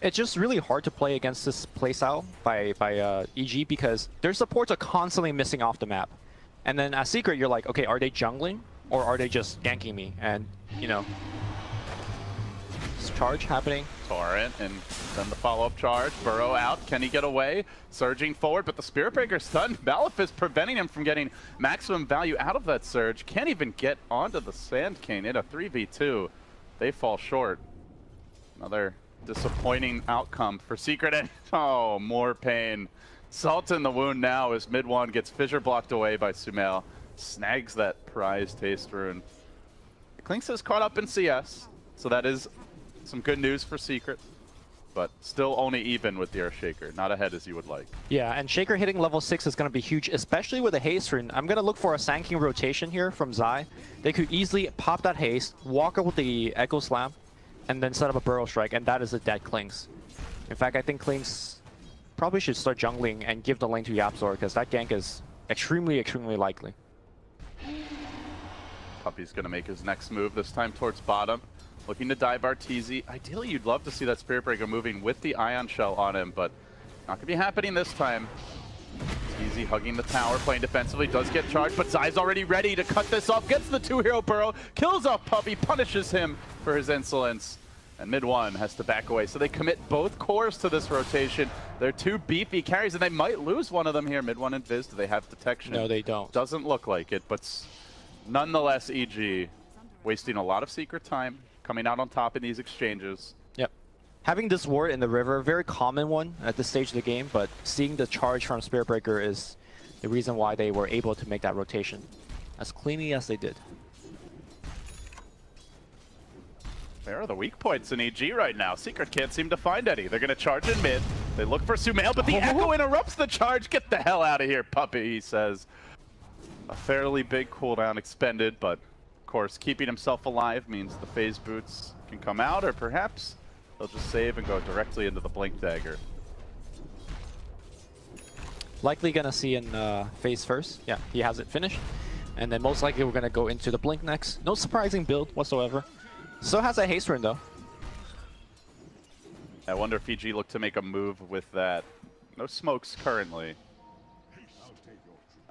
It's just really hard to play against this playstyle by EG because their supports are constantly missing off the map. And then as Secret, you're like, okay, are they jungling or are they just ganking me? And, you know, charge happening. Torrent, and then the follow-up charge. Burrow out. Can he get away? Surging forward, but the Spirit Breaker's stunned. Malefice preventing him from getting maximum value out of that surge. Can't even get onto the Sand King in a 3v2. They fall short. Another disappointing outcome for Secret. And oh, more pain. Salt in the wound now as mid one gets fissure blocked away by Sumail. Snags that prize taste rune. Clinks is caught up in CS, so that is some good news for Secret, but still only even with the Earthshaker. Not ahead as you would like. Yeah, and Shaker hitting level 6 is going to be huge, especially with a haste rune. I'm going to look for a Sand King rotation here from Zai. They could easily pop that haste, walk up with the Echo Slam, and then set up a Burrow Strike, and that is a dead Clinks. In fact, I think Clinks probably should start jungling and give the lane to YapzOr, because that gank is extremely, extremely likely. Puppey's going to make his next move, this time towards bottom. Looking to dive Arteezy. Ideally, you'd love to see that Spirit Breaker moving with the Ion Shell on him, but not going to be happening this time. Arteezy hugging the tower, playing defensively, does get charged, but Zai's already ready to cut this off. Gets the 2-hero Burrow, kills off Puppey, punishes him for his insolence. And mid one has to back away. So they commit both cores to this rotation. They're two beefy carries, and they might lose one of them here. Mid one and Viz, do they have detection? No, they don't. Doesn't look like it, but nonetheless, EG wasting a lot of Secret time, coming out on top in these exchanges. Yep. Having this ward in the river, very common one at this stage of the game, but seeing the charge from Spirit Breaker is the reason why they were able to make that rotation as cleanly as they did. There are the weak points in EG right now. Secret can't seem to find any. They're going to charge in mid. They look for Sumail, but the Echo interrupts the charge. Get the hell out of here, Puppey, he says. A fairly big cooldown expended, but of course, keeping himself alive means the phase boots can come out, or perhaps they'll just save and go directly into the Blink Dagger. Likely gonna see in phase first. Yeah, he has it finished. And then most likely we're gonna go into the Blink next. No surprising build whatsoever. Still has a haste rune though. I wonder if EG look to make a move with that. No smokes currently.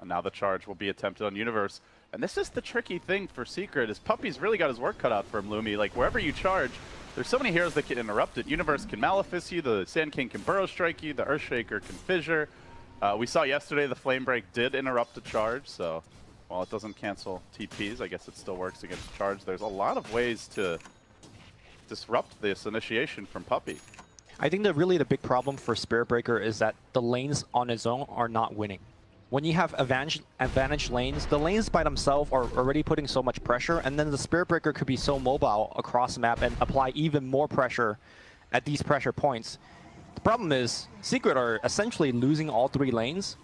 And now the charge will be attempted on Universe. And this is the tricky thing for Secret, is Puppey's really got his work cut out for him, Lumi. Like, wherever you charge, there's so many heroes that can interrupt it. Universe can Malefice you, the Sand King can Burrow Strike you, the Earthshaker can Fissure. We saw yesterday the Flame Break did interrupt the charge, so while it doesn't cancel TPs, I guess it still works against charge. There's a lot of ways to disrupt this initiation from Puppey. I think that really the big problem for Spirit Breaker is that the lanes on its own are not winning. When you have advantage lanes, the lanes by themselves are already putting so much pressure, and then the Spirit Breaker could be so mobile across the map and apply even more pressure at these pressure points. The problem is, Secret are essentially losing all three lanes,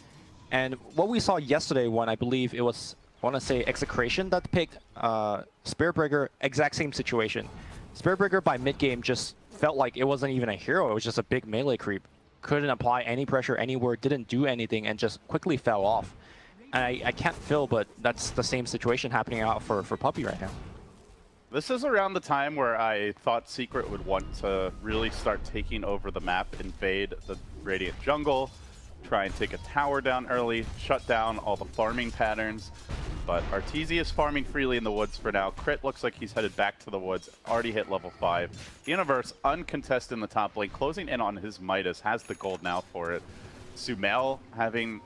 and what we saw yesterday when I believe it was, I want to say, Execration that picked Spirit Breaker, exact same situation. Spirit Breaker by mid-game just felt like it wasn't even a hero, it was just a big melee creep. Couldn't apply any pressure anywhere, didn't do anything, and just quickly fell off. And I can't feel, but that's the same situation happening out for Puppey right now. This is around the time where I thought Secret would want to really start taking over the map, invade the Radiant jungle, try and take a tower down early, shut down all the farming patterns. But Arteezy is farming freely in the woods for now. Crit looks like he's headed back to the woods, already hit level 5. Universe uncontested in the top lane, closing in on his Midas, has the gold now for it. Sumail having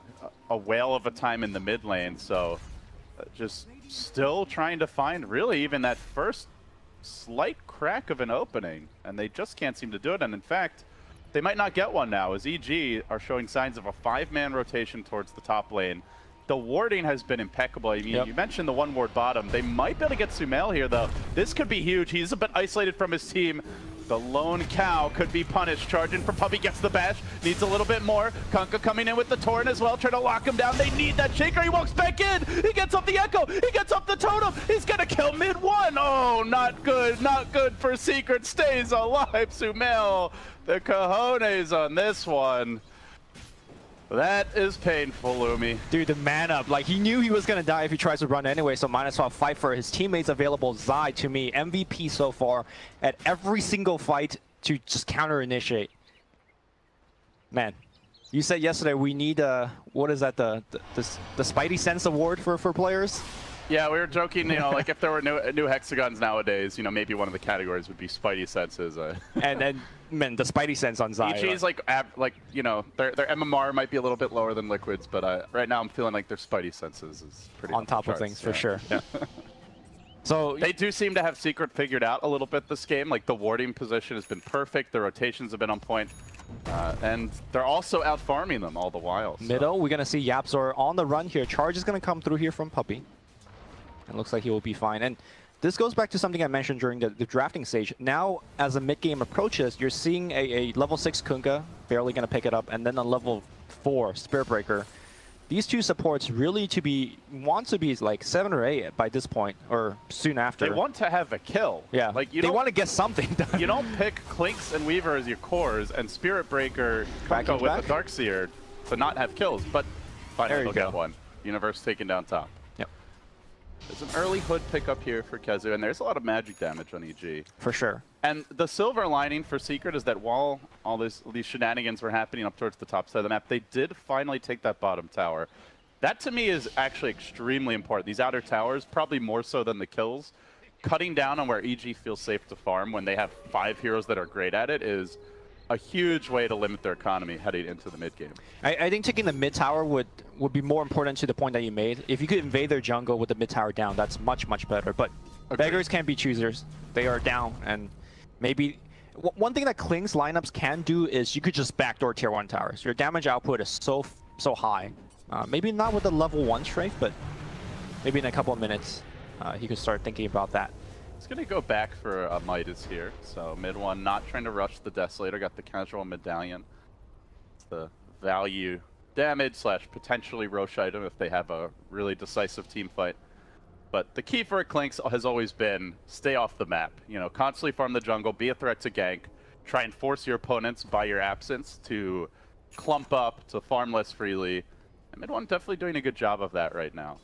a whale of a time in the mid lane, so just still trying to find really even that first slight crack of an opening, and they just can't seem to do it. And in fact, they might not get one now, as EG are showing signs of a 5-man rotation towards the top lane. The warding has been impeccable. I mean, you mentioned the one ward bottom. They might be able to get Sumail here, though. This could be huge. He's a bit isolated from his team. The lone cow could be punished. Charging for Puppey, gets the bash. Needs a little bit more. Kunkka coming in with the Torrent as well, trying to lock him down. They need that Shaker. He walks back in. He gets up the Echo. He gets up the Totem. He's going to kill mid one. Oh, not good. Not good for Secret. Stays alive. Sumail, the cojones on this one. That is painful, Lumi. Dude, the man up. Like, he knew he was going to die if he tries to run anyway, so might as well fight for his teammates available. Zai, to me, MVP so far. At every single fight, to just counter-initiate. Man, you said yesterday we need, what is that, the Spidey Sense Award for players? Yeah, we were joking, you know, like if there were new hexagons nowadays, you know, maybe one of the categories would be Spidey Senses. And man, the Spidey Sense on Zai. EG's like, you know, their MMR might be a little bit lower than Liquid's, but right now I'm feeling like their Spidey Senses is pretty on top of things, for sure. Yeah. So they do seem to have Secret figured out a little bit this game. Like the warding position has been perfect, the rotations have been on point, and they're also out farming them all the while. So. Middle, we're gonna see Yapzor on the run here. Charge is gonna come through here from Puppey. It looks like he will be fine. And this goes back to something I mentioned during the drafting stage. Now, as a mid-game approaches, you're seeing a level 6 Kunkka, barely going to pick it up, and then a level 4 Spirit Breaker. These two supports really want to be like 7 or 8 by this point, or soon after. They want to have a kill. Yeah, like they want to get something done. You don't pick Clinks and Weaver as your cores and Spirit Breaker Kunkka with the Darkseer to not have kills, but finally they'll get one. Universe taken down top. There's an early hood pickup here for Kezu, and there's a lot of magic damage on EG. For sure. And the silver lining for Secret is that while all these shenanigans were happening up towards the top side of the map, they did finally take that bottom tower. That, to me, is actually extremely important. These outer towers, probably more so than the kills, cutting down on where EG feels safe to farm when they have 5 heroes that are great at it is a huge way to limit their economy heading into the mid game. I think taking the mid tower would be more important to the point that you made. If you could invade their jungle with the mid tower down, that's much better. But beggars can't be choosers. They are down, and maybe one thing that Kling's lineups can do is you could just backdoor tier 1 towers. Your damage output is so high. Maybe not with the level 1 strafe, but maybe in a couple of minutes he could start thinking about that. He's going to go back for a Midas here. So mid 1, not trying to rush the Desolator. Got the casual medallion. It's the value damage / potentially Roche item if they have a really decisive team fight. But the key for a Clinks has always been stay off the map. You know, constantly farm the jungle, be a threat to gank, try and force your opponents by your absence to clump up, to farm less freely. And mid 1 definitely doing a good job of that right now.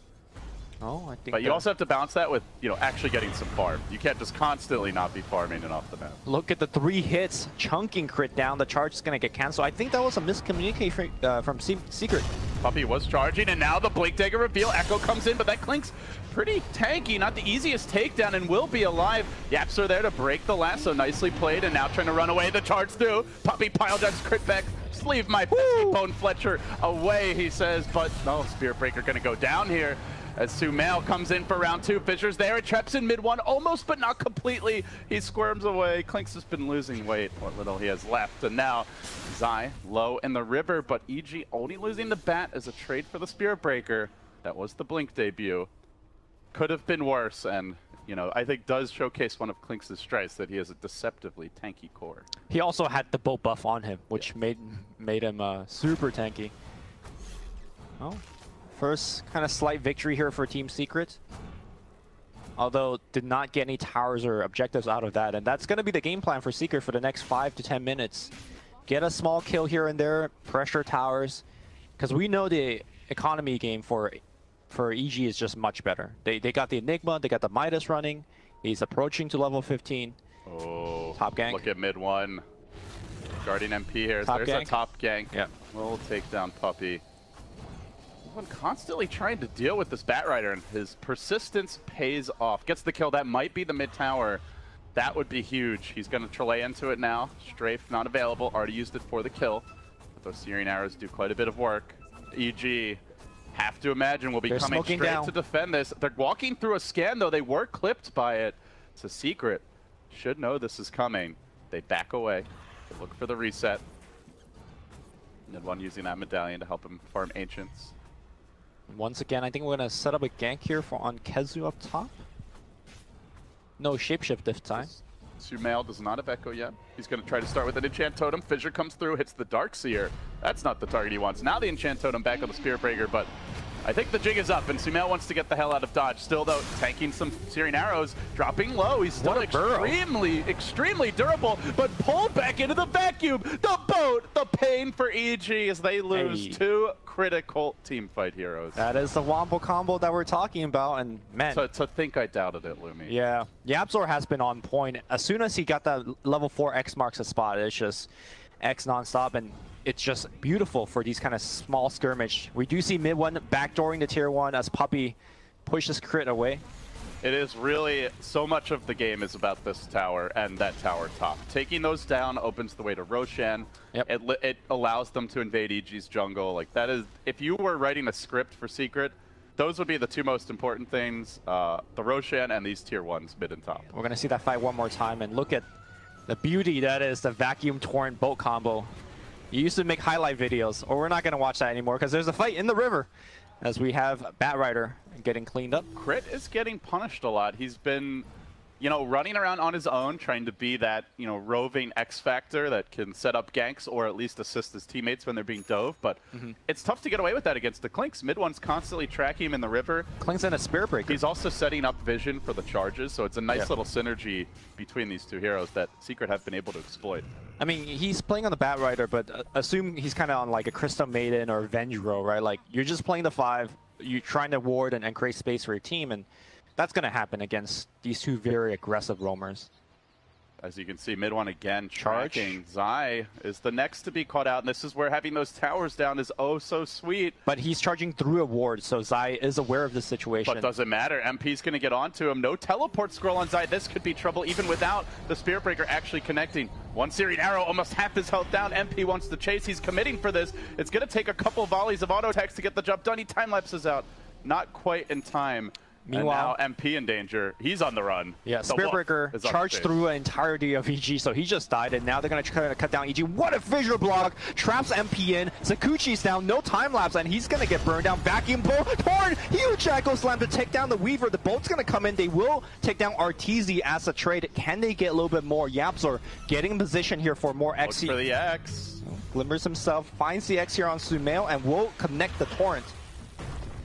Oh, I think. But you also have to balance that with, you know, actually getting some farm. You can't just constantly not be farming and off the map. Look at the 3 hits, chunking crit down. The charge is going to get canceled. I think that was a miscommunication from Secret. Puppey was charging, and now the Blink Dagger reveal. Echo comes in, but that Klink's pretty tanky. Not the easiest takedown, and will be alive. Yaps are there to break the lasso. Nicely played, and now trying to run away. The charge through. Puppey pile drives crit back. Just leave my pesky Bone Fletcher away, he says. But no, Spirit Breaker going to go down here. As Sumail comes in for round 2. Fisher's there. It traps in mid 1, almost but not completely. He squirms away. Klinks has been losing weight, what little he has left. And now Zai low in the river, but EG only losing the bat as a trade for the Spirit Breaker. That was the Blink debut. Could have been worse, and you know, I think does showcase one of Klinks' strengths, that he has a deceptively tanky core. He also had the bow buff on him, which made him super tanky. Oh. First kind of slight victory here for Team Secret. Although did not get any towers or objectives out of that. And that's going to be the game plan for Secret for the next 5 to 10 minutes. Get a small kill here and there, pressure towers. Because we know the economy game for EG is just much better. They got the Enigma, they got the Midas running. He's approaching to level 15. Oh, top gank. Look at mid 1. Guardian MP here. There's a top gank. Yeah. We'll take down Puppey. Constantly trying to deal with this Batrider, and his persistence pays off. Gets the kill. That might be the mid tower. That would be huge. He's going to Trelay into it now. Strafe not available. Already used it for the kill. But those Searing Arrows do quite a bit of work. EG, have to imagine, will be coming straight down to defend this. They're walking through a scan, though. They were clipped by it. It's a Secret. Should know this is coming. They back away. They look for the reset. And one using that medallion to help him farm Ancients. Once again, I think we're going to set up a gank here on Kezu up top. No shapeshift this time. Sumail does not have Echo yet. He's going to try to start with an Enchant Totem. Fissure comes through, hits the Darkseer. That's not the target he wants. Now the Enchant Totem back on the Spirit Breaker, but I think the jig is up, and Sumail wants to get the hell out of dodge. Still, though, tanking some searing arrows, dropping low. He's still extremely durable, but pulled back into the vacuum. The boat, the pain for EG as they lose two critical team fight heroes. That is the Wombo combo that we're talking about, and man. To think I doubted it, Lumi. Yeah, YapzOr has been on point. As soon as he got that level 4 X marks a spot, it's just X nonstop, and it's just beautiful for these kind of small skirmish. We do see mid one backdooring the tier 1 as Puppey pushes crit away. It is really, so much of the game is about this tower and that tower top. Taking those down opens the way to Roshan. Yep. It allows them to invade EG's jungle. Like, that is, if you were writing a script for Secret, those would be the two most important things, the Roshan and these tier 1s mid and top. We're going to see that fight one more time, and look at the beauty that is the vacuum torrent boat combo. You used to make highlight videos, or we're not going to watch that anymore because there's a fight in the river as we have Batrider getting cleaned up. Crit is getting punished a lot. He's been, you know, running around on his own, trying to be that, you know, roving X factor that can set up ganks or at least assist his teammates when they're being dove. But it's tough to get away with that against the Clinks. Mid one's constantly tracking him in the river. Clinks in a Spirit Breaker. He's also setting up vision for the charges, so it's a nice little synergy between these two heroes that Secret have been able to exploit. I mean, he's playing on the Batrider, but assume he's kind of on like a Crystal Maiden or Vendro, right? Like, you're just playing the 5, you're trying to ward and create space for your team, and that's going to happen against these two very aggressive roamers. As you can see, mid one again charging. Zai is the next to be caught out, and this is where having those towers down is oh so sweet. But he's charging through a ward, so Zai is aware of the situation. But doesn't matter. MP's going to get onto him. No teleport scroll on Zai. This could be trouble even without the Spirit Breaker actually connecting. One searing arrow, almost half his health down. MP wants to chase. He's committing for this. It's going to take a couple volleys of auto attacks to get the job done. He time lapses out. Not quite in time. Meanwhile, and now MP in danger. He's on the run. Yeah, Spirit Breaker charged through an entirety of EG, so he just died, and now they're going to try to cut down EG. What a visual block! Traps MP in. Sakuchi's down, no time lapse, and he's going to get burned down. Vacuum bolt, torn, huge Echo Slam to take down the Weaver. The bolt's going to come in. They will take down RTZ as a trade. Can they get a little bit more? YapzOr getting in position here for more X. Looks for the X. Glimmers himself, finds the X here on Sumail, and will connect the Torrent.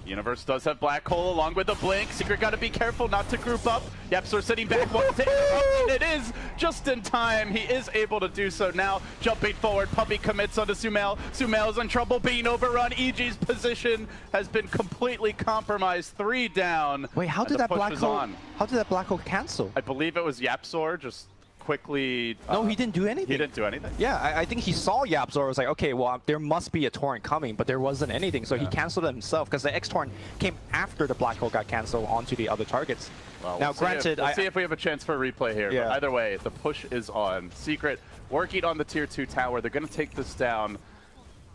Universe does have Black Hole along with the Blink. Secret got to be careful not to group up. YapzOr sitting back, wants to interrupt, and it is just in time. He is able to do so now. Jumping forward, Puppey commits onto Sumail. Sumail's in trouble being overrun. EG's position has been completely compromised. 3 down. Wait, how did that Black Hole cancel? I believe it was YapzOr just quickly. No, he didn't do anything. He didn't do anything? Yeah, I think he saw YapzOr, was like, okay, well, there must be a torrent coming, but there wasn't anything, so he canceled it himself, because the X-Torrent came after the Black Hole got canceled onto the other targets. Well, now, granted, we'll see if we have a chance for a replay here, but either way, the push is on. Secret working on the tier 2 tower. They're going to take this down.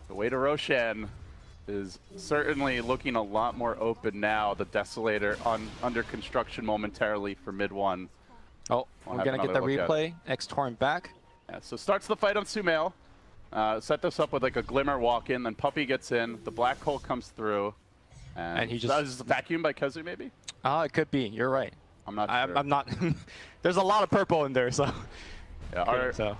The way to Roshan is certainly looking a lot more open now. The Desolator under construction momentarily for mid 1. Oh, we're going to get the replay. X-Torrent back. Yeah, so starts the fight on Sumail. Set this up with like a Glimmer walk in, then Puppey gets in. The Black Hole comes through. And he just... Is this vacuum by Kezu maybe? It could be. You're right. I'm not sure. I'm not... There's a lot of purple in there, so... Yeah,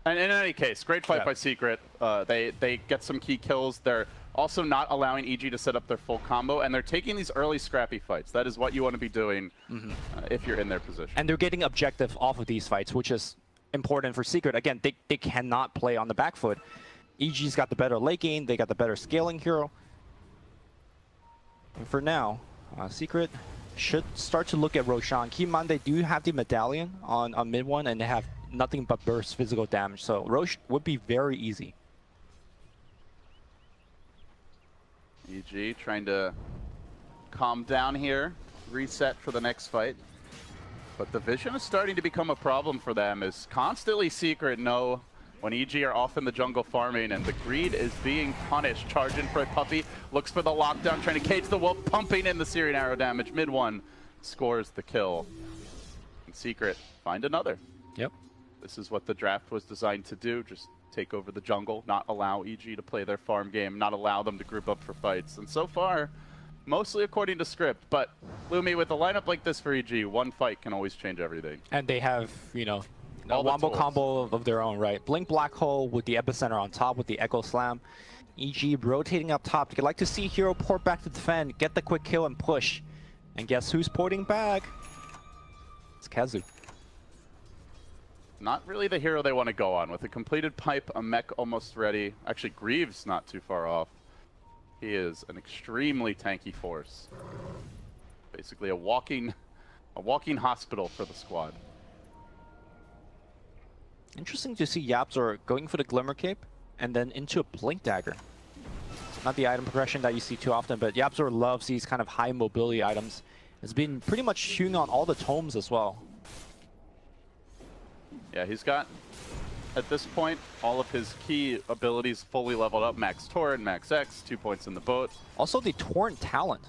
And in any case, great fight by Secret. They get some key kills. They're also not allowing EG to set up their full combo, and they're taking these early scrappy fights. That is what you want to be doing if you're in their position. And they're getting objective off of these fights, which is important for Secret. Again, they cannot play on the back foot. EG's got the better late game. They got the better scaling hero. And for now, Secret should start to look at Roshan. Keep in mind, they do have the medallion on mid one, and they have nothing but burst physical damage. So Rosh would be very easy. EG trying to calm down here, reset for the next fight. But the vision is starting to become a problem for them, as constantly Secret know when EG are off in the jungle farming, and the greed is being punished. Charging for a Puppey, looks for the lockdown, trying to cage the wolf, pumping in the searing arrow damage. Mid 1 scores the kill. And Secret find another. Yep. This is what the draft was designed to do, just take over the jungle, not allow EG to play their farm game, not allow them to group up for fights. And so far, mostly according to script, but Lumi, with a lineup like this for EG, one fight can always change everything. And they have, you know, a wombo combo of their own, right? Blink Black Hole with the Epicenter on top with the Echo Slam. EG rotating up top. You'd like to see Hero port back to defend, get the quick kill and push. And guess who's porting back? It's Kazu. Not really the hero they want to go on. With a completed pipe, a mech almost ready. Actually, Greaves not too far off. He is an extremely tanky force. Basically a walking hospital for the squad. Interesting to see YapzOr going for the Glimmer Cape and then into a Blink Dagger. Not the item progression that you see too often, but YapzOr loves these kind of high mobility items. It's been pretty much hewing on all the tomes as well. Yeah, he's got, at this point, all of his key abilities fully leveled up. Max Torrent, Max X, 2 points in the boat. Also the Torrent talent.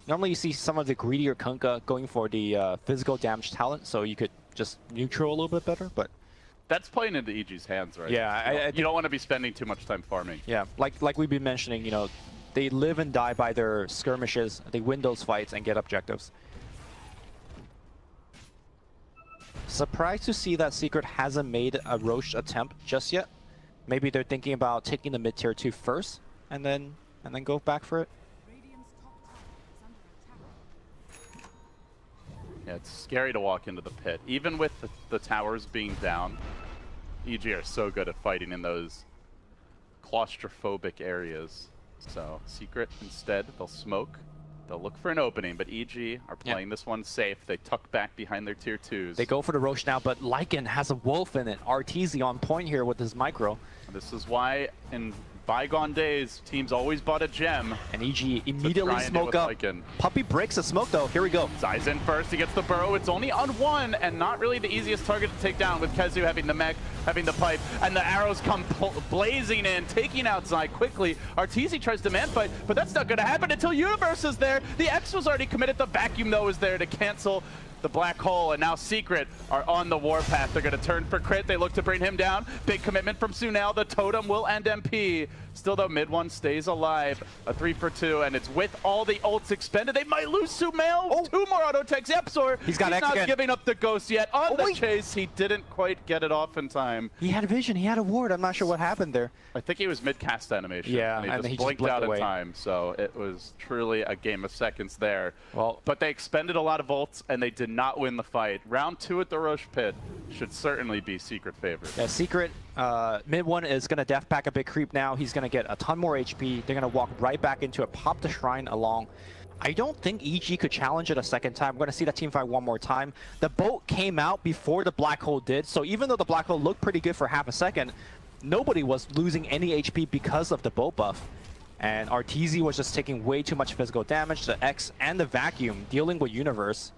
Normally you see some of the greedier Kunkka going for the physical damage talent, so you could just neutral a little bit better, but... That's playing into EG's hands, right? Yeah, you don't want to be spending too much time farming. Yeah, like we've been mentioning, you know, they live and die by their skirmishes. They win those fights and get objectives. Surprised to see that Secret hasn't made a Roche attempt just yet. Maybe they're thinking about taking the mid-tier 2 first, and then go back for it. Yeah, it's scary to walk into the pit. Even with the towers being down, EG are so good at fighting in those claustrophobic areas. So Secret, instead, they'll smoke. They'll look for an opening, but EG are playing this one safe. They tuck back behind their tier 2s. They go for the Roche now, but Lycan has a wolf in it. RTZ on point here with his micro. This is why in bygone days, teams always bought a gem. And EG immediately smoke up. Lycan. Puppey breaks the smoke though. Here we go. Zai's in first. He gets the burrow. It's only on one, and not really the easiest target to take down, with Kazu having the mech, having the pipe, and the arrows come blazing in, taking out Zai quickly. RTZ tries to man fight, but that's not going to happen until Universe is there. The X was already committed. The vacuum, though, is there to cancel the black hole, and now Secret are on the warpath. They're going to turn for crit. They look to bring him down. Big commitment from Sunel. The totem will end MP. Still, though, mid one stays alive. A 3 for 2, and it's with all the ults expended. They might lose Sumail. Oh. 2 more auto techs. YapzOr, he's not giving up the ghost yet. On the chase, he didn't quite get it off in time. He had a vision. He had a ward. I'm not sure what happened there. I think he was mid-cast animation. Yeah, and he just blinked out in time. So it was truly a game of seconds there. Well, but they expended a lot of ults, and they did not win the fight. Round 2 at the Roche Pit should certainly be Secret favorite. Yeah, Secret, mid one is going to death pack a big creep now. He's going to get a ton more HP. They're going to walk right back into it, pop the shrine along. I don't think EG could challenge it a second time. We're going to see that team fight one more time. The boat came out before the black hole did, so even though the black hole looked pretty good for half a second, nobody was losing any HP because of the boat buff. And RTZ was just taking way too much physical damage. The X and the vacuum dealing with Universe.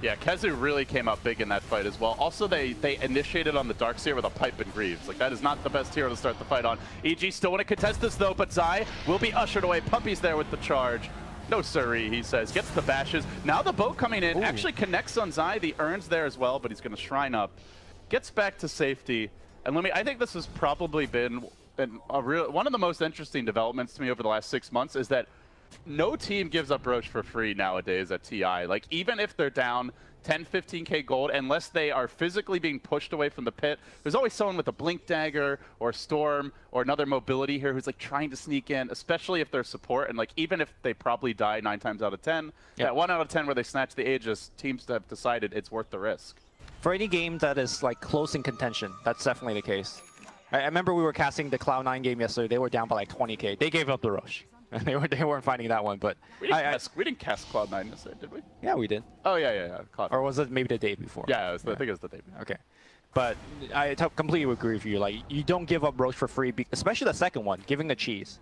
Yeah, Kazu really came up big in that fight as well. Also, they initiated on the Darkseer with a pipe and Greaves. Like, that is not the best hero to start the fight on. EG still want to contest this, though, but Zai will be ushered away. Puppey's there with the charge. No siree, he says. Gets the bashes. Now the boat coming in. Ooh. Actually connects on Zai. The Urn's there as well, but he's going to shrine up. Gets back to safety. And I think this has probably been one of the most interesting developments to me over the last 6 months, is that no team gives up Roche for free nowadays at TI. Like, even if they're down 10, 15k gold, unless they are physically being pushed away from the pit, there's always someone with a Blink Dagger or Storm or another mobility here who's like trying to sneak in, especially if they're support. And like, even if they probably die 9 times out of 10, that 1 out of 10 where they snatch the Aegis, teams have decided it's worth the risk. For any game that is like close in contention, that's definitely the case. I remember we were casting the Cloud9 game yesterday. They were down by like 20k. They gave up the Roche. they weren't fighting that one, but we didn't cast Cloud9 yesterday, did we? Yeah, we did. Oh yeah. Cloud9. Or was it maybe the day before? Yeah, I think it was the day before. Okay, but I completely agree with you. Like, you don't give up Roche for free, especially the second one, giving the cheese.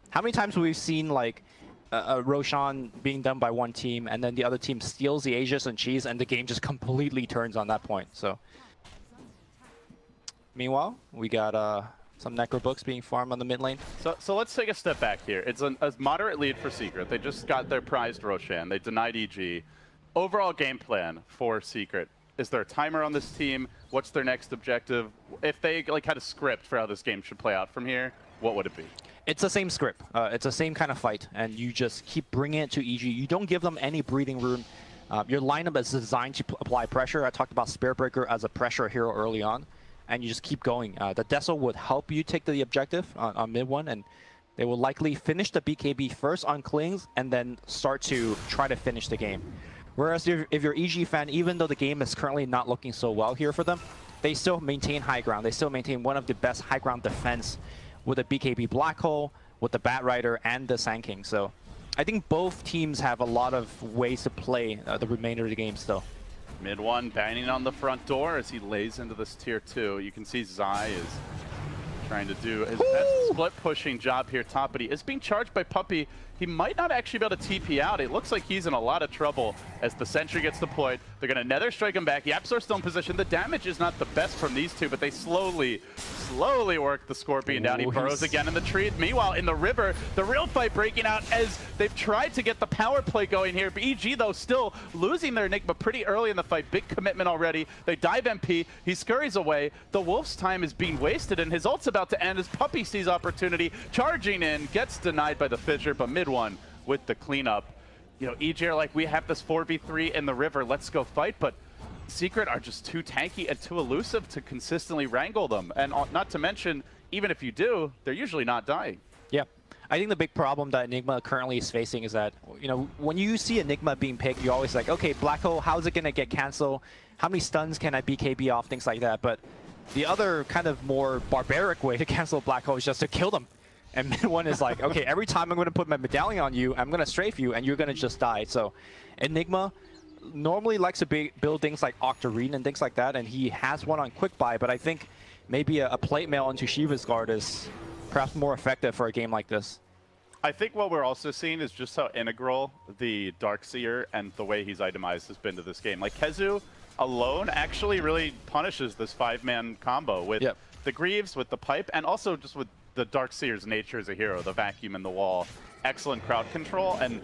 How many times have we seen like a Roshan being done by one team, and then the other team steals the Aegis and cheese, and the game just completely turns on that point? So, meanwhile, we got some Necro books being farmed on the mid lane. So let's take a step back here. It's a moderate lead for Secret. They just got their prized Roshan. They denied EG. Overall game plan for Secret. Is there a timer on this team? What's their next objective? If they like had a script for how this game should play out from here, what would it be? It's the same script. It's the same kind of fight, and you just keep bringing it to EG. You don't give them any breathing room. Your lineup is designed to apply pressure. I talked about Spirit Breaker as a pressure hero early on. and you just keep going. The Deso would help you take the objective on mid one, and they will likely finish the BKB first on Klings and then start to try to finish the game. Whereas if you're EG fan, even though the game is currently not looking so well here for them, they still maintain high ground. They still maintain one of the best high ground defense with the BKB Black Hole, with the Bat Rider, and the Sand King. So I think both teams have a lot of ways to play the remainder of the game still. Mid one banging on the front door as he lays into this tier 2. You can see Zai is trying to do his best split pushing job here top, but he is being charged by Puppey. He might not actually be able to TP out. It looks like he's in a lot of trouble as the sentry gets deployed. They're going to nether strike him back. YapzOr's still in position. The damage is not the best from these two, but they slowly work the Scorpion down. He burrows again in the tree. Meanwhile, in the river, the real fight breaking out as they've tried to get the power play going here. EG, though, still losing their Enigma pretty early in the fight. Big commitment already. They dive MP. He scurries away. The Wolf's time is being wasted, and his ult's about to end as Puppey sees opportunity. Charging in, gets denied by the Fissure, but mid one with the cleanup. You know, EG are like, we have this 4v3 in the river, let's go fight, but Secret are just too tanky and too elusive to consistently wrangle them. And not to mention, even if you do, they're usually not dying. Yeah. I think the big problem that Enigma currently is facing is that, you know, when you see Enigma being picked, you're always like, okay, Black Hole, how's it going to get canceled? How many stuns can I BKB off? Things like that. But the other kind of more barbaric way to cancel Black Hole is just to kill them. And mid one is like, okay, every time I'm going to put my medallion on you, I'm going to strafe you, and you're going to just die. So Enigma normally likes to build things like Octarine and things like that, and he has one on quick buy, but I think maybe a plate mail into Shiva's Guard is perhaps more effective for a game like this. I think what we're also seeing is just how integral the Darkseer and the way he's itemized has been to this game. Like, Kezu alone actually really punishes this 5-man combo with the Greaves, with the Pipe, and also just with the Darkseer's nature as a hero, the vacuum in the wall, excellent crowd control, and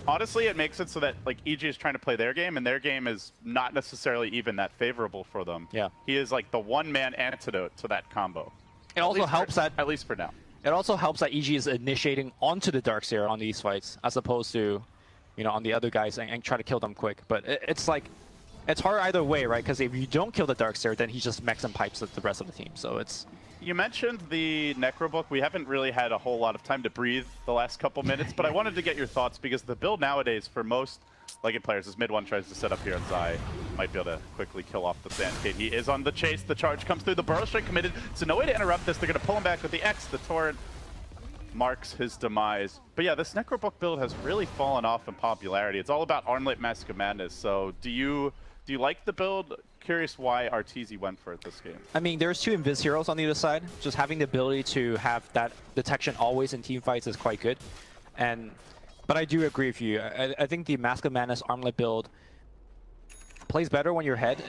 honestly, it makes it so that like EG is trying to play their game, and their game is not necessarily even that favorable for them. Yeah, he is like the one-man antidote to that combo. It also helps that, at least for now. It also helps that EG is initiating onto the Darkseer on these fights, as opposed to, you know, on the other guys and try to kill them quick. But it's like, it's hard either way, right? Because if you don't kill the Darkseer, then he just mechs and pipes the rest of the team. So it's. You mentioned the Necrobook. We haven't really had a whole lot of time to breathe the last couple minutes, but I wanted to get your thoughts because the build nowadays for most Legged players, as mid one tries to set up here on Zai, might be able to quickly kill off the Sand King. He is on the chase. The charge comes through. The Burrow Strike committed, so no way to interrupt this. They're going to pull him back with the X. The Torrent marks his demise. But yeah, this Necrobook build has really fallen off in popularity. It's all about Armlet Mask of Madness. So do you like the build? Curious why Arteezy went for it this game. I mean, there's two Invis heroes on the other side. Just having the ability to have that detection always in team fights is quite good. But I do agree with you. I think the Mask of Madness Armlet build plays better when you're ahead.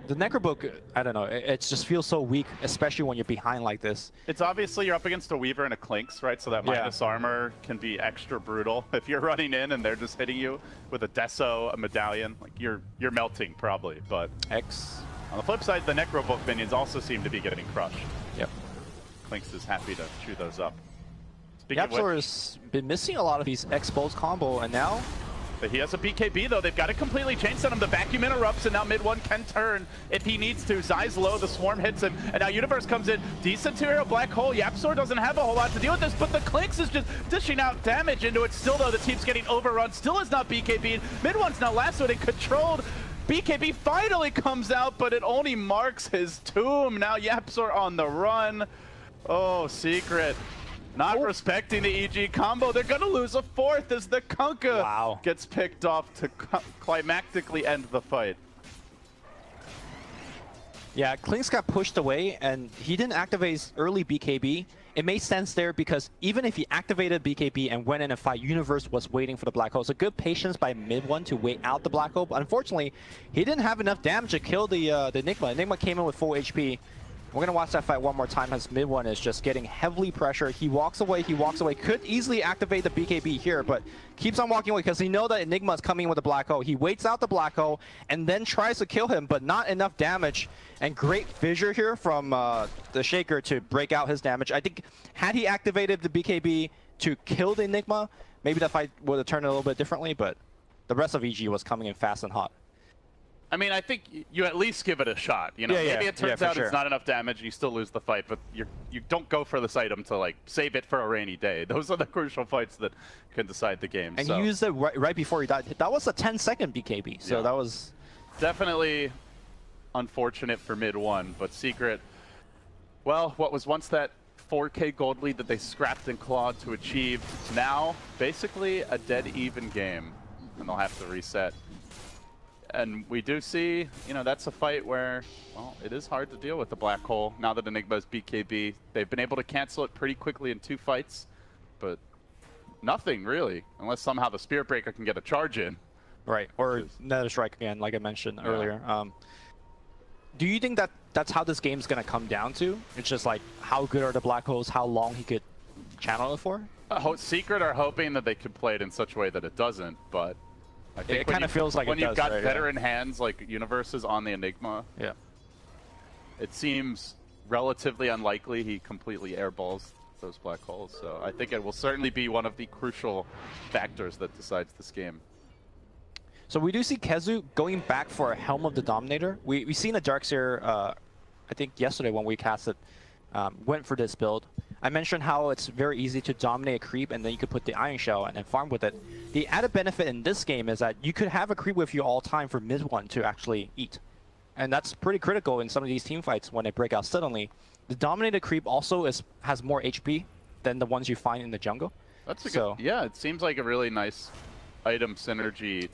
The Necrobook, I don't know, it just feels so weak, especially when you're behind like this. It's obviously you're up against a Weaver and a Clinks, right? So that minus armor can be extra brutal. If you're running in and they're just hitting you with a Deso, a Medallion, like you're melting probably. But X. On the flip side, the Necrobook minions also seem to be getting crushed. Yep. Clinks is happy to chew those up. YapzOr has been missing a lot of these X-Pulse combo, and now... But he has a BKB, though. They've got to completely change him. The vacuum interrupts, and now mid one can turn if he needs to. Zai's low, the swarm hits him, and now Universe comes in. Decent two-hero Black Hole. YapzOr doesn't have a whole lot to deal with this, but the Clinks is just dishing out damage into it. Still, though, the team's getting overrun. Still is not BKB'd. Mid one's now lassoed and controlled. BKB finally comes out, but it only marks his tomb. Now YapzOr on the run. Oh, Secret. Not respecting the EG combo. They're going to lose a fourth as the Kunkka gets picked off to climactically end the fight. Yeah, Clinks got pushed away, and he didn't activate his early BKB. It made sense there because even if he activated BKB and went in a fight, Universe was waiting for the Black Hole. So good patience by mid one to wait out the Black Hole. But unfortunately, he didn't have enough damage to kill the Enigma. Enigma came in with full HP. We're going to watch that fight one more time as mid one is just getting heavily pressured. He walks away, Could easily activate the BKB here, but keeps on walking away because he knows that Enigma is coming with the Black Hole. He waits out the Black Hole and then tries to kill him, but not enough damage. And great fissure here from the Shaker to break out his damage. I think had he activated the BKB to kill the Enigma, maybe that fight would have turned a little bit differently, but the rest of EG was coming in fast and hot. I mean, I think you at least give it a shot. You know, maybe it turns out it's not enough damage and you still lose the fight, but you don't go for this item to like save it for a rainy day. Those are the crucial fights that can decide the game. And you used it right before he died. That was a 10-second BKB, so that was definitely unfortunate for mid one. But Secret, well, what was once that 4K gold lead that they scrapped and clawed to achieve, now basically a dead even game, and they'll have to reset. And we do see, you know, that's a fight where, well, it is hard to deal with the black hole now that Enigma's BKB. They've been able to cancel it pretty quickly in 2 fights, but nothing really, unless somehow the Spirit Breaker can get a charge in. Right, or Nether Strike again, like I mentioned earlier. Do you think that that's how this game's going to come down to? It's just like, how good are the black holes, how long he could channel it for? Secret are hoping that they could play it in such a way that it doesn't, but I think it kind of feels like when you've got veteran yeah. hands like Universes on the Enigma, it seems relatively unlikely he completely airballs those black holes. So I think it will certainly be one of the crucial factors that decides this game. So we do see Kezu going back for a Helm of the Dominator. We seen a Darkseer, I think yesterday when we casted, went for this build. I mentioned how it's very easy to dominate a creep and then you could put the Iron Shell and farm with it. The added benefit in this game is that you could have a creep with you all time for mid one to actually eat. And that's pretty critical in some of these team fights when they break out suddenly. The dominated creep also has more HP than the ones you find in the jungle. That's a good, yeah, it seems like a really nice item synergy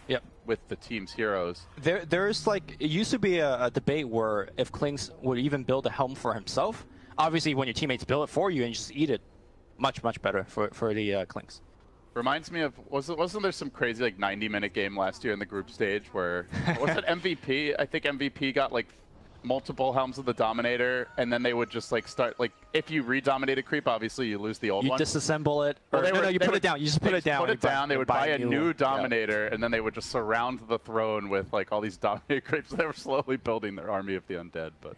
with the team's heroes. There's like, it used to be a debate where if Klinks would even build a helm for himself. Obviously, when your teammates build it for you and you just eat it, much better for the Klinks. Reminds me of, wasn't there some crazy like 90-minute game last year in the group stage where, was it MVP? I think MVP got like multiple helms of the Dominator, and then they would just like start, like if you re-dominate a creep, obviously you lose the old one. You disassemble it, or no, you put it down. You just put it down. Put it down. They would buy a new Dominator, and then they would just surround the throne with like all these Dominator creeps. They were slowly building their army of the undead, but.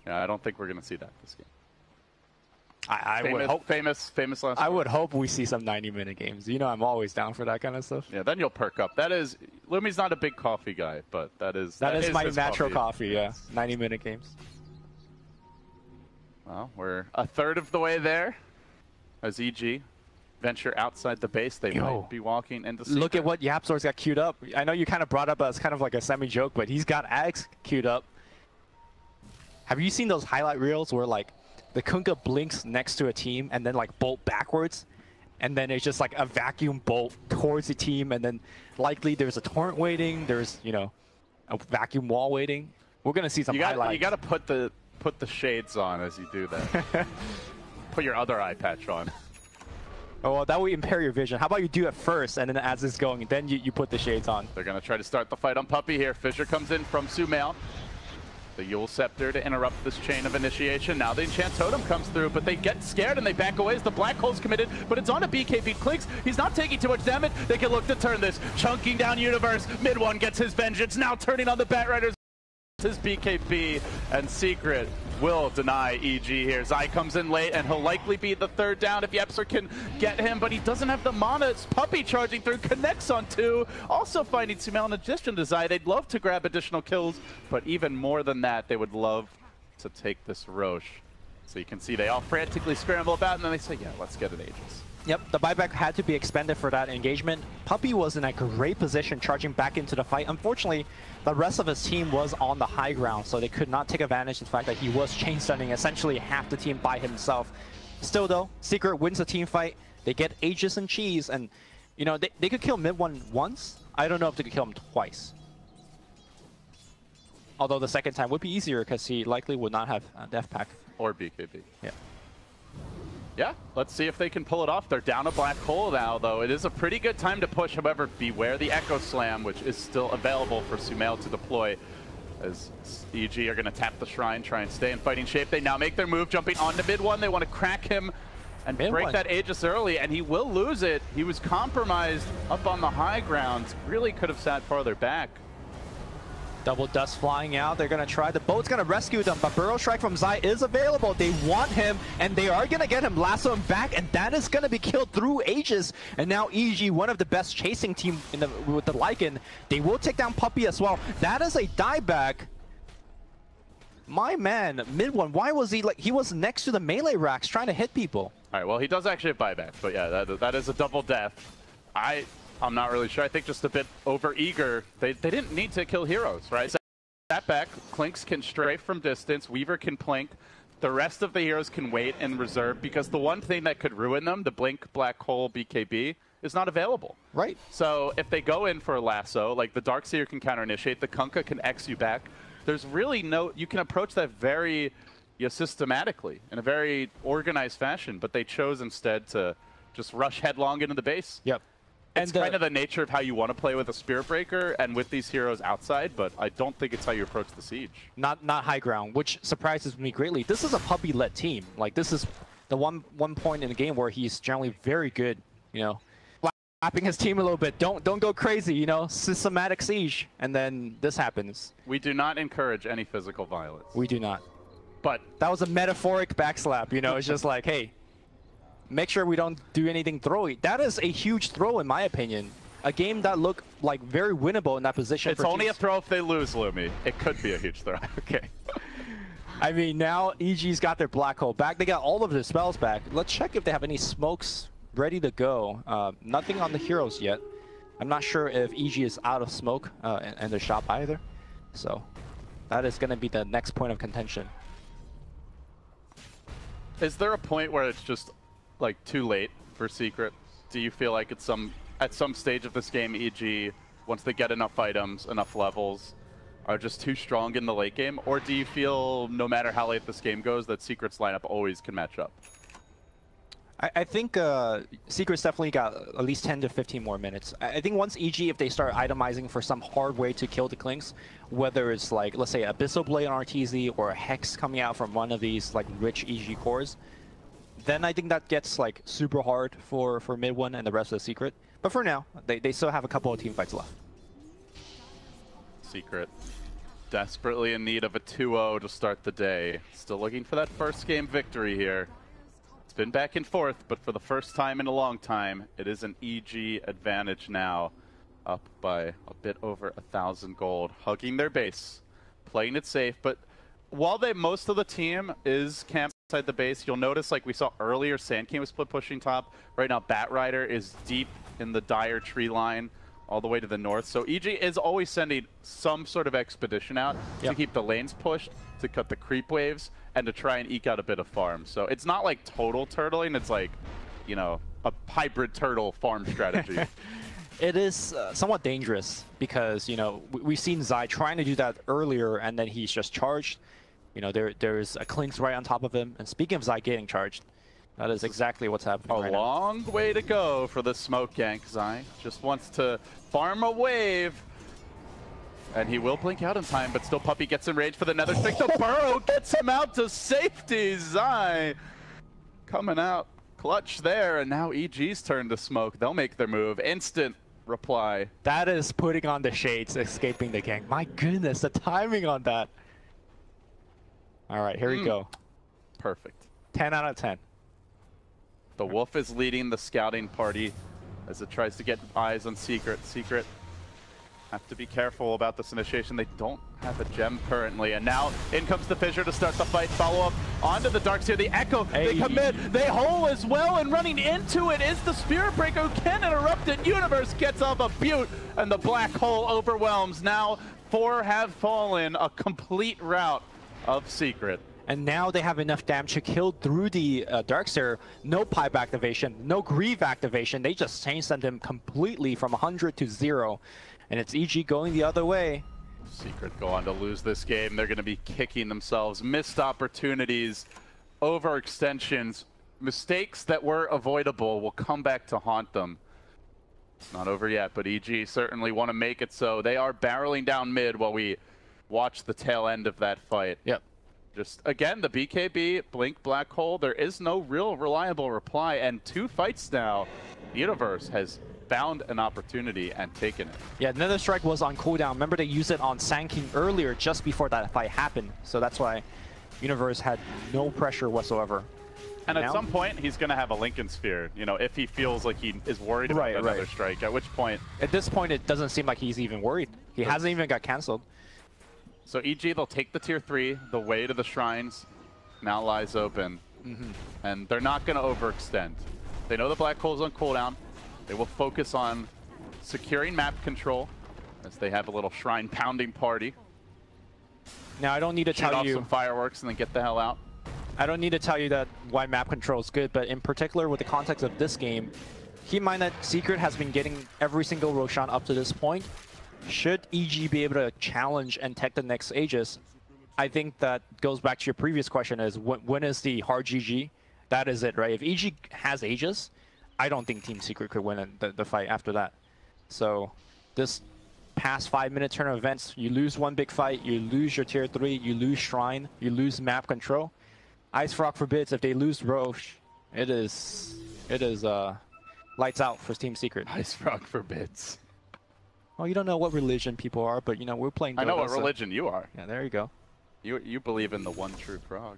Yeah, I don't think we're going to see that this game. I would hope. Famous last. I would hope we see some 90-minute games. You know, I'm always down for that kind of stuff. Yeah, then you'll perk up. That is, Lumi's not a big coffee guy, but that is my natural coffee. Yeah, 90-minute games. Well, we're a third of the way there. As EG venture outside the base, they might be walking into. Secret. Look at what Yapzor's got queued up. I know you kind of brought up as kind of like a semi-joke, but he's got Axe queued up. Have you seen those highlight reels where like the Kunkka blinks next to a team and then like bolt backwards, and then it's just like a vacuum bolt towards the team, and then likely there's a torrent waiting, there's, you know, a vacuum wall waiting. We're gonna see some highlights. You gotta put the shades on as you do that. Put your other eye patch on. Oh, well, that would impair your vision. How about you do it first, and then as it's going, then you put the shades on. They're gonna try to start the fight on Puppey here. Fissure comes in from Sumail. The Yule Scepter to interrupt this chain of initiation. Now the Enchant Totem comes through, but they get scared and they back away as the Black Hole's committed, but it's on a BKB. Klinks, he's not taking too much damage. They can look to turn this. Chunking down Universe. Mid one gets his vengeance. Now turning on the Batriders. His BKB, and Secret will deny EG here. Zai comes in late, and he'll likely be the third down if Yepser can get him, but he doesn't have the mana. It's Puppey charging through, connects on 2, also finding Sumail in addition to Zai. They'd love to grab additional kills, but even more than that, they would love to take this Roche. So you can see they all frantically scramble about, and then they say, yeah, let's get an Aegis. Yep, the buyback had to be expended for that engagement. Puppey was in a great position charging back into the fight. Unfortunately, the rest of his team was on the high ground, so they could not take advantage of the fact that he was chain stunning essentially half the team by himself. Still though, Secret wins the team fight. They get Aegis and Cheese, and you know, they could kill mid one once. I don't know if they could kill him twice. Although the second time would be easier because he likely would not have Death Pack. Or BKB. Yeah. Yeah, let's see if they can pull it off. They're down a Black Hole now, though. It is a pretty good time to push. However, beware the Echo Slam, which is still available for Sumail to deploy. As EG are going to tap the Shrine, try and stay in fighting shape. They now make their move, jumping onto mid one. They want to crack him and break that Aegis early, and he will lose it. He was compromised up on the high ground. Really could have sat farther back. Double dust flying out. They're going to try. The boat's going to rescue them, but Burrow Strike from Zai is available. They want him, and they are going to get him, lasso him back, and that is going to be killed through Aegis. And now EG, one of the best chasing team with the Lycan, they will take down Puppey as well. That is a dieback. My man, mid one, why was he like, he was next to the melee racks trying to hit people. All right, well, he does actually have buyback, but yeah, that is a double death. I'm not really sure. I think just a bit over-eager. They didn't need to kill heroes, right? That back, Clinks can strafe from distance, Weaver can plink. The rest of the heroes can wait and reserve, because the one thing that could ruin them, the Blink, Black Hole, BKB, is not available. Right. So if they go in for a lasso, like the Darkseer can counter-initiate, the Kunkka can X you back. There's really no, you can approach that very systematically, in a very organized fashion, but they chose instead to just rush headlong into the base. Yep. It's kind of the nature of how you want to play with a Spirit Breaker and with these heroes outside, but I don't think it's how you approach the siege. Not high ground, which surprises me greatly. This is a Puppey-led team. Like, this is the one point in the game where he's generally very good, you know, slapping his team a little bit. Don't go crazy, you know, systematic siege, and then this happens. We do not encourage any physical violence. We do not. But that was a metaphoric backslap, you know. It's just like, hey, make sure we don't do anything throwy. That is a huge throw, in my opinion. A game that looked like very winnable in that position. It's only a throw if they lose, Lumi. It could be a huge throw. Okay. I mean, now EG's got their Black Hole back. They got all of their spells back. Let's check if they have any smokes ready to go. Nothing on the heroes yet. I'm not sure if EG is out of smoke in their shop either. So that is going to be the next point of contention. Is there a point where it's just like too late for Secret? Do you feel like it's at some stage of this game, EG, once they get enough items, enough levels, are just too strong in the late game? Or do you feel, no matter how late this game goes, that Secret's lineup always can match up? I think Secret's definitely got at least 10 to 15 more minutes. I think once EG, if they start itemizing for some hard way to kill the Clinks, whether it's like, let's say, Abyssal Blade on RTZ or a Hex coming out from one of these like rich EG cores, then I think that gets like super hard for mid one and the rest of the Secret. But for now, they still have a couple of team fights left. Secret desperately in need of a 2-0 to start the day. Still looking for that first game victory here. It's been back and forth, but for the first time in a long time, it is an EG advantage now. Up by a bit over 1,000 gold, hugging their base, playing it safe. But while most of the team is camped inside the base, you'll notice, like we saw earlier, Sand King was split pushing top. Right now, Bat Rider is deep in the dire tree line all the way to the north. So EG is always sending some sort of expedition out to keep the lanes pushed, to cut the creep waves, and to try and eke out a bit of farm. So it's not like total turtling, it's like, you know, a hybrid turtle farm strategy. It is somewhat dangerous because, you know, we've seen Zai trying to do that earlier and then he's just charged. You know, there's a Clinks right on top of him. And speaking of Zai getting charged, that is exactly what's happening right now. A long way to go for the smoke gank. Zai just wants to farm a wave. And he will blink out in time, but still Puppey gets enraged for the Nether Stick. The Burrow gets him out to safety. Zai coming out clutch there, and now EG's turn to smoke. They'll make their move. Instant reply. That is putting on the shades, escaping the gank. My goodness, the timing on that. All right, here we go. Perfect. 10 out of 10. The Wolf is leading the scouting party as it tries to get eyes on Secret. Secret have to be careful about this initiation. They don't have a gem currently. And now in comes the Fissure to start the fight. Follow up onto the Darkseer. The Echo, they commit. They hole as well, and running into it is the Spirit Breaker who can interrupt it. Universe gets off a Butte, and the Black Hole overwhelms. Now 4 have fallen. A complete rout of Secret. And now they have enough damage to kill through the Darkseer. No pipe activation, no Grieve activation. They just changed them completely from 100 to 0. And it's EG going the other way. Secret go on to lose this game. They're going to be kicking themselves. Missed opportunities, overextensions, mistakes that were avoidable will come back to haunt them. It's not over yet, but EG certainly want to make it so. They are barreling down mid while we watch the tail end of that fight. Yep. Just, again, the BKB, Blink, Black Hole, there is no real reliable reply. And 2 fights now. The Universe has found an opportunity and taken it. Yeah, Nether Strike was on cooldown. Remember, they used it on Sand King earlier, just before that fight happened. So that's why Universe had no pressure whatsoever. And at some point, he's going to have a Lincoln Sphere, you know, if he feels like he is worried about another strike, at which point... At this point, it doesn't seem like he's even worried. He hasn't even got cancelled. So EG, they'll take the tier 3, the way to the shrines now lies open, and they're not going to overextend. They know the black hole's on cooldown. They will focus on securing map control as they have a little shrine pounding party. Now, I don't need to tell you... some fireworks and then get the hell out. I don't need to tell you that why map control is good, but in particular with the context of this game, keep in mind that Secret has been getting every single Roshan up to this point. Should EG be able to challenge and tech the next Aegis, I think that goes back to your previous question, is when is the hard GG? That is it, right? If EG has Aegis, I don't think Team Secret could win the fight after that. So this past 5-minute turn of events, you lose one big fight, you lose your tier 3, you lose Shrine, you lose map control. Ice Frog forbids, if they lose Roche, it is lights out for Team Secret. Ice Frog forbids. Well, you don't know what religion people are, but you know, we're playing Dota, I know what religion you are. Yeah, there you go. You believe in the one true frog.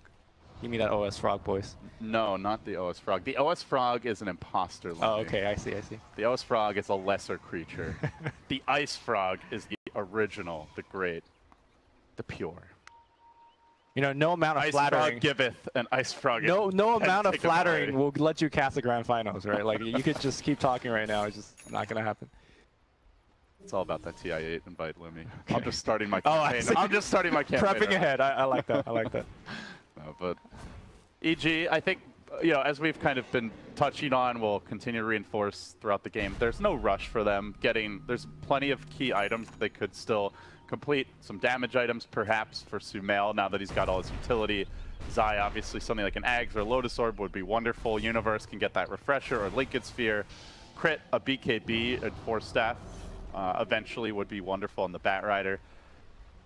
Give me that OS Frog, boys. No, not the OS Frog. The OS Frog is an imposter. Oh, okay, I see. The OS Frog is a lesser creature. The Ice Frog is the original, the great, the pure. You know, no amount of flattering. Ice Frog giveth, and Ice Frog no amount of flattering will let you cast the grand finals, right? Like, you could just keep talking right now. It's just not going to happen. It's all about that TI8 invite, Lemmy. Okay. I'm just starting my campaign. I'm just starting my campaign. Prepping ahead. I like that. I like that. No, but EG, I think, you know, as we've kind of been touching on, we'll continue to reinforce throughout the game. There's no rush for them there's plenty of key items that they could still complete. Some damage items, perhaps, for Sumail, now that he's got all his utility. Zai, obviously, something like an Ags or Lotus Orb would be wonderful. Universe can get that Refresher or Lincoln Sphere. Crit, a BKB, and Force Staff eventually would be wonderful on the Bat Rider.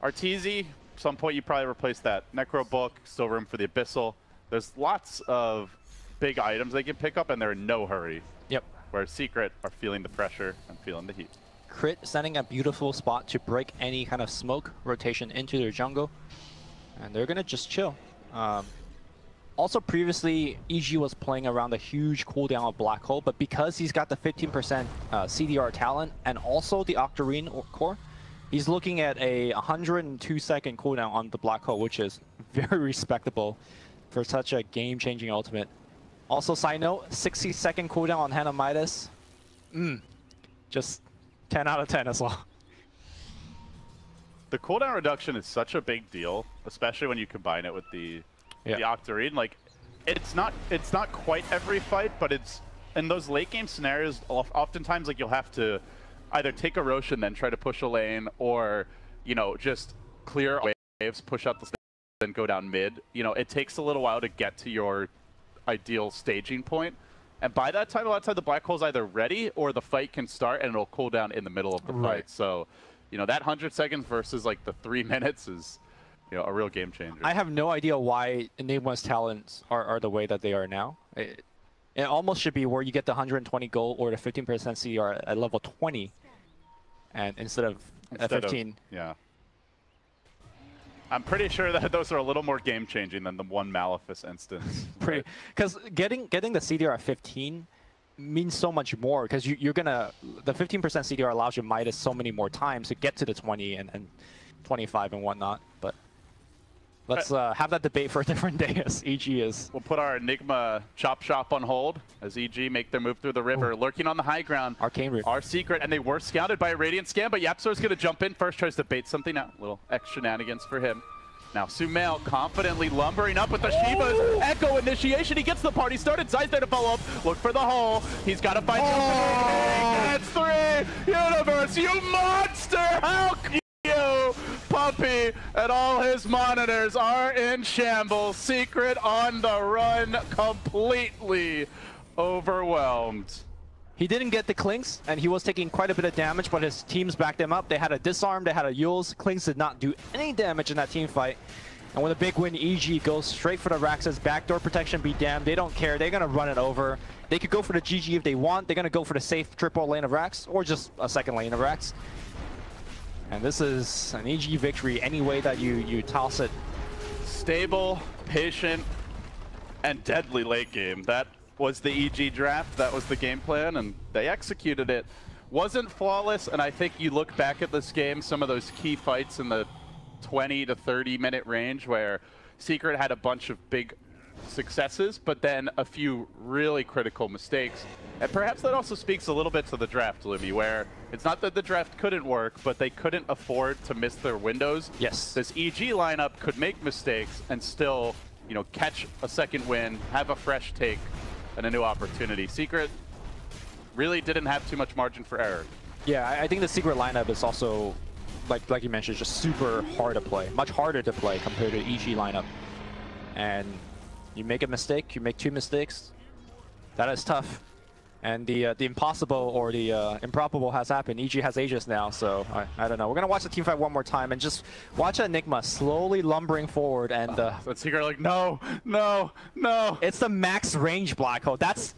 Arteezy, some point you probably replace that Necro Book, still room for the Abyssal. There's lots of big items they can pick up, and they're in no hurry. Yep. Where Secret are feeling the pressure and feeling the heat. Crit sending a beautiful spot to break any kind of smoke rotation into their jungle. And they're going to just chill. Also, previously, EG was playing around a huge cooldown of Black Hole, but because he's got the 15% CDR talent and also the Octarine core, he's looking at a 102-second cooldown on the Black Hole, which is very respectable for such a game-changing ultimate. Also, side note, 60-second cooldown on Hannah Midas. Just 10 out of 10 as well. The cooldown reduction is such a big deal, especially when you combine it with the Octarine. Like, it's not quite every fight, but it's in those late game scenarios. Oftentimes, like, you'll have to either take a Roche and then try to push a lane, or just clear waves, push out the stage, then go down mid. It takes a little while to get to your ideal staging point. And by that time, a lot of time, the Black Hole's either ready or the fight can start and it'll cool down in the middle of the fight. So, that 100 seconds versus like the 3 minutes is, a real game changer. I have no idea why Enigma's talents are the way that they are now. It almost should be where you get the 120 gold or the 15% CR at level 20, and instead of 15. Yeah. I'm pretty sure that those are a little more game-changing than the one Malefice instance. Because getting the CDR at 15 means so much more, because you're gonna, the 15% CDR allows you Midas so many more times to get to the 20 and 25 and whatnot. But let's have that debate for a different day, as EG is. We'll put our Enigma Chop Shop on hold as EG make their move through the river. Lurking on the high ground. Arcane Root. Our Secret, and they were scouted by a Radiant Scan, but Yapsor's going to jump in first, tries to bait something out. Little X shenanigans for him. Now Sumail confidently lumbering up with the Shiva's Echo initiation. He gets the party started. Zai's there to follow up. Look for the hole. He's got to find That's 3! Universe, you monster! How you, Puppy, and all his monitors are in shambles. Secret on the run, completely overwhelmed. He didn't get the Clinks, and he was taking quite a bit of damage, but his teams backed him up. They had a disarm, they had a Yules. Clinks did not do any damage in that team fight. And with a big win, EG goes straight for the Raxus. Backdoor protection be damned. They don't care. They're going to run it over. They could go for the GG if they want. They're going to go for the safe triple lane of Rax, or just a second lane of Rax. And this is an EG victory any way that you toss it. Stable, patient, and deadly late game. That was the EG draft. That was the game plan, and they executed it. Wasn't flawless, and I think you look back at this game, some of those key fights in the 20 to 30 minute range where Secret had a bunch of big successes, but then a few really critical mistakes. And perhaps that also speaks a little bit to the draft, Lumi, where it's not that the draft couldn't work, but they couldn't afford to miss their windows. Yes. This EG lineup could make mistakes and still, you know, catch a second win, have a fresh take, and a new opportunity. Secret really didn't have too much margin for error. Yeah, I think the Secret lineup is also, like you mentioned, just super hard to play. Much harder to play compared to EG lineup. And you make a mistake, you make 2 mistakes, that is tough. And the impossible or the improbable has happened. EG has Aegis now, so I don't know. We're going to watch the team fight one more time and just watch Enigma slowly lumbering forward. And Secret like, no, no, no. It's the max range black hole. That's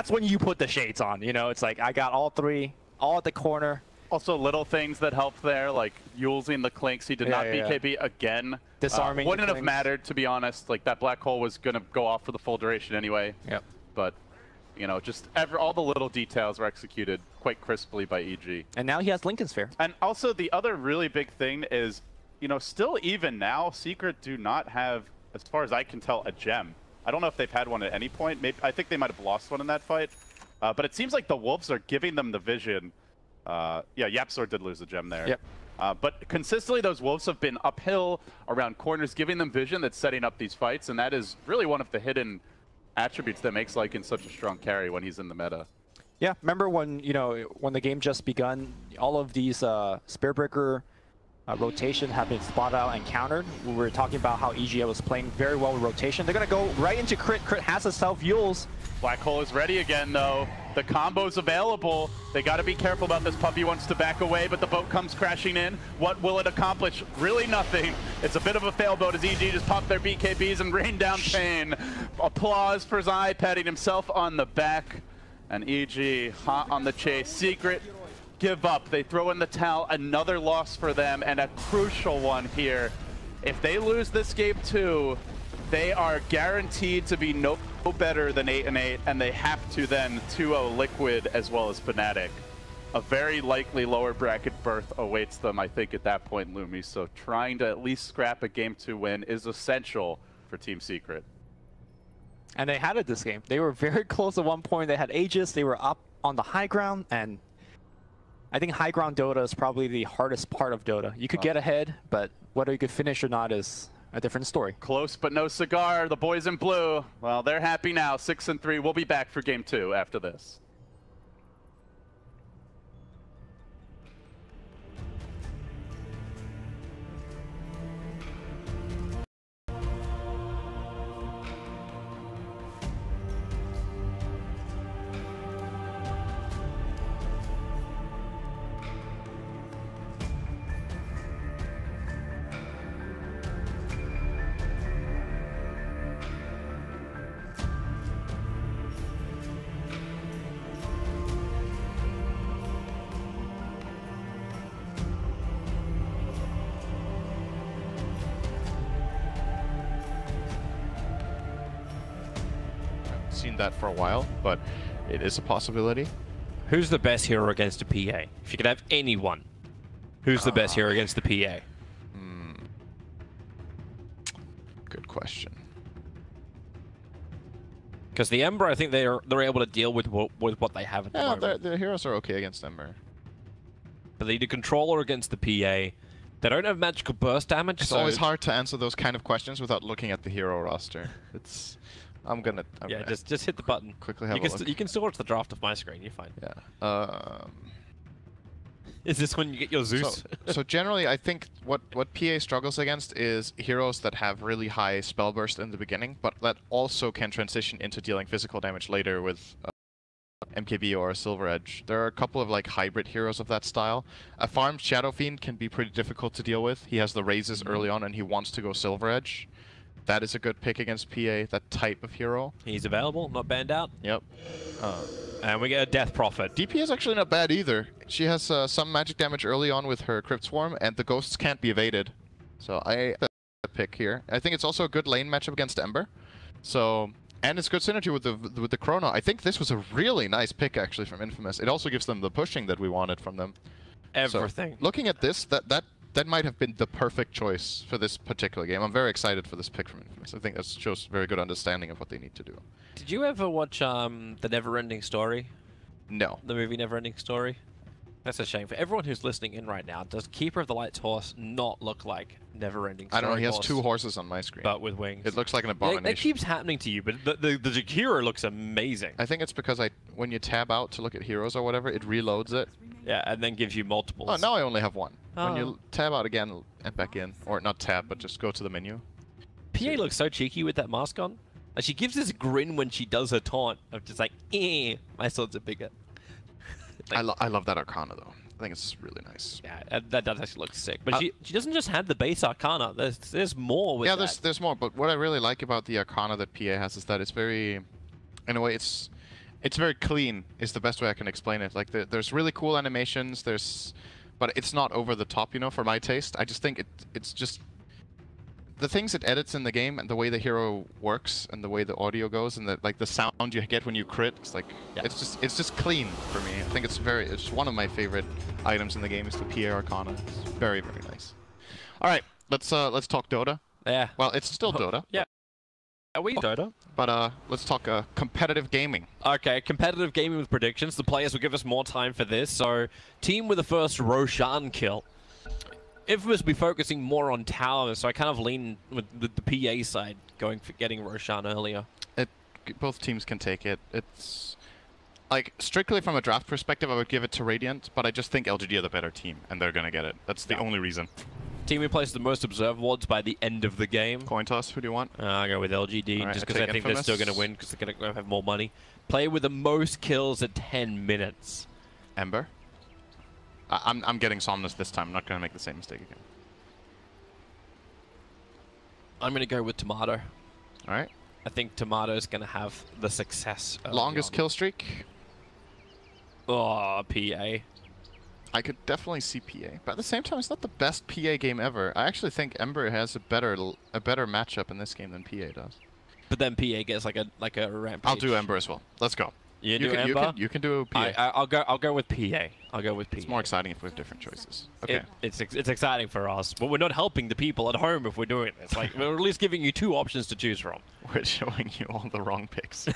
when you put the shades on. You know, it's like I got all 3, all at the corner. Also, little things that helped there, like using the clinks. He did not BKB again. Disarming. Wouldn't have mattered, to be honest. Like, that black hole was going to go off for the full duration anyway. Yep. But, you know, just all the little details were executed quite crisply by EG. And now he has Lincoln Sphere. And also, the other really big thing is, you know, still even now, Secret do not have, as far as I can tell, a gem. I don't know if they've had one at any point. Maybe I think they might have lost one in that fight. But it seems like the Wolves are giving them the vision. Yeah, Yapsor did lose a gem there. Yep. But consistently, those Wolves have been uphill around corners, giving them vision that's setting up these fights, and that is really one of the hidden attributes that makes Lycan such a strong carry when he's in the meta. Yeah, remember when when the game just begun, all of these Spearbreaker rotation have been spotted out and countered. We were talking about how EG was playing very well with rotation. They're gonna go right into crit. Crit has a self-Yules. Black Hole is ready again, though. The combo's available. They got to be careful about this. Puppy wants to back away, but the boat comes crashing in. What will it accomplish? Really nothing. It's a bit of a fail boat as EG just popped their BKBs and rained down pain. Applause for Zai patting himself on the back. And EG hot on the chase. Secret give up. They throw in the towel. Another loss for them, and a crucial one here. If they lose this game too, they are guaranteed to be no better than 8-8, and they have to then 2-0 Liquid as well as Fnatic. A very likely lower bracket berth awaits them, I think, at that point, Lumi. So trying to at least scrap a Game 2 win is essential for Team Secret. And they had it this game. They were very close at one point. They had Aegis. They were up on the high ground, and I think high ground Dota is probably the hardest part of Dota. You could get ahead, but whether you could finish or not is a different story. Close but no cigar. The boys in blue, well, they're happy now. 6-3. We'll be back for Game 2 after this. Seen that for a while, but it is a possibility. Who's the best hero against a PA? If you could have anyone, who's the best hero against the PA? Good question. Because the Ember, I think they're able to deal with what they have at the moment. The heroes are okay against Ember. But they need a controller against the PA. They don't have magical burst damage. It's always hard to answer those kind of questions without looking at the hero roster. It's I'm gonna just hit the button. Quickly have a look. You can still watch the draft of my screen. You're fine. Yeah. Is this when you get your Zeus? So generally, I think what PA struggles against is heroes that have really high spell burst in the beginning, but that also can transition into dealing physical damage later with MKB or a Silver Edge. There are a couple of like hybrid heroes of that style. A farmed Shadow Fiend can be pretty difficult to deal with. He has the raises early on and he wants to go Silver Edge. That is a good pick against PA, that type of hero. He's available, not banned out. Yep. And we get a Death Prophet. DP is actually not bad either. She has some magic damage early on with her Crypt Swarm, and the ghosts can't be evaded. So I pick here. I think it's also a good lane matchup against Ember. So, and it's good synergy with the Chrono. I think this was a really nice pick actually from Infamous. It also gives them the pushing that we wanted from them. Everything. So, looking at this, that might have been the perfect choice for this particular game. I'm very excited for this pick from Infamous. I think that shows very good understanding of what they need to do. Did you ever watch the Neverending Story? No. The movie Neverending Story? That's a shame. For everyone who's listening in right now, does Keeper of the Light's horse not look like Neverending Story? I don't know, he has horse, 2 horses on my screen. but with wings. It looks like an abomination. That keeps happening to you, but the Jakira looks amazing. I think it's because when you tab out to look at heroes or whatever, it reloads it. Yeah, and then gives you multiples. Oh, now I only have 1. Oh. When you tab out again and back in, or not tab, but just go to the menu. PA looks so cheeky with that mask on. Like, she gives this grin when she does her taunt of just like, my swords are bigger. Like, I love that Arcana though. I think it's really nice. Yeah, that does actually look sick. But she doesn't just have the base Arcana. There's more with that. There's more. But what I really like about the Arcana that PA has is that it's very, in a way, it's very clean. Is the best way I can explain it. Like there's really cool animations. But it's not over the top, you know, for my taste. I just think it's just the things it edits in the game and the way the hero works and the way the audio goes and the sound you get when you crit. It's like it's just clean for me. I think it's one of my favorite items in the game is the PA Arcana. It's very, very nice. All right, let's talk Dota. Yeah. Well, it's still Dota. Yeah. Are we Dota? But let's talk competitive gaming. Okay, competitive gaming with predictions. The players will give us more time for this. So, team with the first Roshan kill. Infamous will be focusing more on towers, so I kind of lean with the PA side, going for getting Roshan earlier. Both teams can take it. It's like strictly from a draft perspective, I would give it to Radiant, but I just think LGD are the better team, and they're gonna get it. That's the only reason. Team who places the most observe wards by the end of the game. Coin toss. Who do you want? I'll go with LGD, right, just because I think Infamous. they're still gonna win because they're gonna have more money. Play with the most kills at 10 minutes. Ember. I'm getting Somnus this time. I'm not going to make the same mistake again. I'm going to go with Tomato. All right. I think Tomato's going to have the success. Longest kill streak? Oh, PA. I could definitely see PA, but at the same time, it's not the best PA game ever. I actually think Ember has a better matchup in this game than PA does. But then PA gets like a rampage. I'll do Ember as well. Let's go. You do Ember? You can do PA. I'll go with PA. I'll go with PA. It's more exciting if we have different choices. Okay. It's exciting for us, but we're not helping the people at home if we're doing this. Like, we're at least giving you 2 options to choose from. We're showing you all the wrong picks.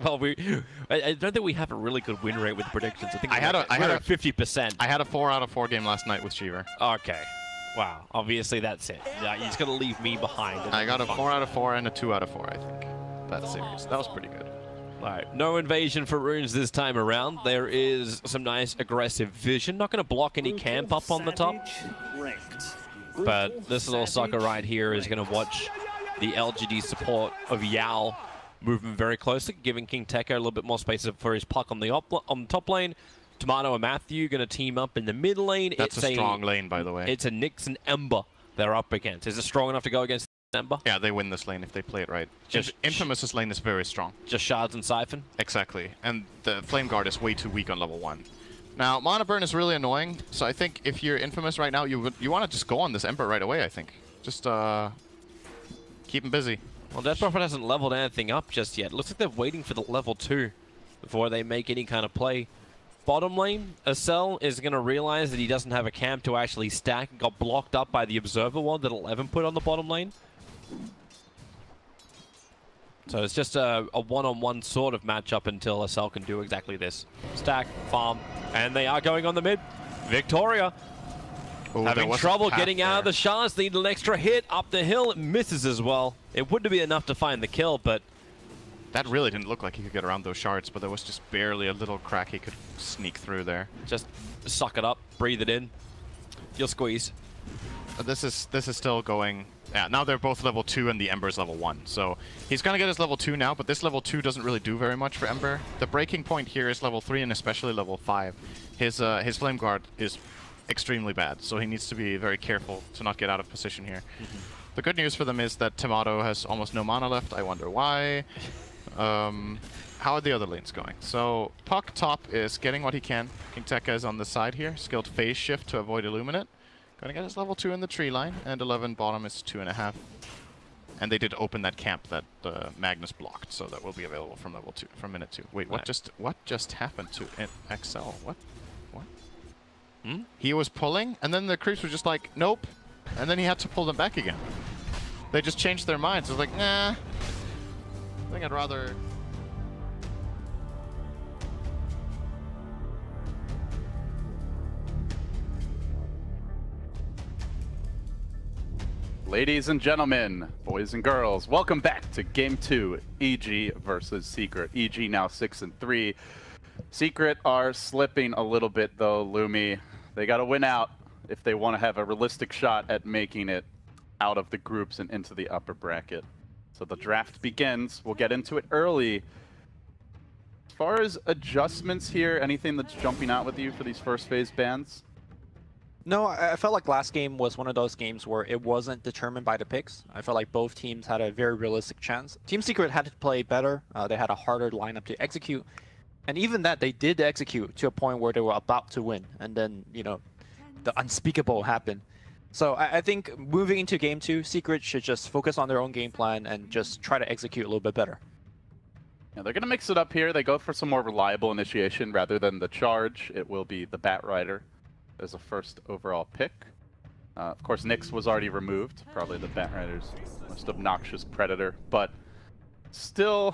Well, I don't think we have a really good win rate with predictions. I think I had a 50%. I had a 4 out of 4 game last night with Shiver. Okay. Wow. Obviously, that's it. Yeah, you just got to leave me behind. I got a 4 out of 4 and a 2 out of 4, I think. That series. That was pretty good. Alright, no invasion for Runes this time around. There is some nice aggressive vision. Not going to block any camp up on the top. But this little sucker right here is going to watch the LGD support of Yao moving very closely, giving King Tekka a little bit more space for his puck on the top lane. Tomato and Matthew going to team up in the mid lane. That's a strong lane, by the way. It's a Nyx and Ember they're up against. Is it strong enough to go against Ember? Yeah, they win this lane if they play it right. Infamous's lane is very strong. Just Shards and Siphon? Exactly. And the Flame Guard is way too weak on level 1. Now, Mana Burn is really annoying, so I think if you're Infamous right now, you want to just go on this Ember right away, I think. Just keep him busy. Well, Death Prophet hasn't leveled anything up just yet. Looks like they're waiting for the level 2 before they make any kind of play. Bottom lane, Acel is going to realize that he doesn't have a camp to actually stack. Got blocked up by the Observer ward that 11 put on the bottom lane. So it's just a one-on-one sort of matchup until Acel can do exactly this. Stack, farm, and they are going on the mid. Victoria having trouble getting out of the shards. Need an extra hit up the hill. It misses as well. It wouldn't be enough to find the kill, but that really didn't look like he could get around those shards, but there was just barely a little crack he could sneak through there. Just suck it up, breathe it in. You'll squeeze. This is still going Yeah, now they're both level 2 and the Ember's level 1. So he's going to get his level 2 now, but this level 2 doesn't really do very much for Ember. The breaking point here is level 3 and especially level 5. His Flame Guard is extremely bad, so he needs to be very careful to not get out of position here. The good news for them is that Tomato has almost no mana left. I wonder why. How are the other lanes going? So Puck top is getting what he can. King Tekka is on the side here. Skilled phase shift to avoid Illuminate. Gonna get his level 2 in the tree line, and 11 bottom is 2.5. And they did open that camp that Magnus blocked, so that will be available from level 2, from minute 2. Wait, what just happened to XL? What? He was pulling, and then the creeps were just like, nope. And then he had to pull them back again. They just changed their minds. It was like, nah. I think I'd rather... Ladies and gentlemen, boys and girls, welcome back to Game 2, EG versus Secret. EG now 6-3. Secret are slipping a little bit though, Lumi. They gotta win out if they want to have a realistic shot at making it out of the groups and into the upper bracket. So the draft begins. We'll get into it early. As far as adjustments here, anything that's jumping out with you for these first phase bans? No, I felt like last game was one of those games where it wasn't determined by the picks. I felt like both teams had a very realistic chance. Team Secret had to play better. They had a harder lineup to execute. And even that, they did execute to a point where they were about to win. And then, you know, the unspeakable happened. So I think moving into Game 2, Secret should just focus on their own game plan and just try to execute a little bit better. Yeah, they're going to mix it up here. They go for some more reliable initiation rather than the charge. It will be the Bat Rider as a first overall pick. Of course, Nyx was already removed. Probably the Bat Rider's most obnoxious predator. But still,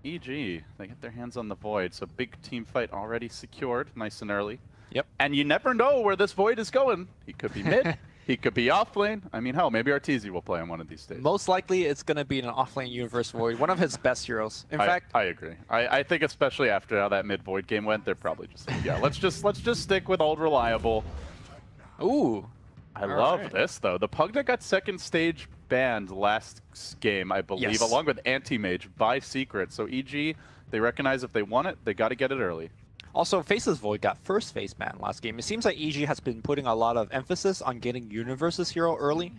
EG, they get their hands on the Void. So big team fight already secured, nice and early. Yep. And you never know where this Void is going. He could be mid. He could be off lane. I mean, hell, maybe Arteezy will play on one of these days. Most likely, it's going to be an off-lane universe Void, one of his best heroes. In fact, I agree. I think especially after how that mid Void game went, they're probably just like, yeah, let's just stick with old reliable. Ooh, I love this though. The Pugna got second stage banned last game, I believe, yes, along with Anti-Mage by Secret. So EG, they recognize if they want it, they got to get it early. Also, Faceless Void got first phase ban last game. It seems like EG has been putting a lot of emphasis on getting Universe's hero early.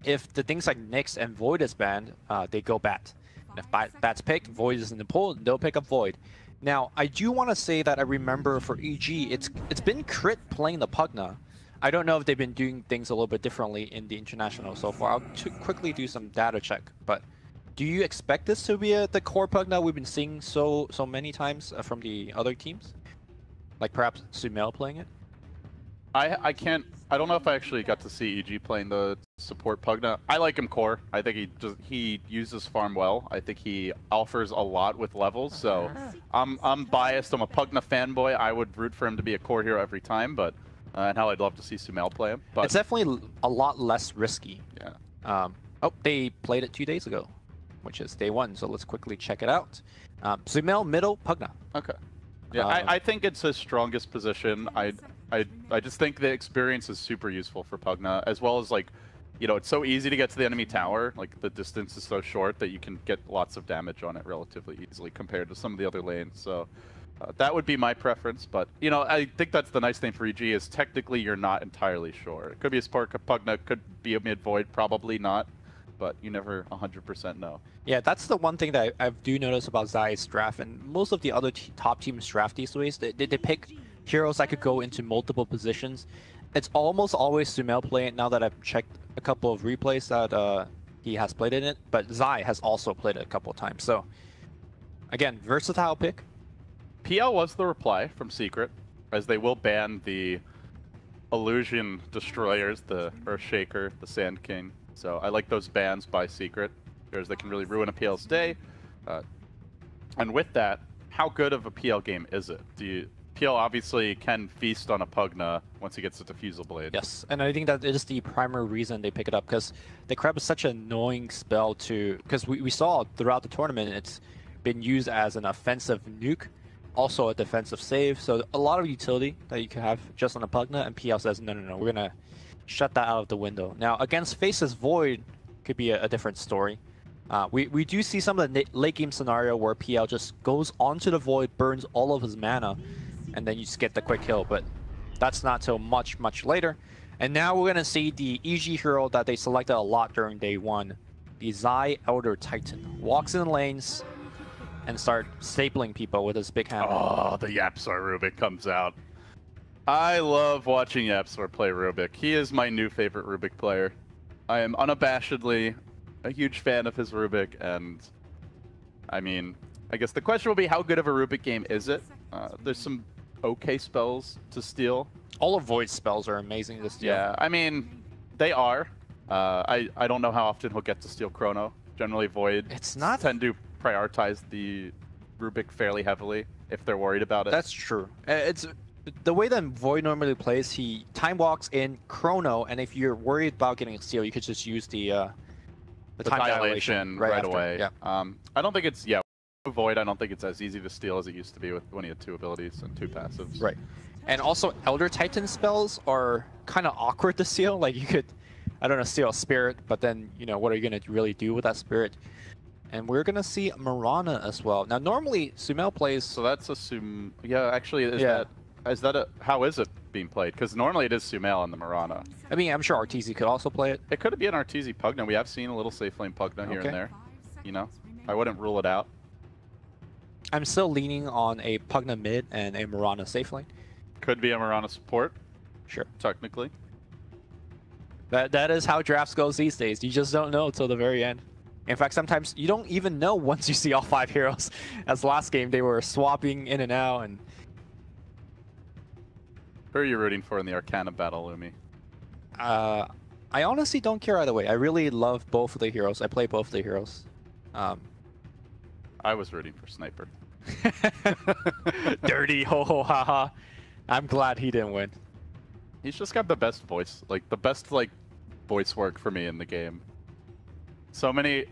If the things like Nyx and Void is banned, they go Bat. And if Bat's picked, Void is in the pool, they'll pick up Void. Now, I do want to say that I remember for EG, it's been Crit playing the Pugna. I don't know if they've been doing things a little bit differently in the International so far. I'll quickly do some data check, but do you expect this to be the core Pugna we've been seeing so many times from the other teams? Like perhaps Sumail playing it? I don't know if I actually got to see EG playing the support Pugna. I like him core. I think he uses farm well. I think he offers a lot with levels. So I'm biased. I'm a Pugna fanboy. I would root for him to be a core hero every time, but and hell, I'd love to see Sumail play him. But it's definitely a lot less risky. Yeah. Oh, they played it 2 days ago, which is day 1. So let's quickly check it out. Sumail middle Pugna. Okay. Yeah, I think it's his strongest position. I just think the experience is super useful for Pugna, as well as, like, you know, it's so easy to get to the enemy tower. Like, the distance is so short that you can get lots of damage on it relatively easily compared to some of the other lanes. So that would be my preference. But, you know, I think that's the nice thing for EG is technically you're not entirely sure. It could be a support Pugna, could be a mid-void, probably not. But you never 100% know. Yeah, that's the one thing that I do notice about Zai's draft, and most of the other top teams draft these ways. They pick heroes that could go into multiple positions. It's almost always Sumail playing it now that I've checked a couple of replays that he has played in it, but Zai has also played it a couple of times. So, again, versatile pick. PL was the reply from Secret, as they will ban the Illusion Destroyers, the Earthshaker, the Sand King. So I like those bans by Secret, because they can really ruin a PL's day. And with that, how good of a PL game is it? PL obviously can feast on a Pugna once he gets the Diffusal Blade. Yes, and I think that is the primary reason they pick it up, because the Crab is such an annoying spell to... Because we saw throughout the tournament, it's been used as an offensive nuke, also a defensive save, so a lot of utility that you can have just on a Pugna, and PL says, no, we're going to shut that out of the window. Now, against Faceless Void, could be a different story. We do see some of the late game scenario where PL just goes onto the void, burns all of his mana, and then you just get the quick kill, but that's not till much later. And now we're gonna see the EG hero that they selected a lot during day 1, the Zai Elder Titan. Walks in the lanes and start stapling people with his big hammer. Oh, the Yapsor Rubik comes out. I love watching Yapsor play Rubik. He is my new favorite Rubik player. I am unabashedly a huge fan of his Rubik, and I mean, I guess the question will be, how good of a Rubik game is it? There's some okay spells to steal. All of Void's spells are amazing to steal. Yeah, I mean, they are. I don't know how often he'll get to steal Chrono. Generally, Void tend to prioritize the Rubik fairly heavily if they're worried about it. That's true. It's the way that Void normally plays. He time walks in Chrono, and if you're worried about getting a steal, you could just use the time dilation right away. Yeah. I don't think it's Void. I don't think it's as easy to steal as it used to be when he had 2 abilities and 2 passives. Right. And also, Elder Titan spells are kind of awkward to steal. Like, you could, I don't know, steal a spirit, but then, you know, what are you going to really do with that spirit? And we're going to see Mirana as well. Now, normally, Sumail plays... So that's a Yeah, actually, how is it being played? Because normally it is Sumail and the Mirana. I mean, I'm sure Arteezy could also play it. It could be an Arteezy Pugna. We have seen a little safe lane Pugna here and there. You know, I wouldn't rule it out. I'm still leaning on a Pugna mid and a Mirana safe lane. Could be a Mirana support. Sure. Technically. That is how drafts goes these days. You just don't know till the very end. In fact, sometimes you don't even know once you see all 5 heroes. As last game, they were swapping in and out. And who are you rooting for in the Arcana battle, Lumi? I honestly don't care either way. I really love both of the heroes. I play both of the heroes. I was rooting for Sniper. Dirty, ho ho ha ha. I'm glad he didn't win. He's just got the best voice, like the best voice work for me in the game. So many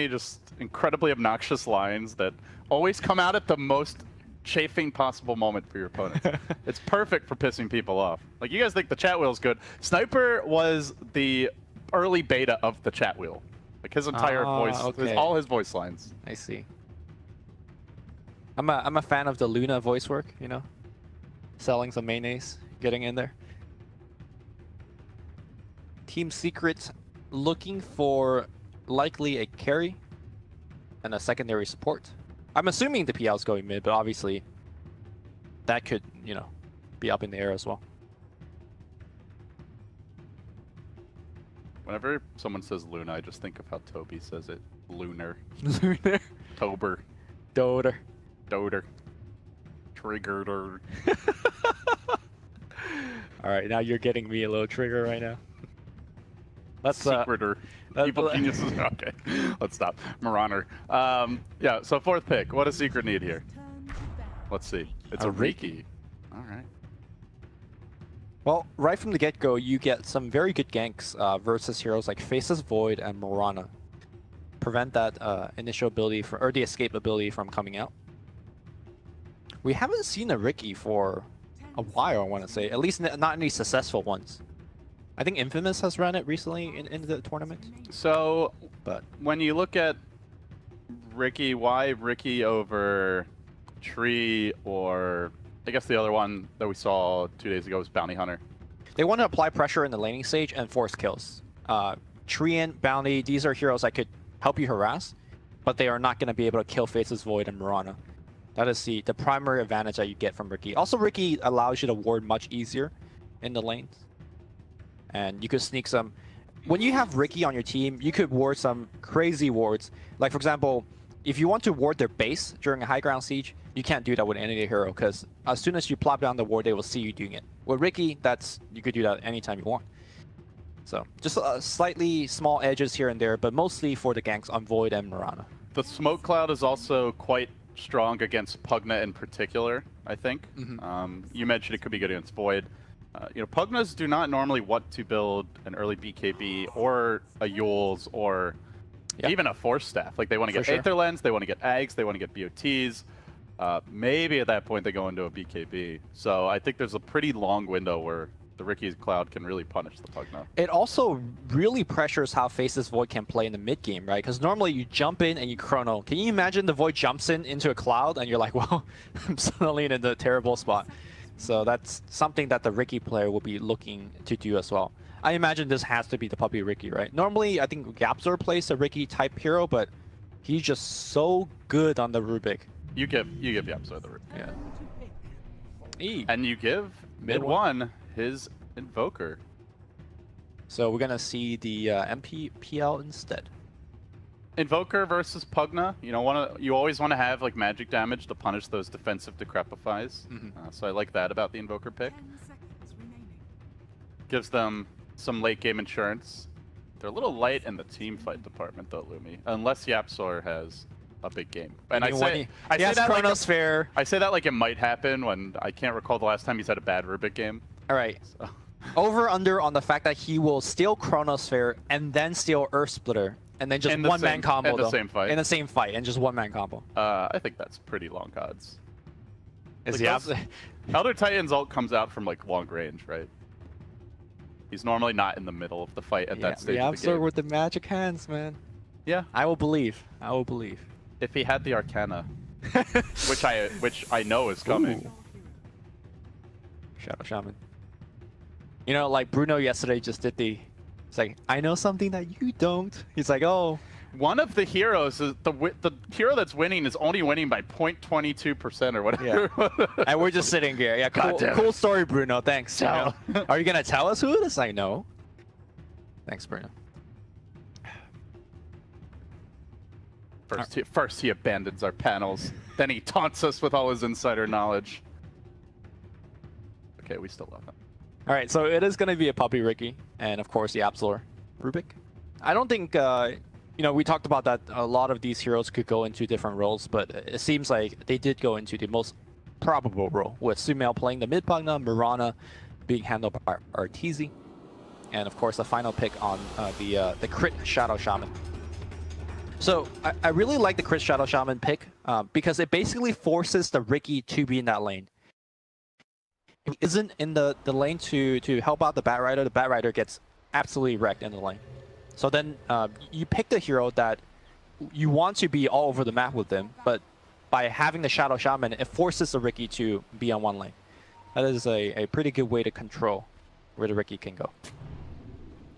just incredibly obnoxious lines that always come out at the most chafing possible moment for your opponents. It's perfect for pissing people off. Like, you guys think the chat wheel's good. Sniper was the early beta of the chat wheel. Like, his entire voice, all his voice lines. I see. I'm a fan of the Luna voice work, you know? Selling some mayonnaise, getting in there. Team Secret looking for likely a carry and a secondary support. I'm assuming the PL is going mid, but obviously that could, you know, be up in the air as well. Whenever someone says Luna, I just think of how Toby says it. Lunar. Lunar. Tober. Doder. Doder. Triggered. All right, now you're getting me a little trigger right now. Let's Secreter. Evil geniuses. Okay, let's stop. Marauder. Yeah. So 4th pick. What does Secret need here? Let's see. It's a Riki. All right. Well, right from the get-go, you get some very good ganks versus heroes like Faceless Void and Mirana. Prevent that initial ability or the escape ability from coming out. We haven't seen a Riki for a while, I want to say. At least not any successful ones. I think Infamous has run it recently in the tournament. So, but when you look at Riki, why Riki over Tree, or I guess the other one that we saw 2 days ago was Bounty Hunter? They want to apply pressure in the laning stage and force kills. Tree and Bounty, these are heroes that could help you harass, but they are not going to be able to kill Faceless Void and Mirana. That is the primary advantage that you get from Riki. Also, Riki allows you to ward much easier in the lanes. And you could sneak some... When you have Riki on your team, you could ward some crazy wards. Like, for example, if you want to ward their base during a high ground siege, you can't do that with any hero, because as soon as you plop down the ward, they will see you doing it. With Riki, you could do that anytime you want. So, just slightly small edges here and there, but mostly for the ganks on Void and Mirana. The Smoke Cloud is also quite strong against Pugna in particular, I think. You mentioned it could be good against Void. You know, Pugnas do not normally want to build an early BKB or a Yules or even a Force Staff. Like, they want to get Aether Lens, they want to get Ags, they want to get BOTs. Maybe at that point they go into a BKB. So I think there's a pretty long window where the Ricky's Cloud can really punish the Pugna. It also really pressures how Faceless Void can play in the mid game, right? Because normally you jump in and you chrono. Can you imagine the Void jumps into a Cloud and you're like, well, I'm suddenly in a terrible spot. So that's something that the Ricky player will be looking to do as well. I imagine this has to be the Puppy Ricky, right? Normally, I think Yapzor plays a Ricky type hero, but he's just so good on the Rubik. You give Yapzor the Ricky. Yeah. And you give mid one his Invoker. So we're gonna see the MPPL instead. Invoker versus Pugna. You know, you always want to have like magic damage to punish those defensive Decrepifies. So I like that about the Invoker pick. Gives them some late game insurance. They're a little light in the team fight department though, Lumi. Unless Yapzor has a big game. And I say that Chronosphere. Like I say that like it might happen when I can't recall the last time he's had a bad Rubik game. All right. So. Over under on the fact that he will steal Chronosphere and then steal Earth Splitter and then just one-man combo in the same fight. In the same fight and just one-man combo. I think that's pretty long odds. Is Elder Titan's ult comes out from like long range, right? He's normally not in the middle of the fight at that stage of the game. With the magic hands, man. Yeah. I will believe. I will believe. If he had the Arcana, which I know is coming. Ooh. Shadow Shaman. You know, like Bruno yesterday just did it's like, I know something that you don't. He's like, oh. One of the heroes, the hero that's winning is only winning by 0.22% or whatever. Yeah. And we're just sitting here. Yeah, cool story, Bruno. Thanks. Are you going to tell us who it is? I know. Thanks, Bruno. First he abandons our panels, then he taunts us with all his insider knowledge. Okay, we still love him. All right, so it is going to be a Puppy Ricky, and of course the Yapzor Rubik. I don't think, you know, we talked about that a lot of these heroes could go into different roles, but it seems like they did go into the most probable role, with Sumail playing the mid Pugna, Mirana being handled by Arteezy, and of course the final pick on the crit Shadow Shaman. So I really like the crit Shadow Shaman pick because it basically forces the Ricky to be in that lane. If he isn't in the lane to help out the Bat Rider gets absolutely wrecked in the lane. So then you pick the hero that you want to be all over the map with them, but by having the Shadow Shaman, it forces the Ricky to be on one lane. That is a pretty good way to control where the Ricky can go.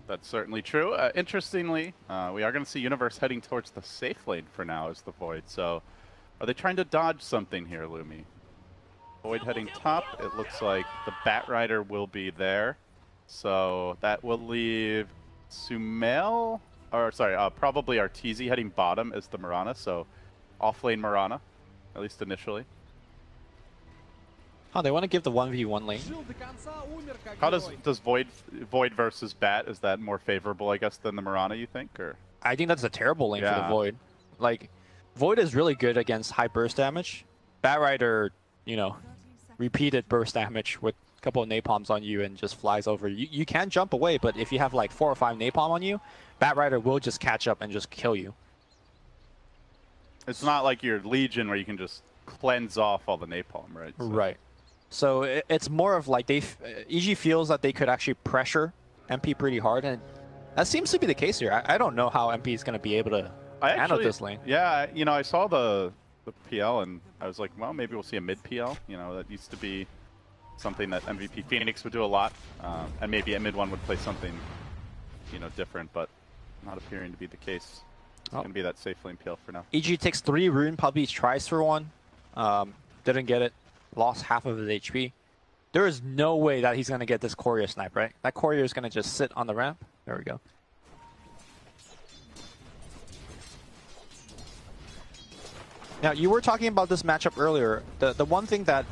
That's certainly true. Interestingly, we are going to see Universe heading towards the safe lane for now as the Void. So are they trying to dodge something here, Lumi? Void heading top. It looks like the Bat Rider will be there. So that will leave Sumail, or sorry, probably Arteezy heading bottom as the Mirana. So off lane Mirana, at least initially. Oh, they want to give the 1v1 lane. How does Void versus Bat, is that more favorable, I guess, than the Mirana, you think? Or I think that's a terrible lane for the Void. Like, Void is really good against high burst damage. Bat Rider, you know, repeated burst damage with a couple of napalms on you and just flies over. You can jump away, but if you have like 4 or 5 napalm on you, Bat Rider will just catch up and just kill you. It's not like your Legion where you can just cleanse off all the napalm, right? So. Right. So it's more of like EG feels that they could actually pressure MP pretty hard, and that seems to be the case here. I don't know how MP is going to be able to handle this lane. Yeah, you know, I saw the PL and I was like, well, maybe we'll see a mid PL. You know, that used to be something that MVP Phoenix would do a lot, and maybe a mid one would play something, you know, different, but not appearing to be the case. It's going to be that safe lane PL for now. EG takes 3 rune, Puppy tries for 1, didn't get it. Lost half of his HP. There is no way that he's going to get this courier snipe, right? That courier is going to just sit on the ramp. There we go. Now, you were talking about this matchup earlier. The one thing that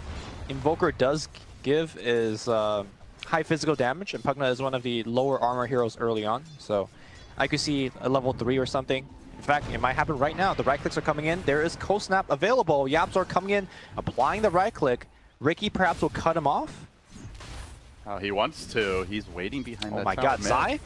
Invoker does give is high physical damage, and Pugna is one of the lower armor heroes early on. So I could see a level 3 or something. In fact, it might happen right now. The right clicks are coming in. There is Cold Snap available. Yapzor coming in, applying the right click. Ricky perhaps will cut him off. Oh, he wants to. He's waiting behind that. Oh my god, Zai?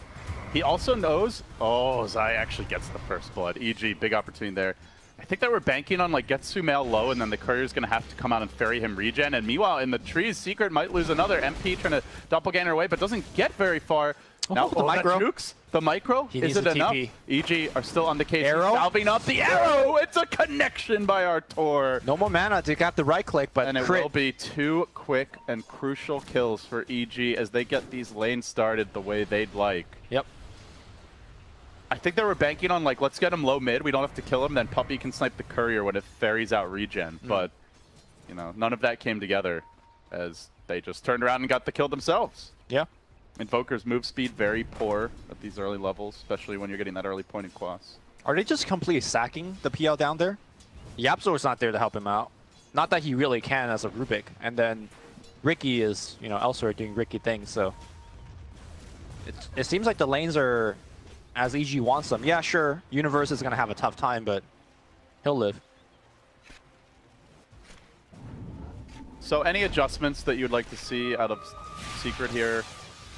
He also knows. Oh, Zai actually gets the first blood. EG, big opportunity there. I think they were banking on like Getsu Mail low, and then the courier's going to have to come out and ferry him regen. And meanwhile, in the trees, Secret might lose another. MP trying to doppelganger away, but doesn't get very far. Now, the micro. Jukes, the micro, is it enough? EG are still on the case. Arrow. Salving up the arrow. It's a connection by Artur. No more mana to get the right click, but and it will be 2 quick and crucial kills for EG as they get these lanes started the way they'd like. Yep. I think they were banking on like, let's get him low mid. We don't have to kill him. Then Puppy can snipe the courier when it ferries out regen. But you know, none of that came together as they just turned around and got the kill themselves. Yeah. Invoker's move speed very poor at these early levels, especially when you're getting that early point in quas. Are they just completely sacking the PL down there? Yapzor's not there to help him out. Not that he really can as a Rubik. And then Ricky is, you know, elsewhere doing Ricky things. So it seems like the lanes are as EG wants them. Yeah, sure, Universe is going to have a tough time, but he'll live. So any adjustments that you'd like to see out of Secret here,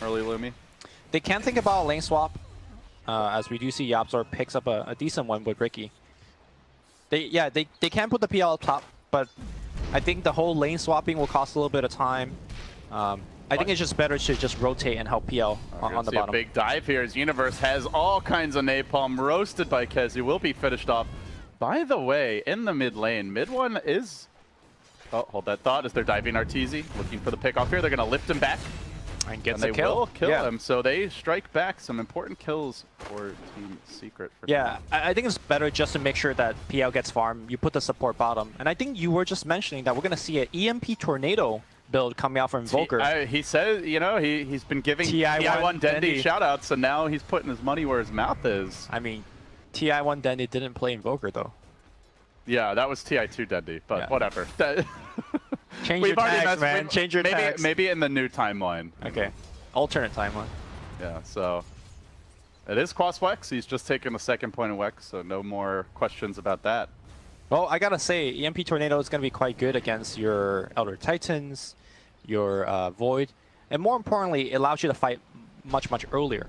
early Lumi? They can think about a lane swap, as we do see Yapzor picks up a decent one with Ricky. They can put the PL up top, but I think the whole lane swapping will cost a little bit of time. I think it's just better to just rotate and help PL on the bottom. A big dive here as Universe has all kinds of napalm roasted by Kezu. Will be finished off. By the way, in the mid lane, mid one is... Oh, hold that thought as they're diving Arteezy, looking for the pick off here. They're going to lift him back. And gets they a kill. Will kill him, so they strike back. Some important kills for Team Secret. I think it's better just to make sure that PL gets farm. You put the support bottom. And I think you were just mentioning that we're going to see an EMP Tornado build coming out from Invoker. He said, you know, he's been giving TI1 Dendy shoutouts, and now he's putting his money where his mouth is. I mean, TI1 Dendy didn't play Invoker, though. Yeah, that was TI2 Dendy, but whatever. Change your tags, man. Change your tags. Maybe in the new timeline. Okay. Alternate timeline. Yeah, so it is Quas Wex. He's just taken the second point of Wex, so no more questions about that. Well, I gotta say, EMP Tornado is gonna be quite good against your Elder Titans, your Void, and more importantly, it allows you to fight much earlier.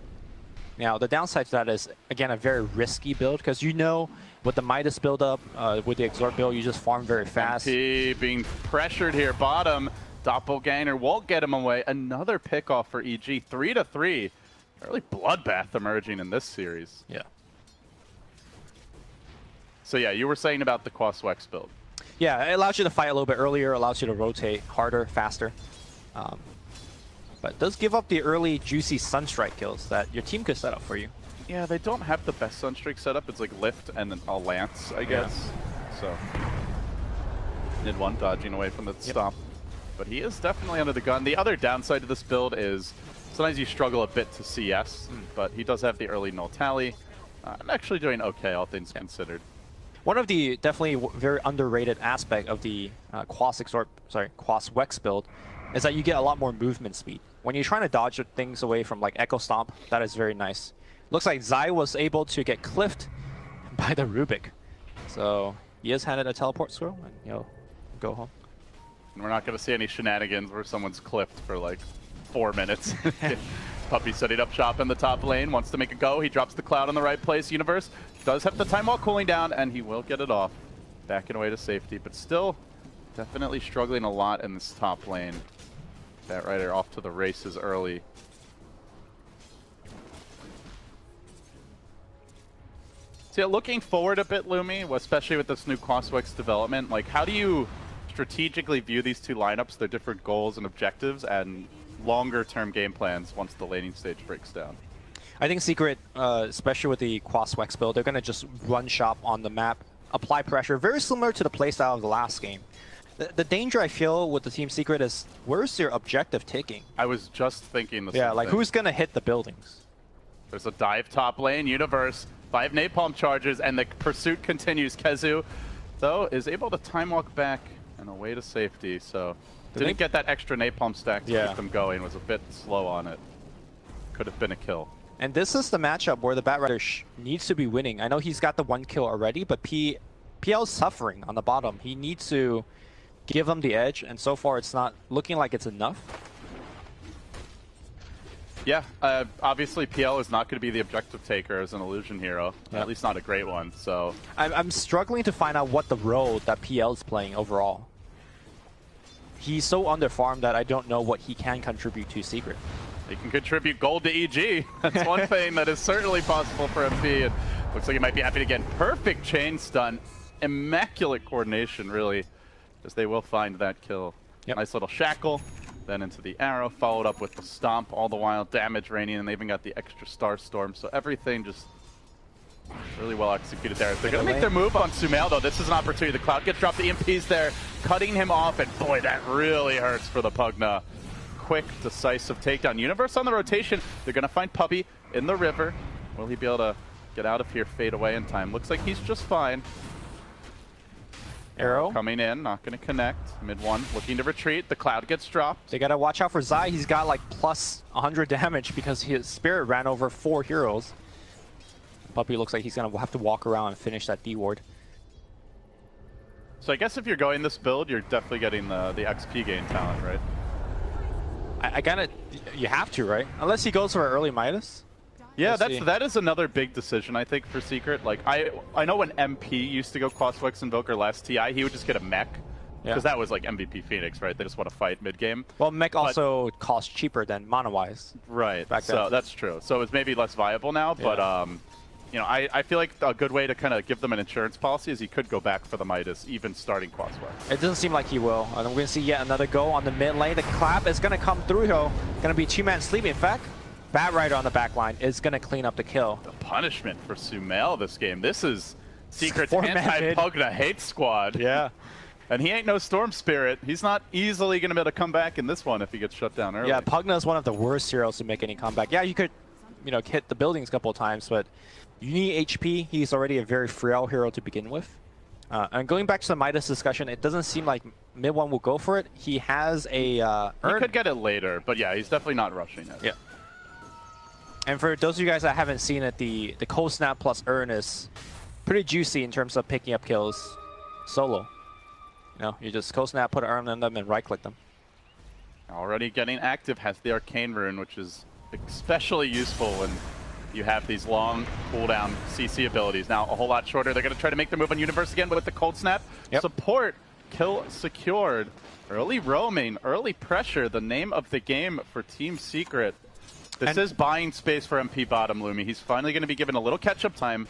Now, the downside to that is, again, a very risky build, because you know, with the Midas build-up, with the Exort build, you just farm very fast. MP being pressured here, bottom. Doppelganger won't get him away. Another pickoff for EG, 3-3. Early bloodbath emerging in this series. Yeah. So yeah, you were saying about the Quas Wex build. Yeah, it allows you to fight a little bit earlier, allows you to rotate harder, faster. But it does give up the early juicy Sunstrike kills that your team could set up for you. Yeah, they don't have the best Sunstrike setup. It's like lift and then a lance, I guess. So did one dodging away from the stomp. But he is definitely under the gun. The other downside to this build is sometimes you struggle a bit to CS, but he does have the early null tally. I'm actually doing okay, all things considered. One of the definitely very underrated aspect of the Quas Wex build is that you get a lot more movement speed. When you're trying to dodge things away from like Echo Stomp, that is very nice. Looks like Zai was able to get cliffed by the Rubik. So he is handed a teleport scroll and he'll go home. And we're not going to see any shenanigans where someone's clipped for like 4 minutes. Puppy setting up shop in the top lane, wants to make a go. He drops the cloud in the right place. Universe does have the time while cooling down, and he will get it off. Backing away to safety, but still definitely struggling a lot in this top lane. That Rider off to the races early. So yeah, looking forward a bit, Lumi, especially with this new Quas Wex development, like how do you strategically view these two lineups, their different goals and objectives, and longer-term game plans once the laning stage breaks down? I think Secret, especially with the Quas Wex build, they're going to just run shop on the map, apply pressure, very similar to the playstyle of the last game. The danger I feel with the Team Secret is, where's your objective taking? I was just thinking the same Yeah, like thing. who's going to hit the buildings? There's a dive top lane, Universe, 5 napalm charges, and the pursuit continues. Kezu, though, is able to time walk back and away to safety, so didn't get that extra napalm stack to keep them going, was a bit slow on it. Could have been a kill. And this is the matchup where the Bat Rider needs to be winning. I know he's got the 1 kill already, but PL's suffering on the bottom. He needs to give them the edge, and so far it's not looking like it's enough. Yeah, obviously PL is not going to be the objective taker as an illusion hero, at least not a great one. So I'm struggling to find out what the role that PL is playing overall. He's so underfarmed that I don't know what he can contribute to Secret. He can contribute gold to EG. That's one thing that is certainly possible for MP. And looks like he might be happy to get perfect chain stun. Immaculate coordination, really, as they will find that kill. Yep. Nice little shackle, then into the arrow, followed up with the stomp, all the while damage raining, and they even got the extra star storm. So everything just really well executed there. They're going to make their move on Sumail, though. This is an opportunity. The Cloud gets dropped. The EMP's there, cutting him off, and boy, that really hurts for the Pugna. Quick, decisive takedown. Universe on the rotation. They're going to find Puppy in the river. Will he be able to get out of here, fade away in time? Looks like he's just fine. Arrow coming in, not going to connect. Mid one, looking to retreat. The Cloud gets dropped. They got to watch out for Zai. He's got like plus 100 damage because his Spirit ran over 4 heroes. Puppy looks like he's going to have to walk around and finish that D ward. So I guess if you're going this build, you're definitely getting the XP gain talent, right? I gotta, you have to, right? Unless he goes for an early Midas. Yeah, that is another big decision, I think, for Secret. Like, I know when MP used to go Crosswex Invoker last TI, he would just get a mech. Because that was like MVP Phoenix, right? They just want to fight mid-game. Well, mech also costs cheaper than Mono-wise. Right, so that's true. So it's maybe less viable now, but you know, I feel like a good way to kind of give them an insurance policy is he could go back for the Midas, even starting Crosswex. It doesn't seem like he will. And we're going to see yet another go on the mid lane. The clap is going to come through, though. Going to be 2-man sleep. In fact, Bat Rider on the back line is going to clean up the kill. The punishment for Sumail this game. This is Secret's anti-Pugna hate squad. Yeah. And he ain't no Storm Spirit. He's not easily going to be able to come back in this one if he gets shut down early. Yeah, Pugna is one of the worst heroes to make any comeback. Yeah, you could, you know, hit the buildings a couple of times, but you need HP. He's already a very frail hero to begin with. And going back to the Midas discussion, it doesn't seem like mid one will go for it. He has a he could get it later, but yeah, he's definitely not rushing it. Yeah. And for those of you guys that haven't seen it, the Cold Snap plus Urn is pretty juicy in terms of picking up kills solo. You know, you just Cold Snap, put an Urn on them, and right-click them. Already getting active, has the Arcane Rune, which is especially useful when you have these long cooldown CC abilities. Now, a whole lot shorter. They're going to try to make the move on Universe again with the Cold Snap. Yep. Support, kill secured. Early roaming, early pressure, the name of the game for Team Secret. This is buying space for MP bottom, Lumi. He's finally going to be given a little catch-up time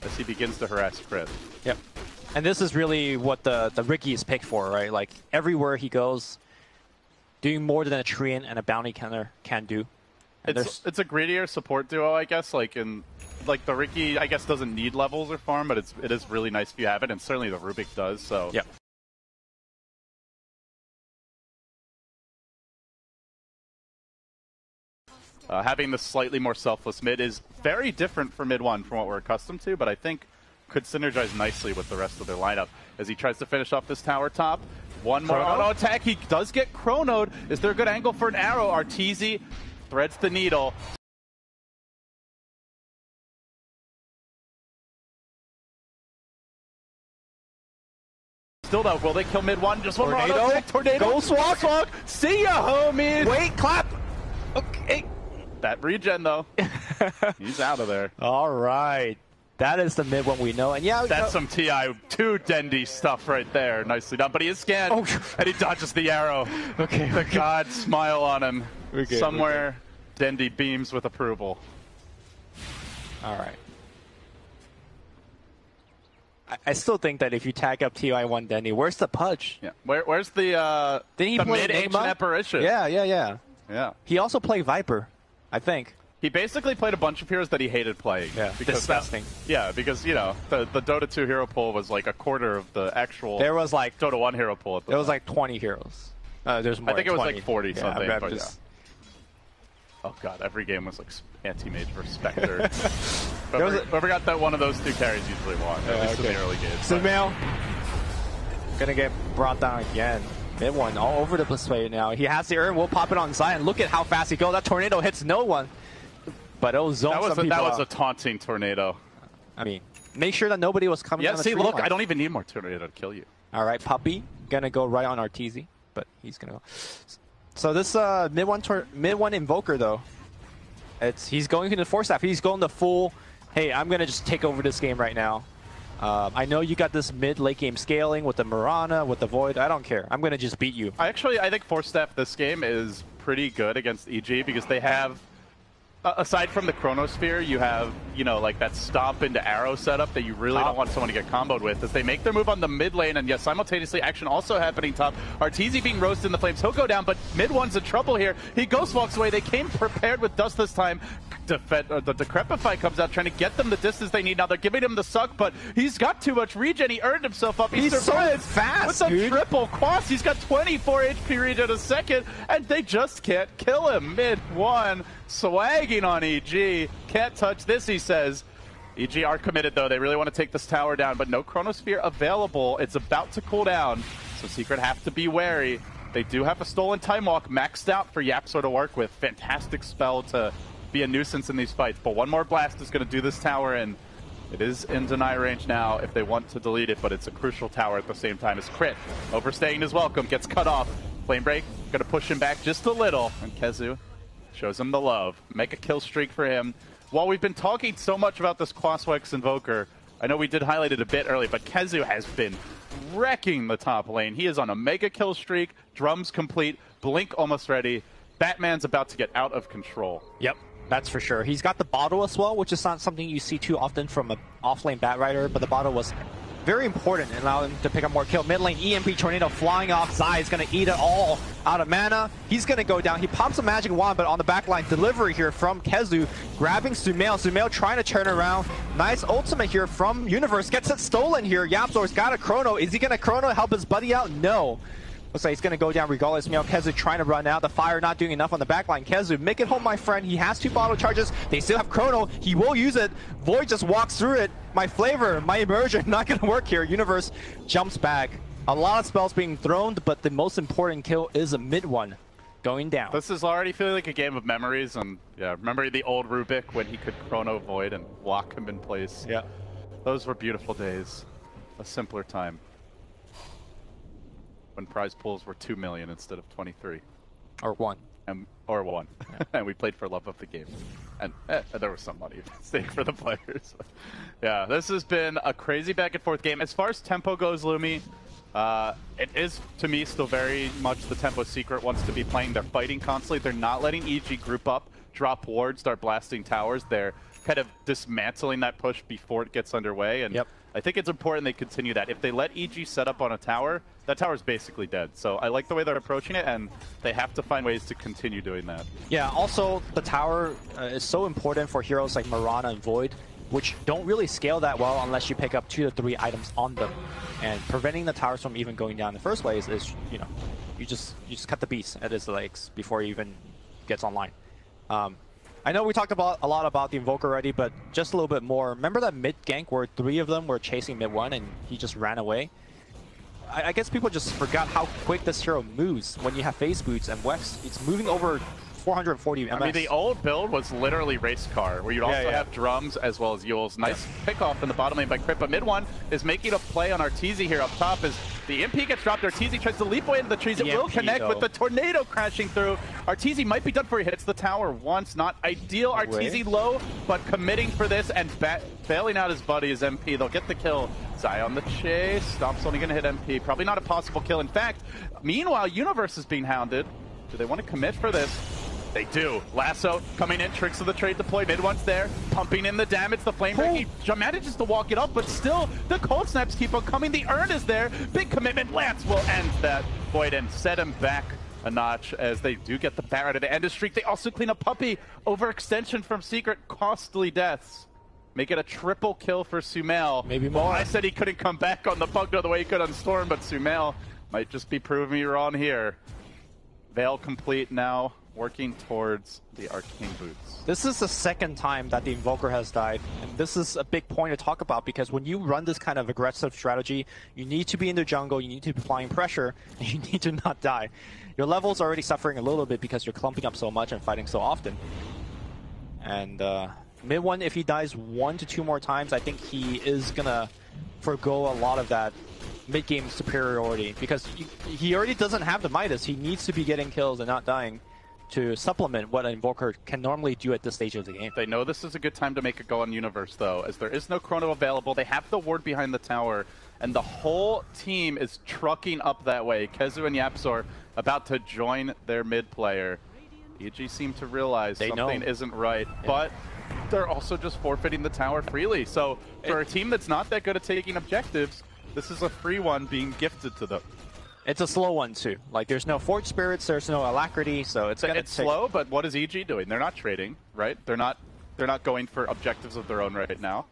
as he begins to harass Crit. Yep. And this is really what the Ricky is picked for, right? Like, everywhere he goes, doing more than a Treant and a Bounty Counter can do. It's a greedier support duo, I guess. Like the Ricky, I guess, doesn't need levels or farm, but it is really nice if you have it, and certainly the Rubik does. So yep. Having the slightly more selfless mid is very different for mid one from what we're accustomed to, but I think could synergize nicely with the rest of their lineup as he tries to finish off this tower top. One more auto attack. He does get chronoed. Is there a good angle for an arrow? Arteezy threads the needle. Still though, will they kill mid one? Just one more auto attack. Tornado. Ghost walk. See ya, homies. Wait, clap. Okay. That regen though. He's out of there. All right. That is the mid one we know. And yeah, that's some TI2 Dendy stuff right there. Nicely done. But he is scanned, and he dodges the arrow. Okay. The gods smile on him. Somewhere, Dendy beams with approval. All right. I still think that if you tag up TI1 Dendy, where's the Pudge? Yeah. Where's the mid-ancient apparition? Yeah. He also played Viper, I think. He basically played a bunch of heroes that he hated playing. Yeah, disgusting. Because, you know, the Dota 2 hero pool was like a quarter of the actual Dota 1 hero pool. There was like 20 heroes. There's more. I think it was like 40 something. Yeah, but Oh god, every game was like anti-mage versus Spectre. Whoever got that one of those two carries usually won, at least in the early games. Sumail gonna get brought down again. Mid one all over the place now. He has the Urn. We'll pop it on Zion. Look at how fast he goes. That tornado hits no one. But it'll zone some people That was a taunting tornado. I mean, make sure that nobody was coming down the see, look, line. I don't even need more tornado to kill you. All right, Puppy gonna go right on Arteezy, but he's gonna go. So this mid one Invoker though, He's going into 4-staff. He's going the full, hey, I'm going to just take over this game right now. I know you got this mid-late game scaling with the Mirana, with the Void. I don't care. I'm going to just beat you. I think 4-staff this game is pretty good against EG because they have, aside from the Chronosphere, you have, you know, like that stomp into arrow setup that you really don't want someone to get comboed with. As they make their move on the mid lane, and yes, simultaneously action also happening top. Arteezy being roasted in the flames. He'll go down, but mid one's in trouble here. He ghost walks away. They came prepared with dust this time. The Decrepify comes out trying to get them the distance they need. Now they're giving him the suck, but he's got too much regen. He earned himself up. He's so fast, with a triple quas. He's got 24 HP regen a second, and they just can't kill him. Mid one, swagging on EG. Can't touch this, he says. EG are committed, though. They really want to take this tower down, but no Chronosphere available. It's about to cool down, so Secret have to be wary. They do have a stolen time walk maxed out for YapzOr to work with. Fantastic spell to be a nuisance in these fights, but one more blast is going to do this tower in. It is in deny range now if they want to delete it, but it's a crucial tower at the same time as Crit. Overstaying his welcome, gets cut off. Flame Break, going to push him back just a little, and KheZu shows him the love. Make a kill streak for him. While we've been talking so much about this Quaswex Invoker, I know we did highlight it a bit early, but KheZu has been wrecking the top lane. He is on a mega kill streak, drums complete, blink almost ready. Batman's about to get out of control. Yep. That's for sure. He's got the bottle as well, which is not something you see too often from an off-lane Batrider, but the bottle was very important and allowed him to pick up more kill. Mid lane, EMP Tornado flying off. Zai is going to eat it all out of mana. He's going to go down. He pops a magic wand, but on the backline, delivery here from KheZu, grabbing Sumail. Sumail trying to turn around. Nice ultimate here from Universe. Gets it stolen here. YapzOr's got a Chrono. Is he going to Chrono help his buddy out? No. Looks like he's going to go down regardless. KheZu trying to run out. The fire not doing enough on the backline. KheZu, make it home, my friend. He has 2 bottle charges. They still have Chrono. He will use it. Void just walks through it. My flavor, my immersion, not going to work here. Universe jumps back. A lot of spells being thrown, but the most important kill is a mid one going down. This is already feeling like a game of memories. And yeah, remember the old Rubik when he could Chrono Void and lock him in place? Yeah. Those were beautiful days. A simpler time. When prize pools were 2 million instead of 23. Or 1. Or 1. Yeah. And we played for love of the game. And there was some money at stake for the players. Yeah, this has been a crazy back and forth game. As far as tempo goes, Lumi, it is, to me, still very much the tempo Secret wants to be playing. They're fighting constantly. They're not letting EG group up, drop wards, start blasting towers. They're kind of dismantling that push before it gets underway. And I think it's important they continue that. If they let EG set up on a tower, that tower's basically dead. So I like the way they're approaching it, and they have to find ways to continue doing that. Yeah, also the tower is so important for heroes like Mirana and Void, which don't really scale that well unless you pick up 2 to 3 items on them. And preventing the towers from even going down in the first place is, you know, you just cut the beast at his legs before he even gets online. I know we talked about a lot about the Invoker already, but just a little bit more. Remember that mid gank where 3 of them were chasing mid 1 and he just ran away? I guess people just forgot how quick this hero moves when you have phase boots and Wex. It's moving over 440 MS. I mean, the old build was literally race car, where you'd also have drums as well as Yules. Nice pick-off in the bottom lane by Crit, but mid one is making a play on Arteezy here up top as the MP gets dropped. Arteezy tries to leap away into the trees. It will connect with the tornado crashing through. Arteezy might be done for. He hits the tower once. Not ideal. Arteezy low, but committing for this and bailing out his buddy, his MP. They'll get the kill. Zai on the chase. Stomp's only going to hit MP. Probably not a possible kill. In fact, meanwhile, Universe is being hounded. Do they want to commit for this? They do. Lasso coming in, tricks of the trade deploy. Mid one's there, pumping in the damage. The flame break, he manages to walk it up, but still the cold snaps keep on coming. The urn is there. Big commitment. Lance will end that Void and set him back a notch as they do get the Barret at the end of streak. They also clean up Puppey. Overextension from Secret. Costly deaths. Make it a triple kill for Sumail. Maybe more. I said he couldn't come back on the Pugno the way he could on Storm, but Sumail might just be proving me wrong here. Veil complete now. Working towards the Arcane Boots. This is the second time that the Invoker has died, and this is a big point to talk about because when you run this kind of aggressive strategy, you need to be in the jungle, you need to be applying pressure, and you need to not die. Your level's already suffering a little bit because you're clumping up so much and fighting so often. And mid one, if he dies 1 to 2 more times, I think he is gonna forgo a lot of that mid-game superiority because he already doesn't have the Midas. He needs to be getting kills and not dying to supplement what an Invoker can normally do at this stage of the game. They know this is a good time to make a go on Universe, though, as there is no Chrono available. They have the ward behind the tower, and the whole team is trucking up that way. Kezu and Yapzor about to join their mid player. EG seem to realize something isn't right, but they're also just forfeiting the tower freely. So for a team that's not that good at taking objectives, this is a free one being gifted to them. It's a slow one too. Like there's no Forge Spirits, there's no Alacrity, so it's slow. But what is EG doing? They're not trading, right? They're not going for objectives of their own right now.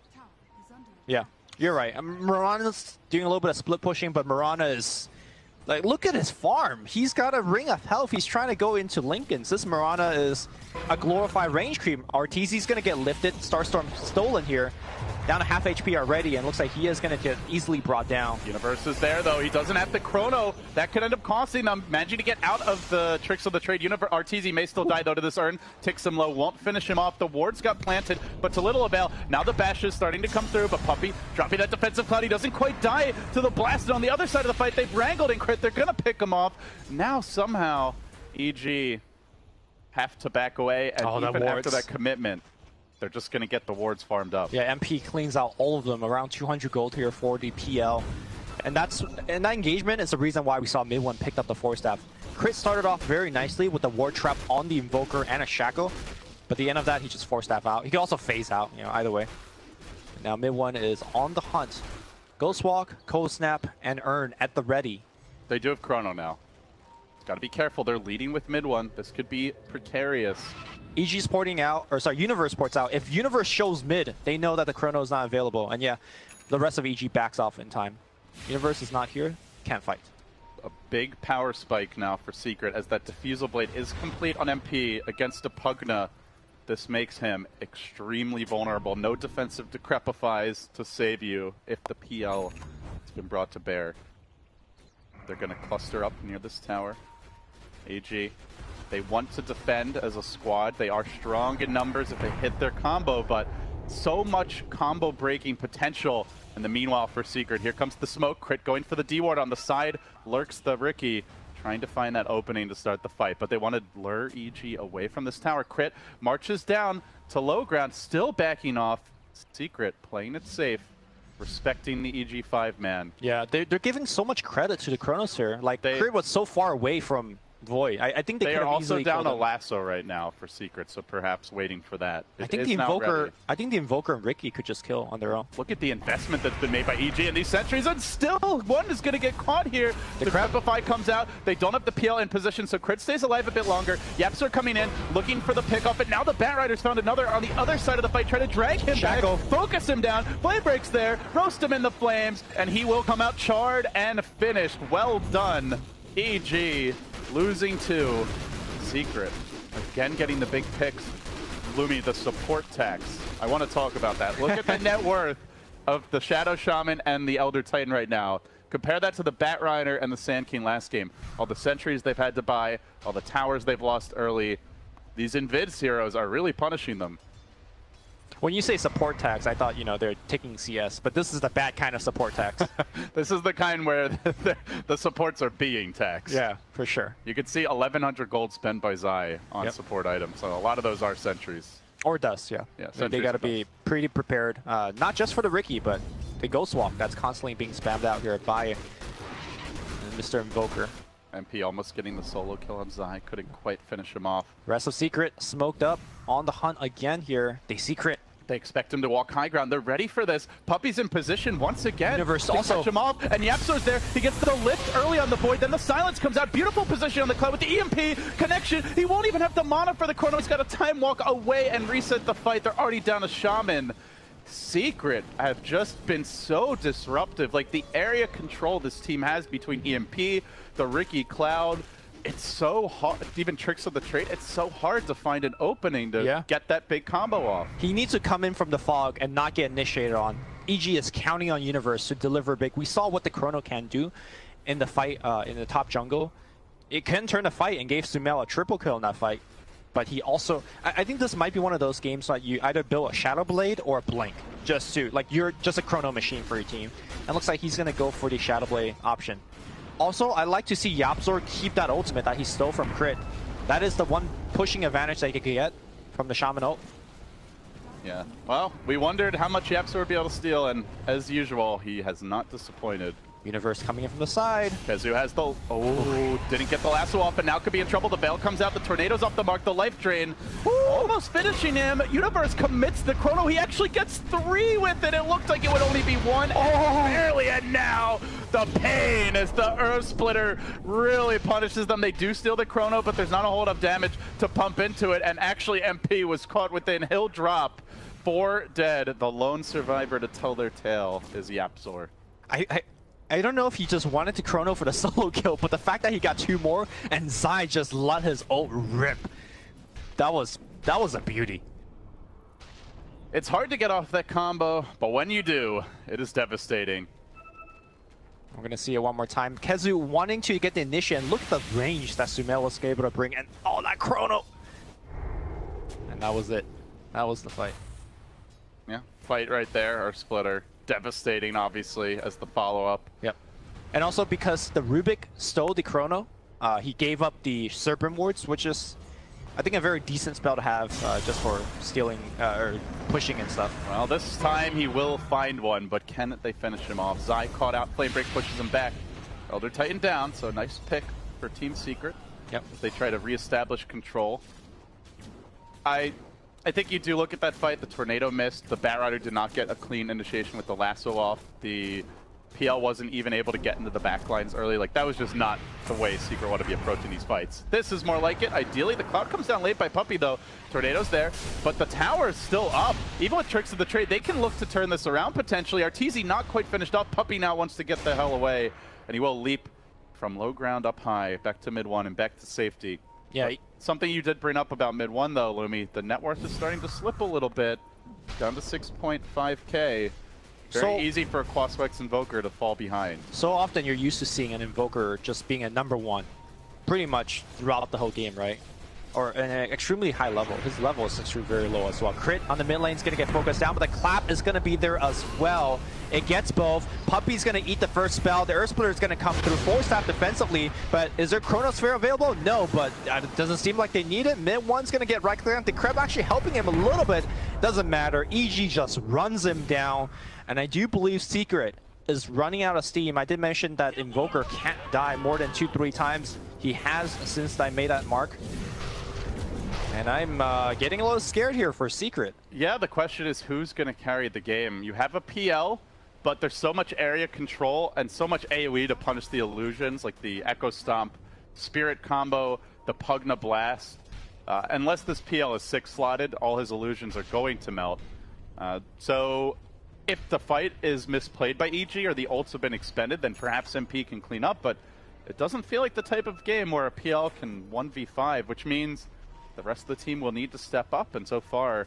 Yeah, you're right. Mirana's doing a little bit of split pushing, but Mirana is like, look at his farm. He's got a Ring of Health. He's trying to go into Linken's. This Mirana is a glorified range creep. Arteezy's going to get lifted. Starstorm stolen here. Down to half HP already, and looks like he is going to get easily brought down. Universe is there, though. He doesn't have the Chrono. That could end up costing them. Managing to get out of the tricks of the trade. Arteezy may still die, though, to this urn. Ticks him low. Won't finish him off. The wards got planted, but to little avail. Now the bash is starting to come through, but Puppey dropping that defensive cloud. He doesn't quite die to the blast. And on the other side of the fight, they've wrangled and crit. They're going to pick him off. Now, somehow, EG have to back away, and even after that commitment, they're just going to get the wards farmed up. Yeah, MP cleans out all of them, around 200 gold here for the PL. And that engagement is the reason why we saw mid one picked up the Force Staff. Crit started off very nicely with the ward trap on the Invoker and a Shackle, but at the end of that, he just Force Staff out. He can also phase out, you know, either way. Now mid one is on the hunt. Ghost Walk, Cold Snap, and Urn at the ready. They do have Chrono now. Got to be careful. They're leading with mid one. This could be precarious. EG's porting out, or sorry, Universe ports out. If Universe shows mid, they know that the Chrono is not available. And yeah, the rest of EG backs off in time. Universe is not here, can't fight. A big power spike now for Secret as that Diffusal Blade is complete on MP against a Pugna. This makes him extremely vulnerable. No defensive Decrepifies to save you if the PL has been brought to bear. They're going to cluster up near this tower. AG. They want to defend as a squad. They are strong in numbers if they hit their combo, but so much combo breaking potential. In the meanwhile for Secret, here comes the smoke. Crit going for the D-ward on the side. Lurks the Ricky, trying to find that opening to start the fight, but they want to lure EG away from this tower. Crit marches down to low ground, still backing off. Secret playing it safe, respecting the EG 5-man. Yeah, they're giving so much credit to the Chronos here. Like, Crit was so far away from Void. I think they are also down a lasso right now for Secret, so perhaps waiting for that. I think the Invoker and Ricky could just kill on their own. Look at the investment that's been made by EG in these sentries, and still one is going to get caught here. The Decrepify comes out. They don't have the PL in position, so Crit stays alive a bit longer. Yapzor coming in, looking for the pickoff, and now the Bat Riders found another on the other side of the fight, trying to drag him back, focus him down. Flame breaks there, roast him in the flames, and he will come out charred and finished. Well done, EG. Losing to Secret. Again, getting the big picks. Lumi, the support tax. I want to talk about that. Look at the net worth of the Shadow Shaman and the Elder Titan right now. Compare that to the Bat Rider and the Sand King last game. All the sentries they've had to buy, all the towers they've lost early. These Invids heroes are really punishing them. When you say support tax, I thought, you know, they're taking CS, but this is the bad kind of support tax. This is the kind where the supports are being taxed. Yeah, for sure. You can see 1,100 gold spent by Zai on support items, so a lot of those are sentries. Or dust, yeah. So they got to be pretty prepared, not just for the Ricky, but the Ghost Walk that's constantly being spammed out here by Mr. Invoker. MP almost getting the solo kill on Zai, couldn't quite finish him off. Rest of Secret smoked up, on the hunt again here. They Secret. They expect him to walk high ground. They're ready for this. Puppey's in position once again. Universe also catch him off, and Yapzor's there. He gets the lift early on the Void. Then the Silence comes out. Beautiful position on the Cloud with the EMP connection. He won't even have the mana for the Chrono. He's got a time walk away and reset the fight. They're already down a Shaman. Secret have just been so disruptive. Like, the area control this team has between EMP, the Ricky Cloud, it's so hard. Even Tricks of the Trade, it's so hard to find an opening to get that big combo off. He needs to come in from the fog and not get initiated on. EG is counting on Universe to deliver big. We saw what the Chrono can do in the fight in the top jungle. It can turn the fight and gave Sumail a triple kill in that fight. But he also, I think this might be one of those games that you either build a Shadow Blade or a Blink. Just to, like, you're just a Chrono machine for your team. And it looks like he's going to go for the Shadow Blade option. Also, I like to see Yapzor keep that ultimate that he stole from Crit. That is the one pushing advantage that you could get from the Shaman ult. Yeah, well, we wondered how much Yapster would be able to steal, and as usual, he has not disappointed. Universe coming in from the side. Kezu has the... Oh, didn't get the lasso off, but now could be in trouble. The Veil comes out, the Tornado's off the mark, the Life Drain. Almost finishing him. Universe commits the Chrono. He actually gets 3 with it. It looked like it would only be 1. Barely, and now the pain as the Earth Splitter really punishes them. They do steal the Chrono, but there's not a whole lot of damage to pump into it, and actually MP was caught within. He'll drop. 4 dead. The lone survivor to tell their tale is Yapzor. I don't know if he just wanted to Chrono for the solo kill, but the fact that he got 2 more and Zai just let his ult rip, that was a beauty. It's hard to get off that combo, but when you do, it is devastating. We're going to see it one more time. Kezu wanting to get the initiate, and look at the range that Sumail was able to bring, and oh, that Chrono! And that was it. That was the fight. Yeah, fight right there, our splitter. Devastating, obviously, as the follow-up. Yep. And also because the Rubik stole the Chrono, he gave up the Serpent Wards, which is, I think, a very decent spell to have just for stealing or pushing and stuff. Well, this time he will find one, but can they finish him off? Zai caught out, Flame Break pushes him back. Elder Titan down, so nice pick for Team Secret. Yep. As they try to reestablish control. I think you do look at that fight. The Tornado missed. The Batrider did not get a clean initiation with the lasso off. The PL wasn't even able to get into the backlines early. Like, that was just not the way Secret want to be approaching these fights. This is more like it. Ideally, the Cloud comes down late by Puppey, though. Tornado's there, but the tower is still up. Even with Tricks of the Trade, they can look to turn this around potentially. Arteezy not quite finished up. Puppey now wants to get the hell away, and he will leap from low ground up high, back to mid 1 and back to safety. Yeah. Something you did bring up about mid 1 though, Lumi, the net worth is starting to slip a little bit, down to 6.5k. Very easy for a Quaswex Invoker to fall behind. So often you're used to seeing an Invoker just being a #1 pretty much throughout the whole game, right? Or an extremely high level. His level is actually very low as well. Crit on the mid lane is going to get focused down, but the clap is going to be there as well. It gets both. Puppey's going to eat the first spell. The Earth Splitter is going to come through. 4-staff defensively, but is there Chronosphere available? No, but it doesn't seem like they need it. Mid 1's going to get right clear. The Kreb actually helping him a little bit. Doesn't matter. EG just runs him down, and I do believe Secret is running out of steam. I did mention that Invoker can't die more than 2-3 times. He has since I made that mark. And I'm getting a little scared here for Secret. Yeah, the question is who's going to carry the game. You have a PL, but there's so much area control and so much AoE to punish the illusions, like the Echo Stomp, Spirit combo, the Pugna Blast. Unless this PL is 6-slotted, all his illusions are going to melt. So if the fight is misplayed by EG or the ults have been expended, then perhaps MP can clean up, but it doesn't feel like the type of game where a PL can 1v5, which means the rest of the team will need to step up, and so far,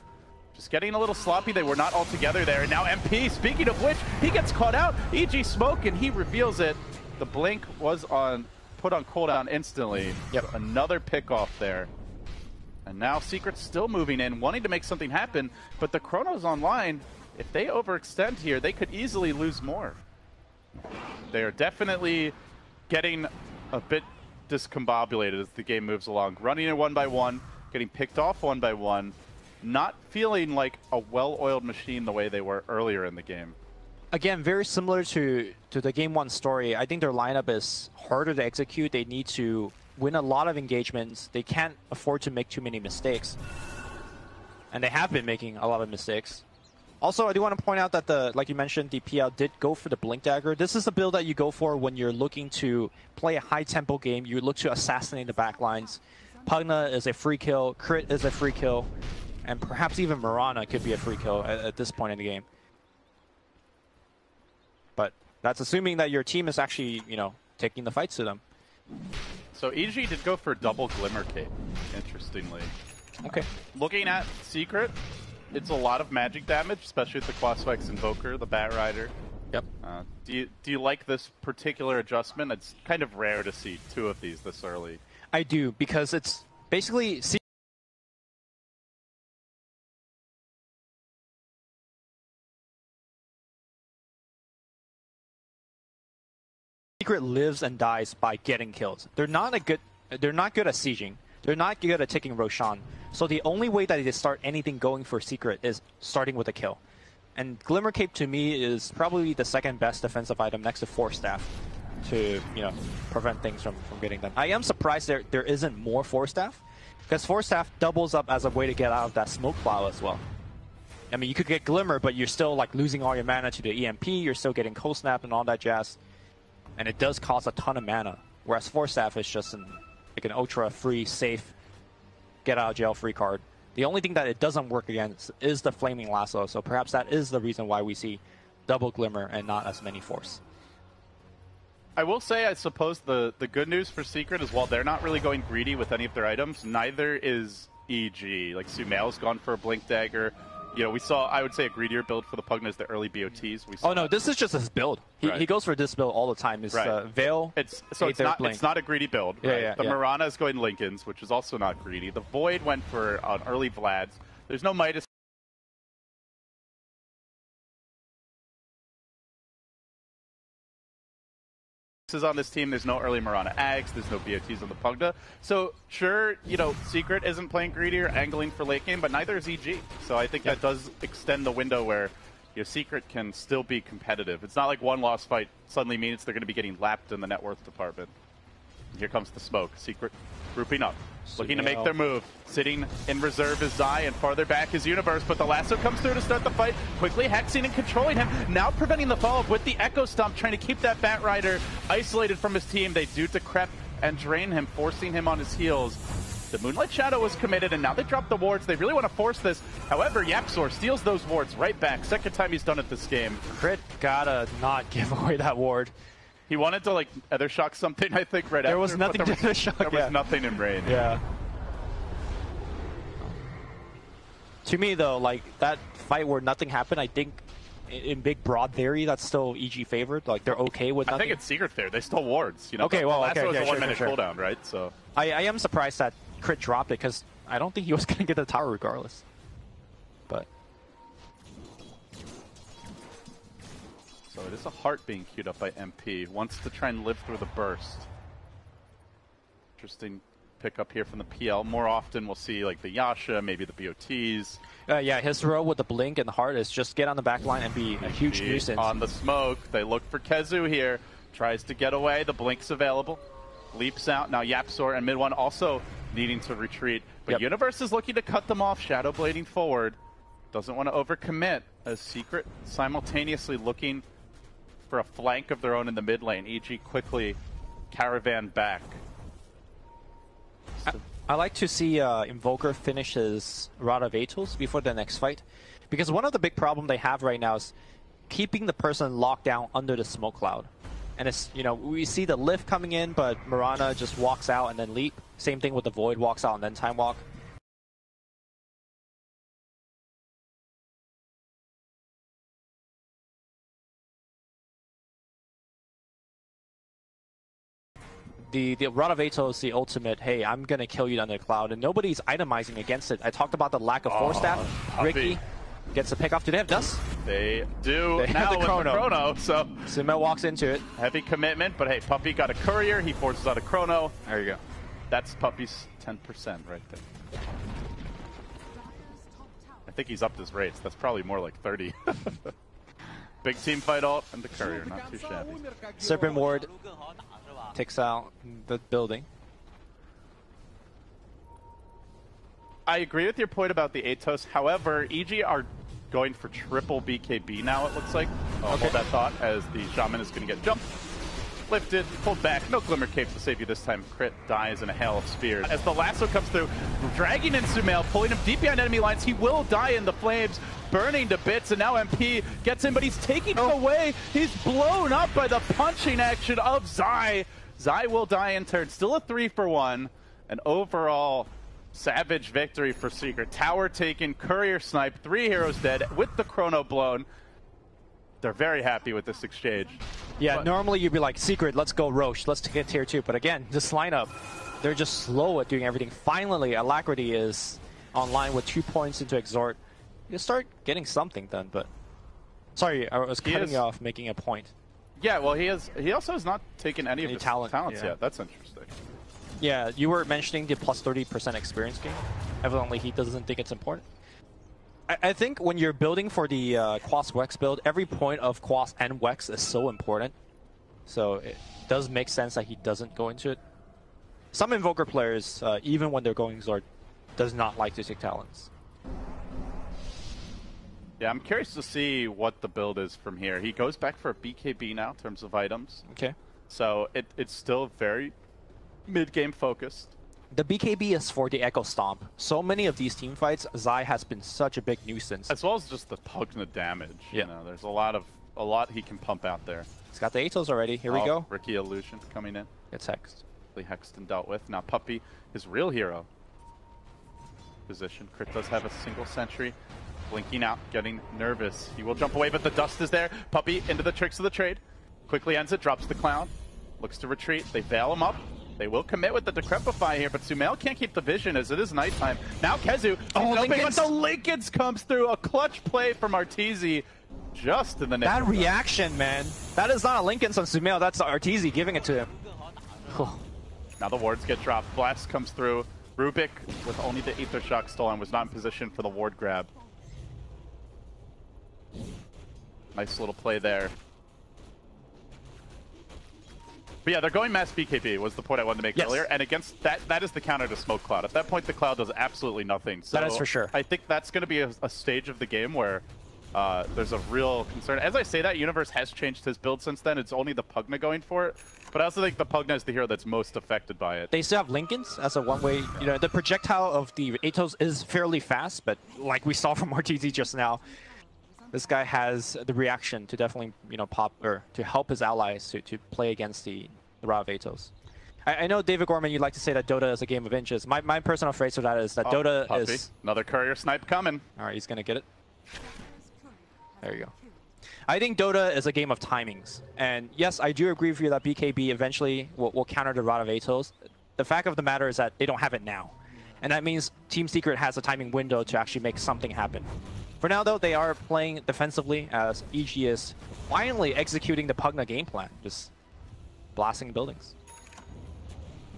just getting a little sloppy. They were not all together there, and now MP, speaking of which, he gets caught out. EG smoke, and he reveals it. The blink was put on cooldown instantly. Yep. So another pick off there. And now Secret's still moving in, wanting to make something happen, but the Chrono's online. If they overextend here, they could easily lose more. They are definitely getting a bit discombobulated as the game moves along. Running in 1 by 1, getting picked off 1 by 1, not feeling like a well-oiled machine the way they were earlier in the game. Again, very similar to the Game 1 story. I think their lineup is harder to execute. They need to win a lot of engagements. They can't afford to make too many mistakes. And they have been making a lot of mistakes. Also, I do want to point out that, like you mentioned, the PL did go for the Blink Dagger. This is the build that you go for when you're looking to play a high-tempo game. You look to assassinate the backlines. Pugna is a free kill. Crit is a free kill. And perhaps even Mirana could be a free kill at this point in the game. But that's assuming that your team is actually, you know, taking the fights to them. So EG did go for double Glimmer Cape, interestingly. Okay. Looking at Secret, it's a lot of magic damage, especially with the Quaswex Invoker, the Batrider. Yep. Do you like this particular adjustment? It's kind of rare to see 2 of these this early. I do, because it's basically Secret lives and dies by getting kills. They're not good at sieging. They're not good at taking Roshan. So the only way that they start anything going for Secret is starting with a kill. And Glimmer Cape to me is probably the second best defensive item next to Force Staff to, you know, prevent things from getting them. I am surprised there isn't more Force Staff, because Force Staff doubles up as a way to get out of that smoke cloud as well. I mean, you could get Glimmer, but you're still like losing all your mana to the EMP, you're still getting Cold Snap and all that jazz. And it does cost a ton of mana, whereas Force Staff is just like an ultra free, safe, get out of jail free card. The only thing that it doesn't work against is the Flaming Lasso, so perhaps that is the reason why we see double Glimmer and not as many Force. I will say, I suppose the good news for Secret is while they're not really going greedy with any of their items, neither is EG. Like, Sumail's gone for a Blink Dagger. You know, we saw, I would say, a greedier build for the Pugna is the early BOTs. We saw oh, no, this is just his build. He goes for this build all the time. It's Veil, it's not a greedy build. Right? The Mirana is going Linken's, which is also not greedy. The Void went for an early Vlad's. There's no Midas. On this team, there's no early Mirana Ags, there's no BOTs on the Pugna. So sure, you know, Secret isn't playing greedy or angling for late game, but neither is EG. So I think that does extend the window where your Secret can still be competitive. It's not like one loss fight suddenly means they're going to be getting lapped in the net worth department. Here comes the smoke. Secret grouping up, looking to make their move. Sitting in reserve is Zai, and farther back is Universe, but the lasso comes through to start the fight, quickly hexing and controlling him, now preventing the follow-up with the Echo Stomp, trying to keep that Bat Rider isolated from his team. They do decrep and drain him, forcing him on his heels. The Moonlight Shadow was committed, and now they drop the wards. They really want to force this. However, Yapzor steals those wards right back. Second time he's done it this game. Crit gotta not give away that ward. He wanted to, like, Ether Shock something, I think, right after. There was nothing to Ether Shock. There was nothing in range. Yeah. To me, though, like, that fight where nothing happened, I think, in big broad theory, that's still EG favored. Like, they're okay with nothing. I think it's Secret fair. They stole wards. You know, okay, well, last was a 1 minute sure. cooldown, right? So I am surprised that Crit dropped it, because I don't think he was going to get the tower regardless. But so it is a heart being queued up by MP. Wants to try and live through the burst. Interesting pick up here from the PL. More often we'll see like the Yasha, maybe the BOTs. Yeah, his row with the blink and the heart is just get on the back line and be a huge nuisance. On the smoke, they look for Kezu here. Tries to get away. The blink's available. Leaps out. Now Yapzor and mid one also needing to retreat. But Universe is looking to cut them off. Shadow blading forward. Doesn't want to overcommit. As Secret simultaneously looking for a flank of their own in the mid lane. EG quickly caravan back. I like to see Invoker finish his Rod of Atos before the next fight, because one of the big problems they have right now is keeping the person locked down under the smoke cloud. And it's, you know, we see the lift coming in, but Mirana just walks out and then leap. Same thing with the Void, walks out and then time walk. The Rod of Atos, the ultimate, hey, I'm going to kill you under the cloud, and nobody's itemizing against it. I talked about the lack of Force Staff. Ricky gets a pick off. Do they have Dust? They do. They now have the Chrono. With the Chrono, so Sumail walks into it. Heavy commitment, but hey, Puppy got a Courier. He forces out a Chrono. There you go. That's Puppy's 10% right there. I think he's upped his rates. That's probably more like 30. Big team fight ult and the Courier, not too shabby. Serpent Ward takes out the building. I agree with your point about the Atos. However, EG are going for triple BKB now, it looks like. I'll hold that thought as the Shaman is going to get jumped. Lifted, pulled back, no Glimmer Cape to save you this time. Crit dies in a hail of spears. As the lasso comes through, dragging in Sumail, pulling him deep behind enemy lines. He will die in the flames, burning to bits, and now MP gets him, but he's taking away. He's blown up by the punching action of Zai. Zai will die in turn. Still a 3-for-1. An overall savage victory for Secret. Tower taken, Courier sniped, 3 heroes dead with the Chrono blown. They're very happy with this exchange. Yeah, but normally you'd be like, Secret, let's go Roche, let's get tier 2. But again, this lineup, they're just slow at doing everything. Finally, Alacrity is online with 2 points into Exhort. You start getting something done, but... Sorry, I was cutting you off making a point. Yeah, well, he also has not taken any of his talents yet. That's interesting. Yeah, you were mentioning the plus 30% experience gain. Evidently, he doesn't think it's important. I think when you're building for the Quas Wex build, every point of Quas and Wex is so important. So it does make sense that he doesn't go into it. Some Invoker players, even when they're going Zord, does not like to take Talons. Yeah, I'm curious to see what the build is from here. He goes back for a BKB now in terms of items. Okay. So it's still very mid-game focused. The BKB is for the Echo Stomp. So many of these team fights, Zai has been such a big nuisance. As well as just the Pugna damage. Yeah. You know, there's a lot he can pump out there. He's got the Atos already. Here we go. Ricky Illusion coming in. It's hexed. Hexed dealt with. Now Puppey, his real hero. Position. Crit does have a single sentry. Blinking out, getting nervous. He will jump away, but the dust is there. Puppey into the tricks of the trade. Quickly ends it, drops the clown. Looks to retreat. They veil him up. They will commit with the Decrepify here, but Sumail can't keep the vision as it is nighttime. Now Kezu, but the Lincolns comes through. A clutch play from Arteezy just in the next. That reaction, man. That is not a Lincoln's on Sumail. That's Arteezy giving it to him. Now the wards get dropped. Blast comes through. Rubik, with only the Aether Shock stolen, was not in position for the ward grab. Nice little play there. But yeah, they're going mass BKB was the point I wanted to make earlier. And against that is the counter to Smoke Cloud. At that point, the Cloud does absolutely nothing. So that is for sure. I think that's going to be a stage of the game where there's a real concern. As I say that, Universe has changed his build since then. It's only the Pugna going for it. But I also think the Pugna is the hero that's most affected by it. They still have Lincolns as a one-way. You know, the projectile of the Atos is fairly fast, but like we saw from RTZ just now, this guy has the reaction to definitely, you know, pop or to help his allies to play against the Rav Atos. I know, David Gorman, you'd like to say that Dota is a game of inches. My personal phrase for that is that Dota Puppey. is... Another courier snipe coming. All right, he's going to get it. There you go. I think Dota is a game of timings. And yes, I do agree with you that BKB eventually will counter the Rav Atos. The fact of the matter is that they don't have it now. And that means Team Secret has a timing window to actually make something happen. For now, though, they are playing defensively as EG is finally executing the Pugna game plan, just blasting buildings.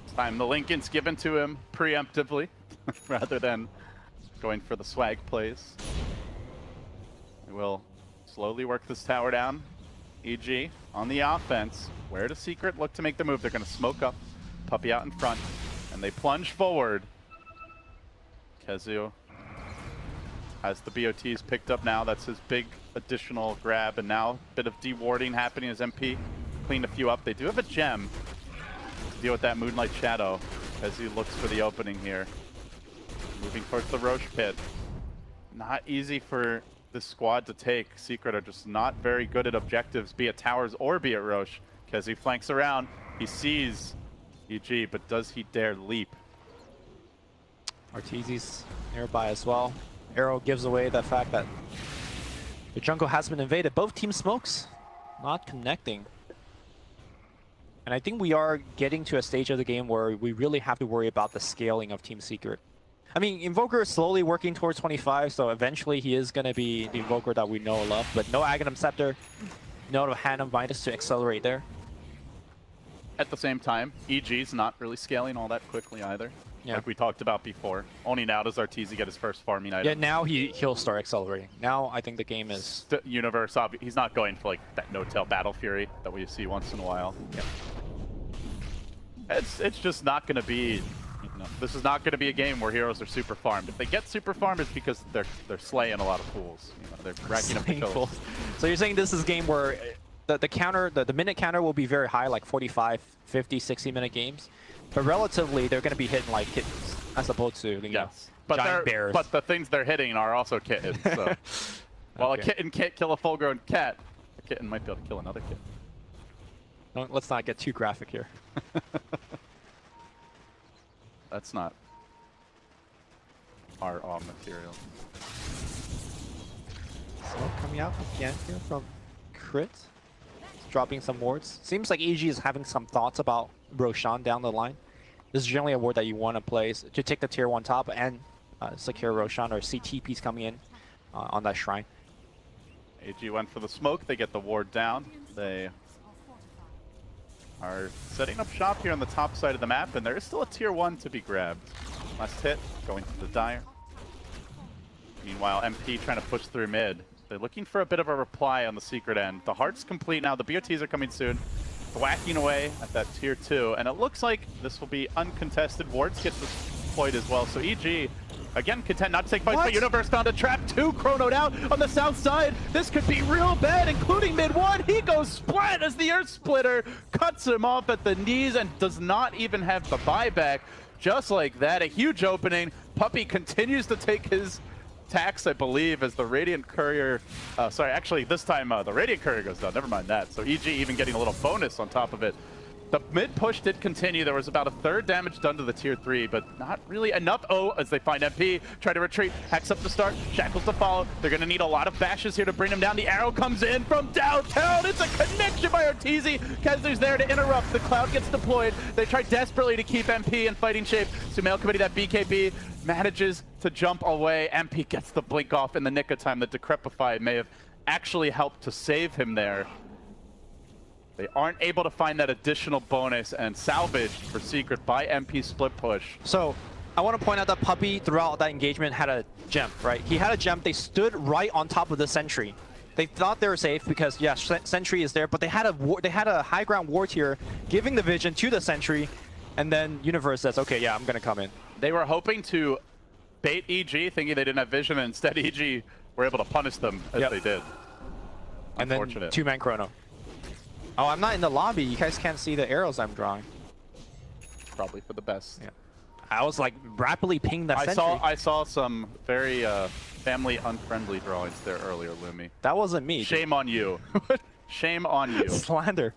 This time the Lincoln's given to him preemptively rather than going for the swag plays. We will slowly work this tower down. EG on the offense. Where does Secret look to make the move? They're going to smoke up, Puppey out in front, and they plunge forward. Kezu has the BOTs picked up now. That's his big additional grab, and now a bit of dewarding happening as MP cleaned a few up. They do have a gem to deal with that Moonlight Shadow as he looks for the opening here. Moving towards the Roche pit. Not easy for this squad to take. Secret are just not very good at objectives, be it towers or be it Roche. Kezu flanks around. He sees EG, but does he dare leap? Arteezy's nearby as well. Arrow gives away the fact that the jungle has been invaded. Both team smokes not connecting. And I think we are getting to a stage of the game where we really have to worry about the scaling of Team Secret. I mean, Invoker is slowly working towards 25, so eventually he is going to be the Invoker that we know and love. But no Aghanim Scepter, no Hand of Midas to accelerate there. At the same time, EG's not really scaling all that quickly either. Yeah. Like we talked about before. Only now does Arteezy get his first farming item. Yeah, now he'll start accelerating. Now I think the game is... Universe, he's not going for like that no-tail Battle Fury that we see once in a while. Yeah. It's just not going to be... You know, this is not going to be a game where heroes are super farmed. If they get super farmed, it's because they're slaying a lot of fools. You know, they're racking up the kills. So you're saying this is a game where the counter, the minute counter will be very high, like 45, 50, 60-minute games. But relatively, they're going to be hitting like kittens, as opposed to yes. But giant bears. But the things they're hitting are also kittens. So. While a kitten can't kill a full-grown cat, a kitten might be able to kill another kitten. Let's not get too graphic here. That's not our material. So coming out again here from Crit. Dropping some wards. Seems like EG is having some thoughts about Roshan down the line. This is generally a ward that you want to play to take the tier 1 top and secure Roshan or see TPs coming in on that shrine. AG went for the smoke. They get the ward down. They are setting up shop here on the top side of the map, and there is still a tier 1 to be grabbed. Last hit, going to the Dire. Meanwhile, MP trying to push through mid. They're looking for a bit of a reply on the secret end. The heart's complete now. The BOTs are coming soon. Whacking away at that tier 2, and it looks like this will be uncontested. Wards get deployed as well, so EG again content not to take fights, but Universe found a trap. 2 chronoed out on the south side. This could be real bad, including mid 1. He goes splat as the Earth Splitter cuts him off at the knees and does not even have the buyback. Just like that, a huge opening. Puppey continues to take his tax, I believe, as the Radiant Courier, sorry, actually this time the Radiant Courier goes down, never mind that. So EG even getting a little bonus on top of it. The mid push did continue. There was about a third damage done to the tier 3, but not really enough. Oh, as they find MP, try to retreat, hacks up to start, shackles to follow. They're gonna need a lot of bashes here to bring him down. The arrow comes in from downtown. It's a connection by Arteezy. Kezler's there to interrupt. The cloud gets deployed. They try desperately to keep MP in fighting shape. Sumail committing that BKB, manages to jump away. MP gets the blink off in the nick of time. The Decrepify may have actually helped to save him there. They aren't able to find that additional bonus, and salvaged for Secret by MP split push. So I want to point out that Puppey throughout that engagement had a gem, right? He had a gem. They stood right on top of the sentry. They thought they were safe because, yeah, sentry is there, but they had a high ground ward here, giving the vision to the sentry, and then Universe says, okay, yeah, I'm going to come in. They were hoping to bait EG, thinking they didn't have vision, and instead EG were able to punish them as they did. And then 2-man chrono. Oh, I'm not in the lobby. You guys can't see the arrows I'm drawing. Probably for the best. Yeah. I was like rapidly pinging that sentry. I saw some very family unfriendly drawings there earlier, Lumi. That wasn't me. Shame on you. Shame on you. Slander.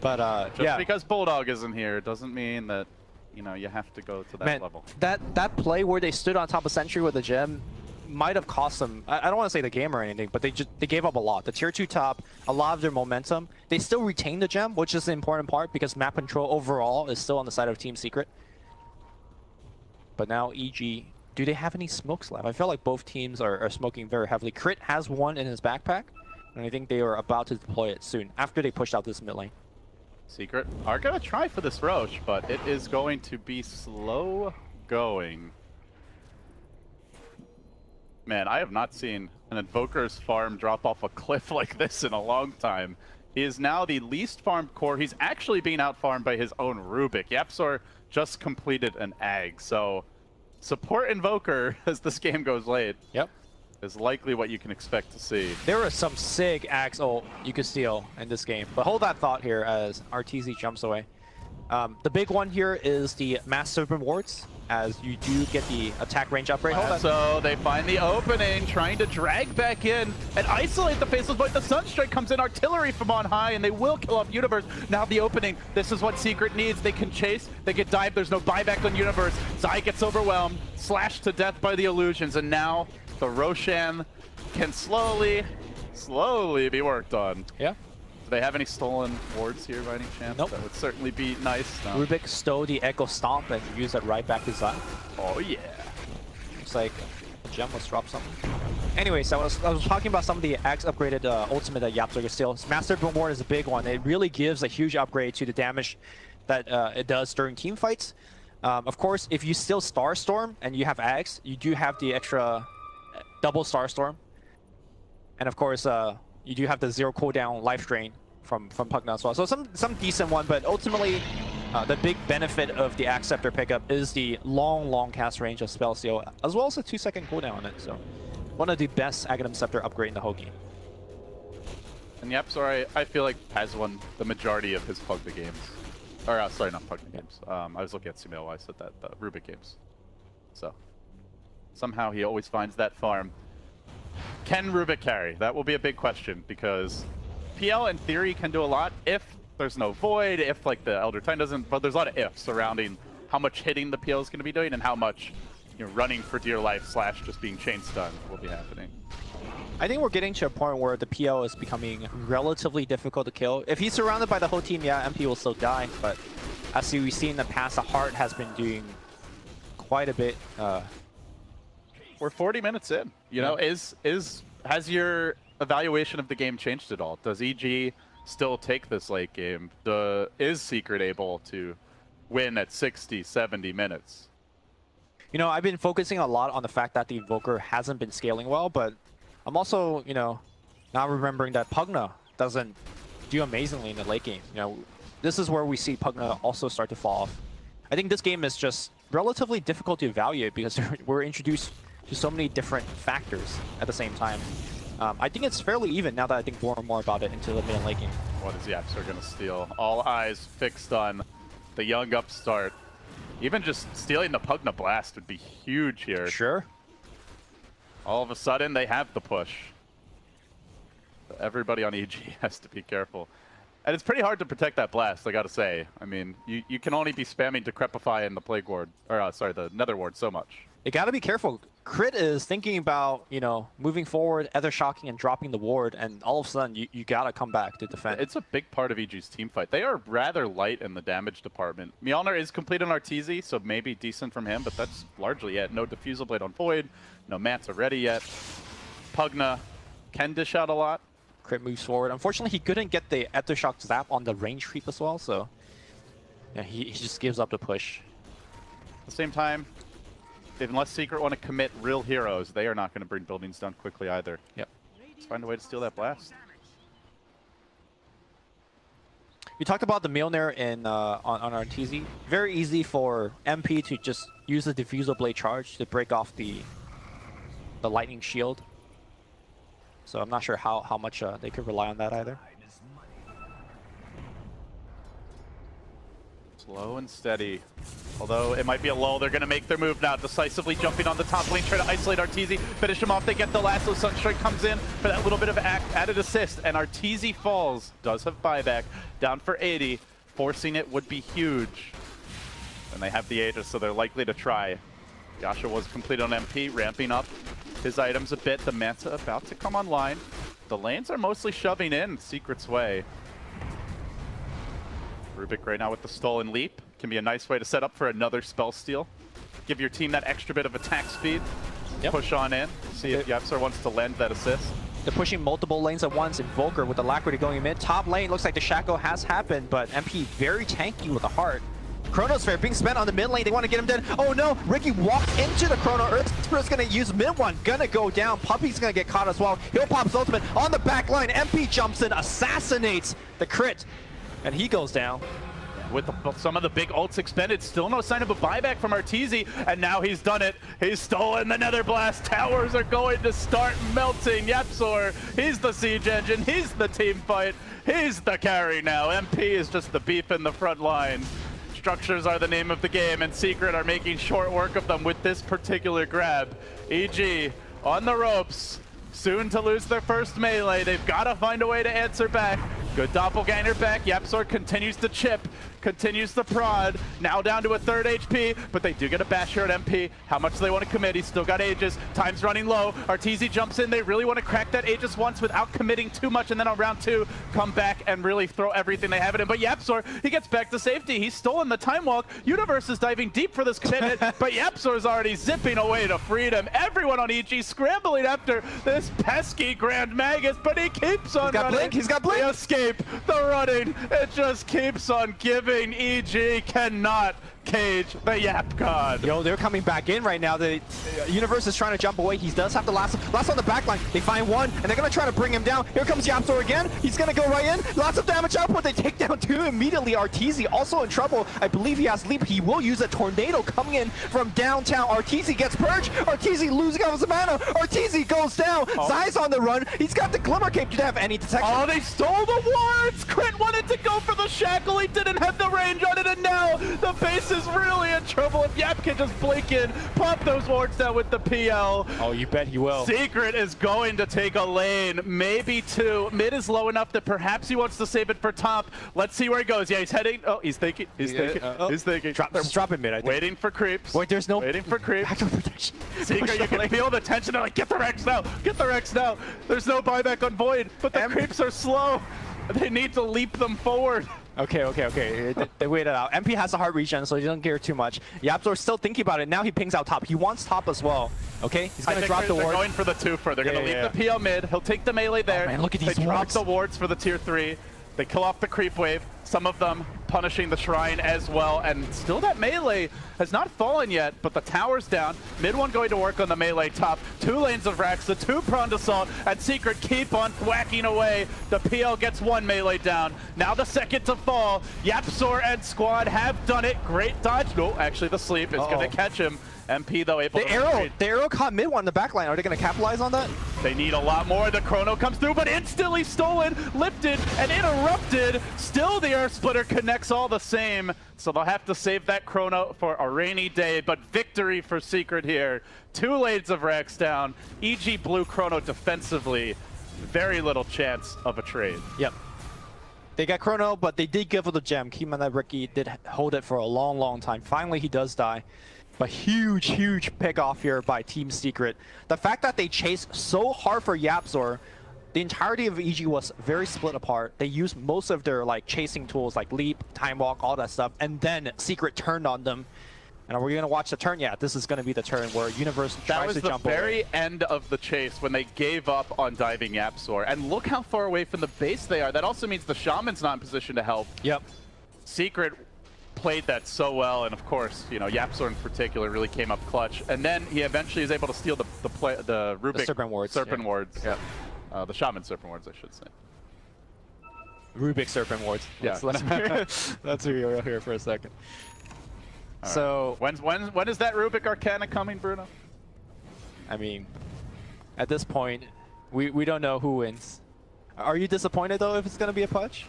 But Just because Bulldog isn't here doesn't mean that, you know, you have to go to that level. That play where they stood on top of sentry with a gem might have cost them, I don't want to say the game or anything, but they gave up a lot. The tier 2 top, a lot of their momentum. They still retain the gem, which is the important part because map control overall is still on the side of Team Secret. But now EG, do they have any smokes left? I feel like both teams are smoking very heavily. Crit has one in his backpack, and I think they are about to deploy it soon after they pushed out this mid lane. Secret are going to try for this Roche, but it is going to be slow going. Man, I have not seen an Invoker's farm drop off a cliff like this in a long time. He is now the least farmed core. He's actually being out-farmed by his own Rubik. Yapzor just completed an Ag, so support Invoker as this game goes late. Yep. Is likely what you can expect to see. There are some sick Axe ult you could steal in this game, but hold that thought here as Arteezy jumps away. The big one here is the Mass Serpent wards, as you do get the attack range upgrade. So they find the opening, trying to drag back in and isolate the Faceless Void. The Sunstrike comes in, artillery from on high, and they will kill off Universe. Now the opening, this is what Secret needs. They can chase, they get dive, there's no buyback on Universe. Zai gets overwhelmed, slashed to death by the illusions, and now the Roshan can slowly be worked on. Yeah. Do they have any stolen wards here by any chance? Nope. That would certainly be nice. No. Rubik stole the Echo Stomp and used it right back to Zai. Oh yeah. Looks like Gem was dropped something. Anyways, I was talking about some of the Axe upgraded ultimate that Yapzor can steal. Master Boom Ward is a big one. It really gives a huge upgrade to the damage that it does during team fights. Of course, if you steal Starstorm and you have Axe, you do have the extra double Starstorm. And of course, you do have the 0 cooldown life drain from Pugna as well. So some decent one, but ultimately the big benefit of the Axe Scepter pickup is the long cast range of Spell Seal, as well as a 2-second cooldown on it. So one of the best Aghanim Scepter upgrade in the whole game. And yep, sorry, I feel like has won the majority of his Pugna games. Or sorry, not Pugna games. I was looking at Sumail while I said that, the Rubik games. So somehow he always finds that farm. Can Rubik carry? That will be a big question, because PL in theory can do a lot if there's no void, if like the Elder Titan doesn't, but there's a lot of ifs surrounding how much hitting the PL is going to be doing and how much, you know, running for dear life / just being chain stunned will be happening. I think we're getting to a point where the PL is becoming relatively difficult to kill. If he's surrounded by the whole team, yeah, MP will still die, but as we've seen in the past, the Heart has been doing quite a bit. We're 40 minutes in. You know, has your evaluation of the game changed at all? Does EG still take this late game. Is Secret able to win at 60, 70 minutes? You know, I've been focusing a lot on the fact that the Invoker hasn't been scaling well, but I'm also, you know, now remembering that Pugna doesn't do amazingly in the late game. You know, this is where we see Pugna also start to fall off. I think this game is just relatively difficult to evaluate because we're introduced to so many different factors at the same time. I think it's fairly even now that I think more and more about it into the mid and late game. What is YapzOr going to steal? All eyes fixed on the young upstart. Even just stealing the Pugna Blast would be huge here. Sure. All of a sudden, they have the push. But everybody on EG has to be careful. And it's pretty hard to protect that blast, I gotta say. I mean, you can only be spamming Decrepify in the Plague Ward, or sorry, the Nether Ward so much. You gotta be careful. Crit is thinking about, you know, moving forward, Ether Shocking and dropping the ward, and all of a sudden you gotta come back to defend. It's a big part of EG's team fight. They are rather light in the damage department. Mjolnir is complete on Arteezy, so maybe decent from him, but that's largely it. No Diffusal Blade on Void, no Manta ready yet. Pugna can dish out a lot. Crit moves forward. Unfortunately, he couldn't get the Ether Shock Zap on the range creep as well, so yeah, he just gives up the push. At the same time, unless Secret want to commit real heroes, they are not going to bring buildings down quickly either. Yep. Let's find a way to steal that blast. We talked about the Mjolnir in on Arteezy. Very easy for MP to just use the Diffusal Blade charge to break off the lightning shield. So I'm not sure how much they could rely on that either. Slow and steady. Although it might be a lull, they're going to make their move now. Decisively jumping on the top lane, try to isolate Arteezy. Finish him off, they get the lasso. Sunstrike comes in for that little bit of added assist. And Arteezy falls. Does have buyback. Down for 80. Forcing it would be huge. And they have the Aegis, so they're likely to try. Yasha was complete on MP, ramping up his items a bit. The Manta about to come online. The lanes are mostly shoving in Secret's way. Rubik right now with the Stolen Leap. Can be a nice way to set up for another spell steal. Give your team that extra bit of attack speed. Yep. Push on in. See if YapzOr wants to lend that assist. They're pushing multiple lanes at once. Invoker with Alacrity going mid. Top lane looks like the Shackle has happened, but MP very tanky with a heart. Chronosphere being spent on the mid lane. They want to get him dead. Oh no! Ricky walked into the Chrono. Earthspirit's going to use mid one. Gonna go down. Puppy's going to get caught as well. He'll pop's ultimate on the back line. MP jumps in, assassinates the crit, and he goes down. With some of the big ults expended, still no sign of a buyback from Arteezy, and now he's done it. He's stolen the Nether Blast. Towers are going to start melting. YapzOr, he's the siege engine. He's the team fight. He's the carry now. MP is just the beef in the front line. Structures are the name of the game, and Secret are making short work of them with this particular grab. EG on the ropes, soon to lose their first melee. They've got to find a way to answer back. Good doppelganger back. YapzOr continues to chip, continues to prod. Now down to a third HP, but they do get a bash here at MP. How much do they want to commit? He's still got Aegis. Time's running low. Arteezy jumps in. They really want to crack that Aegis once without committing too much, and then on round 2, come back and really throw everything they have in him. But YapzOr, he gets back to safety. He's stolen the Time Walk. Universe is diving deep for this commitment, but YapzOr's already zipping away to freedom. Everyone on EG scrambling after this pesky Grand Magus, but he keeps on running. Blink. He's got Blink. The escape, the running, it just keeps on giving. EG cannot cage the Yap God. Yo, they're coming back in right now. The Universe is trying to jump away. He does have the last on the back line. They find one, and they're going to try to bring him down. Here comes YapzOr again. He's going to go right in. Lots of damage output. They take down 2 immediately. Arteezy also in trouble. I believe he has leap. He will use a tornado coming in from downtown. Arteezy gets purged. Arteezy losing out his mana. Arteezy goes down. Zai's on the run. He's got the Glimmer Cape. Didn't have any detection. Oh, they stole the wards. Crit wanted to go for the Shackle. He didn't have the range on it, and now the base is really in trouble. If Yap can just blink in, pop those wards down with the PL. Oh, you bet he will. Secret is going to take a lane, maybe 2. Mid is low enough that perhaps he wants to save it for top. Let's see where he goes. Yeah, he's heading. Oh, he's thinking. He's thinking. He's thinking. Drop him mid, I think. Waiting for creeps. Wait, there's no... Waiting for creeps. Backdoor protection. Secret, you can feel the tension. They're like, get the Rex now. Get the Rex now. There's no buyback on Void, but the creeps are slow. They need to leap them forward. Okay. They waited out. MP has a hard regen, so he doesn't care too much. YapzOr's still thinking about it. Now he pings out top. He wants top as well. Okay, he's going to drop the ward. They're going for the 2-for. They're going to leave the PL mid. He'll take the melee there. Oh, man, look at these They drop the wards for the tier 3. They kill off the creep wave, some of them punishing the shrine as well, and still that melee has not fallen yet, but the tower's down. Mid one going to work on the melee top. 2 lanes of Rax, the 2-pronged assault, and Secret keep on whacking away. The PL gets 1 melee down. Now the second to fall. Yapzor and squad have done it. Great dodge. No, actually the sleep is going to catch him. MP though able to the arrow caught mid one in the back line. Are they going to capitalize on that? They need a lot more. The chrono comes through, but instantly stolen, lifted, and interrupted. Still the Earth Splitter connects all the same. So they'll have to save that chrono for a rainy day, but victory for Secret here. 2 lanes of Rex down. EG blue chrono defensively. Very little chance of a trade. Yep. They got chrono, but they did give it the gem. Keep in mind that Ricky did hold it for a long, long time. Finally, he does die. But huge pick off here by Team Secret. The fact that they chased so hard for Yapzor, the entirety of EG was very split apart. They used most of their like chasing tools like leap, time walk, all that stuff, and then Secret turned on them. And are we going to watch the turn? Yeah, this is going to be the turn where Universe tries to jump over. That was the very end of the chase when they gave up on diving Yapzor. And look how far away from the base they are. That also means the Shaman's not in position to help. Yep. Secret played that so well, and of course, you know, Yapzor in particular really came up clutch. And then he eventually is able to steal the Rubik the Serpent Wards. Serpent Wards. Yeah. The Shaman Serpent Wards, I should say. Rubik Serpent Wards. Yeah. Let's hear here for a second. All so right. When is that Rubik Arcana coming, Bruno? I mean, at this point, we don't know who wins. Are you disappointed though if it's gonna be a Pudge?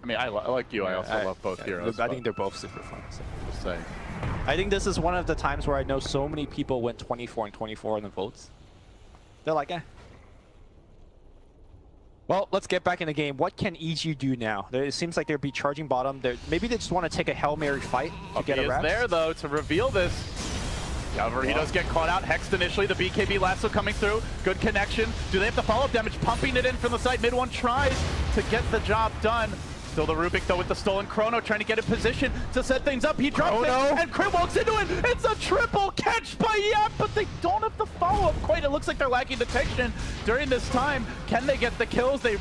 I mean, I like you. I also love both heroes. I think they're both super fun. So. Just saying. I think this is one of the times where I know so many people went 24 and 24 in the votes. They're like, eh. Well, let's get back in the game. What can EG do now? It seems like they'll be charging bottom. Maybe they just want to take a Hail Mary fight to get a wrap. He is there, though, to reveal this. However, he does get caught out. Hexed initially. The BKB lasso coming through. Good connection. Do they have the follow-up damage? Pumping it in from the side. Mid one tries to get the job done. Still the Rubik, though, with the stolen chrono, trying to get in position to set things up. He drops it, and Crit walks into it. It's a triple catch by Yap, but they don't have the follow-up quite. It looks like they're lacking detection during this time. Can they get the kills? They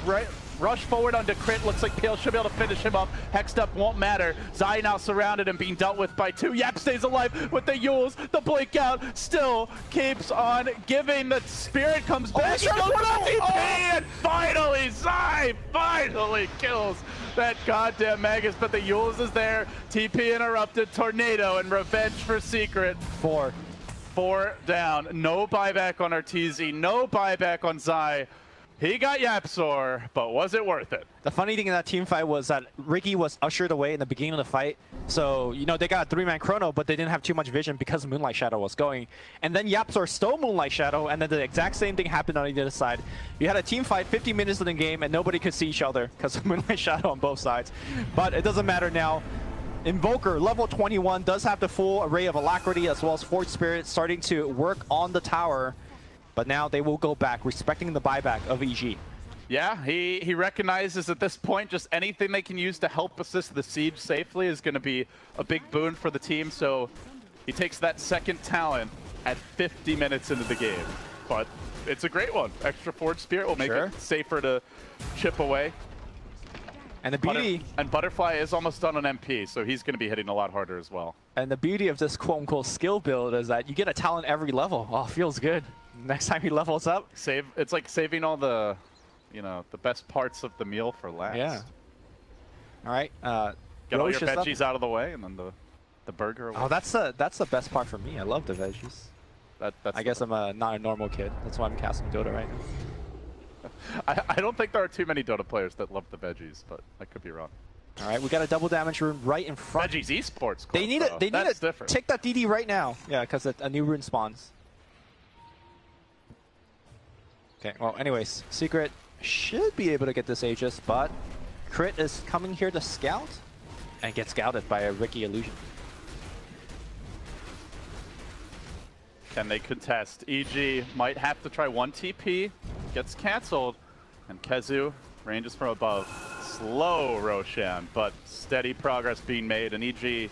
rush forward onto Crit. Looks like PL should be able to finish him up. Hexed up won't matter. Zai now surrounded and being dealt with by 2. Yap stays alive with the Yules. The blink out still keeps on giving. The Spirit comes back. He goes for the TP, and finally Zai finally kills that goddamn Magus, but the Yules is there. TP interrupted. Tornado and revenge for Secret. 4 down. No buyback on Arteezy. No buyback on Zai. He got Yapzor, but was it worth it? The funny thing in that team fight was that Ricky was ushered away in the beginning of the fight. So, you know, they got a 3-man chrono, but they didn't have too much vision because Moonlight Shadow was going. And then Yapzor stole Moonlight Shadow, and then the exact same thing happened on the other side. You had a team fight 50 minutes in the game, and nobody could see each other because of Moonlight Shadow on both sides. But it doesn't matter now. Invoker, level 21, does have the full array of Alacrity as well as Forge Spirit starting to work on the tower. But now they will go back, respecting the buyback of EG. Yeah, he recognizes at this point just anything they can use to help assist the siege safely is going to be a big boon for the team. So he takes that second talent at 50 minutes into the game. But it's a great one. Extra Forge Spirit will make it safer to chip away. And the beauty... And Butterfly is almost done on MP, so he's going to be hitting a lot harder as well. And the beauty of this quote-unquote skill build is that you get a talent every level. Oh, feels good. Next time he levels up. It's like saving all the, you know, the best parts of the meal for last. Yeah. All right. Get all your veggies out of the way, and then the burger away. Oh, that's the best part for me. I love the veggies. I guess I'm not a normal kid. That's why I'm casting Dota right now. I don't think there are too many Dota players that love the veggies, but I could be wrong. All right, we got a double damage rune right in front. Veggies esports. They need it. They need it. Take that DD right now. Yeah, because a new rune spawns. Okay. Well, anyways, Secret should be able to get this Aegis, but Crit is coming here to scout and get scouted by a Ricky Illusion. Can they contest? EG might have to try 1 TP, gets cancelled, and Kezu ranges from above. Slow Roshan, but steady progress being made, and EG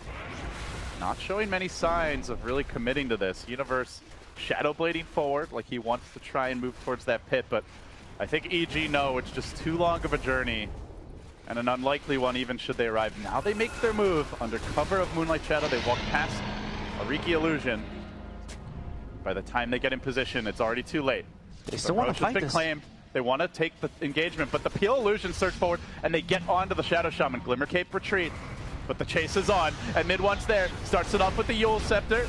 not showing many signs of really committing to this. Universe shadow blading forward like he wants to try and move towards that pit, but I think EG know it's just too long of a journey, and an unlikely one even should they arrive. Now they make their move under cover of Moonlight Shadow. They walk past a Riki illusion. By the time they get in position, it's already too late. They still want to fight this. Claimed. They want to take the engagement, but the Peel illusion surge forward, and they get onto the Shadow Shaman. Glimmer Cape retreat, but the chase is on, and mid one's there. Starts it off with the Yule Scepter,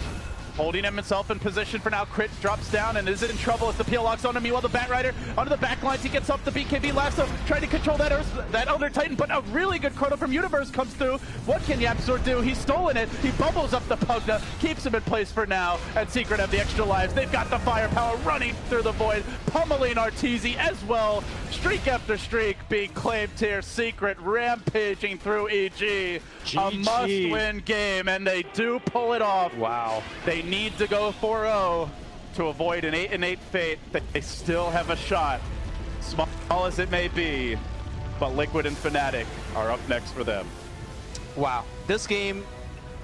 holding himself in position for now. Crit drops down and is in trouble as the Peel locks on him. Meanwhile, the Batrider onto the back lines. He gets off the BKB Lasso, trying to control that Elder Titan, but a really good chrono from Universe comes through. What can YapzOr do? He's stolen it. He bubbles up the Pugna, keeps him in place for now, and Secret have the extra lives. They've got the firepower running through the void, pummeling Arteezy as well. Streak after streak being claimed here. Secret rampaging through EG. A must-win game, and they do pull it off. Wow. They need to go 4-0 to avoid an 8-8 fate. They still have a shot, small as it may be, but Liquid and Fnatic are up next for them. Wow, this game,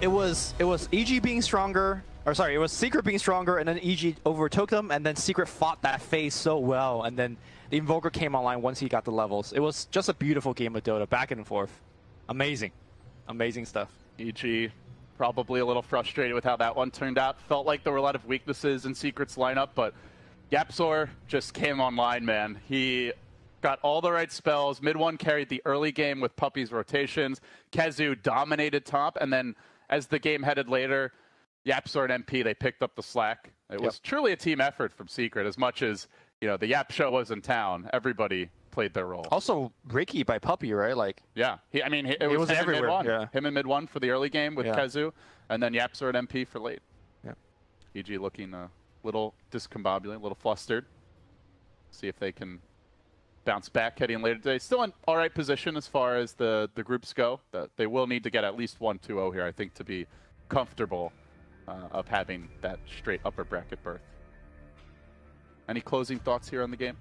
it was EG being stronger, or sorry, it was Secret being stronger, and then EG overtook them, and then Secret fought that phase so well, and then the Invoker came online once he got the levels. It was just a beautiful game of Dota, back and forth. Amazing, amazing stuff. EG probably a little frustrated with how that one turned out. Felt like there were a lot of weaknesses in Secret's lineup, but YapzOr just came online, man. He got all the right spells. Mid one carried the early game with Puppy's rotations. KheZu dominated top, and then as the game headed later, YapzOr and MP, they picked up the slack. It was truly a team effort from Secret, as much as, you know, the Yap show was in town. Everybody played their role. Also, Riki by Puppy, right? Like, yeah, it was him everywhere. In mid one. Him in mid one for the early game with KheZu, and then YapzOr and MP for late. Yeah, EG looking a little discombobulated, a little flustered. See if they can bounce back heading later today. Still in all right position as far as the groups go. They will need to get at least 1-2-0 here, I think, to be comfortable of having that straight upper bracket berth. Any closing thoughts here on the game?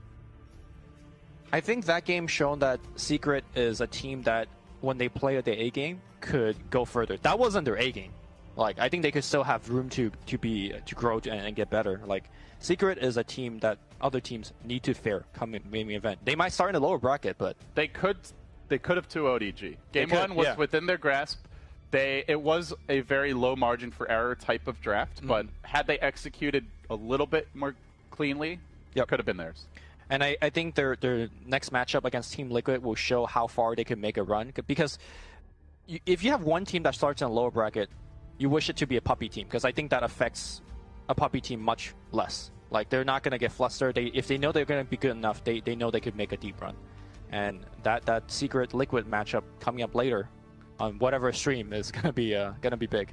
I think that game shown that Secret is a team that, when they play the A game, could go further. That wasn't their A game. Like, I think they could still have room to grow and get better. Like, Secret is a team that other teams need to fare come in main event. They might start in the lower bracket, but they could have 2-0'd EG. Game one was within their grasp. It was a very low margin for error type of draft, but had they executed a little bit more cleanly, it could have been theirs. And I think their next matchup against Team Liquid will show how far they can make a run. Because if you have one team that starts in a lower bracket, you wish it to be a Puppy team, because I think that affects a Puppy team much less. Like, they're not going to get flustered. If they know they're going to be good enough, they know they could make a deep run. And that Secret Liquid matchup coming up later on whatever stream is going to be big.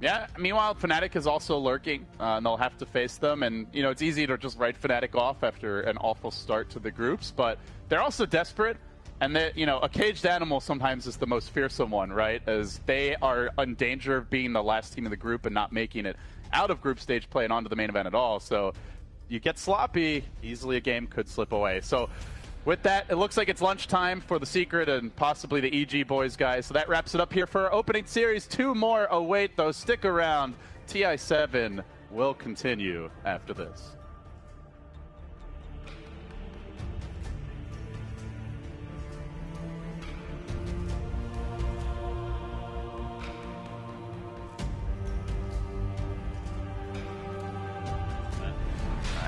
Yeah, meanwhile, Fnatic is also lurking, and they'll have to face them. And, you know, it's easy to just write Fnatic off after an awful start to the groups, but they're also desperate. And, you know, a caged animal sometimes is the most fearsome one, right? As they are in danger of being the last team in the group and not making it out of group stage play and onto the main event at all. So you get sloppy, easily a game could slip away. So with that, it looks like it's lunchtime for the Secret and possibly the EG boys, guys. So that wraps it up here for our opening series. 2 more await, though. Stick around. TI7 will continue after this.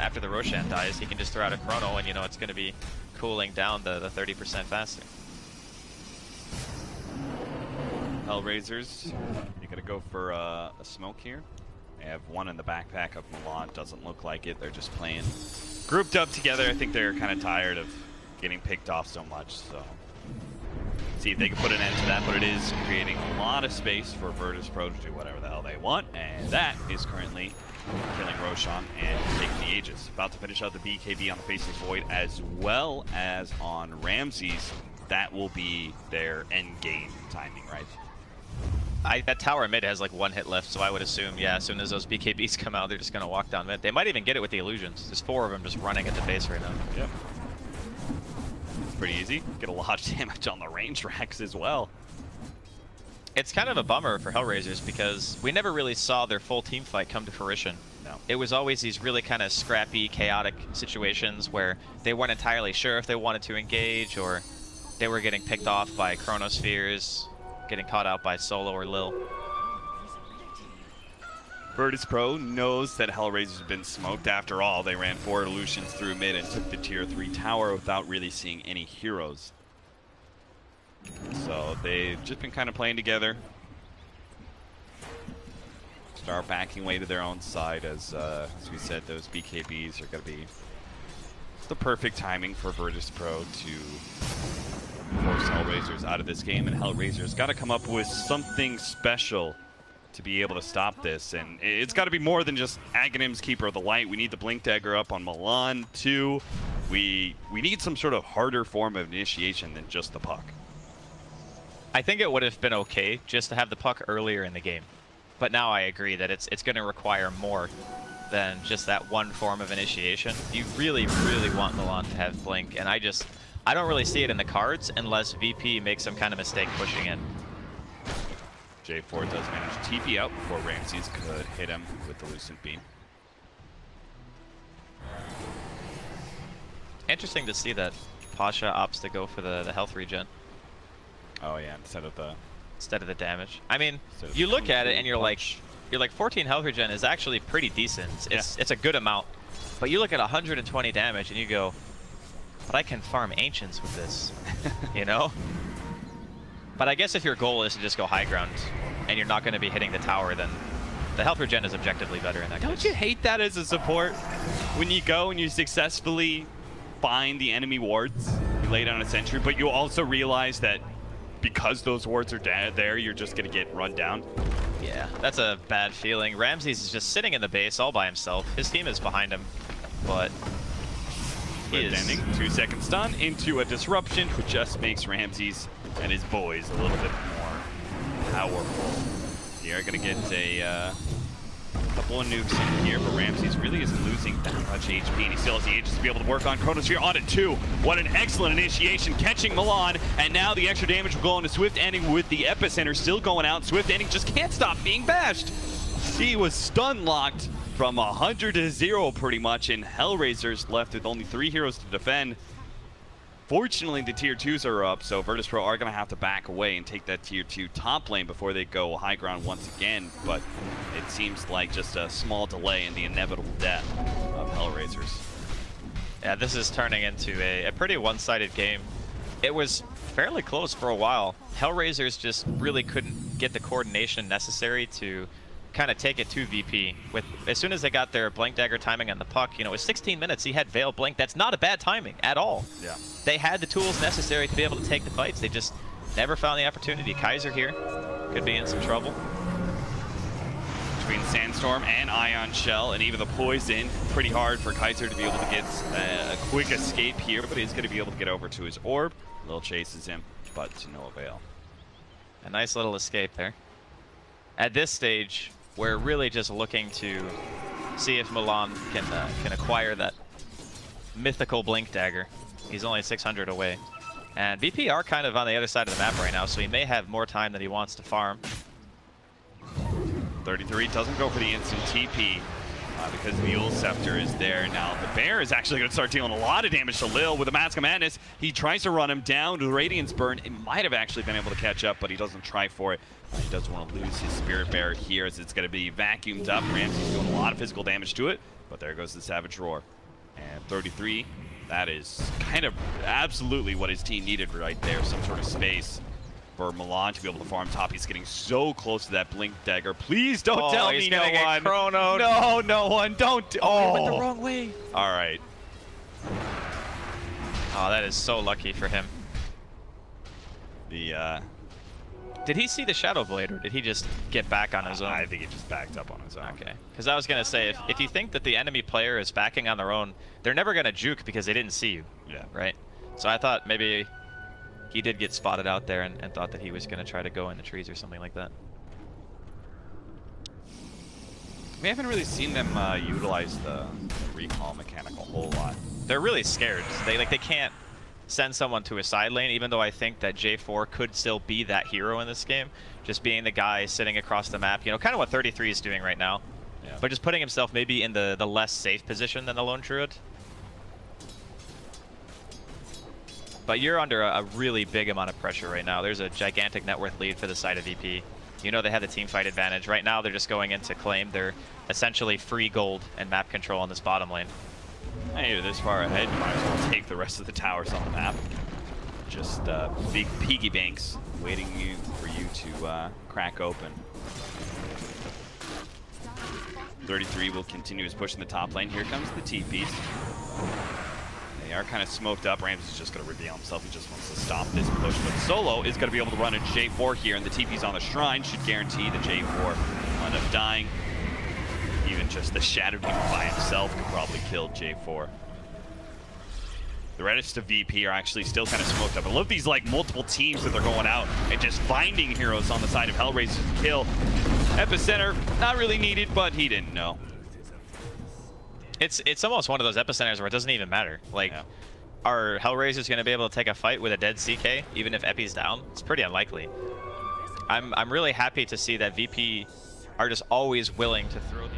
After the Roshan dies, he can just throw out a chrono, and you know it's going to be cooling down the 30% faster. Hellraisers, you're going to go for a smoke here. They have one in the backpack of Milan. Doesn't look like it. They're just playing grouped up together. I think they're kind of tired of getting picked off so much. So see if they can put an end to that, but it is creating a lot of space for Virtus Pro to do whatever the hell they want, and that is currently killing Roshan and taking the Aegis. About to finish out the BKB on the Faceless Void as well as on Ramses. That will be their end game timing, right? That tower mid has like 1 hit left, so I would assume, yeah, as soon as those BKBs come out, they're just going to walk down mid. They might even get it with the illusions. There's 4 of them just running at the base right now. Yep. Pretty easy. Get a lot of damage on the range racks as well. It's kind of a bummer for Hellraisers because we never really saw their full team fight come to fruition No. It was always these really kind of scrappy, chaotic situations where they weren't entirely sure if they wanted to engage, or they were getting picked off by Chronospheres, getting caught out by Solo or Lil. Virtus Pro knows that Hellraisers have been smoked. After all, they ran 4 illusions through mid and took the tier 3 tower without really seeing any heroes. So they've just been kind of playing together. Start backing away to their own side as we said, those BKBs are going to be the perfect timing for Virtus Pro to force Hellraisers out of this game. And Hellraisers got to come up with something special to be able to stop this, and it's got to be more than just Aghanim's Keeper of the Light. We need the Blink Dagger up on Milan too. We need some sort of harder form of initiation than just the puck. I think it would have been okay just to have the puck earlier in the game, but now I agree that it's going to require more than just that one form of initiation. You really, really want Milan to have Blink, and I don't really see it in the cards unless VP makes some kind of mistake pushing in. J4 does manage TP out before Ramses could hit him with the Lucent Beam. Interesting to see that Pasha opts to go for the health regen. Oh yeah, instead of the damage. I mean, you look at it and you're like 14 health regen is actually pretty decent. It's a good amount. But you look at 120 damage and you go, but I can farm Ancients with this, you know? But I guess if your goal is to just go high ground and you're not going to be hitting the tower, then the health regen is objectively better in that case. Don't you hate that as a support? When you go and you successfully find the enemy wards, you lay down a sentry, but you also realize that because those wards are there, you're just going to get run down. Yeah, that's a bad feeling. Ramses is just sitting in the base all by himself. His team is behind him, but he is... ending 2-second stun into a disruption, which just makes Ramses and his boys a little bit more powerful. You're going to get a couple of nukes in here, but Ramses really isn't losing that much HP, and he still has the Aegis to be able to work on Chronosphere on it too. What an excellent initiation, catching Milan, and now the extra damage will go on to Swift Ending with the Epicenter still going out. Swift Ending just can't stop being bashed. He was stun locked from 100 to 0 pretty much, and Hellraisers left with only 3 heroes to defend. Fortunately, the tier 2s are up, so Virtus Pro are going to have to back away and take that tier 2 top lane before they go high ground once again, but it seems like just a small delay in the inevitable death of Hellraisers. Yeah, this is turning into a pretty one-sided game. It was fairly close for a while. Hellraisers just really couldn't get the coordination necessary to kind of take it to VP. As soon as they got their Blink Dagger timing on the puck, you know, it was 16 minutes, he had Veil Blink. That's not a bad timing at all. Yeah. They had the tools necessary to be able to take the fights. They just never found the opportunity. Kaiser here could be in some trouble. Between Sandstorm and Ion Shell and even the Poison, pretty hard for Kaiser to be able to get a quick escape here, but he's going to be able to get over to his orb. Lil chases him, but to no avail. A nice little escape there. At this stage, we're really just looking to see if Milan can acquire that mythical Blink Dagger. He's only 600 away. And VP are kind of on the other side of the map right now, so he may have more time than he wants to farm. 33 doesn't go for the instant TP because the Ul Scepter is there. Now the Bear is actually going to start dealing a lot of damage to Lil with a Mask of Madness. He tries to run him down to the Radiance Burn. It might have actually been able to catch up, but he doesn't try for it. He doesn't want to lose his Spirit Bear here as it's going to be vacuumed up. Ramsey's doing a lot of physical damage to it, but there goes the Savage Roar. And 33, that is kind of absolutely what his team needed right there, some sort of space for Milan to be able to farm top. He's getting so close to that Blink Dagger. Please don't tell me no one. Chronoed. No, no one. Don't. Oh, he went the wrong way. All right. Oh, that is so lucky for him. Did he see the Shadow Blade, or did he just get back on his own? I think he just backed up on his own. Okay. Because I was going to say, if you think that the enemy player is backing on their own, they're never going to juke because they didn't see you. Yeah. Right? So I thought maybe he did get spotted out there and thought that he was going to try to go in the trees or something like that. We haven't really seen them utilize the recall mechanic a whole lot. They're really scared. They can't send someone to a side lane, even though I think that J4 could still be that hero in this game. Just being the guy sitting across the map, you know, kind of what 33 is doing right now. but just putting himself maybe in the less safe position than the Lone Druid. But you're under a really big amount of pressure right now. There's a gigantic net worth lead for the side of VP. You know they have the team fight advantage. Right now they're just going in to claim their essentially free gold and map control on this bottom lane. Hey, you're this far ahead, you might as well take the rest of the towers on the map. Just big piggy banks waiting for you to crack open. 33 will continue his push in the top lane. Here comes the TPs. They are kind of smoked up. Rams is just going to reveal himself. He just wants to stop this push. But Solo is going to be able to run a J4 here, and the TP's on the Shrine should guarantee the J4 will end up dying. Even just the Shadow Demon by himself could probably kill J4. The rest of VP are actually still kind of smoked up. I love these like multiple teams that they're going out and just finding heroes on the side of Hellraiser to kill. Epicenter, not really needed, but he didn't know. It's almost one of those epicenters where it doesn't even matter. Like, are Hellraisers going to be able to take a fight with a dead CK, even if Epi's down? It's pretty unlikely. I'm really happy to see that VP are just always willing to throw the...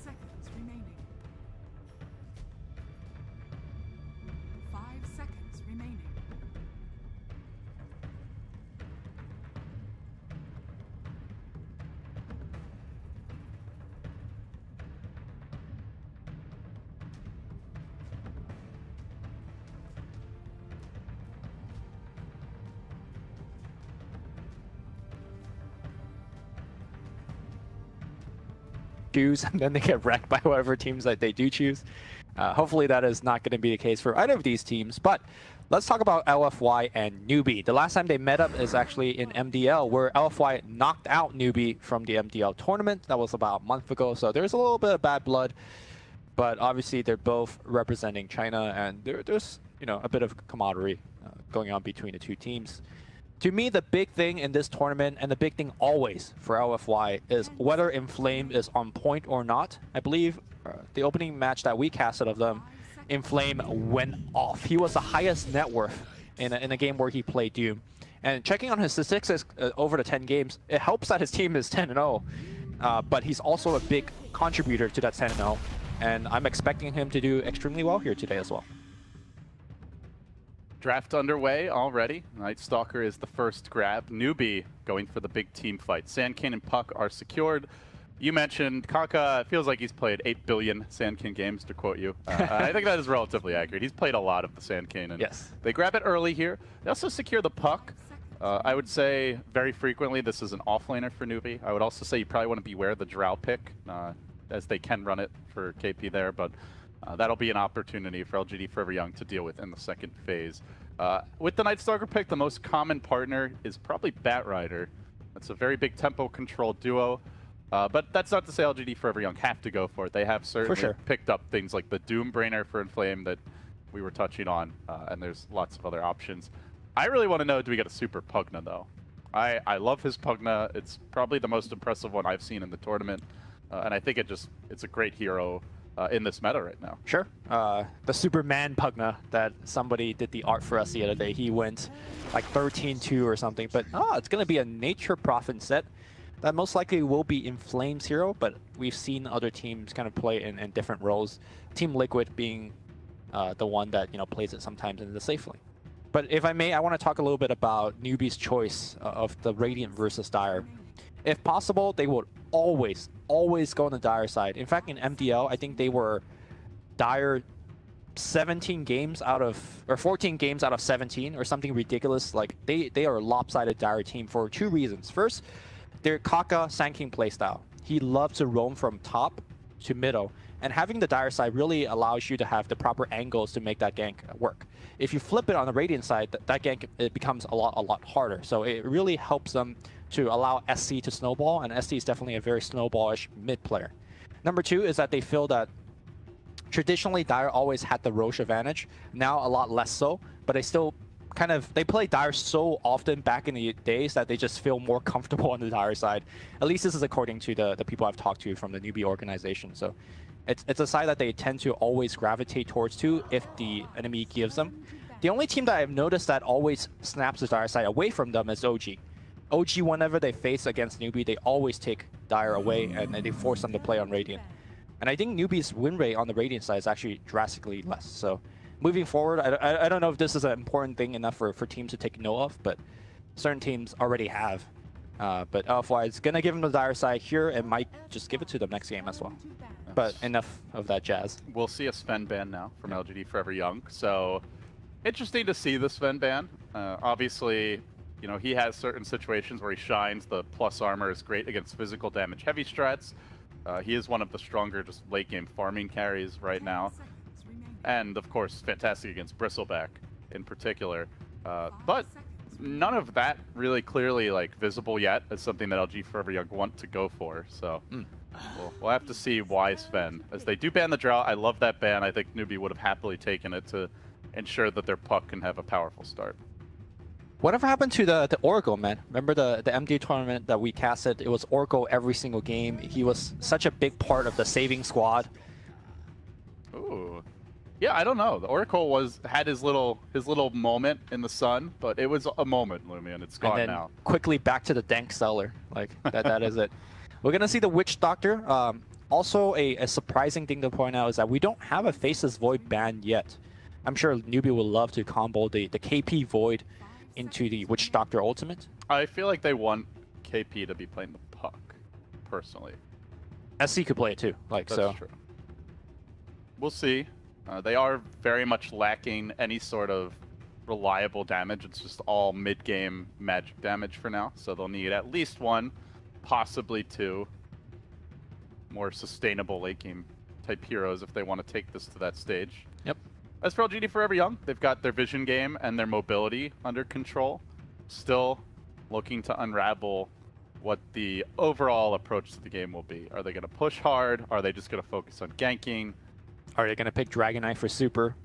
Seconds remaining. 5 seconds remaining. choose, and then they get wrecked by whatever teams that they do choose. Hopefully that is not going to be the case for either of these teams, but let's talk about LFY and Newbie. The last time they met up is actually in MDL, where LFY knocked out Newbie from the MDL tournament. That was about a month ago, so there's a little bit of bad blood, but obviously they're both representing China, and there's a bit of camaraderie going on between the two teams. To me, the big thing in this tournament, and the big thing always for LFY, is whether Inflame is on point or not. I believe the opening match that we casted of them, Inflame went off. He was the highest net worth in a game where he played Doom. And checking on his statistics over the 10 games, it helps that his team is 10-0. But he's also a big contributor to that 10-0. And I'm expecting him to do extremely well here today as well. Draft underway already. Night Stalker is the first grab. Newbie going for the big team fight. Sand King and Puck are secured. You mentioned Kaka feels like he's played 8 billion Sand King games, to quote you. I think that is relatively accurate. He's played a lot of the Sand King, and yes, they grab it early here. They also secure the Puck. I would say very frequently this is an offlaner for Newbie. I would also say you probably want to beware the Drow pick, as they can run it for KP there, but that'll be an opportunity for LGD Forever Young to deal with in the second phase. With the Night Stalker pick, the most common partner is probably Batrider. That's a very big tempo control duo. But that's not to say LGD Forever Young have to go for it. They have certainly picked up things like the Doom Brainer for Inflame that we were touching on, and there's lots of other options. I really want to know, do we get a Super Pugna, though? I love his Pugna. It's probably the most impressive one I've seen in the tournament, and I think it's a great hero in this meta right now. Sure. The Superman Pugna that somebody did the art for us the other day, he went like 13-2 or something, but it's going to be a Nature Prophet set. That most likely will be Inflame's hero, but we've seen other teams kind of play in different roles. Team Liquid being the one that plays it sometimes in the safe lane. But if I may, I want to talk a little bit about Newbie's choice of the Radiant versus Dire. If possible, they would always go on the Dire side. In fact, in MDL, I think they were Dire 17 games out of, or 14 games out of 17 or something ridiculous. Like they are a lopsided dire team for 2 reasons. First, their Kaka Sanking playstyle. He loves to roam from top to middle, and having the dire side really allows you to have the proper angles to make that gank work. If you flip it on the Radiant side, that gank, it becomes a lot harder. So it really helps them to allow SC to snowball, and SC is definitely a very snowballish mid player. Number 2 is that they feel that traditionally Dire always had the Roche advantage, now a lot less so, but they still kind of, they play Dire so often back in the days that they just feel more comfortable on the Dire side. At least this is according to the people I've talked to from the newbie organization. So it's a side that they tend to always gravitate towards to if the enemy gives them. The only team that I've noticed that always snaps the Dire side away from them is OG. OG, whenever they face against newbie, they always take Dire away and they force them to play on Radiant. And I think newbie's win rate on the Radiant side is actually drastically less. So moving forward, I don't know if this is an important thing enough for teams to take note of, but certain teams already have. But LFY is going to give them the Dire side here and might just give it to them next game as well. But enough of that jazz. We'll see a Sven ban now from LGD Forever Young. So interesting to see the Sven ban. Obviously, you know, he has certain situations where he shines. The plus armor is great against physical damage heavy strats. He is one of the stronger just late game farming carries right now. And of course, fantastic against Bristleback in particular. But none of that really clearly like visible yet as something that LG Forever Young want to go for. So we'll have to see why Sven. As they do ban the drought, I love that ban. I think newbie would have happily taken it to ensure that their puck can have a powerful start. Whatever happened to the Oracle, man? Remember the MD tournament that we casted? It was Oracle every single game. He was such a big part of the saving squad. Ooh. Yeah, I don't know. The Oracle had his little moment in the sun, but it was a moment, Lumion. It's gone and then now. Quickly back to the dank cellar. Like that is it. We're gonna see the Witch Doctor. Also, a surprising thing to point out is that we don't have a Faceless Void ban yet. I'm sure newbie would love to combo the KP Void into the Witch Doctor ultimate. I feel like they want KP to be playing the puck, personally. SC could play it too, like That's so. True. We'll see. They are very much lacking any sort of reliable damage. It's just all mid-game magic damage for now, so they'll need at least 1, possibly 2 more sustainable late-game type heroes if they want to take this to that stage. Yep. As for LGD Forever Young, they've got their vision game and their mobility under control. Still looking to unravel what the overall approach to the game will be. Are they going to push hard? Are they just going to focus on ganking? Are they going to pick Dragon Knight for super?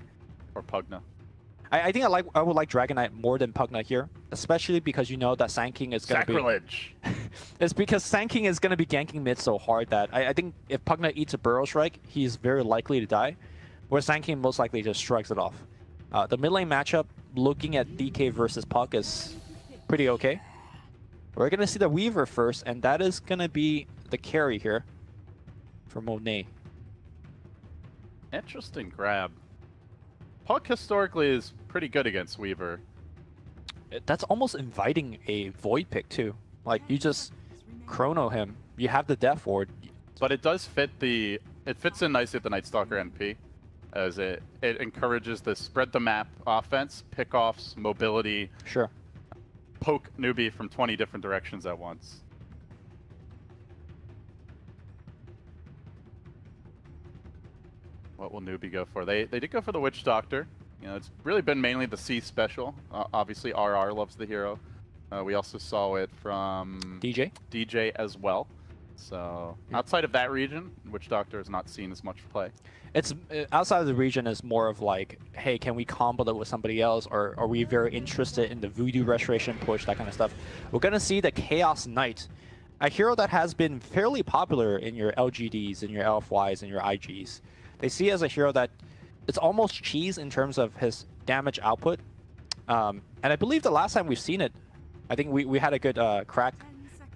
Or Pugna? I think I would like Dragon Knight more than Pugna here, especially because you know that Sanking is going to be... Sacrilege! It's because Sanking is going to be ganking mid so hard that I think if Pugna eats a Burrow Strike, he's very likely to die, where Sanking most likely just shrugs it off. The mid lane matchup, looking at DK versus Puck, is pretty okay. We're going to see the Weaver first, and that is going to be the carry here for Monet. Interesting grab. Puck historically is pretty good against Weaver. That's almost inviting a Void pick too. Like, you just chrono him. You have the Death Ward. But it does fit the... It fits in nicely with the Night Stalker NP, as it encourages the spread the map offense, pickoffs, mobility. Sure. Poke newbie from 20 different directions at once. What will newbie go for? They did go for the Witch Doctor. You know, it's really been mainly the C special. Obviously, RR loves the hero. We also saw it from DJ as well. So outside of that region, Witch Doctor is not seen as much play. It's outside of the region is more of like, hey, can we combo that with somebody else, or are we very interested in the Voodoo Restoration push, that kind of stuff. We're gonna see the Chaos Knight, a hero that has been fairly popular in your LGDs, in your LFYs, and your IGs. They see it as a hero that it's almost cheese in terms of his damage output. And I believe the last time we've seen it, I think we had a good crack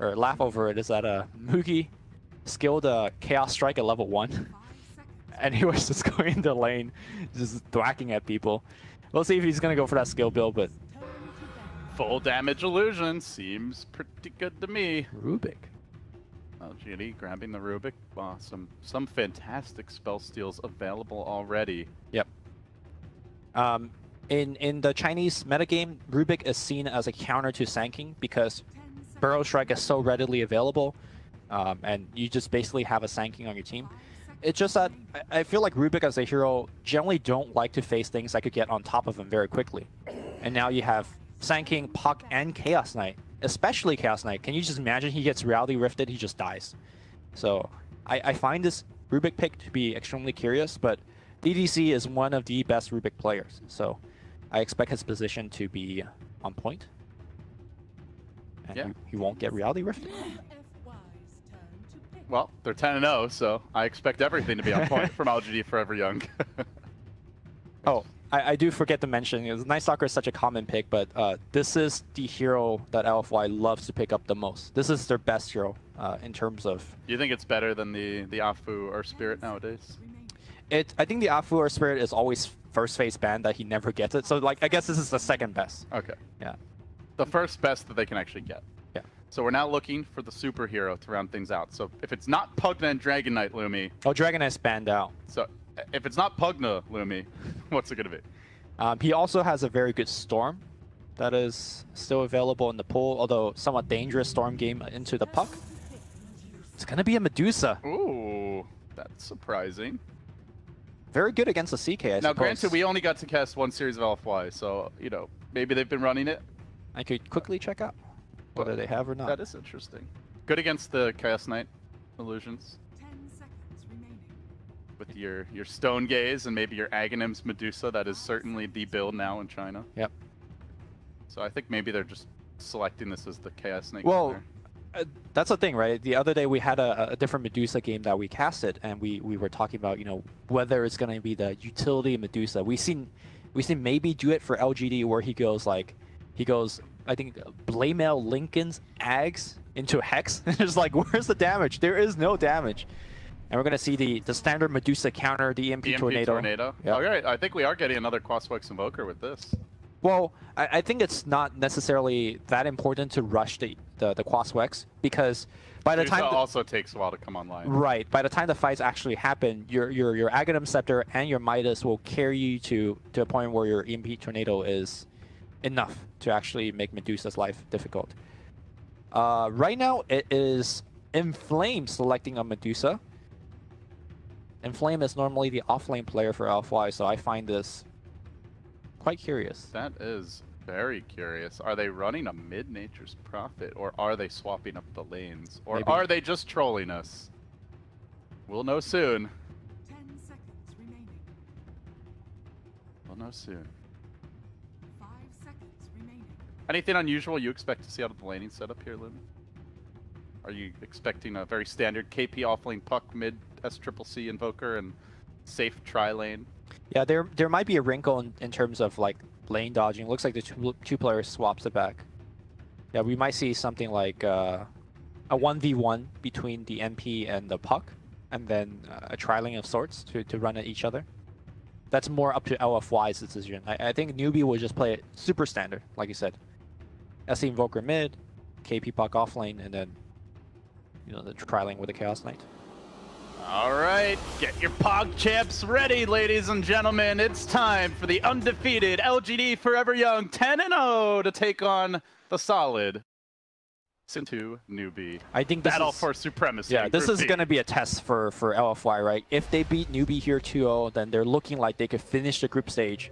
or laugh over it, is that Moogie skilled Chaos Strike at level 1. And he was just going into lane, just thwacking at people. We'll see if he's going to go for that skill build, but... Full damage illusion seems pretty good to me. Rubik. Oh, GD grabbing the Rubik. Wow, some fantastic spell steals available already. Yep. In the Chinese metagame, Rubik is seen as a counter to Sanking because Burrow Strike is so readily available, and you just basically have a Sanking on your team. It's just that I feel like Rubik as a hero generally don't like to face things that could get on top of him very quickly. And now you have Sanking, Puck, and Chaos Knight, especially Chaos Knight. Can you just imagine he gets Reality Rifted, he just dies. So I find this Rubik pick to be extremely curious, but DDC is one of the best Rubik players, so I expect his position to be on point. And yeah. he won't get Reality Rifted. Well, they're 10-0, so I expect everything to be on point from LGD Forever Young. Oh, I do forget to mention, Night Stalker is such a common pick, but this is the hero that LFY loves to pick up the most. This is their best hero in terms of... Do you think it's better than the Afu or Spirit nowadays? I think the Afu or Spirit is always first phase banned, that he never gets it. So like I guess this is the second best. Okay. Yeah. The first best that they can actually get. Yeah. So we're now looking for the superhero to round things out. So if it's not Pugna and Dragon Knight Lumi... Oh, Dragon Knight's banned out. So if it's not Pugna Lumi, what's it going to be? He also has a very good Storm that is still available in the pool, although somewhat dangerous Storm game into the Puck. It's going to be a Medusa. Ooh, that's surprising. Very good against the CK, I suppose. Now, granted, we only got to cast one series of LFY, so, you know, maybe they've been running it. I could quickly check out whether they have or not. That is interesting. Good against the Chaos Knight illusions. 10 seconds remaining. With your Stone Gaze and maybe your Aghanim's Medusa, that is certainly the build now in China. Yep. So I think maybe they're just selecting this as the Chaos Snake. Well, that's the thing, right? The other day we had a different Medusa game that we casted, and we were talking about, you know, whether it's going to be the utility Medusa. We've seen maybe do it for LGD where he goes, I think, Blaymail Lincoln's Ags into Hex. And it's like, where's the damage? There is no damage. And we're going to see the standard Medusa counter, the EMP Tornado. Yep. All right, I think we are getting another Quaswex Invoker with this. Well, I think it's not necessarily that important to rush the Quaswex, because by the time... also takes a while to come online. Right. By the time the fights actually happen, your Aghanim Scepter and your Midas will carry you to a point where your EMP Tornado is enough to actually make Medusa's life difficult. Right now, it is Inflame selecting a Medusa. Inflame is normally the offlane player for LFY, so I find this quite curious. That is very curious. Are they running a mid-Nature's Prophet, or are they swapping up the lanes? Or Maybe. Are they just trolling us? We'll know soon. 10 seconds remaining. We'll know soon. 5 seconds remaining. Anything unusual you expect to see out of the laning setup here, Lumi? Are you expecting a very standard KP offlane Puck mid SCCC Invoker and safe tri-lane? Yeah, there might be a wrinkle in terms of like lane dodging. Looks like the two players swaps it back. Yeah, we might see something like a 1v1 between the MP and the Puck, and then a tri-lane of sorts to run at each other. That's more up to LFY's decision. I think Newbie will just play it super standard, like you said. SC Invoker mid, KP Puck offlane, and then, you know, the tri-lane with the Chaos Knight. All right, get your Pog champs ready, ladies and gentlemen. It's time for the undefeated LGD Forever Young 10-0 to take on the solid Sin2 Newbie. I think this Battle is, for supremacy. Yeah, this is going to be a test for LFY, right? If they beat Newbie here 2-0, then they're looking like they could finish the group stage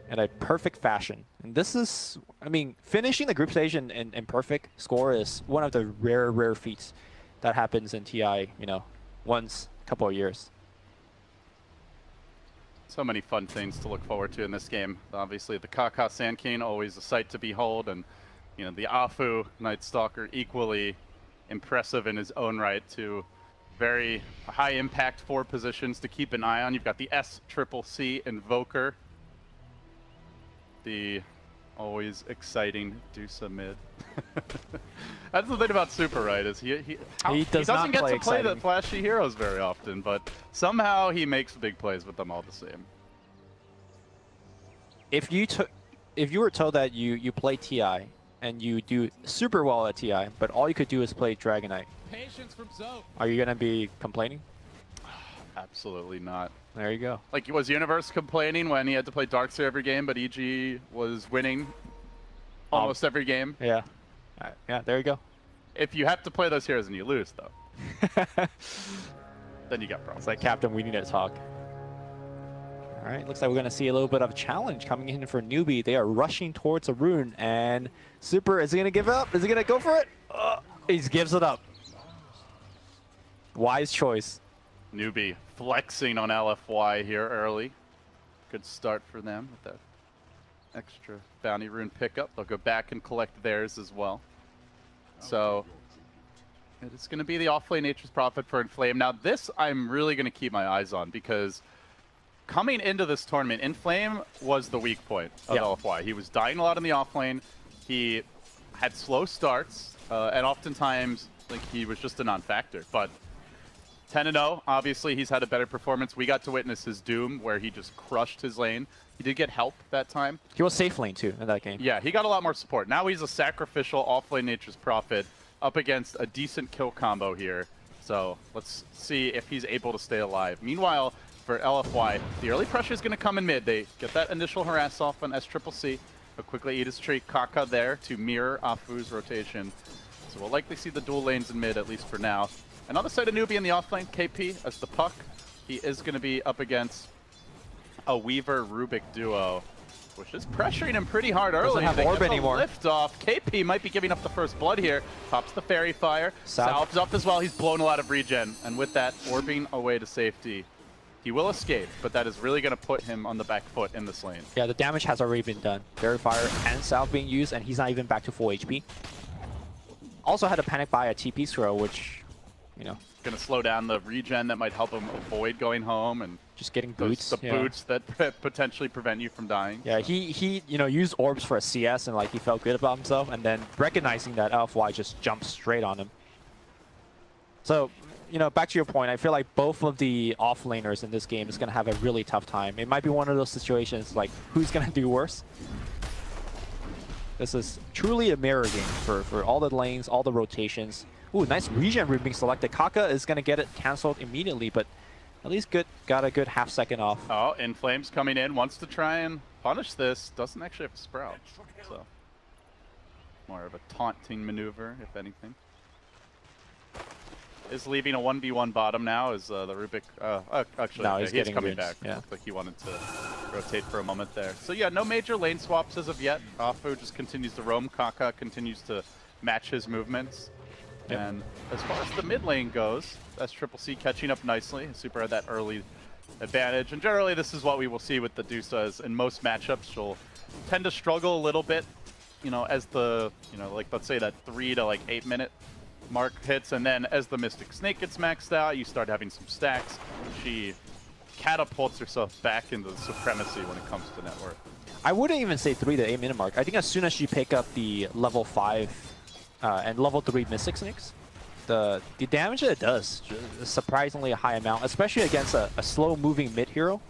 in a perfect fashion. And this is, I mean, finishing the group stage in perfect score is one of the rare feats that happens in TI, you know, once a couple of years. So many fun things to look forward to in this game. Obviously, the Kaka Sand King, always a sight to behold, and you know, the Afu Night Stalker, equally impressive in his own right, to very high impact 4 positions to keep an eye on. You've got the SCCC Invoker, the always exciting Dusa mid. That's the thing about Super, right? Is he doesn't get to play the flashy heroes very often, but somehow he makes big plays with them all the same. If you were told that you play TI and you do super well at TI, but all you could do is play Dragon Knight, are you gonna be complaining? Absolutely not. There you go. Like, was Universe complaining when he had to play Darkseer every game, but EG was winning almost every game? Yeah. Yeah, there you go. If you have to play those heroes and you lose, though, then you got problems. It's like, Captain, we need to talk. All right, looks like we're going to see a little bit of a challenge coming in for Newbie. They are rushing towards a rune, and Super, is he going to give up? Is he going to go for it? He gives it up. Wise choice. Newbie flexing on LFY here early. Good start for them with that extra bounty rune pickup. They'll go back and collect theirs as well. So it's going to be the off-lane Nature's Prophet for Inflame. Now this I'm really going to keep my eyes on, because coming into this tournament, Inflame was the weak point of LFY. He was dying a lot in the off-lane. He had slow starts, and oftentimes like he was just a non-factor. But 10-0, obviously he's had a better performance. We got to witness his doom where he just crushed his lane. He did get help that time. He was safe lane too in that game. Yeah, he got a lot more support. Now he's a sacrificial off-lane Nature's Prophet up against a decent kill combo here. So let's see if he's able to stay alive. Meanwhile, for LFY, the early pressure is going to come in mid. They get that initial harass off on SCCC. They'll quickly eat his tree. Kaka there to mirror Afu's rotation. So we'll likely see the dual lanes in mid, at least for now. And on the side of Newbie in the offlane, KP as the puck. He is going to be up against a Weaver-Rubik duo, which is pressuring him pretty hard early. Doesn't have orb anymore. Lift off. KP might be giving up the first blood here. Pops the Fairy Fire. Salve's up as well. He's blown a lot of regen. And with that, orbing away to safety. He will escape, but that is really going to put him on the back foot in this lane. Yeah, the damage has already been done. Fairy Fire and Salve being used, and he's not even back to full HP. Also had a panic buy a TP throw, which, you know, going to slow down the regen that might help him avoid going home, and just getting boots. The boots that potentially prevent you from dying. Yeah, he you know, used orbs for a CS, and like he felt good about himself, and then recognizing that LFY just jumped straight on him. So, you know, back to your point, I feel like both of the offlaners in this game is going to have a really tough time. It might be one of those situations like, who's going to do worse? This is truly a mirror game for all the lanes, all the rotations. Ooh, nice regen route being selected. Kaka is going to get it cancelled immediately, but at least got a good half second off. Oh, Inflame's coming in, wants to try and punish this. Doesn't actually have a Sprout, so more of a taunting maneuver, if anything. Is leaving a 1v1 bottom now as the Rubik... actually, no, he's coming back. Yeah. Looked like he wanted to rotate for a moment there. So yeah, no major lane swaps as of yet. Afu just continues to roam. Kaka continues to match his movements. Yep. And as far as the mid lane goes, SCCC catching up nicely. Super had that early advantage. And generally, this is what we will see with the Dusas. In most matchups, she'll tend to struggle a little bit, you know, as the, you know, like, let's say that 3 to like 8 minute mark hits, and then as the Mystic Snake gets maxed out, you start having some stacks. She catapults herself back into the supremacy when it comes to net worth. I wouldn't even say 3 to 8 minute mark. I think as soon as you pick up the level 5 and level 3 Mystic Snakes, the damage that it does is surprisingly a high amount, especially against a slow moving mid hero.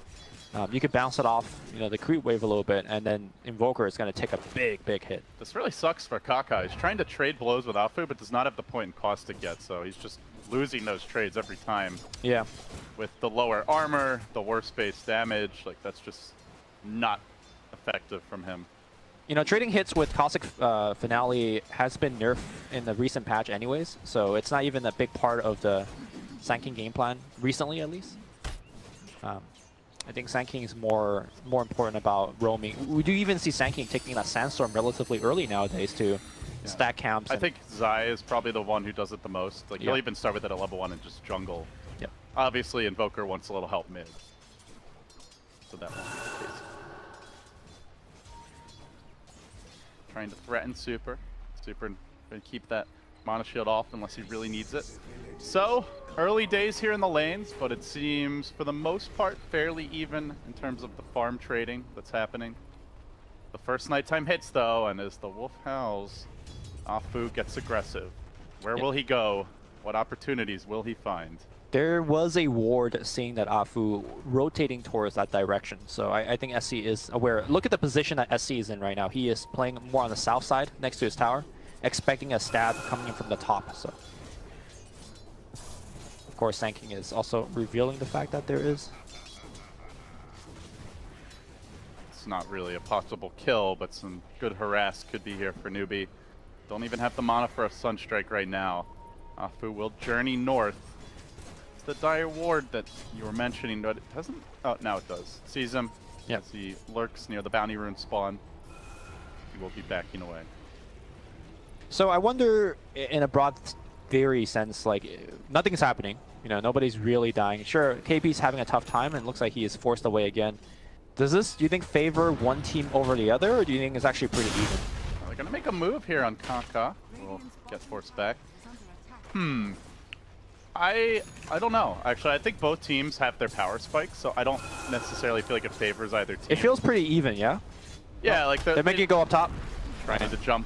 You could bounce it off, you know, the creep wave a little bit, and then Invoker is going to take a big hit. This really sucks for Kaka. He's trying to trade blows with Afu, but does not have the point in Caustic yet, so he's just losing those trades every time. Yeah. With the lower armor, the worse base damage, like that's just not effective from him. You know, trading hits with Caustic Finale has been nerfed in the recent patch anyways, so it's not even a big part of the Sand King game plan, recently at least. I think Sand King is more important about roaming. We do even see Sand King taking that Sandstorm relatively early nowadays to stack camps. I think Zai is probably the one who does it the most. Like he'll even start with it at level 1 and just jungle. Yep. Obviously, Invoker wants a little help mid, so that won't be the case. Trying to threaten Super. Super going to keep that Mana Shield off unless he really needs it. So, early days here in the lanes, but it seems for the most part fairly even in terms of the farm trading that's happening. The first nighttime hits though, and as the wolf howls, Afu gets aggressive. Where will he go? What opportunities will he find? There was a ward seeing that Afu rotating towards that direction, so I think SC is aware. Look at the position that SC is in right now. He is playing more on the south side next to his tower, expecting a stab coming in from the top. So Of course, Sanking is also revealing the fact that there is. It's not really a possible kill, but some good harass could be here for Newbie. Don't even have the mana for a Sunstrike right now. Afu will journey north. It's the dire ward that you were mentioning, but it doesn't... Oh, now it does. Sees him. Yep. As he lurks near the bounty rune spawn. He will be backing away. So I wonder, in a broad theory sense, like, nothing's happening. You know, nobody's really dying. Sure, KP's having a tough time, and it looks like he is forced away again. Does this, do you think, favor one team over the other, or do you think it's actually pretty even? They're going to make a move here on Kaka. We'll get forced back. I don't know. Actually, I think both teams have their power spikes, so I don't necessarily feel like it favors either team. It feels pretty even, yeah? Yeah, like they're making it go up top. Trying to jump.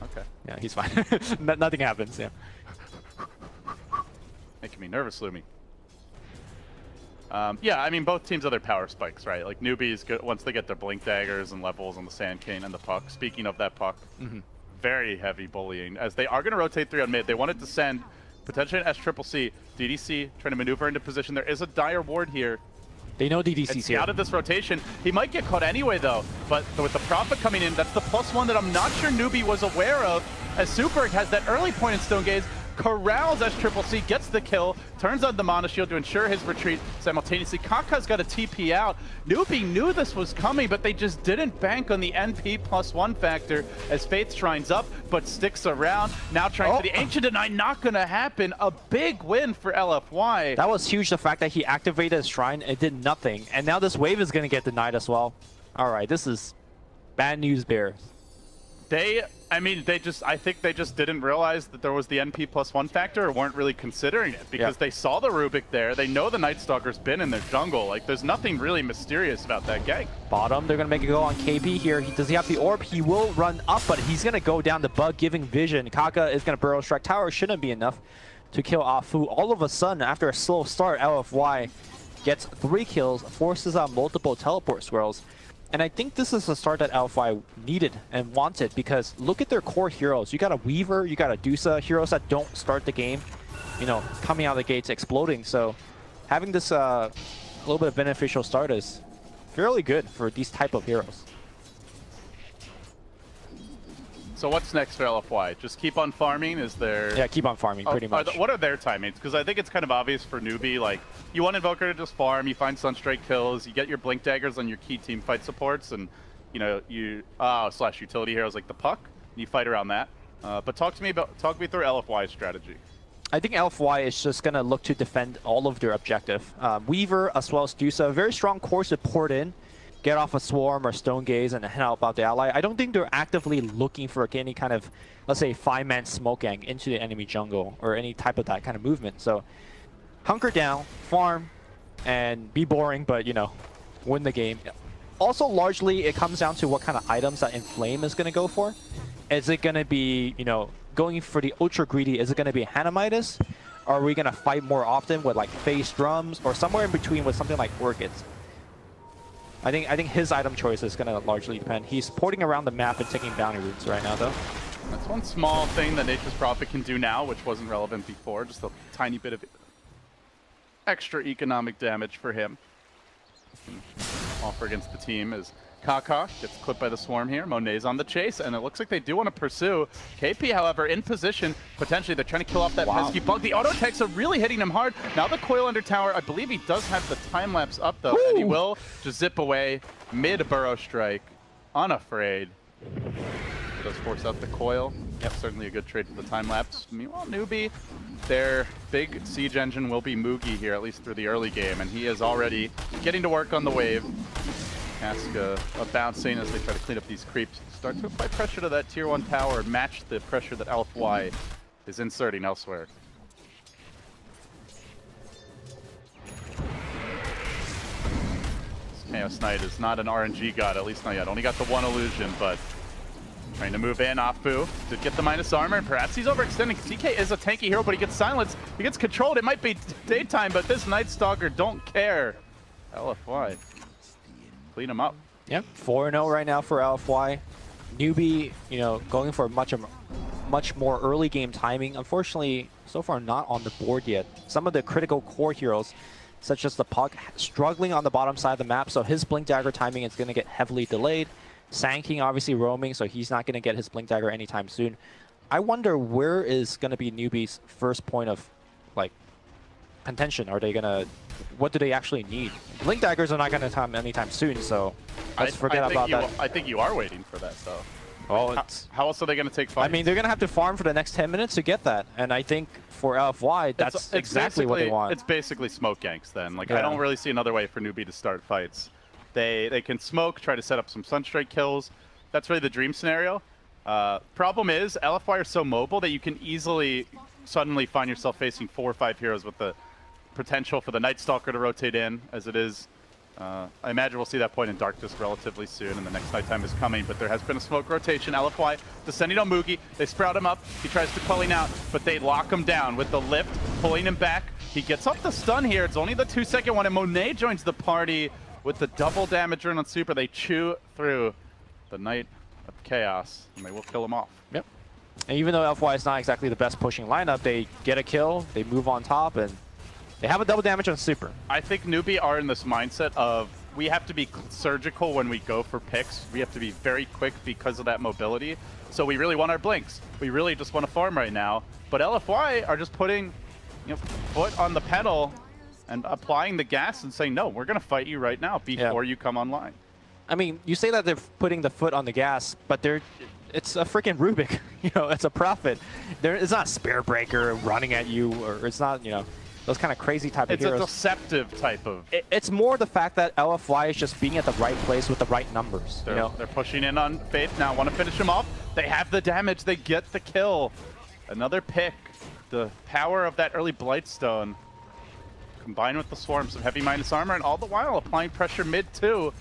Okay. Yeah, he's fine. Nothing happens, yeah. Making me nervous, Lumi. Yeah, I mean, both teams have their power spikes, right? Like, newbies, once they get their blink daggers and levels on the Sand Cane and the puck. Speaking of that puck, very heavy bullying. As they are going to rotate 3 on mid. They wanted to send potentially an SCCC. DDC trying to maneuver into position. There is a dire ward here. They know DDC's here. Out of this rotation. He might get caught anyway, though. But with the Prophet coming in, that's the +1 that I'm not sure Newbie was aware of. As Superg has that early point in Stone Gaze, corrals SCCC, gets the kill, turns on the Mana Shield to ensure his retreat. Simultaneously, Kaka's got a TP out. Newbie knew this was coming, but they just didn't bank on the NP +1 factor as Faith Shrine's up, but sticks around. Now trying for the Ancient Deny, not gonna happen. A big win for LFY. That was huge, the fact that he activated his Shrine, it did nothing. And now this wave is gonna get denied as well. Alright, this is bad news, Bears. I think they just didn't realize that there was the NP +1 factor or weren't really considering it because they saw the Rubik there. They know the Night Stalker's been in their jungle. Like, there's nothing really mysterious about that gang. Bottom, they're going to make it go on KP here. Does he have the orb? He will run up, but he's going to go down the bug, giving vision. Kaka is going to burrow strike tower. Shouldn't be enough to kill Afu. All of a sudden, after a slow start, LFY gets 3 kills, forces out multiple teleport swirls. And I think this is the start that LFY needed and wanted, because look at their core heroes. You got a Weaver, you got a Dusa, heroes that don't start the game, you know, coming out of the gates exploding. So having this little bit of beneficial start is fairly good for these type of heroes. So what's next for LFY? Just keep on farming? Is there... Yeah, keep on farming, pretty much. What are their timings? Because I think it's kind of obvious for Newbie, like, you want Invoker to just farm, you find Sunstrike kills, you get your Blink Daggers on your key team fight supports, and, you know, slash utility heroes like the Puck, and you fight around that. But talk me through LFY's strategy. I think LFY is just going to look to defend all of their objective. Weaver as well as Dusa, very strong core support in. Get off a Swarm or Stone Gaze and help out the ally. I don't think they're actively looking for any kind of, let's say, 5-man smoke gang into the enemy jungle or any type of that kind of movement. So hunker down, farm, and be boring, but, you know, win the game. Also, largely, it comes down to what kind of items that Inflame is going to go for. Is it going to be, you know, going for the Ultra Greedy? Is it going to be Hanamitis? Or are we going to fight more often with, like, Phase Drums? Or somewhere in between with something like Orchids? I think his item choice is going to largely depend. He's porting around the map and taking bounty routes right now, though. That's one small thing that Nature's Prophet can do now, which wasn't relevant before. Just a tiny bit of extra economic damage for him. Offer against the team as Kaka gets clipped by the Swarm here. Monet's on the chase, and it looks like they do want to pursue. KP, however, in position. Potentially, they're trying to kill off that pesky bug. The auto attacks are really hitting him hard. Now the coil under tower. I believe he does have the time lapse up, though, and he will just zip away mid-burrow strike. Unafraid. Does force out the coil. Yep, certainly a good trade for the time lapse. Meanwhile, Newbie, their big siege engine will be Mugi here, at least through the early game, and he is already getting to work on the wave. Casca bouncing as they try to clean up these creeps. Start to apply pressure to that tier 1 tower and match the pressure that LFY is inserting elsewhere. This Chaos Knight is not an RNG god, at least not yet. Only got the 1 illusion, but trying to move in. Afu did get the minus armor. Perhaps he's overextending. CK is a tanky hero, but he gets silenced. He gets controlled. It might be daytime, but this Night Stalker don't care. LFY. Clean him up. Yep, 4-0 right now for LFY. Newbie, you know, going for much of much more early game timing. Unfortunately, so far not on the board yet. Some of the critical core heroes, such as the Puck, struggling on the bottom side of the map, so his Blink Dagger timing is going to get heavily delayed. Sanking obviously roaming, so he's not going to get his Blink Dagger anytime soon. I wonder where is going to be Newbie's first point of, like, contention. Are they going to... What do they actually need? Blink Daggers are not going to come anytime soon, so let's forget about that. I think you are waiting for that, though. Oh, how else are they going to take fights? I mean, they're going to have to farm for the next 10 minutes to get that. And I think for LFY, that's exactly what they want. It's basically smoke ganks then. Like, yeah. I don't really see another way for Newbie to start fights. They can smoke, try to set up some Sunstrike kills. That's really the dream scenario. Problem is, LFY are so mobile that you can easily suddenly find yourself facing 4 or 5 heroes with the potential for the Night Stalker to rotate in, as it is. I imagine we'll see that point in Darkness relatively soon, and the next nighttime is coming, but there has been a smoke rotation. LFY descending on Mugi. They sprout him up. He tries to culling out, but they lock him down with the lift, pulling him back. He gets off the stun here. It's only the 2-second one, and Monet joins the party with the double damage run on Super. They chew through the Night of Chaos, and they will kill him off. Yep. And even though LFY is not exactly the best pushing lineup, they get a kill, they move on top, and they have a double damage on Super. I think Newbie are in this mindset of we have to be surgical when we go for picks. We have to be very quick because of that mobility. So we really want our blinks. We really just want to farm right now. But LFY are just putting foot on the pedal and applying the gas and saying, no, we're going to fight you right now before you come online. I mean, you say that they're putting the foot on the gas, but it's a freaking Rubik. It's a Prophet. It's not Spear Breaker running at you, or it's not, those kind of crazy type of heroes. It's a deceptive type of... It's more the fact that LFY is just being at the right place with the right numbers. They're pushing in on Faith now, want to finish him off. They have the damage, they get the kill. Another pick. The power of that early Blightstone combined with the swarm, some heavy minus armor, and all the while applying pressure mid too.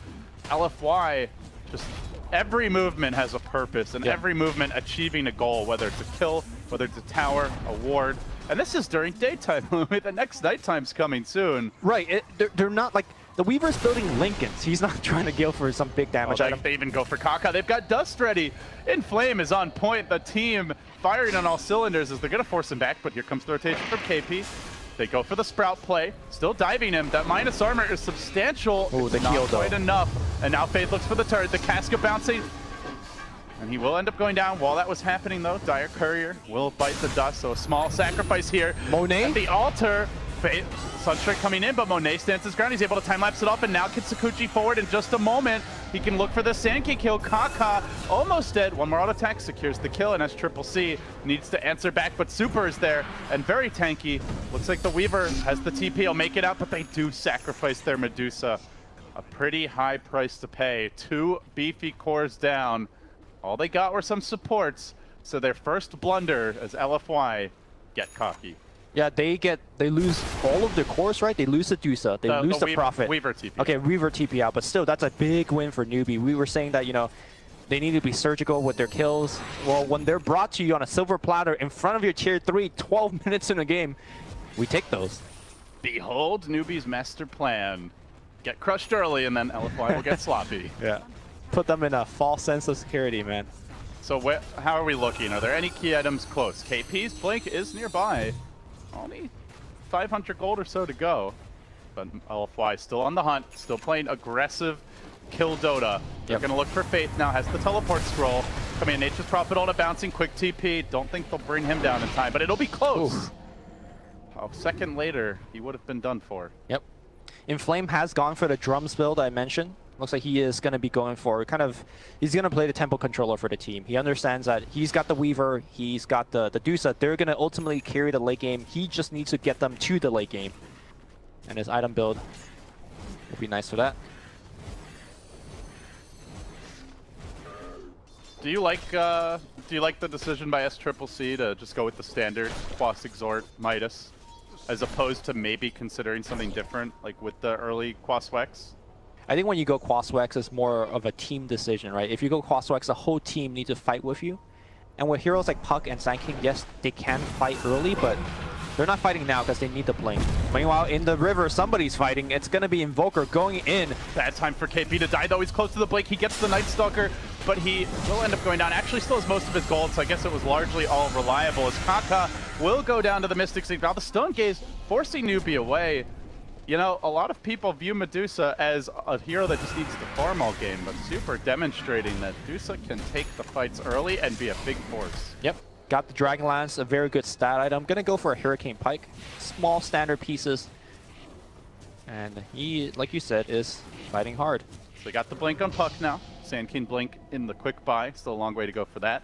LFY, just every movement has a purpose, and every movement achieving a goal, whether it's a kill, whether it's a tower, a ward. And this is during daytime. The next nighttime's coming soon. Right. They're not like... The Weaver's building Lincolns. He's not trying to go for some big damage item. They even go for Kaka. They've got Dust ready. Inflame is on point. The team firing on all cylinders as they're going to force him back, but here comes the rotation from KP. They go for the Sprout play. Still diving him. That minus armor is substantial. Oh, the not heal, quite enough. And now Faith looks for the turret. The Casca bouncing. And he will end up going down. While that was happening, though, Dire Courier will bite the dust, so a small sacrifice here. Monet? At the altar, Sunstrike coming in, but Monet stands his ground. He's able to time-lapse it off, and now gets Sakuchi forward in just a moment. He can look for the Sankey kill. Kaka almost dead. One more auto attack secures the kill, and SCCC needs to answer back, but Super is there, and very tanky. Looks like the Weaver has the TP. He'll make it out, but they do sacrifice their Medusa. A pretty high price to pay. 2 beefy cores down. All they got were some supports, so their first blunder as LFY get cocky. Yeah, they lose all of their cores, right? They lose the Dusa, they lose the Prophet. Weaver TP. Okay, Weaver TP out, but still, that's a big win for Newbie. We were saying that, they need to be surgical with their kills. Well, when they're brought to you on a silver platter in front of your tier 3, 12 minutes in a game, we take those. Behold Newbie's master plan. Get crushed early, and then LFY will get sloppy. Yeah. Put them in a false sense of security, man. So how are we looking? Are there any key items close? KP's Blink is nearby. Only 500 gold or so to go. But LFY still on the hunt, still playing aggressive kill Dota. They're going to look for Faith now, has the teleport scroll. Coming in, Nature's Prophet on a bouncing quick TP. Don't think they'll bring him down in time, but it'll be close. A second later, he would have been done for. Yep. Inflame has gone for the drums build I mentioned. Looks like he is going to be going for he's going to play the tempo controller for the team. He understands that he's got the Weaver, he's got the Dusa. They're going to ultimately carry the late game. He just needs to get them to the late game. And his item build will be nice for that. Do you like the decision by SCCC to just go with the standard Quas Exhort Midas, as opposed to maybe considering something different, like with the early Quas Wex? I think when you go Quaswex, it's more of a team decision, right? If you go Quaswex, the whole team needs to fight with you. And with heroes like Puck and Sand King, yes, they can fight early, but they're not fighting now because they need the blink. Meanwhile, in the river, somebody's fighting. It's going to be Invoker going in. Bad time for KP to die, though. He's close to the blink. He gets the Night Stalker. but he will end up going down. Actually still has most of his gold, so I guess it was largely all reliable, as Kaka will go down to the Mystic Sink. Now the Stone Gaze forcing Newbie away. You know, a lot of people view Medusa as a hero that just needs to farm all game, but Super demonstrating that Medusa can take the fights early and be a big force. Yep. Got the Dragon Lance, a very good stat item. Gonna go for a Hurricane Pike. Small standard pieces. And he, like you said, is fighting hard. So we got the blink on Puck now. Sand King blink in the quick buy. Still a long way to go for that.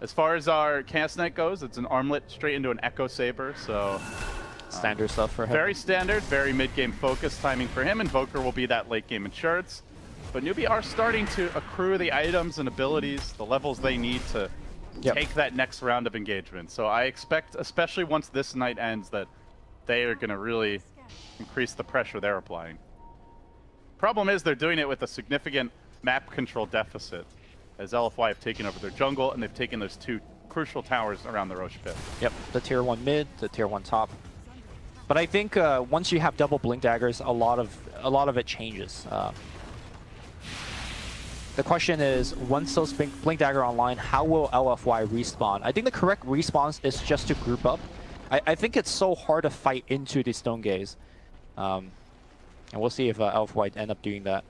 As far as our Chaos Knight goes, it's an armlet straight into an Echo Saber, so... Standard stuff for him. Very standard, very mid-game focused timing for him. Invoker will be that late-game insurance. But Newbie are starting to accrue the items and abilities, the levels they need to take that next round of engagement. So I expect, especially once this night ends, that they are going to really increase the pressure they're applying. Problem is they're doing it with a significant map control deficit, as LFY have taken over their jungle, and they've taken those 2 crucial towers around the Roche pit. Yep, the tier 1 mid, the tier 1 top. But I think once you have double blink daggers, a lot of it changes. The question is, once those blink dagger online, how will LFY respawn? I think the correct response is just to group up. I think it's so hard to fight into the Stone Gaze. And we'll see if LFY end up doing that.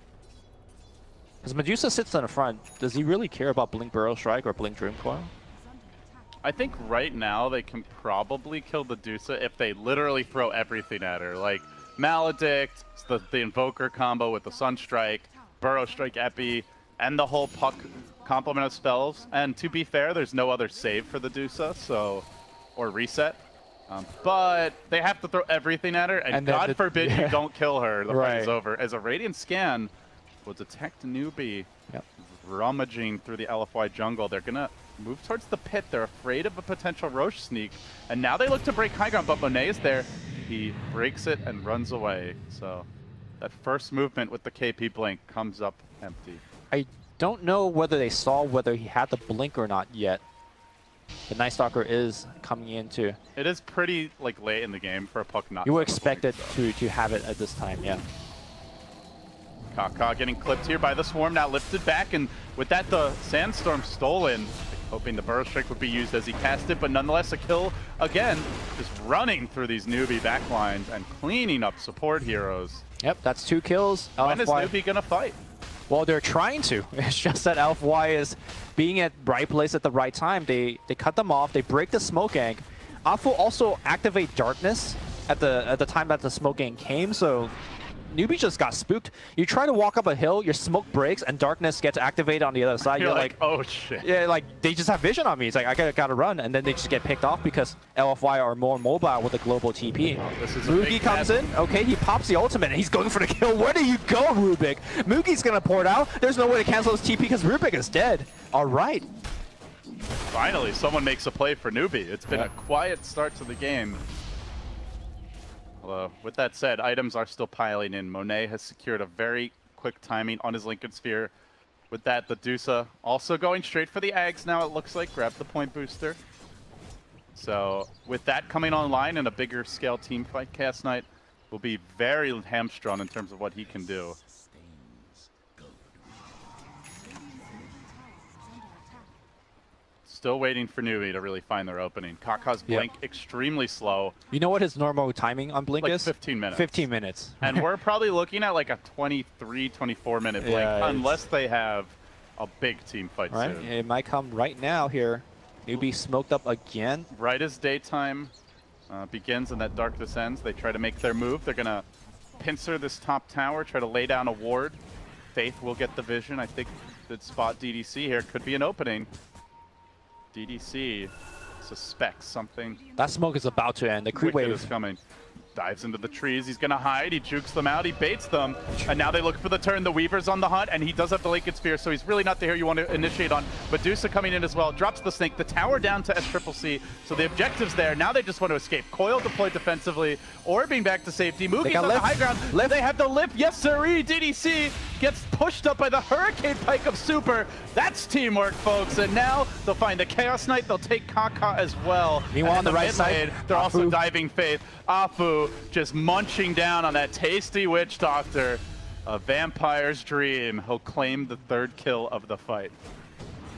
Because Medusa sits in the front. Does he really care about blink Burrow Strike or blink Dream Coil? I think right now they can probably kill the Medusa if they literally throw everything at her. Like Maledict, the Invoker combo with the Sunstrike, Burrow Strike Epi, and the whole Puck complement of spells. And to be fair, there's no other save for the Medusa, so, or reset. But they have to throw everything at her, and God forbid you don't kill her. The fight is over. As a Radiant Scan will detect Newbie rummaging through the LFY jungle. They're going to move towards the pit. They're afraid of a potential Roche sneak. And now they look to break high ground, but Monet is there. He breaks it and runs away. So that first movement with the KP blink comes up empty. I don't know whether they saw whether he had the blink or not yet. The Night Stalker is coming in too. It is pretty like late in the game for a Puck not. You would expect it to have it at this time, yeah. Kaka getting clipped here by the Swarm, now lifted back, and with that the Sandstorm stolen. Hoping the Burrow Strike would be used as he cast it, but nonetheless a kill again, just running through these Newbie backlines and cleaning up support heroes. Yep, that's 2 kills. When is Newbie gonna fight? Well, they're trying to. It's just that LFY is being at right place at the right time. They cut them off. They break the smoke gank. Afu also activate darkness at the time that the smoke gank came. So Newbie just got spooked. You try to walk up a hill, your smoke breaks, and darkness gets activated on the other side. You're like, oh shit. Yeah, like they just have vision on me. It's like I gotta run, and then they just get picked off because LFY are more mobile with a global TP. Mugi comes in. Okay, he pops the ultimate, and he's going for the kill. Where do you go, Rubik? Mugi's gonna pour it out. There's no way to cancel his TP because Rubik is dead. All right. Finally, someone makes a play for Newbie. It's been a quiet start to the game. With that said, items are still piling in. Monet has secured a very quick timing on his Lincoln Sphere. With that, the Medusa also going straight for the Ags now, it looks like. Grab the point booster. So with that coming online in a bigger scale team fight, Chaos Knight will be very hamstrung in terms of what he can do. Still waiting for Newbie to really find their opening. Kaka's blink extremely slow. You know what his normal timing on blink is? 15 minutes. 15 minutes. And we're probably looking at like a 23, 24-minute blink, unless they have a big team fight soon. It might come right now here. Newbie smoked up again. Right as daytime begins and that darkness ends, they try to make their move. They're going to pincer this top tower, try to lay down a ward. Faith will get the vision. I think that spot DDC here could be an opening. DDC suspects something. That smoke is about to end. The creep wave is coming. Dives into the trees. He's going to hide. He jukes them out. He baits them. And now they look for the turn. The Weaver's on the hunt, and he does have the Lincoln Sphere, so he's really not the hero you want to initiate on. Medusa coming in as well. Drops the snake. The tower down to SCCC. So the objective's there. Now they just want to escape. Coil deployed defensively. Orbing back to safety. Mugi's on the high ground. They have the lip. Yes, sirree. DDC gets pushed up by the Hurricane Pike of Super. That's teamwork, folks. And now they'll find the Chaos Knight. They'll take Kaka as well. Meanwhile, on the right side, they're also diving Faith. Afu just munching down on that tasty Witch Doctor. A vampire's dream. He'll claim the 3rd kill of the fight.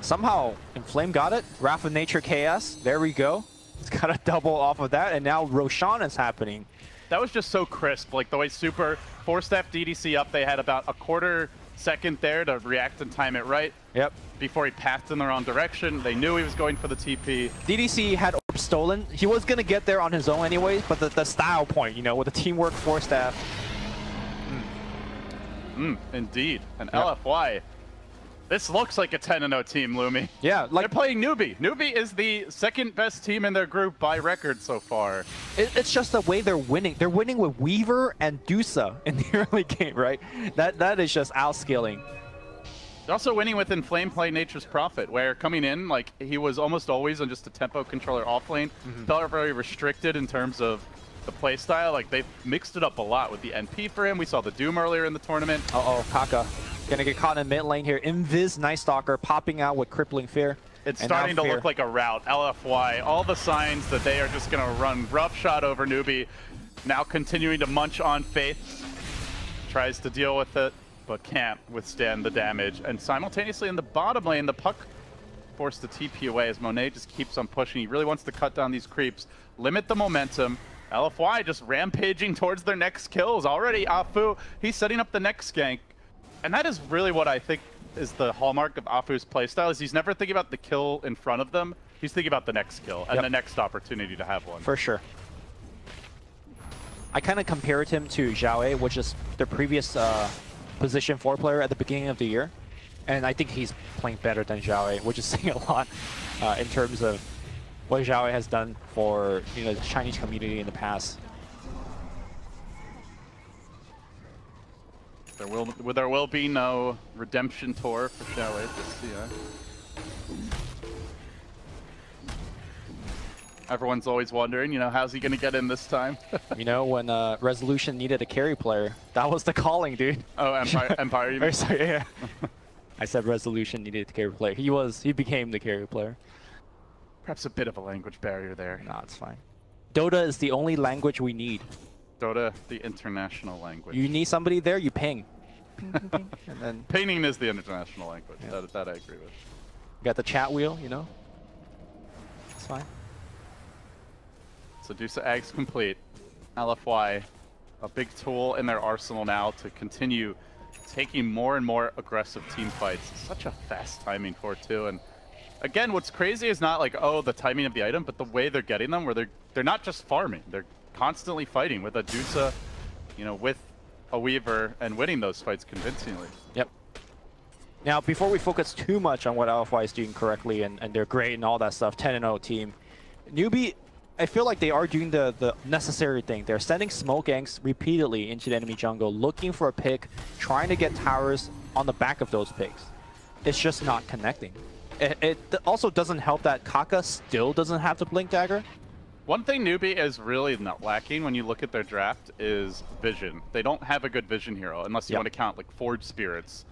Somehow, Inflame got it. Wrath of Nature Chaos. There we go. It's got a double off of that, and now Roshan is happening. That was just so crisp. Like the way Super forced that DDC up, they had about a quarter second there to react and time it right. Yep. Before he passed in the wrong direction. They knew he was going for the TP. DDC had Orb stolen. He was going to get there on his own anyway, but the style point, you know, with the teamwork for staff. Indeed. And Yep. LFY. This looks like a 10-0 team, Lumi. Yeah, like They're playing Newbie. Newbie is the second best team in their group by record so far. it's just the way they're winning. They're winning with Weaver and Dusa in the early game, right? That is just outscaling. They're also winning with Inflame playing Nature's Prophet, where coming in, like, he was almost always on just a tempo controller off lane. Felt very restricted in terms of the play style. Like, they've mixed it up a lot with the NP for him. We saw the Doom earlier in the tournament. Uh-oh, Kaka. Gonna get caught in mid lane here. Invis, Night Stalker popping out with Crippling Fear. It's starting to look like a rout. LFY, all the signs that they are just gonna run roughshod over Newbie. Now continuing to munch on Faith. Tries to deal with it, but can't withstand the damage. And simultaneously in the bottom lane, the puck forced to TP away as Monet just keeps on pushing. He really wants to cut down these creeps, limit the momentum. LFY just rampaging towards their next kills. Already Afu, he's setting up the next gank. And that is really what I think is the hallmark of Afu's playstyle, is he's never thinking about the kill in front of them. He's thinking about the next kill and the next opportunity to have one. For sure. I kind of compared him to Xiaowei, which is the previous position 4 player at the beginning of the year. And I think he's playing better than Xiaowei, which is saying a lot in terms of what Xiaowei has done for, you know, the Chinese community in the past. There will be no redemption tour for Shadowy this year. Everyone's always wondering, you know, how's he going to get in this time? You know, when Resolution needed a carry player, that was the calling, dude. Oh, Empire you mean? Sorry, yeah. I said Resolution needed a carry player. He became the carry player. Perhaps a bit of a language barrier there. No, it's fine. Dota is the only language we need. Dota, the international language. You need somebody there, you ping. Ping, ping, ping. And then Pinging is the international language. Yeah. That I agree with. you got the chat wheel, you know? It's fine. Sedusa Ags complete. LFY, a big tool in their arsenal now to continue taking more and more aggressive team fights. Such a fast timing for it too. And again, what's crazy is not like, oh, the timing of the item, but the way they're getting them, where they're not just farming. They're constantly fighting with a Dusa, you know, with a Weaver, and winning those fights convincingly. Yep. Now, before we focus too much on what LFY is doing correctly and they're great and all that stuff, 10-0 team, Newbie, I feel like they are doing the necessary thing. They're sending smoke ganks repeatedly into the enemy jungle, looking for a pick, trying to get towers on the back of those picks. It's just not connecting. It also doesn't help that Kaka still doesn't have the Blink Dagger. One thing Newbie is really not lacking when you look at their draft is vision. They don't have a good vision hero, unless you want to count like Forge Spirits.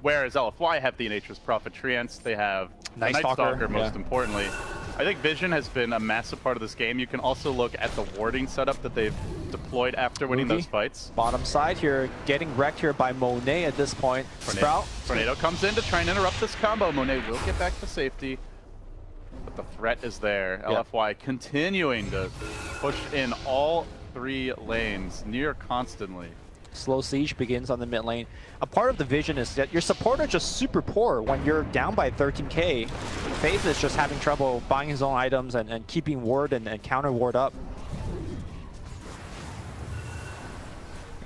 Whereas LFY have the Nature's Prophet Treants, they have Night Stalker most importantly. I think vision has been a massive part of this game. You can also look at the warding setup that they've deployed after winning those fights. Bottom side here, getting wrecked here by Monet at this point. Sprout. Tornado comes in to try and interrupt this combo. Monet will get back to safety, but the threat is there. LFY continuing to push in all 3 lanes near constantly. Slow siege begins on the mid lane. A part of the vision is that your support are just super poor when you're down by 13k. Faith is just having trouble buying his own items and keeping ward and counter ward up.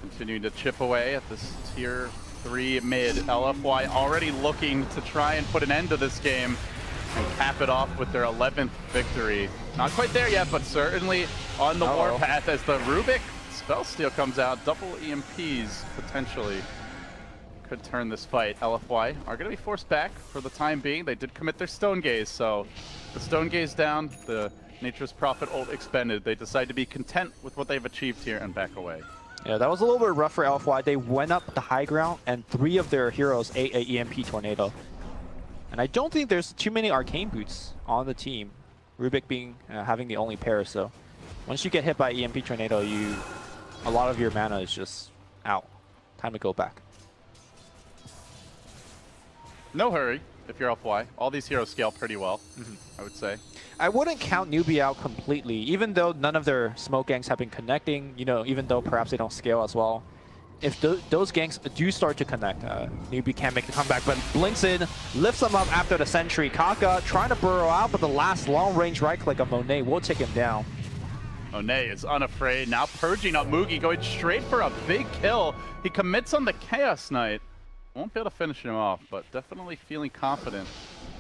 Continuing to chip away at this tier 3 mid. LFY already looking to try and put an end to this game and cap it off with their 11th victory. Not quite there yet, but certainly on the warpath as the Rubik Spellsteal comes out. Double EMPs potentially could turn this fight. LFY are going to be forced back for the time being. They did commit their Stone Gaze, so the Stone Gaze down, the Nature's Prophet ult expended. They decide to be content with what they've achieved here and back away. Yeah, that was a little bit rough for LFY. They went up the high ground and 3 of their heroes ate a EMP Tornado. And I don't think there's too many Arcane Boots on the team. Rubik being having the only pair, so once you get hit by EMP Tornado, a lot of your mana is just out. Time to go back. No hurry. if you're LFY. All these heroes scale pretty well, I would say. I wouldn't count Newbie out completely, even though none of their smoke gangs have been connecting, you know, even though perhaps they don't scale as well. If those gangs do start to connect, Newbie can make the comeback, but blinks in, lifts him up after the sentry. Kaka trying to burrow out, but the last long-range right-click of Monet will take him down. Monet is unafraid, now purging up Mugi, going straight for a big kill. He commits on the Chaos Knight. Won't be able to finish him off, but definitely feeling confident.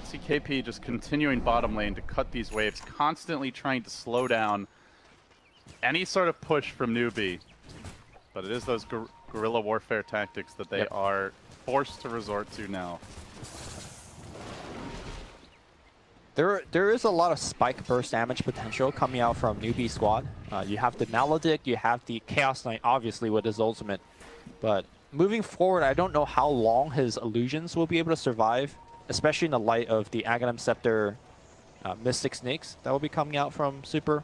See KP just continuing bottom lane to cut these waves, constantly trying to slow down any sort of push from Newbie. But it is those guerrilla warfare tactics that they are forced to resort to now. There is a lot of spike burst damage potential coming out from Newbie squad. You have the Maledict, you have the Chaos Knight, obviously, with his ultimate. But moving forward, I don't know how long his illusions will be able to survive, especially in the light of the Aghanim Scepter Mystic Snakes that will be coming out from Super.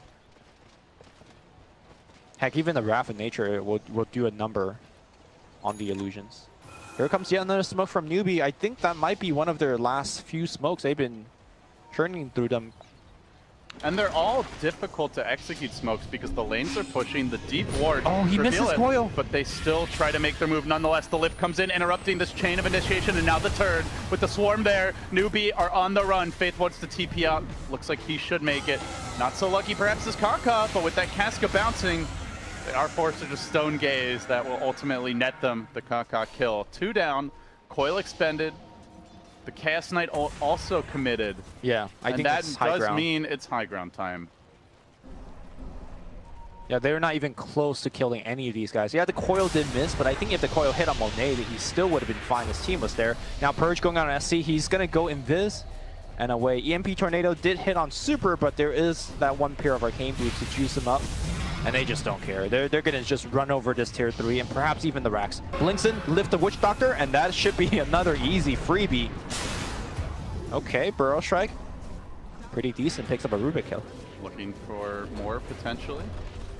Heck, even the Wrath of Nature will do a number on the illusions. Here comes yet another smoke from Newbie. I think that might be one of their last few smokes. They've been churning through them. And they're all difficult to execute smokes because the lanes are pushing the deep ward. Oh, he misses coil. But they still try to make their move nonetheless. The lift comes in, interrupting this chain of initiation, and now the turn with the swarm there. Newbie are on the run. Faith wants to TP out. Looks like he should make it. Not so lucky perhaps as Kaka, but with that Casca bouncing, they are forced to just stone gaze. That will ultimately net them the Kaka kill. 2 down, coil expended. The Chaos Knight also committed. Yeah, I think that it's high does ground. mean it's high ground time. Yeah, they're not even close to killing any of these guys. Yeah, the coil did miss, but I think if the coil hit on Monet, he still would have been fine. His team was there. Now Purge going on SC. He's going to go Invis and away. EMP Tornado did hit on Super, but there is that one pair of Arcane Boots to juice him up. And they just don't care. They're going to just run over this tier 3 and perhaps even the Rax. Blinks in, lift the Witch Doctor, and that should be another easy freebie. Okay, Burrow Strike. Pretty decent, picks up a Rubik kill. Looking for more potentially.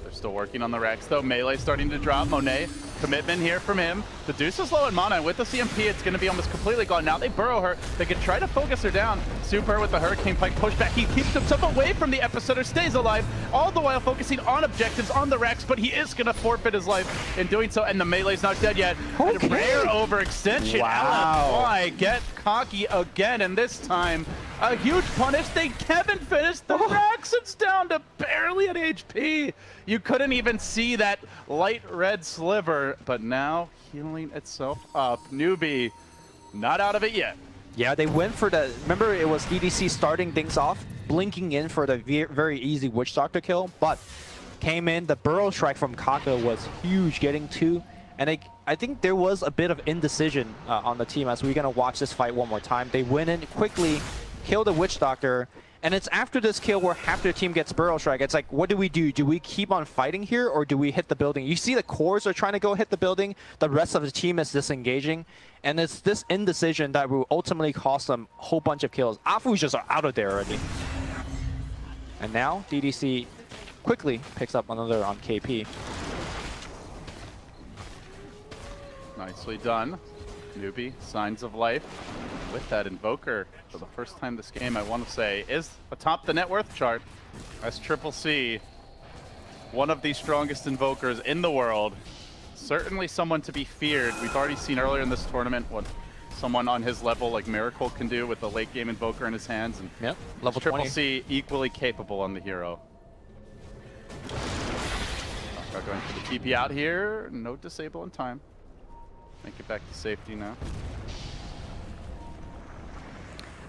They're still working on the Rex though. Melee starting to drop. Monet, commitment here from him. The Deuce is low in mana. With the CMP, it's going to be almost completely gone. Now they burrow her. They can try to focus her down. Super with the Hurricane Pike pushback. He keeps himself away from the Epicenter, stays alive, all the while focusing on objectives on the Rex, but he is going to forfeit his life in doing so, and the Melee's not dead yet. Okay. And rare overextension. Wow. LFY get cocky again, and this time a huge punish. They Kevin finished the Rex. It's down to barely an HP. You couldn't even see that light red sliver, but now healing itself up. Newbie, not out of it yet. Yeah, they went for the... Remember, it was DDC starting things off, blinking in for the very easy Witch Doctor kill, but came in. The Burrow Strike from Kaka was huge, getting 2. And I think there was a bit of indecision on the team as we're going to watch this fight one more time. They went in quickly, killed the Witch Doctor, and it's after this kill where half their team gets Burrow Strike. It's like, what do we do? Do we keep on fighting here, or do we hit the building? You see the cores are trying to go hit the building. The rest of the team is disengaging. And it's this indecision that will ultimately cost them a whole bunch of kills. Afu's just out of there already. And now DDC quickly picks up another on KP. Nicely done. Newbie, signs of life. With that Invoker, for the first time this game, I want to say, is atop the net worth chart. As Triple C, one of the strongest Invokers in the world. Certainly someone to be feared. We've already seen earlier in this tournament what someone on his level like Miracle can do with the late game Invoker in his hands. And yep, level Triple 20. C equally capable on the hero. Going for the TP out here. No disable in time. Make it back to safety now.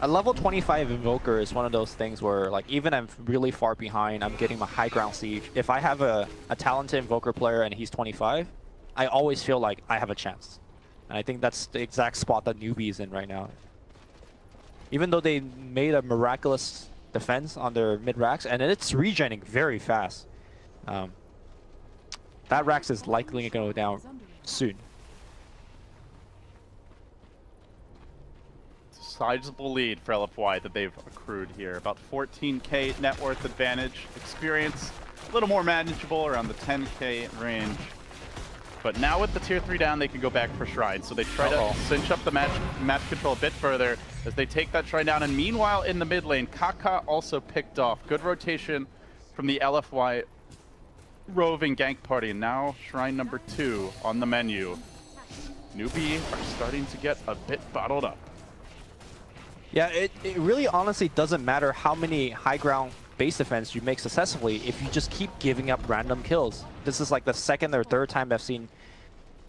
A level 25 Invoker is one of those things where, like, even I'm really far behind, I'm getting my high ground siege. If I have a talented Invoker player and he's 25, I always feel like I have a chance. And I think that's the exact spot that Newbie's in right now. Even though they made a miraculous defense on their mid-racks, and it's regenerating very fast. That Rax is likely going to go down soon. Sizable lead for LFY that they've accrued here. About 14k net worth advantage. Experience a little more manageable, around the 10k range. But now with the tier 3 down, they can go back for Shrine. So they try to cinch up the match control a bit further as they take that Shrine down. And meanwhile, in the mid lane, Kaka also picked off. Good rotation from the LFY roving gank party. And now Shrine number 2 on the menu. Newbie are starting to get a bit bottled up. Yeah, it really honestly doesn't matter how many high ground base defense you make successfully if you just keep giving up random kills. This is like the second or third time I've seen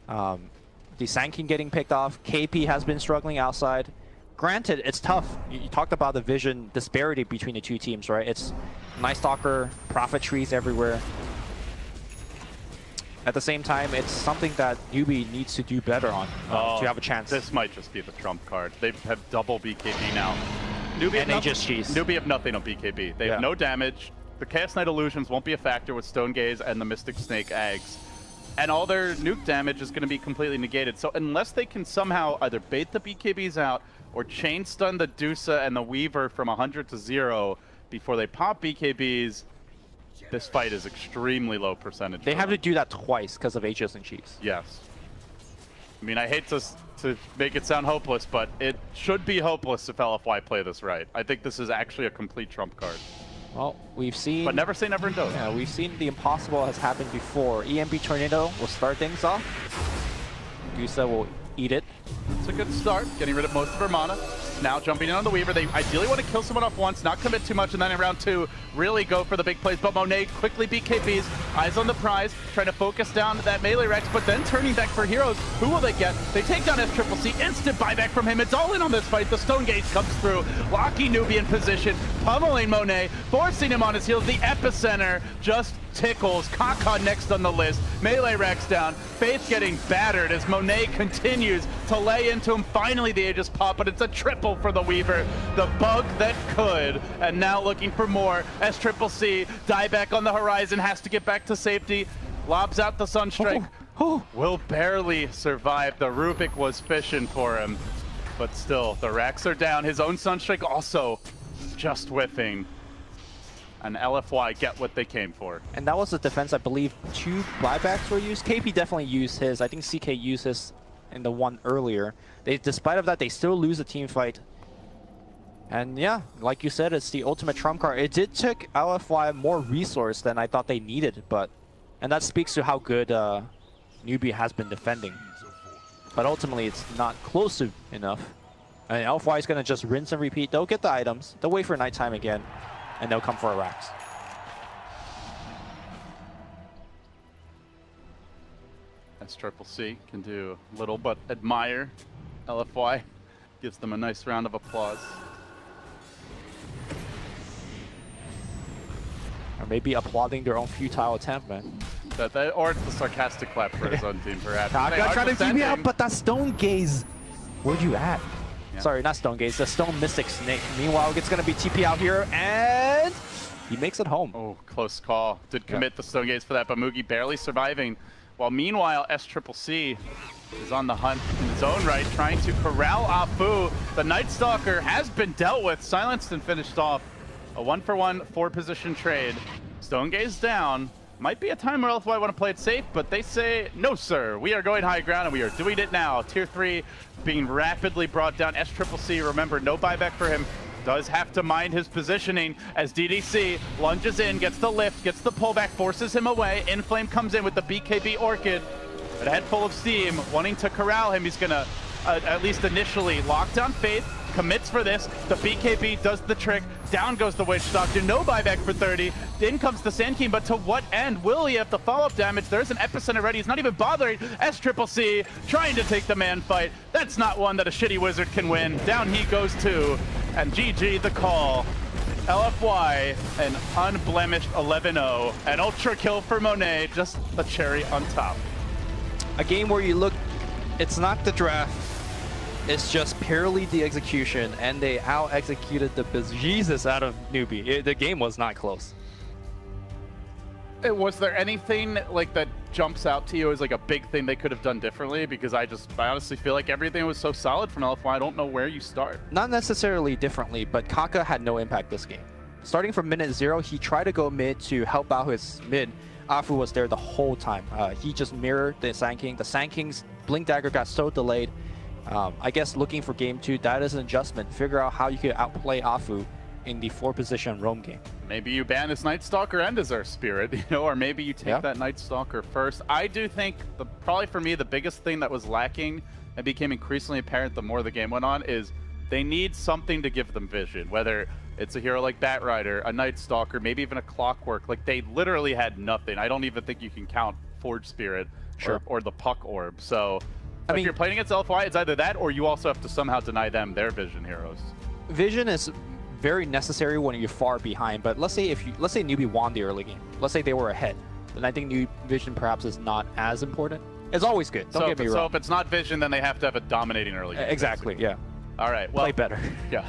the Sankin getting picked off. KP has been struggling outside. Granted, it's tough. You talked about the vision disparity between the two teams, right? It's Night Stalker, Prophet trees everywhere. At the same time, it's something that Newbie needs to do better on to have a chance. This might just be the trump card. They have double BKB now. Newbie and Aegis cheese. Newbie have nothing on BKB. They have no damage. The Chaos Knight illusions won't be a factor with Stone Gaze and the Mystic Snake Eggs. And all their nuke damage is going to be completely negated. So unless they can somehow either bait the BKBs out or chain stun the Dusa and the Weaver from 100 to 0 before they pop BKBs, this fight is extremely low percentage. They have to do that twice because of Aegis and cheese. Yes. I mean, I hate to make it sound hopeless, but it should be hopeless if LFY play this right. I think this is actually a complete trump card. Well, we've seen... But never say never in Dota. Yeah, we've seen the impossible has happened before. EMP Tornado will start things off. Dusa will eat it. It's a good start, getting rid of most of her mana. Now jumping in on the Weaver. They ideally want to kill someone off once, not commit too much, and then in round 2, really go for the big plays. But Monet quickly BKBs, eyes on the prize, trying to focus down that melee Rex, but then turning back for heroes. Who will they get? They take down SCCC, instant buyback from him. It's all in on this fight. The Stone Gaze comes through, locking Newbie in position, pummeling Monet, forcing him on his heels. The epicenter just tickles. Kaka next on the list. Melee Rex down. Faith getting battered as Monet continues to lay into him. Finally, the Aegis pop, but it's a triple for the Weaver. The bug that could. And now looking for more. SCCC, dieback on the horizon, has to get back to safety. Lobs out the Sunstrike. Will barely survive. The Rubik was fishing for him. But still, the racks are down. His own Sunstrike also just whiffing. And LFY get what they came for. And that was the defense, I believe 2 buybacks were used. KP definitely used his. I think CK used his in the one earlier. Despite of that, they still lose the team fight. And yeah, like you said, it's the ultimate trump card. It did take LFY more resource than I thought they needed, and that speaks to how good Newbie has been defending. But ultimately, it's not close to enough. And LFY is going to just rinse and repeat. They'll get the items. They'll wait for nighttime again. And they'll come for a racks. SCCC can do little but admire LFY. Gives them a nice round of applause. Or maybe applauding their own futile attempt, man. Or it's the sarcastic clap for his own team, perhaps. Kaka trying to keep me out, but that Stone Gaze. Where'd you at? Yeah. Sorry, not Stone Gaze, the Stone Mystic Snake. Meanwhile, it's going to be TP out here, and he makes it home. Oh, close call. Did commit the Stone Gaze for that, but Mugi barely surviving. While meanwhile, SCCC is on the hunt in his own right, trying to corral Afu. The Night Stalker has been dealt with, silenced and finished off. A 1-for-1 4-position trade. Stone Gaze down. Might be a time where LFY want to play it safe, but they say, no sir, we are going high ground and we are doing it now. Tier 3 being rapidly brought down. SCCC, remember, no buyback for him. Does have to mind his positioning as DDC lunges in, gets the lift, gets the pullback, forces him away. Inflame comes in with the BKB Orchid. A head full of steam, wanting to corral him. He's going to, at least initially, lock down Faith. Commits for this. The BKB does the trick. Down goes the Witch Doctor. No buyback for 30. In comes the Sand King, but to what end? Will he have the follow-up damage? There's an epicenter ready. He's not even bothering. SCCC trying to take the man fight. That's not one that a shitty wizard can win. Down he goes too. And GG the call. LFY, an unblemished 11-0. An ultra kill for Monet. Just the cherry on top. A game where you look, it's not the draft. It's just purely the execution, and they out-executed the bejesus out of Newbie. The game was not close. Was there anything like that jumps out to you as like a big thing they could have done differently? Because I honestly feel like everything was so solid from LFY. I don't know where you start. Not necessarily differently, but Kaka had no impact this game. Starting from minute 0, he tried to go mid to help out his mid. Afu was there the whole time. He just mirrored the Sand King. The Sand King's Blink Dagger got so delayed. I guess looking for game 2, that is an adjustment. Figure out how you can outplay Afu in the 4-position roam game. Maybe you ban his Night Stalker and his Earth Spirit, you know, or maybe you take that Night Stalker first. I do think, probably for me, the biggest thing that was lacking and became increasingly apparent the more the game went on is they need something to give them vision, whether it's a hero like Batrider, a Night Stalker, maybe even a Clockwork. Like, they literally had nothing. I don't even think you can count Forge Spirit or the Puck Orb. So I mean, if you're playing against LFY, it's either that or you also have to somehow deny them their vision heroes. Vision is very necessary when you're far behind, but let's say newbie won the early game. Let's say they were ahead. Then I think new vision perhaps is not as important. It's always good. Don't get me wrong. So if it's not vision, then they have to have a dominating early game. Exactly, basically. Yeah. All right. Well, play better. Yeah.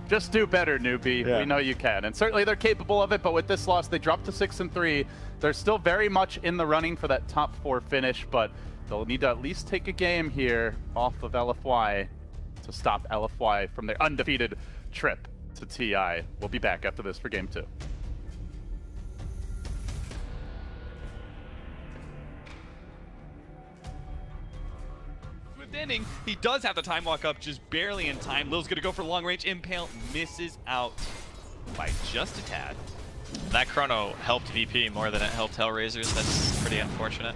Just do better, newbie. Yeah. We know you can. And certainly they're capable of it, but with this loss, they dropped to 6-3. They're still very much in the running for that top 4 finish, but they'll need to at least take a game here off of LFY to stop LFY from their undefeated trip to TI. We'll be back after this for game 2. Ending, he does have the time walk up just barely in time. Lil's gonna go for long range impale, misses out by just a tad. That chrono helped VP more than it helped Hellraisers. That's pretty unfortunate.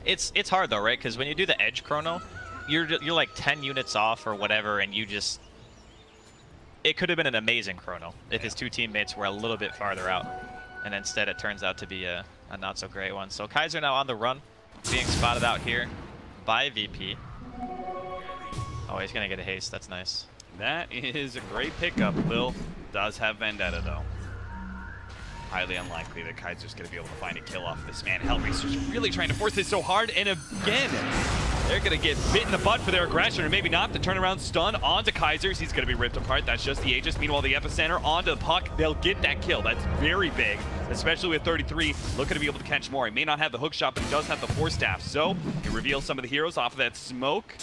It's hard though, right? Because when you do the edge chrono, you're like 10 units off or whatever, and you just, it could have been an amazing chrono if his 2 teammates were a little bit farther out, and instead it turns out to be a not so great one. So Kaiser now on the run, being spotted out here by VP. Oh, he's gonna get a haste. That's nice. That is a great pickup. Lil does have Vendetta, though. Highly unlikely that Kaiser's gonna be able to find a kill off this man. Hellraiser's really trying to force this so hard, and again, they're gonna get bit in the butt for their aggression, or maybe not. The turnaround stun onto Kaiser's. He's gonna be ripped apart. That's just the Aegis. Meanwhile, the Epicenter onto the Puck. They'll get that kill. That's very big, especially with 33 looking to be able to catch more. He may not have the hook shot, but he does have the Force Staff. So he reveals some of the heroes off of that smoke.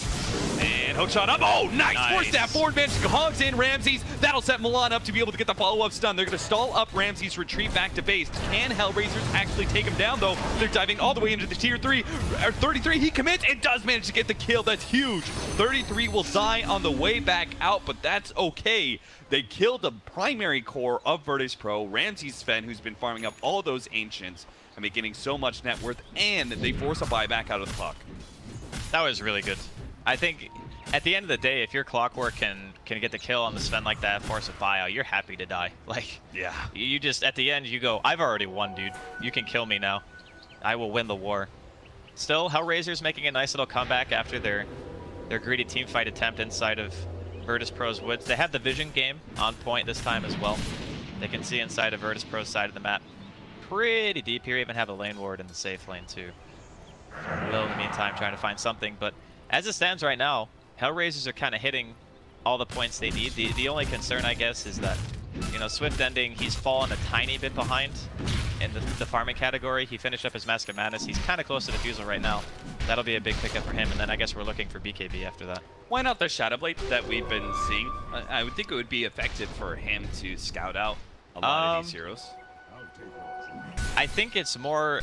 And hook shot up. Oh, nice! Force Staff forward bench. Hogs in Ramses. That'll set Milan up to be able to get the follow-up stun. They're going to stall up Ramses, retreat back to base. Can Hellraisers actually take him down, though? They're diving all the way into the tier 3. 33, he commits and does manage to get the kill. That's huge. 33 will die on the way back out, but that's okay. They killed the primary core of Virtus Pro, Ramses Sven, who's been farming up all those Ancients and been getting so much net worth, and they force a buyback out of the Puck. That was really good. I think at the end of the day, if your Clockwork can get the kill on the Sven like that, force a buyout, you're happy to die. Like, yeah, you just, at the end, you go, I've already won, dude. You can kill me now. I will win the war. Still, Hellraisers making a nice little comeback after their greedy teamfight attempt inside of Virtus Pro's woods. They have the vision game on point this time as well. They can see inside of Virtus Pro's side of the map pretty deep here. Even have a lane ward in the safe lane too. Will in the meantime trying to find something, but as it stands right now, Hellraisers are kind of hitting all the points they need. The only concern, I guess, is that, you know, Swift Ending, he's fallen a tiny bit behind in the farming category. He finished up his Mask of Madness. He's kind of close to Defusal right now. That'll be a big pickup for him, and then I guess we're looking for BKB after that. Why not the Shadow Blade that we've been seeing? I would think it would be effective for him to scout out a lot of these heroes. I think it's more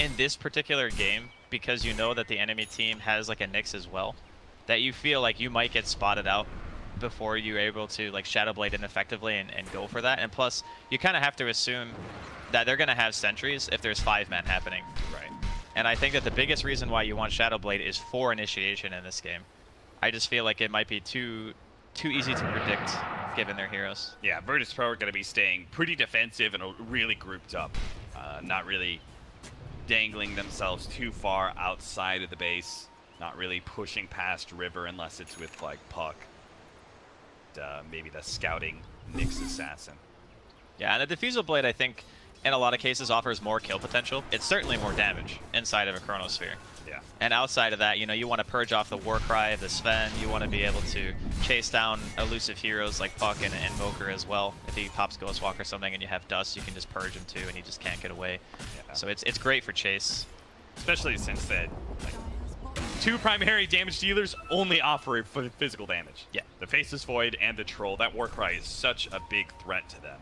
in this particular game, because you know that the enemy team has like a Nyx as well, that you feel like you might get spotted out before you're able to like Shadow Blade in effectively and go for that. And plus, you kind of have to assume that they're going to have sentries if there's 5-man happening. Right. And I think that the biggest reason why you want Shadow Blade is for initiation in this game. I just feel like it might be too easy to predict given their heroes. Yeah, Virtus Pro are going to be staying pretty defensive and really grouped up. Not really dangling themselves too far outside of the base. Not really pushing past River unless it's with like Puck. Maybe the scouting Nyx assassin. Yeah, and the Defusal Blade, I think, in a lot of cases offers more kill potential. It's certainly more damage inside of a Chronosphere. Yeah. And outside of that, you know, you want to purge off the Warcry of the Sven. You want to be able to chase down elusive heroes like Puck and Invoker as well. If he pops Ghostwalk or something and you have Dust, you can just purge him too, and he just can't get away. Yeah. So it's great for chase. Especially since that, like, 2 primary damage dealers only offer physical damage. Yeah. The Faceless Void and the Troll. That Warcry is such a big threat to them.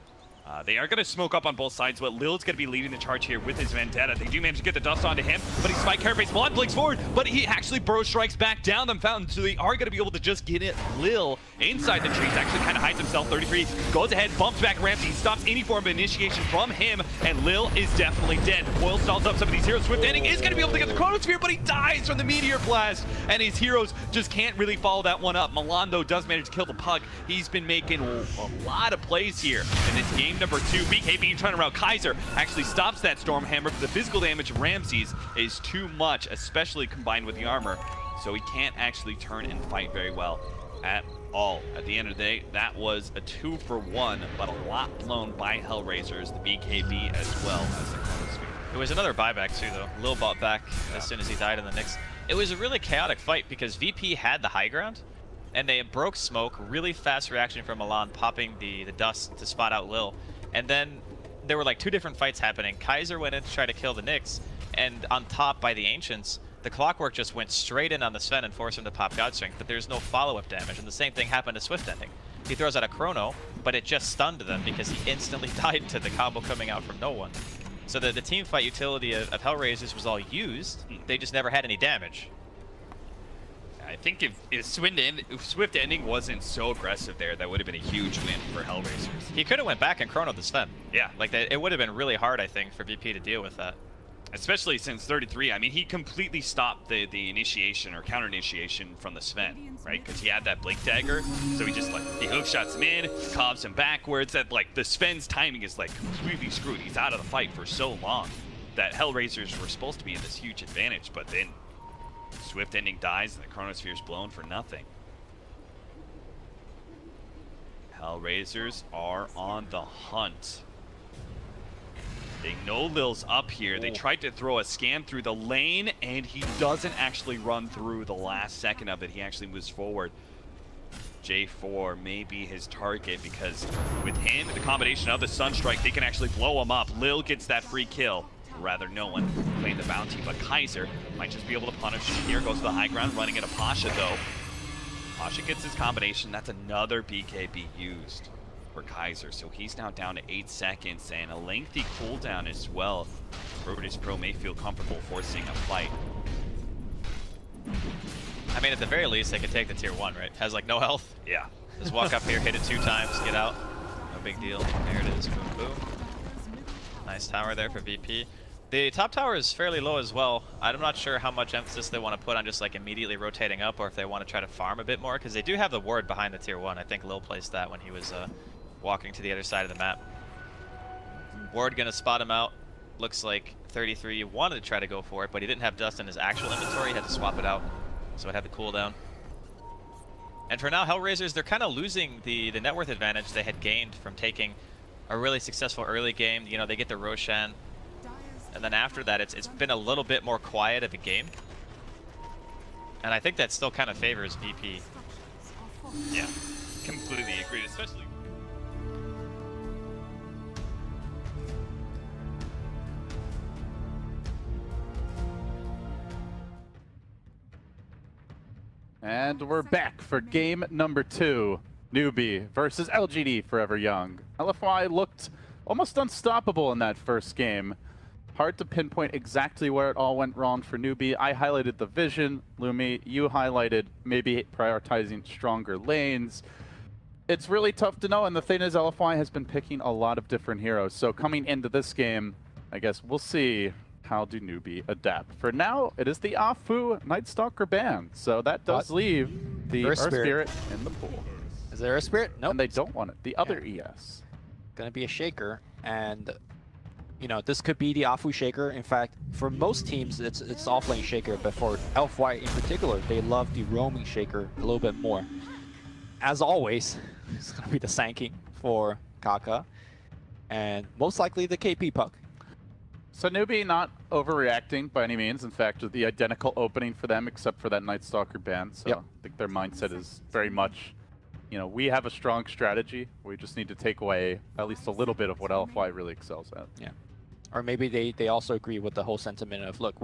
They are going to smoke up on both sides, but Lil's going to be leading the charge here with his Vendetta. They do manage to get the dust onto him, but he's spike carapace. Milan blinks forward, but he actually burrow strikes back down the fountain, so they are going to be able to just get it. Lil inside the trees actually kind of hides himself. 33 goes ahead, bumps back Ramsey, stops any form of initiation from him, and Lil is definitely dead. Boyle stalls up some of these heroes. Swift Ending is going to be able to get the Chronosphere, but he dies from the Meteor Blast, and his heroes just can't really follow that one up. Milan, though, does manage to kill the Pug. He's been making a lot of plays here in this game number 2. BKB trying around Kaiser actually stops that Stormhammer, but the physical damage of Ramses is too much, especially combined with the armor, so he can't actually turn and fight very well at all. At the end of the day, that was a 2-for-1, but a lot blown by Hellraisers, the BKB as well as the Chronosphere. It was another buyback too, though. Lil bought back as soon as he died in the Nyx. It was a really chaotic fight because VP had the high ground, and they broke smoke, really fast reaction from Milan, popping the dust to spot out Lil. And then there were like 2 different fights happening. Kaiser went in to try to kill the Nyx, and on top by the Ancients, the Clockwork just went straight in on the Sven and forced him to pop God Strength, but there's no follow-up damage, and the same thing happened to Swift Ending. He throws out a Chrono, but it just stunned them because he instantly died to the combo coming out from no one. So the team fight utility of Hellraisers was all used, they just never had any damage. I think if Swift Ending wasn't so aggressive there, that would have been a huge win for Hellraisers. He could have went back and chronoed the Sven. Yeah. Like, it would have been really hard, I think, for VP to deal with that. Especially since 33, I mean, he completely stopped the initiation or counter initiation from the Sven, right? Because he had that Blink Dagger, so he just, like, he hook shots him in, cobs him backwards. That, like, the Sven's timing is, like, completely screwed. He's out of the fight for so long that Hellraisers were supposed to be in this huge advantage, but then Swift Ending dies and the Chronosphere's blown for nothing. Hellraisers are on the hunt. They know Lil's up here. They tried to throw a scan through the lane, and he doesn't actually run through the last second of it. He actually moves forward. J4 may be his target because with him, the combination of the Sunstrike, they can actually blow him up. Lil gets that free kill. Rather, no one playing the bounty, but Kaiser might just be able to punish him. Here goes the high ground, running into Pasha, though. Pasha gets his combination. That's another BKB used for Kaiser, so he's now down to 8 seconds and a lengthy cooldown as well. Brutus Pro may feel comfortable forcing a fight. I mean, at the very least, they could take the tier 1, right? Has like no health. Yeah. Just walk up here, hit it 2 times, get out. No big deal. There it is. Boom, boom. Nice tower there for VP. The top tower is fairly low as well. I'm not sure how much emphasis they want to put on just like immediately rotating up, or if they want to try to farm a bit more, because they do have the ward behind the tier 1. I think Lil placed that when he was walking to the other side of the map. Ward gonna spot him out. Looks like 33 wanted to try to go for it, but he didn't have dust in his actual inventory. He had to swap it out, so it had the cooldown. And for now, Hellraisers, they're kind of losing the net worth advantage they had gained from taking a really successful early game. You know, they get the Roshan, and then after that, it's been a little bit more quiet of a game. And I think that still kind of favors VP. Yeah, completely agreed, especially. And we're back for game number 2. Newbie versus LGD Forever Young. LFY looked almost unstoppable in that first game. Hard to pinpoint exactly where it all went wrong for Newbie. I highlighted the vision. Lumi, you highlighted maybe prioritizing stronger lanes. It's really tough to know, and the thing is, LFY has been picking a lot of different heroes. So coming into this game, I guess we'll see how do Newbie adapt. For now, it is the Afu Nightstalker ban, so that does leave the Earth Spirit in the pool. Is there a Spirit? Nope. And they don't want it. The other ES. Gonna be a Shaker, and you know, this could be the Afu Shaker. In fact, for most teams, it's offlane Shaker, but for LFY in particular, they love the roaming Shaker a little bit more. As always, it's gonna be the Sanking for Kaka, and most likely the KP Puck. So Newbie not overreacting by any means. In fact, the identical opening for them, except for that Nightstalker ban. So I think their mindset is very much, you know, we have a strong strategy. We just need to take away at least a little bit of what LFY really excels at. Yeah. Or maybe they also agree with the whole sentiment of, look,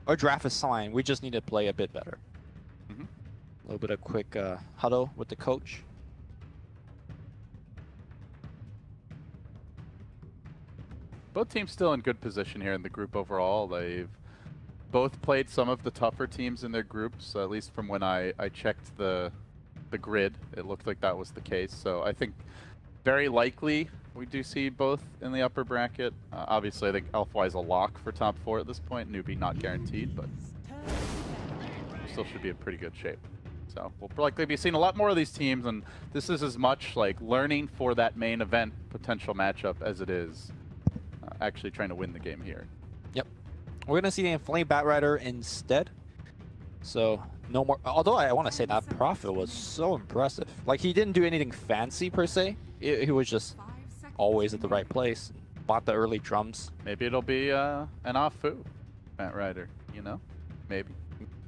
our draft is fine. We just need to play a bit better. A little bit of quick huddle with the coach. both teams still in good position here in the group overall. They've both played some of the tougher teams in their groups, at least from when I checked the grid. It looked like that was the case. So I think very likely we do see both in the upper bracket. Obviously, I think Elfwy is a lock for top 4 at this point. Newbie not guaranteed, but still should be in pretty good shape. So we'll likely be seeing a lot more of these teams, and this is as much like learning for that main event potential matchup as it is actually trying to win the game here. Yep. We're going to see the Inflamed Batrider instead. So no more. Although I want to say that Prophet was so impressive. Like, he didn't do anything fancy per se. He was just always at the right place. Bought the early drums. Maybe it'll be an Afu Batrider, you know? Maybe.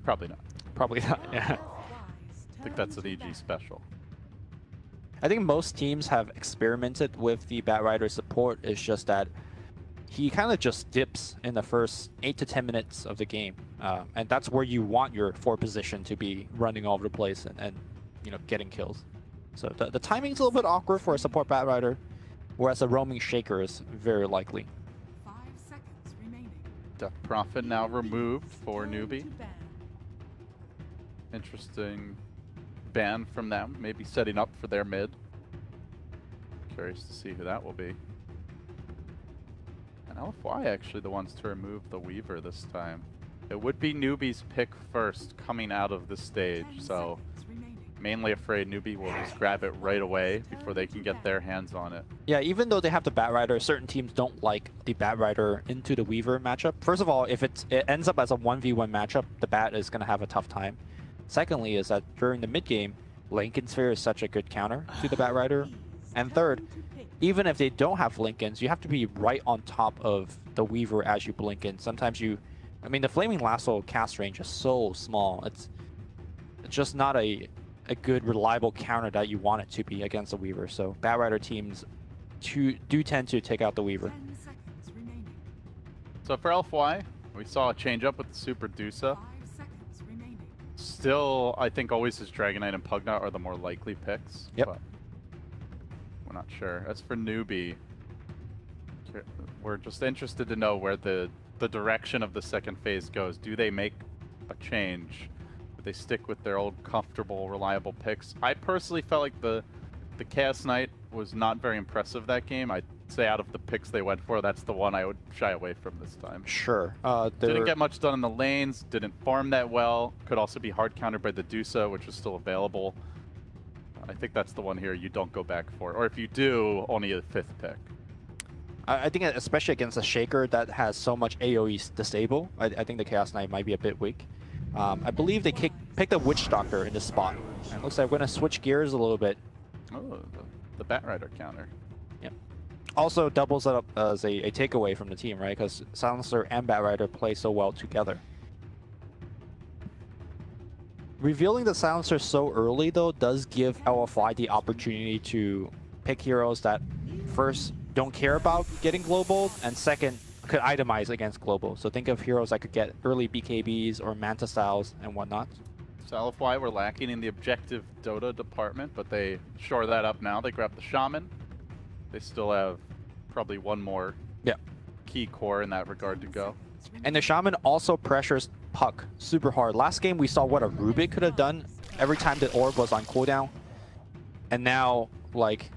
Probably not. Probably not, yeah. I think that's an EG special. I think most teams have experimented with the Batrider support. It's just that he kind of just dips in the first 8 to 10 minutes of the game. And that's where you want your 4 position to be running all over the place and you know, getting kills. So the timing's a little bit awkward for a support Batrider, whereas a roaming Shaker is very likely. 5 seconds remaining. Death Prophet now removed for Newbie. Interesting ban from them, maybe setting up for their mid. Curious to see who that will be. And Elfwy actually the ones to remove the Weaver this time. It would be Newbie's pick first coming out of the stage, so mainly afraid Newbie will just grab it right away before they can get their hands on it. Yeah, even though they have the Batrider, certain teams don't like the Batrider into the Weaver matchup. First of all, if it ends up as a 1v1 matchup, the Bat is going to have a tough time. Secondly is that during the mid game, Lincoln Sphere is such a good counter to the Batrider. And third, even if they don't have Lincolns, you have to be right on top of the Weaver as you blink in. Sometimes I mean, the Flaming Lasso cast range is so small. It's just not a good, reliable counter that you want it to be against the Weaver. So Batrider teams do tend to take out the Weaver. 10 seconds remaining. So for Elfwy, we saw a change up with the Super Dusa. 5 seconds remaining. Still, I think always his Dragonite and Pugna are the more likely picks. Yep. But we're not sure. As for Newbie, we're just interested to know where the direction of the second phase goes. Do they make a change? Do they stick with their old comfortable, reliable picks? I personally felt like the Chaos Knight was not very impressive that game. I'd say out of the picks they went for, that's the one I would shy away from this time. Sure. Didn't get much done in the lanes, didn't farm that well. Could also be hard countered by the Dusa, which is still available. I think that's the one here you don't go back for. Or if you do, only a 5th pick. I think especially against a Shaker that has so much AoE disable, I think the Chaos Knight might be a bit weak. I believe they picked a Witch Doctor in this spot. And it looks like we're going to switch gears a little bit. Oh, the Batrider counter. Yep. Also doubles it up as a takeaway from the team, right? Because Silencer and Batrider play so well together. Revealing the Silencer so early, though, does give LFI the opportunity to pick heroes that, first, don't care about getting global, and second, could itemize against global. So think of heroes that could get early BKBs or Manta Styles and whatnot. So LFY were lacking in the objective Dota department, but they shore that up now. They grab the Shaman. They still have probably one more key core in that regard to go. And the Shaman also pressures Puck super hard. Last game we saw what a Rubik could have done every time the orb was on cooldown. And now, like,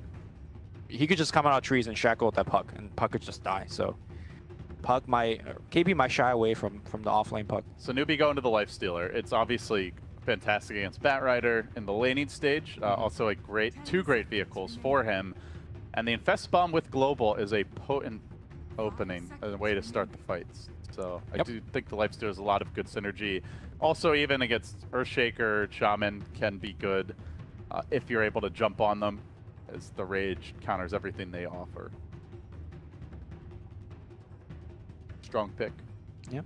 he could just come out of trees and shackle that Puck, and Puck could just die. So Puck KP might shy away from the offlane Puck. So Newbie going to the Lifestealer. It's obviously fantastic against Batrider in the laning stage. Also two great vehicles for him. And the Infest Bomb with Global is a potent opening, a way to start the fights. So I do think the Lifestealer has a lot of good synergy. Also, even against Earthshaker, Shaman can be good if you're able to jump on them, as the Rage counters everything they offer. Strong pick. Yep.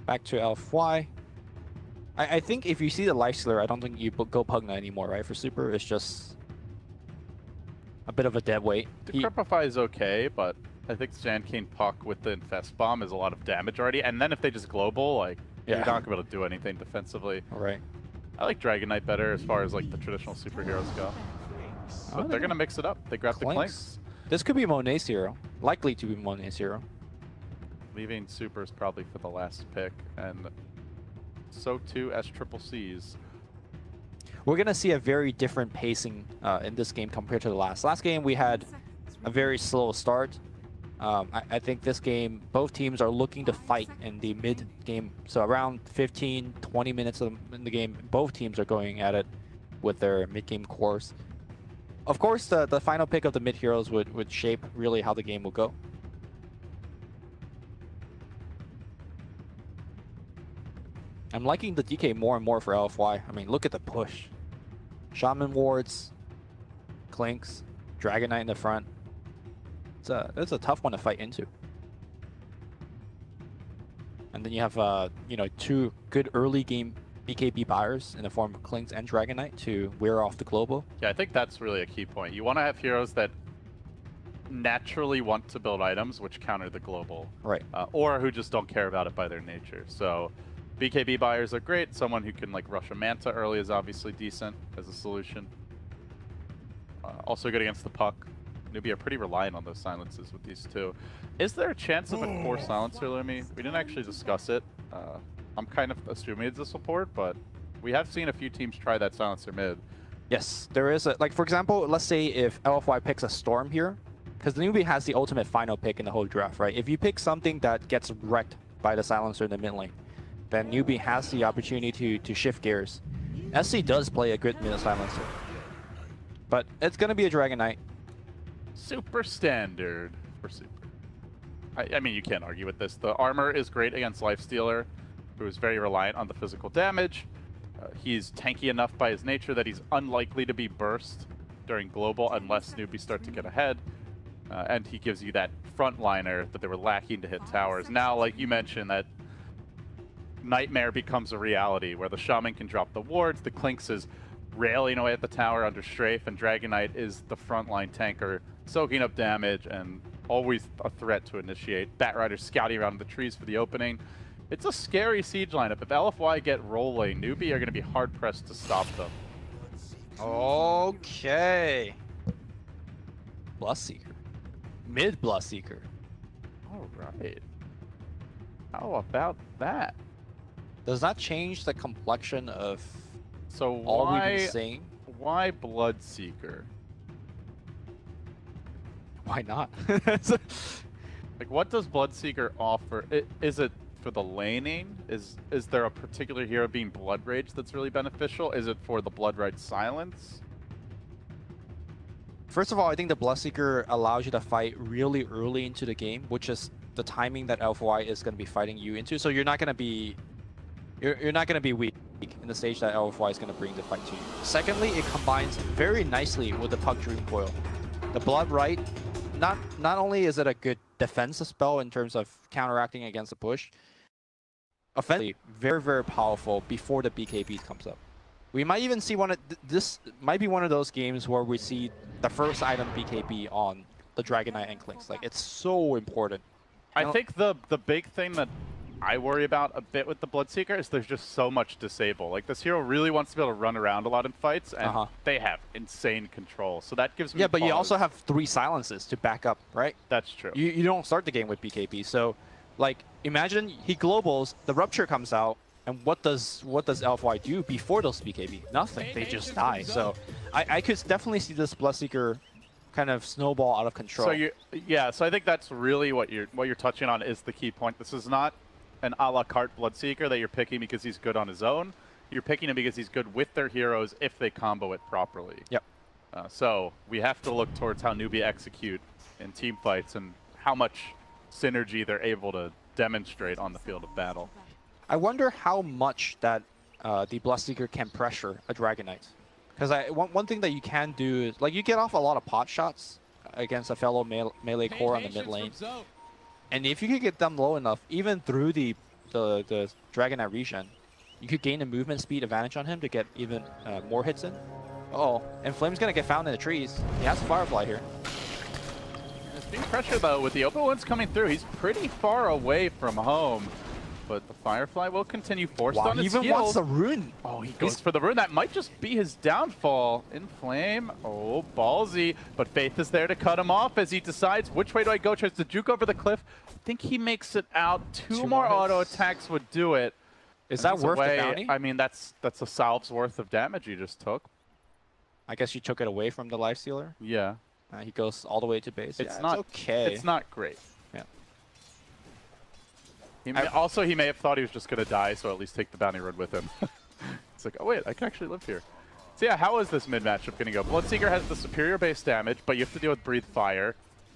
Back to LFY. I think if you see the Lifestealer, I don't think you go Pugna anymore, right? For Super, it's just a bit of a dead weight. Decrepify is okay, but I think Sand King Puck with the Infest Bomb is a lot of damage already. And then if they just global, like, you're not going to be able to do anything defensively. All right. I like Dragon Knight better as far as like the traditional superheroes go. But they're going to mix it up. They grab the Clinks. This could be Monet's hero. Likely to be Monet's hero. Leaving supers probably for the last pick, and so too as triple C's. We're going to see a very different pacing in this game compared to the last. Last game, we had a very slow start. I think this game, both teams are looking to fight in the mid-game. So around 15, 20 minutes in the game, both teams are going at it with their mid-game cores. Of course, the final pick of the mid-heroes would shape really how the game will go. I'm liking the DK more and more for LFY. I mean, look at the push. Shaman wards, Clinks, Dragon Knight in the front. It's a tough one to fight into. And then you have you know, 2 good early game BKB buyers in the form of Clinks and Dragon Knight to wear off the global. Yeah, I think that's really a key point. You want to have heroes that naturally want to build items which counter the global. Right. Or who just don't care about it by their nature. So BKB buyers are great. Someone who can like rush a Manta early is obviously decent as a solution. Also good against the puck. Newbie are pretty reliant on those silences with these two. Is there a chance of a core silencer, Lumi? We didn't actually discuss it. I'm kind of assuming it's a support, but we have seen a few teams try that silencer mid. Yes, there is a, like for example, let's say if LFY picks a Storm here, because the Newbie has the ultimate final pick in the whole draft, right? If you pick something that gets wrecked by the silencer in the mid lane, then Newbie has the opportunity to shift gears. SC does play a good mid silencer, but it's going to be a Dragon Knight. Super standard for super. I mean, you can't argue with this. The armor is great against Lifestealer, who is very reliant on the physical damage. He's tanky enough by his nature that he's unlikely to be burst during global unless newbies start to get ahead. And he gives you that frontliner that they were lacking to hit towers. Now, like you mentioned, that Nightmare becomes a reality where the Shaman can drop the wards, the Clinks is railing away at the tower under strafe, and Dragon Knight is the frontline tanker, soaking up damage and always a threat to initiate. Batrider's scouting around the trees for the opening. It's a scary siege lineup. If LFY get rolling, Newbie are going to be hard-pressed to stop them. Okay. Bloodseeker. Mid Bloodseeker. All right. How about that? Does that change the complexion of So all we've been saying? Why Bloodseeker? Why not? Like, what does Bloodseeker offer? Is it for the laning? Is there a particular hero being Blood Rage that's really beneficial? Is it for the Blood Rage silence? First of all, I think the Bloodseeker allows you to fight really early into the game, which is the timing that LFY is going to be fighting you into. So you're not going to be you're not going to be weak in the stage that LFY is going to bring the fight to you. Secondly, it combines very nicely with the Puck Dream Coil. The Blood Right, not only is it a good defensive spell in terms of counteracting against the push, offensively very, very powerful before the BKB comes up. We might even see this might be one of those games where we see the first item BKB on the Dragon Knight and Clinks. Like, it's so important. I think the big thing that I worry about a bit with the Bloodseeker is there's just so much disable. Like, this hero really wants to be able to run around a lot in fights, and they have insane control. So that gives me but you also have 3 silences to back up, right? That's true. You don't start the game with BKB. So, like, imagine he globals, the Rupture comes out, and what does LFY do before those BKB? Nothing. They just die. So I could definitely see this Bloodseeker kind of snowball out of control. So so I think that's really what you're touching on is the key point. This is not an a la carte Bloodseeker that you're picking because he's good on his own. You're picking him because he's good with their heroes if they combo it properly. Yep. So we have to look towards how Newbie execute in team fights and how much synergy they're able to demonstrate on the field of battle. I wonder how much that the Bloodseeker can pressure a Dragon Knight. Because one thing that you can do is, like, you get off a lot of pot shots against a fellow melee core on the mid lane. And if you could get them low enough, even through the Dragon Knight regen, you could gain a movement speed advantage on him to get even more hits in. Uh-oh, and Flame's going to get found in the trees. He has a Firefly here. It's being pressured, though, with the open ones coming through. He's pretty far away from home. but the Firefly will continue forced Wow, on he his even heels. wants the rune. Oh, he goes for the rune. That might just be his downfall. In Flame. Oh, ballsy. But Faith is there to cut him off as he decides which way do I go. Tries to juke over the cliff. I think he makes it out. Two more auto attacks would do it. Is that worth the bounty? I mean, that's a salve's worth of damage you just took. I guess you took it away from the Lifestealer. Yeah. He goes all the way to base. It's Yeah, not okay. It's not great. Yeah. Also, he may have thought he was just going to die, so at least take the bounty run with him. It's like, oh wait, I can actually live here. So yeah, how is this mid matchup going to go? Bloodseeker has the superior base damage, but you have to deal with Breathe Fire.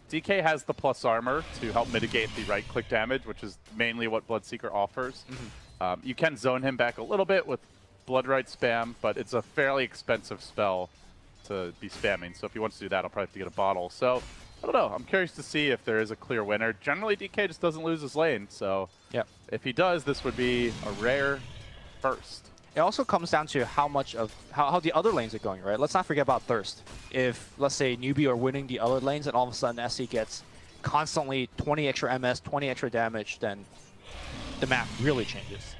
DK has the plus armor to help mitigate the right-click damage, which is mainly what Bloodseeker offers. You can zone him back a little bit with Bloodright spam, but it's a fairly expensive spell to be spamming. So if he wants to do that, I'll probably have to get a bottle. So I don't know. I'm curious to see if there is a clear winner. Generally, DK just doesn't lose his lane. So if he does, this would be a rare first. It also comes down to how much of how the other lanes are going, right? Let's not forget about Thirst. If, let's say, Newbie are winning the other lanes and all of a sudden SC gets constantly 20 extra MS, 20 extra damage, then the map really changes.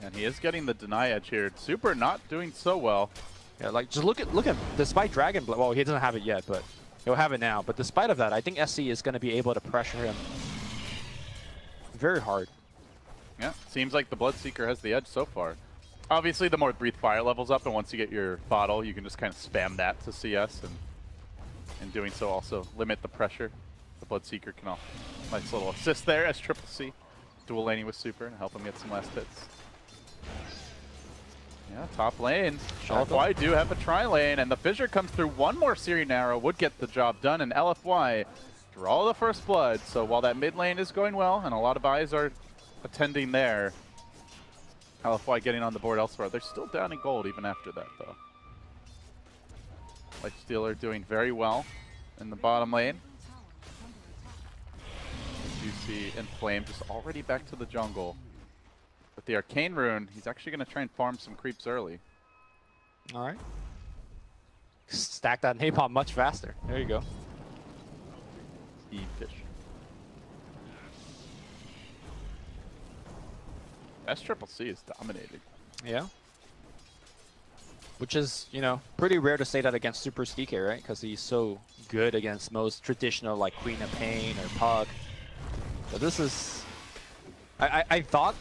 And he is getting the deny edge here. Super not doing so well. Yeah, like just look at despite Dragon Blade, well, he doesn't have it yet, but he'll have it now. But despite of that, I think SC is going to be able to pressure him very hard. Yeah, seems like the Bloodseeker has the edge so far. Obviously, the more Breathe Fire levels up, and once you get your bottle, you can just kind of spam that to CS, and in doing so also limit the pressure. The Bloodseeker can offer nice little assist there as Triple C dual laning with Super and help him get some last hits. Yeah, top lane. LFY do have a tri-lane, and the Fissure comes through. One more Syrian arrow would get the job done, and LFY draw the first blood. So while that mid lane is going well, and a lot of eyes are attending there, LFY getting on the board elsewhere. They're still down in gold even after that, though. Lifestealer doing very well in the bottom lane. As you see, Inflame just already back to the jungle. With the Arcane Rune, he's actually going to try and farm some creeps early. All right. Stack that napalm much faster. There you go. Fish. S-Triple-C is dominating. Yeah. Which is, you know, pretty rare to say that against Super DK, right? Because he's so good against most traditional, like Queen of Pain or Pug. But this is... I thought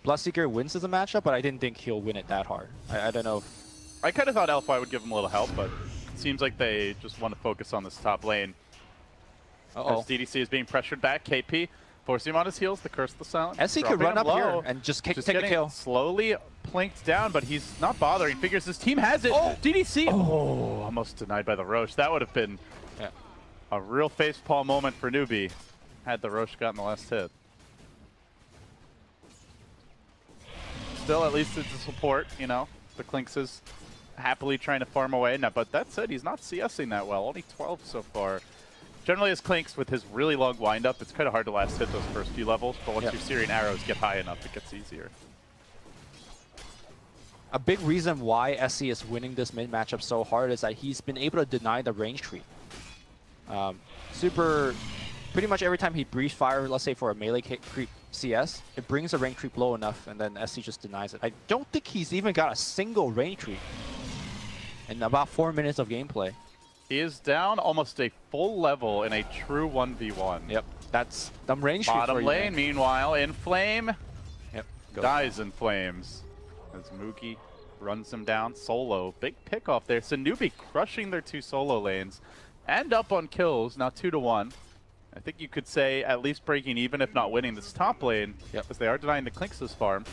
Bloodseeker wins as a matchup, but I didn't think he'll win it that hard. I don't know if... I kind of thought LFY would give him a little help, but it seems like they just want to focus on this top lane. As DDC is being pressured back, KP forcing him on his heels, the Curse of the Silent. SC could run up here and just take a kill. Slowly plinked down, but he's not bothering. Figures his team has it. DDC! Oh, almost denied by the Roche. That would have been a real facepalm moment for Newbie had the Roche gotten the last hit. Still, at least it's a support, you know. The Clinks is happily trying to farm away. Now, but that said, he's not CSing that well. Only 12 so far. Generally, as Clinks, with his really long wind-up, it's kind of hard to last hit those first few levels, but once your Syrian arrows get high enough, it gets easier. A big reason why SC is winning this mid matchup so hard is that he's been able to deny the range creep. Super, pretty much every time he breathes fire, let's say for a melee creep CS, it brings the range creep low enough, and then SC just denies it. I don't think he's even got a single range creep in about 4 minutes of gameplay. He is down almost a full level in a true 1v1. Yep, that's the range creep. Bottom lane, meanwhile, Inflame dies in flames. As Moogie runs him down solo. Big pick off there. So Newbie crushing their two solo lanes and up on kills, now 2-1. I think you could say at least breaking even, if not winning, this top lane, as they are denying the Clinks' farm.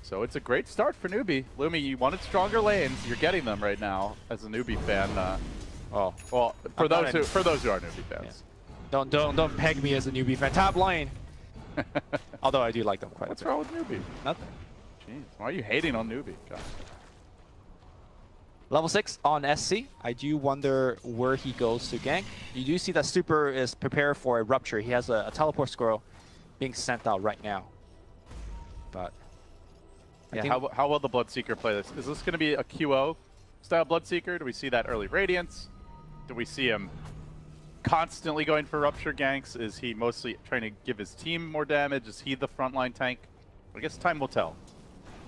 So it's a great start for Newbie. Lumi, you wanted stronger lanes. You're getting them right now as a Newbie fan. Well, for those who are Newbie fans. Yeah. Don't peg me as a Newbie fan. Top lane. Although I do like them quite a bit. What's wrong with Newbie? Nothing. Jeez, why are you hating on Newbie? God. Level 6 on SC. I do wonder where he goes to gank. You do see that Super is prepared for a rupture. He has a teleport squirrel being sent out right now. But yeah, how will the Bloodseeker play this? Is this going to be a QO style Bloodseeker? Do we see that early Radiance? Do we see him constantly going for Rupture ganks? Is he mostly trying to give his team more damage? Is he the frontline tank? I guess time will tell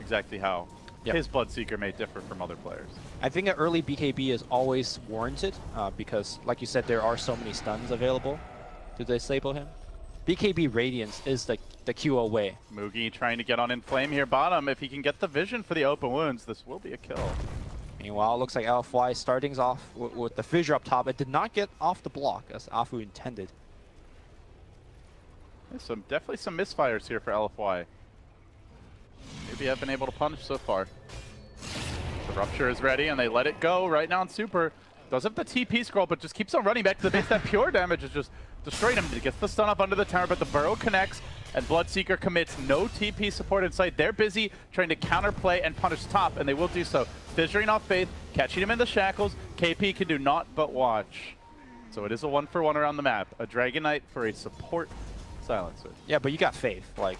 exactly how his Bloodseeker may differ from other players. I think an early BKB is always warranted because, like you said, there are so many stuns available to disable him. BKB Radiance is the QO way. Mugi trying to get on Inflame here bottom. If he can get the vision for the open wounds, this will be a kill. Meanwhile, it looks like LFY starting off with the fissure up top. It did not get off the block as Afu intended. There's definitely some misfires here for LFY. Maybe have been able to punish so far. The Rupture is ready and they let it go right now on Super. Does have the TP scroll, but just keeps on running back to the base. That pure damage is just destroying him. He gets the stun up under the tower, but the burrow connects and Bloodseeker commits. No TP support inside. They're busy trying to counterplay and punish top, and they will do so. Fissuring off Faith, catching him in the shackles. KP can do naught but watch. So it is a 1-for-1 around the map. A Dragon Knight for a support silencer. Yeah, but you got Faith. Like,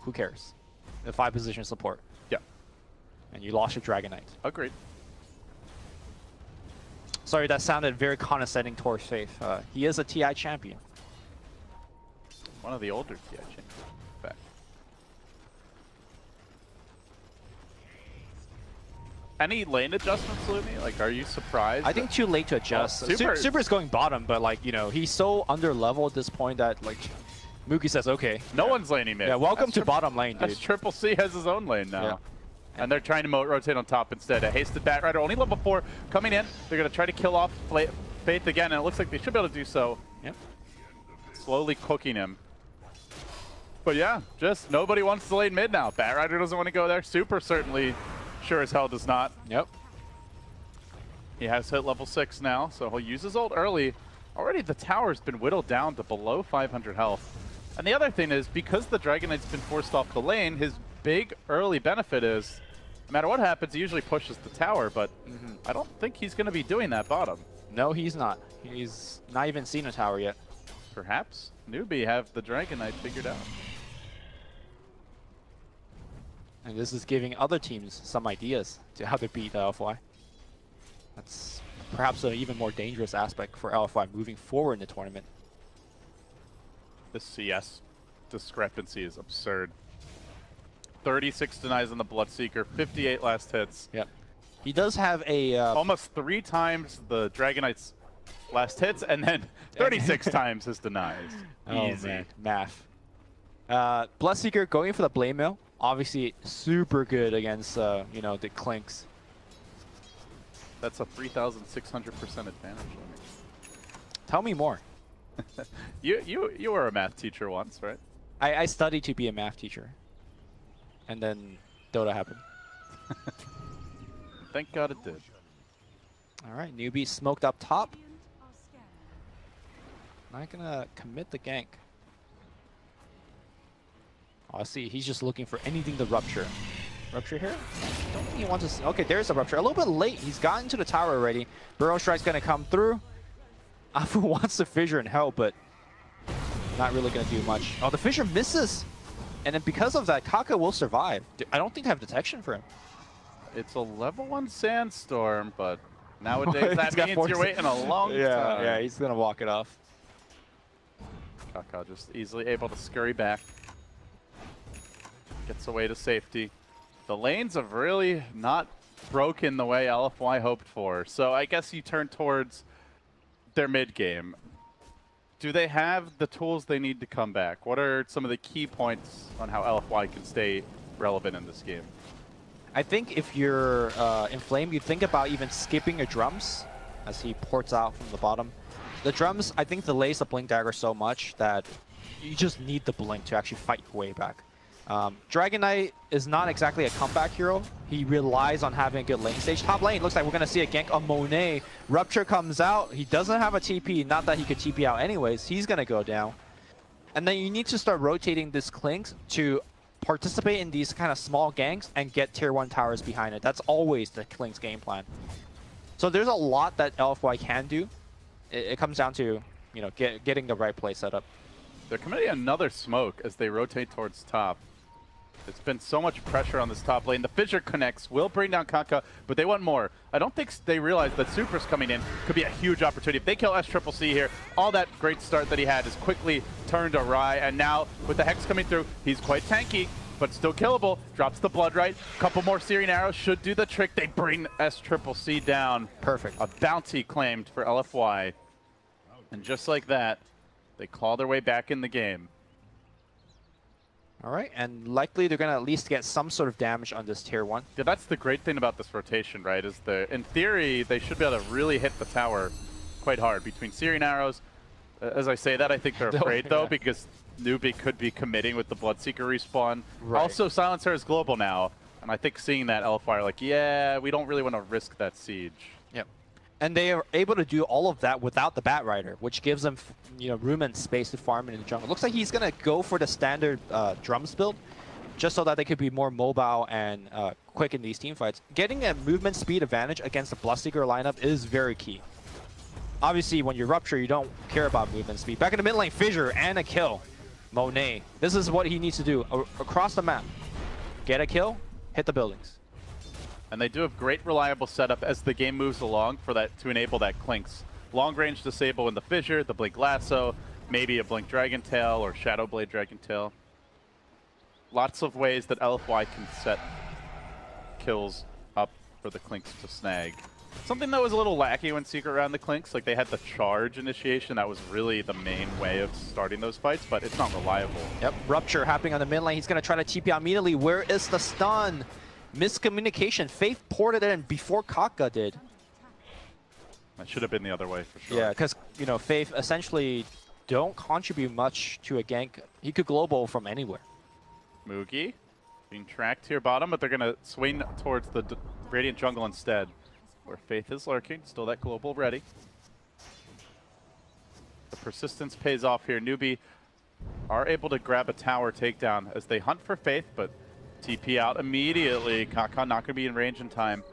who cares? The 5-position support. Yeah. And you lost your Dragon Knight. Agreed. Sorry, that sounded very condescending towards Faith. He is a TI champion. One of the older TI champions, in fact. Any lane adjustments, Lumi? Like, are you surprised? I think too late to adjust. Super is going bottom, but like, you know, he's so under level at this point that like, Mookie says, okay. No one's laning mid. Yeah, welcome to bottom lane, dude. Triple C has his own lane now. Yeah. And they're trying to rotate on top instead. A hasted Batrider, only level 4, coming in. They're going to try to kill off Faith again, and it looks like they should be able to do so. Yep. Slowly cooking him. But yeah, just nobody wants to lane mid now. Batrider doesn't want to go there. Super certainly sure as hell does not. Yep. He has hit level 6 now, so he'll use his ult early. Already the tower's been whittled down to below 500 health. And the other thing is, because the Dragon Knight's been forced off the lane, his big early benefit is, no matter what happens, he usually pushes the tower, but I don't think he's going to be doing that bottom. No, he's not. He's not even seen a tower yet. Perhaps Newbie have the Dragon Knight figured out. And this is giving other teams some ideas to how to beat LFY. That's perhaps an even more dangerous aspect for LFY moving forward in the tournament. The CS discrepancy is absurd. 36 denies on the Bloodseeker, 58 last hits. Yep. He does have a... almost 3 times the Dragon Knight's last hits, and then 36 times his denies. Easy. Man. Math. Bloodseeker going for the Blade Mail. Obviously super good against, you know, the Clinks. That's a 3,600% advantage. Tell me more. You were a math teacher once, right? I studied to be a math teacher. And then Dota happened. Thank God it did. Alright, Newbie smoked up top. Not gonna commit the gank. Oh, I see, he's just looking for anything to rupture. Rupture here? Don't think he wants to... Okay, there's a rupture. A little bit late. He's gotten to the tower already. Burrow Strike's gonna come through. Afu wants the fissure and help, but not really gonna do much. Oh, the fissure misses! And then because of that, Kaka will survive. I don't think they have detection for him. It's a level 1 sandstorm, but nowadays that means you're waiting a long time. Yeah, he's gonna walk it off. Kaka just easily able to scurry back. Gets away to safety. The lanes have really not broken the way LFY hoped for. So I guess you turn towards their mid game. Do they have the tools they need to come back? What are some of the key points on how LFY can stay relevant in this game? I think if you're Inflame, you think about even skipping your drums as he ports out from the bottom. The drums, I think, delays the Blink Dagger so much that you just need the Blink to actually fight your way back. Dragon Knight is not exactly a comeback hero. He relies on having a good lane stage. Top lane, looks like we're going to see a gank on Monet. Rupture comes out. He doesn't have a TP. Not that he could TP out anyways. He's going to go down. And then you need to start rotating this Clinks to participate in these kind of small ganks and get tier 1 towers behind it. That's always the Clinks game plan. So there's a lot that LFY can do. It comes down to, you know, getting the right play set up. They're committing another smoke as they rotate towards top. There's been so much pressure on this top lane. The fissure connects, will bring down Kaka, but they want more. I don't think they realize that Supra's coming in could be a huge opportunity. If they kill SCCC here, all that great start that he had is quickly turned awry, and now with the Hex coming through, he's quite tanky, but still killable. Drops the Blood Right. Couple more Searing Arrows should do the trick. They bring SCCC down. Perfect. A bounty claimed for LFY. And just like that, they claw their way back in the game. All right, and likely they're going to at least get some sort of damage on this tier 1. Yeah, that's the great thing about this rotation, right? Is in theory, they should be able to really hit the tower quite hard between Searing Arrows. As I say that, I think they're afraid, though, because Newbie could be committing with the Bloodseeker respawn. Right. Also, Silencer is global now, and I think seeing that LFY are like, yeah, we don't really want to risk that siege. Yep. And they are able to do all of that without the Bat Rider, which gives them room and space to farm in the jungle. Looks like he's going to go for the standard drums build, just so that they could be more mobile and quick in these team fights. Getting a movement speed advantage against the Bloodseeker lineup is very key. Obviously, when you Rupture, you don't care about movement speed. Back in the mid lane, Fissure and a kill. Monet. This is what he needs to do across the map. Get a kill, hit the buildings. And they do have great reliable setup as the game moves along for that to enable that Clinks. Long range disable in the Fissure, the Blink Lasso, maybe a Blink Dragon Tail or Shadow Blade Dragon Tail. Lots of ways that LFY can set kills up for the Clinks to snag. Something that was a little lacky when Secret ran the Clinks, like they had the charge initiation, that was really the main way of starting those fights, but it's not reliable. Yep, Rupture happening on the mid lane. He's going to try to TP out immediately. Where is the stun? Miscommunication. Faith ported it in before Kaka did. That should have been the other way for sure. Yeah, because Faith essentially don't contribute much to a gank. He could global from anywhere. Mugi being tracked here bottom, but they're going to swing towards the Radiant jungle instead, where Faith is lurking. Still that global ready. The persistence pays off here. Newbie are able to grab a tower takedown as they hunt for Faith, but TP out immediately. Kaka not going to be in range in time.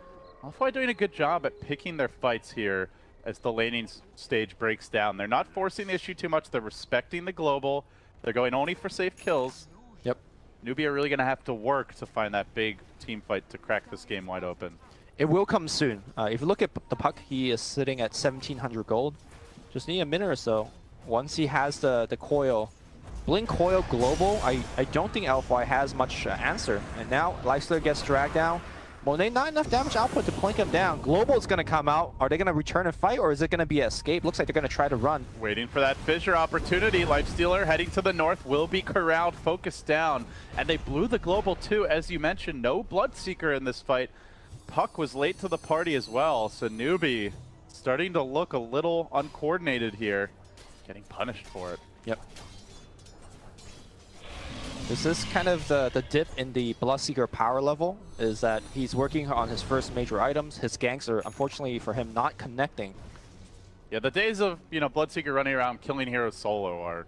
LFY doing a good job at picking their fights here as the laning stage breaks down. They're not forcing the issue too much. They're respecting the global. They're going only for safe kills. Yep. Newbie are really going to have to work to find that big team fight to crack this game wide open. It will come soon. If you look at the puck, he is sitting at 1,700 gold. Just need a minute or so. Once he has the coil, Blink Coil Global, I don't think LFY has much answer. And now Lifestealer gets dragged down. Monet, not enough damage output to blink him down. Global is going to come out. Are they going to return and fight, or is it going to be escape? Looks like they're going to try to run. Waiting for that Fissure opportunity. Lifestealer heading to the north will be corralled, focused down. And they blew the global too, as you mentioned. No Bloodseeker in this fight. Puck was late to the party as well, so Newbie starting to look a little uncoordinated here. Getting punished for it. Yep. This is kind of the dip in the Bloodseeker power level, is that he's working on his first major items. His ganks are, unfortunately for him, not connecting. Yeah, the days of, Bloodseeker running around killing heroes solo are,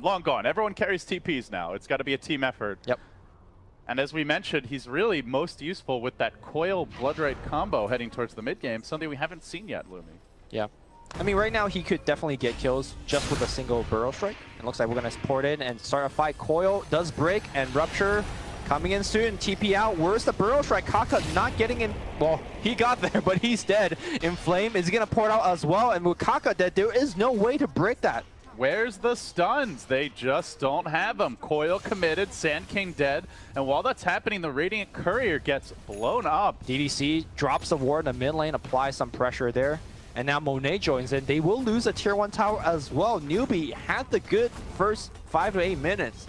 long gone. Everyone carries TPs now. It's got to be a team effort. Yep. And as we mentioned, he's really most useful with that Coil Bloodright combo heading towards the mid game, something we haven't seen yet, Lumi. Yeah. I mean, right now he could definitely get kills just with a single Burrow Strike. It looks like we're going to port in and start a fight. Coil does break, and Rupture coming in soon. TP out. Where's the Burrow Strike? Kaka not getting in. Well, he got there, but he's dead. Inflame is going to port out as well, and with Kaka dead, there is no way to break that. Where's the stuns? They just don't have them. Coil committed, Sand King dead, and while that's happening, the Radiant Courier gets blown up. DDC drops the ward in the mid lane, applies some pressure there. And now Monet joins in. They will lose a tier 1 tower as well. Newbie had the good first 5 to 8 minutes.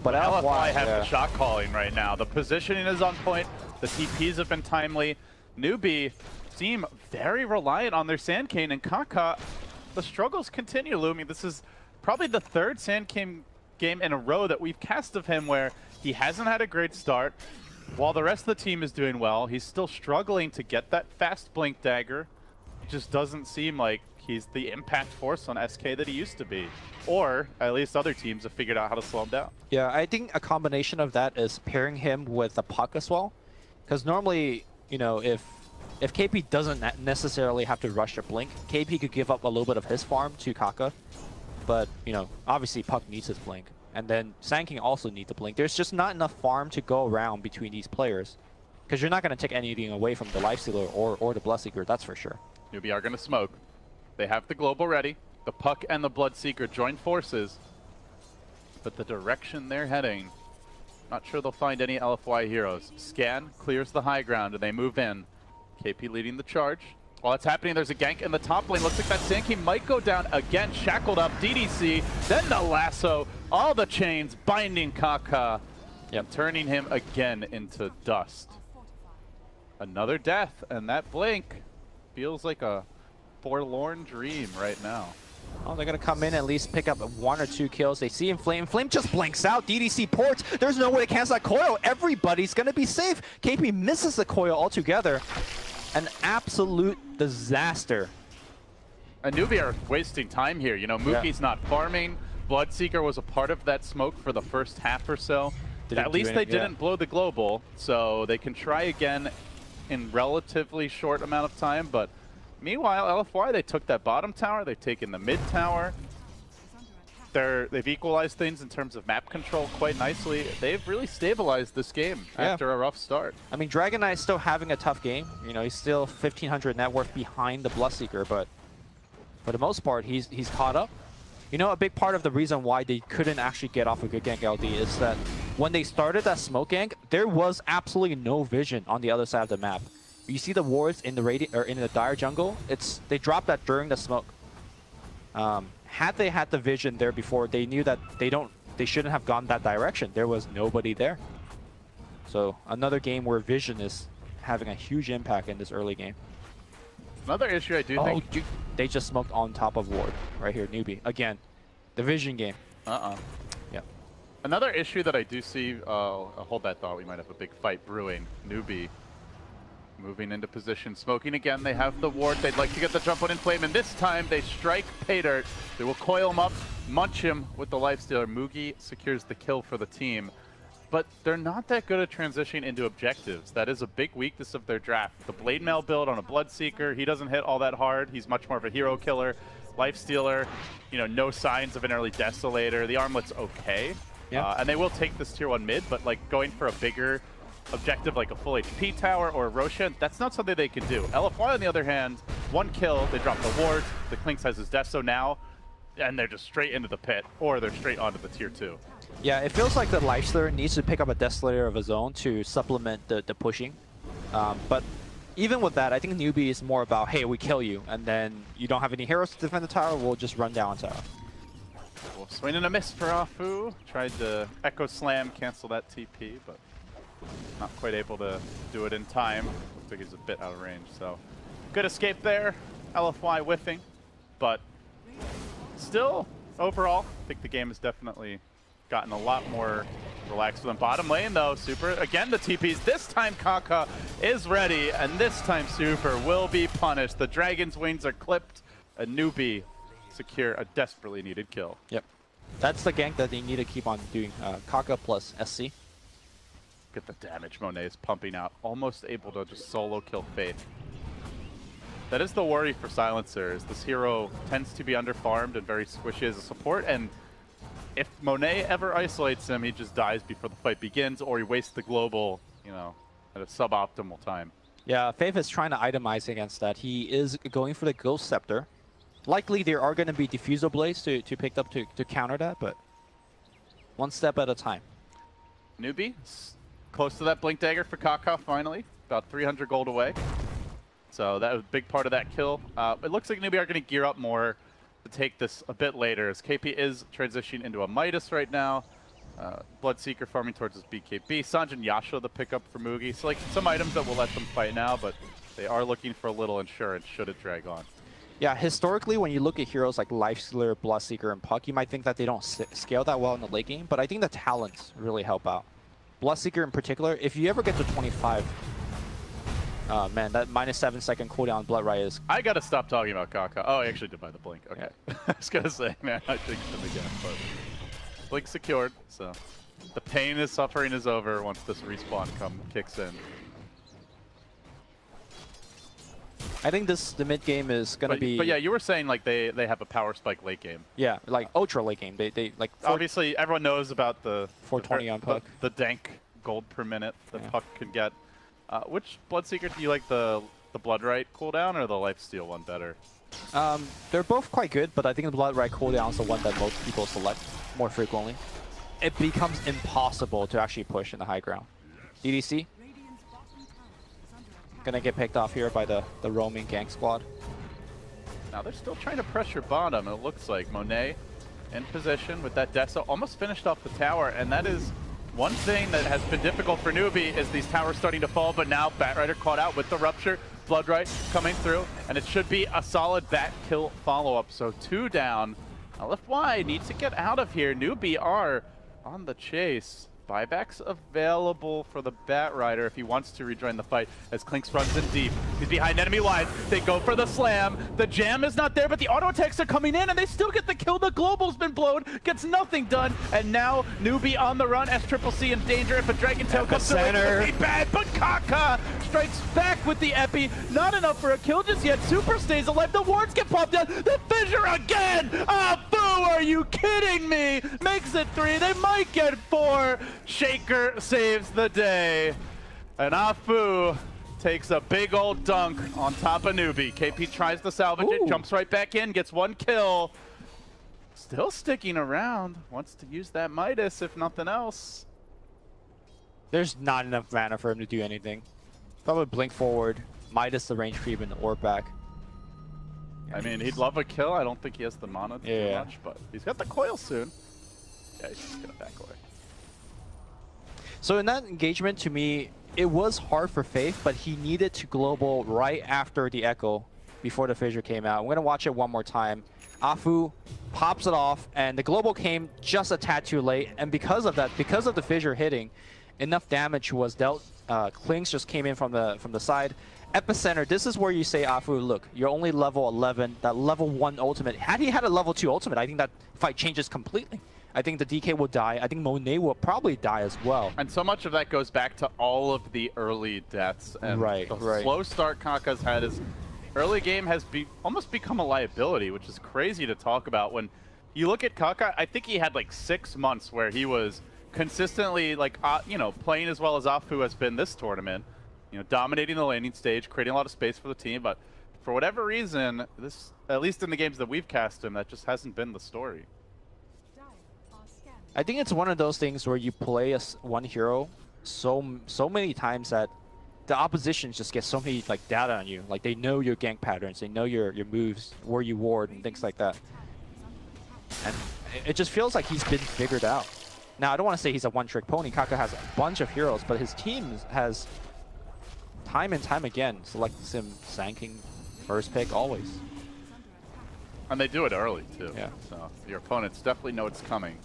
But LFY have the shot calling right now. The positioning is on point. The TPs have been timely. Newbie seem very reliant on their Sand King, and Kaka, the struggles continue, Lumi. This is probably the third Sand King game in a row that we've cast of him where he hasn't had a great start. While the rest of the team is doing well, he's still struggling to get that fast blink dagger. It just doesn't seem like he's the impact force on SK that he used to be. Or at least other teams have figured out how to slow him down. Yeah, I think a combination of that is pairing him with a puck as well. Because normally, if KP doesn't necessarily have to rush a blink, KP could give up a little bit of his farm to Kaka. But, obviously Puck needs his blink. And then Sand King also need to blink. There's just not enough farm to go around between these players. Because you're not going to take anything away from the Lifestealer or the Bloodseeker, that's for sure. Newbie are going to smoke. They have the global ready. The Puck and the Bloodseeker join forces. But the direction they're heading, not sure they'll find any LFY heroes. Scan clears the high ground and they move in. KP leading the charge. While that's happening, there's a gank in the top lane. Looks like that Sand King might go down again. Shackled up, DDC, then the lasso. All the chains binding Kaka. Yep. Turning him again into dust. Another death, and that blink feels like a forlorn dream right now. Oh, they're going to come in and at least pick up 1 or 2 kills. They see Inflame. Inflame just blinks out. DDC ports. There's no way to cancel that coil. Everybody's going to be safe. KP misses the coil altogether. An absolute disaster. And Newbie are wasting time here. You know, Mookie's not farming. Bloodseeker was a part of that smoke for the first half or so. At least they didn't blow the global, so they can try again in relatively short amount of time. But meanwhile, LFY, they took that bottom tower. They've taken the mid tower. They've equalized things in terms of map control quite nicely. They've really stabilized this game after a rough start. I mean, Dragon Knight is still having a tough game. You know, he's still 1,500 net worth behind the Bloodseeker, but for the most part, he's caught up. You know, a big part of the reason why they couldn't actually get off a good gank LD is that when they started that smoke gank, there was absolutely no vision on the other side of the map. You see the wards in the in the dire jungle. They dropped that during the smoke. Had they had the vision there before, they knew that they shouldn't have gone that direction. There was nobody there. So another game where vision is having a huge impact in this early game. Another issue I do think... They just smoked on top of ward right here, Newbie. Again, the vision game. Yeah. Another issue that I do see, I'll hold that thought, we might have a big fight brewing. Newbie moving into position, smoking again. They have the ward. They'd like to get the jump on Inflame, and this time they strike Paydirt. They will coil him up, munch him with the Lifestealer. Mugi secures the kill for the team. But they're not that good at transitioning into objectives. That is a big weakness of their draft. The Blade Mail build on a Bloodseeker, he doesn't hit all that hard. He's much more of a hero killer. Lifestealer, you know, no signs of an early Desolator. The Armlet's okay. Yeah. And they will take this tier 1 mid, but like going for a bigger objective like a full HP tower or a Roshan, that's not something they can do. LFY on the other hand, 1 kill, they drop the ward, the Clinks has his Deso now, and they're just straight into the pit, or they're straight onto the tier 2. Yeah, it feels like the Lifestealer needs to pick up a Desolator of his own to supplement the pushing. But even with that, I think Newbie is more about, hey, we kill you, and then you don't have any heroes to defend the tower, we'll just run down tower. Well, swing and a miss for Afu. Tried to Echo Slam, cancel that TP, but not quite able to do it in time. Looks like he's a bit out of range, so good escape there. LFY whiffing, but still, overall, I think the game has definitely gotten a lot more relaxed for them. Bottom lane, though, Super, again, the TPs. This time, Kaka is ready, and this time, Super will be punished. The Dragon's wings are clipped. A Newbie secure a desperately needed kill. Yep. That's the gank that they need to keep on doing. Kaka plus SC. Get the damage Monet is pumping out. Almost able to just solo kill Faith. That is the worry for Silencer, is this hero tends to be underfarmed and very squishy as a support, and if Monet ever isolates him, he just dies before the fight begins, or he wastes the global, you know, at a suboptimal time. Yeah, Faith is trying to itemize against that. He is going for the Ghost Scepter. Likely there are going to be Diffusal Blades to pick up to counter that, but one step at a time. Newbie, close to that Blink Dagger for Kaka finally. About 300 gold away. So that was a big part of that kill. It looks like Newbie are going to gear up more to take this a bit later, as KP is transitioning into a Midas right now. Bloodseeker farming towards his BKB. Sanjin Yasha the pickup for Mugi. So like some items that will let them fight now, but they are looking for a little insurance should it drag on. Yeah, historically, when you look at heroes like Lifestealer, Bloodseeker, and Puck, you might think that they don't scale that well in the late game, but I think the talents really help out. Bloodseeker in particular, if you ever get to 25, man, that -7 second cooldown Blood Riot is... I gotta stop talking about Kaka. Oh, I actually did buy the Blink. Okay. Yeah. I was gonna say, man, I think him again, but Blink secured, so the pain is suffering is over once this respawn kicks in. I think the mid game is gonna be. But yeah, you were saying like they have a power spike late game. Yeah, like ultra late game. They like. Obviously, everyone knows about the 420 on Puck. The dank gold per minute that Puck could get. Which Bloodseeker do you like, the Bloodright cooldown or the Lifesteal one better? They're both quite good, but I think the Bloodright cooldown is the one that most people select more frequently. It becomes impossible to actually push in the high ground. DDC gonna get picked off here by the roaming gank squad. Now they're still trying to pressure bottom. It looks like Monet in position with that Deso almost finished off the tower, and that is one thing that has been difficult for Newbie is these towers starting to fall, but now Batrider caught out with the Rupture, Bloodright coming through, and it should be a solid Bat kill follow-up. So 2 down. LFY needs to get out of here. Newbie are on the chase. Buybacks available for the Batrider if he wants to rejoin the fight as Clinks runs in deep. He's behind enemy lines. They go for the slam. The jam is not there, but the auto attacks are coming in and they still get the kill. The global's been blown, gets nothing done, and now Newbie on the run. SCCC in danger if a Dragon Tail comes through. It's be bad, but Kaka strikes back with the Epi. Not enough for a kill just yet. Super stays alive. The wards get popped out. The fissure again. Ah, boo! Are you kidding me? Makes it 3. They might get 4. Shaker saves the day. And Afu takes a big old dunk on top of Newbie. KP tries to salvage it, jumps right back in, gets 1 kill. Still sticking around. Wants to use that Midas if nothing else. There's not enough mana for him to do anything. Probably blink forward, Midas the range creep and or back. I mean, he'd love a kill. I don't think he has the mana to do much, but he's got the coil soon. Yeah, he's just gonna back away. So in that engagement, to me, it was hard for Faith, but he needed to global right after the Echo before the fissure came out. I'm going to watch it one more time. Afu pops it off, and the global came just a tad too late. And because of that, because of the fissure hitting, enough damage was dealt. Clinks just came in from the side. Epicenter, this is where you say, Afu, look, you're only level 11. That level 1 ultimate. Had he had a level 2 ultimate, I think that fight changes completely. I think the DK will die. I think Monet will probably die as well. And so much of that goes back to all of the early deaths. And the slow start Kaka's had is early game has almost become a liability, which is crazy to talk about. When you look at Kaka, I think he had like 6 months where he was consistently like, you know, playing as well as Afu has been this tournament. You know, dominating the landing stage, creating a lot of space for the team. But for whatever reason, this, at least in the games that we've cast him, that just hasn't been the story. I think it's one of those things where you play as one hero so many times that the opposition just gets so many like data on you. Like they know your gank patterns, they know your moves, where you ward and things like that. And it just feels like he's been figured out. Now I don't want to say he's a one-trick pony. Kaka has a bunch of heroes, but his team has time and time again selected him Sanking first pick always. And they do it early too. Yeah. So your opponents definitely know it's coming.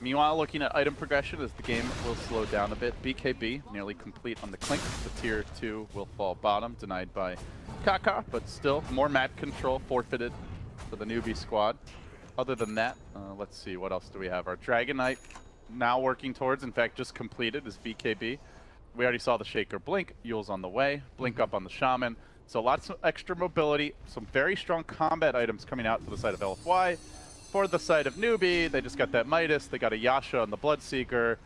Meanwhile, looking at item progression as the game will slow down a bit. BKB nearly complete on the Clink. The tier 2 will fall bottom, denied by Kaka, but still more map control forfeited for the Newbie squad. Other than that, let's see, what else do we have? Our Dragon Knight now working towards, in fact, just completed is BKB. We already saw the Shaker blink. Yule's on the way. Blink up on the Shaman. So lots of extra mobility. Some very strong combat items coming out to the side of LFY. For the side of Newbie, they just got that Midas. They got a Yasha on the Bloodseeker.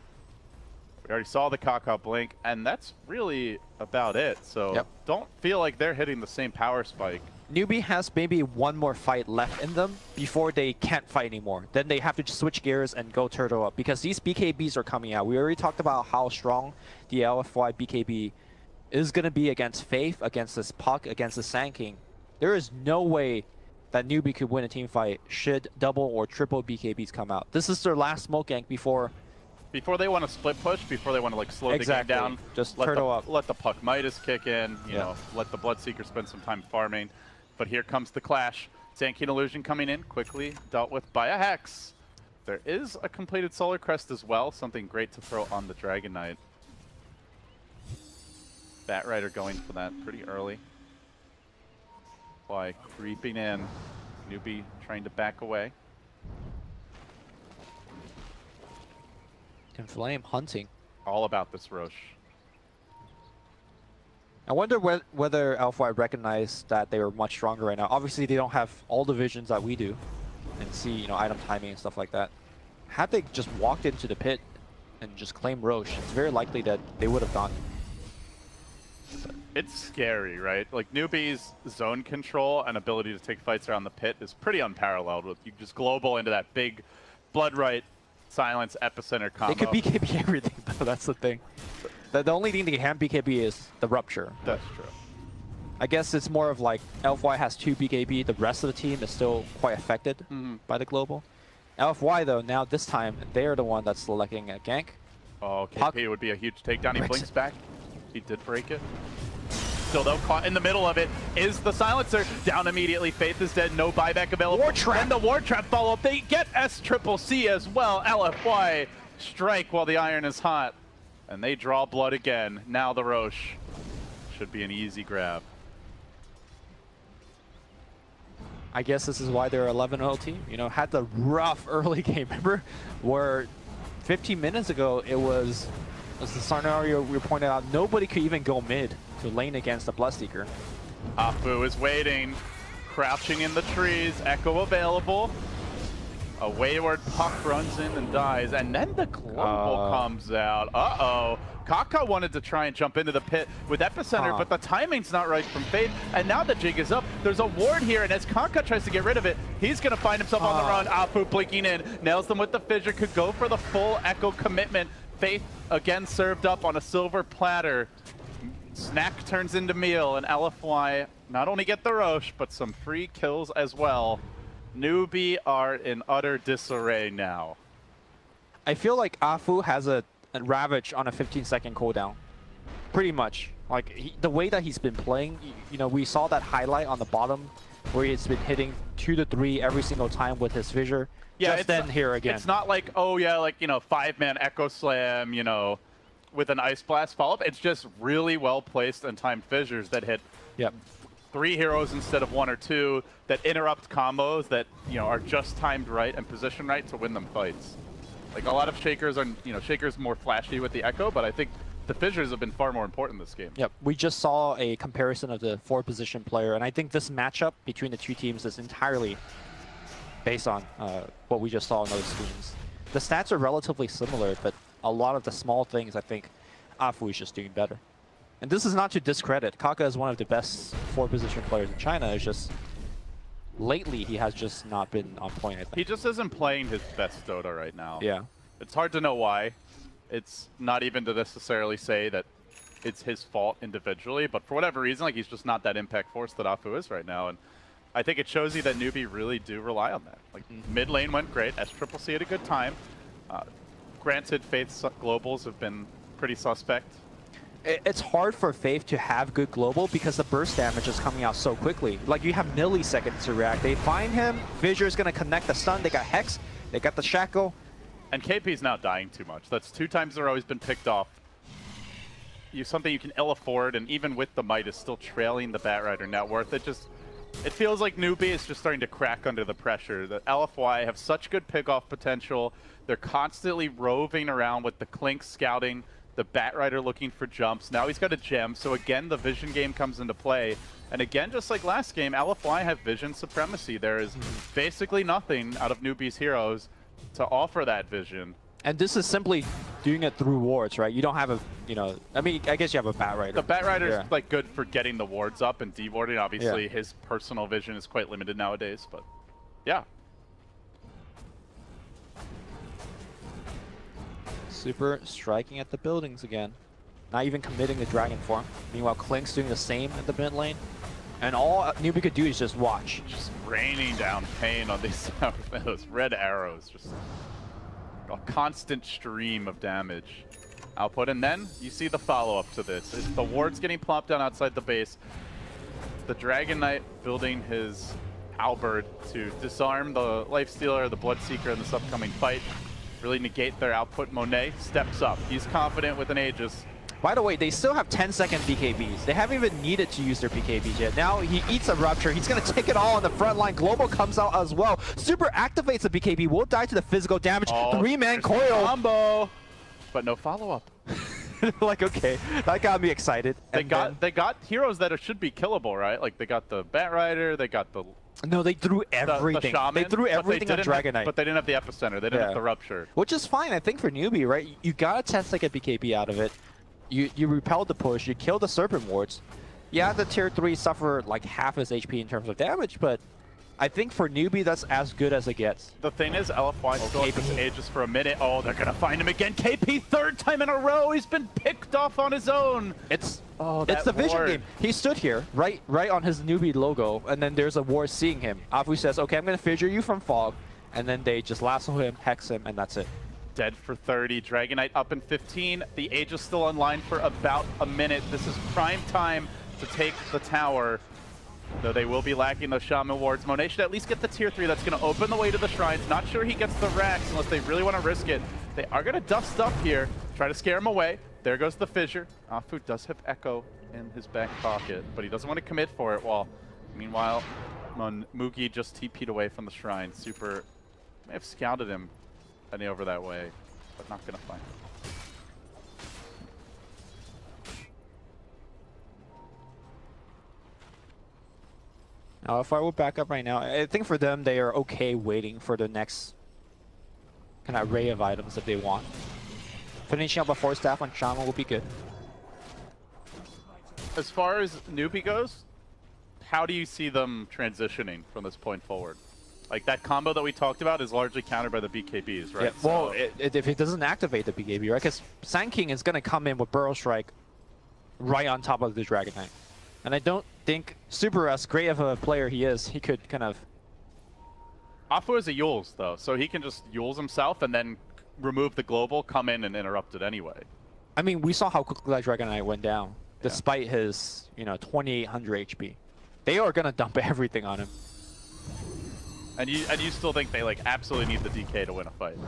We already saw the Kaka blink, and that's really about it. So don't feel like they're hitting the same power spike. Newbie has maybe one more fight left in them before they can't fight anymore. Then they have to just switch gears and go turtle up because these BKBs are coming out. We already talked about how strong the LFY BKB is going to be against Faith, against this Puck, against the Sanking. There is no way that Newbie could win a team fight should double or triple BKBs come out. This is their last smoke gank before they want to split push, before they want to like slow the game down. Just turtle up. Let the Puck Midas kick in, you know, let the Bloodseeker spend some time farming. But here comes the clash. Sanking Illusion coming in, quickly dealt with by a Hex. There is a completed Solar Crest as well, something great to throw on the Dragon Knight. Batrider going for that pretty early. By creeping in, Newbie trying to back away. And Flame hunting. All about this Roche. I wonder whether Alpha recognized that they were much stronger right now. Obviously, they don't have all the visions that we do and see, you know, item timing and stuff like that. Had they just walked into the pit and just claimed Roche, it's very likely that they would have gone. It's scary, right? Like, Newbie's zone control and ability to take fights around the pit is pretty unparalleled. With you just global into that big blood right silence epicenter combo. They could BKB everything, though. That's the thing. The only thing they can't BKB is the rupture. That's true. I guess it's more of like LFY has 2 BKB, the rest of the team is still quite affected by the global. LFY though, now this time, they're the one that's selecting a gank. Oh, KP would be a huge takedown. He blinks back. He did break it. Still though, caught in the middle of it is the silencer. Down immediately, Faith is dead, no buyback available. War trap. And the War Trap follow-up. They get SCCC as well. LFY strike while the iron is hot. And they draw blood again. Now the Roche should be an easy grab. I guess this is why they're 11-0 team. You know, had the rough early game. Remember where 15 minutes ago it was the scenario we pointed out, nobody could even go mid to lane against the Bloodseeker. Afu is waiting, crouching in the trees, Echo available. A wayward puck runs in and dies, and then the global comes out. Uh-oh. Kaka wanted to try and jump into the pit with Epicenter, but the timing's not right from Fate, and now the jig is up. There's a ward here, and as Kaka tries to get rid of it, he's going to find himself on the run. Afu blinking in, nails them with the fissure, could go for the full Echo commitment. Faith again served up on a silver platter. Snack turns into meal, and LFY not only get the Roche, but some free kills as well. Newbie are in utter disarray now. I feel like Afu has a Ravage on a 15-second cooldown. Pretty much. Like, the way that he's been playing, you know, we saw that highlight on the bottom where he's been hitting 2 to 3 every single time with his fissure. Yeah, just then here again. It's not like, oh yeah, like, you know, 5-man Echo Slam, you know, with an Ice Blast follow-up. It's just really well-placed and timed fissures that hit 3 heroes instead of 1 or 2, that interrupt combos that, you know, are just timed right and positioned right to win them fights. Like, a lot of Shakers are, you know, Shakers more flashy with the Echo, but I think the fissures have been far more important this game. Yep, we just saw a comparison of the 4-position player, and I think this matchup between the two teams is entirely based on what we just saw in those screens. The stats are relatively similar, but a lot of the small things, I think, Afu is just doing better. And this is not to discredit. Kaka is one of the best 4-position players in China. It's just lately he has just not been on point, I think. He just isn't playing his best Dota right now. Yeah. It's hard to know why. It's not even to necessarily say that it's his fault individually, but for whatever reason, like, he's just not that impact force that Afu is right now. And I think it shows you that Newbie really do rely on that. Like, mid lane went great. SCCC had a good time. Granted, Faith's globals have been pretty suspect. It's hard for Faith to have good global because the burst damage is coming out so quickly. Like, you have milliseconds to react. They find him, Fissure is going to connect the stun, they got Hex, they got the Shackle. And KP's now dying too much. That's 2 times in a row he's been picked off. Something you can ill afford, and even with the Might is still trailing the Batrider net worth. It feels like Newbie is just starting to crack under the pressure. The LFY have such good pick-off potential. They're constantly roving around with the Clink scouting, the Batrider looking for jumps. Now he's got a gem, so again, the vision game comes into play. And again, just like last game, LFY have vision supremacy. There is basically nothing out of Newbie's heroes to offer that vision. And this is simply doing it through wards, right? You don't have a, you know, I mean, I guess you have a Batrider. The Batrider's like good for getting the wards up and dewarding. Obviously, his personal vision is quite limited nowadays, but yeah. Super striking at the buildings again. Not even committing the Dragon form. Meanwhile, Klink's doing the same in the mid lane. And all Newbie could do is just watch. Just raining down pain on these those red arrows. Just a constant stream of damage output. And then you see the follow-up to this. It's the ward's getting plopped down outside the base. The Dragon Knight building his halberd to disarm the Lifestealer, the Bloodseeker in this upcoming fight. Really negate their output. Monet steps up. He's confident with an Aegis. By the way, they still have 10-second BKBs. They haven't even needed to use their BKBs yet. Now he eats a Rupture. He's going to take it all on the front line. Global comes out as well. Super activates the BKB. Will die to the physical damage. 3-man coil. Combo, but no follow-up. Like, okay, that got me excited. They got heroes that should be killable, right? Like they got the Bat Rider, they got the no, they threw everything. The Shaman, they threw everything on Dragon Knight. But they didn't have the Epicenter. They didn't have the Rupture. Which is fine, I think, for newbie, right? You gotta test like a BKB out of it. You repelled the push. You killed the Serpent Wards. Yeah, the tier 3 suffer like half his HP in terms of damage, but I think for newbie, that's as good as it gets. The thing is, LFY still has this Aegis for a minute. Oh, they're going to find him again. KP, third time in a row. He's been picked off on his own. It's the vision game. He stood here, right on his newbie logo, and then there's a ward seeing him. Afu says, okay, I'm going to fissure you from fog, and then they just lasso him, hex him, and that's it. Dead for 30. Dragon Knight up in 15. The Aegis still online for about a minute. This is prime time to take the tower. Though they will be lacking those Shaman wards. Monet should at least get the tier 3. That's going to open the way to the shrines. Not sure he gets the racks unless they really want to risk it. They are going to dust up here, try to scare him away. There goes the fissure. Afu does have Echo in his back pocket, but he doesn't want to commit for it. Meanwhile, Mugi just TP'd away from the shrine. Super may have scouted him heading over that way, but not going to find him. Now, if I would back up right now, I think for them, they are okay waiting for the next kind of array of items that they want. Finishing up a 4-staff on Shaman would be good. As far as newbie goes, how do you see them transitioning from this point forward? Like, that combo that we talked about is largely countered by the BKBs, right? Yeah, well, if it doesn't activate the BKB, right? Because Sand King is going to come in with Burrow Strike right on top of the Dragon Knight. And I don't think Super, as great of a player he is, he could kind of... Afu is a Yules, though, so he can just Yules himself and then remove the global, come in and interrupt it anyway. I mean, we saw how quickly that Dragon Knight went down, despite his, 2,800 HP. They are going to dump everything on him. And you still think they, like, absolutely need the DK to win a fight?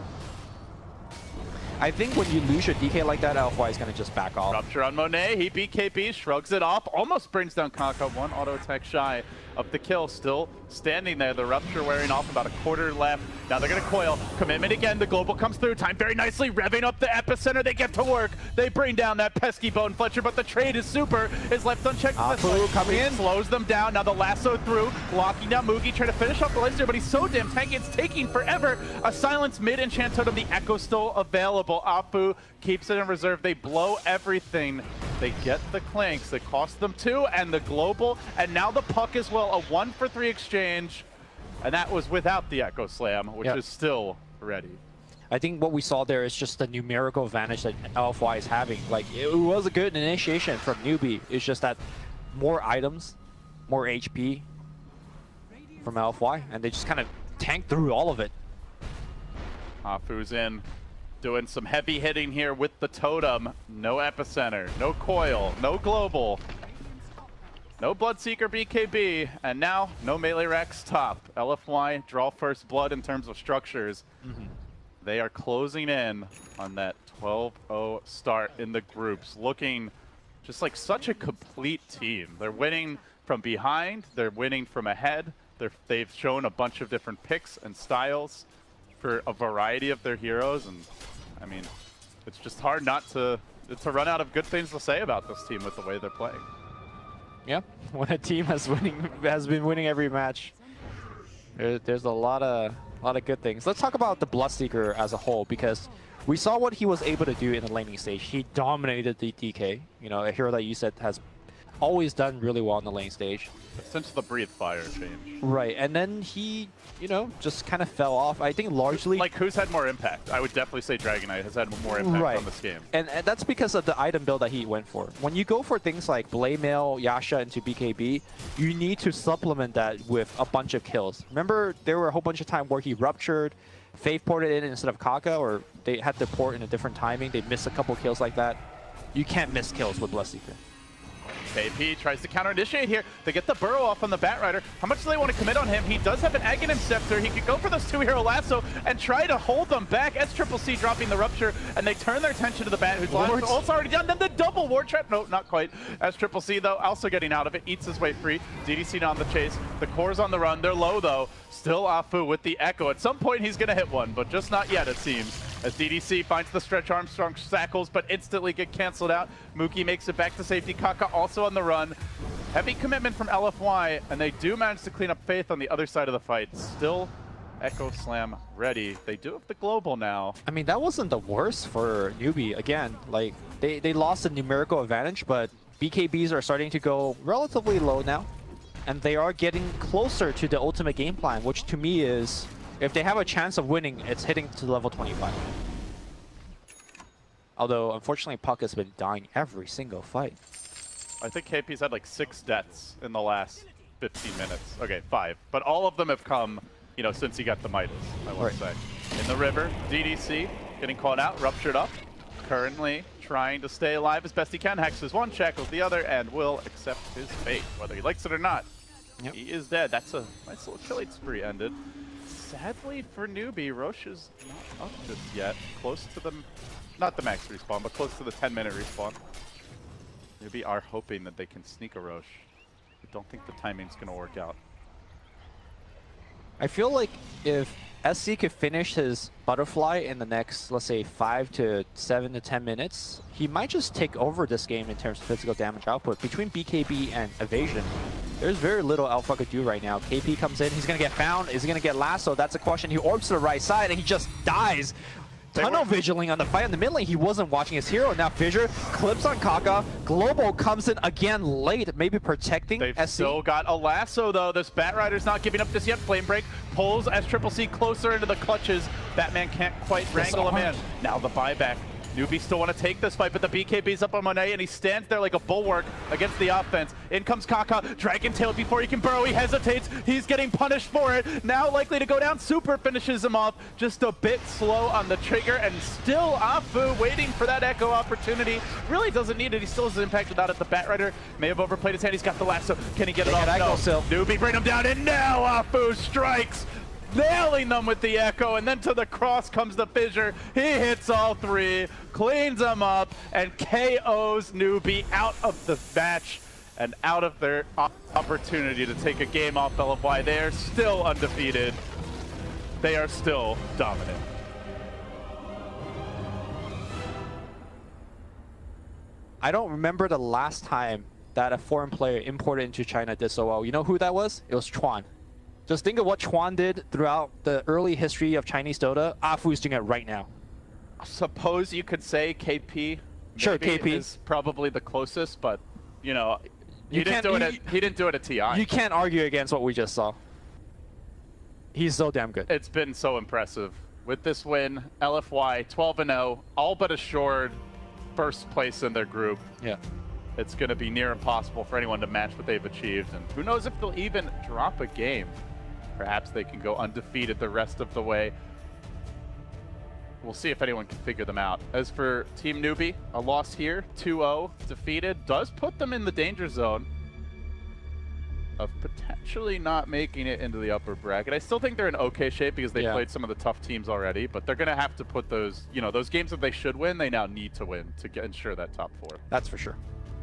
I think when you lose your DK like that, LFY is going to just back off. Rupture on Monet. He BKB, shrugs it off, almost brings down Kaka. One auto attack shy of the kill. Still standing there. The Rupture wearing off, about a quarter left. Now they're going to coil. Commitment again. The global comes through. Time very nicely, revving up the epicenter. They get to work. They bring down that pesky Bone Fletcher, but the trade is super. Is left unchecked. Afu coming in. Slows them down. Now the lasso through. Locking down Mugi, trying to finish off the lifesteal, but he's so damn tanky. It's taking forever. A silence mid-enchant totem. The Echo still available. Afu keeps it in reserve. They blow everything. They get the clanks. It cost them 2 and the global. And now the puck as well. A 1-for-3 exchange. And that was without the Echo Slam, which is still ready. I think what we saw there is just the numerical advantage that LFY is having. Like, it was a good initiation from newbie. It's just that more items, more HP from LFY, and they just kind of tanked through all of it. Afu's in, doing some heavy hitting here with the totem. No epicenter, no coil, no global. No Bloodseeker BKB, and now no melee racks top. LFY draw first blood in terms of structures. They are closing in on that 12-0 start in the groups, looking just like such a complete team. They're winning from behind, they're winning from ahead. They've shown a bunch of different picks and styles for a variety of their heroes, and I mean, it's just hard not to run out of good things to say about this team with the way they're playing. Yeah, when a team has been winning every match, there's a lot of good things. Let's talk about the Bloodseeker as a whole, because we saw what he was able to do in the laning stage. He dominated the DK, a hero that you said has always done really well in the lane stage. Since the Breathe Fire change. Right, and then he, just kind of fell off. I think largely... Like, who's had more impact? I would definitely say Dragon Knight has had more impact on this game. And that's because of the item build that he went for. When you go for things like Blade Mail, Yasha into BKB, you need to supplement that with a bunch of kills. Remember, there were a whole bunch of times where he ruptured, Faith ported in instead of Kaka, or they had to port in a different timing. They missed a couple kills like that. You can't miss kills with Bloodseeker. KP tries to counter-initiate here. They get the burrow off on the Bat Rider. How much do they want to commit on him? He does have an Aghanim Scepter. He could go for this 2-hero lasso and try to hold them back. SCCC dropping the Rupture, and they turn their attention to the Bat, whose ult's already done. Then the double Ward Trap. No, not quite. SCCC, though, also getting out of it. Eats his way free. DDC on the chase. The core's on the run. They're low, though. Still Afu with the Echo. At some point, he's going to hit one, but just not yet, it seems. As DDC finds the stretch Armstrong shackles, but instantly get canceled out. Mookie makes it back to safety. Kaka also on the run. Heavy commitment from LFY, and they do manage to clean up Faith on the other side of the fight. Still Echo Slam ready. They do have the global now. I mean, that wasn't the worst for Newbie. Again, like, they lost the numerical advantage, but BKBs are starting to go relatively low now. And they are getting closer to the ultimate game plan, which to me is, if they have a chance of winning, it's hitting to level 25. Although, unfortunately, Puck has been dying every single fight. I think KP's had like 6 deaths in the last 15 minutes. Okay, 5. But all of them have come, you know, since he got the Midas, I want to say. In the river, DDC getting called out, ruptured up. Currently trying to stay alive as best he can. Hexes one, shackles the other, and will accept his fate, whether he likes it or not. Yep. He is dead. That's a nice little killing spree ended. Sadly for Newbie, Roche is not up just yet. Close to the, not the max respawn, but close to the 10-minute respawn. Newbie are hoping that they can sneak a Roche. I don't think the timing's going to work out. I feel like if SC could finish his butterfly in the next, let's say, 5 to 7 to 10 minutes, he might just take over this game in terms of physical damage output. Between BKB and Evasion, there's very little Alpha could do right now. KP comes in, he's going to get found, is he going to get lasso? That's a question. He orbs to the right side and he just dies. Tunnel vigiling on the fight in the mid lane. He wasn't watching his hero. Now Fissure clips on Kaka. Global comes in again late, maybe protecting They've SC. still got a lasso though. This Batrider's not giving up just yet. Flame Break pulls SCCC closer into the clutches. Batman can't quite wrangle him in. Now the buyback. Newbie still want to take this fight, but the BKB's up on Monet, and he stands there like a bulwark against the offense. In comes Kaka, Dragon Tail before he can burrow. He hesitates. He's getting punished for it. Now likely to go down. Super finishes him off. Just a bit slow on the trigger, and still Afu waiting for that Echo opportunity. Really doesn't need it. He still has impact without it. The Batrider may have overplayed his hand. He's got the lasso. Can he get it off? No. Newbie bring him down, and now Afu strikes. Nailing them with the Echo, and then to the cross comes the Fissure. He hits all 3, cleans them up, and KOs Newbie out of the match and out of their opportunity to take a game off LFY. They are still undefeated. They are still dominant. I don't remember the last time that a foreign player imported into China did so well. You know who that was? It was Chuan. Just think of what Chuan did throughout the early history of Chinese Dota. Afu's doing it right now. Suppose you could say KP. Sure, KP is probably the closest, but you know, he didn't do it at TI. You can't argue against what we just saw. He's so damn good. It's been so impressive. With this win, LFY 12-0, all but assured first place in their group. Yeah. It's going to be near impossible for anyone to match what they've achieved, and who knows if they'll even drop a game. Perhaps they can go undefeated the rest of the way. We'll see if anyone can figure them out. As for Team Newbie, a loss here, 2-0, defeated, does put them in the danger zone of potentially not making it into the upper bracket. I still think they're in okay shape because they played some of the tough teams already, but they're going to have to put those, you know, those games that they should win, they now need to win to ensure that top 4. That's for sure.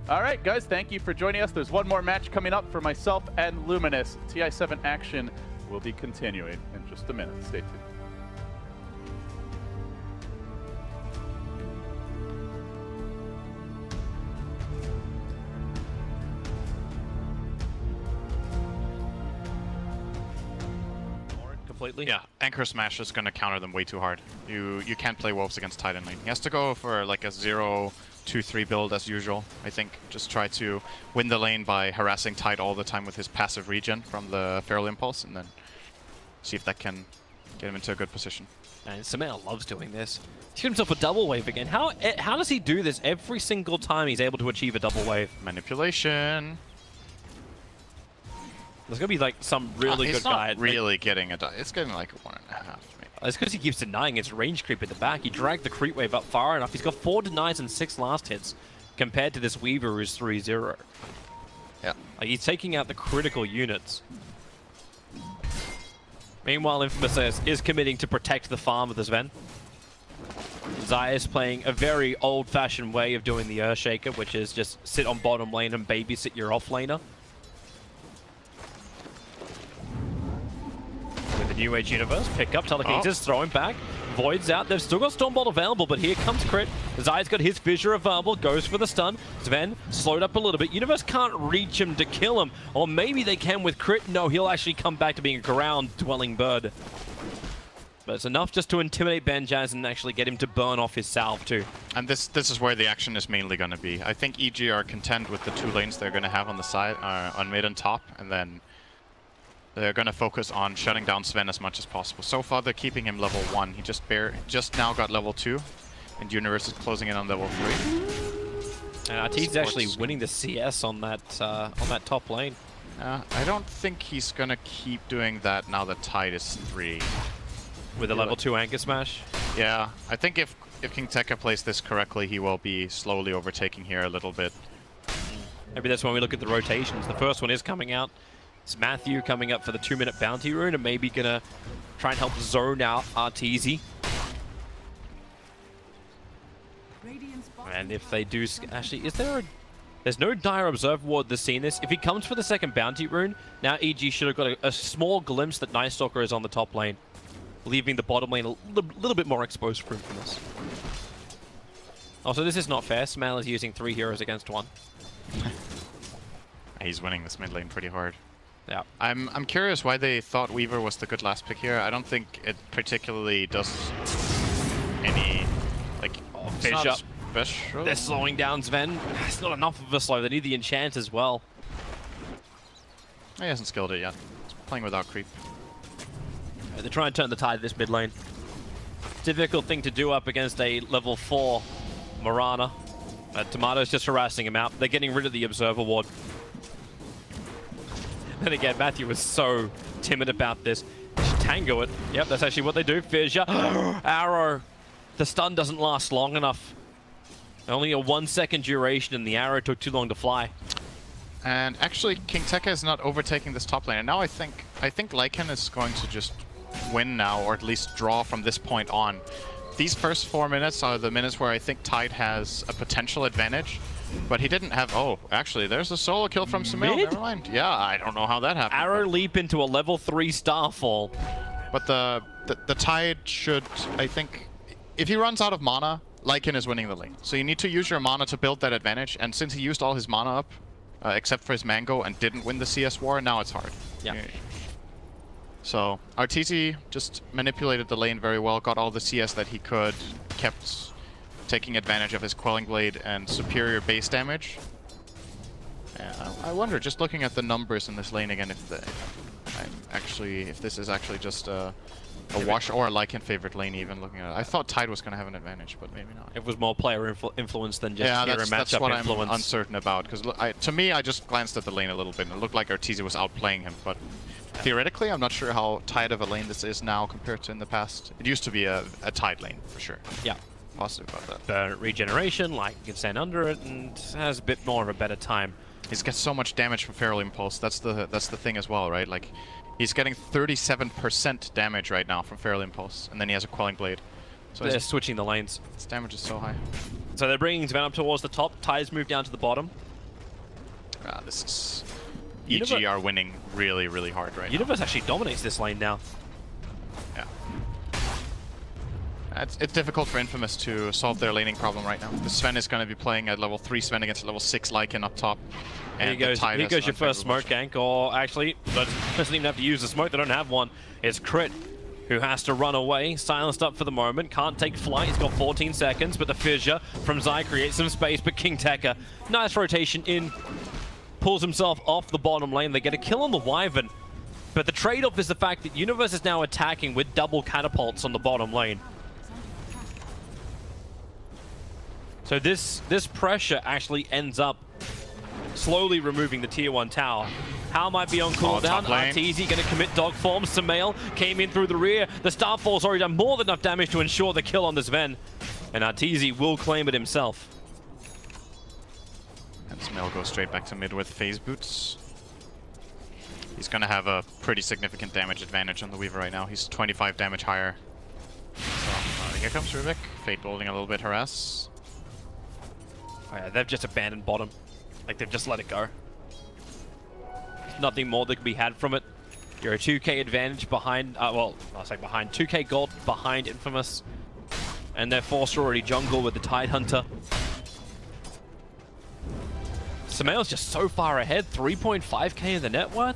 All right, guys, thank you for joining us. There's one more match coming up for myself and Luminous. TI7 action will be continuing in just a minute. Stay tuned. Completely. Yeah, Anchor Smash is going to counter them way too hard. You can't play Wolves against Titan lane. He has to go for like a 0-2-3 build as usual, I think. Just try to win the lane by harassing Tide all the time with his passive regen from the Feral Impulse, and then see if that can get him into a good position. And Samir loves doing this. He's got himself a double wave again. How does he do this every single time he's able to achieve a double wave? Manipulation. There's going to be like some really good guy. It's not really getting a... It's getting like a 1.5 maybe. It's because he keeps denying its range creep at the back. He dragged the creep wave up far enough. He's got 4 denies and 6 last hits compared to this Weaver who's 3-0. Yeah. Like, he's taking out the critical units. Meanwhile, Infamous is committing to protect the farm of the Sven. Xayah is playing a very old-fashioned way of doing the Earthshaker, which is just sit on bottom lane and babysit your off-laner. With the New Age Universe, pick up, telekinesis, throw him back. Void's out. They've still got Stormbolt available, but here comes Crit. Zai's got his Fissure available, goes for the stun. Sven slowed up a little bit. Universe can't reach him to kill him. Or maybe they can with Crit. No, he'll actually come back to being a ground-dwelling bird. But it's enough just to intimidate Benjaz and actually get him to burn off his salve too. And this is where the action is mainly going to be. I think EG are content with the 2 lanes they're going to have on the side, on mid and top, and then they're going to focus on shutting down Sven as much as possible. So far, they're keeping him level 1. He just now got level 2, and Universe is closing in on level 3. And Artee's actually winning the CS on that top lane. I don't think he's going to keep doing that now that Tide is 3. With a level 2 Anchor Smash? Yeah, I think if King Tekka plays this correctly, he will be slowly overtaking here a little bit. Maybe that's when we look at the rotations. The first one is coming out. It's Matthew coming up for the 2-minute bounty rune and maybe gonna try and help zone out Arteezy. And if they do... Actually, is there a... There's no dire Observer Ward that's seen this. If he comes for the second bounty rune, now EG should have got a small glimpse that Night Stalker is on the top lane, leaving the bottom lane a little bit more exposed for Infamous. Also, this is not fair. Smail is using 3 heroes against 1. He's winning this mid lane pretty hard. Yeah. I'm curious why they thought Weaver was the good last pick here. I don't think it particularly does any, like, fish up. Special. They're slowing down Sven. It's not enough of a slow. They need the enchant as well. He hasn't skilled it yet. He's playing without creep. They're trying to turn the tide this mid lane. Difficult thing to do up against a level 4 Mirana. Tomato's just harassing him out. They're getting rid of the Observer Ward. Then again, Matthew was so timid about this. Tango it. Yep, that's actually what they do. Fissure. Arrow. The stun doesn't last long enough. Only a 1-second duration, and the arrow took too long to fly. And actually, King Tekka is not overtaking this top lane. And now I think Lycan is going to just win now, or at least draw from this point on. These first 4 minutes are the minutes where I think Tide has a potential advantage. But he didn't have... Oh, actually, there's a solo kill from Sumail. Never mind. Yeah, I don't know how that happened. Arrow leap into a level 3 Starfall. But the Tide should, I think... If he runs out of mana, Lycan is winning the lane. So you need to use your mana to build that advantage. And since he used all his mana up, except for his Mango, and didn't win the CS war, now it's hard. Yeah. So Arteezy just manipulated the lane very well, got all the CS that he could, kept taking advantage of his Quelling Blade and superior base damage. Yeah, I wonder, just looking at the numbers in this lane again, if this is actually just a wash or a Lycan favorite lane even looking at it. I thought Tide was going to have an advantage, but maybe not. It was more player influence than just hero matchup that's what influence. I'm uncertain about, because to me, I just glanced at the lane a little bit and it looked like Arteezy was outplaying him, but theoretically, I'm not sure how tight of a lane this is now compared to in the past. It used to be a Tide lane, for sure. Yeah. Positive about that. The regeneration, like, you can stand under it and has a bit more of a better time. He's got so much damage from Feral Impulse. That's the thing as well, right? Like, he's getting 37% damage right now from Feral Impulse, and then he has a Quelling Blade. So they're switching the lanes. His damage is so high. So they're bringing Sven up towards the top. Tide's moved down to the bottom. This is... EG are winning really, really hard right now. Universe actually dominates this lane now. Yeah. It's difficult for Infamous to solve their laning problem right now. The Sven is going to be playing at level 3 Sven against level 6 Lycan up top. And here goes your first smoke gank, or actually, doesn't even have to use the smoke, they don't have one. It's Crit, who has to run away, silenced up for the moment, can't take flight, he's got 14 seconds, but the Fissure from Zai creates some space, but King Tekka, nice rotation in, pulls himself off the bottom lane. They get a kill on the Wyvern, but the trade-off is the fact that Universe is now attacking with double catapults on the bottom lane. So this pressure actually ends up slowly removing the tier 1 tower. How might be on cooldown? Arteezy going to commit dog form. Sumail came in through the rear. The Starfall's already done more than enough damage to ensure the kill on this Ven. And Arteezy will claim it himself. And Sumail goes straight back to mid with phase boots. He's going to have a pretty significant damage advantage on the Weaver right now. He's 25 damage higher. So here comes Rubik. Fate building a little bit harass. Oh yeah, they've just abandoned bottom. Like, they've just let it go. There's nothing more that can be had from it. You're a 2k advantage behind, well, I'll say behind, 2k gold behind Infamous. And they're forced to already jungle with the Tidehunter. Samael's just so far ahead, 3.5k in the net worth.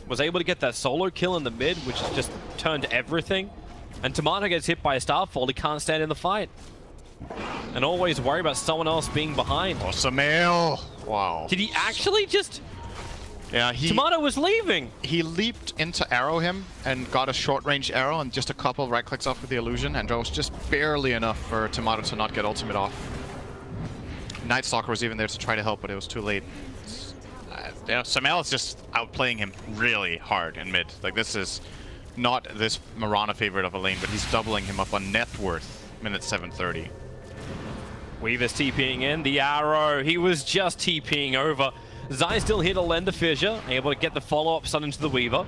Was able to get that solo kill in the mid, which has just turned everything. And Tomato gets hit by a Starfall, he can't stand in the fight. And always worry about someone else being behind. Oh, Samael! Wow. Did he actually just... Yeah, Tomato was leaving. He leaped into arrow him and got a short-range arrow and just a couple right clicks off with the illusion, and that was just barely enough for Tomato to not get ultimate off. Night Stalker was even there to try to help, but it was too late. Yeah, Samael is just outplaying him really hard in mid. Like, this is not this Mirana favorite of a lane, but he's doubling him up on net worth, minute 7:30. Weaver's TPing in, the arrow, he was just TPing over. Zai still here to lend the fissure, able to get the follow-up stun into the Weaver.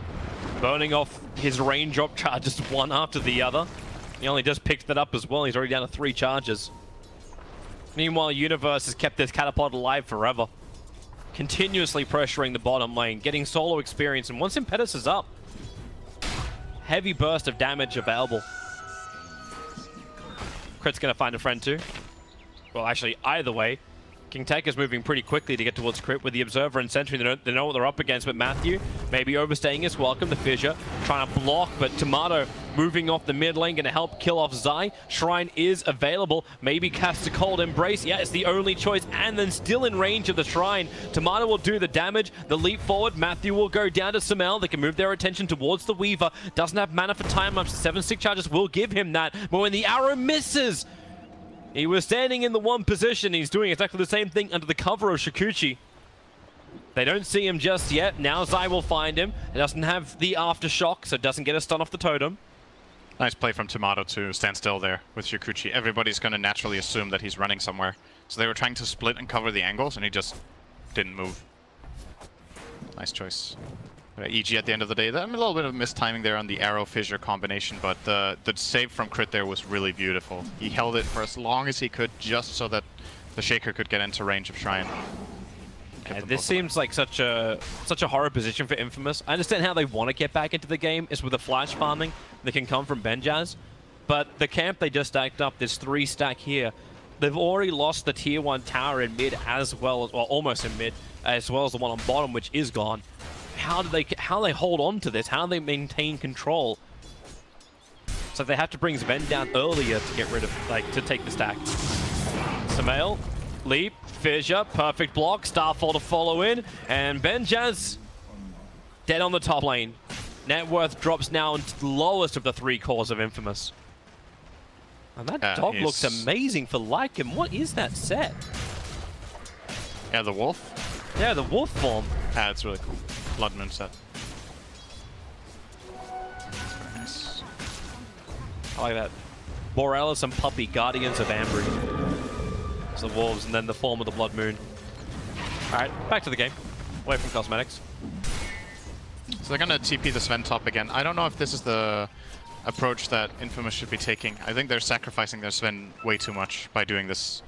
Burning off his raindrop charges one after the other. He only just picked that up as well, he's already down to 3 charges. Meanwhile, Universe has kept this catapult alive forever. Continuously pressuring the bottom lane, getting solo experience, and once Impetus is up, heavy burst of damage available. Crit's gonna find a friend too. Well, actually, either way, King Tech is moving pretty quickly to get towards Crit with the Observer and Sentry. They know what they're up against, but Matthew maybe overstaying his welcome. The Fissure trying to block, but Tomato moving off the mid lane, going to help kill off Zai. Shrine is available. Maybe cast a Cold Embrace. Yeah, it's the only choice, and then still in range of the Shrine. Tomato will do the damage. The leap forward. Matthew will go down to Samael. They can move their attention towards the Weaver. Doesn't have mana for time. Up to 7 stick charges will give him that, but when the arrow misses, he was standing in the one position. He's doing exactly the same thing under the cover of Shikuchi. They don't see him just yet. Now Zai will find him. He doesn't have the aftershock, so doesn't get a stun off the totem. Nice play from Tomato to stand still there with Shikuchi. Everybody's going to naturally assume that he's running somewhere. So they were trying to split and cover the angles, and he just didn't move. Nice choice. EG at the end of the day. A little bit of mistiming there on the arrow fissure combination, but the save from Crit there was really beautiful. He held it for as long as he could, just so that the Shaker could get into range of Shrine. Yeah, this seems like such a horror position for Infamous. I understand how they want to get back into the game is with the flash farming that can come from Benjaz, but the camp they just stacked up, this 3 stack here, they've already lost the tier 1 tower in mid as well as, well, almost in mid, as well as the one on bottom, which is gone. How do they hold on to this? How do they maintain control? So they have to bring Sven down earlier to get rid of, like, to take the stack. Samael, leap, fissure, perfect block, Starfall to follow in, and Benjaz dead on the top lane. Net worth drops now into the lowest of the 3 cores of Infamous. And that dog looks amazing for Lycan. What is that set? Yeah, the wolf? Yeah, the wolf form. Ah, it's really cool. Blood Moon set. Nice. I like that. Borealis and Puppy, Guardians of Ambry. It's the wolves, and then the form of the Blood Moon. Alright, back to the game. Away from cosmetics. So they're gonna TP the Sven top again. I don't know if this is the approach that Infamous should be taking. I think they're sacrificing their Sven way too much by doing this.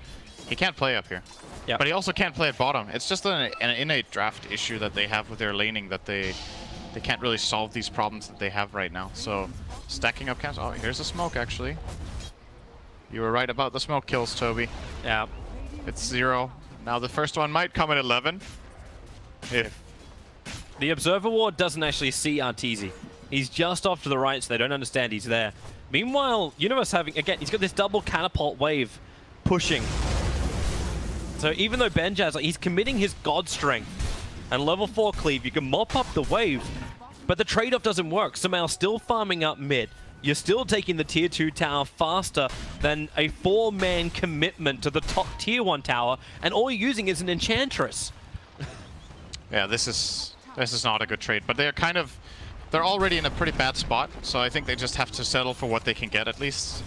He can't play up here. Yep. But he also can't play at bottom. It's just an innate draft issue that they have with their laning, that they can't really solve these problems that they have right now. So stacking up camps. Oh, here's a smoke actually. You were right about the smoke kills, Toby. Yeah. It's 0. Now the first one might come at 11. If the Observer Ward doesn't actually see Arteezy. He's just off to the right, so they don't understand he's there. Meanwhile, Universe having, again, he's got this double catapult wave pushing. So even though Benjaz, like, he's committing his god strength and level 4 cleave, you can mop up the wave, but the trade-off doesn't work. Somehow still farming up mid. You're still taking the tier 2 tower faster than a 4-man commitment to the top tier 1 tower, and all you're using is an Enchantress. Yeah, this is not a good trade, but they're already in a pretty bad spot, so I think they just have to settle for what they can get at least.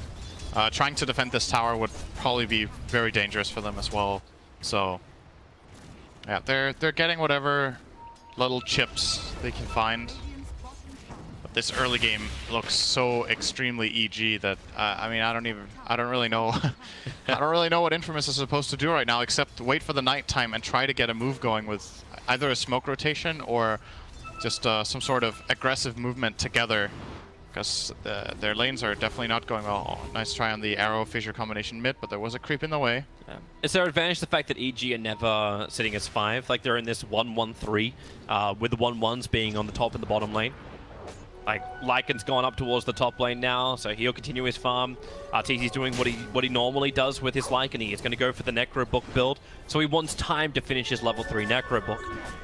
Trying to defend this tower would probably be very dangerous for them as well. So yeah, they're getting whatever little chips they can find. But this early game looks so extremely EG that I mean, I don't really know. I don't really know what Infamous is supposed to do right now, except wait for the nighttime and try to get a move going with either a smoke rotation or just some sort of aggressive movement together, because their lanes are definitely not going well. Oh, nice try on the arrow fissure combination mid, but there was a creep in the way. Yeah. Is there advantage the fact that EG are never sitting as 5? Like they're in this 1-1-3, with the 1-1s being on the top and the bottom lane. Like Lycan's gone up towards the top lane now, so he'll continue his farm. Arteezy's doing what he normally does with his Lycan. He is going to go for the Necro Book build, so he wants time to finish his level 3 Necro Book.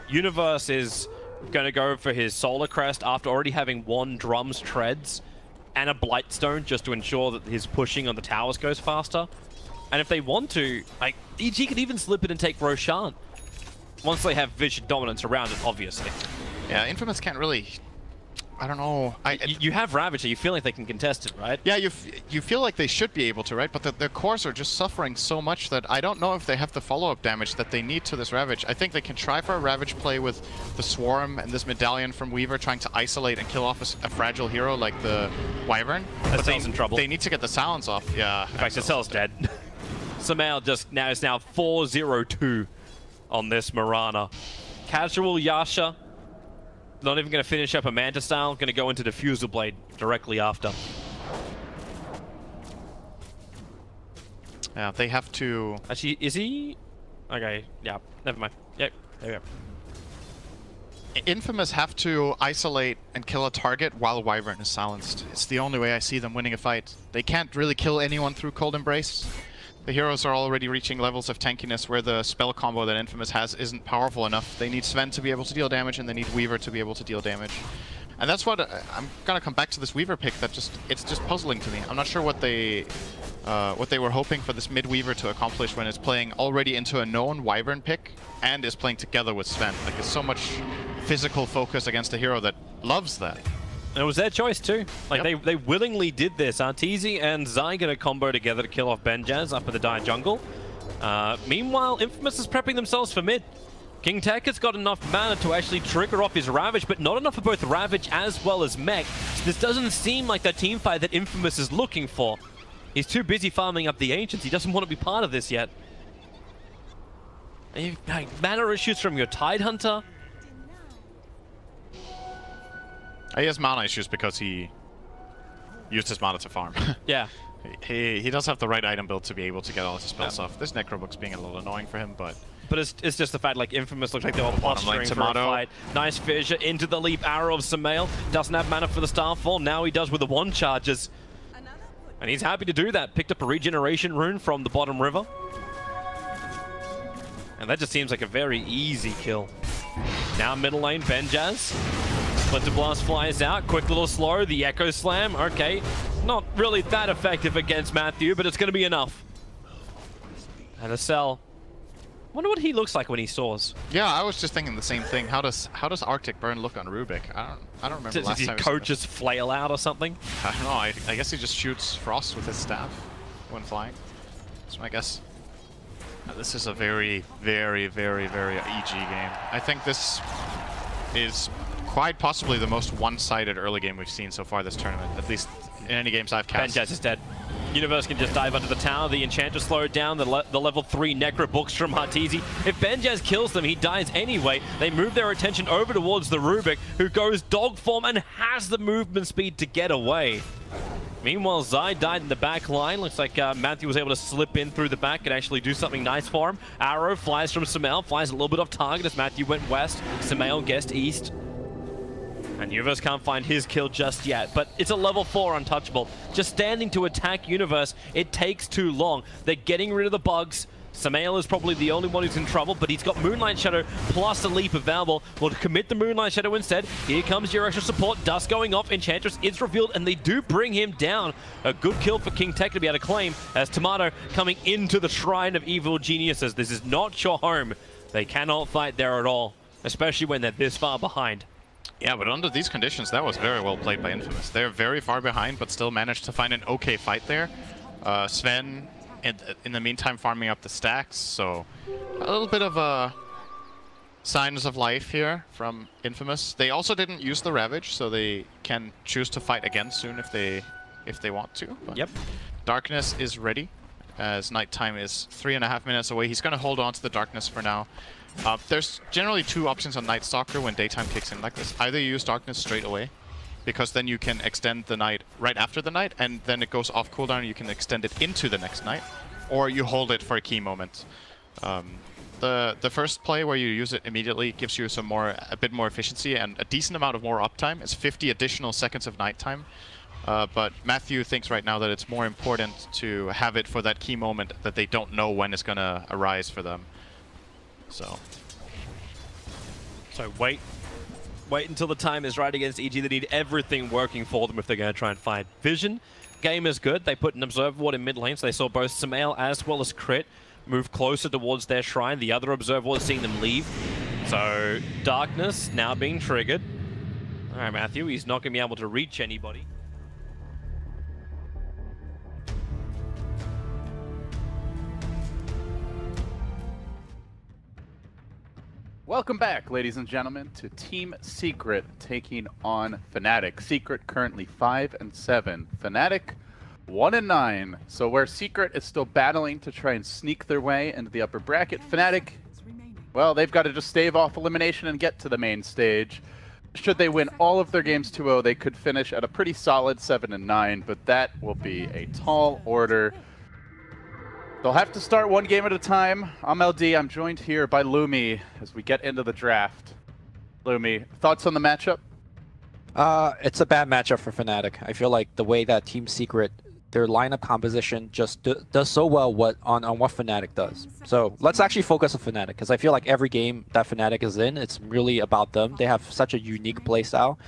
Universe is going to go for his Solar Crest after already having 1 Drum's Treads and a Blightstone just to ensure that his pushing on the towers goes faster. And if they want to, like, EG could even slip it and take Roshan once they have Vision Dominance around it, obviously. Yeah, Infamous can't really... I don't know. You have Ravage, so you feel like they can contest it, right? Yeah, you feel like they should be able to, right? But their cores are just suffering so much that I don't know if they have the follow-up damage that they need to this Ravage. I think they can try for a Ravage play with the Swarm and this Medallion from Weaver trying to isolate and kill off a fragile hero like the Wyvern. But Sail's in trouble. They need to get the Silence off. Yeah. In fact, Sail's dead. Samael just is now 4-0-2 on this Mirana. Casual Yasha. Not even going to finish up a Manta style, going to go into Diffusal Blade directly after. Yeah, they have to... Actually, is he? Okay, yeah, never mind. Yep, there we go. Infamous have to isolate and kill a target while Wyvern is silenced. It's the only way I see them winning a fight. They can't really kill anyone through Cold Embrace. The heroes are already reaching levels of tankiness where the spell combo that Infamous has isn't powerful enough. They need Sven to be able to deal damage, and they need Weaver to be able to deal damage. And that's what I'm gonna come back to this Weaver pick. It's just puzzling to me. I'm not sure what they were hoping for this mid Weaver to accomplish when it's playing already into a known Wyvern pick and is playing together with Sven. Like, it's so much physical focus against a hero that loves that. And it was their choice too. Like, yep. they willingly did this. Arteezy and Zai get a combo together to kill off Benjaz up at the Dire Jungle. Meanwhile, Infamous is prepping themselves for mid. King Tech has got enough mana to actually trigger off his Ravage, but not enough for both Ravage as well as Mech. So this doesn't seem like the teamfight that Infamous is looking for. He's too busy farming up the Ancients. He doesn't want to be part of this yet. And you've got mana issues from your Tidehunter. He has mana issues because he used his mana to farm. Yeah. He does have the right item build to be able to get all his spells off. This Necrobook's being a little annoying for him, but... But it's just the fact, like, Infamous looks like they were posturing for a fight. Nice fissure into the leap arrow of Samael. Doesn't have mana for the Starfall. Now he does with the 1 charges. And he's happy to do that. Picked up a regeneration rune from the bottom river. And that just seems like a very easy kill. Now middle lane, Benjaz. Splinter Blast flies out. Quick little slow. The Echo Slam. Okay. Not really that effective against Matthew, but it's going to be enough. And a cell. Wonder what he looks like when he soars. Yeah, I was just thinking the same thing. How does Arctic Burn look on Rubik? I don't remember last time. Did coach just flail out or something? I don't know. I guess he just shoots frost with his staff when flying. That's my guess. This is a very, very, very, very EG game. I think this is quite possibly the most one-sided early game we've seen so far this tournament, at least in any games I've cast. Benjaz is dead. Universe can just dive under the tower. The Enchanter slowed down the level 3 Necro Books from Arteezy. If Benjaz kills them, he dies anyway. They move their attention over towards the Rubik, who goes dog form and has the movement speed to get away. Meanwhile, Zai died in the back line. Looks like Matthew was able to slip in through the back and actually do something nice for him. Arrow flies from Samael, flies a little bit off target as Matthew went west. Samael guessed east. And Universe can't find his kill just yet, but it's a level 4 untouchable. Just standing to attack Universe, it takes too long. They're getting rid of the bugs. Samael is probably the only one who's in trouble, but he's got Moonlight Shadow plus a leap available. Will commit the Moonlight Shadow instead. Here comes your extra support. Dust going off. Enchantress is revealed, and they do bring him down. A good kill for King Tech to be able to claim as Tomato coming into the Shrine of Evil Geniuses. This is not your home. They cannot fight there at all, especially when they're this far behind. Yeah, but under these conditions, that was very well played by Infamous. They're very far behind, but still managed to find an okay fight there. Sven, in the meantime, farming up the stacks, so a little bit of signs of life here from Infamous. They also didn't use the Ravage, so they can choose to fight again soon if they want to. But yep. Darkness is ready. as nighttime is 3.5 minutes away. He's going to hold on to the darkness for now. There's generally 2 options on Night Stalker when daytime kicks in like this. Either you use darkness straight away, because then you can extend the night right after the night, and then it goes off cooldown, you can extend it into the next night, or you hold it for a key moment. The first play where you use it immediately gives you a bit more efficiency and a decent amount of more uptime. It's 50 additional seconds of nighttime. But Matthew thinks right now that it's more important to have it for that key moment that they don't know when it's going to arise for them. So wait until the time is right against EG. They need everything working for them if they're going to try and fight. Vision, game is good. They put an Observer Ward in mid lane, so they saw both Samael as well as Crit move closer towards their shrine. The other Observer Ward seeing them leave. So darkness now being triggered. All right, Matthew, he's not going to be able to reach anybody. Welcome back, ladies and gentlemen, to Team Secret taking on Fnatic. Secret currently 5-7. Fnatic 1-9. So where Secret is still battling to try and sneak their way into the upper bracket, Fnatic, well, they've got to just stave off elimination and get to the main stage. Should they win all of their games 2-0, they could finish at a pretty solid 7-9, but that will be a tall order. They'll have to start one game at a time. I'm LD. I'm joined here by Lumi as we get into the draft. Lumi, thoughts on the matchup? It's a bad matchup for Fnatic. I feel like the way that Team Secret, their lineup composition just does so well on what Fnatic does. So let's actually focus on Fnatic, because I feel like every game that Fnatic is in, it's really about them. They have such a unique playstyle.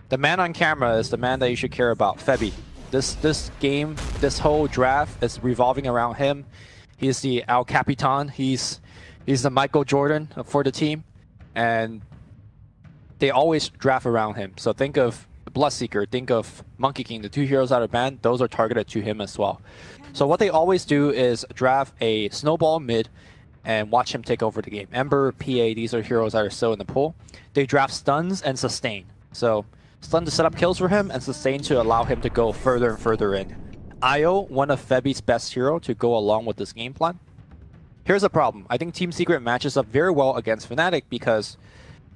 The man on camera is the man that you should care about, Febby. This game, this whole draft is revolving around him. He's the El Capitan. He's the Michael Jordan for the team, and they always draft around him. So think of Bloodseeker, think of Monkey King, the 2 heroes out of band. Those are targeted to him as well. So what they always do is draft a snowball mid and watch him take over the game. Ember, PA, these are heroes that are still in the pool. They draft stuns and sustain. So stun to set up kills for him, and sustain to allow him to go further and further in. Io, one of Febby's best hero to go along with this game plan. Here's the problem. I think Team Secret matches up very well against Fnatic because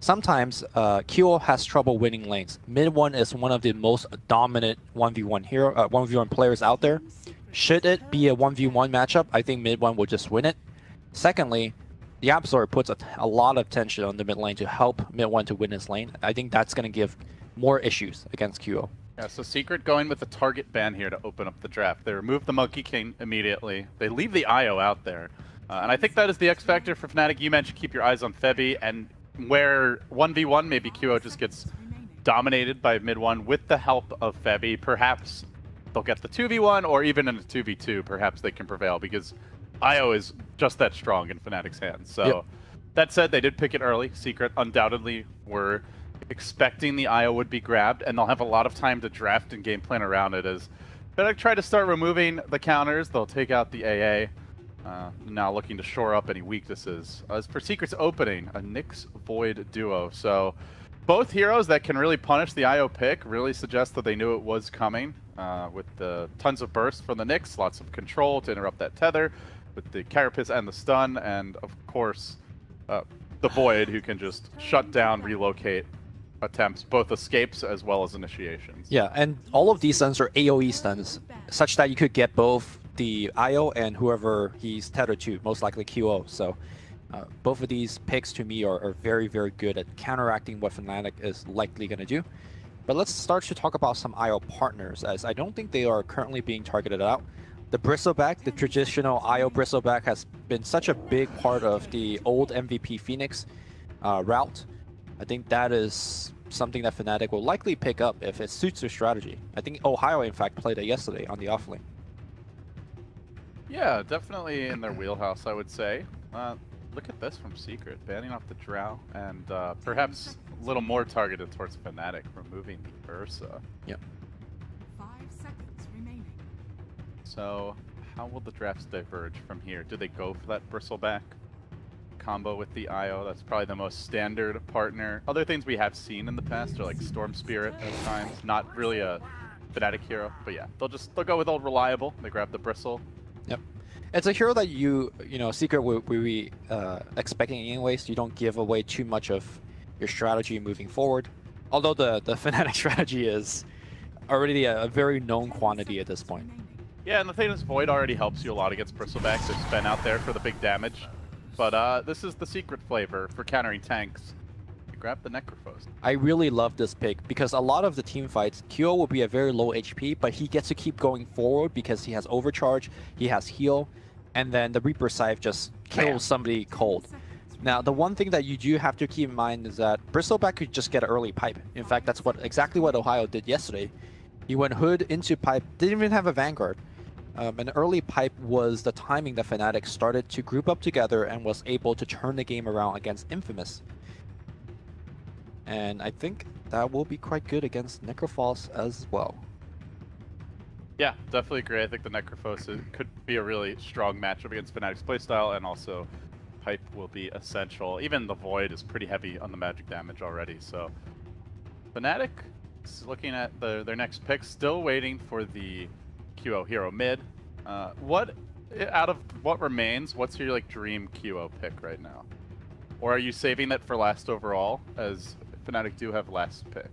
sometimes QO has trouble winning lanes. Mid 1 is one of the most dominant 1v1 players out there. Should it be a 1v1 matchup, I think mid 1 will just win it. Secondly, the Absolor puts a lot of tension on the mid lane to help mid 1 to win his lane. I think that's going to give more issues against QO. Yeah, so Secret going with the target ban here to open up the draft. They remove the Monkey King immediately. They leave the Io out there. And I think that is the X factor for Fnatic. You mentioned keep your eyes on Febby, and where 1v1, maybe QO just gets dominated by mid 1 with the help of Febby. Perhaps they'll get the 2v1, or even in a 2v2, perhaps they can prevail, because Io is just that strong in Fnatic's hands. So yep. That said, they did pick it early. Secret undoubtedly were expecting the Io would be grabbed, and they'll have a lot of time to draft and game plan around it. As Fnatic try to start removing the counters, they'll take out the AA. Now looking to shore up any weaknesses. As for Secret's opening, a Nyx Void duo. So both heroes that can really punish the Io pick really suggest that they knew it was coming. With the tons of burst from the Nyx, lots of control to interrupt that tether, with the Carapace and the stun, and of course the Void, who can just shut down, relocate attempts, both escapes as well as initiations. Yeah, and all of these stuns are AoE stuns, such that you could get both the Io and whoever he's tethered to, most likely QO. So both of these picks to me are very, very good at counteracting what Fnatic is likely going to do. But let's start to talk about some Io partners, as I don't think they are currently being targeted out. The Bristleback, the traditional Io Bristleback, has been such a big part of the old MVP Phoenix route. I think that is something that Fnatic will likely pick up if it suits their strategy. I think Ohio, in fact, played it yesterday on the offlane. Yeah, definitely in their wheelhouse, I would say. Look at this from Secret, banning off the Drow, and perhaps a little more targeted towards Fnatic, removing the Ursa. Yep. 5 seconds remaining. So, how will the drafts diverge from here? Do they go for that Bristleback combo with the Io? That's probably the most standard partner. Other things we have seen in the past are like Storm Spirit at times. Not really a Fnatic hero, but yeah, they'll go with old reliable. They grab the Bristle. Yep. It's a hero that you know, Secret will be expecting anyways. You don't give away too much of your strategy moving forward. Although the Fnatic strategy is already a very known quantity at this point. Yeah, and the thing is, Void already helps you a lot against Bristleback. There's Sven out there for the big damage. But this is the secret flavor for countering tanks. Grab the Necrophos. I really love this pick because a lot of the team fights, Kyo will be a very low HP, but he gets to keep going forward because he has overcharge, he has heal, and then the Reaper Scythe just kills somebody cold. Now, the one thing that you do have to keep in mind is that Bristleback could just get an early pipe. In fact, that's exactly what Ohio did yesterday. He went Hood into pipe, didn't even have a Vanguard. An early pipe was the timing that Fnatic started to group up together and was able to turn the game around against Infamous. And I think that will be quite good against Necrophos as well. Yeah, definitely agree. I think the Necrophos could be a really strong matchup against Fnatic's playstyle, and also pipe will be essential. Even the Void is pretty heavy on the magic damage already, so Fnatic is looking at their next pick, still waiting for the QO hero mid. What out of what remains, what's your dream QO pick right now? Or are you saving that for last overall, as Fnatic do have last pick?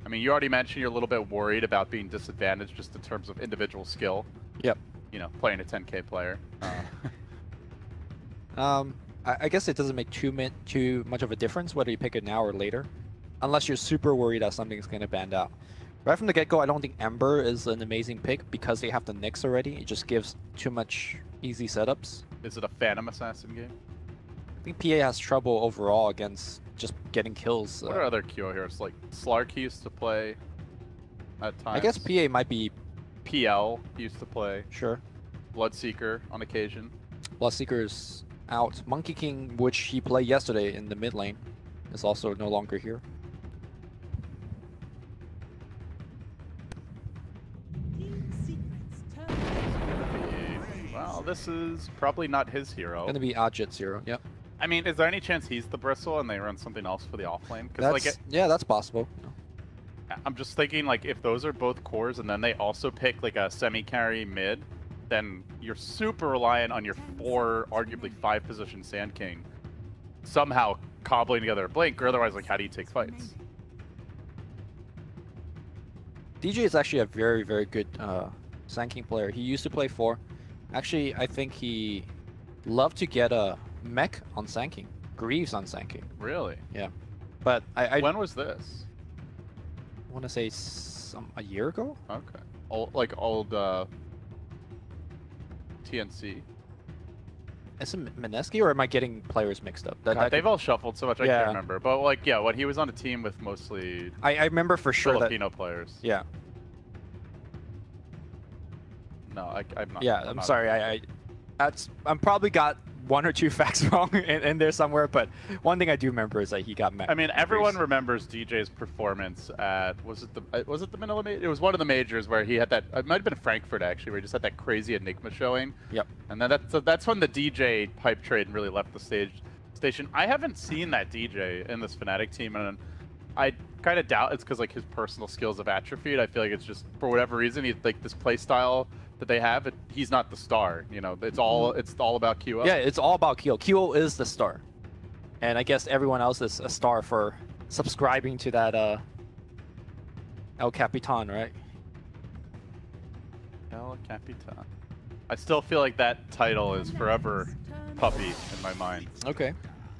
I mean, you already mentioned you're a little bit worried about being disadvantaged just in terms of individual skill. Yep. You know, playing a 10k player. I guess it doesn't make too much of a difference whether you pick it now or later, unless you're super worried that something's going to ban out. Right from the get-go, I don't think Ember is an amazing pick because they have the Nyx already. It just gives too much easy setups. Is it a Phantom Assassin game? I think PA has trouble overall against just getting kills. What are other QO heroes? Like Slark used to play at times. I guess PA might be... PL used to play. Sure. Bloodseeker on occasion. Bloodseeker's out. Monkey King, which he played yesterday in the mid lane, is also no longer here. Well, this is probably not his hero. Gonna be Agents hero, yep. I mean, is there any chance he's the Bristle and they run something else for the offlane? Yeah, that's possible. I'm just thinking, like, if those are both cores and then they also pick like a semi-carry mid, then you're super reliant on your 4, arguably 5 position Sand King somehow cobbling together a blink, or otherwise, like, how do you take fights? DJ is actually a very, very good Sand King player. He used to play 4. Actually, I think he loved to get a mech on Sand King. Greaves on Sand King. Really? Yeah. But I when was this? I want to say a year ago? Okay. Old TNC. Is it Mineski, or am I getting players mixed up? God, they've all shuffled so much I can't remember. But like, yeah, when he was on a team with mostly I remember for sure Filipino players. Yeah. No, I'm not. Yeah, I'm sorry. I'm probably got 1 or 2 facts wrong in there somewhere, but one thing I do remember is that he got met. I mean, everyone remembers DJ's performance at was it the Manila Major? It was one of the majors where he had that. It might have been Frankfurt actually, where he just had that crazy Enigma showing. Yep. And then that's when the DJ pipe trade really left the station. I haven't seen that DJ in this Fnatic team, and I kind of doubt it's because like his personal skills have atrophied. I feel like it's just for whatever reason he's like this play style that they have, he's not the star. You know, it's all about QO. Yeah, it's all about QO. QO is the star, and I guess everyone else is a star for subscribing to that El Capitan, right? El Capitan. I still feel like that title is forever puppy in my mind. Okay.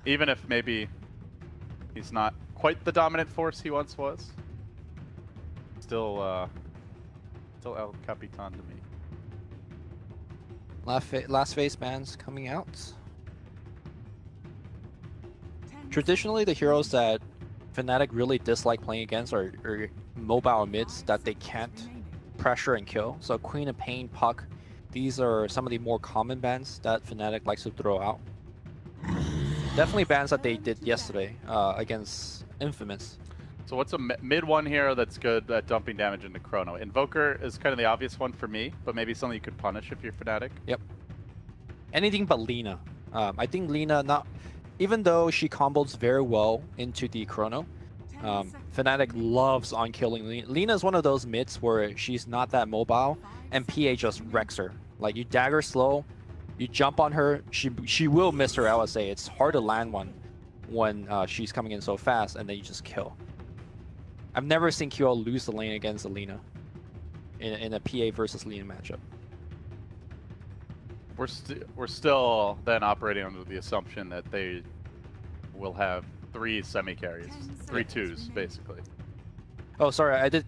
Even if maybe he's not quite the dominant force he once was, still El Capitan to me. Last phase bans coming out. Traditionally, the heroes that Fnatic really dislike playing against are mobile mids that they can't pressure and kill. So Queen of Pain, Puck, these are some of the more common bans that Fnatic likes to throw out. Definitely bans that they did yesterday against Infamous. So what's a mid one here that's good at dumping damage into Chrono? Invoker is kind of the obvious one for me, but maybe something you could punish if you're Fnatic. Yep. Anything but Lina. I think Lina, even though she combos very well into the Chrono, Fnatic loves on killing Lina. Lina is one of those mids where she's not that mobile, and PA just wrecks her. Like, you dagger slow, you jump on her, she will miss her LSA. It's hard to land one when she's coming in so fast, and then you just kill. I've never seen QL lose the lane against Alina in a PA versus Lina matchup. We're still then operating under the assumption that they will have 3 semi-carries, 3 twos, basically. Oh, sorry, I did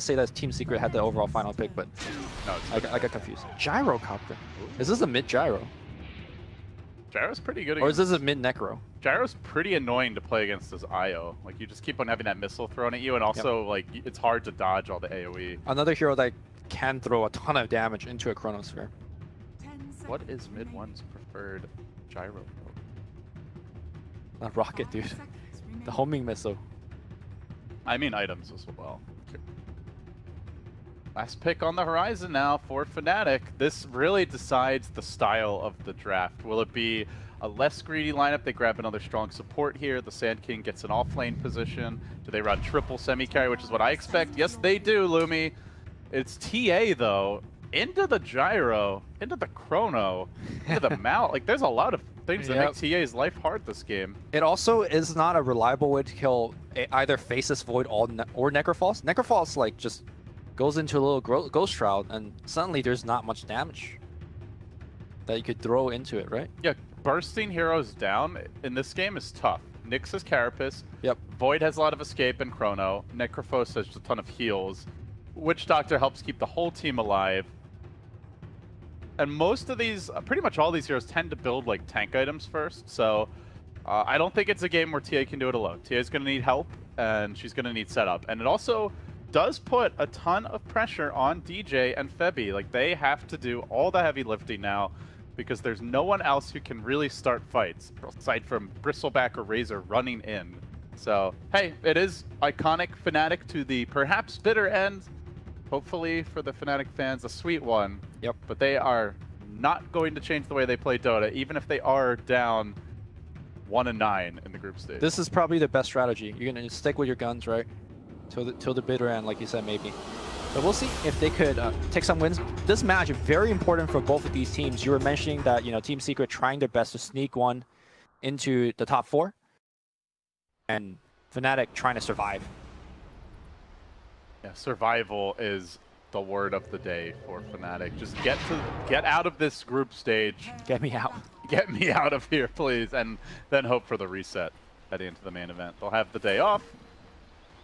say that Team Secret had the overall final pick, but no, I got confused. Gyrocopter. Is this a mid gyro? Gyro's pretty good. Or is this a mid necro? Gyro's pretty annoying to play against as IO. Like, you just keep on having that missile thrown at you, and also like it's hard to dodge all the AoE. Another hero that can throw a ton of damage into a Chronosphere. What is mid 1's preferred gyro? A rocket, dude. The homing missile. I mean items as well. Last pick on the horizon now for Fnatic. This really decides the style of the draft. Will it be a less greedy lineup? They grab another strong support here. The Sand King gets an off-lane position. Do they run triple semi-carry, which is what I expect? Yes, they do, Lumi. It's TA, though. Into the gyro, into the chrono, into the mount. Like, there's a lot of things that make TA's life hard this game. It also is not a reliable way to kill either Faceless Void or Necrophos. Necrophos, like, just goes into a little Ghost Shroud, and suddenly there's not much damage that you could throw into it, right? Yeah, bursting heroes down in this game is tough. Nyx has Carapace. Yep. Void has a lot of escape and chrono. Necrophos has a ton of heals. Witch Doctor helps keep the whole team alive. And most of these, pretty much all these heroes tend to build like tank items first. So I don't think it's a game where TA can do it alone. TA is going to need help, and she's going to need setup. And it also does put a ton of pressure on DJ and Febby. Like, they have to do all the heavy lifting now because there's no one else who can really start fights aside from Bristleback or Razor running in. So, hey, it is iconic Fnatic to the perhaps bitter end. Hopefully for the Fnatic fans, a sweet one. Yep. But they are not going to change the way they play Dota, even if they are down 1-9 in the group stage. This is probably the best strategy. You're going to stick with your guns, right? Till the bitter end, like you said, maybe. But we'll see if they could take some wins. This match is very important for both of these teams. You were mentioning that, you know, Team Secret trying their best to sneak one into the top 4. And Fnatic trying to survive. Yeah, survival is the word of the day for Fnatic. Just get out of this group stage. Get me out. Get me out of here, please. And then hope for the reset heading into the main event. They'll have the day off.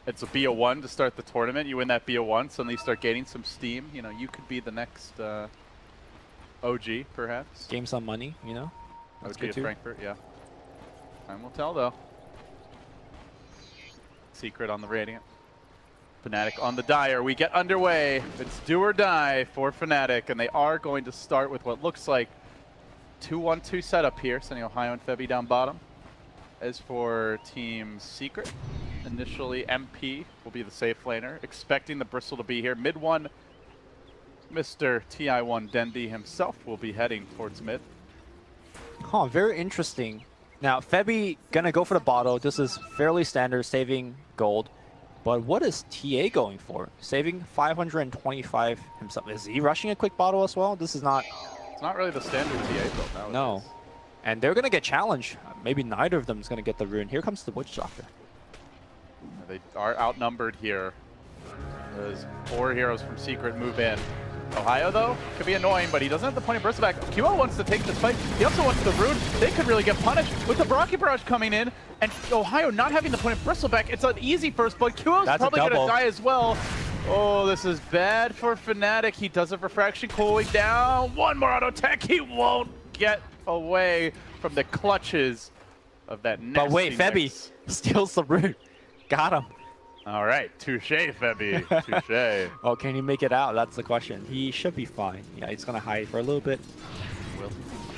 It's a BO1 to start the tournament. You win that BO1, suddenly you start gaining some steam. You know, you could be the next OG, perhaps. Gain some money, you know? That's OG of Frankfurt, yeah. Time will tell, though. Secret on the Radiant. Fnatic on the Dire. We get underway. It's do or die for Fnatic, and they are going to start with what looks like 2-1-2 setup here, sending Ohio and Febby down bottom. As for Team Secret, initially MP will be the safe laner, expecting the Bristle to be here. Mid 1, Mr. TI1 Dendi himself will be heading towards mid. Huh, very interesting. Now, Febby gonna go for the bottle. This is fairly standard, saving gold. But what is TA going for? Saving 525 himself. Is he rushing a quick bottle as well? This is not... It's not really the standard TA build nowadays. No. And they're gonna get challenged. Maybe neither of them is gonna get the rune. Here comes the Witch Doctor. They are outnumbered here. As 4 heroes from Secret move in. Ohio, though, could be annoying, but he doesn't have the point of Bristleback. QL wants to take this fight. He also wants the rune. They could really get punished with the Baraki Barrage coming in, and Ohio not having the point of Bristleback. It's an easy first blood. QL's probably going to die as well. Oh, this is bad for Fnatic. He does have Refraction cooling down. One more auto tech. He won't get away from the clutches of that nasty But wait, Febby steals the rune. Got him. All right, touche, Febby, touche. Oh, can he make it out? That's the question. He should be fine. Yeah, he's gonna hide for a little bit. Will.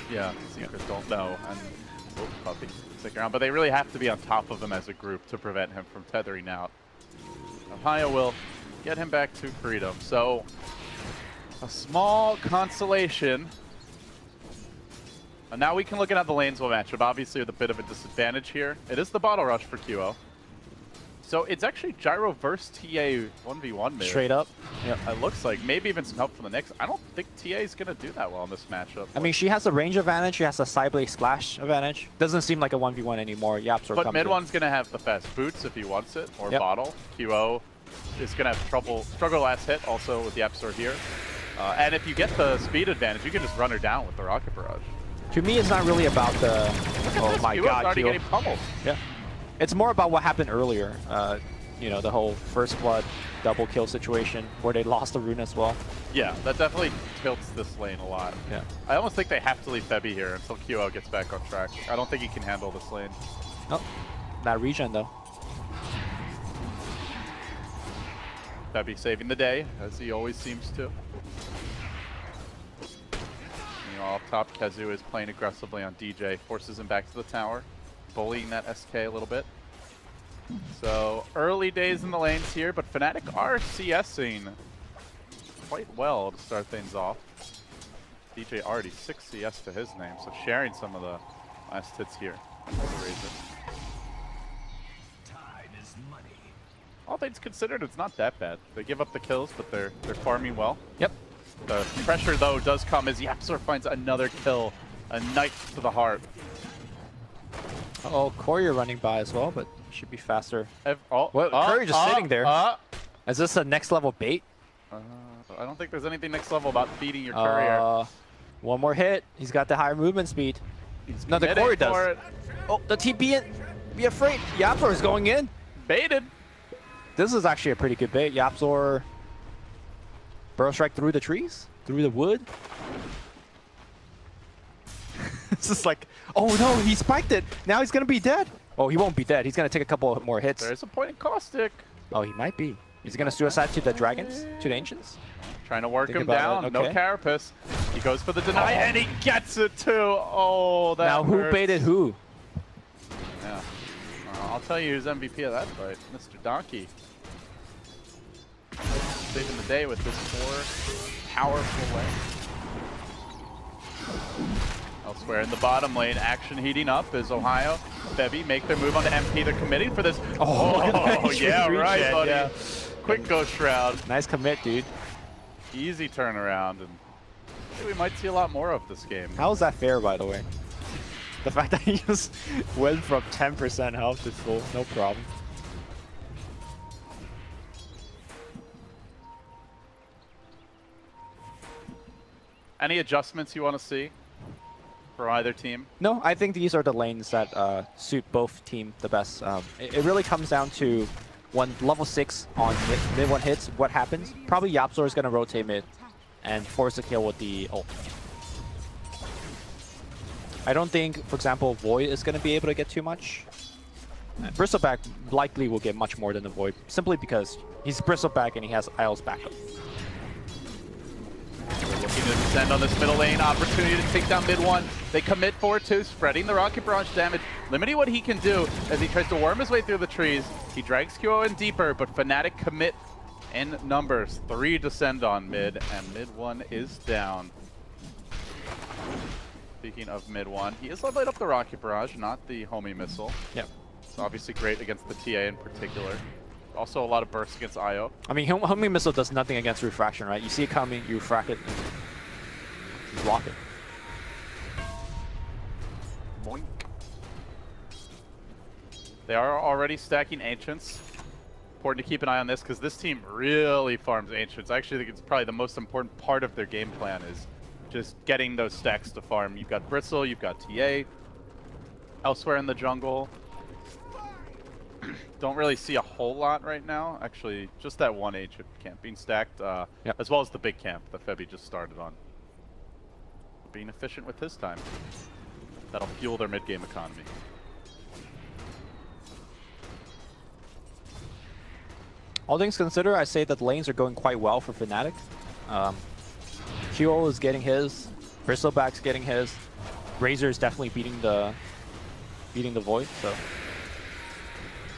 Yeah, Secret don't know. And Puppy stick around, but they really have to be on top of him as a group to prevent him from tethering out. Ohio will get him back to freedom. So a small consolation. And now we can look at the Lanesville matchup. Obviously with a bit of a disadvantage here. It is the bottle rush for QO. So it's actually Gyro versus TA 1v1 mid. Straight up. Yep. It looks like maybe even some help from the Nyx. I don't think TA is going to do that well in this matchup. I mean, she has a range advantage. She has a side blade splash advantage. Doesn't seem like a 1v1 anymore. Yaps are But mid one's going to have the fast boots if he wants it, or bottle. QO is going to have struggle last hit also with the Yapsor here. And if you get the speed advantage, you can just run her down with the Rocket Barrage. To me, it's not really about the... Oh my god, already getting pummeled. Yeah. It's more about what happened earlier. You know, the whole first blood double kill situation where they lost the rune as well. Yeah, that definitely tilts this lane a lot. Yeah. I almost think they have to leave Febby here until QO gets back on track. I don't think he can handle this lane. Oh, that regen though. Febby saving the day, as he always seems to. Off top, Kezu is playing aggressively on DJ, forces him back to the tower, bullying that SK a little bit. So early days in the lanes here, but Fnatic are CSing quite well to start things off. DJ already 6 CS to his name, so sharing some of the last hits here. All things considered, it's not that bad. They give up the kills, but they're farming well. Yep. The pressure, though, does come as Yapsor finds another kill. A knife to the heart. Oh, Courier running by as well, but should be faster. Courier just sitting there. Is this a next level bait? I don't think there's anything next level about feeding your Courier. One more hit. He's got the higher movement speed. No, the Courier does. Oh, the TP in. Be afraid. Yapsor is going in. Baited. This is actually a pretty good bait. Yapsor... Burrow strike through the trees? Through the wood? It's just like, oh no, he spiked it. Now he's going to be dead. Oh, he won't be dead. He's going to take a couple more hits. There's a point in Caustic. Oh, he might be. He's going to suicide to the dragons? To the ancients? Trying to work him down. Okay. No carapace. He goes for the deny, and he gets it too. Oh, that Now, who hurts. baited who? Yeah. I'll tell you who's MVP of that fight. Mr. Donkey. Saving the day with this 4 powerful lane. Elsewhere in the bottom lane, action heating up as Ohio, Febby make their move on to MP. They're committing for this. Oh yeah, right, buddy. Yeah. Quick Ghost Shroud. Nice commit, dude. Easy turnaround, and we might see a lot more of this game. How is that fair, by the way? The fact that he just went from 10% health to full, no problem. Any adjustments you want to see for either team? No, I think these are the lanes that suit both team the best. It really comes down to when level 6 on mid 1 hits, what happens? Probably Yapsor is going to rotate mid and force a kill with the ult. I don't think, for example, Void is going to be able to get too much. Bristleback likely will get much more than the Void, simply because he's Bristleback and he has Isle's backup. Looking to descend on this middle lane, opportunity to take down mid 1. They commit forward 2, spreading the Rocket Barrage damage, limiting what he can do as he tries to worm his way through the trees. He drags QO in deeper, but Fnatic commit in numbers. 3 descend on mid, and mid 1 is down. Speaking of mid 1, he is leveling up the Rocket Barrage, not the homing missile. Yep. It's obviously great against the TA in particular. Also a lot of bursts against IO. I mean, homing missile does nothing against refraction, right? You see it coming, you refract it, and you block it. Boink. They are already stacking Ancients. Important to keep an eye on this because this team really farms Ancients. I actually think it's probably the most important part of their game plan is just getting those stacks to farm. You've got Bristle, you've got TA. Elsewhere in the jungle, don't really see a whole lot right now. Actually, just that one Ancient camp being stacked, as well as the big camp that Febby just started on. Being efficient with his time. That'll fuel their mid-game economy. All things considered, I say that lanes are going quite well for Fnatic. QO is getting his, Bristleback's getting his, Razor is definitely beating the Void. So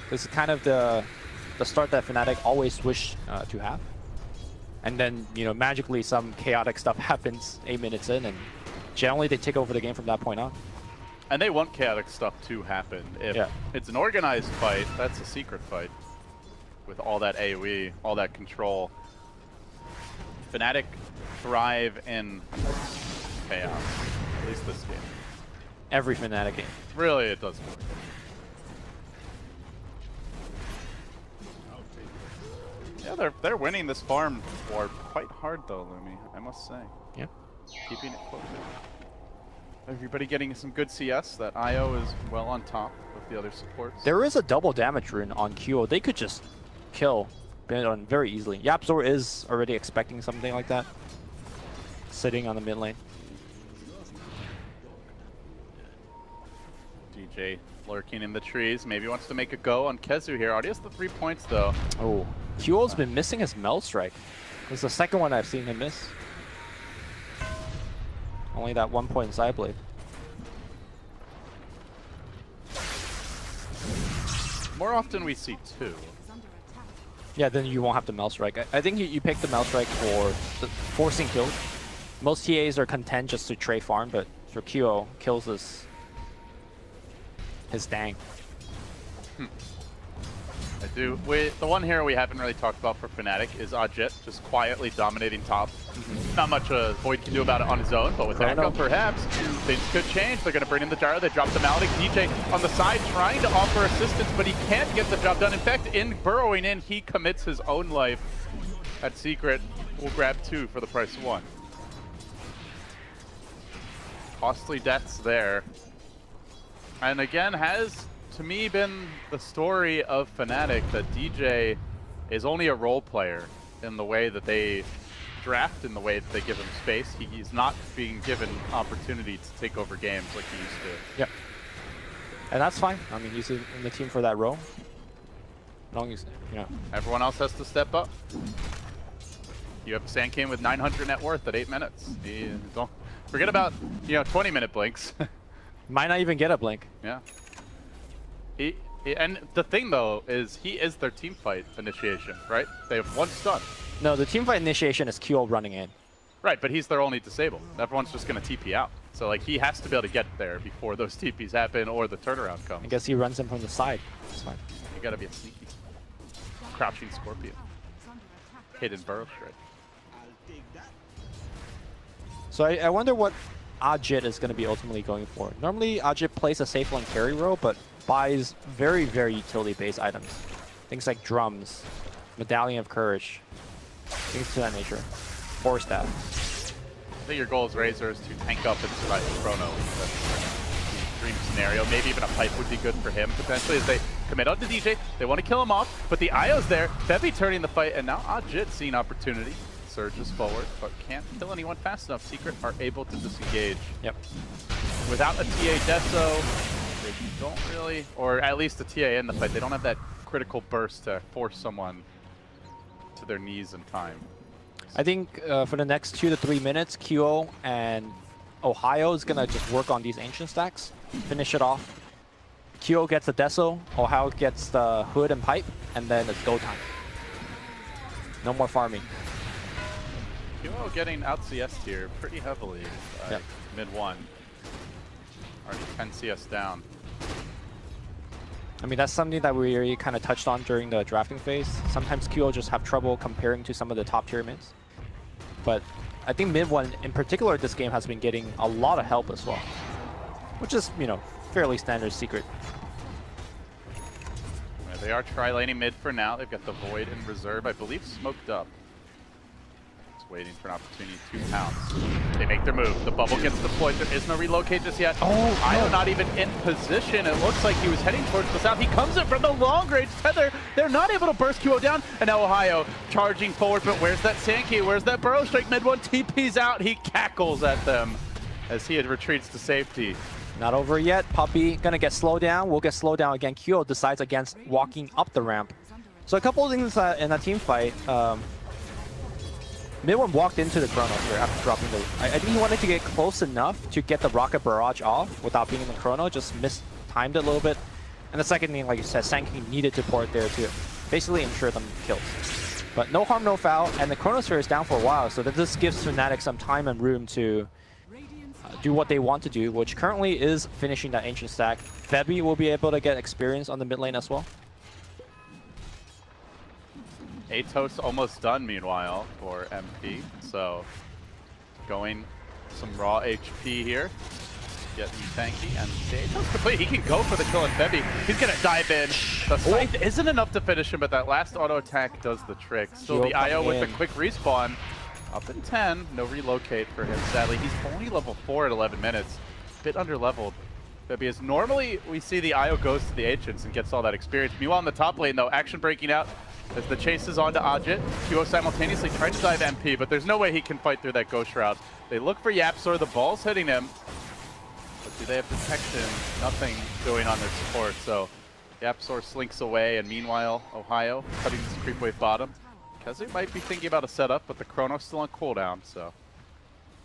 this is kind of the start that Fnatic always wish to have. And then, you know, magically some chaotic stuff happens 8 minutes in, and generally they take over the game from that point on. And they want chaotic stuff to happen. If it's an organized fight, that's a secret fight. with all that AoE, all that control. Fnatic thrive in chaos, at least this game. Every Fnatic game. Really, it does work. Yeah, they're winning this farm war quite hard though, Lumi, I must say. Yeah. Keeping it close. Everybody getting some good CS. That IO is well on top with the other supports. There is a double damage rune on QO. They could just kill Bindon very easily. Yapzor is already expecting something like that. Sitting on the mid lane. DJ lurking in the trees. Maybe wants to make a go on Kezu here. Already has the 3 points though. Oh, QO's been missing his Mel Strike. This is the second one I've seen him miss. Only that 1 point side blade. More often we see 2. Yeah, then you won't have the Mel Strike. I think you pick the Mel Strike for the forcing kills. Most TAs are content just to trade farm, but for QO, kills is his dang. I do. The one hero we haven't really talked about for Fnatic is Agent, just quietly dominating top. Not much Void can do about it on his own, but with Echo, perhaps things could change. They're going to bring in the Gyro. They drop the Maledic. DJ on the side trying to offer assistance, but he can't get the job done. In fact, in burrowing in, he commits his own life. At Secret, we'll grab 2 for the price of 1. Costly deaths there. And again, has to me been the story of Fnatic that DJ is only a role player in the way that they draft, in the way that they give him space. He's not being given opportunity to take over games like he used to. Yeah. And that's fine. I mean, he's in the team for that role. As long as, you know. Everyone else has to step up. You have Sand King with 900 net worth at 8 minutes. Don't forget about, 20-minute blinks. Might not even get a blink. Yeah. And the thing though is he is their team fight initiation, right? They have 1 stun. No, the team fight initiation is QO running in. Right, but he's their only disabled. Everyone's just gonna TP out. So like he has to be able to get there before those TPs happen or the turnaround comes. I guess he runs in from the side. That's fine. You gotta be a sneaky. Crouching Scorpion. Hidden Burrow Shred. So I wonder what Ajit is going to be ultimately going for. Normally, Ajit plays a safe lane carry role, but buys very, very utility-based items. Things like drums, Medallion of Courage, things to that nature. Force Staff. I think your goal as Razor is to tank up and survive the Chrono. That's the dream scenario. Maybe even a pipe would be good for him, potentially, as they commit onto DJ. They want to kill him off, but the IO's there. Bevy turning the fight, and now Ajit seeing opportunity. Surges forward, but can't kill anyone fast enough. Secret are able to disengage. Yep. Without a TA Deso, they don't really, or at least a TA in the fight, they don't have that critical burst to force someone to their knees in time. I think for the next 2 to 3 minutes, QO and Ohio is going to just work on these ancient stacks, finish it off. QO gets the Deso, Ohio gets the Hood and Pipe, and then it's go time. No more farming. QO getting out CS here pretty heavily by mid 1. Already 10 CS down. I mean, that's something that we already kind of touched on during the drafting phase. Sometimes QO just have trouble comparing to some of the top tier mids. But I think mid 1 in particular this game has been getting a lot of help as well. Which is, fairly standard Secret. They are tri-laning mid for now. They've got the Void in reserve, I believe, smoked up. Waiting for an opportunity to pounce. They make their move. The bubble gets deployed. There is no relocate just yet. Oh, Io not even in position. It looks like he was heading towards the south. He comes in from the long range tether. They're not able to burst QO down. And now Ohio charging forward. But where's that Sankey? Where's that Burrow Strike? Mid 1 TP's out. He cackles at them as he retreats to safety. Not over yet. Puppy gonna get slowed down. We'll get slowed down again. QO decides against walking up the ramp. So a couple of things in a team fight. Mid 1 walked into the Chrono here after dropping the... I think he wanted to get close enough to get the Rocket Barrage off without being in the Chrono, just mistimed it a little bit. And the second thing, like you said, Sankey needed to port there to basically ensure them kills. But no harm, no foul, and the Chronosphere is down for a while, so that this gives Fnatic some time and room to do what they want to do, which currently is finishing that Ancient stack. Febby will be able to get experience on the mid lane as well. Atos almost done, meanwhile, for MP. So, going some raw HP here. Getting tanky, and the Atos complete. He can go for the kill on Febby. He's going to dive in. The Scythe isn't enough to finish him, but that last auto attack does the trick. Still the IO with the quick respawn. Up in 10. No relocate for him, sadly. He's only level 4 at 11 minutes. Bit under-leveled. Febby is normally, we see the IO goes to the Ancients and gets all that experience. Meanwhile, in the top lane, though, action breaking out as the chase is on to Ajit. QO simultaneously trying to dive MP, but there's no way he can fight through that Ghost Shroud. They look for Yapzor. The ball's hitting him. But do they have protection? Nothing going on their support, so Yapzor slinks away, and meanwhile, Ohio cutting this creep wave bottom. Kezu might be thinking about a setup, but the Chrono's still on cooldown, so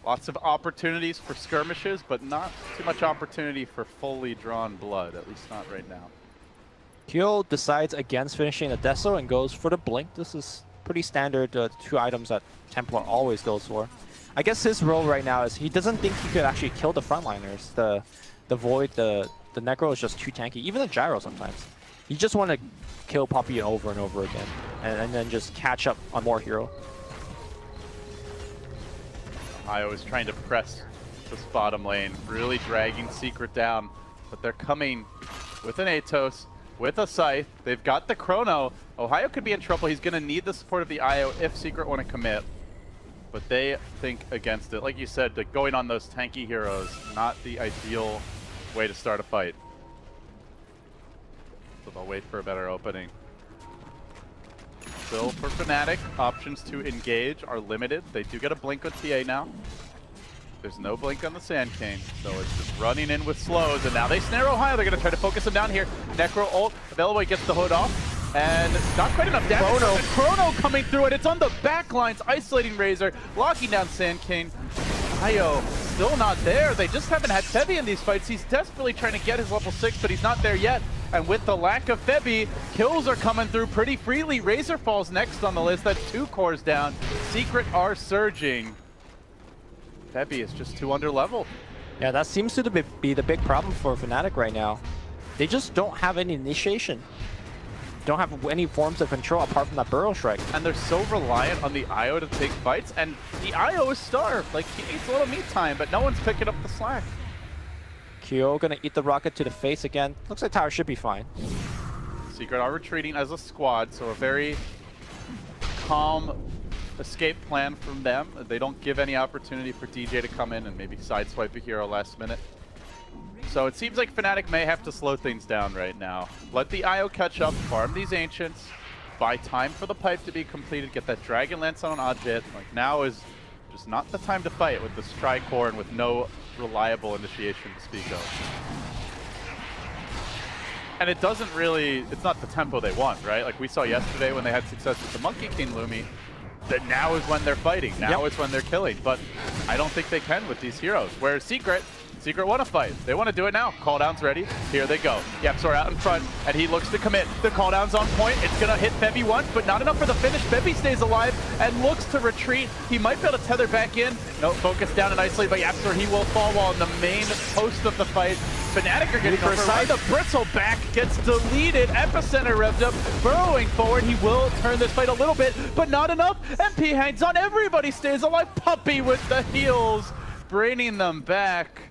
lots of opportunities for skirmishes, but not too much opportunity for fully drawn blood, at least not right now. Kyo decides against finishing the Deso and goes for the Blink. This is pretty standard, 2 items that Templar always goes for. I guess his role right now is he doesn't think he could actually kill the frontliners. The Void, the Necro is just too tanky. Even the Gyro sometimes. You just want to kill Puppey over and over again, and then just catch up on more hero. Ohio is trying to press this bottom lane, really dragging Secret down, but they're coming with an Atos, with a Scythe. They've got the Chrono. Ohio could be in trouble. He's going to need the support of the IO if Secret want to commit. But they think against it. Like you said, going on those tanky heroes, not the ideal way to start a fight. So they'll wait for a better opening. Still for Fnatic, options to engage are limited. They do get a blink on TA now. There's no blink on the Sand King, so it's just running in with slows, and now they snare Ohio. They're going to try to focus him down here. Necro ult, available, gets the hood off, and not quite enough damage. Chrono coming through, and it's on the back lines, isolating Razor, locking down Sand King. Ohio still not there. They just haven't had Febby in these fights. He's desperately trying to get his level 6, but he's not there yet. And with the lack of Febby, kills are coming through pretty freely. Razor falls next on the list. That's 2 cores down. Secret are surging. Febby is just too underleveled. Yeah, that seems to be the big problem for Fnatic right now. They just don't have any initiation. Don't have any forms of control apart from that Burrow Shrike. And they're so reliant on the IO to take fights, and the IO is starved. Like, he needs a little meat time, but no one's picking up the slack. Kyo gonna eat the rocket to the face again. Looks like Tower should be fine. Secret are retreating as a squad, so a very calm escape plan from them. They don't give any opportunity for DJ to come in and maybe sideswipe a hero last minute. So it seems like Fnatic may have to slow things down right now. Let the IO catch up, farm these Ancients, buy time for the pipe to be completed, get that Dragon Lance on Ajit. Like, now is just not the time to fight with the Strike-Core and with no reliable initiation to speak of. And it doesn't really, it's not the tempo they want, right? Like we saw yesterday when they had success with the Monkey King Lumi, that now is when they're fighting, now is when they're killing. But I don't think they can with these heroes. Whereas Secret want to fight. They want to do it now. Calldown's ready. Here they go. Yapzor out in front, and he looks to commit. The calldown's on point. It's going to hit Febby once, but not enough for the finish. Febby stays alive and looks to retreat. He might be able to tether back in. No, focus down and isolate by Yapzor. He will fall while in the main host of the fight. Fnatic are getting for side. The bristle back gets deleted. Epicenter revved up. Burrowing forward. He will turn this fight a little bit, but not enough. MP hangs on. Everybody stays alive. Puppey with the heals, bringing them back.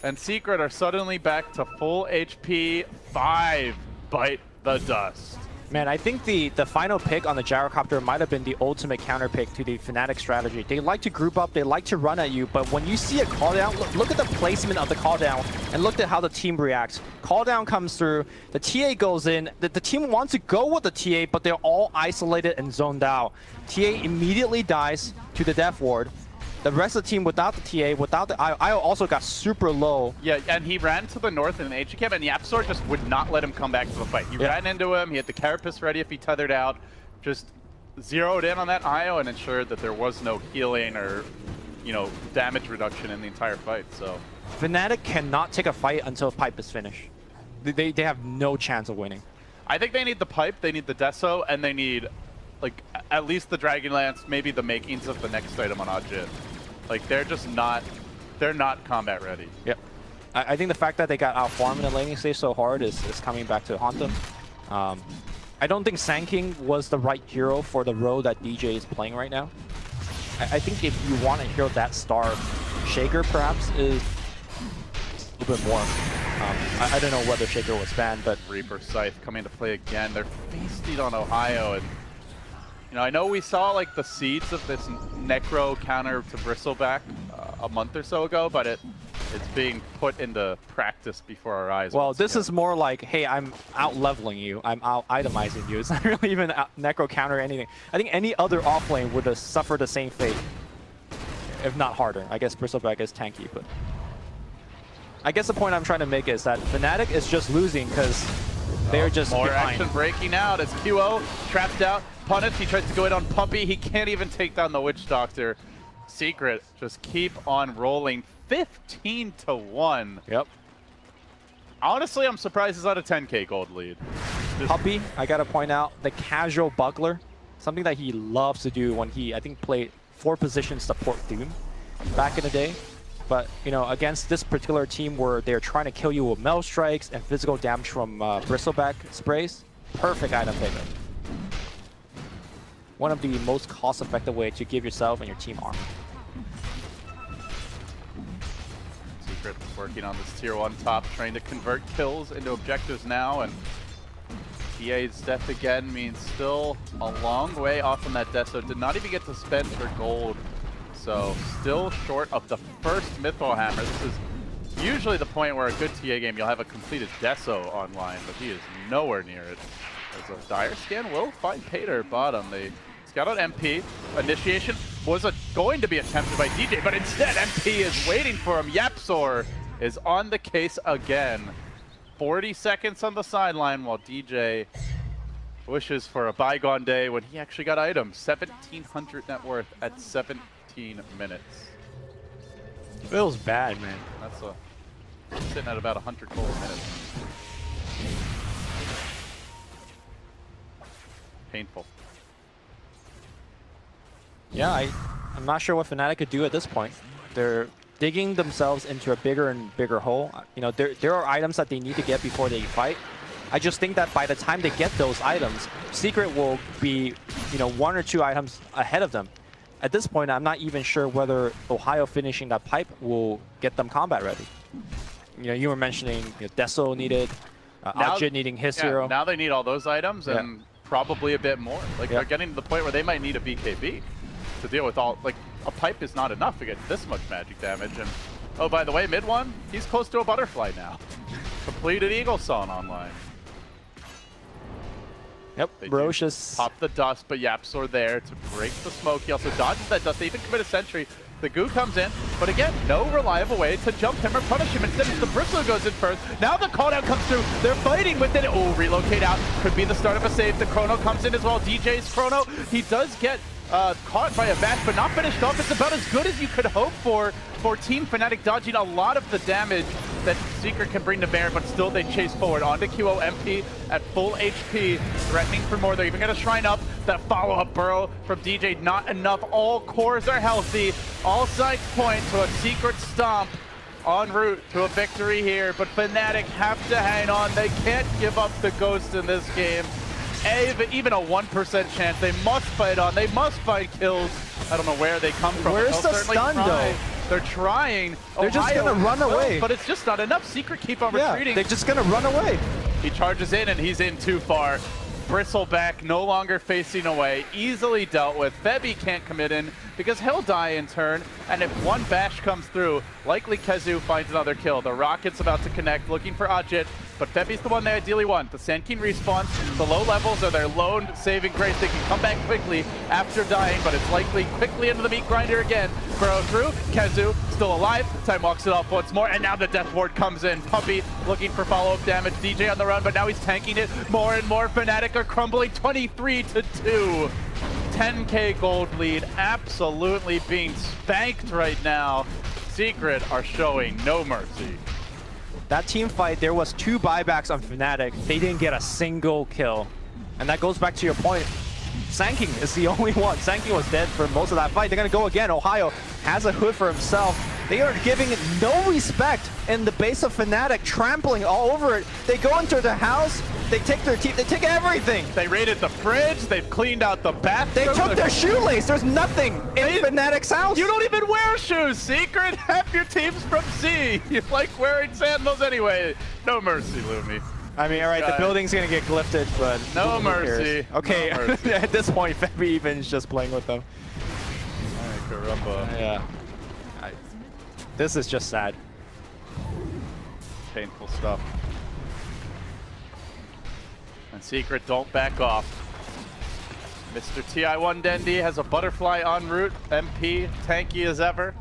And Secret are suddenly back to full HP. 5 bite the dust. Man, I think the final pick on the Gyrocopter might have been the ultimate counter pick to the Fnatic strategy. They like to group up, they like to run at you, but when you see a calldown, look at the placement of the calldown and look at how the team reacts. Calldown comes through, the TA goes in, the team wants to go with the TA, but they're all isolated and zoned out. TA immediately dies to the Death Ward. The rest of the team without the TA, without the IO also got super low. Yeah, and he ran to the north in an HE camp, and Yapzor just would not let him come back to the fight. He ran into him, he had the Carapace ready if he tethered out, just zeroed in on that IO and ensured that there was no healing or, you know, damage reduction in the entire fight, so. Fnatic cannot take a fight until pipe is finished. They have no chance of winning. I think they need the pipe, they need the Deso, and they need, like, at least the Dragon Lance, maybe the makings of the next item on Ajit. Like, they're just not, they're not combat ready. Yep. I think the fact that they got out farm in the laning stage so hard is coming back to haunt them. I don't think Sand King was the right hero for the role that DJ is playing right now. I think if you want a hero that star, Shaker perhaps is a little bit more. I don't know whether Shaker was banned, but Reaper Scythe coming to play again. They're feasting on Ohio, and you know, I know we saw like the seeds of this Necro counter to Bristleback a month or so ago, but it's being put into practice before our eyes. Well, this is more like, hey, I'm out leveling you, I'm out itemizing you. It's not really even Necro counter or anything. I think any other offlane would have suffered the same fate, if not harder. I guess Bristleback is tanky, but I guess the point I'm trying to make is that Fnatic is just losing because they're just more behind. action breaking out as QO trapped out. Punished, he tries to go in on Puppy. He can't even take down the Witch Doctor. Secret just keep on rolling. 15-1. Yep. Honestly, I'm surprised it's not a 10K gold lead. Puppy, I gotta point out, the casual buckler, something that he loves to do when he, I think, played 4-position support Doom back in the day. But, you know, against this particular team where they're trying to kill you with Mel Strikes and physical damage from Bristleback sprays, perfect item pickup. One of the most cost-effective way to give yourself and your team armor. Secret working on this tier 1 top, trying to convert kills into objectives now, and TA's death again means still a long way off from that deso. Did not even get to spend for gold, so still short of the first Mythal Hammer. This is usually the point where a good TA game you'll have a completed deso online, but he is nowhere near it. As a dire scan will find Pater bottom. They scout out MP. Initiation was going to be attempted by DJ, but instead MP is waiting for him. Yapzor is on the case again. 40 seconds on the sideline while DJ wishes for a bygone day when he actually got items. 1,700 net worth at 17 minutes. Feels bad, man. That's sitting at about 100 gold a minute. Painful. Yeah, I'm not sure what Fnatic could do at this point. They're digging themselves into a bigger and bigger hole. You know, there are items that they need to get before they fight. I just think that by the time they get those items, Secret will be, you know, 1 or 2 items ahead of them. At this point, I'm not even sure whether Ohio finishing that pipe will get them combat ready. You know, you were mentioning, you know, Deso needed, Ajit needing his hero. Now they need all those items and probably a bit more. Like they're getting to the point where they might need a BKB to deal with all, like a pipe is not enough to get this much magic damage. And oh, by the way, mid one, he's close to a butterfly now. Completed Eagle Song online. Yep, Roche is... Pop the dust, but Yapzor there to break the smoke. He also dodges that dust. They even commit a sentry. The goo comes in, but again, no reliable way to jump him or punish him. Instead, the Bristle goes in first. Now the cooldown comes through. They're fighting with it. Oh, relocate out. Could be the start of a save. The Chrono comes in as well. DJ's Chrono. He does get caught by a bash, but not finished off. It's about as good as you could hope for Team Fnatic, dodging a lot of the damage that Secret can bring to bear, but still they chase forward onto QO. MP at full HP, threatening for more. They're even going to shrine up. That follow-up burrow from DJ, not enough. All cores are healthy. All sides point to a Secret stomp en route to a victory here, but Fnatic have to hang on. They can't give up the ghost in this game. Even a 1% chance. They must fight on. They must find kills. I don't know where they come from. Where's the stun, though? They're trying. They're just going to run away. But it's just not enough. Secret keep on retreating. They're just going to run away. He charges in, and he's in too far. Bristleback no longer facing away. Easily dealt with. Febby can't commit in because he'll die in turn. And if one bash comes through, likely Kezu finds another kill. The Rocket's about to connect, looking for Ajit. But Febby's the one they ideally want. The Sand King respawns. The low levels are their lone saving grace. They can come back quickly after dying, but it's likely quickly into the meat grinder again. Burrow through. Kezu still alive. Time walks it off once more, and now the Death Ward comes in. Puppy looking for follow-up damage. DJ on the run, but now he's tanking it. More and more Fnatic are crumbling. 23-2. 10K gold lead. Absolutely being spanked right now. Secret are showing no mercy. That team fight, there was 2 buybacks on Fnatic. They didn't get a single kill. And that goes back to your point. Sand King is the only one. Sand King was dead for most of that fight. They're going to go again. Ohio has a hood for himself. They are giving it no respect in the base of Fnatic, trampling all over it. They go into the house. They take their teeth. They take everything. They raided the fridge. They've cleaned out the bathroom. They took their shoelace. There's nothing in Fnatic's house. You don't even wear shoes, Secret. Half your team's from Z. You like wearing sandals anyway. No mercy, Lumi. I mean, all right, the building's gonna get glyphed, but no mercy. Okay, no mercy. at this point, Febby even's just playing with them. All right, caramba. Yeah. This is just sad. Painful stuff. And Secret, don't back off. Mr. TI1 Dendi has a butterfly en route. MP, tanky as ever.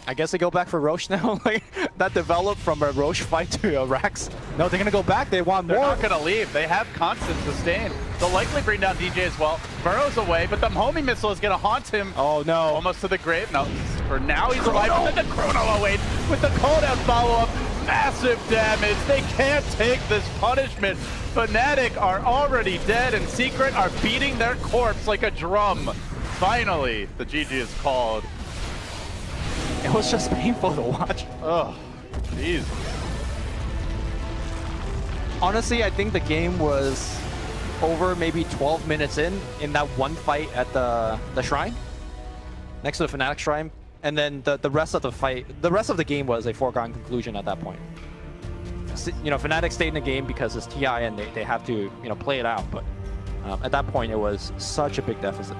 I guess they go back for Roche now. Like that developed from a Roche fight to a Rax. No, they're gonna go back. They want more. They're not gonna leave. They have constant sustain. They'll likely bring down DJ as well. Burrow's away, but the homie missile is gonna haunt him. Oh no! Almost to the grave. No, for now he's alive. And then the Chrono awaits with the cooldown follow-up. Massive damage. They can't take this punishment. Fnatic are already dead, and Secret are beating their corpse like a drum. Finally, the GG is called. It was just painful to watch. Oh, jeez. Honestly, I think the game was over maybe 12 minutes in that one fight at the shrine, next to the Fnatic shrine, and then the rest of the fight, the rest of the game was a foregone conclusion at that point. You know, Fnatic stayed in the game because it's TI and they have to, you know, play it out, but at that point it was such a big deficit.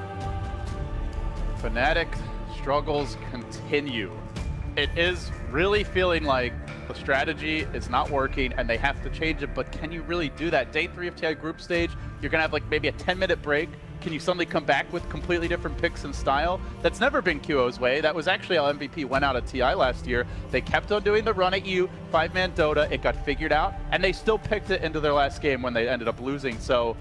Fnatic struggles continue. It is really feeling like the strategy is not working and they have to change it, but can you really do that? Day 3 of TI group stage, you're gonna have like maybe a 10-minute break. Can you suddenly come back with completely different picks and style? That's never been QO's way. That was actually how MVP went out at TI last year. They kept on doing the run at you, 5-man Dota, it got figured out, and they still picked it into their last game when they ended up losing. So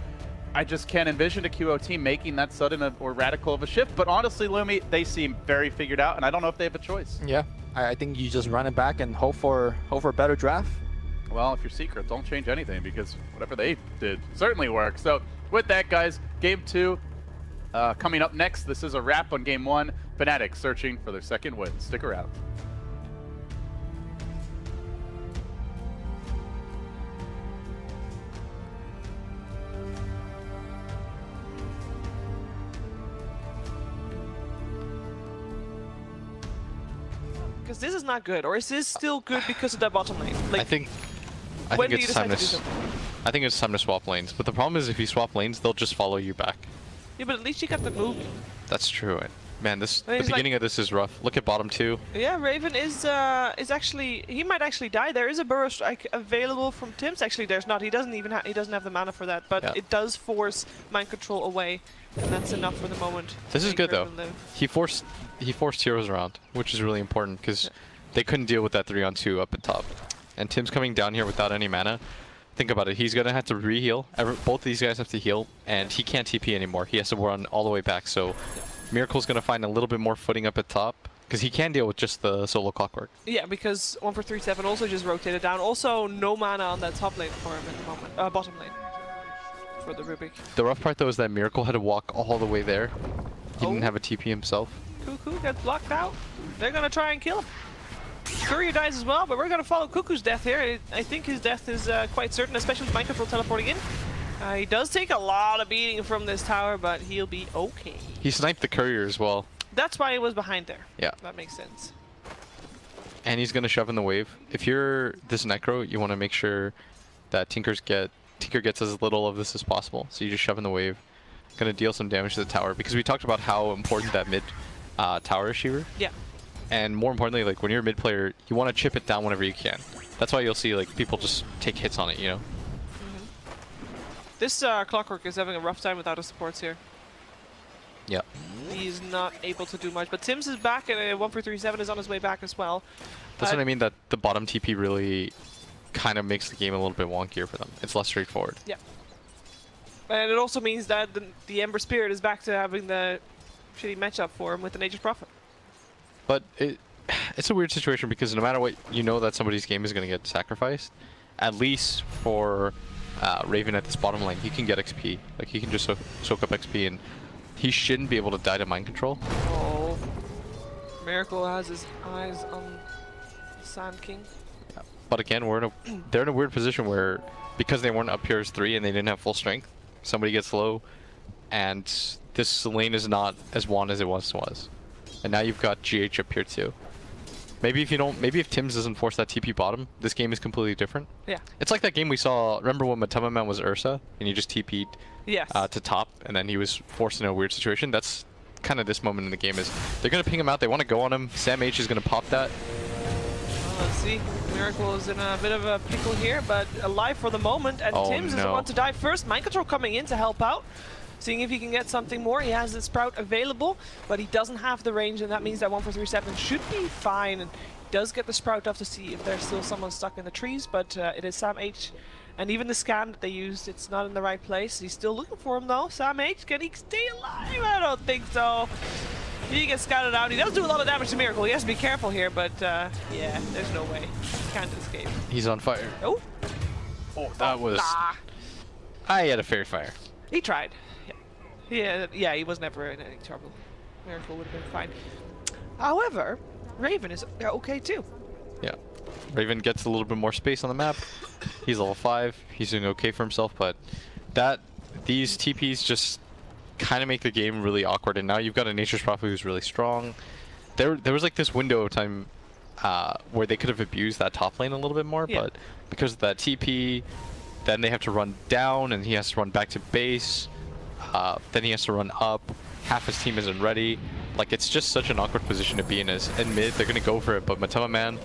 I just can't envision a QO team making that sudden or radical of a shift. But honestly, Lumi, they seem very figured out, and I don't know if they have a choice. Yeah, I think you just run it back and hope for a better draft. Well, if you're Secret, don't change anything because whatever they did certainly worked. So with that, guys, Game 2 coming up next. This is a wrap on Game 1. Fnatic searching for their second win. Stick around. Because this is not good, or is this still good because of that bottom lane? Like, I think it's time to. I think it's time to swap lanes. But the problem is, if you swap lanes, they'll just follow you back. Yeah, but at least you got the move. That's true. Man, the beginning of this is rough. Look at bottom 2. Yeah, Raven is actually, he might actually die. There is a burrow strike available from Tims. Actually, there's not. He doesn't have the mana for that. But yeah, it does force mind control away, and that's enough for the moment. This is good though. He forced heroes around, which is really important because they couldn't deal with that 3-on-2 up at top. And Tim's coming down here without any mana. Think about it. He's gonna have to re-heal. Both of these guys have to heal, and he can't TP anymore. He has to run all the way back. So Miracle's gonna find a little bit more footing up at top because he can deal with just the solo clockwork. Yeah, because 1-4-3-7 also just rotated down. Also, no mana on that top lane for him at the moment. Bottom lane for the Rubik. The rough part though is that Miracle had to walk all the way there. He didn't have a TP himself. Cuckoo gets blocked out. They're gonna try and kill him. Courier dies as well, but we're gonna follow Cuckoo's death here. I think his death is quite certain, especially with mind control teleporting in. He does take a lot of beating from this tower, but he'll be okay. He sniped the courier as well. That's why he was behind there. Yeah. That makes sense. And he's gonna shove in the wave. If you're this Necro, you want to make sure that Tinker gets as little of this as possible. So you just shove in the wave. Gonna deal some damage to the tower because we talked about how important that mid tower is, Shiver. Yeah. And more importantly, like when you're a mid player, you want to chip it down whenever you can. That's why you'll see like people just take hits on it, you know. This Clockwork is having a rough time without his supports here. Yeah. He's not able to do much, but Tims is back, and 1-4-3-7 is on his way back as well. That's what I mean, that the bottom TP really kind of makes the game a little bit wonkier for them. It's less straightforward. Yeah. And it also means that the Ember Spirit is back to having the shitty matchup for him with the Nature's Prophet. But it's a weird situation because no matter what, you know that somebody's game is going to get sacrificed. At least for Raven at this bottom lane, he can get XP. Like he can just soak up XP, and he shouldn't be able to die to mind control. Oh, Miracle has his eyes on Sand King. Yeah. But again, they're in a weird position where, because they weren't up here as 3 and they didn't have full strength, somebody gets low, and this lane is not as won as it once was. And now you've got GH up here too. Maybe if Tims doesn't force that TP bottom, this game is completely different. Yeah. It's like that game we saw, remember when Matama Man was Ursa, and he just TP'd to top, and then he was forced in a weird situation? That's kind of this moment in the game is, they're going to ping him out, they want to go on him, Sam H is going to pop that. Well, let's see, Miracle is in a bit of a pickle here, but alive for the moment, and Tims is the one to die first. Mind Control coming in to help out. Seeing if he can get something more. He has the Sprout available, but he doesn't have the range, and that means that 1-4-3-7 should be fine. And he does get the Sprout off to see if there's still someone stuck in the trees, but it is Sam H. And even the scan that they used, it's not in the right place. He's still looking for him though. Sam H, can he stay alive? I don't think so. He gets scouted out. He does do a lot of damage to Miracle. He has to be careful here, but yeah, there's no way. He can't escape. He's on fire. Oh. Oh, that was... Nah. I had a fair fire. He tried. Yeah, he was never in any trouble. Miracle would have been fine. However, Raven is okay too. Yeah. Raven gets a little bit more space on the map. He's level 5. He's doing okay for himself, but these TPs just kind of make the game really awkward. And now you've got a Nature's Prophet who's really strong. There was like this window of time where they could have abused that top lane a little bit more, but because of that TP, then they have to run down, and he has to run back to base. Then he has to run up. Half his team isn't ready. Like, it's just such an awkward position to be in. In mid, they're going to go for it, but Matama Man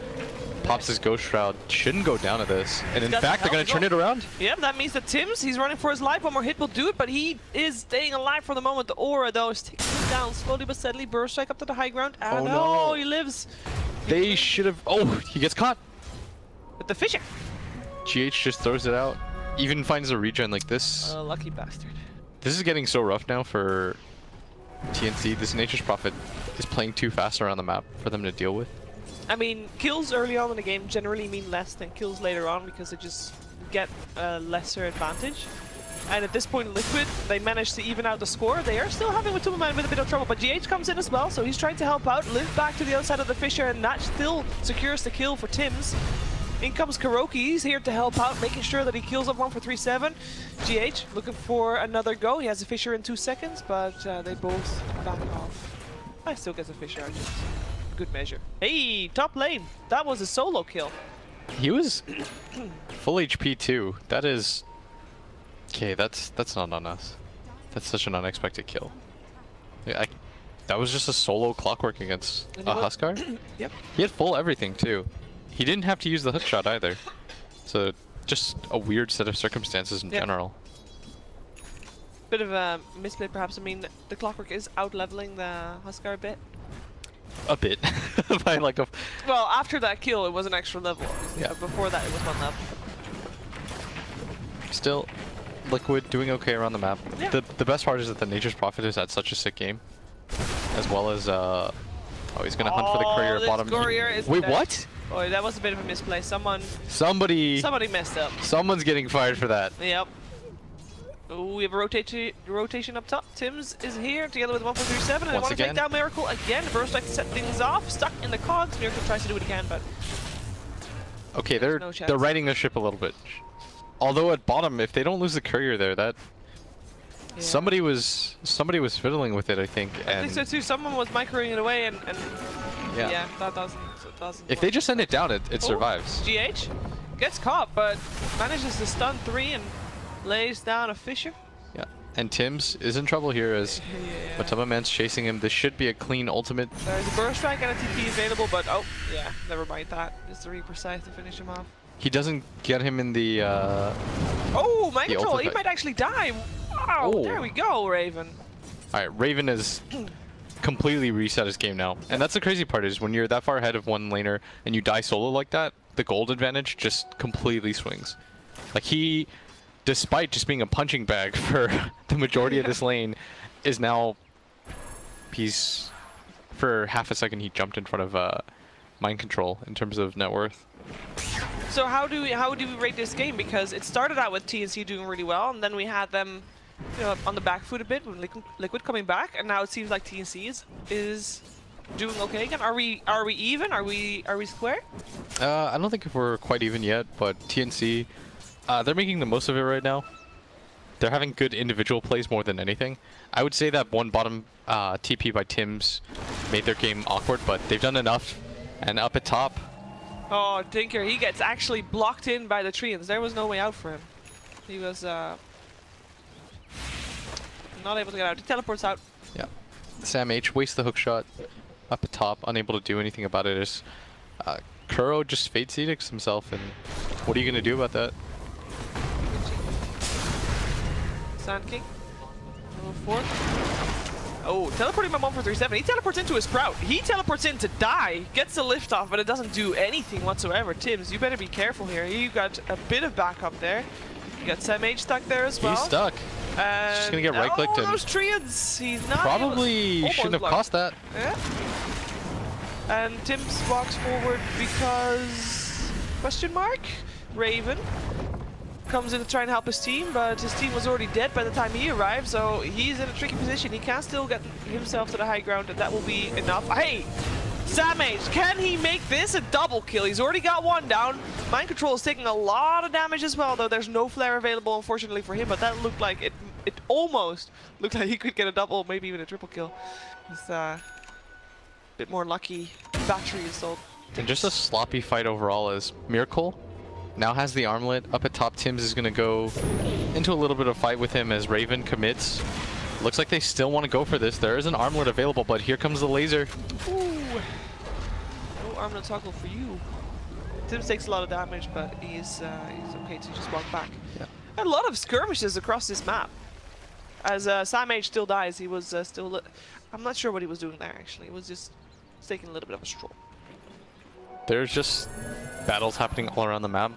pops his Ghost Shroud. Shouldn't go down to this. And in fact, they're going to turn it around. Yeah, that means that Tims, he's running for his life. One more hit will do it, but he is staying alive for the moment. The Aura, though, is taking him down slowly but steadily. Burst strike up to the high ground. And no, he lives. They should have... Oh, he gets caught. With the Fisher. GH just throws it out. Even finds a regen like this. Lucky bastard. This is getting so rough now for TNC. This Nature's Prophet is playing too fast around the map for them to deal with. I mean, kills early on in the game generally mean less than kills later on because they just get a lesser advantage. And at this point in Liquid, they managed to even out the score. They are still having Matama Man with a bit of trouble, but GH comes in as well, so he's trying to help out, live back to the other side of the Fisher, and that still secures the kill for Tims. In comes Kuroki, he's here to help out, making sure that he kills up 1-4-3-7. GH looking for another go. He has a Fisher in 2 seconds, but they both back off. I still get a Fisher out. Good measure. Hey, top lane. That was a solo kill. He was full HP too. That is... Okay, that's not on us. That's such an unexpected kill. That was just a solo Clockwork against a Huskar. Yep. He had full everything too. He didn't have to use the hook shot either. So just a weird set of circumstances in general. Bit of a misplay perhaps. I mean, the Clockwork is out-leveling the Huskar a bit. A bit. By like a... Well, after that kill, it was an extra level. Yeah. But before that, it was 1 level. Still, Liquid doing okay around the map. Yeah. The best part is that the Nature's Prophet has had such a sick game. As well as, oh, he's going to hunt for the courier at bottom. Wait, dead. What? Oh, that was a bit of a misplay. Somebody messed up. Someone's getting fired for that. Yep. Ooh, we have a rotation up top. Tims is here together with 1-4-3-7, and they want to take down Miracle again. Burst strike to set things off. Stuck in the cogs. Miracle tries to do what he can, but... Okay, they're riding their ship a little bit. Although at bottom, if they don't lose the courier there, that... Yeah. Somebody was fiddling with it, I think. I think so too. Someone was microing it away, and yeah, that doesn't. If they just send it down, it survives. GH gets caught, but manages to stun 3 and lays down a Fisher. Yeah, and Tims is in trouble here as Matama Man's chasing him. This should be a clean ultimate. There's a burst strike and a TP available, but oh yeah, never mind that. Just 3 precise to finish him off. He doesn't get him in the. Oh, mind control! He might actually die. Wow, there we go, Raven. All right, Raven is completely reset his game now, and that's the crazy part is when you're that far ahead of one laner and you die solo like that, the gold advantage just completely swings. Like he, despite just being a punching bag for the majority of this lane, is now. He's for half a second he jumped in front of mind control in terms of net worth. So how do we rate this game? Because it started out with TNC doing really well, and then we had them, you know, on the back foot a bit with Liquid coming back, and now it seems like TNC is doing okay again? Are we even? Are we square? I don't think we're quite even yet, but TNC, they're making the most of it right now. They're having good individual plays more than anything. I would say that one bottom TP by Tim's made their game awkward, but they've done enough. And up at top. Oh, Tinker, he gets actually blocked in by the treants. There was no way out for him. He was not able to get out. He teleports out. Yeah. Sam H wastes the hook shot up at top, unable to do anything about it. As Kuro just Fate Edicts himself, and what are you going to do about that? Sand King. Number 4. Oh, teleporting my 1-4-3-7. He teleports into his Sprout. He teleports in to die. Gets the lift off, but it doesn't do anything whatsoever. Tims, you better be careful here. You got a bit of backup there. You got Sam H stuck there as well. He's stuck. And just gonna get right-clicked and those treants. He's not probably shouldn't have cost that. Yeah. And Tims walks forward because question mark? Raven comes in to try and help his team, but his team was already dead by the time he arrived, so he's in a tricky position. He can still get himself to the high ground, and that will be enough. Hey! Sam H, can he make this a double kill? He's already got one down. Mind Control is taking a lot of damage as well, though there's no flare available, unfortunately, for him, but that looked like it almost looked like he could get a double, maybe even a triple kill. With a bit more lucky battery installed. And just a sloppy fight overall as Miracle now has the armlet. Up at top, Tims is going to go into a little bit of fight with him as Raven commits. Looks like they still want to go for this. There is an armlet available, but here comes the laser. Ooh. No armlet toggle for you. Tims takes a lot of damage, but he's okay to just walk back. Yeah. A lot of skirmishes across this map. As Sam H still dies, he was still... I'm not sure what he was doing there, actually. He was just taking a little bit of a stroll. There's just battles happening all around the map.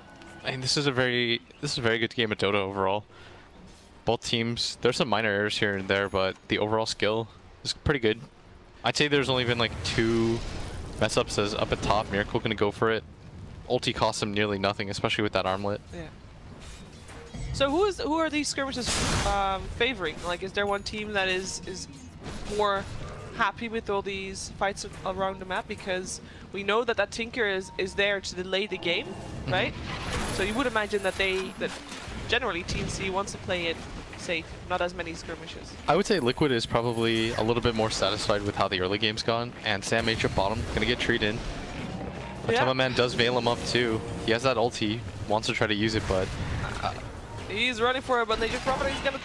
I mean, this is a very good game of Dota overall. Both teams, there's some minor errors here and there, but the overall skill is pretty good. I'd say there's only been like 2 mess ups. As up at top, Miracle gonna go for it. Ulti costs him nearly nothing, especially with that armlet. Yeah. So who are these skirmishes favoring? Like, is there one team that is more happy with all these fights around the map? Because we know that that Tinker is there to delay the game, right? So you would imagine that that generally TNC wants to play it safe, not as many skirmishes. I would say Liquid is probably a little bit more satisfied with how the early game's gone, and Sam H at bottom gonna get treed in. Matama Man does veil him up too. He has that ulti, wants to try to use it, but he's running for it, but they just probably he's gonna.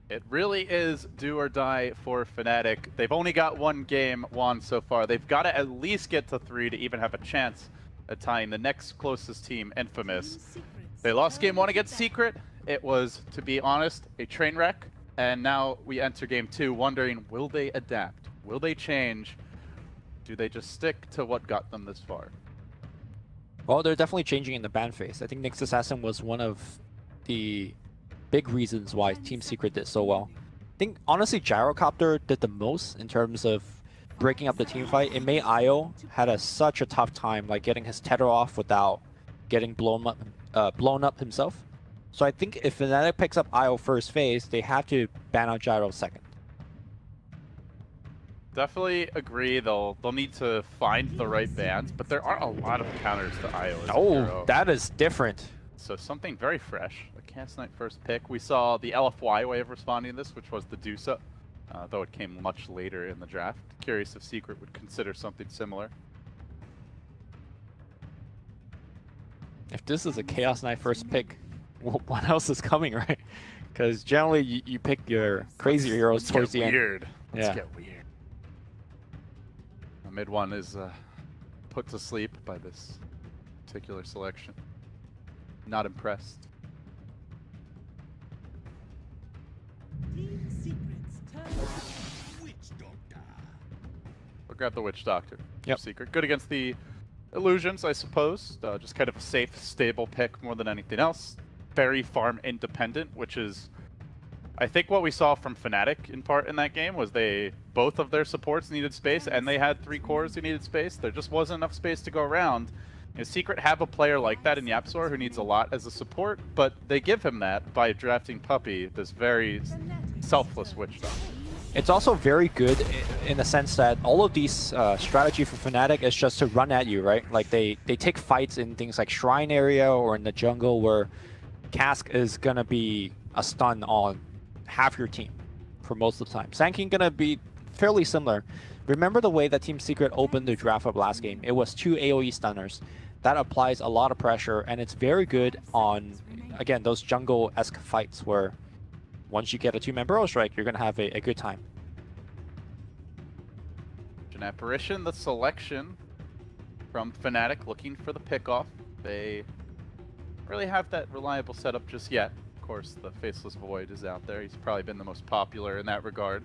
It really is do or die for Fnatic. They've only got 1 game won so far. They've got to at least get to 3 to even have a chance at tying the next closest team, Infamous. They lost game 1 against Secret. It was, to be honest, a train wreck. And now we enter game 2 wondering, will they adapt? Will they change? Do they just stick to what got them this far? Well, they're definitely changing in the ban phase. I think Nyx Assassin was one of the big reasons why Team Secret did so well. I think honestly Gyrocopter did the most in terms of breaking up the team fight. In May IO had such a tough time like getting his tether off without getting blown up himself. So I think if Fnatic picks up IO first phase, they have to ban out Gyro second. Definitely agree. They'll need to find the right bans, but there are a lot of counters to IO. Oh, that is different. So something very fresh. The Chaos Knight first pick. We saw the LFY way of responding to this, which was the Dusa, though it came much later in the draft. Curious if Secret would consider something similar. If this is a Chaos Knight first pick, what else is coming, right? Because generally you pick your crazy heroes towards the end. Let's get weird. Mid one is put to sleep by this particular selection. Not impressed. We'll grab the Witch Doctor. Yep. Secret. Good against the illusions, I suppose. Just kind of a safe, stable pick more than anything else. Very farm independent, which is, I think, what we saw from Fnatic in part in that game was both of their supports needed space, and they had 3 cores who needed space. There just wasn't enough space to go around. Secret have a player like that in Yapzor who needs a lot as a support, but they give him that by drafting Puppey, this very selfless Witch Doctor. It's also very good in the sense that all of these strategy for Fnatic is just to run at you, right? Like they take fights in things like Shrine area or in the jungle where Cask is gonna be a stun on half your team for most of the time. Sanking gonna be fairly similar. Remember the way that Team Secret opened the draft up last game? It was 2 AoE stunners. That applies a lot of pressure, and it's very good on, again, those jungle-esque fights where once you get a 2-man Burrow Strike, you're gonna have a good time. An Apparition, the selection from Fnatic looking for the pickoff. They really have that reliable setup just yet. Of course, the Faceless Void is out there. He's probably been the most popular in that regard.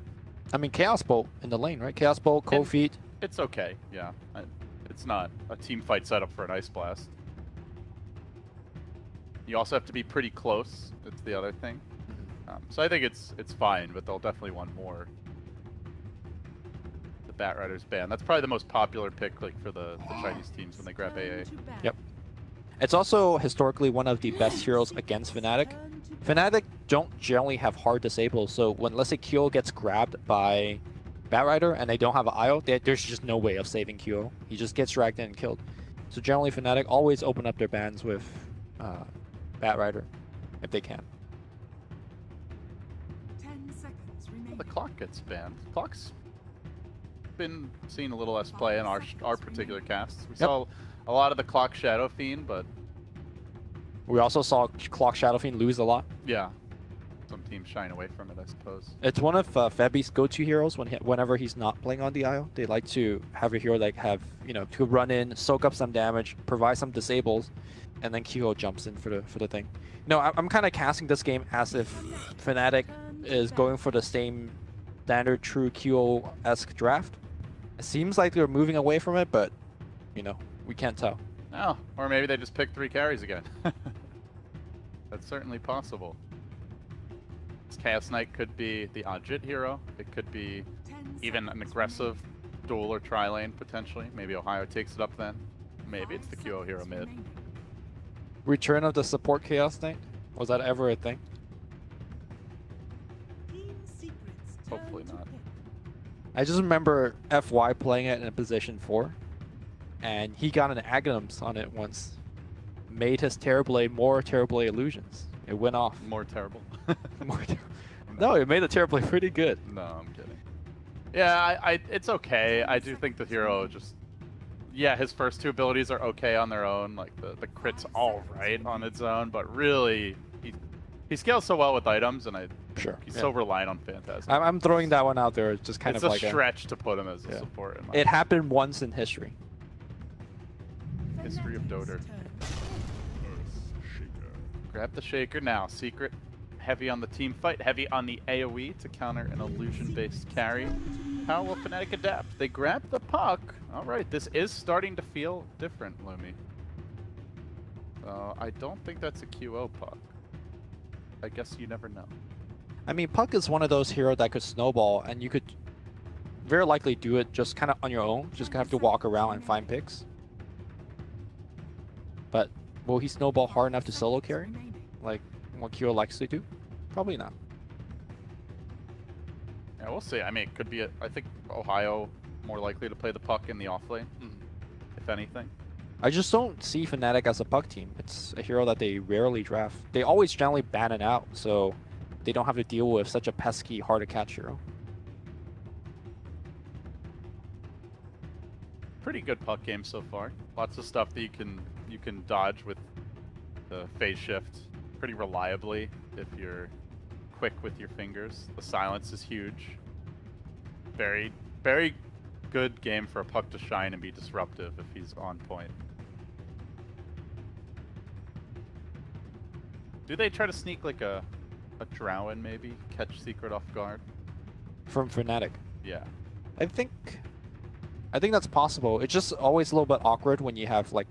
I mean, Chaos Bolt in the lane, right? Chaos Bolt, Cold Feet. It's okay, yeah. It's not a team fight setup for an Ice Blast. You also have to be pretty close. That's the other thing. So I think it's fine, but they'll definitely want more. The Batrider's ban. That's probably the most popular pick like for the Chinese teams when they grab AA. Yep. It's also historically one of the best heroes against Fnatic. Fnatic don't generally have hard disables, so when, let's say, Kyo gets grabbed by Batrider and they don't have an IO, there's just no way of saving Kyo. He just gets dragged in and killed. So generally Fnatic always open up their bans with Batrider if they can. 10 seconds remaining. The clock gets banned. Clock's been seeing a little less play in our particular casts. We saw a lot of the Clock Shadow Fiend, but we also saw Clock Shadow Fiend lose a lot. Yeah. Some teams shying away from it, I suppose. It's one of Febby's go-to heroes whenever he's not playing on the IO. They like to have a hero like to run in, soak up some damage, provide some disables, and then Kyo jumps in for the thing. No, I'm kind of casting this game as if Fnatic is going for the same standard true Kyo-esque draft. It seems like they're moving away from it, but we can't tell. Oh, or maybe they just picked 3 carries again. That's certainly possible. This Chaos Knight could be the Ajit hero. It could be even an aggressive dual or tri-lane, potentially. Maybe Ohio takes it up then. Maybe it's the QO hero mid. Return of the support Chaos Knight? Was that ever a thing? Hopefully not. I just remember FY playing it in a position 4, and he got an Aghanims on it once. Made his Terrorblade more Terrorblade illusions. It went off. More terrible. No, it made the Terrorblade pretty good. No, I'm kidding. Yeah, it's okay. I do think the hero just... Yeah, his first 2 abilities are okay on their own. Like, the crit's alright on its own, but really, he scales so well with items, and he's so reliant on Phantasm. I'm throwing that one out there. It's just kind of like a stretch to put him as a support. It happened once in history. History of Dodder. Grab the Shaker now. Secret heavy on the team fight, heavy on the AoE to counter an illusion-based carry. How will Fnatic adapt? They grab the puck. Alright, this is starting to feel different, Lumi. I don't think that's a QO puck. I guess you never know. I mean, Puck is one of those heroes that could snowball, and you could very likely do it just kind of on your own. Just have to walk around and find picks. But will he snowball hard enough to solo carry, like what Kyo likes to do? Probably not. Yeah, we'll see. I mean, it could be. I think Ohio more likely to play the Puck in the off lane, if anything. I just don't see Fnatic as a Puck team. It's a hero that they rarely draft. They always generally ban it out, so they don't have to deal with such a pesky, hard to catch hero. Pretty good Puck game so far. Lots of stuff that you can dodge with the phase shift pretty reliably if you're quick with your fingers. The silence is huge. Very, very good game for a Puck to shine and be disruptive if he's on point. Do they try to sneak like a drow in maybe? Catch Secret off guard? From Fnatic. Yeah. I think that's possible. It's just always a little bit awkward when you have like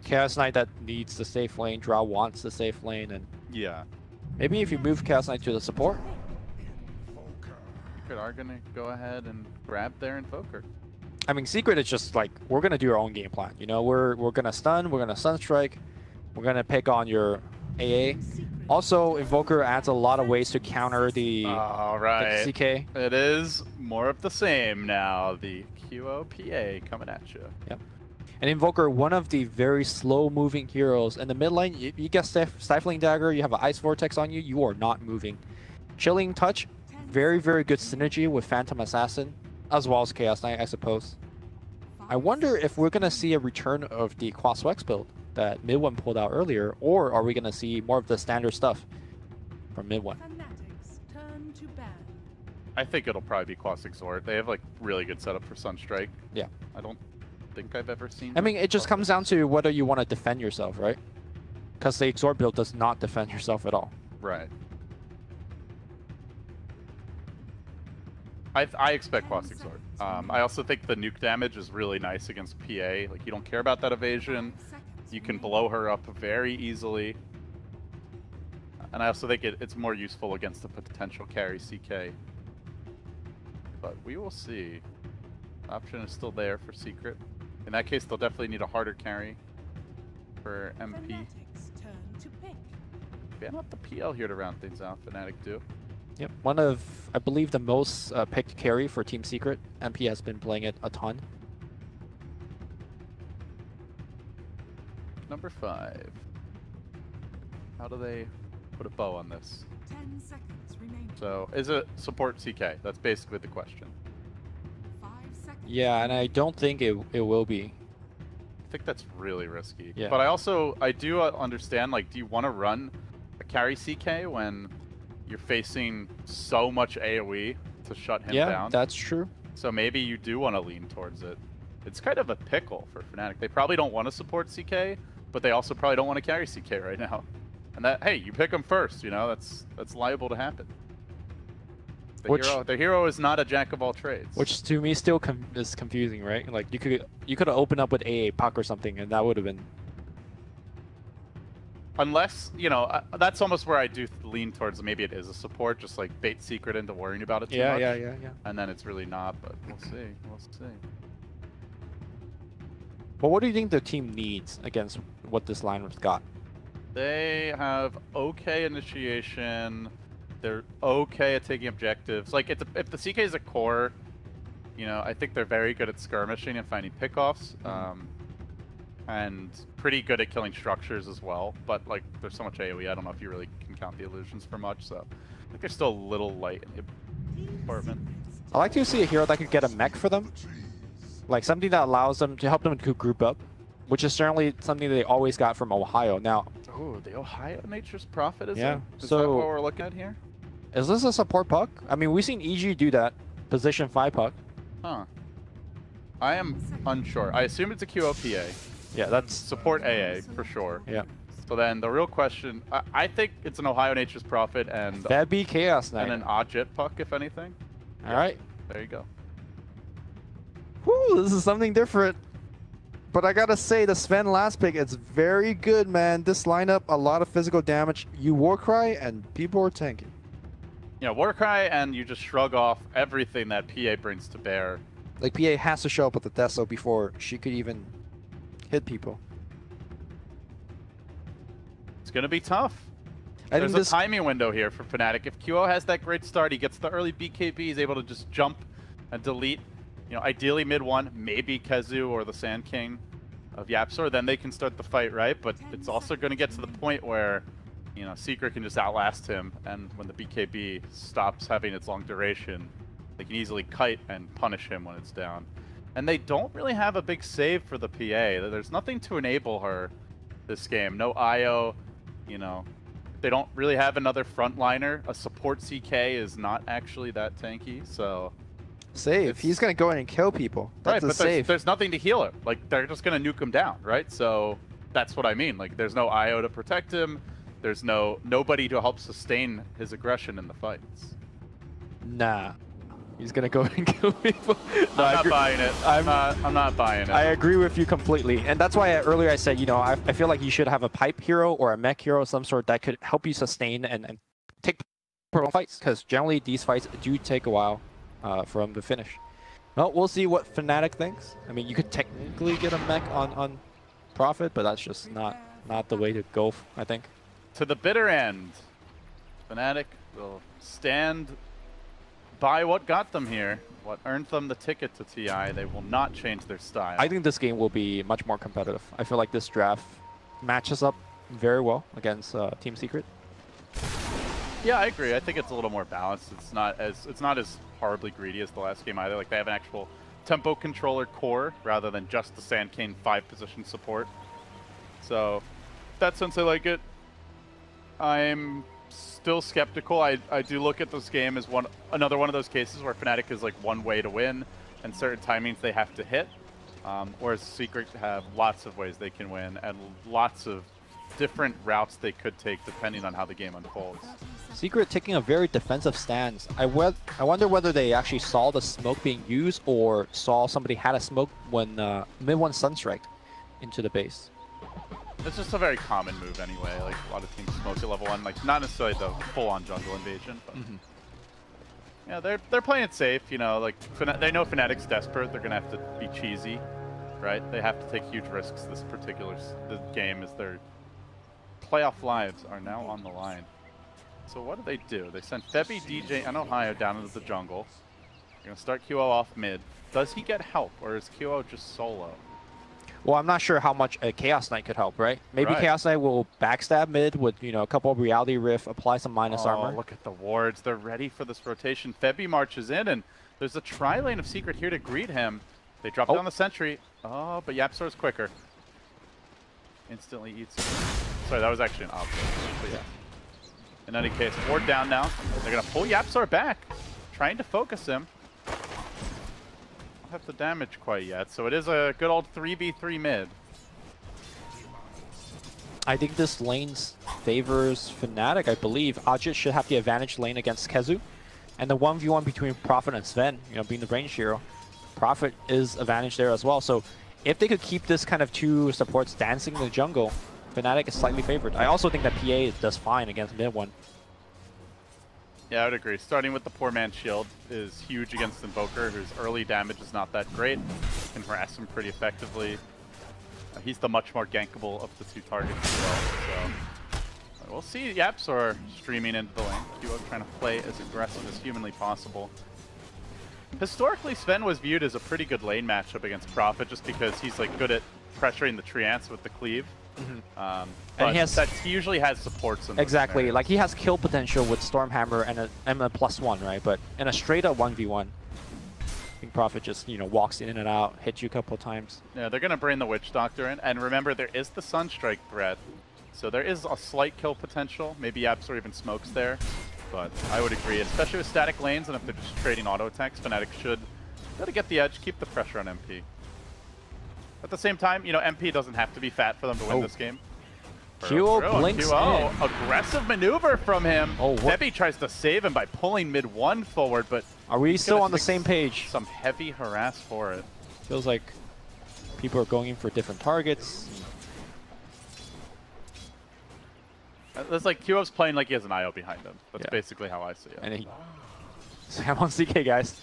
Chaos Knight that needs the safe lane, Drow wants the safe lane, and yeah. Maybe if you move Chaos Knight to the support. Secret are gonna go ahead and grab their Invoker. I mean, Secret is just like, we're gonna do our own game plan. You know, we're gonna stun, we're gonna Sunstrike, we're gonna pick on your AA. Also, Invoker adds a lot of ways to counter the CK. It is more of the same now. The QOPA coming at you. Yep. And Invoker, one of the very slow-moving heroes. In the mid lane, you get Stifling Dagger, you have an Ice Vortex on you, you are not moving. Chilling Touch, very, very good synergy with Phantom Assassin, as well as Chaos Knight, I suppose. I wonder if we're going to see a return of the Quaswex build that Mid-1 pulled out earlier, or are we going to see more of the standard stuff from Mid-1? I think it'll probably be Quas Exhort. They have like really good setup for Sunstrike. Yeah. I don't think I've ever seen. I mean, it just comes down to whether you want to defend yourself, right? Because the Exhort build does not defend yourself at all. Right. I expect Quas Exhort. I also think the nuke damage is really nice against PA. Like, you don't care about that evasion. You can blow her up very easily. And I also think it's more useful against the potential carry CK. But we will see. Option is still there for Secret. In that case, they'll definitely need a harder carry for MP. Ban up the PL here to round things out. Fnatic do. Yep, one of, I believe, the most picked carry for Team Secret. MP has been playing it a ton. Number 5. How do they put a bow on this? 10 seconds remaining. So, is it support CK? That's basically the question. 5 seconds. Yeah, and I don't think it will be. I think that's really risky. Yeah. But I do understand, like, do you want to run a carry CK when you're facing so much AoE to shut him down? Yeah, that's true. So maybe you do want to lean towards it. It's kind of a pickle for Fnatic. They probably don't want to support CK, but they also probably don't want to carry CK right now. And that, hey, you pick them first, you know, that's liable to happen. The hero is not a jack of all trades. Which to me still is confusing, right? Like, you could have opened up with AA Puck or something, and that would have been. Unless, you know, that's almost where I do lean towards. Maybe it is a support, just like bait Secret into worrying about it too much. Yeah. And then it's really not, but we'll see. We'll see. But what do you think the team needs against what this lineup's got? They have okay initiation. They're okay at taking objectives. Like, if the CK is a core, you know, I think they're very good at skirmishing and finding pickoffs. And pretty good at killing structures as well. But, like, there's so much AoE, I don't know if you really can count the illusions for much, so I think they're still a little light in the department. I like to see a hero that could get a mech for them. Like, something that allows them to help them to group up, which is certainly something that they always got from Ohio. Now, oh, the Ohio Nature's Prophet is yeah. Is that what we're looking at here? Is this a support puck? I mean, we've seen EG do that. Position 5 puck. Huh. I am unsure. I assume it's a QOPA. Yeah, that's support AA for sure. Yeah. So then the real question, I think it's an Ohio Nature's Prophet and that'd be Chaos Knight. And an Ajit puck, if anything. All right. There you go. Whoo, this is something different. But I gotta say, the Sven last pick, it's very good, man. This lineup, a lot of physical damage. You Warcry, and people are tanking. Yeah, Warcry, and you just shrug off everything that PA brings to bear. Like, PA has to show up with the Deso before she could even hit people. It's going to be tough. I There's think a timing window here for Fnatic. If QO has that great start, he gets the early BKB, he's able to just jump and delete. You know, ideally mid one, maybe Kezu or the Sand King of Yapsor, then they can start the fight, right? But it's also going to get to the point where, you know, Secret can just outlast him, and when the BKB stops having its long duration, they can easily kite and punish him when it's down. And they don't really have a big save for the PA. There's nothing to enable her this game. No IO, you know. They don't really have another frontliner. A support CK is not actually that tanky, so... Save. He's going to go in and kill people. That's right, a save. There's nothing to heal her. Like, they're just going to nuke him down, right? So that's what I mean. Like, there's no IO to protect him. There's nobody to help sustain his aggression in the fights. Nah. He's gonna go and kill people. No, I'm not buying it. I'm not buying it. I agree with you completely. And that's why earlier I said, you know, I feel like you should have a pipe hero or a mech hero of some sort that could help you sustain and take prolonged fights. Because generally these fights do take a while for them to finish. Well, we'll see what Fnatic thinks. I mean, you could technically get a mech on Prophet, but that's just not the way to go, I think. To the bitter end, Fnatic will stand by what got them here, what earned them the ticket to TI. They will not change their style. I think this game will be much more competitive. I feel like this draft matches up very well against Team Secret. Yeah, I agree. I think it's a little more balanced. It's not as horribly greedy as the last game either. Like, they have an actual tempo controller core rather than just the Sand King 5-position support. So, in that sense, I like it. I'm still skeptical. I do look at this game as another one of those cases where Fnatic is like one way to win, and certain timings they have to hit. Whereas Secret have lots of ways they can win, and lots of different routes they could take depending on how the game unfolds. Secret taking a very defensive stance. I wonder whether they actually saw the smoke being used or saw somebody had a smoke when mid-1 Sunstrike into the base. It's just a very common move anyway. Like, a lot of teams smoke at level 1. Like, not necessarily the full-on jungle invasion, but yeah, they're playing it safe. You know, like they know Fnatic's desperate. They're gonna have to be cheesy, right? They have to take huge risks. This game is their playoff lives are now on the line. So what do? They send Febby, DJ, and Ohio down into the jungle. They're gonna start QO off mid. Does he get help, or is QO just solo? Well, I'm not sure how much a Chaos Knight could help, right? Maybe Chaos Knight will backstab mid with, you know, a couple of Reality Rift, apply some minus armor. Look at the wards. They're ready for this rotation. Febby marches in, and there's a tri-lane of Secret here to greet him. They drop down the sentry. Oh, but Yapsor's quicker. Instantly eats him. Sorry, that was actually an option. But yeah. In any case, ward down now. They're going to pull Yapsor back, trying to focus him. Have the damage quite yet, so it is a good old 3v3 mid. I think this lane favors Fnatic, I believe. Ajit should have the advantage lane against Kezu. And the 1v1 between Prophet and Sven, you know, being the range hero, Prophet is advantage there as well. So if they could keep this kind of two supports dancing in the jungle, Fnatic is slightly favored. I also think that PA does fine against mid-1. Yeah, I would agree. Starting with the poor man's shield is huge against Invoker, whose early damage is not that great. Can harass him pretty effectively. He's the much more gankable of the two targets as well. So we'll see Yapsor streaming into the lane. QO trying to play as aggressive as humanly possible. Historically, Sven was viewed as a pretty good lane matchup against Prophet just because he's like good at pressuring the Treants with the cleave. And he usually has supports in exactly, like he has kill potential with Stormhammer and a +1, right? But in a straight up 1v1, I think Prophet just, you know, walks in and out, hits you a couple of times. Yeah, they're gonna bring the Witch Doctor in, and remember there is the Sunstrike threat, so there is a slight kill potential. Maybe Yapsor even smokes there, but I would agree, especially with static lanes and if they're just trading auto attacks, Fnatic should gotta get the edge, keep the pressure on MP. At the same time, you know, MP doesn't have to be fat for them to win this game. QO blinks in. Aggressive maneuver from him. Febby tries to save him by pulling mid-1 forward, but... Are we still on the same page? Some heavy harass for it. Feels like People are going in for different targets. It's like QF's playing like he has an IO behind him. That's basically how I see it. And he Sam on CK, guys.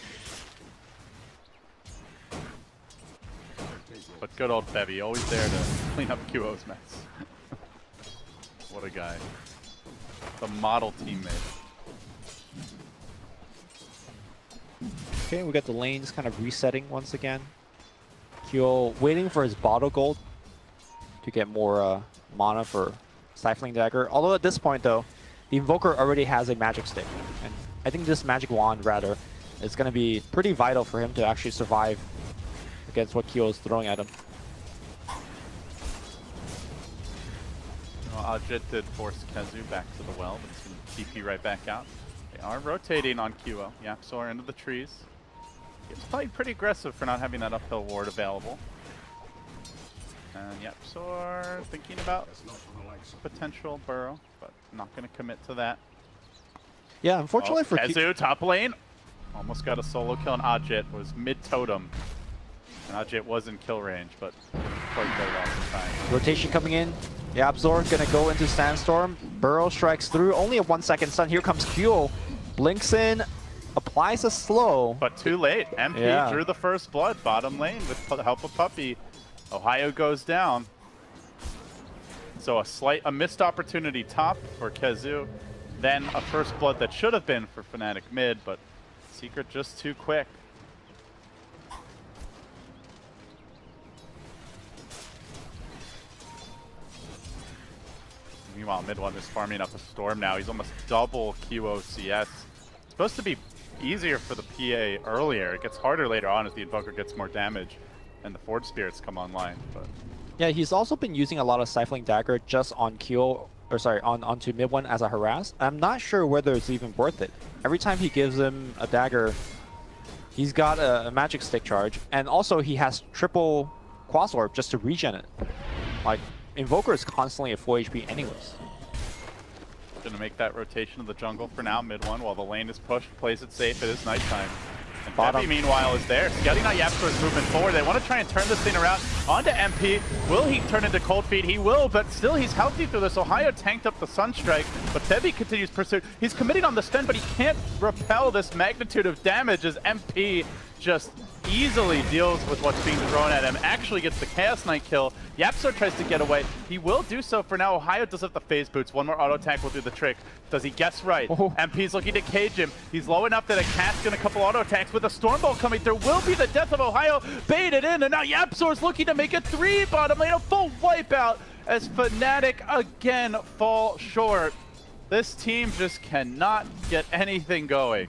But good old Bevy, always there to clean up QO's mess. What a guy. The model teammate. Okay, we got the lanes kind of resetting once again. QO waiting for his bottle gold to get more mana for Stifling Dagger. Although at this point though, the Invoker already has a magic stick. And I think this magic wand rather is going to be pretty vital for him to actually survive against what QO is throwing at him. Well, Ajit did force Kezu back to the well, but he's going to TP right back out. They are rotating on QO. Yapsor into the trees. He's playing pretty aggressive for not having that uphill ward available. And Yapsor thinking about potential burrow, but not going to commit to that. Yeah, unfortunately for Kezu, top lane. Almost got a solo kill, and Ajit was mid-totem. And Ajit was in kill range, but quite very well in time. Rotation coming in. Yapsor gonna go into Sandstorm. Burrow strikes through. Only a 1 second stun. Here comes QO. Blinks in. Applies a slow. But too late. MP drew the first blood. Bottom lane with the help of Puppey. Ohio goes down. So a missed opportunity top for Kezu. Then a first blood that should have been for Fnatic mid, but Secret just too quick. Meanwhile, mid one is farming up a storm now. He's almost double QOCS. It's supposed to be easier for the PA earlier. It gets harder later on as the Invoker gets more damage and the Forge Spirits come online. But yeah, he's also been using a lot of Stifling Dagger just on QO, or sorry, onto mid one as a harass. I'm not sure whether it's even worth it. Every time he gives him a dagger, he's got a magic stick charge, and also he has triple Quas Orb just to regen it. Like, Invoker is constantly at full HP anyways. Gonna make that rotation of the jungle for now, mid one, while the lane is pushed, plays it safe. It is nighttime. And Bevy, meanwhile, is there. Scouting out Yapsor's movement forward. They want to try and turn this thing around onto MP. Will he turn into Cold Feet? He will, but still he's healthy through this. Ohio tanked up the Sunstrike, but Bevy continues pursuit. He's committing on the stun, but he can't repel this magnitude of damage as MP just easily deals with what's being thrown at him. Actually gets the Chaos Knight kill. Yapsor tries to get away. He will do so for now. Ohio does have the phase boots. One more auto attack will do the trick. Does he guess right? MP's looking to cage him. He's low enough that a cast in a couple auto attacks with a Stormbolt coming. There will be the death of Ohio. Baited in, and now Yapsor's looking to make it 3 bottom lane. A full wipeout as Fnatic again fall short. This team just cannot get anything going.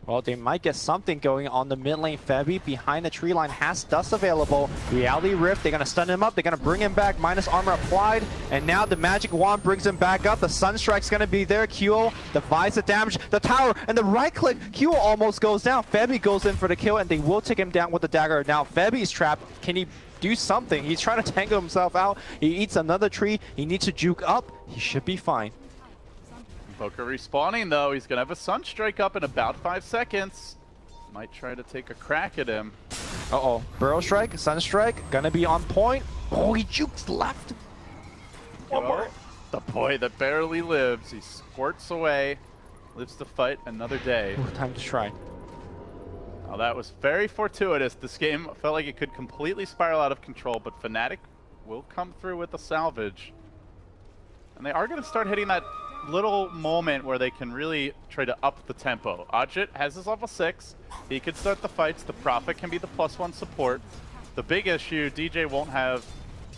Well, they might get something going on the mid lane. Febby behind the tree line has dust available. Reality Rift, they're going to stun him up. They're going to bring him back. Minus armor applied. And now the magic wand brings him back up. The Sunstrike's going to be there. QO divides the damage. The tower and the right click. QO almost goes down. Febby goes in for the kill, and they will take him down with the dagger. Now Febby's trapped. Can he do something? He's trying to tangle himself out. He eats another tree. He needs to juke up. He should be fine. Invoker respawning though. He's gonna have a Sunstrike up in about 5 seconds. Might try to take a crack at him. Uh-oh. Burrow Strike, Sunstrike, gonna be on point. Oh, he jukes left. Well, the boy that barely lives. He squirts away. Lives to fight another day. Ooh, time to try. Now that was very fortuitous. This game felt like it could completely spiral out of control, but Fnatic will come through with a salvage. And they are gonna start hitting that little moment where they can really try to up the tempo. Ajit has his level 6. He can start the fights. The Prophet can be the +1 support. The big issue, DJ won't have,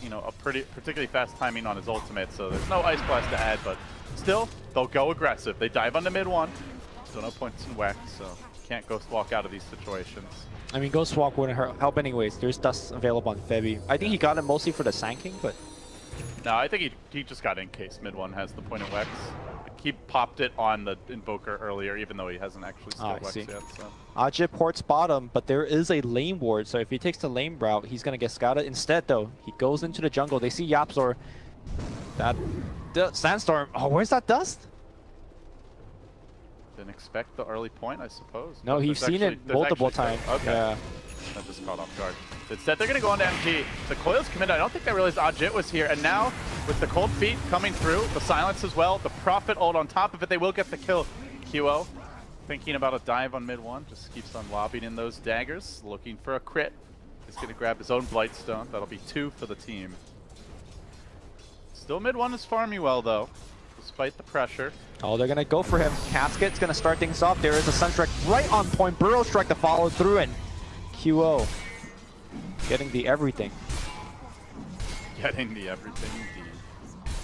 you know, a particularly fast timing on his ultimate, so there's no Ice Blast to add, but still, they'll go aggressive. They dive on the mid one. Still no points in Wex, so can't Ghost Walk out of these situations. I mean, Ghost Walk wouldn't help anyways. There's dust available on Febby. I think he got it mostly for the Sanking, but no, I think he just got in case mid one has the point of Wex. He popped it on the Invoker earlier, even though he hasn't actually still Wex yet. So. Ajit ports bottom, but there is a lane ward, so if he takes the lane route, he's gonna get scouted. Instead, though, he goes into the jungle. They see Yapsor. That Sandstorm. Oh, where's that dust? Didn't expect the early point, I suppose. No, he's seen it multiple times. Okay. Yeah. That just caught off guard. Instead, they're going to go on to MP. The coils come in. I don't think they realized Ajit was here. And now, with the cold feet coming through, the silence as well, the Prophet ult on top of it, they will get the kill. QO thinking about a dive on mid one, just keeps on lobbing in those daggers, looking for a crit. He's going to grab his own Blightstone. That'll be 2 for the team. Still mid one is farming well, though, despite the pressure. Oh, they're going to go for him. Casket's going to start things off. There is a Sunstrike right on point. Burrow Strike to follow through, and QO getting the everything. Getting the everything, indeed.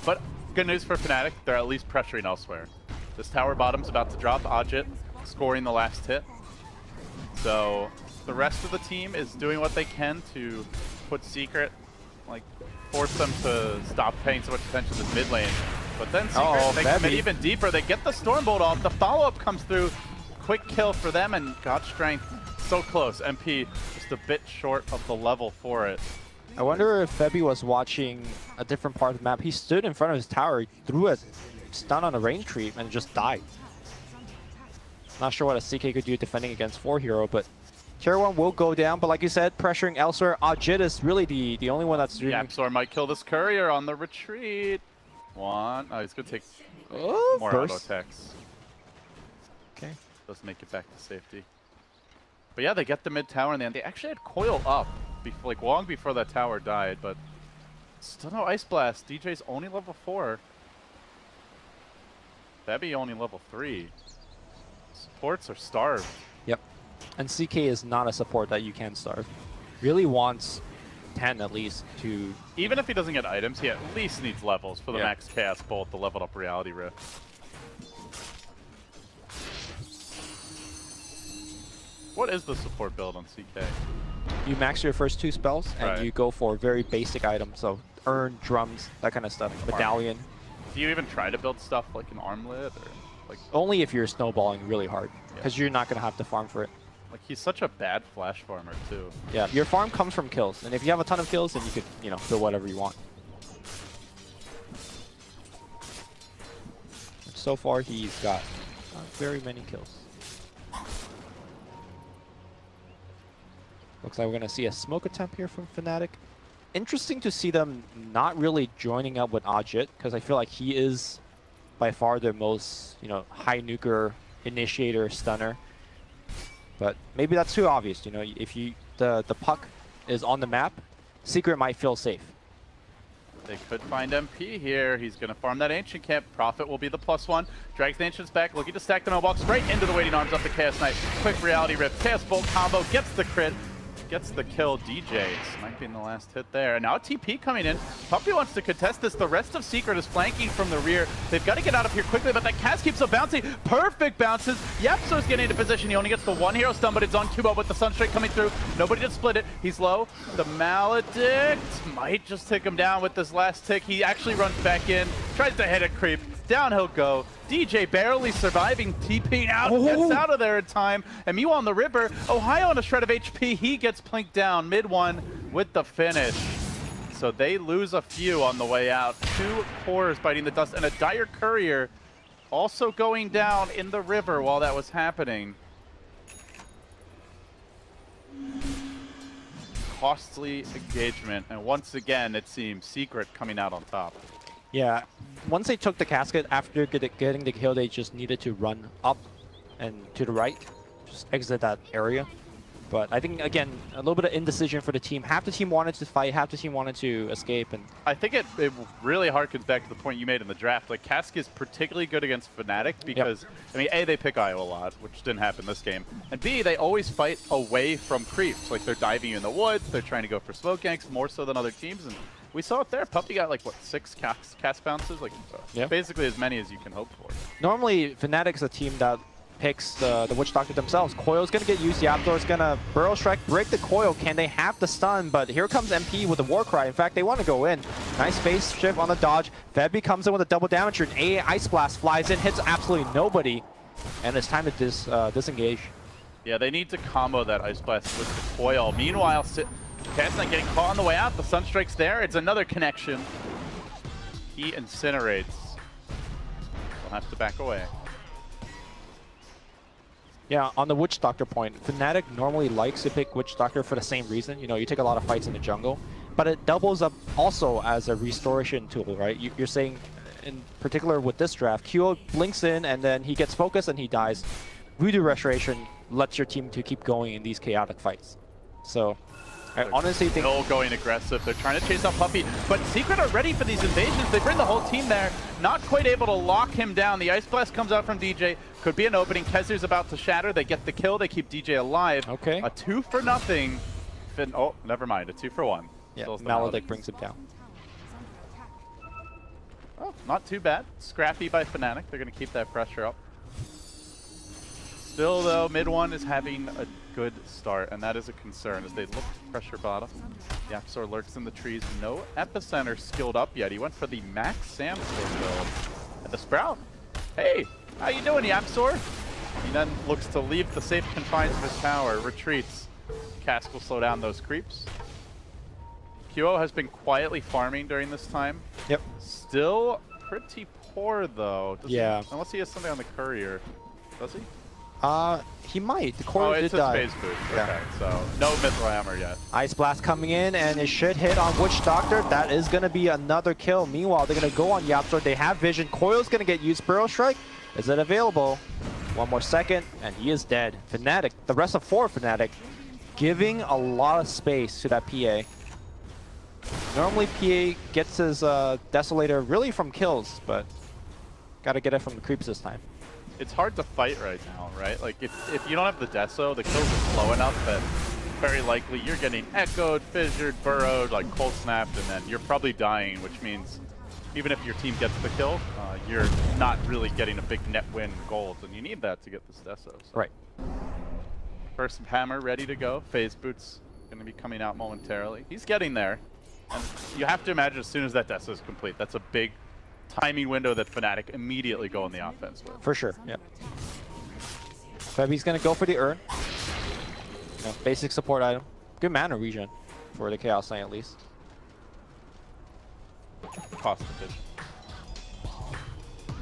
But good news for Fnatic, they're at least pressuring elsewhere. This tower bottom's about to drop. Ajit scoring the last hit. So the rest of the team is doing what they can to put Secret, like, force them to stop paying so much attention to this mid lane. But then Secret, they commit even deeper. They get the Stormbolt off. The follow-up comes through. Quick kill for them, and God Strength so close. MP just a bit short of the level for it. I wonder if Febby was watching a different part of the map. He stood in front of his tower, he threw a stun on a range creep, and just died. Not sure what a CK could do defending against 4 hero, but Tier 1 will go down. But like you said, pressuring elsewhere. Ajit is really the only one that's doing... Yapzor might kill this courier on the retreat. Oh, he's going to take more auto attacks. Okay. Doesn't make it back to safety. But yeah, they get the mid tower, and they actually had coil up like long before that tower died, but still no Ice Blast. DJ's only level 4. That'd be only level 3. Supports are starved. Yep. And CK is not a support that you can starve. Really wants 10 at least to... Even if he doesn't get items, he at least needs levels for the max Chaos Bolt, the leveled up Reality Rift. What is the support build on CK? You max your first 2 spells, and you go for very basic items, so urn, drums, that kind of stuff, medallion. Do you even try to build stuff like an armlet? Or like only if you're snowballing really hard, because you're not going to have to farm for it. Like, he's such a bad flash farmer, too. Yeah, your farm comes from kills, and if you have a ton of kills, then you could, you know, build whatever you want. So far, he's got not very many kills. Looks like we're going to see a smoke attempt here from Fnatic. Interesting to see them not really joining up with Ajit, because I feel like he is by far their most, you know, high nuker initiator stunner. But maybe that's too obvious, you know, if the puck is on the map, Secret might feel safe. They could find MP here. He's going to farm that Ancient Camp. Prophet will be the +1. Drags the Ancients back, looking to stack the mailbox right into the waiting arms of the Chaos Knight. Quick Reality Rift, Chaos Bolt combo, gets the crit. Gets the kill. DJs might be in the last hit there. And now TP coming in. Puppy wants to contest this. The rest of Secret is flanking from the rear. They've got to get out of here quickly, but that cast keeps on bouncing. Perfect bounces. Yapzor's getting into position. He only gets the 1 hero stun, but it's on Cubo with the Sunstrike coming through. Nobody to split it. He's low. The Maledict might just take him down with this last tick. He actually runs back in, tries to hit a creep. Down he'll go. DJ barely surviving, TPing out, gets out of there in time. And meanwhile on the river, Ohio on a shred of HP, he gets plinked down mid one with the finish. So they lose a few on the way out. 2 cores biting the dust, and a Dire Courier also going down in the river while that was happening. Costly engagement, and once again it seems Secret coming out on top. Yeah, once they took the casket, after getting the kill, they just needed to run up and to the right, just exit that area. But I think, again, a little bit of indecision for the team. Half the team wanted to fight, half the team wanted to escape. And I think it really harkens back to the point you made in the draft. Like, Cask is particularly good against Fnatic because, I mean, A, they pick IO a lot, which didn't happen this game. And B, they always fight away from creeps. Like, they're diving in the woods, they're trying to go for smoke ganks more so than other teams. And we saw it there. Puppy got, like, what, 6 cast bounces? Like, basically as many as you can hope for. Normally, Fnatic's a team that picks the Witch Doctor themselves. Coil's going to get used. Yapzor's going to Burrow Strike, break the coil. Can they have the stun? But here comes MP with the Warcry. In fact, they want to go in. Nice phase shift on the dodge. Febby comes in with a double damage. An A Ice Blast flies in, hits absolutely nobody. And it's time to disengage. Yeah, they need to combo that Ice Blast with the coil. Meanwhile, Cat's not getting caught on the way out. The Sunstrike's there. It's another connection. He incinerates. we will have to back away. Yeah, on the Witch Doctor point, Fnatic normally likes to pick Witch Doctor for the same reason. You know, you take a lot of fights in the jungle, but it doubles up also as a restoration tool, right? You're saying, in particular with this draft, Kyo blinks in and then he gets focused and he dies. Voodoo Restoration lets your team to keep going in these chaotic fights. So, I honestly think... Still going aggressive. They're trying to chase out Puppey, but Secret are ready for these invasions. They bring the whole team there. Not quite able to lock him down. The Ice Blast comes out from DJ. Could be an opening. Kezu's about to shatter. They get the kill. They keep DJ alive. Okay. A 2-for-0. Oh, never mind. A 2-for-1. Yeah, Maledict brings him down. Oh, not too bad. Scrappy by Fnatic. They're going to keep that pressure up. Still, though, mid one is having a good start, and that is a concern as they look to pressure bottom. Yapzor lurks in the trees. No Epicenter skilled up yet. He went for the Max Samsor build. And the Sprout. Hey, how you doing, Yapzor? He then looks to leave the safe confines of his tower, retreats. Cask will slow down those creeps. QO has been quietly farming during this time. Yep. Still pretty poor, though. Yeah. Unless he has something on the courier. Does he? He might. The courier did die. Space boost. Okay, so no Mithril Hammer yet. Ice Blast coming in, and it should hit on Witch Doctor. That is going to be another kill. Meanwhile, they're going to go on Yapzor. They have vision. Coil's going to get used. Burrow Strike. Is it available? One more second, and he is dead. Fnatic, the rest of 4 Fnatic, giving a lot of space to that PA. Normally, PA gets his Desolator really from kills, but got to get it from the creeps this time. It's hard to fight right now, right? Like, if you don't have the Deso, the kills are slow enough that very likely you're getting echoed, fissured, burrowed, like cold snapped, and then you're probably dying, which means even if your team gets the kill, you're not really getting a big net win gold, and you need that to get this Deso. So. Right. First hammer ready to go. Phase Boot's going to be coming out momentarily. He's getting there. And you have to imagine as soon as that Deso is complete, that's a big timing window that Fnatic immediately go on the offense with. For sure, yeah. Febby's going to go for the Urn. You know, basic support item. Good mana regen for the Chaos Knight at least. Cost efficient.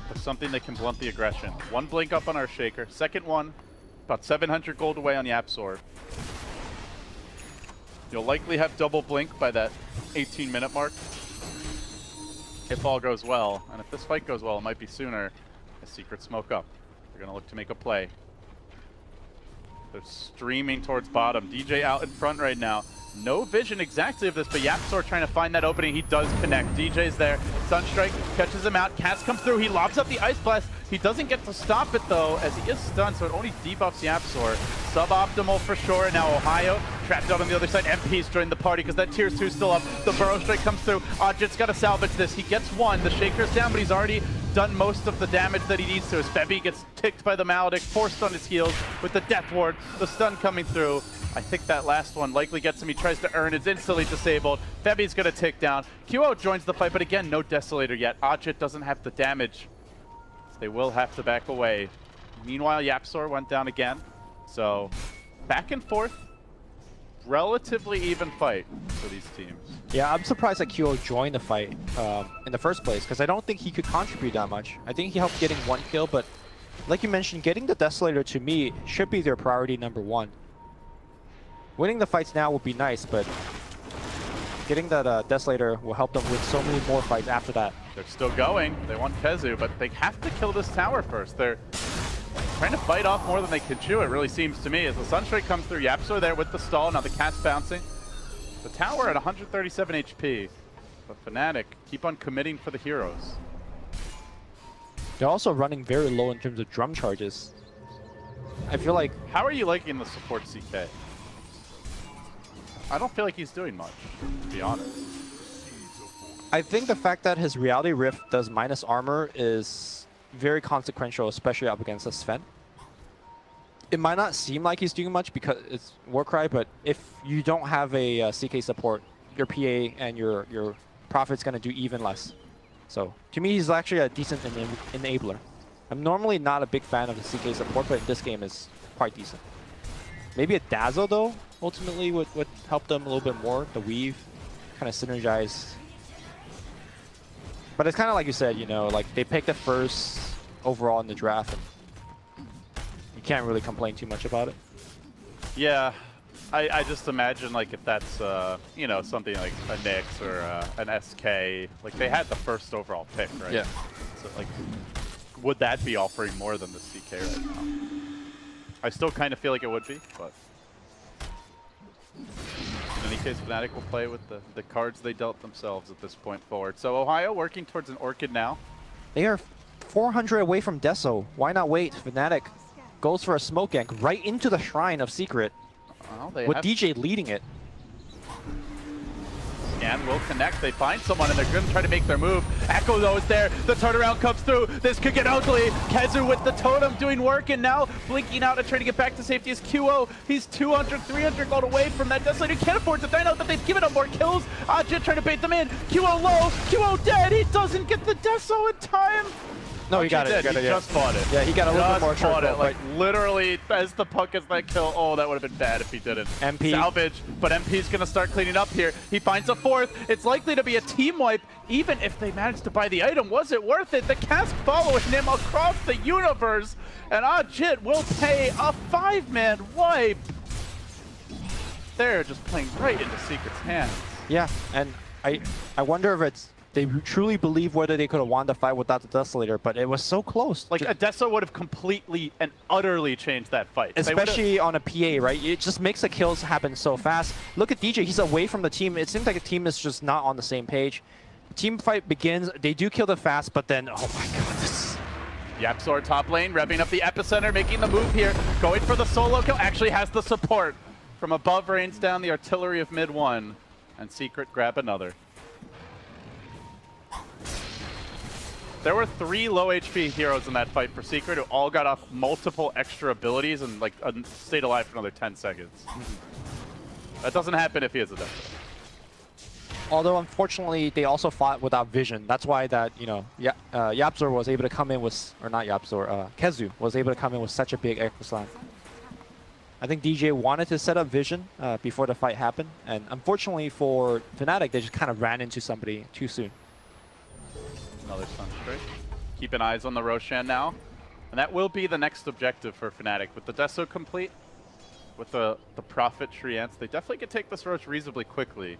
But something that can blunt the aggression. One blink up on our Shaker. Second one, about 700 gold away on Yapzor. You'll likely have double blink by that 18-minute mark. If all goes well, and if this fight goes well, it might be sooner. A Secret smoke up. They're going to look to make a play. They're streaming towards bottom. DJ out in front right now. No vision exactly of this, but Yapzor trying to find that opening. He does connect. DJ's there. Sunstrike catches him out. Cats comes through. He lobs up the Ice Blast. He doesn't get to stop it, though, as he is stunned, so it only debuffs Yapzor. Suboptimal for sure. And now Ohio trapped out on the other side. MP's joined the party because that Tier 2's still up. The Burrow Strike comes through. Ajit's got to salvage this. He gets one. The Shaker's down, but he's already done most of the damage that he needs to. As Febby gets ticked by the Maledict, forced on his heels with the Death Ward. The stun coming through. I think that last one likely gets him. He tries to earn. It's instantly disabled. Febby's going to tick down. QO joins the fight, but again, no Desolator yet. Ajit doesn't have the damage. They will have to back away. Meanwhile, Yapzor went down again. So, back and forth. Relatively even fight for these teams. Yeah, I'm surprised that QO joined the fight in the first place, because I don't think he could contribute that much. I think he helped getting one kill, but like you mentioned, getting the Desolator to me should be their priority #1. Winning the fights now would be nice, but getting that Desolator will help them win so many more fights after that. They're still going. They want Kezu, but they have to kill this tower first. They're trying to fight off more than they can chew, it really seems to me. As the Sunstrike comes through, Yapzor there with the stall. Now the cat's bouncing. The tower at 137 HP. But Fnatic keep on committing for the heroes. They're also running very low in terms of drum charges. I feel like... How are you liking the support CK? I don't feel like he's doing much, to be honest. I think the fact that his Reality Rift does minus armor is very consequential, especially up against a Sven. It might not seem like he's doing much because it's Warcry, but if you don't have a CK support, your PA and your Prophet's going to do even less. So, to me, he's actually a decent enabler. I'm normally not a big fan of the CK support, but in this game is quite decent. Maybe a Dazzle, though, ultimately would help them a little bit more. The Weave, kind of synergize. But it's kind of like you said, you know, like they picked the first overall in the draft. And can't really complain too much about it. Yeah, I just imagine like if that's you know, something like a Nyx or an SK, like they had the first overall pick, right? Yeah. So like, would that be offering more than the CK right now? I still kind of feel like it would be, but in any case, Fnatic will play with the cards they dealt themselves at this point forward. So Ohio working towards an Orchid now. They are 400 away from Deso. Why not wait? Fnatic goes for a smoke gank right into the shrine of Secret, Well, with DJ leading it. Scan will connect. They find someone and they're going to try to make their move. Echo though is there. The turnaround comes through. This could get ugly. Kezu with the totem doing work and now blinking out and trying to get back to safety is QO. He's 200, 300 gold away from that Desolator. Can't afford to dine out, but they've given him more kills. Ajit trying to bait them in. QO low. QO dead. He doesn't get the Deso in time. No, he got it. He just fought it. Yeah, he got a little bit more short. Like literally, as the puck gets that kill, oh, that would have been bad if he didn't. MP. Salvage, but MP's gonna start cleaning up here. He finds a fourth. It's likely to be a team wipe, even if they managed to buy the item. Was it worth it? The cask following him across the universe, and Ajit will pay a 5-man wipe. They're just playing right into Secret's hands. Yeah, and I wonder if it's they truly believe whether they could have won the fight without the Desolator, but it was so close. Like, a Deso would have completely and utterly changed that fight. Especially on a PA, right? It just makes the kills happen so fast. Look at DJ, he's away from the team. It seems like the team is just not on the same page. Team fight begins, they do kill the fast, but then, oh my god, this... Yapzor top lane, revving up the epicenter, making the move here, going for the solo kill, actually has the support. From above rains down the artillery of mid one, and Secret grab another. There were 3 low HP heroes in that fight for Secret who all got off multiple extra abilities and like stayed alive for another 10 seconds. That doesn't happen if he has a death. Although unfortunately they also fought without vision. That's why that, you know, Yapzor was able to come in with, or not Yapzor, Kezu was able to come in with such a big Echo Slam. I think DJ wanted to set up vision before the fight happened, and unfortunately for Fnatic, they just kind of ran into somebody too soon. Another Sunstrike. Keeping eyes on the Roshan now. And that will be the next objective for Fnatic. With the Deso complete, with the Prophet Shriants, they definitely can take this Rosh reasonably quickly.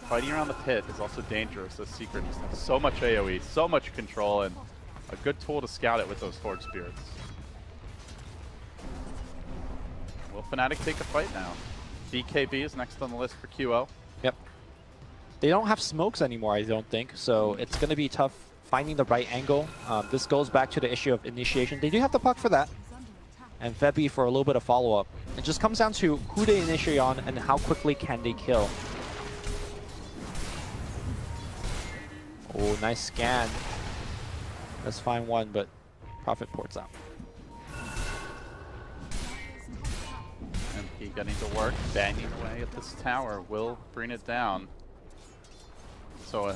Fighting around the pit is also dangerous, as Secret just has so much AoE, so much control, and a good tool to scout it with those Horde Spirits. Will Fnatic take a fight now? BKB is next on the list for QO. Yep. They don't have smokes anymore, I don't think, so it's going to be tough finding the right angle. This goes back to the issue of initiation. They do have the puck for that, and Febby for a little bit of follow-up. It just comes down to who they initiate on and how quickly can they kill. Oh, nice scan. Let's find one, but Prophet ports out. MP getting to work, banging away at this tower, will bring it down. So a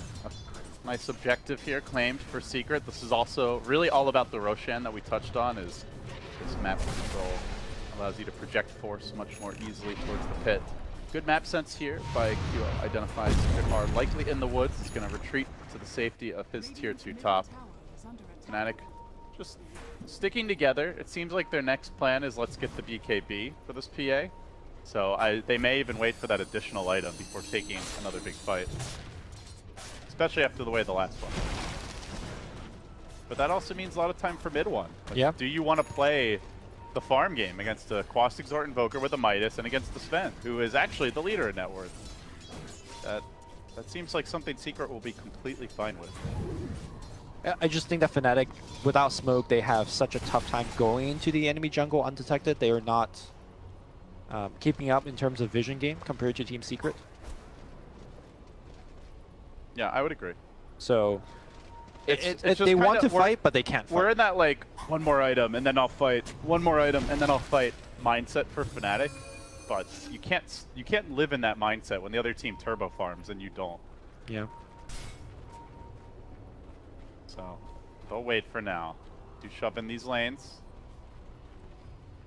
nice objective here claimed for Secret. This is also really all about the Roshan that we touched on, is this map control allows you to project force much more easily towards the pit. Good map sense here by QO. Identifies Secret are likely in the woods. He's going to retreat to the safety of his tier 2 top. Fnatic just sticking together. It seems like their next plan is let's get the BKB for this PA. So they may even wait for that additional item before taking another big fight. Especially after the way the last one. But that also means a lot of time for mid one. Like, yeah. Do you want to play the farm game against a Quast Exort Invoker with a Midas and against the Sven, who is actually the leader in net worth? That seems like something Secret will be completely fine with. I just think that Fnatic, without smoke, they have such a tough time going into the enemy jungle undetected. They are not keeping up in terms of vision game compared to Team Secret. Yeah, I would agree. So it's they want to fight, but they can't fight. We're in that like, one more item and then I'll fight, one more item and then I'll fight mindset for Fnatic. But you can't live in that mindset when the other team turbo farms and you don't. Yeah. So they'll wait for now. Do shove in these lanes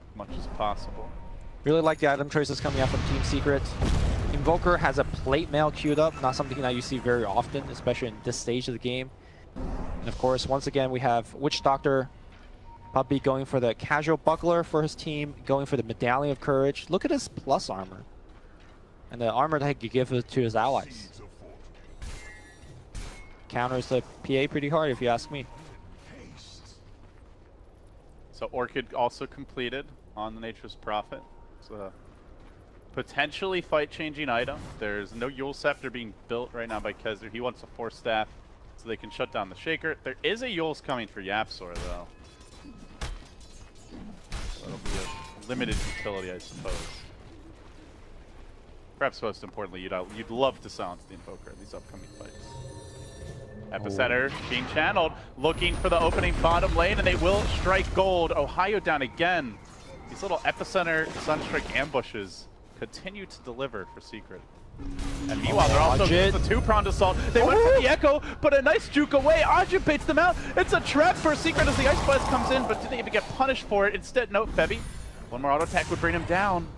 as much as possible. Really like the item choices coming out from Team Secret. Invoker has a plate mail queued up, not something that you see very often, especially in this stage of the game. And of course, once again, we have Witch Doctor Puppy going for the casual buckler for his team, going for the medallion of courage. Look at his plus armor. And the armor that he could give it to his allies. Counters the PA pretty hard if you ask me. So Orchid also completed on the Nature's Prophet. It's a potentially fight-changing item. There's no Yule Scepter being built right now by Kezzer. He wants a Force Staff so they can shut down the Shaker. There is a Yule's coming for Yapsor though. So it'll be a limited utility, I suppose. Perhaps most importantly, you'd love to silence the Invoker in these upcoming fights. Epicenter being channeled, looking for the opening bottom lane, and they will strike gold. Ohio down again. These little Epicenter Sunstrike ambushes continue to deliver for Secret. And meanwhile, they're also using the two-pronged assault. They went for the Echo, but a nice juke away. Ajit baits them out. It's a trap for Secret as the Ice Blast comes in, but do they even get punished for it? Instead, no, Febby. One more auto attack would bring him down.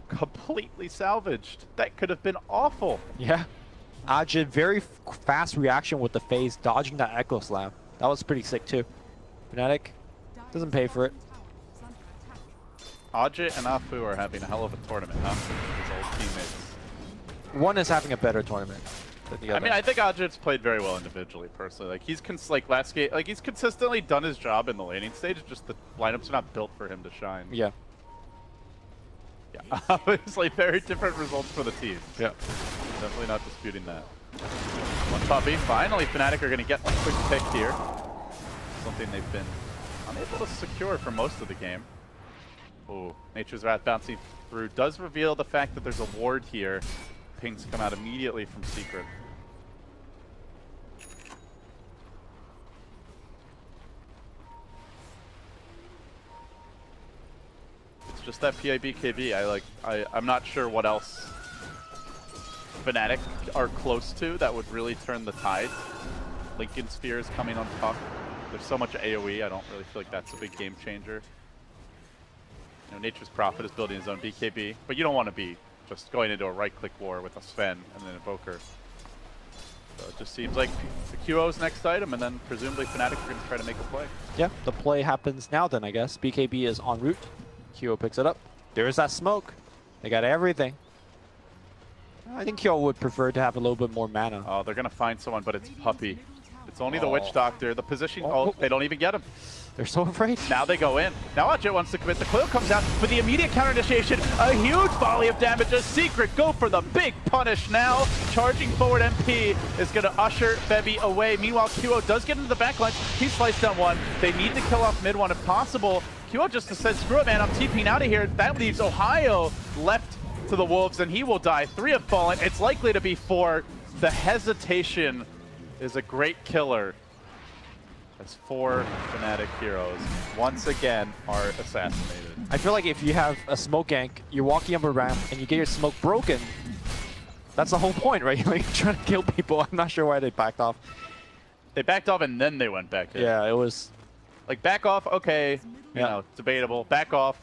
Completely salvaged. That could have been awful. Yeah. Ajit, very fast reaction with the phase, dodging that Echo Slam. That was pretty sick too. Fnatic doesn't pay for it. Ajit and Afu are having a hell of a tournament, huh? His old teammates. One is having a better tournament than the other. I mean, I think Ajit's played very well individually, personally. Like he's last game, like he's consistently done his job in the laning stage. Just the lineups are not built for him to shine. Yeah. Yeah. Obviously, very different results for the teams. Yeah. Definitely not disputing that. One puppy. Finally, Fnatic are going to get a quick pick here. Something they've been unable to secure for most of the game. Ooh, Nature's Wrath bouncing through does reveal the fact that there's a ward here. Pings come out immediately from Secret. It's just that PIBKB. I'm not sure what else Fnatic are close to that would really turn the tide. Lincoln Sphere is coming on top. There's so much AoE, I don't really feel like that's a big game changer. You know, Nature's Prophet is building his own BKB, but you don't want to be just going into a right-click war with a Sven and an Invoker. So it just seems like the QO's next item, and then presumably Fnatic are going to try to make a play. Yeah, the play happens now then, I guess. BKB is en route. QO picks it up. There's that smoke. They got everything. I think QO would prefer to have a little bit more mana. Oh, they're going to find someone, but it's Puppy. It's only the Witch Doctor. The position, they don't even get him. They're so afraid. Now they go in. Now Ajit wants to commit. The Coil comes out for the immediate counter initiation. A huge volley of damage. A Secret go for the big punish now. Charging forward MP is going to usher Febby away. Meanwhile, QO does get into the backline. He's sliced down one. They need to kill off mid one if possible. QO just says, screw it, man. I'm TPing out of here. That leaves Ohio left to the Wolves, and he will die. 3 have fallen. It's likely to be 4. The hesitation is a great killer. As 4 Fnatic heroes once again are assassinated. I feel like if you have a smoke gank, you're walking up a ramp and you get your smoke broken, that's the whole point, right? You're like trying to kill people. I'm not sure why they backed off. They backed off and then they went back in. Yeah, it was like back off, okay, you know, debatable. Back off,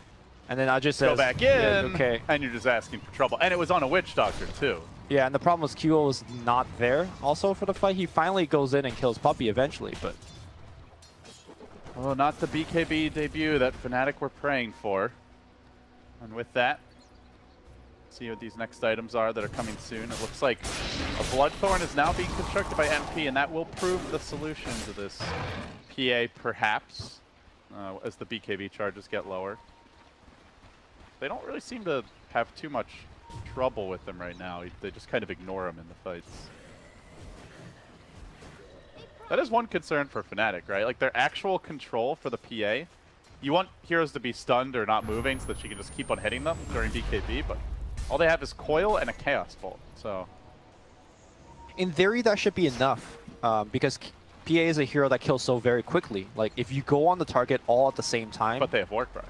and then I just said go back in, yeah, okay, and you're just asking for trouble. And it was on a Witch Doctor too. Yeah, and the problem was QO was not there also for the fight. He finally goes in and kills Puppy eventually, but. Oh, not the BKB debut that Fnatic were praying for. And with that, see what these next items are that are coming soon. It looks like a Bloodthorn is now being constructed by MP, and that will prove the solution to this PA, perhaps, as the BKB charges get lower. They don't really seem to have too much trouble with them right now. They just kind of ignore them in the fights. That is one concern for Fnatic, right? Like their actual control for the PA. You want heroes to be stunned or not moving so that you can just keep on hitting them during BKB, but all they have is Coil and a Chaos Bolt, so. In theory, that should be enough, because PA is a hero that kills so very quickly. Like, if you go on the target all at the same time... But they have Warcry.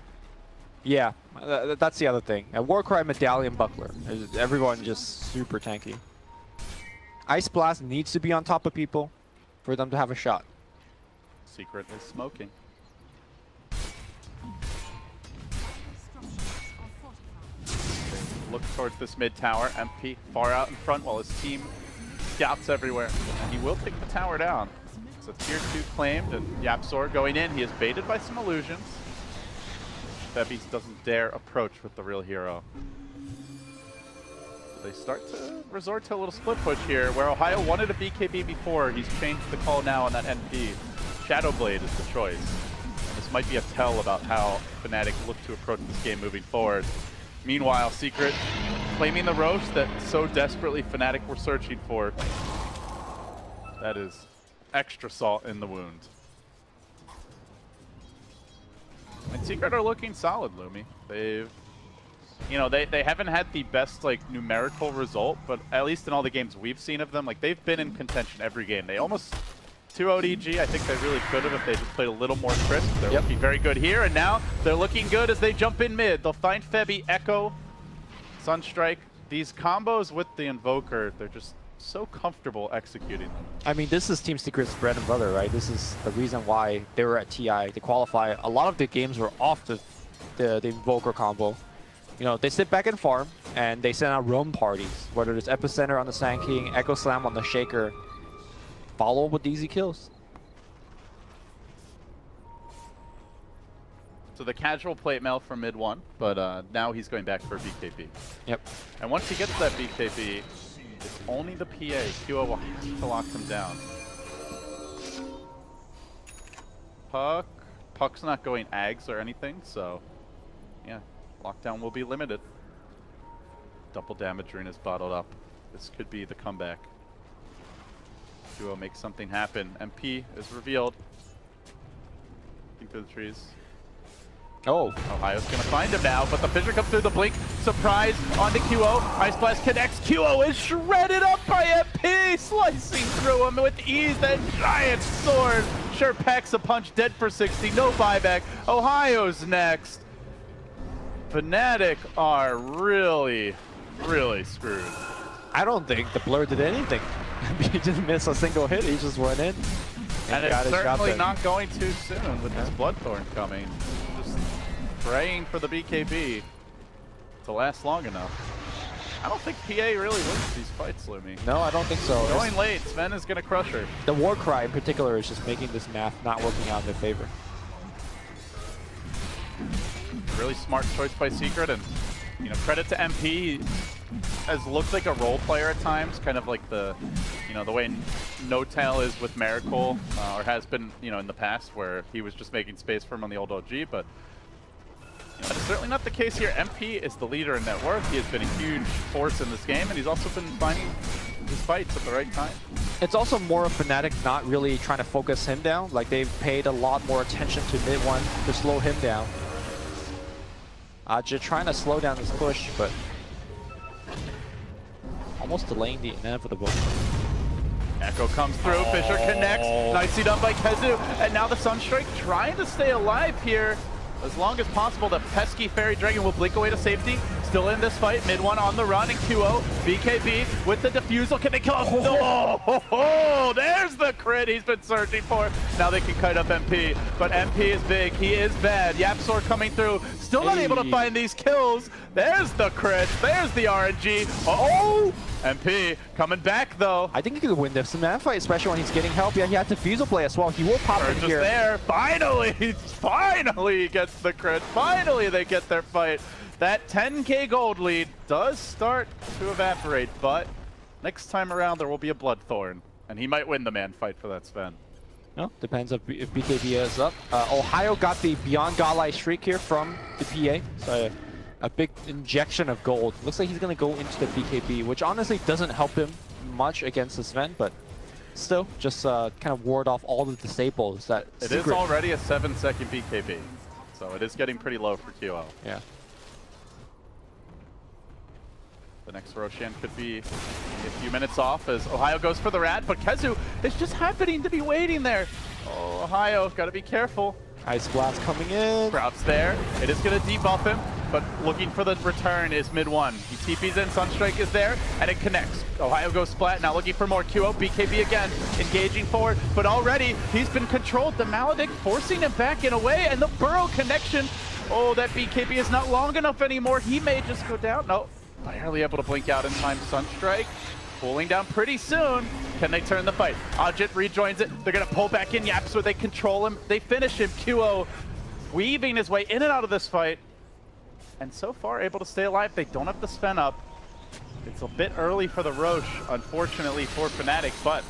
Yeah, that's the other thing. Warcry, Medallion, Buckler. Everyone just super tanky. Ice Blast needs to be on top of people for them to have a shot. Secret is smoking. Look towards this mid tower. MP far out in front while his team scouts everywhere. And he will take the tower down. It's a tier 2 claimed, and YapzOr going in. He is baited by some illusions. Febby doesn't dare approach with the real hero. So they start to resort to a little split push here, where Ohio wanted a BKB before. He's changed the call now on that NP. Shadowblade is the choice. And this might be a tell about how Fnatic look to approach this game moving forward. Meanwhile, Secret claiming the Roche that so desperately Fnatic were searching for. That is extra salt in the wound. And Secret are looking solid, Lumi. They've, you know, they haven't had the best like numerical result, but at least in all the games we've seen of them, like they've been in contention every game. They almost 2-0'd EG. I think they really could have if they just played a little more crisp. They're looking very good here, and now they're looking good as they jump in mid. They'll find Febby, Echo, Sunstrike. These combos with the Invoker, they're just so comfortable executing them. I mean, this is Team Secret's bread and butter, right? This is the reason why they were at TI. They qualify. A lot of the games were off the Invoker combo. You know, they sit back and farm, and they send out roam parties, whether it's Epicenter on the Sand King, Echo Slam on the Shaker. Follow with easy kills. So the casual plate mail from mid 1, but now he's going back for BKB. Yep. And once he gets that BKB, it's only the PA. QO will have to lock him down. Puck's not going Ags or anything, so yeah, lockdown will be limited. Double damage rune is bottled up. This could be the comeback. QO makes something happen. MP is revealed. Looking through the trees. Oh, Ohio's gonna find him now, but the Fissure comes through the blink. Surprise onto QO. Ice Blast connects. QO is shredded up by MP, slicing through him with ease. That giant sword sure packs a punch. Dead for 60. No buyback. Ohio's next. Fnatic are really, really screwed. I don't think the Blur did anything. He didn't miss a single hit. He just went in. And it's certainly not going too soon with this Bloodthorn coming. Just praying for the BKB to last long enough. I don't think PA really wins these fights, Lumi. No, I don't think so. Going late, Sven is going to crush her. The Warcry in particular is just making this math not working out in their favor. Really smart choice by Secret, and you know, credit to MP. Has looked like a role player at times, kind of like the, you know, the way No-Tail is with Miracle, or has been, you know, in the past, where he was just making space for him on the old OG, but you know, that's certainly not the case here. MP is the leader in net worth. He has been a huge force in this game, and he's also been finding his fights at the right time. It's also more of Fnatic not really trying to focus him down. Like, they've paid a lot more attention to mid 1 to slow him down. Just trying to slow down this push, but almost delaying the inevitable. Echo comes through, Fissure connects, nicely done by Kezu, and now the Sunstrike trying to stay alive here as long as possible. The pesky Fairy Dragon will blink away to safety. Still in this fight, mid 1 on the run, and QO, BKB with the defusal. Can they kill him? Oh, there's the crit he's been searching for. Now they can kite up MP, but MP is big, he is bad. YapzOr coming through, still not able to find these kills. There's the crit, there's the RNG. Oh, MP coming back though. I think he could win this man fight, especially when he's getting help. Yeah, he had defusal play as well. He will pop in here. There, finally he gets the crit. Finally they get their fight. That 10k gold lead does start to evaporate, but next time around there will be a Bloodthorn, and he might win the man fight for that Sven. No, depends if BKB is up. Ohio got the Beyond Godlike streak here from the PA, so a big injection of gold. Looks like he's going to go into the BKB, which honestly doesn't help him much against the Sven, but still just kind of ward off all the disables that It is already a 7-second BKB, so it is getting pretty low for QO. Yeah. The next Roshan could be a few minutes off as Ohio goes for the rat, but Kezu is just happening to be waiting there. Oh, Ohio, gotta be careful. Ice Blast coming in. Crowd's there. It is gonna debuff him, but looking for the return is mid 1. He TP's in, Sunstrike is there, and it connects. Ohio goes splat, now looking for more. QO, BKB again, engaging forward, but already he's been controlled. The Maledict forcing him back in a way, and the Burrow connection. Oh, that BKB is not long enough anymore. He may just go down. No. Barely able to blink out in time. Sunstrike pulling down pretty soon. Can they turn the fight? Ajit rejoins it. They're going to pull back in Yaps where they control him. They finish him. QO weaving his way in and out of this fight. And so far able to stay alive. They don't have to spin up. It's a bit early for the Roche, unfortunately for Fnatic, but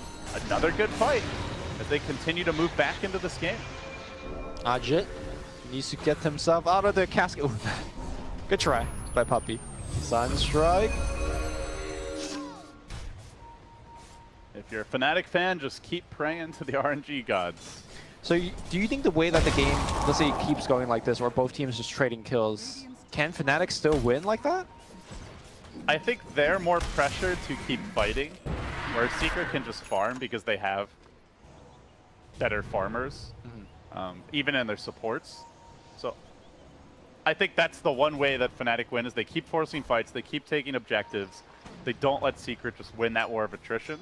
another good fight as they continue to move back into this game. Ajit needs to get himself out of the casket. Ooh. Good try by Puppey. Sunstrike. If you're a Fnatic fan, just keep praying to the RNG gods. So do you think the way that the game, let's say, keeps going like this, or both teams just trading kills, can Fnatic still win like that? I think they're more pressured to keep fighting, where Secret can just farm because they have better farmers, even in their supports. So I think that's the one way that Fnatic win, is they keep forcing fights, they keep taking objectives, they don't let Secret just win that war of attrition.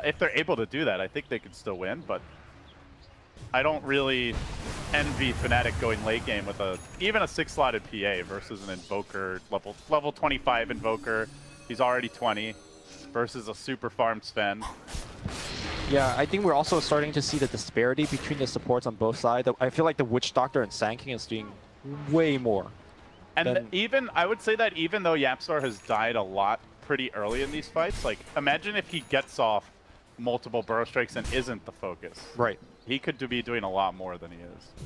If they're able to do that, I think they could still win, but I don't really envy Fnatic going late game with even a 6-slotted PA versus an Invoker, level 25 Invoker. He's already 20 versus a super farmed Sven. Yeah, I think we're also starting to see the disparity between the supports on both sides. I feel like the Witch Doctor and Sand King is doing way more. And I would say that even though Yapstar has died a lot pretty early in these fights, like imagine if he gets off multiple burrow strikes and isn't the focus. Right. He could be doing a lot more than he is.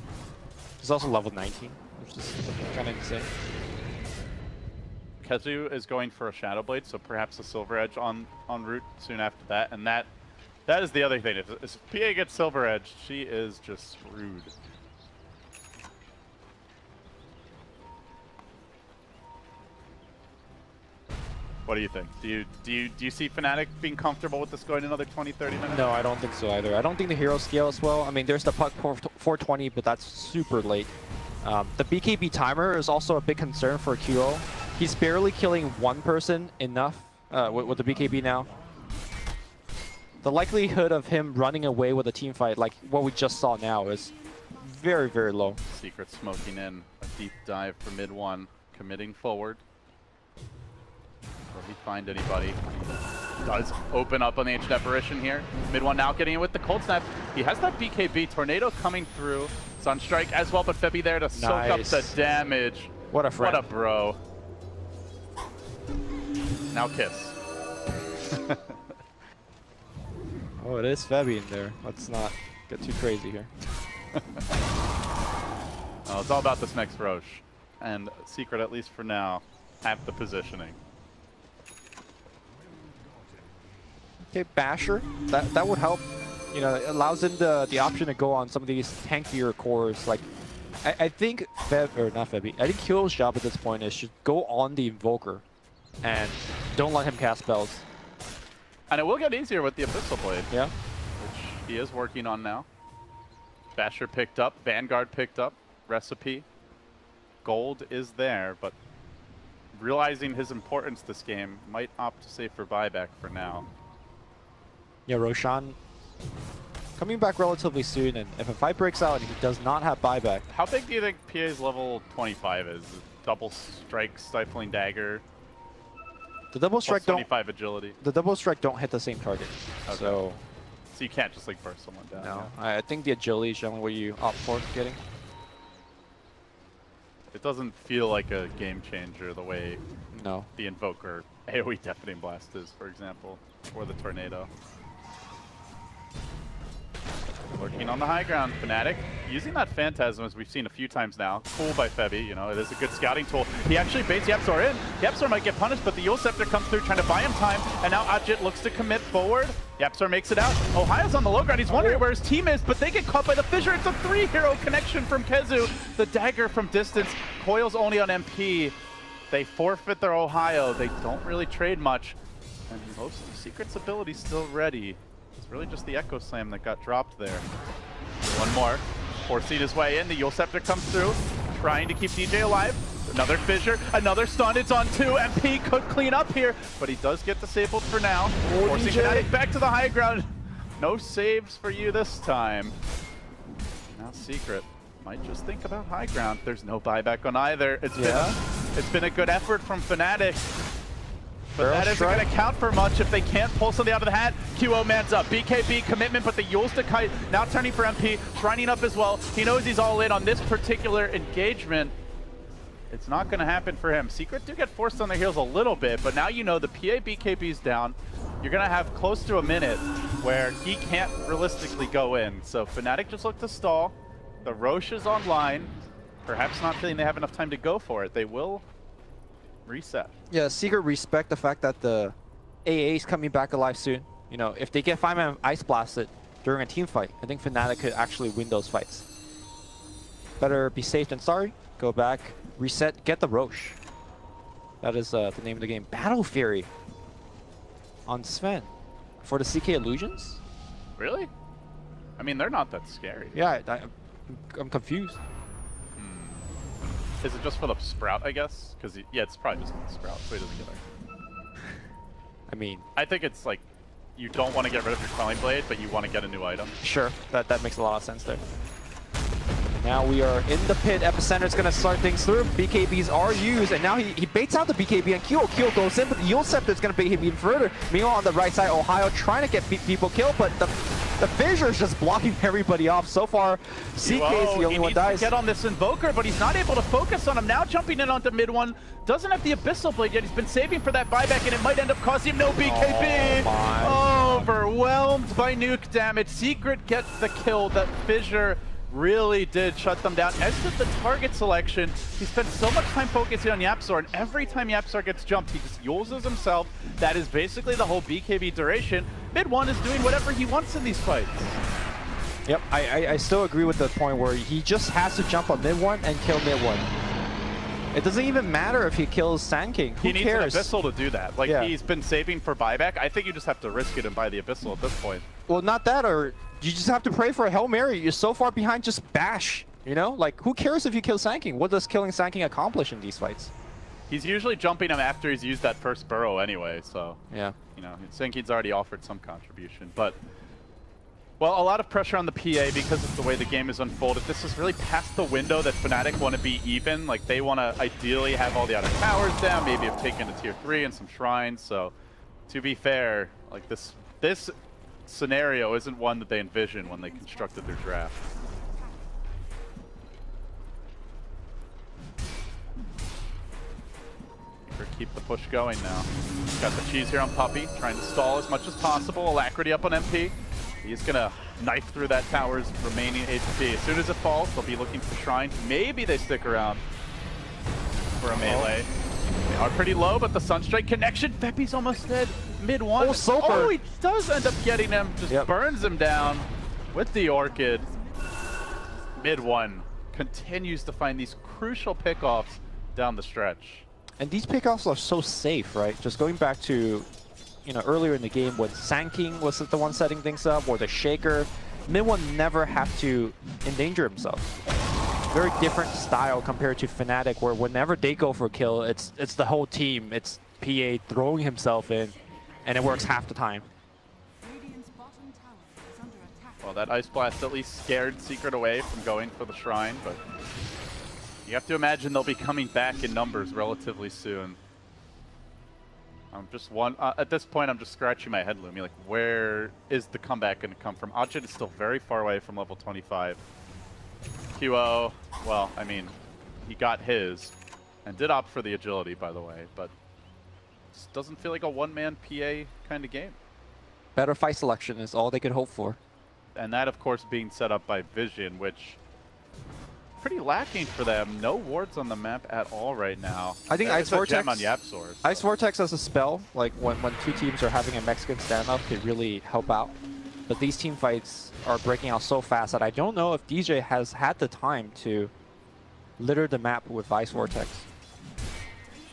He's also level 19, which is kind of insane. Kezu is going for a Shadow Blade, so perhaps a Silver Edge en route soon after that. And that is the other thing. If PA gets Silver Edge, she is just screwed. What do you think? Do you see Fnatic being comfortable with this going another 20-30 minutes? No, I don't think so either. I don't think the hero scale as well. I mean, there's the puck 420, but that's super late. The BKB timer is also a big concern for QO. He's barely killing one person enough with the BKB now. The likelihood of him running away with a team fight, like what we just saw now, is very, very low. Secret smoking in a deep dive for mid one, committing forward. Will he find anybody? He does open up on the Ancient Apparition here. Mid one now getting in with the Cold Snap. He has that BKB. Tornado coming through. Sunstrike as well, but Febby there to soak up the damage. What a friend. What a bro. Now Kiss. Oh, it is Febby in there. Let's not get too crazy here. Oh, it's all about this next Roche. And Secret, at least for now, have the positioning. Okay, Basher, that would help. You know, it allows him the option to go on some of these tankier cores. Like, I think I think Kyo's job at this point is to go on the Invoker and don't let him cast spells. And it will get easier with the Abyssal Blade. Yeah. Which he is working on now. Basher picked up, Vanguard picked up, Recipe. Gold is there, but realizing his importance this game, might opt to save for buyback for now. Yeah, Roshan coming back relatively soon, and if a fight breaks out and he does not have buyback. How big do you think PA's level 25 is? Double strike, stifling dagger. The double strike don't. 25 agility. The double strike don't hit the same target, okay. So you can't just like burst someone down. No, yeah. I think the agility is generally what you opt for getting. It doesn't feel like a game changer the way the Invoker AoE Deafening Blast is, for example, or the Tornado. Working on the high ground, Fnatic using that Phantasm as we've seen a few times now. Cool by Febby, you know, it is a good scouting tool. He actually baits Yapstar in. Yapstar might get punished, but the Yule Scepter comes through trying to buy him time, and now Ajit looks to commit forward. Yapstar makes it out. Ohio's on the low ground. He's wondering where his team is, but they get caught by the fissure. It's a 3-hero connection from Kezu. The dagger from distance. Coil's only on MP. They forfeit their Ohio. They don't really trade much. And most of the Secret's ability still ready. It's really just the Echo Slam that got dropped there. One more. Forcing his way in. The Yule Scepter comes through, trying to keep DJ alive. Another fissure, another stun. It's on 2. MP could clean up here, but he does get disabled for now. Forcing Fnatic back to the high ground. No saves for you this time. Now Secret might just think about high ground. There's no buyback on either. It's been a good effort from Fnatic. But that isn't going to count for much if they can't pull something out of the hat. QO mans up. BKB commitment, but the Yule's to kite. Now turning for MP, shrining up as well. He knows he's all in on this particular engagement. It's not going to happen for him. Secret do get forced on their heels a little bit, but now you know the PA BKB's down. You're going to have close to a minute where he can't realistically go in. So Fnatic just look to stall. The Roche is online. Perhaps not feeling they have enough time to go for it. They will reset. Yeah, Secret respect the fact that the AA is coming back alive soon. You know, if they get 5-man ice blasted during a team fight, I think Fnatic could actually win those fights. Better be safe than sorry. Go back, reset, get the Roche. That is the name of the game. Battle Fury on Sven for the CK Illusions? Really? I mean, they're not that scary. Yeah, I'm confused. Is it just for the Sprout, I guess? Because, yeah, it's probably just for the Sprout, so he doesn't get there. I mean... I think it's like, you don't want to get rid of your Quelling Blade, but you want to get a new item. Sure, that makes a lot of sense there. Now we are in the pit. Epicenter's going to start things through. BKBs are used, and now he baits out the BKB, and Kyo goes in, but the Yule Scepter is going to bait him even further. Meanwhile, on the right side, Ohio trying to get people killed, but the Fissure is just blocking everybody off. So far, CK is the only one dies. He needs to get on this Invoker, but he's not able to focus on him. Now jumping in onto mid one. Doesn't have the Abyssal Blade yet. He's been saving for that buyback, and it might end up costing him no BKB. Oh, overwhelmed by nuke damage. Secret gets the kill. That Fissure really did shut them down. As did the target selection. He spent so much time focusing on Yapzor, and every time Yapzor gets jumped, he just Yules himself. That is basically the whole BKB duration. Mid one is doing whatever he wants in these fights. Yep, I still agree with the point where he just has to jump on mid one and kill mid one. It doesn't even matter if he kills Sand King. Who cares? He needs an Abyssal to do that. Like, he's been saving for buyback. I think you just have to risk it and buy the Abyssal at this point. Well, not that, or you just have to pray for a Hail Mary. You're so far behind, just bash. You know? Like, who cares if you kill Sand King? What does killing Sand King accomplish in these fights? He's usually jumping him after he's used that first burrow anyway, so... Yeah. You know, Sand King's already offered some contribution, but... Well, a lot of pressure on the PA because of the way the game is unfolded. This is really past the window that Fnatic want to be even. Like, they want to ideally have all the other towers down, maybe have taken a tier 3 and some shrines. So, to be fair, like this scenario isn't one that they envisioned when they constructed their draft. Keep the push going now. Got the cheese here on Puppey, trying to stall as much as possible. Alacrity up on MP. He's gonna knife through that tower's remaining HP. As soon as it falls, they'll be looking for Shrine. Maybe they stick around for a melee. They are pretty low, but the Sunstrike connection. Feppy's almost dead. Mid one. Oh, he does end up getting him. Just burns him down with the Orchid. Mid one continues to find these crucial pickoffs down the stretch. And these pickoffs are so safe, right? Just going back to, you know, earlier in the game when Sand King was the one setting things up, or the Shaker, mid one never have to endanger himself. Very different style compared to Fnatic, where whenever they go for a kill, it's the whole team. It's PA throwing himself in, and it works half the time. Well, that Ice Blast at least scared Secret away from going for the Shrine, but you have to imagine they'll be coming back in numbers relatively soon. I'm just at this point, I'm just scratching my head, Lumi. Like, where is the comeback going to come from? Ajit is still very far away from level 25. QO, well, I mean, he got his and did opt for the agility, by the way, but this doesn't feel like a one-man PA kind of game. Better fight selection is all they could hope for. And that, of course, being set up by Vision, which pretty lacking for them. No wards on the map at all right now. I think Ice Vortex on Yapzor, so. Ice Vortex as a spell, like when two teams are having a Mexican standoff, could really help out. But these team fights are breaking out so fast that I don't know if DJ has had the time to litter the map with Ice Vortex.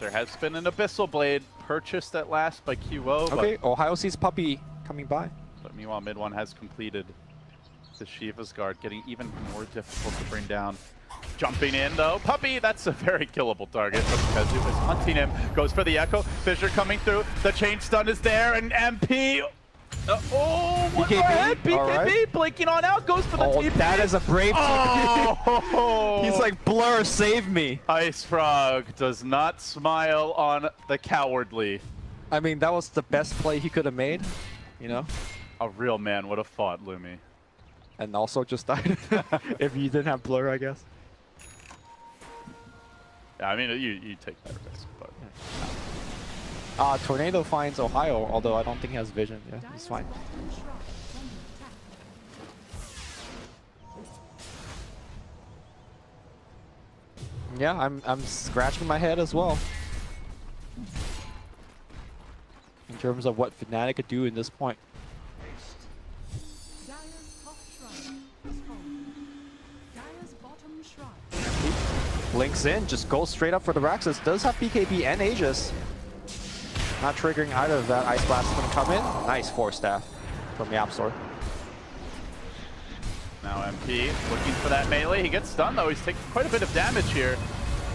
There has been an Abyssal Blade purchased at last by QO. Okay, Ohio sees Puppey coming by. But meanwhile, mid one has completed the Shiva's Guard, getting even more difficult to bring down. Jumping in though, Puppey, that's a very killable target, but because it was hunting him, goes for the Echo. Fissure coming through, the chain stun is there, and MP. One more head, BKB, blinking on out, goes for the TP. That is a brave TP. He's like, Blur, save me. Ice Frog does not smile on the cowardly. I mean, that was the best play he could have made, you know? A real man would have fought Lumi. And also just died if you didn't have Blur, I guess. Yeah, I mean, you take that risk, but... Tornado finds Ohio, although I don't think he has vision. Yeah, he's fine. Yeah, I'm scratching my head as well. In terms of what Fnatic could do in this point. Blinks in, just goes straight up for the Raxus. Does have BKB and Aegis. Not triggering either of that. Ice Blast is going to come in. Nice 4-staff from the App Store. Now MP looking for that melee. He gets stunned though. He's taking quite a bit of damage here.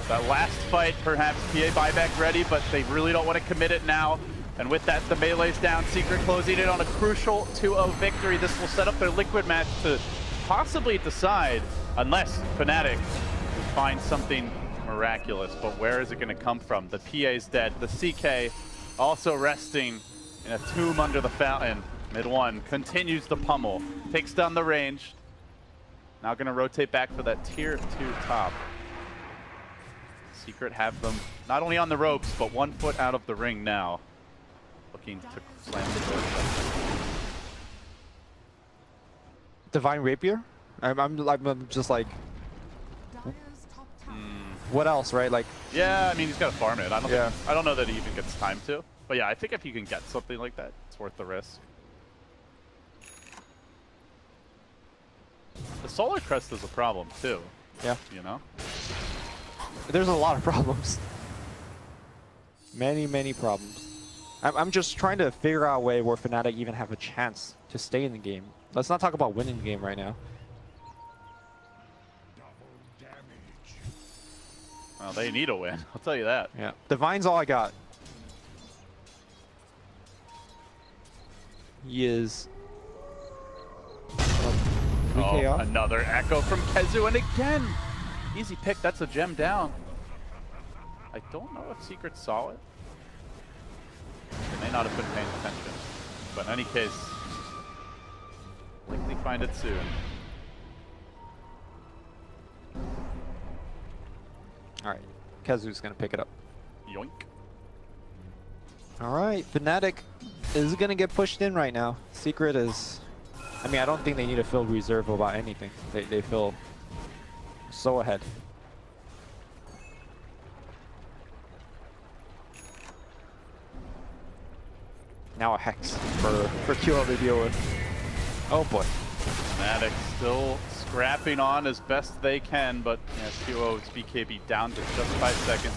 That last fight, perhaps PA buyback ready, but they really don't want to commit it now. And with that, the melee's down. Secret closing in on a crucial 2-0 victory. This will set up their Liquid match to possibly decide, unless Fnatic find something miraculous. But where is it going to come from? The PA's dead. The CK also resting in a tomb under the fountain. Mid-1 continues the pummel. Takes down the range. Now going to rotate back for that tier 2 top. Secret have them not only on the ropes, but 1 foot out of the ring now. Looking to slam the door shut. Divine Rapier? I'm just like... What else, right? Like, yeah, I mean, he's got to farm it. I don't know that he even gets time to. But yeah, I think if you can get something like that, it's worth the risk. The Solar Crest is a problem too. Yeah. You know? There's a lot of problems. Many problems. I'm just trying to figure out a way where Fnatic even have a chance to stay in the game. Let's not talk about winning the game right now. Well, they need a win. I'll tell you that. Yeah. Divine's all I got. He is... Oh, another echo from Kezu, and again, easy pick. That's a gem down. I don't know if Secret saw it. They may not have been paying attention, but in any case, likely find it soon. All right, Kezu's gonna pick it up. Yoink. All right, Fnatic is gonna get pushed in right now. Secret is... I mean, I don't think they need to feel reserve about anything. They feel so ahead. Now a Hex for QL to deal with. Oh boy. Fnatic still scrapping on as best they can, but yeah, QO's BKB down to just 5 seconds.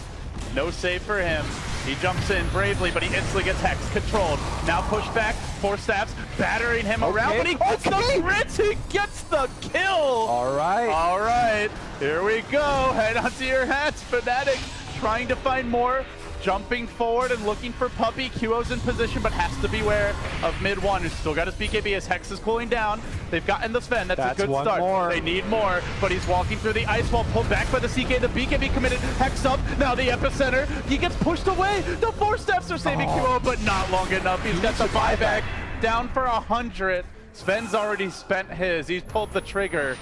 No save for him. He jumps in bravely, but he instantly gets Hex controlled. Now push back, 4 staffs, battering him around, but he gets the crit, he gets the kill! All right, here we go. Head onto your hats. Fnatic trying to find more. Jumping forward and looking for Puppey. QO's in position, but has to beware of mid-1, who's still got his BKB as Hex is cooling down. They've gotten the Sven. That's a good start. More. They need more, but he's walking through the ice wall, pulled back by the CK. The BKB committed. Hex up. Now the epicenter. He gets pushed away. The 4 steps are saving QO, but not long enough. He's got the buyback down for 100. Sven's already spent his. He's pulled the trigger.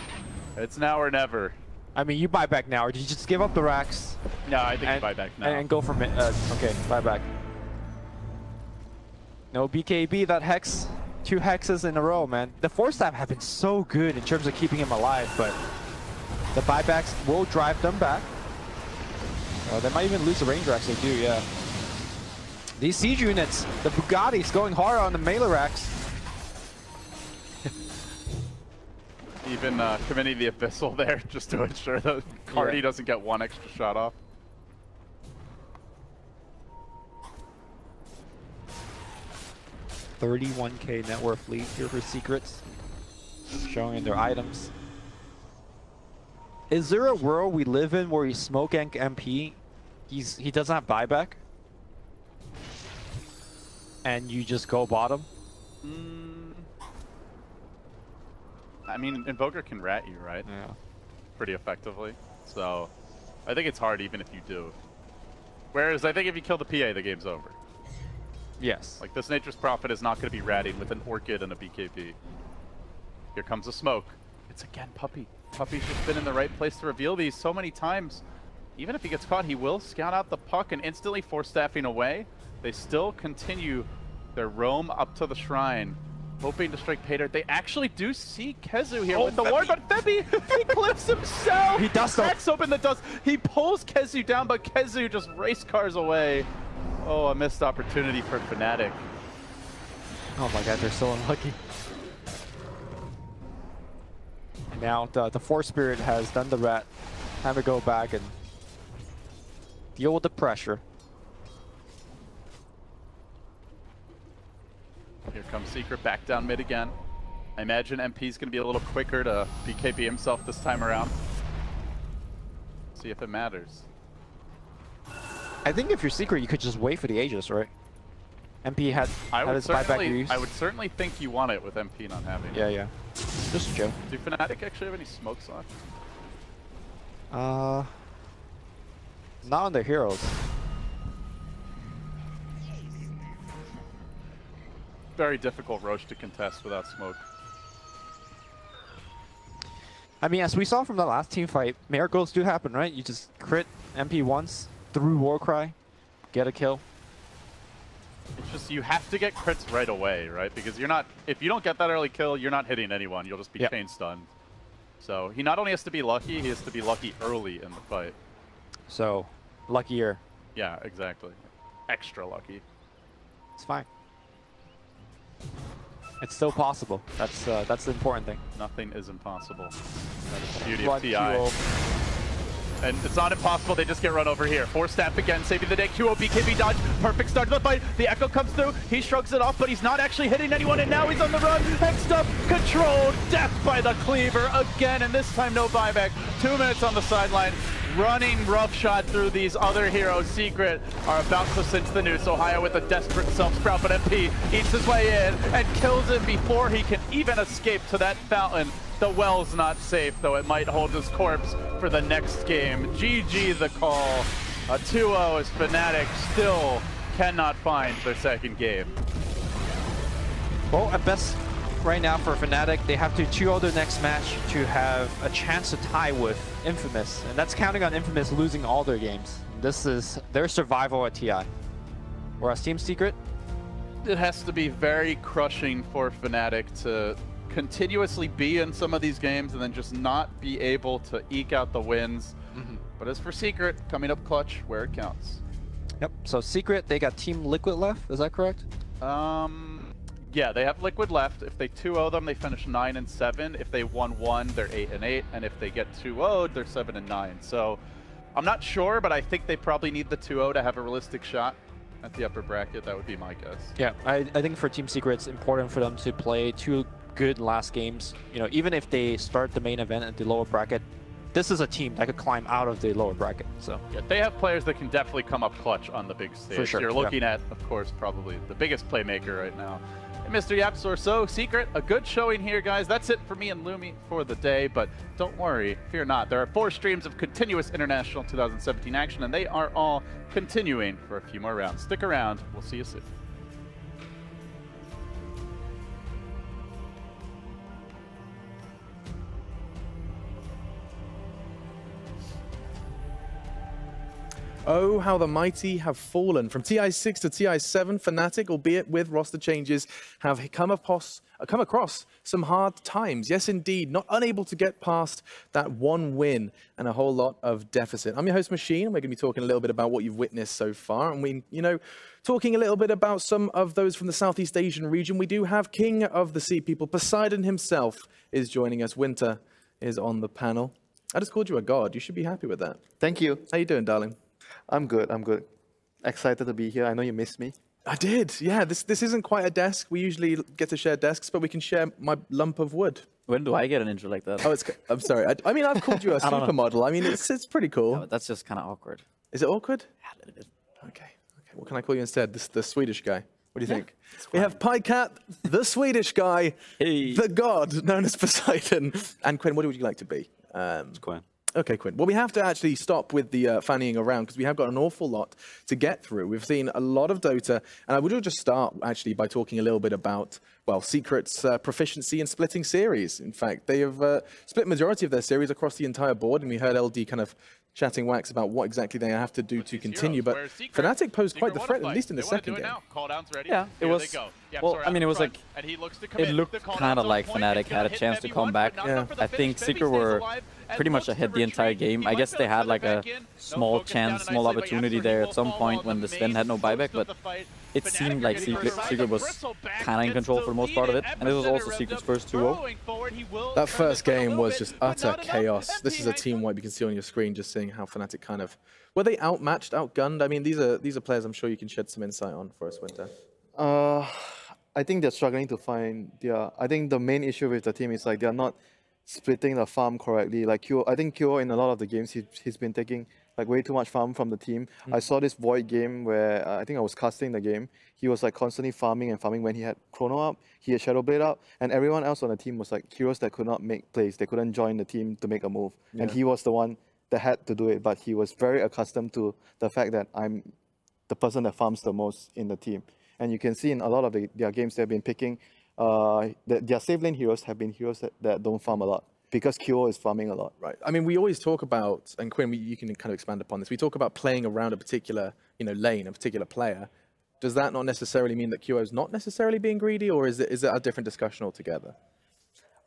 It's now or never. I mean, you buy back now, or did you just give up the racks? No, I think you buy back now. And go for mid. Okay, buy back. No BKB, that Hex. 2 hexes in a row, man. The 4-staff have been so good in terms of keeping him alive, but the buybacks will drive them back. They might even lose the range racks, they do, yeah. These siege units, the Bugattis going hard on the melee racks. Even committing the Abyssal there just to ensure that Cardi doesn't get 1 extra shot off. $31K net worth lead here for Secrets, showing their items. Is there a world we live in where you smoke MP, he doesn't have buyback, and you just go bottom? I mean, Invoker can rat you, right? Yeah. Pretty effectively. So, I think it's hard even if you do. Whereas, I think if you kill the PA, the game's over. Yes. Like, this Nature's Prophet is not going to be ratting with an Orchid and a BKB. Here comes a smoke. It's again Puppey. Puppey's just been in the right place to reveal these so many times. Even if he gets caught, he will scout out the puck and instantly force staffing away. They still continue their roam up to the shrine, hoping to strike paydirt. They actually do see Kezu here with the ward, but Febby, he clips himself! He does cracks open the dust. He pulls Kezu down, but Kezu just race cars away. Oh, a missed opportunity for Fnatic. Oh my god, they're so unlucky. Now the Force Spirit has done the rat. Time to go back and deal with the pressure. Here comes Secret back down mid again. I imagine MP's going to be a little quicker to BKB himself this time around. See if it matters. I think if you're Secret, you could just wait for the Aegis, right? MP had his buyback use. I would certainly think you want it with MP not having it. Yeah, yeah. Just chill. Do Fnatic actually have any smokes left? Not on the heroes. Very difficult Roche to contest without smoke. I mean, as we saw from the last team fight, miracles do happen, right? You just crit MP once through Warcry, get a kill. It's just you have to get crits right away, right? Because you're not, if you don't get that early kill, you're not hitting anyone. You'll just be chain stunned. So he not only has to be lucky, he has to be lucky early in the fight. So, luckier. Yeah, exactly. Extra lucky. It's fine. It's still possible. That's the important thing. Nothing is impossible. That is the beauty Blood of TI. And it's not impossible, they just get run over here. Force staff again, saving the day. QO, BKB dodge, perfect start to the fight. The Echo comes through, he shrugs it off, but he's not actually hitting anyone, and now he's on the run. Next up, controlled, death by the Cleaver again, and this time no buyback. 2 minutes on the sideline, running roughshod through these other heroes. Secret are about to cinch the noose. Ohio with a desperate self-sprout, but MP eats his way in and kills him before he can even escape to that fountain. The well's not safe, though it might hold his corpse for the next game. GG the call. A 2-0 as Fnatic still cannot find their second game. Well, at best, right now for Fnatic, they have to 2-0 their next match to have a chance to tie with Infamous. And that's counting on Infamous losing all their games. This is their survival at TI. Whereas Team Secret? It has to be very crushing for Fnatic to continuously be in some of these games and then just not be able to eke out the wins. But as for Secret, coming up clutch where it counts. Yep, so Secret, they got Team Liquid left, is that correct? Yeah, they have Liquid left. If they 2-0 them, they finish 9-7. If they 1-1, they're 8-8. And if they get 2-0'd, they're 7-9. So I'm not sure, but I think they probably need the 2-0 to have a realistic shot at the upper bracket. That would be my guess. Yeah, I think for Team Secret, it's important for them to play 2 good last games. You know, even if they start the main event at the lower bracket, this is a team that could climb out of the lower bracket. So yeah, they have players that can definitely come up clutch on the big stage. For sure, You're looking at, of course, probably the biggest playmaker right now. And Mr. Yapsor, so Secret, a good showing here, guys. That's it for me and Lumi for the day, but don't worry, fear not. There are 4 streams of continuous International 2017 action, and they are all continuing for a few more rounds. Stick around. We'll see you soon. Oh, how the mighty have fallen. From TI6 to TI7, Fnatic, albeit with roster changes, have come across some hard times. Yes, indeed, not unable to get past that 1 win and a whole lot of deficit. I'm your host, Machine, and we're going to be talking a little bit about what you've witnessed so far. And we, talking a little bit about some of those from the Southeast Asian region. We do have King of the Sea People, Poseidon himself, is joining us. Winter is on the panel. I just called you a god. You should be happy with that. Thank you. How you doing, darling? I'm good. Excited to be here. I know you missed me. I did. Yeah, this isn't quite a desk. We usually get to share desks, but we can share my lump of wood. When do I get an intro like that? Oh, I'm sorry. I mean, I've called you a supermodel. I mean, it's pretty cool. No, that's just kind of awkward. Is it awkward? Yeah, a little bit. Okay. What can I call you instead? The Swedish guy. What do you think? We have Pycat, the Swedish guy, the god known as Poseidon, and Quinn. What would you like to be? It's Quinn. Okay, Quinn. Well, we have to actually stop with the fannying around because we have got an awful lot to get through. We've seen a lot of Dota, and I would just start actually by talking a little bit about, well, Secret's proficiency in splitting series. In fact, they have split majority of their series across the entire board, and we heard LD kind of chatting wax about what exactly they have to do to continue. But Fnatic posed quite the threat, at least in the second game. Yeah, it was. Well, I mean, it was like it looked kind of like Fnatic had a chance to come back. Yeah. I think Secret were pretty much ahead the entire game. I guess they had like a small chance, small opportunity there at some point when the Sven had no buyback, but it seemed like Secret was kind of in control for the most part of it. And this was also Secret's first 2-0. That first game was just utter chaos. This is a team wipe you can see on your screen, just seeing how Fnatic kind of... Were they outmatched, outgunned? I mean, these are players I'm sure you can shed some insight on for us, Winter. I think they're struggling to find their... I think the main issue with the team is like they're not splitting the farm correctly. Like Kyo, I think Kyo in a lot of the games he's been taking like way too much farm from the team. I saw this Void game where I think I was casting the game. He was like constantly farming and farming when he had Chrono up, he had Shadow Blade up, and everyone else on the team was like heroes that could not make plays. They couldn't join the team to make a move. Yeah. And he was the one that had to do it, but he was very accustomed to the fact that I'm the person that farms the most in the team. And you can see in a lot of their games they've been picking, their save lane heroes have been heroes that don't farm a lot, because Kyo is farming a lot. Right. I mean, we always talk about, and Quinn, you can kind of expand upon this, we talk about playing around a particular lane, a particular player. Does that not necessarily mean that Kyo is not necessarily being greedy, or is it a different discussion altogether?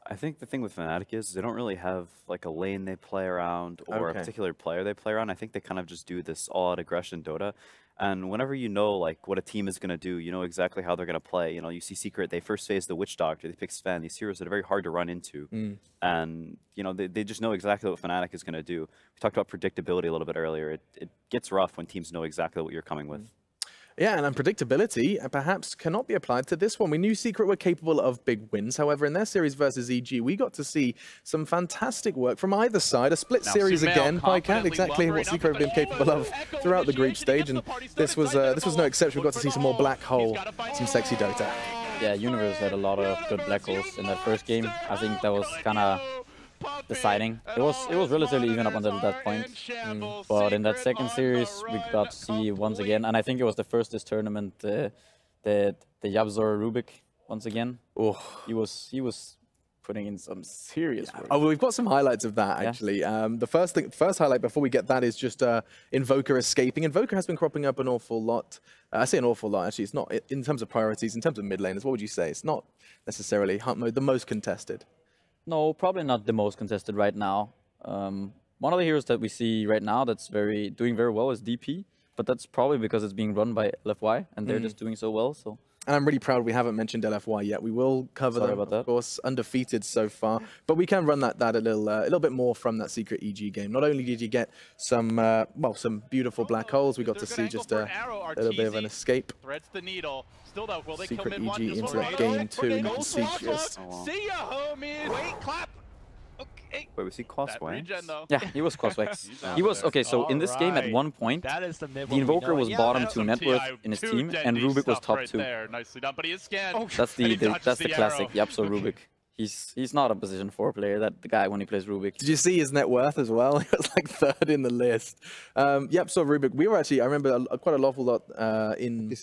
I think the thing with Fnatic is they don't really have like a lane they play around or a particular player they play around. I think they kind of just do this all-out aggression Dota. And whenever you know like what a team is going to do, you know exactly how they're going to play. You know, you see Secret, they first phase the Witch Doctor, they pick Sven, these heroes that are very hard to run into. And, you know, they just know exactly what Fnatic is going to do. We talked about predictability a little bit earlier. It gets rough when teams know exactly what you're coming with. Yeah, and unpredictability perhaps cannot be applied to this one. We knew Secret were capable of big wins. However, in their series versus EG, we got to see some fantastic work from either side. A split series again. Pycat, exactly what Secret have been capable of throughout the group stage, and this was no exception. We got to see some more Black Hole, some sexy Dota. Yeah, Universe had a lot of good Black Holes in that first game. I think that was kind of deciding. It was relatively even up until that point. But in that second series, we got to see once again, and I think it was the first this tournament, the Yabzor Rubik once again. Oh, he was putting in some serious work. Oh, well, we've got some highlights of that actually. The first highlight before we get that is just Invoker escaping. Invoker has been cropping up an awful lot. I say an awful lot actually. It's not in terms of priorities, in terms of mid laners. What would you say? It's not necessarily hunt mode the most contested. No, probably not the most contested right now. One of the heroes that we see right now that's doing very well is DP, but that's probably because it's being run by LFY, and they're just doing so well. So. And I'm really proud we haven't mentioned LFY yet. We will cover them, of course, undefeated so far. But we can run that a little bit more from that Secret EG game. Not only did you get some, well, some beautiful Black Holes, we got to see just a little bit of an escape. Secret EG into that game too. You can see just... See ya, homies! Wait, clap! Okay. Wait, was he crossways? Yeah, he was crossways. He was, okay, so in this game at one point, the Invoker was bottom 2 net worth in his team, and Rubik was top 2. Nicely done, but he is scanned. That's the classic Yabso Rubik. He's not a position 4 player, that the guy when he plays Rubik. Did you see his net worth as well? He was like 3rd in the list. Yabso Rubik, we were actually, I remember quite a awful lot in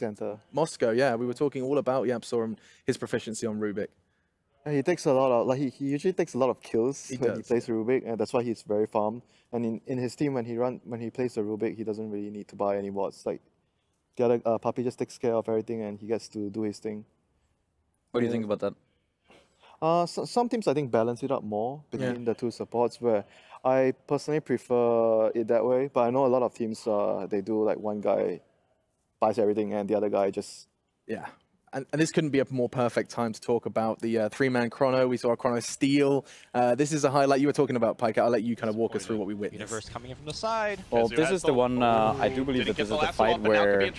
Moscow. Yeah, we were talking all about Yabso and his proficiency on Rubik. He takes a lot of, like he usually takes a lot of kills when he plays Rubik, and that's why he's very farmed. And in his team, when he plays the Rubik, he doesn't really need to buy any wards. Like the other Puppy just takes care of everything, and he gets to do his thing. What do you think about that? Some teams I think balance it up more between the two supports, where I personally prefer it that way. But I know a lot of teams they do like one guy buys everything and the other guy just And this couldn't be a more perfect time to talk about the 3-man Chrono. We saw a Chrono steal. This is a highlight you were talking about, Pike. I'll let you kind of walk us through what we witnessed. Universe coming in from the side. Well, this is the one, I do believe that this is the fight where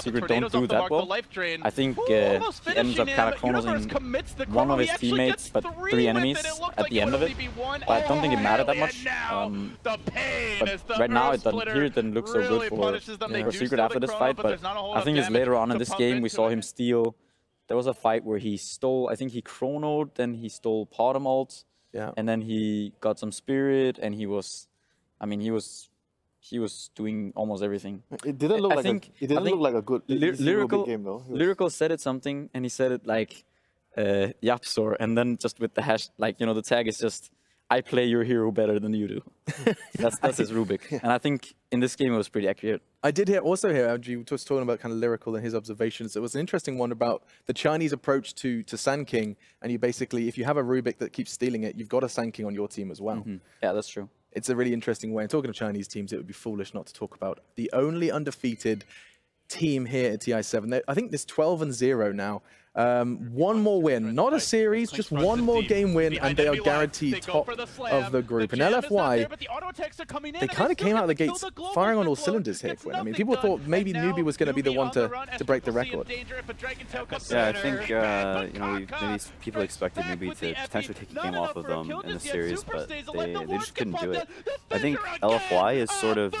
Secret don't do that well. I think he ends up kind of chronosing one of his teammates, but 3 enemies at the end of it. But I don't think it mattered that much. But right now, it didn't look so good for Secret after this fight. But I think it's later on in this game we saw him steal. There was a fight where he stole, I think he chronoed, then he stole Potom ult, Yeah. And then he got some spirit, and he was doing almost everything. It didn't look like a good Lyrical game though. Lyrical said it something, and he said it like Yapsor, and then just with the hash, like, you know, the tag is just, I play your hero better than you do. That's his Rubik. And I think in this game it was pretty accurate. I did also hear Andrew was talking about kind of Lyrical and his observations. It was an interesting one about the Chinese approach to Sand King, and you basically, if you have a Rubik that keeps stealing it, you've got a Sand King on your team as well. Yeah, that's true. It's a really interesting way. And talking of Chinese teams, it would be foolish not to talk about the only undefeated team here at TI7. I think there's 12-0 now. One more win, not a series, just one more game win, and they are guaranteed top of the group. And LFY, they kind of came out of the gates firing on all cylinders here, Quinn. I mean, people thought maybe Newbie was going to be the one to break the record. Yeah, I think you know, maybe people expected Newbie to potentially take a game off of them in the series, but they just couldn't do it. I think LFY is sort of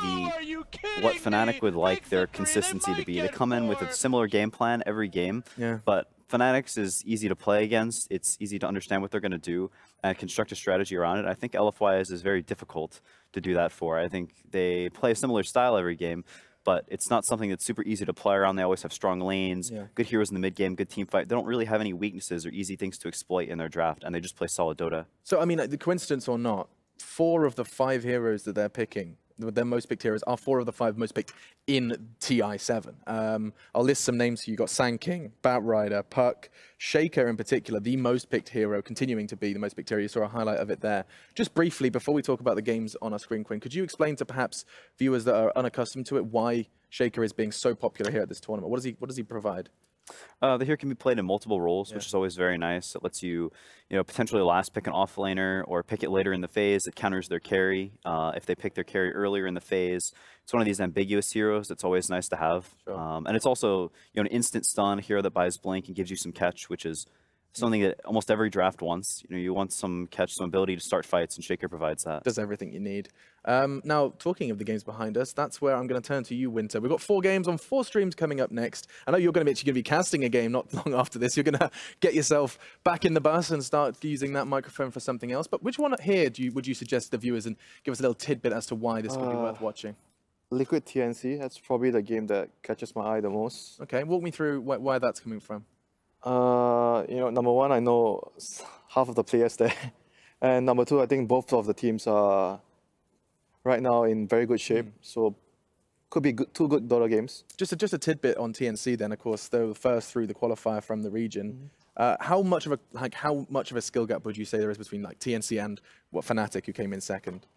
what Fnatic would like their consistency to be. They come in with a similar game plan every game, but Fnatic's is easy to play against. It's easy to understand what they're going to do and construct a strategy around it. I think LFY's is very difficult to do that for. I think they play a similar style every game, but it's not something that's super easy to play around. They always have strong lanes, good heroes in the mid game, good team fight. They don't really have any weaknesses or easy things to exploit in their draft, and they just play solid Dota. So, I mean, the coincidence or not, 4 of the 5 heroes that they're picking, their most picked heroes, are 4 of the 5 most picked in TI7. I'll list some names for you. You've got Sand King, Batrider, Puck, Shaker in particular, the most picked hero, continuing to be the most picked hero. You saw a highlight of it there. Just briefly, before we talk about the games on our screen, Quinn, could you explain to perhaps viewers that are unaccustomed to it why Shaker is being so popular here at this tournament? What does he provide? The hero can be played in multiple roles, which is always very nice. It lets you, potentially last pick an off laner or pick it later in the phase. It counters their carry if they pick their carry earlier in the phase. It's one of these ambiguous heroes that's always nice to have. And it's also an instant stun, a hero that buys blink and gives you some catch, which is something that almost every draft wants. You want some catch, some ability to start fights, and Shaker provides that. Does everything you need. Now, talking of the games behind us, that's where I'm going to turn to you, Winter. We've got 4 games on 4 streams coming up next. I know you're going to be casting a game not long after this. You're going to get yourself back in the bus and start using that microphone for something else. But which one here would you suggest to the viewers, and give us a little tidbit as to why this could be worth watching? Liquid TNC, that's probably the game that catches my eye the most. Okay, walk me through why that's coming from. Number one, I know half of the players there. And number two, I think both of the teams are right now in very good shape. So could be 2 good Dota games. Just a tidbit on TNC then, of course, they were the first through the qualifier from the region. How much of a skill gap would you say there is between TNC and Fnatic, who came in second?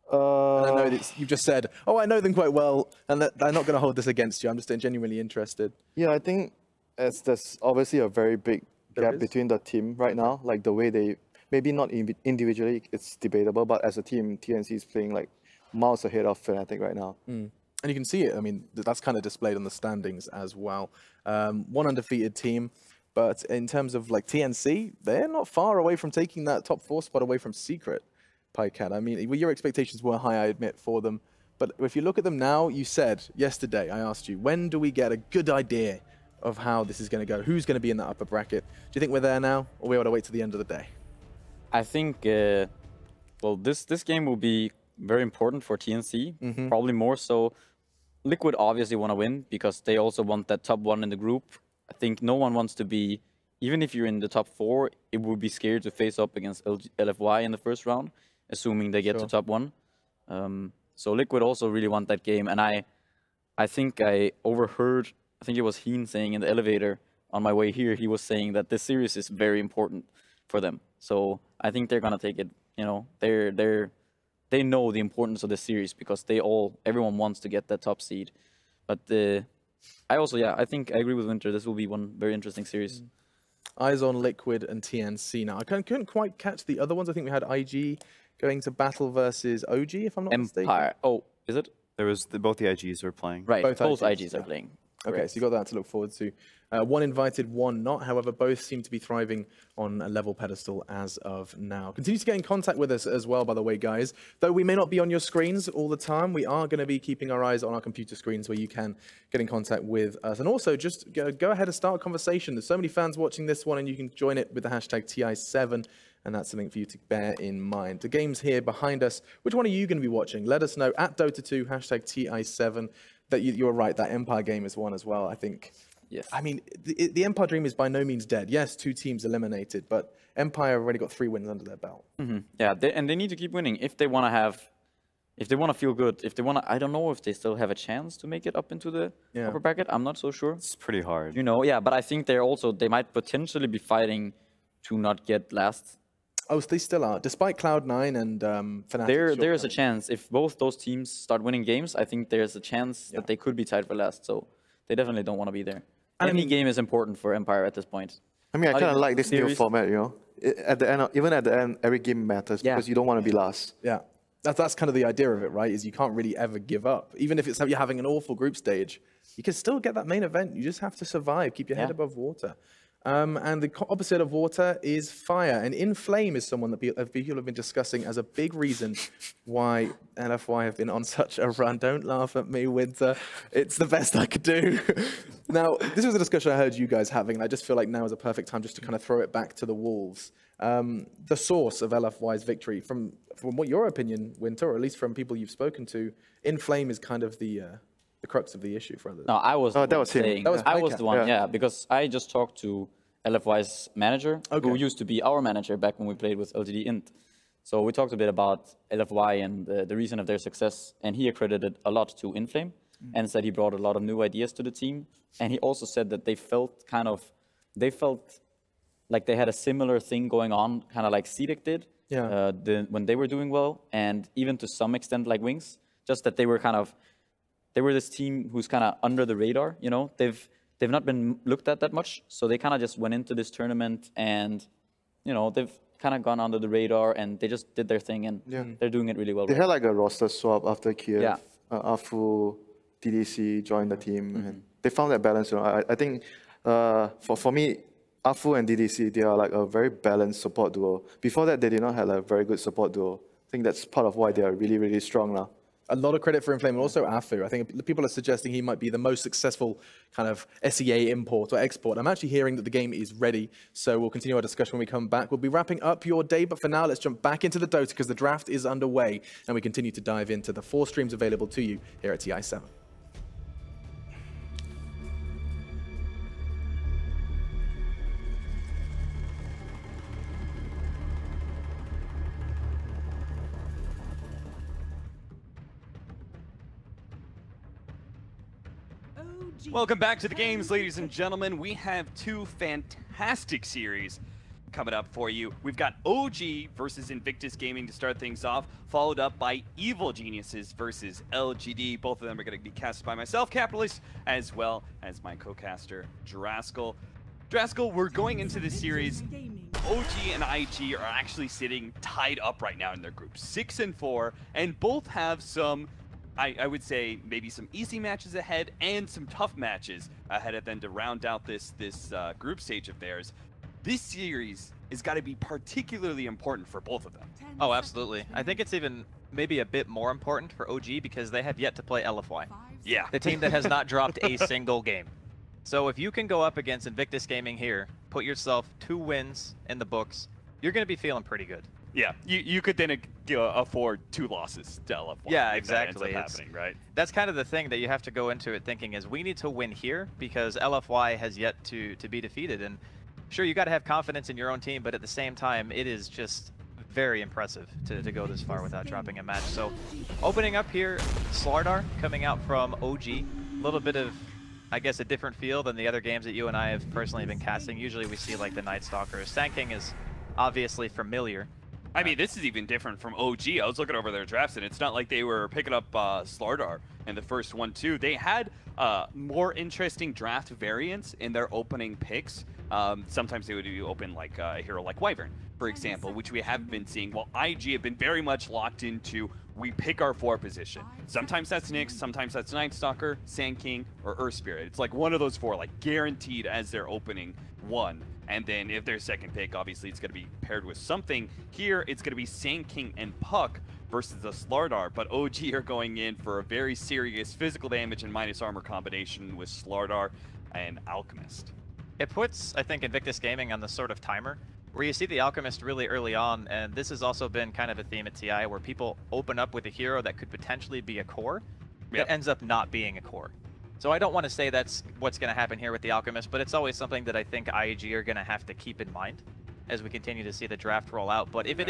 And I know you've just said, oh, I know them quite well, and that I'm not going to hold this against you. I'm just genuinely interested. Yeah, I think there's obviously a very big gap between the team right now. Like the way they, maybe not individually, it's debatable, but as a team, TNC is playing like miles ahead of Fnatic right now. And you can see it. I mean, that's kind of displayed on the standings as well. One undefeated team, but in terms of TNC, they're not far away from taking that top 4 spot away from Secret. Pycat. I mean, your expectations were high, I admit, for them. But if you look at them now, you said yesterday, I asked you, when do we get a good idea of how this is going to go? Who's going to be in that upper bracket? Do you think we're there now, or we ought to wait till the end of the day? I think, well, this game will be very important for TNC, probably more so. Liquid obviously want to win because they also want that top 1 in the group. I think no one wants to be, even if you're in the top 4, it would be scared to face up against LFY in the first round, assuming they get to top 1. So Liquid also really want that game, and I think I overheard, I think it was Heen saying in the elevator on my way here, he was saying that this series is very important for them. So I think they're gonna take it. They know the importance of the series because everyone wants to get that top seed. But I think I agree with Winter. This will be one very interesting series. Eyes on Liquid and TNC now. I couldn't quite catch the other ones. I think we had IG going to battle versus OG, if I'm not mistaken. Empire. Oh, is it? There was both the IGs were playing. Right, both IGs are playing. Okay, so you got that to look forward to. One invited, one not. However, both seem to be thriving on a level pedestal as of now. Continue to get in contact with us as well, by the way, guys. Though we may not be on your screens all the time, we are going to be keeping our eyes on our computer screens where you can get in contact with us. And also, just go ahead and start a conversation. There's so many fans watching this one, and you can join it with the hashtag TI7. and that's something for you to bear in mind. The game's here behind us. Which one are you going to be watching? Let us know at Dota2, #TI7. That you're right, that Empire game is one as well, I think. Yes. I mean, the Empire Dream is by no means dead. Yes, 2 teams eliminated, but Empire have already got 3 wins under their belt. Yeah, and they need to keep winning if they want to have, if they want to feel good. If they want to, I don't know if they still have a chance to make it up into the upper bracket. I'm not so sure. It's pretty hard. You know, yeah, but I think they might potentially be fighting to not get last. Oh, so they still are, despite Cloud9 and Fnatic. There's a chance. If both those teams start winning games, I think there's a chance that they could be tied for last. So they definitely don't want to be there. Any game is important for Empire at this point. I mean, I kind of like this new format, you know. At the end, even at the end, every game matters because you don't want to be last. Yeah, that's kind of the idea of it, right? Is you can't really ever give up. Even if it's you're having an awful group stage, you can still get that main event. You just have to survive, keep your head above water. And the opposite of water is fire. And Inflame is someone that people have been discussing as a big reason why LFY have been on such a run. Don't laugh at me, Winter. It's the best I could do. Now, this was a discussion I heard you guys having, and I just feel like now is a perfect time just to kind of throw it back to the Wolves. The source of LFY's victory, from what your opinion, Winter, or at least from people you've spoken to, Inflame is kind of the crux of the issue for others. No, I was. That was him. I was the one, because I just talked to LFY's manager, who used to be our manager back when we played with LGD Int. So we talked a bit about LFY and the reason of their success, and he accredited a lot to Inflame and said he brought a lot of new ideas to the team. And he also said that they felt like they had a similar thing going on, kind of like CDEC did when they were doing well, and even to some extent like Wings, just that they were this team who's kind of under the radar, you know. They've not been looked at that much, so they kind of just went into this tournament and, you know, they've kind of gone under the radar and they just did their thing and they're doing it really well. They had like a roster swap after Kiev. Afu, TDC joined the team and they found that balance. You know, I think for me, Afu and DDC, they are like a very balanced support duo. Before that, they did not have a very good support duo. I think that's part of why they are really, really strong now. A lot of credit for Inflame, and also Afu. I think people are suggesting he might be the most successful kind of SEA import or export. I'm actually hearing that the game is ready, so we'll continue our discussion when we come back. We'll be wrapping up your day, but for now, let's jump back into the Dota because the draft is underway, and we continue to dive into the 4 streams available to you here at TI7. Welcome back to the games, ladies and gentlemen. We have 2 fantastic series coming up for you. We've got OG versus Invictus Gaming to start things off, followed up by Evil Geniuses versus LGD. Both of them are going to be cast by myself, Capitalist, as well as my co-caster, Draskell. Draskell, we're going into this series. OG and IG are actually sitting tied up right now in their group, 6-4, and both have some, I would say, maybe some easy matches ahead and some tough matches ahead of them to round out this group stage of theirs. This series has got to be particularly important for both of them. Oh, absolutely. I think it's even maybe a bit more important for OG because they have yet to play LFY. Yeah. The team that has not dropped a single game. So if you can go up against Invictus Gaming here, put yourself 2 wins in the books, you're going to be feeling pretty good. Yeah, you could then afford 2 losses to LFY. Yeah, exactly. That happening, right? That's kind of the thing that you have to go into it thinking is we need to win here because LFY has yet to be defeated. And sure, you got to have confidence in your own team, but at the same time, it is just very impressive to go this far without dropping a match. So opening up here, Slardar coming out from OG. A little bit of, I guess, a different feel than the other games that you and I have personally been casting. Usually we see like the Night Stalker. Sand King is obviously familiar. I mean, this is even different from OG. I was looking over their drafts, and it's not like they were picking up Slardar in the first one, too. They had more interesting draft variants in their opening picks. Sometimes they would open like a hero like Wyvern, for example, which we have been seeing. While IG have been very much locked into, we pick our 4 position. Sometimes that's Nyx, sometimes that's Night Stalker, Sand King, or Earth Spirit. It's like one of those 4, like guaranteed as their opening one. And then if their second pick, obviously it's going to be paired with something. Here, it's going to be Sand King and Puck versus the Slardar. But OG are going in for a very serious physical damage and minus armor combination with Slardar and Alchemist. It puts, I think, Invictus Gaming on the sort of timer where you see the Alchemist really early on, and this has also been kind of a theme at TI where people open up with a hero that could potentially be a core that ends up not being a core. So I don't want to say that's what's going to happen here with the Alchemist, but it's always something that I think IEG are going to have to keep in mind as we continue to see the draft roll out. But if it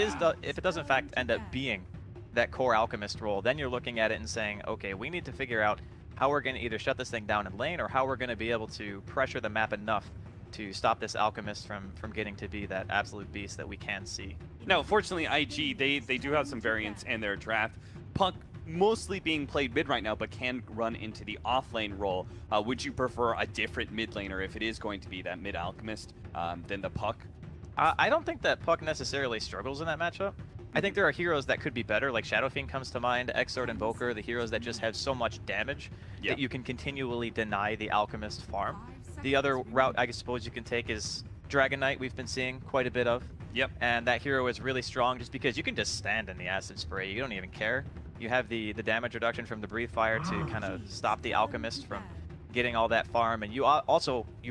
does in fact end up being that core Alchemist role, then you're looking at it and saying, okay, we need to figure out how we're going to either shut this thing down in lane or how we're going to be able to pressure the map enough to stop this Alchemist from getting to be that absolute beast that we can see. Now, fortunately, IG, they do have some variants in their draft. Puck mostly being played mid right now, but can run into the off-lane role. Would you prefer a different mid laner if it is going to be that mid Alchemist than the Puck? I don't think that Puck necessarily struggles in that matchup. I think there are heroes that could be better, like Shadow Fiend comes to mind, Exort Invoker, the heroes that just have so much damage that you can continually deny the Alchemist farm. The other route I suppose you can take is Dragon Knight, we've been seeing quite a bit of. Yep. And that hero is really strong just because you can just stand in the Acid Spray, you don't even care. You have the damage reduction from the Breathe Fire to kind of stop the Alchemist from getting all that farm, and you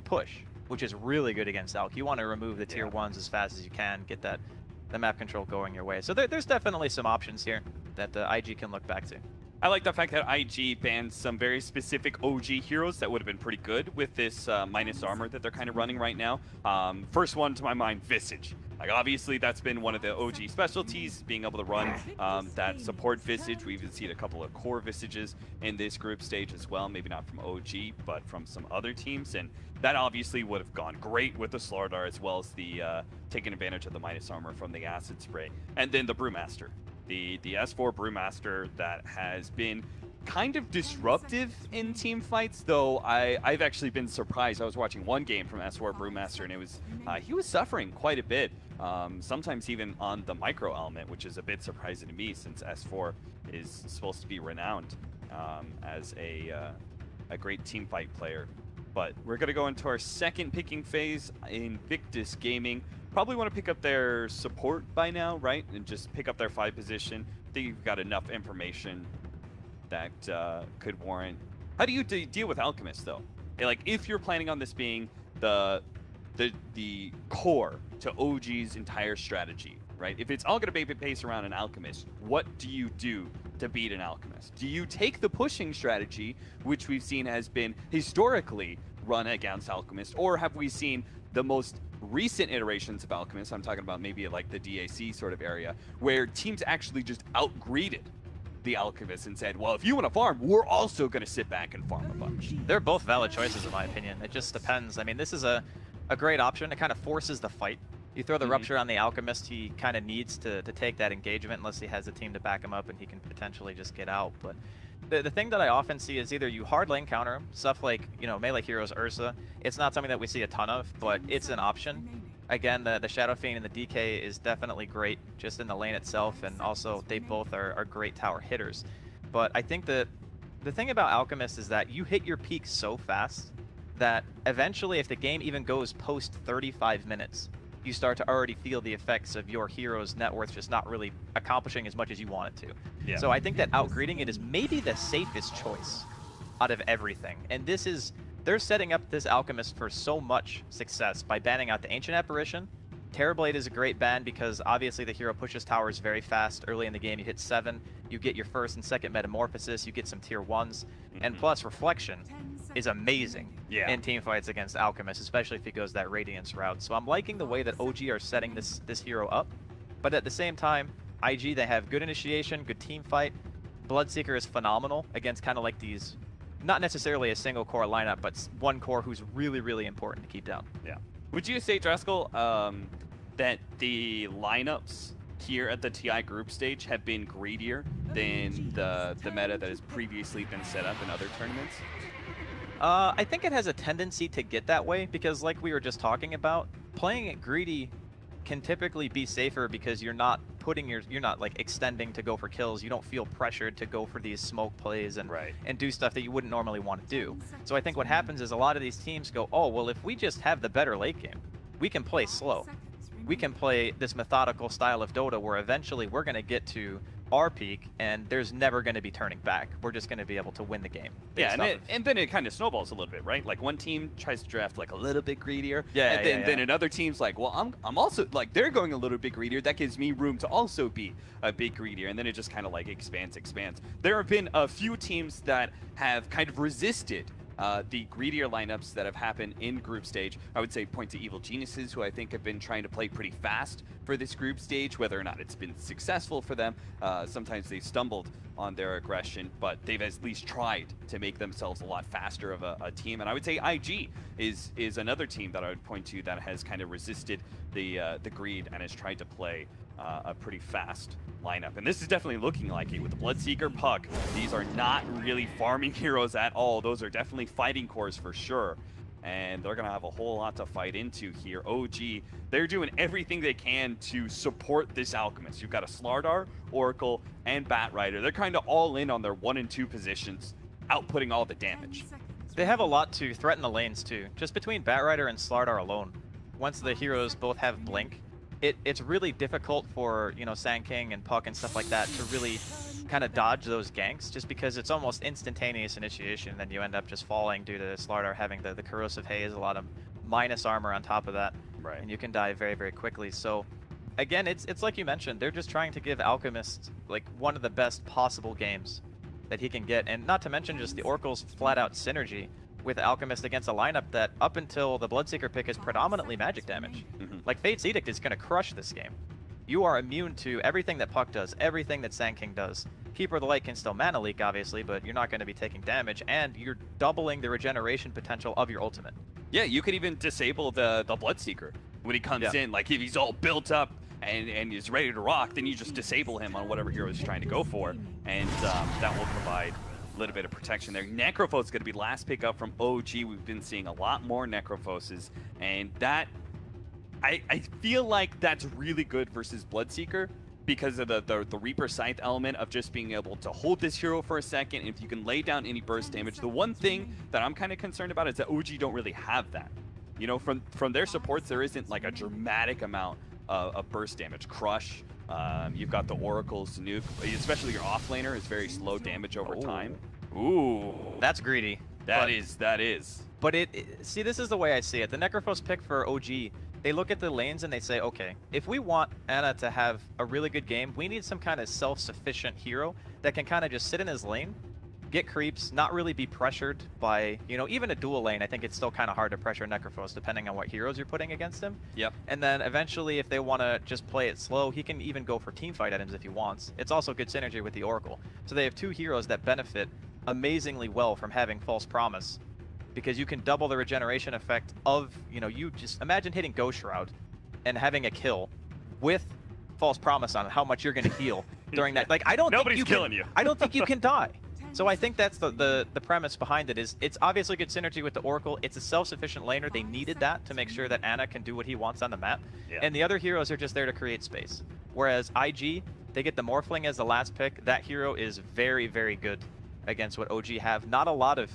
push, which is really good against Alch. You want to remove the tier 1s as fast as you can, get the map control going your way. So there's definitely some options here that the IG can look back to. I like the fact that IG bans some very specific OG heroes that would have been pretty good with this minus armor that they're kind of running right now. First one to my mind, Visage. Like, obviously, that's been one of the OG specialties, being able to run that support Visage. We've even seen a couple of core Visages in this group stage as well. Maybe not from OG, but from some other teams. And that obviously would have gone great with the Slardar, as well as the taking advantage of the minus armor from the Acid Spray. And then the Brewmaster. The S4 Brewmaster that has been kind of disruptive in team fights, though I've actually been surprised. I was watching one game from S4 Brewmaster, and it was he was suffering quite a bit, sometimes even on the micro element, which is a bit surprising to me since S4 is supposed to be renowned as a great team fight player. But we're going to go into our second picking phase. Invictus Gaming probably want to pick up their support by now, right? And just pick up their 5 position. I think you've got enough information that could warrant. How do you deal with Alchemist, though? Like, if you're planning on this being the core to OG's entire strategy, right? If it's all going to be based around an Alchemist, what do you do to beat an Alchemist? Do you take the pushing strategy, which we've seen has been historically run against Alchemist, or have we seen the most recent iterations of Alchemist, I'm talking about maybe like the DAC sort of area, where teams actually just out-greeded the Alchemist and said, well, if you want to farm, we're also going to sit back and farm a bunch. They're both valid choices in my opinion. It just depends. I mean, this is a great option. It kind of forces the fight. You throw the Rupture on the Alchemist, he kind of needs to take that engagement unless he has a team to back him up and he can potentially just get out. But the thing that I often see is either you hard lane counter him, stuff like, you know, melee heroes Ursa. It's not something that we see a ton of, but it's an option. Again, the Shadow Fiend and the DK is definitely great just in the lane itself, and also they both are great tower hitters. But I think that the thing about Alchemist is that you hit your peak so fast that eventually if the game even goes post 35 minutes, you start to already feel the effects of your hero's net worth just not really accomplishing as much as you want it to. Yeah. So I think that outgreeding it is maybe the safest choice out of everything. And this is, they're setting up this Alchemist for so much success by banning out the Ancient Apparition. Terrorblade is a great ban because obviously the hero pushes towers very fast. Early in the game you hit 7, you get your first and second Metamorphosis, you get some tier 1s, and plus Reflection is amazing in team fights against Alchemist, especially if he goes that Radiance route. So I'm liking the way that OG are setting this hero up, but at the same time, IG, they have good initiation, good team fight. Bloodseeker is phenomenal against kind of like these, not necessarily a single core lineup, but one core who's really, really important to keep down. Yeah. Would you say, Dreskel, that the lineups here at the TI group stage have been greedier than the meta that has previously been set up in other tournaments? I think it has a tendency to get that way because, like we were just talking about, playing it greedy can typically be safer because you're not putting you're not like extending to go for kills. You don't feel pressured to go for these smoke plays and do stuff that you wouldn't normally want to do. So I think what happens is a lot of these teams go, oh well, if we just have the better late game, we can play slow. we can play this methodical style of Dota where eventually we're going to get to our peak and there's never going to be turning back. We're just going to be able to win the game. Yeah, and then it kind of snowballs a little bit, right? Like one team tries to draft like a little bit greedier, yeah, and then another team's like, well, I'm also like they're going a little bit greedier. That gives me room to also be a bit greedier, and then it just kind of like expands. There have been a few teams that have kind of resisted the greedier lineups that have happened in group stage. I would say point to Evil Geniuses, who I think have been trying to play pretty fast for this group stage. Whether or not it's been successful for them, sometimes they've stumbled on their aggression, but they've at least tried to make themselves a lot faster of a team. And I would say IG is another team that I would point to that has kind of resisted the greed and has tried to play a pretty fast lineup. And this is definitely looking like it with the Bloodseeker, Puck. These are not really farming heroes at all. Those are definitely fighting cores for sure. And they're going to have a whole lot to fight into here. OG, they're doing everything they can to support this Alchemist. You've got a Slardar, Oracle, and Batrider. They're kind of all in on their 1 and 2 positions, outputting all the damage. They have a lot to threaten the lanes too. Just between Batrider and Slardar alone, once the heroes both have Blink, it's really difficult for, you know, Sand King and Puck and stuff like that to really kind of dodge those ganks, just because it's almost instantaneous initiation, and then you end up just falling due to Slardar having the corrosive haze, a lot of minus armor on top of that, right? And you can die very, very quickly. So again, it's like you mentioned, they're just trying to give Alchemist like one of the best possible games that he can get, and not to mention just the Oracle's flat out synergy with Alchemist against a lineup that up until the Bloodseeker pick is predominantly magic damage. Like Fate's Edict is going to crush this game. You are immune to everything that Puck does, everything that Sand King does. Keeper of the Light can still mana leak, obviously, but you're not going to be taking damage, and you're doubling the regeneration potential of your ultimate. Yeah, you could even disable the Bloodseeker when he comes in. Like if he's all built up and is ready to rock, then you just disable him on whatever hero he's trying to go for, and that will provide a little bit of protection there. Necrophos is going to be last pick up from OG. We've been seeing a lot more Necrophoses, and that I feel like that's really good versus Bloodseeker because of the Reaper Scythe element of just being able to hold this hero for a second. And if you can lay down any burst damage, the one thing that I'm kind of concerned about is that OG don't really have that. You know, from their supports, there isn't like a dramatic amount of burst damage. Crush, you've got the Oracle's nuke, especially your offlaner is very slow damage over time. Ooh, that's greedy. That is. But see, this is the way I see it. The Necrophos pick for OG, they look at the lanes and they say, okay, if we want Ana to have a really good game, we need some kind of self-sufficient hero that can kind of just sit in his lane, get creeps, not really be pressured by, you know, even a dual lane. I think it's still kind of hard to pressure Necrophos depending on what heroes you're putting against him. Yep. And then eventually, if they want to just play it slow, he can even go for teamfight items if he wants. It's also good synergy with the Oracle. So they have two heroes that benefit amazingly well from having False Promise, because you can double the regeneration effect of, you know, you just imagine hitting Ghost Shroud and having a kill with False Promise on how much you're going to heal during that. Like, I don't Nobody's think you killing you. I don't think you can die. So I think that's the premise behind it. Is it's obviously good synergy with the Oracle. It's a self-sufficient laner. They needed that to make sure that Ana can do what he wants on the map. Yeah. And the other heroes are just there to create space. Whereas IG, they get the Morphling as the last pick. That hero is very, very good against what OG have. Not a lot of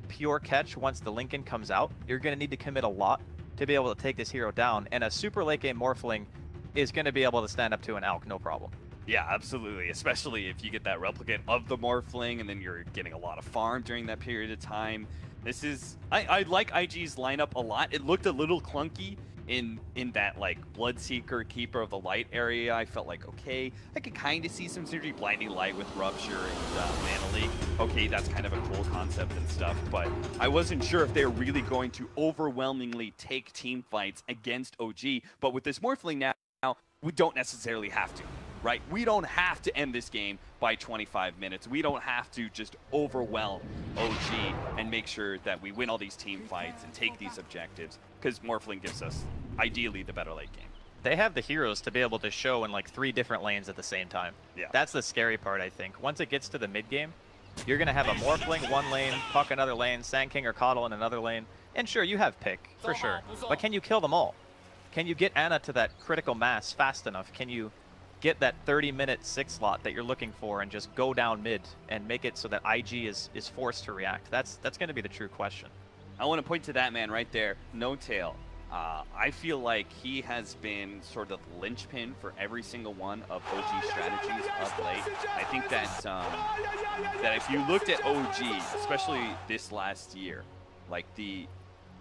pure catch once the Lincoln comes out. You're going to need to commit a lot to be able to take this hero down. And a super late game Morphling is going to be able to stand up to an Alk, no problem. Yeah, absolutely. Especially if you get that replicate of the Morphling and then you're getting a lot of farm during that period of time. This is... I like IG's lineup a lot. It looked a little clunky in that, like, Bloodseeker, Keeper of the Light area. I felt like, okay, I could kind of see some synergy. Blinding Light with Rupture and Mana Leak. Okay, that's kind of a cool concept and stuff, but I wasn't sure if they're really going to overwhelmingly take team fights against OG. But with this Morphling now, we don't necessarily have to. Right? We don't have to end this game by 25 minutes. We don't have to just overwhelm OG and make sure that we win all these team fights and take these objectives, because Morphling gives us, ideally, the better late game. They have the heroes to be able to show in like 3 different lanes at the same time. Yeah. That's the scary part, I think. Once it gets to the mid game, you're going to have a Morphling one lane, Puck another lane, Sand King or Coddle in another lane. And sure, you have pick, for sure. But can you kill them all? Can you get Ana to that critical mass fast enough? Can you get that 30-minute 6 slot that you're looking for and just go down mid and make it so that IG is forced to react? That's going to be the true question. I want to point to that man right there, No Tail. I feel like he has been sort of the linchpin for every single one of OG strategies of late. I think that that if you looked at OG, especially this last year, like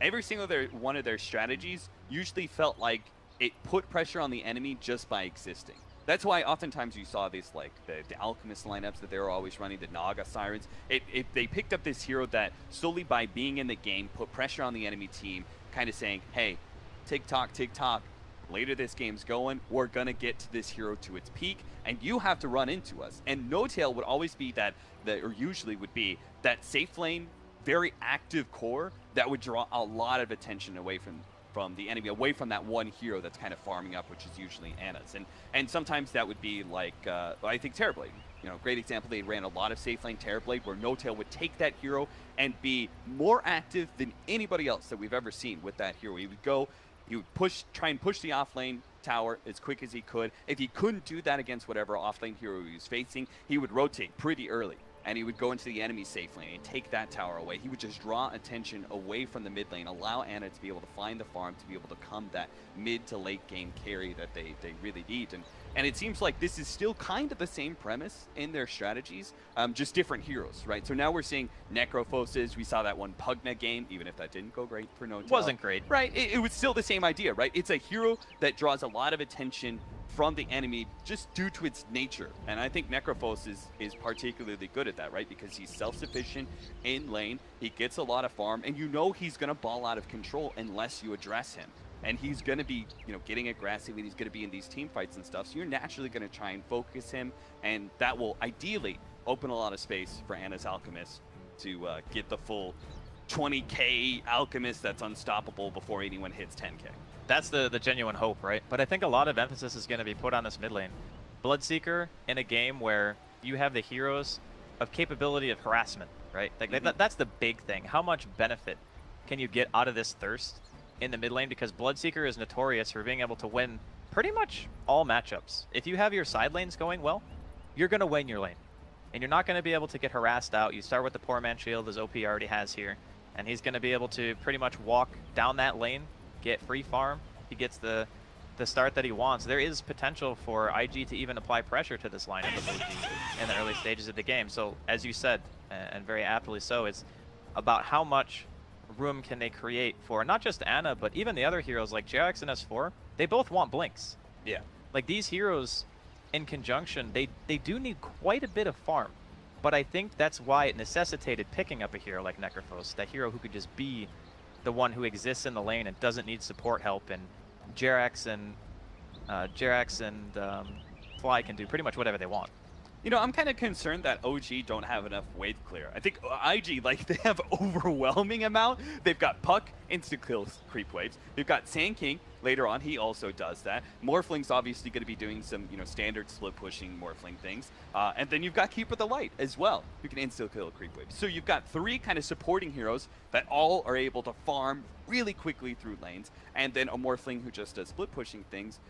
every single one of their strategies usually felt like it put pressure on the enemy just by existing. That's why oftentimes you saw this, like the Alchemist lineups that they were always running, the Naga Sirens. They picked up this hero that solely by being in the game put pressure on the enemy team, kind of saying, hey, tick-tock, tick-tock, later this game's going, we're going to get to this hero to its peak, and you have to run into us. And No-Tail would always be or usually would be, that safe lane, very active core that would draw a lot of attention away from the enemy, away from that one hero that's kind of farming up, which is usually Anna's. And sometimes that would be like, I think Terrorblade. You know, great example, they ran a lot of safe lane Terrorblade where No-Tail would take that hero and be more active than anybody else that we've ever seen with that hero. He would go, he would try and push the offlane tower as quick as he could. If he couldn't do that against whatever offlane hero he was facing, he would rotate pretty early. And he would go into the enemy safe lane and take that tower away. He would just draw attention away from the mid lane, allow Anna to be able to find the farm, to be able to come that mid to late game carry that they really need. And it seems like this is still kind of the same premise in their strategies, just different heroes, right? So now we're seeing Necrophoses. We saw that one Pugna game, even if that didn't go great for No-Tail. Wasn't great. Right, it was still the same idea, right? It's a hero that draws a lot of attention from the enemy just due to its nature. And I think Necrophos is particularly good at that, right? Because he's self-sufficient in lane, he gets a lot of farm, and you know he's going to ball out of control unless you address him. And he's going to be, you know, getting aggressive, and he's going to be in these team fights and stuff, so you're naturally going to try and focus him, and that will ideally open a lot of space for Anna's Alchemist to get the full 20k Alchemist that's unstoppable before anyone hits 10k. That's the genuine hope, right? But I think a lot of emphasis is going to be put on this mid lane. Bloodseeker in a game where you have the heroes of capability of harassment, right? Like that's the big thing. How much benefit can you get out of this Thirst in the mid lane? Because Bloodseeker is notorious for being able to win pretty much all matchups. If you have your side lanes going well, you're going to win your lane. And you're not going to be able to get harassed out. You start with the Poor Man Shield, as OP already has here. And he's going to be able to pretty much walk down that lane, get free farm. He gets the start that he wants. There is potential for IG to even apply pressure to this lineup of OG in the early stages of the game. So as you said, and very aptly so, it's about how much room can they create for not just Anna, but even the other heroes like JRX and S4. They both want blinks. Yeah. Like these heroes in conjunction, they do need quite a bit of farm. But I think that's why it necessitated picking up a hero like Necrophos, that hero who could just be the one who exists in the lane and doesn't need support help. And JRX and Fly can do pretty much whatever they want. You know, I'm kind of concerned that OG don't have enough wave clear. I think IG, like, they have overwhelming amount. They've got Puck, insta-kills creep waves. They've got Sand King later on. He also does that. Morphling's obviously going to be doing some, you know, standard split pushing Morphling things. And then you've got Keeper the Light as well, who can insta-kill creep waves. So you've got three kind of supporting heroes that all are able to farm really quickly through lanes. And then a Morphling who just does split pushing things.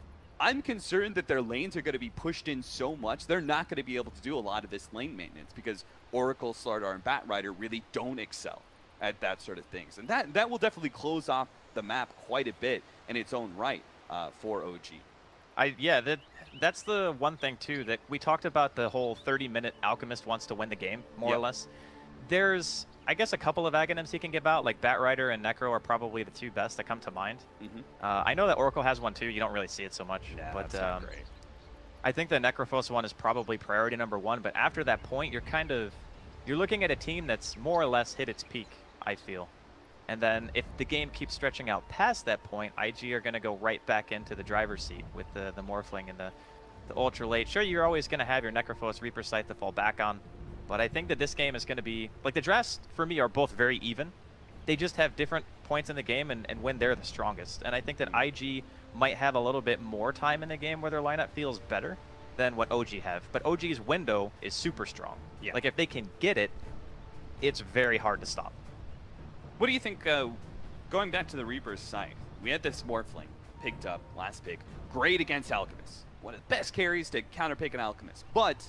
I'm concerned that their lanes are going to be pushed in so much, they're not going to be able to do a lot of this lane maintenance because Oracle, Slardar, and Batrider really don't excel at that sort of things. And that will definitely close off the map quite a bit in its own right for OG. Yeah, that's the one thing, too, that we talked about the whole 30-minute Alchemist wants to win the game, more or less. There's, I guess, a couple of Aghanims he can give out, like Batrider and Necro are probably the two best that come to mind. I know that Oracle has one too, you don't really see it so much. Yeah, but that's not great. I think the Necrophos one is probably priority number one, but after that point, you're looking at a team that's more or less hit its peak, I feel. And then if the game keeps stretching out past that point, IG are going to go right back into the driver's seat with the Morphling and the ultra late. Sure, you're always going to have your Necrophos Reaper Sight to fall back on. But I think that this game is going to be, like, the drafts for me are both very even. They just have different points in the game and when they're the strongest. And I think that IG might have a little bit more time in the game where their lineup feels better than what OG have. But OG's window is super strong. Yeah. Like, if they can get it, it's very hard to stop. What do you think, going back to the Reaper's side, we had this Morphling picked up last pick. Great against Alchemist. One of the best carries to counterpick an Alchemist. But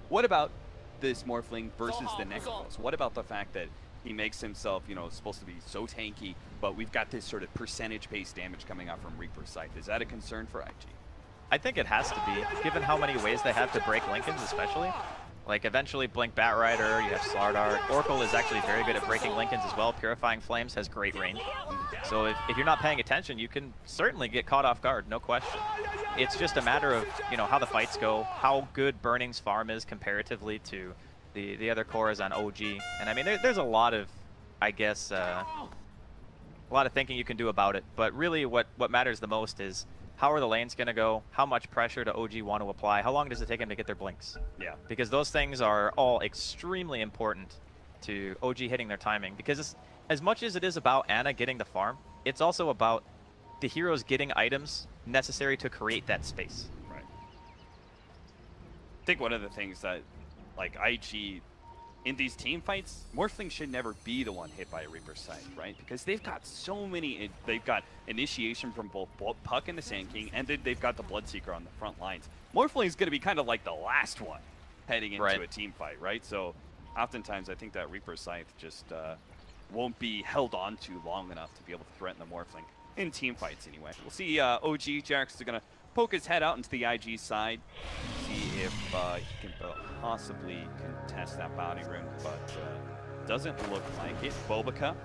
what about this Morphling versus the Necrophos? What about the fact that he makes himself, you know, supposed to be so tanky, but we've got this sort of percentage-based damage coming out from Reaper's Scythe. Is that a concern for IG? I think it has to be, given how many ways they have to break Lincolns, especially. Like, eventually Blink Bat Rider, you have Slardar. Oracle is actually very good at breaking Lincolns as well. Purifying Flames has great range. So if you're not paying attention, you can certainly get caught off guard, no question. It's just a matter of, you know, how the fights go, how good Burning's farm is comparatively to the other cores on OG. And I mean, there's a lot of, I guess, a lot of thinking you can do about it. But really what matters the most is, how are the lanes going to go? How much pressure do OG want to apply? How long does it take them to get their blinks? Yeah. Because those things are all extremely important to OG hitting their timing. Because as much as it is about Ana getting the farm, it's also about the heroes getting items necessary to create that space. Right. I think one of the things that, like, IG, in these team fights, Morphling should never be the one hit by a Reaper's Scythe, right? Because they've got so many, they've got initiation from both Puck and the Sand King, and then they've got the Bloodseeker on the front lines. Morphling's going to be kind of like the last one heading into a team fight, right? So oftentimes I think that Reaper's Scythe just won't be held on to long enough to be able to threaten the Morphling in team fights anyway. We'll see OG, Jarex is going to poke his head out into the IG side, see if he can possibly contest that bounty rune, but doesn't look like it. Bobica.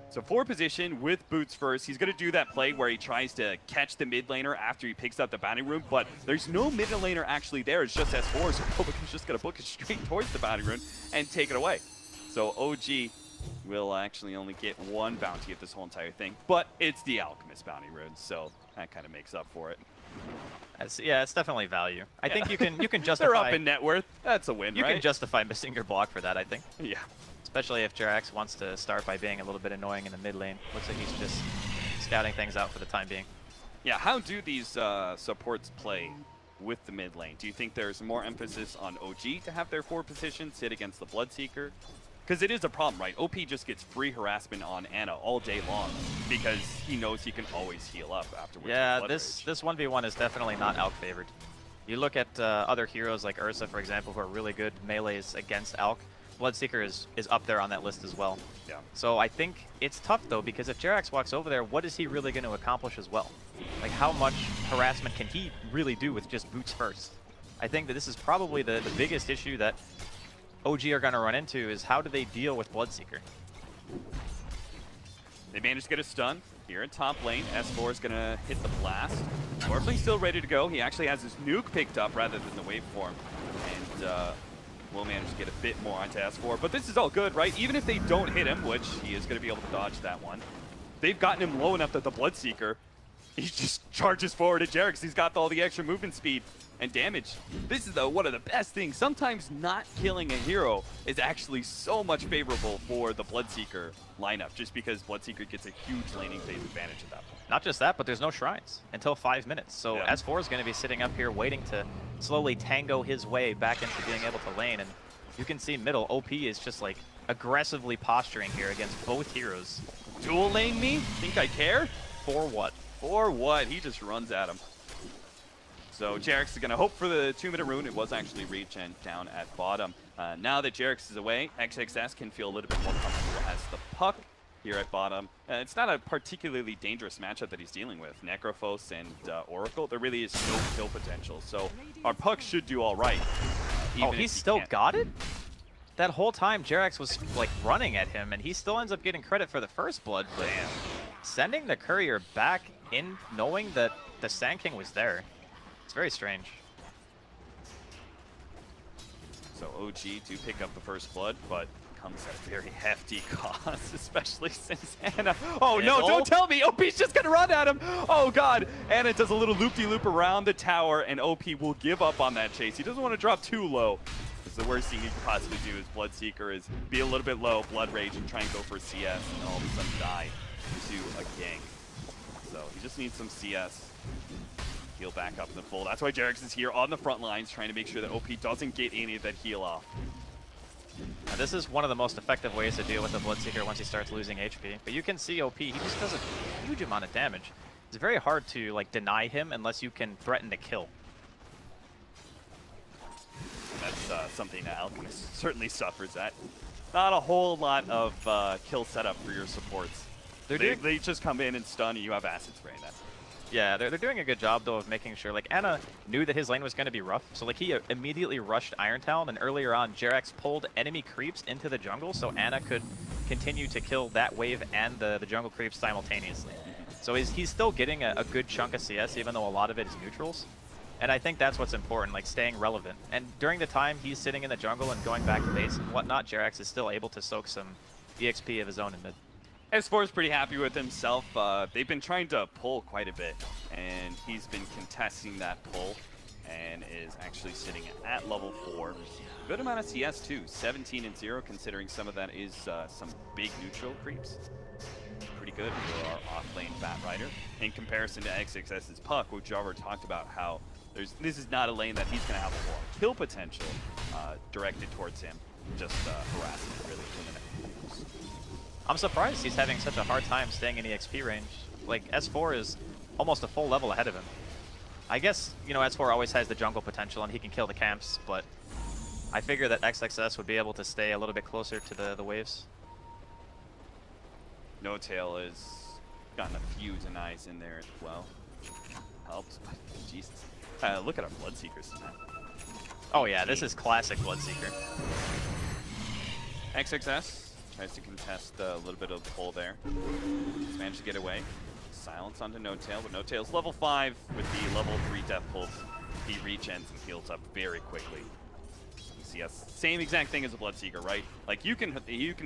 So 4 position with boots first. He's going to do that play where he tries to catch the mid laner after he picks up the bounty rune, but there's no mid laner actually there. It's just S4, so Bobica's just going to book it straight towards the bounty rune and take it away. So OG will actually only get 1 bounty at this whole entire thing, but it's the Alchemist bounty rune, so that kind of makes up for it. Yeah, it's definitely value. I think you can justify. They're up in net worth. That's a win, You right? can justify missing your block for that, I think. Yeah. Especially if Jerax wants to start by being a little bit annoying in the mid lane. Looks like he's just scouting things out for the time being. Yeah, how do these supports play with the mid lane? Do you think there's more emphasis on OG to have their 4 positions sit against the Bloodseeker? Because it is a problem, right? OP just gets free harassment on Ana all day long because he knows he can always heal up afterwards. Yeah, this 1v1 is definitely not Alk-favored. You look at other heroes like Ursa, for example, who are really good melees against Alk. Bloodseeker is up there on that list as well. Yeah. So I think it's tough, though, because if Jerax walks over there, what is he really going to accomplish as well? Like, how much harassment can he really do with just boots first? I think that this is probably the biggest issue that OG are going to run into, is how do they deal with Bloodseeker? They managed to get a stun here in top lane. S4 is going to hit the blast. Morphling's still ready to go. He actually has his nuke picked up rather than the waveform. And will manage to get a bit more onto S4. But this is all good, right? Even if they don't hit him, which he is going to be able to dodge that one, they've gotten him low enough that the Bloodseeker, he just charges forward at Jerax. He's got all the extra movement speed and damage. This is one of the best things. Sometimes not killing a hero is actually so much favorable for the Bloodseeker lineup, just because Bloodseeker gets a huge laning phase advantage at that point. Not just that, but there's no shrines until 5 minutes. So yeah. S4 is going to be sitting up here waiting to slowly tango his way back into being able to lane. And you can see middle, OP is just like aggressively posturing here against both heroes. Dual lane me? Think I care? For what? For what? He just runs at him. So Jerax is going to hope for the 2-minute rune. It was actually reach and down at bottom. Now that Jerax is away, XXS can feel a little bit more comfortable as the Puck here at bottom. It's not a particularly dangerous matchup that he's dealing with. Necrophos and Oracle, there really is no kill potential. So our Puck should do all right. Oh, he still got it? That whole time Jerax was like running at him, and he still ends up getting credit for the first blood. But sending the courier back in knowing that the Sand King was there, it's very strange. So OG do pick up the first blood, but comes at a very hefty cost, especially since Ana... Oh no, don't tell me! OP's just gonna run at him! Oh god! Ana does a little loop-de-loop around the tower, and OP will give up on that chase. He doesn't want to drop too low. Because the worst thing he could possibly do is Bloodseeker is be a little bit low, Blood Rage, and try and go for CS, and all of a sudden die to a gank. So he just needs some CS. Heal back up in the full. That's why Jerax is here on the front lines, trying to make sure that OP doesn't get any of that heal off. Now, this is one of the most effective ways to deal with the Bloodseeker once he starts losing HP. But you can see OP, he just does a huge amount of damage. It's very hard to like deny him unless you can threaten to kill. That's something that Alchemist certainly suffers at. Not a whole lot of kill setup for your supports. They just come in and stun, and you have acid spray that. Yeah, they're doing a good job, though, of making sure, like, Ana knew that his lane was going to be rough, so, like, he immediately rushed Iron Talon, and earlier on, JerAx pulled enemy creeps into the jungle, so Ana could continue to kill that wave and the jungle creeps simultaneously. So he's still getting a good chunk of CS, even though a lot of it is neutrals. And I think that's what's important, like, staying relevant. And during the time he's sitting in the jungle and going back to base and whatnot, JerAx is still able to soak some EXP of his own in mid. S4 is pretty happy with himself. They've been trying to pull quite a bit, and he's been contesting that pull and is actually sitting at level 4. Good amount of CS too, 17-0, considering some of that is some big neutral creeps. Pretty good for our off-lane Bat Rider. In comparison to XXS's Puck, which Jarver talked about how this is not a lane that he's going to have a lot of kill potential directed towards him, just harassing it really for the next. I'm surprised he's having such a hard time staying in EXP range. Like, S4 is almost a full level ahead of him. I guess, you know, S4 always has the jungle potential and he can kill the camps, but I figure that XXS would be able to stay a little bit closer to the waves. No Tail has gotten a few denies in there as well. Helps. Jesus. Look at our Bloodseekers tonight. Oh yeah, this is classic Bloodseeker. XXS tries to contest a little bit of the pull there. He's managed to get away. Silence onto No Tail, but No Tail's level 5 with the level 3 Death Pulse. He regens and heals up very quickly. You see, same exact thing as a Bloodseeker, right? Like, you can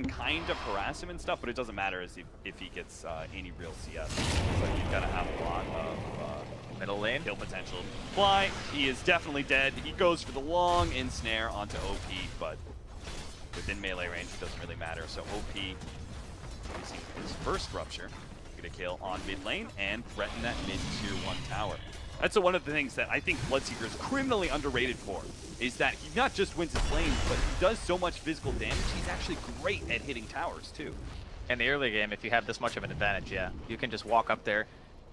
kind of harass him and stuff, but it doesn't matter if he gets any real CS. So you've got to have a lot of middle lane kill potential. Fly, he is definitely dead. He goes for the long ensnare onto OP, but within melee range, it doesn't really matter. So OP using his first Rupture, get a kill on mid lane and threaten that mid tier 1 tower. That's one of the things that I think Bloodseeker is criminally underrated for, is that he not just wins his lane, but he does so much physical damage, he's actually great at hitting towers too. In the early game, if you have this much of an advantage, yeah, you can just walk up there.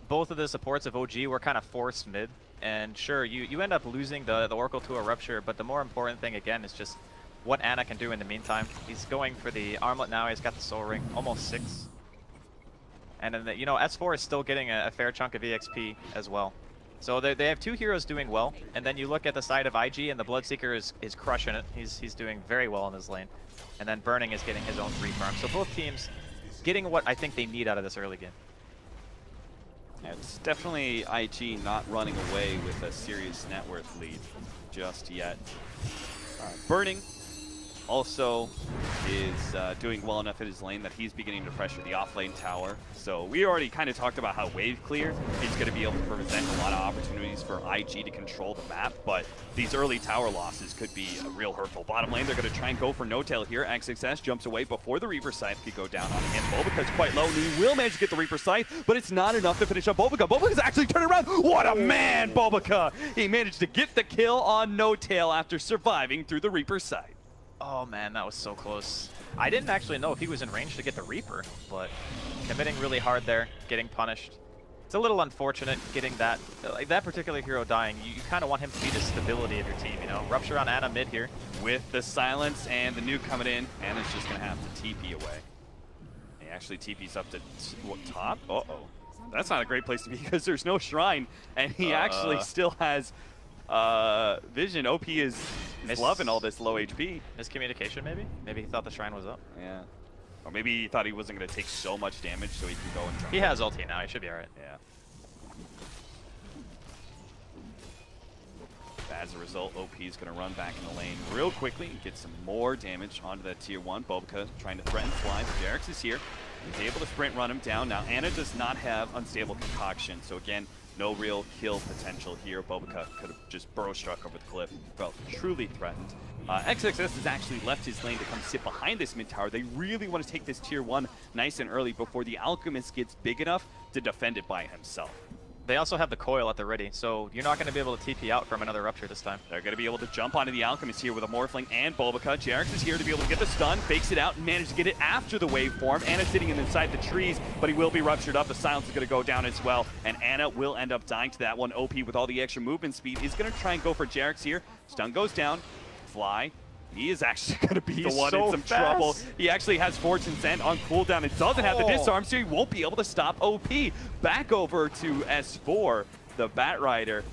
Both of the supports of OG were kind of forced mid, and sure, you end up losing the Oracle to a Rupture, but the more important thing, again, is just what Ana can do in the meantime. He's going for the armlet now, he's got the soul ring, almost 6. And then, you know, S4 is still getting a fair chunk of EXP as well. So they have 2 heroes doing well, and then you look at the side of IG, and the Bloodseeker is crushing it. He's doing very well in his lane. And then Burning is getting his own free farm. So both teams getting what I think they need out of this early game. Yeah, it's definitely IG not running away with a serious net worth lead just yet. Burning also is doing well enough in his lane that he's beginning to pressure the off-lane tower. So we already kind of talked about how wave clear is going to be able to present a lot of opportunities for IG to control the map, but these early tower losses could be real hurtful. Bottom lane, they're going to try and go for No Tail here. XXS jumps away before the Reaper Scythe could go down on him. Bulbaca's quite low, and he will manage to get the Reaper Scythe, but it's not enough to finish up Bulbaca. Bulbaca's actually turned around. What a man, Bulbaca! He managed to get the kill on No Tail after surviving through the Reaper Scythe. Oh man, that was so close. I didn't actually know if he was in range to get the Reaper, but committing really hard there, getting punished. It's a little unfortunate getting that, like that particular hero dying. You kind of want him to be the stability of your team, you know? Rupture on Ana mid here. With the silence and the nuke coming in, Ana's just going to have to TP away. He actually TP's up to top. Uh-oh. That's not a great place to be because there's no shrine, and he actually still has vision. OP is loving all this low HP. Miscommunication, maybe? Maybe he thought the shrine was up. Yeah. Or maybe he thought he wasn't going to take so much damage so he can go and jump. He has ulti now. He should be alright. Yeah. As a result, OP is going to run back in the lane real quickly and get some more damage onto that tier 1. Bulbaca trying to threaten Fly. JerAx is here. He's able to sprint run him down. Now, Ana does not have Unstable Concoction, so again, no real kill potential here. Bulbaca could have just burrow struck over the cliff. Felt truly threatened. XXS has actually left his lane to come sit behind this mid tower. They really want to take this tier 1 nice and early before the Alchemist gets big enough to defend it by himself. They also have the coil at the ready, so you're not going to be able to TP out from another Rupture this time. They're going to be able to jump onto the Alchemist here with a Morphling and Bulbaca. JerAx is here to be able to get the stun, fakes it out, and manage to get it after the waveform. Ana sitting inside the trees, but he will be ruptured up. The silence is going to go down as well, and Ana will end up dying to that one. OP with all the extra movement speed is going to try and go for JerAx here. Stun goes down. Fly He is actually going to be the one in some trouble. He actually has Fortune Sand on cooldown and doesn't have the disarm, so he won't be able to stop OP. Back over to S4, the Bat Rider.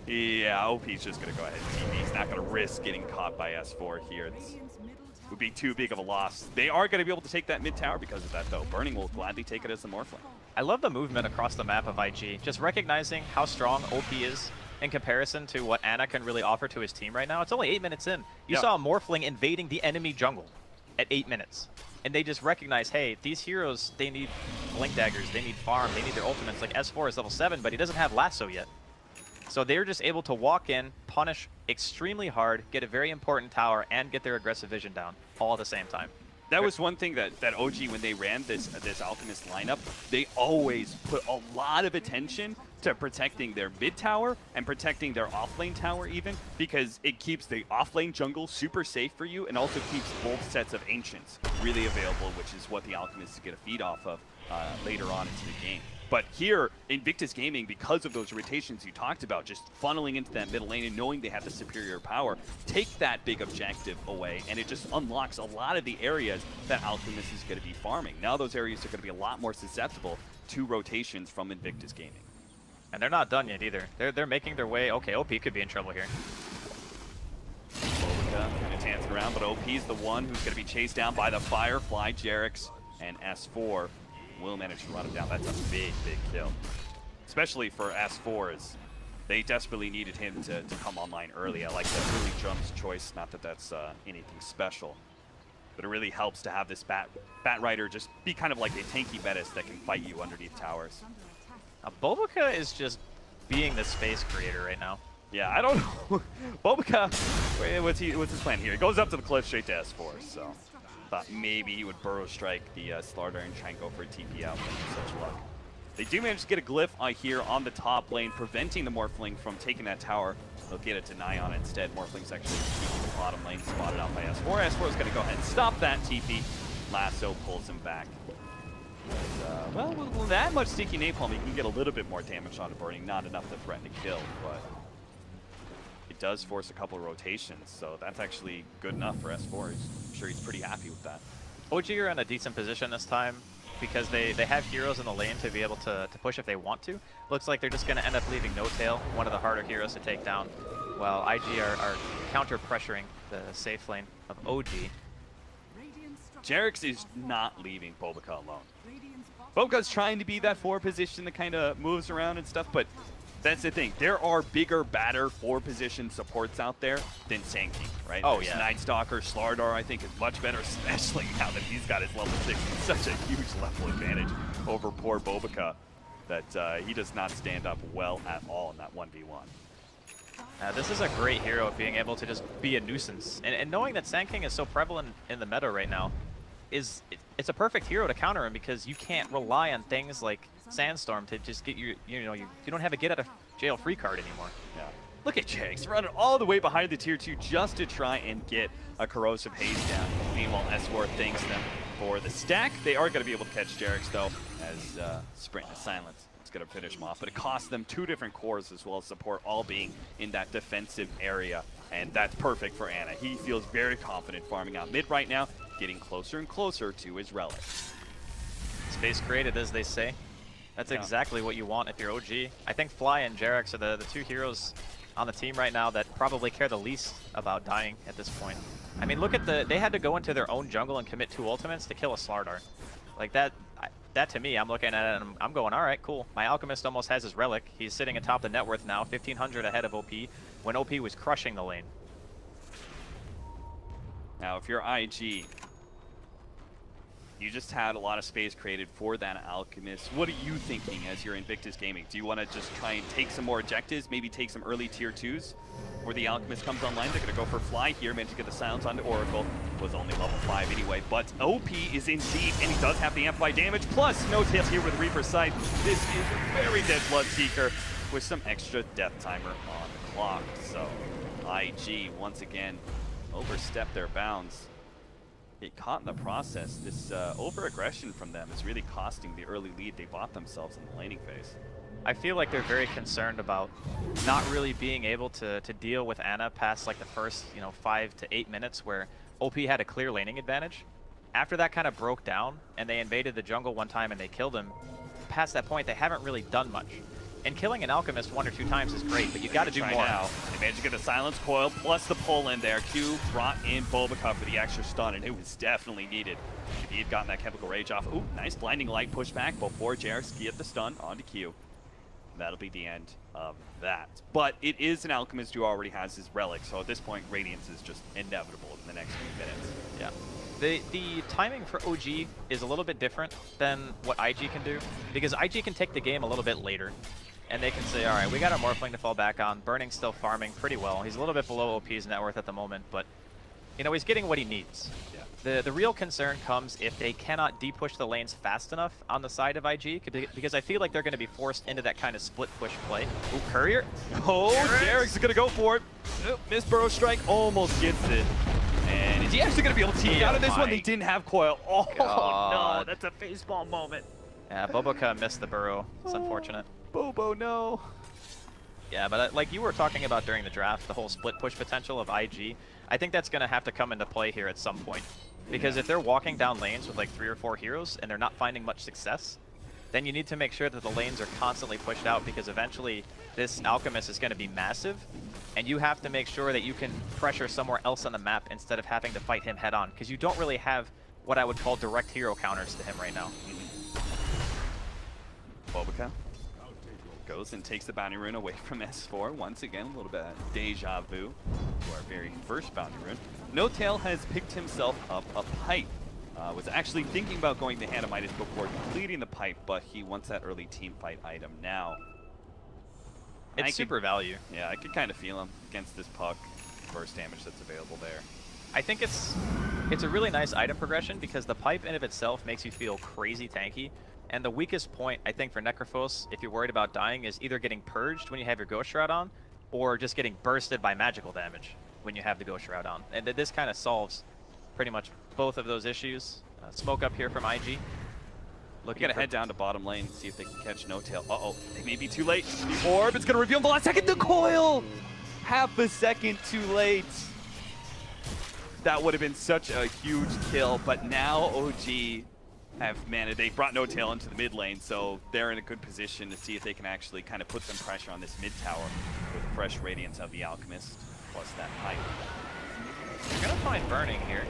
Yeah, OP's just going to go ahead and TP. He's not going to risk getting caught by S4 here. It would be too big of a loss. They are going to be able to take that mid tower because of that, though. Burning will gladly take it as the Morphling. I love the movement across the map of IG. Just recognizing how strong OP is in comparison to what Ana can really offer to his team right now. It's only 8 minutes in. You saw a Morphling invading the enemy jungle at 8 minutes. And they just recognize, hey, these heroes, they need Blink Daggers, they need farm, they need their ultimates. Like S4 is level 7, but he doesn't have Lasso yet. So they're just able to walk in, punish extremely hard, get a very important tower, and get their aggressive vision down all at the same time. That was one thing that OG, when they ran this Alchemist lineup, they always put a lot of attention to protecting their mid tower and protecting their offlane tower even, because it keeps the offlane jungle super safe for you and also keeps both sets of Ancients really available, which is what the Alchemists get a feed off of later on into the game. But here, Invictus Gaming, because of those rotations you talked about, just funneling into that middle lane and knowing they have the superior power, take that big objective away, and it just unlocks a lot of the areas that Alchemist is going to be farming. Now those areas are going to be a lot more susceptible to rotations from Invictus Gaming. And they're not done yet either. They're making their way. Okay, OP could be in trouble here. Kind of dancing around, but OP's the one who's going to be chased down by the Firefly, Jerix, and S4. Will manage to run him down. That's a big, big kill. Especially for S4, as they desperately needed him to come online early. I like that early jumps choice. Not that that's anything special, but it really helps to have this Bat Rider just be kind of like a tanky Metis that can fight you underneath towers. Bobica is just being the space creator right now. Yeah, I don't know. Bobica, what's his plan here? He goes up to the cliff straight to S4, so thought maybe he would burrow strike the Slardar and try and go for a TP out. Such luck. They do manage to get a glyph here on the top lane, preventing the Morphling from taking that tower. They'll get a deny on it instead. Morphling's actually keeping the bottom lane, spotted out by S4. S4 is going to go ahead and stop that TP. Lasso pulls him back. But, well, with that much sticky napalm, you can get a little bit more damage on it burning. Not enough to threaten to kill, but it does force a couple of rotations, so that's actually good enough for S4. I'm sure he's pretty happy with that. OG are in a decent position this time because they have heroes in the lane to be able to push if they want to. Looks like they're just going to end up leaving No Tail, one of the harder heroes to take down, while IG are counter-pressuring the safe lane of OG. Jerix is not leaving Bobica alone. Bobica's trying to be that 4 position that kind of moves around and stuff, but that's the thing. There are bigger, badder 4-position supports out there than Sand King, right? Oh, There's yeah. Night Stalker, Slardar, I think, is much better, especially now that he's got his level 6. It's such a huge level advantage over poor Bobica that he does not stand up well at all in that 1v1. This is a great hero being able to just be a nuisance. And knowing that Sand King is so prevalent in the meta right now, it's a perfect hero to counter him because you can't rely on things like Sandstorm to just get you don't have a get out of jail free card anymore. Yeah. Look at Jax running all the way behind the tier 2 just to try and get a corrosive haze down. Meanwhile, S4 thanks them for the stack. They are going to be able to catch Jerix though, as Sprint to Silence. It's going to finish him off, but it costs them 2 different cores as well as support, all being in that defensive area, and that's perfect for Ana. He feels very confident farming out mid right now, getting closer and closer to his relic. Space created, as they say. That's exactly what you want if you're OG. I think Fly and Jerix are the 2 heroes on the team right now that probably care the least about dying at this point. I mean, look at they had to go into their own jungle and commit 2 ultimates to kill a Slardar. Like that to me, I'm looking at it and I'm going, all right, cool. My Alchemist almost has his relic. He's sitting atop the net worth now, 1,500 ahead of OP, when OP was crushing the lane. Now, if you're IG, you just had a lot of space created for that Alchemist. What are you thinking as you're Invictus Gaming? Do you want to just try and take some more objectives, maybe take some early tier 2s? Where the Alchemist comes online, they're going to go for Fly here, managed to get the silence onto Oracle. Was only level 5 anyway, but OP is indeed, and he does have the amplify damage, plus No Tails here with Reaper's Sight. This is a very dead Bloodseeker with some extra death timer on the clock. So IG, once again, overstepped their bounds. Get caught in the process. This over-aggression from them is really costing the early lead they bought themselves in the laning phase. I feel like they're very concerned about not really being able to deal with Ana past like the first, 5 to 8 minutes where OP had a clear laning advantage. After that kind of broke down and they invaded the jungle one time and they killed him, past that point they haven't really done much. And killing an Alchemist 1 or 2 times is great, but you got to do more. Now. They managed to get the silence coil plus the pull in there. Q brought in Bulbaca for the extra stun, and it was definitely needed. If he had gotten that chemical rage off. Ooh, nice blinding light pushback before Jarex get the stun onto Q. That'll be the end of that. But it is an Alchemist who already has his relic, so at this point, Radiance is just inevitable in the next few minutes. Yeah. The timing for OG is a little bit different than what IG can do, because IG can take the game a little bit later, and they can say, all right, we got our Morphling to fall back on. Burning's still farming pretty well. He's a little bit below OP's net worth at the moment, but he's getting what he needs. Yeah. The real concern comes if they cannot de-push the lanes fast enough on the side of IG, because I feel like they're going to be forced into that kind of split push play. Ooh, Courier. Oh, Jarex is going to go for it. Oh, Miss Burrow Strike almost gets it. And is he actually going to be able to TP out of this one? They didn't have coil. Oh, no, that's a facepalm moment. Yeah, Bulbaca missed the burrow. It's unfortunate. Bobo, no. Yeah, but like you were talking about during the draft, the whole split push potential of IG, I think that's going to have to come into play here at some point. Because if they're walking down lanes with like 3 or 4 heroes and they're not finding much success, then you need to make sure that the lanes are constantly pushed out, because eventually this Alchemist is going to be massive, and you have to make sure that you can pressure somewhere else on the map instead of having to fight him head on, because you don't really have what I would call direct hero counters to him right now. Bulbaca goes and takes the bounty rune away from S4. Once again, a little bit of deja vu to our very first bounty rune. No-Tail has picked himself up a pipe. Was actually thinking about going to Hanamitis before completing the pipe, but he wants that early team fight item now. It's super value. Yeah, I could kind of feel him against this puck. Burst damage that's available there. I think it's a really nice item progression, because the pipe in and of itself makes you feel crazy tanky. And the weakest point, I think, for Necrophos, if you're worried about dying, is either getting purged when you have your Ghost Shroud on, or just getting bursted by magical damage when you have the Ghost Shroud on. And this kind of solves pretty much both of those issues. Smoke up here from IG. Looking to head down to bottom lane, see if they can catch No-Tail. Uh-oh, they may be too late. The orb is going to reveal in the last second. The coil! Half a second too late. That would have been such a huge kill, but now OG have managed. They brought No-Tail into the mid lane, so they're in a good position to see if they can actually kind of put some pressure on this mid tower with the fresh Radiance of the Alchemist, plus that pipe. You're going to find Burning here.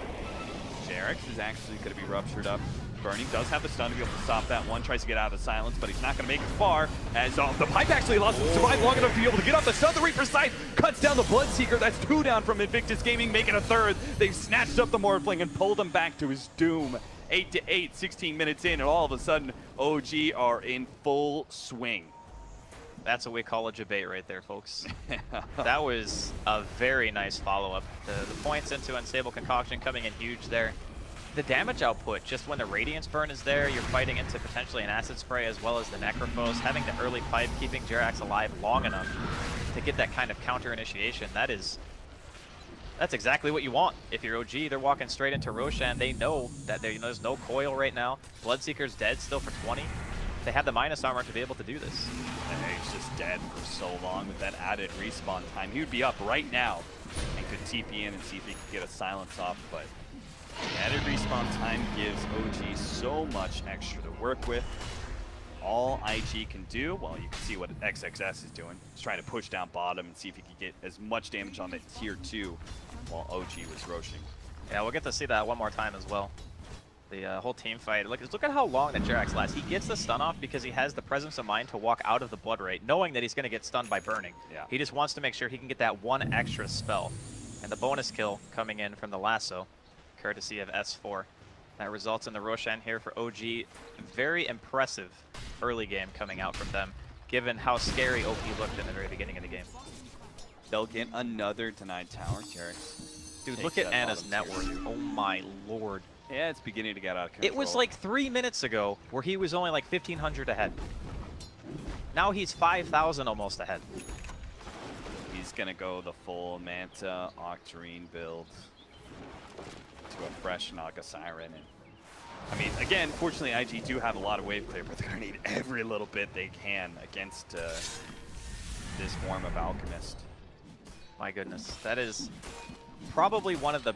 Jarex is actually going to be ruptured up. Burning does have the stun to be able to stop that one. Tries to get out of the silence, but he's not going to make it far. As the pipe actually survived long enough to be able to get off the stun. The Reaper's Sight cuts down the Bloodseeker. That's 2 down from Invictus Gaming, making a 3rd. They've snatched up the Morphling and pulled him back to his doom. 8-8, 16 minutes in, and all of a sudden, OG are in full swing. That's what we call a debate right there, folks. That was a very nice follow-up. The points into Unstable Concoction coming in huge there. The damage output, just when the Radiance burn is there, you're fighting into potentially an Acid Spray as well as the Necrophos. Having the early pipe, keeping Jerax alive long enough to get that kind of counter initiation, that's exactly what you want. If you're OG, they're walking straight into Roshan. They know that there's no coil right now. Bloodseeker's dead still for 20. They have the minus armor to be able to do this. And he's just dead for so long with that added respawn time. He would be up right now and could TP in and see if he could get a silence off, but the added respawn time gives OG so much extra to work with. All IG can do, well, you can see what XXS is doing. He's trying to push down bottom and see if he can get as much damage on the tier 2 while OG was roshing. Yeah, we'll get to see that one more time as well. The whole team fight. Look at how long that Jerax lasts. He gets the stun off because he has the presence of mind to walk out of the Blood Rate, knowing that he's going to get stunned by Burning. Yeah. He just wants to make sure he can get that one extra spell. And the bonus kill coming in from the lasso, courtesy of S4. That results in the Roshan here for OG. Very impressive early game coming out from them, given how scary OP looked in the very beginning of the game. They'll get another denied tower. Jerax. Dude, look at Ana's net worth. Oh my lord. Yeah, it's beginning to get out of control. It was like 3 minutes ago where he was only like 1,500 ahead. Now he's 5,000 almost ahead. He's going to go the full Manta Octarine build to a fresh Naga Siren. And I mean, again, fortunately, IG do have a lot of wave clear, but they're going to need every little bit they can against this form of Alchemist. My goodness, that is probably one of the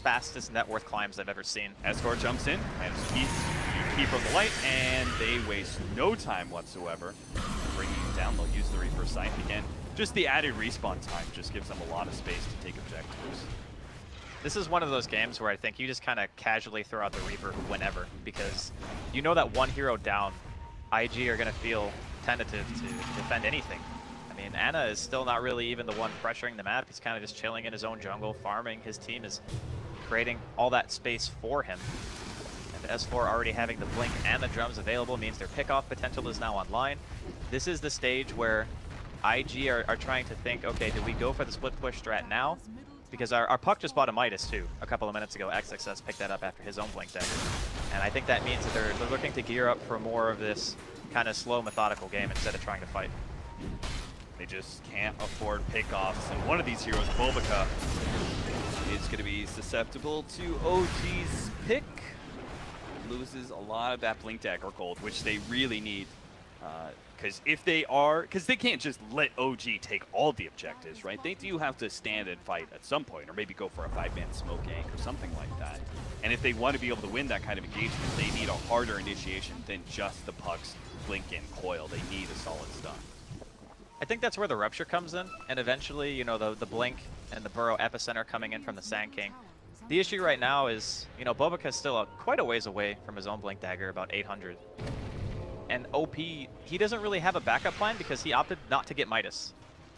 fastest net worth climbs I've ever seen. S4 jumps in, and keep from the light, and they waste no time whatsoever bringing him down. They'll use the Reaper Sight again. Just the added respawn time just gives them a lot of space to take objectives. This is one of those games where I think you just kind of casually throw out the Reaper whenever, because you know that one hero down, IG are going to feel tentative to defend anything. I mean, Ana is still not really even the one pressuring the map. He's kind of just chilling in his own jungle, farming. His team is creating all that space for him. And S4 already having the blink and the drums available means their pickoff potential is now online. This is the stage where IG are trying to think, okay, do we go for the split push strat now? Because our puck just bought a Midas too a couple of minutes ago. XXS picked that up after his own blink dagger. And I think that means that they're looking to gear up for more of this kind of slow, methodical game instead of trying to fight. They just can't afford pickoffs, and one of these heroes, Bobica, is going to be susceptible to OG's pick. Loses a lot of that blink dagger gold, which they really need. Because they can't just let OG take all the objectives, right? They do have to stand and fight at some point, or maybe go for a 5-man smoke gank or something like that. And if they want to be able to win that kind of engagement, they need a harder initiation than just the pucks blink and coil. They need a solid stun. I think that's where the Rupture comes in, and eventually, you know, the Blink and the Burrow Epicenter coming in from the Sand King. The issue right now is, you know, Bobica is still quite a ways away from his own Blink Dagger, about 800. And OP, he doesn't really have a backup plan because he opted not to get Midas.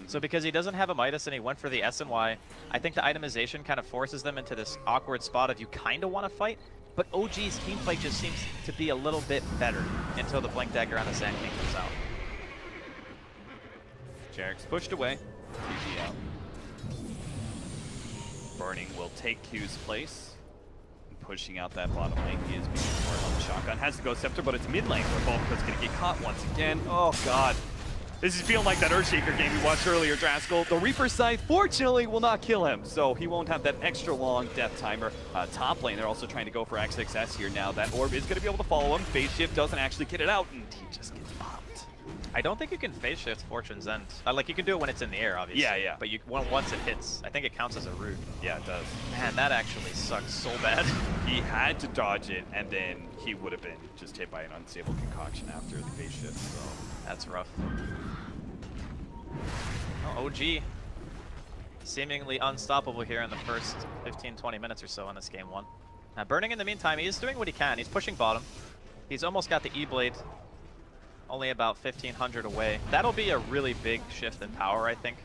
So because he doesn't have a Midas and he went for the SNY, I think the itemization kind of forces them into this awkward spot of you kind of want to fight, but OG's teamplay just seems to be a little bit better until the Blink Dagger on the Sand King comes out. Jarek's pushed away. GG out. Burning will take Q's place. Pushing out that bottom lane. He is being forward on the shotgun. Has to go Scepter, but it's mid lane where Bobica's going to get caught once again. Oh, God. This is feeling like that Earthshaker game we watched earlier, Draskell. The Reaper Scythe, fortunately, will not kill him, so he won't have that extra long death timer. Top lane, they're also trying to go for XXS here now. That orb is going to be able to follow him. Phase Shift doesn't actually get it out, and he just gets popped. I don't think you can phase shift Fortune's End. Like, you can do it when it's in the air, obviously. Yeah, yeah. But once it hits, I think it counts as a root. Yeah, it does. Man, that actually sucks so bad. He had to dodge it, and then he would have been just hit by an unstable concoction after the phase shift, so... That's rough. Oh, OG. Seemingly unstoppable here in the first 15-20 minutes or so in this game one. Now, Burning, in the meantime, he's doing what he can. He's pushing bottom. He's almost got the E-Blade. Only about 1,500 away. That'll be a really big shift in power, I think.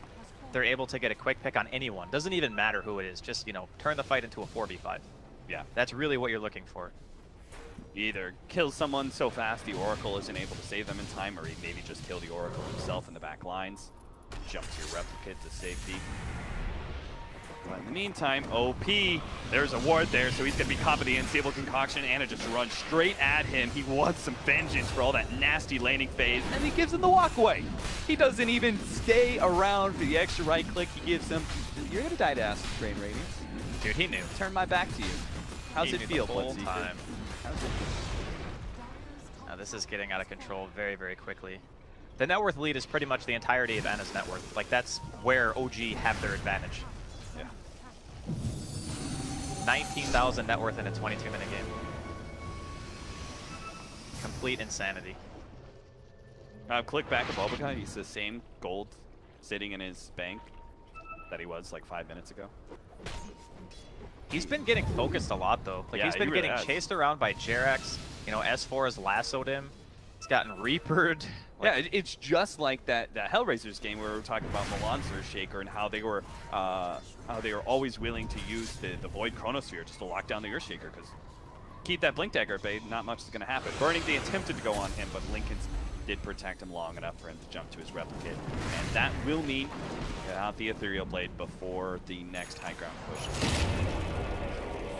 They're able to get a quick pick on anyone. Doesn't even matter who it is. Just, you know, turn the fight into a 4v5. Yeah. That's really what you're looking for. You either kill someone so fast the Oracle isn't able to save them in time, or he maybe just kill the Oracle himself in the back lines. Jump to your Replicate to safety. But in the meantime, OP, there's a ward there, so he's going to be caught by the unstable concoction. Anna just runs straight at him. He wants some vengeance for all that nasty laning phase, and he gives him the walkway. He doesn't even stay around for the extra right click. He gives him, you're going to die to Acid Rain Radiance. Dude, he knew. Turn my back to you. How's it feel, How's it feel? Now this is getting out of control very, very quickly. The net worth lead is pretty much the entirety of Anna's net worth. Like, that's where OG have their advantage. Yeah. 19,000 net worth in a 22-minute game. Complete insanity. Click back at Bobica. He's the same gold sitting in his bank that he was like 5 minutes ago. He's been getting focused a lot, though. Like, yeah, he's been really getting chased around by Jerax. You know, S4 has lassoed him. He's gotten Reapered. Like, yeah, it's just like that Hellraisers game where we were talking about Milan's Earthshaker and how they were always willing to use the Void Chronosphere just to lock down the Earthshaker, because keep that Blink Dagger at bay, not much is going to happen. Burning, they attempted to go on him, but Lincoln's did protect him long enough for him to jump to his Replicate. And that will mean get out the Ethereal Blade before the next high ground push.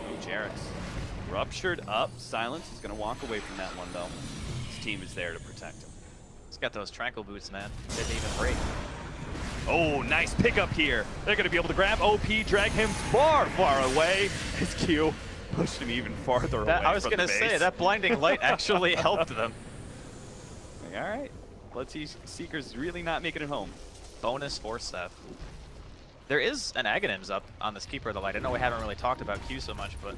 Oh, Jerax. Ruptured up. Silence. He's going to walk away from that one, though. His team is there to protect him. He's got those tranquil boots, man. Didn't even break. Oh, nice pickup here. They're going to be able to grab OP, drag him far, far away. His Q pushed him even farther away. I was going to say, that blinding light actually helped them. Like, all right, Bloodseeker's Seeker's really not making it home. Bonus Force Staff. There is an Aghanims up on this Keeper of the Light. I know we haven't really talked about Q so much, but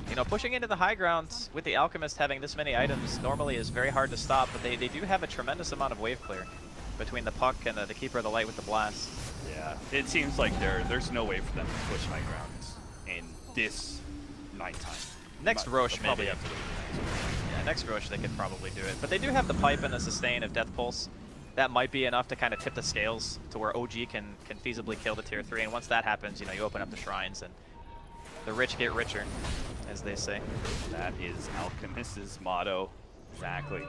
you know, pushing into the high ground with the Alchemist having this many items normally is very hard to stop, but they do have a tremendous amount of wave clear between the Puck and the Keeper of the Light with the Blast. Yeah, it seems like there's no way for them to push high grounds in this nighttime. Next Roche, maybe. Have to wait. Yeah, next Roche they could probably do it. But they do have the pipe and the sustain of Death Pulse. That might be enough to kind of tip the scales to where OG can feasibly kill the tier 3. And once that happens, you know, you open up the shrines and the rich get richer, as they say. That is Alchemist's motto. Exactly.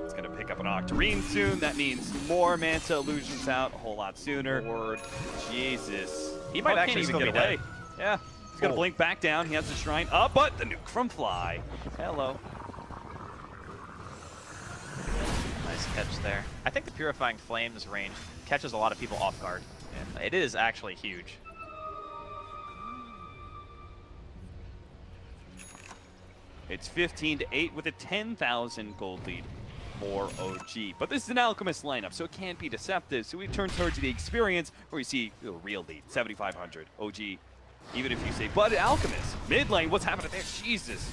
It's going to pick up an Octarine soon. That means more Manta Illusions out a whole lot sooner. Lord Jesus. He might actually still get away. Yeah. He's going to blink back down. He has the shrine up, but the nuke from Fly. Hello. Nice catch there. I think the Purifying Flames range catches a lot of people off guard. And it is actually huge. It's 15-8 with a 10,000 gold lead for OG. But this is an Alchemist lineup, so it can't be deceptive. So we turn towards the experience where we see a real lead, 7,500. OG, even if you say, but Alchemist, mid lane, what's happening there? Jesus.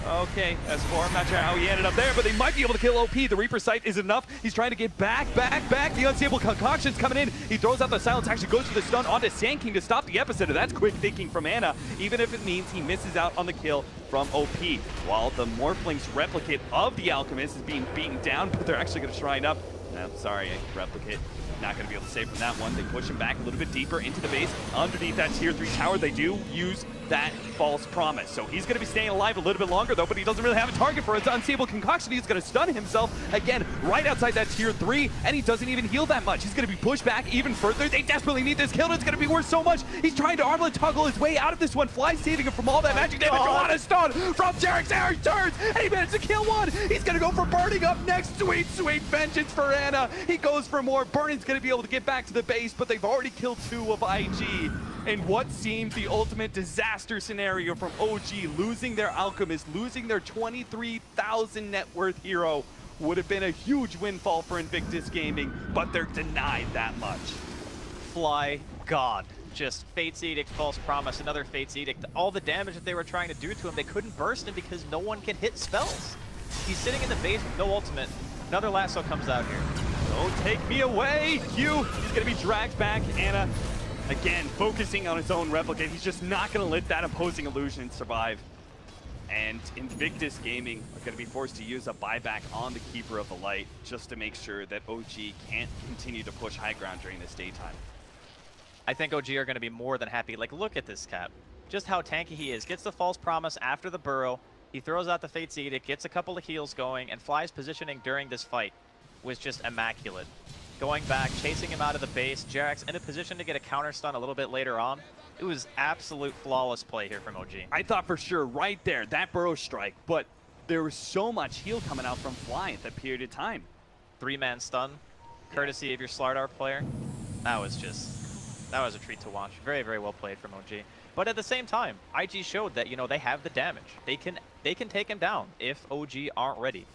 Okay, S4, I'm not sure how he ended up there, but they might be able to kill OP. The Reaper Sight is enough. He's trying to get back. The Unstable Concoction's coming in. He throws out the Silence, actually goes for the stun onto Sand King to stop the epicenter. That's quick thinking from Ana, even if it means he misses out on the kill from OP. While the Morphling's replicate of the Alchemist is being beaten down, but they're actually going to shrine up. No, sorry, replicate. Not going to be able to save from that one. They push him back a little bit deeper into the base. Underneath that tier 3 tower, they do use that false promise. So he's going to be staying alive a little bit longer, though, but he doesn't really have a target for his Unstable Concoction. He's going to stun himself, again, right outside that tier 3, and he doesn't even heal that much. He's going to be pushed back even further. They desperately need this kill. It's going to be worth so much. He's trying to armlet toggle his way out of this one. Fly saving him from all that magic damage. On a stun from Jarek's Eric turns, and he managed to kill one. He's going to go for burning up next. Sweet, sweet vengeance for Ana. He goes for more. Burning's going to be able to get back to the base, but they've already killed 2 of IG. And what seemed the ultimate disaster scenario from OG, losing their Alchemist, losing their 23,000 net worth hero, would have been a huge windfall for Invictus Gaming, but they're denied that much. Fly God. Just Fate's Edict, False Promise, another Fate's Edict. All the damage that they were trying to do to him, they couldn't burst him because no one can hit spells. He's sitting in the base with no ultimate. Another lasso comes out here. Don't take me away, Q. He's going to be dragged back. Ana, again, focusing on his own replicate. He's just not going to let that opposing illusion survive. And Invictus Gaming are going to be forced to use a buyback on the Keeper of the Light just to make sure that OG can't continue to push high ground during this daytime. I think OG are going to be more than happy. Like, look at this Cap. Just how tanky he is. Gets the False Promise after the Burrow. He throws out the Fate's Edict, gets a couple of heals going, and Fly's positioning during this fight was just immaculate. Going back, chasing him out of the base. Jarek's in a position to get a counter stun a little bit later on. It was absolute flawless play here from OG. I thought for sure right there, that Burrow strike, but there was so much heal coming out from Fly at that period of time. 3-man stun, courtesy of your Slardar player. That was a treat to watch. Very, very well played from OG. But at the same time, IG showed that, you know, they have the damage. They can take him down if OG aren't ready.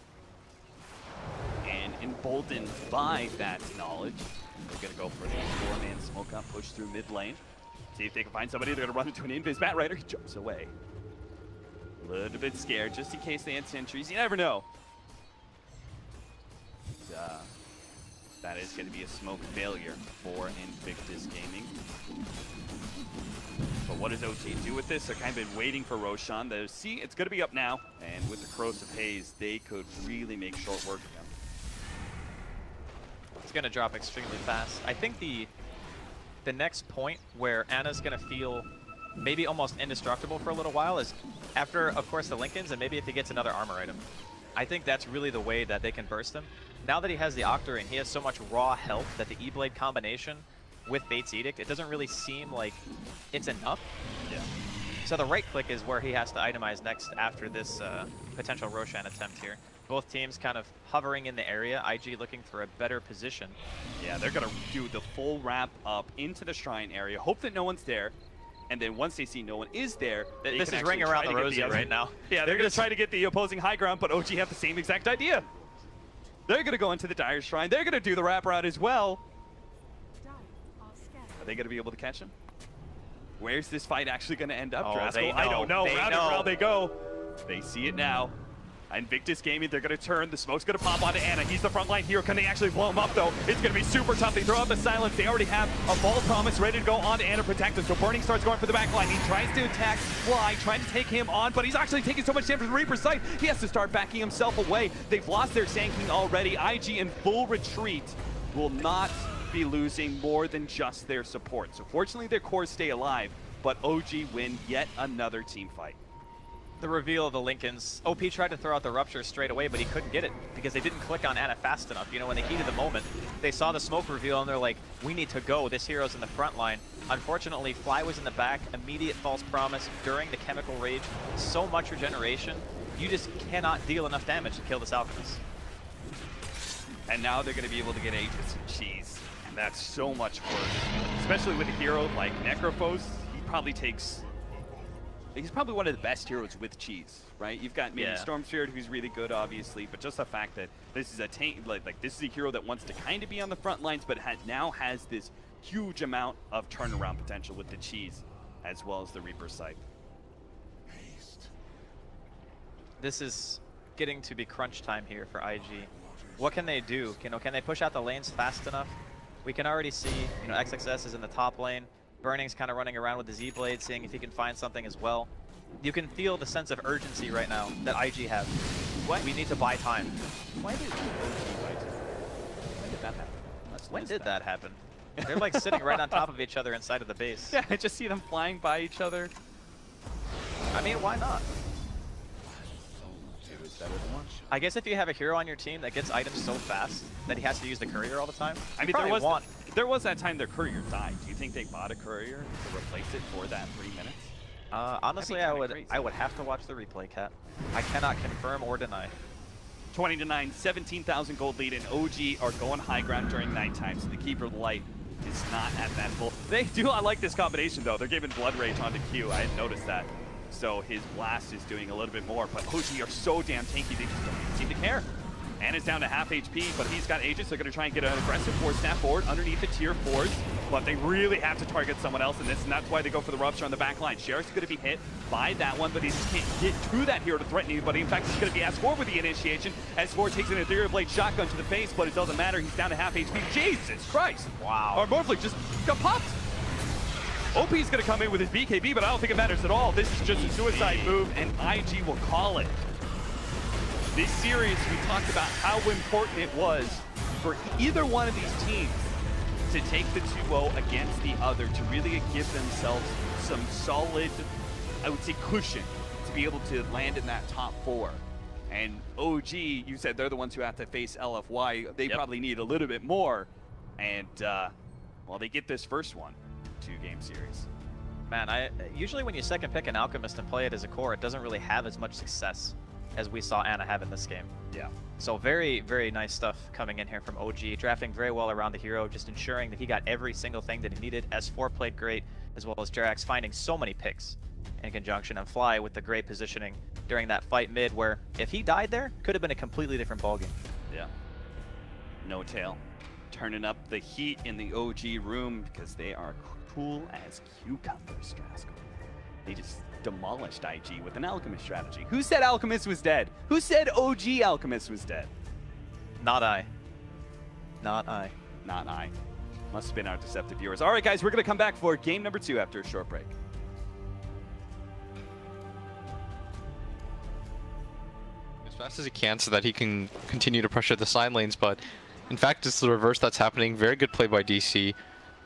And emboldened by that knowledge, they're going to go for the 4-man smoke up, push through mid lane. See if they can find somebody. They're going to run into an invis Bat Rider. He jumps away. A little bit scared, just in case they had sentries. You never know. That is going to be a smoke failure for Invictus Gaming. But what does OG do with this? They're kind of been waiting for Roshan. See, it's going to be up now. And with the Corrosive Haze, they could really make short work of him. It's going to drop extremely fast. I think the next point where Ana's going to feel maybe almost indestructible for a little while is after, of course, the Lincolns, and maybe if he gets another armor item. I think that's really the way that they can burst him. Now that he has the Octarine, he has so much raw health that the E-Blade combination with Fate's Edict, it doesn't really seem like it's enough. Yeah. So the right click is where he has to itemize next after this potential Roshan attempt here. Both teams kind of hovering in the area, IG looking for a better position. Yeah, they're going to do the full wrap up into the shrine area, hope that no one's there, And then once they see no one is there, this is ring around the rosy right now. Yeah, they're going to try to get the opposing high ground, but OG have the same exact idea. They're going to go into the Dire Shrine. They're going to do the wraparound as well. Are they going to be able to catch him? Where's this fight actually going to end up, Draskell? I don't know. Round and round they go. They see it now. Invictus Gaming, they're going to turn. The smoke's going to pop onto Ana. He's the frontline hero. Can they actually blow him up, though? It's going to be super tough. They throw out the silence. They already have a Vault Promise ready to go onto Ana, protect him. So Morningstar's going for the back line. He tries to attack Fly, trying to take him on, but he's actually taking so much damage from Reaper's sight. He has to start backing himself away. They've lost their Sand King already. IG in full retreat will not be losing more than just their support. So fortunately, their cores stay alive, but OG win yet another team fight. The reveal of the Lincolns. OP tried to throw out the Rupture straight away, but he couldn't get it because they didn't click on Ana fast enough. You know, in the heat of the moment, they saw the smoke reveal and they're like, we need to go. This hero's in the front line. Unfortunately, Fly was in the back. Immediate false promise during the chemical rage. So much regeneration. You just cannot deal enough damage to kill this Alchemist. And now they're going to be able to get Aegis and Cheese. And that's so much work. Especially with a hero like Necrophos, he's probably one of the best heroes with Cheese, right? You've got maybe Storm Spirit, who's really good, obviously, but just the fact that this is a tank, like this is a hero that wants to kind of be on the front lines, but now has this huge amount of turnaround potential with the Cheese, as well as the Reaper Scythe. This is getting to be crunch time here for IG. What can they do? Can they push out the lanes fast enough? We can already see, XXS is in the top lane. Burning's kind of running around with the Z-Blade, seeing if he can find something as well. You can feel the sense of urgency right now that IG have. We need to buy time. Why did that happen? When did that happen? They're like sitting right on top of each other inside of the base. Yeah, I just see them flying by each other. I mean, why not? I guess if you have a hero on your team that gets items so fast that he has to use the courier all the time, I mean, there was that time their courier died. Do you think they bought a courier to replace it for that 3 minutes? Honestly, I would have to watch the replay, Cat. I cannot confirm or deny. 20-9, 17,000 gold lead, and OG are going high ground during nighttime, so the Keeper of the Light is not at that full. I like this combination, though. They're giving Blood Rage onto Q. I didn't notice that. So his blast is doing a little bit more, but OG are so damn tanky, they just don't seem to care. And it's down to half HP, but he's got Aegis. They're going to try and get an aggressive forward snap forward underneath the tier 4s, but they really have to target someone else in this, and that's why they go for the Rupture on the back line. Sheriff's going to be hit by that one, but he just can't get to that hero to threaten anybody. In fact, it's going to be S4 with the initiation. S4 takes an Ethereal Blade shotgun to the face, but it doesn't matter. He's down to half HP. Jesus Christ! Wow. Our Morphling just got popped. OP's going to come in with his BKB, but I don't think it matters at all. This is just a suicide move, and IG will call it. This series, we talked about how important it was for either one of these teams to take the 2-0 against the other, to really give themselves some solid, I would say, cushion to be able to land in that top 4. And OG, you said they're the ones who have to face LFY. They probably need a little bit more. And, well, they get this first one. 2-game series. Man, usually when you second pick an Alchemist and play it as a core, it doesn't really have as much success as we saw Ana have in this game. Yeah. So very, very nice stuff coming in here from OG, drafting very well around the hero, just ensuring that he got every single thing that he needed. S4 played great, as well as Jerax finding so many picks in conjunction, and Fly with the great positioning during that fight mid, where if he died there, could have been a completely different ballgame. Yeah. No tail. Turning up the heat in the OG room because they are cool as cucumbers, Draskell. They just demolished IG with an Alchemist strategy. Who said Alchemist was dead? Who said OG Alchemist was dead? Not I. Not I. Not I. Must have been our deceptive viewers. All right, guys, we're going to come back for game number 2 after a short break. As fast as he can so that he can continue to pressure the side lanes, but in fact, it's the reverse that's happening. Very good play by DC.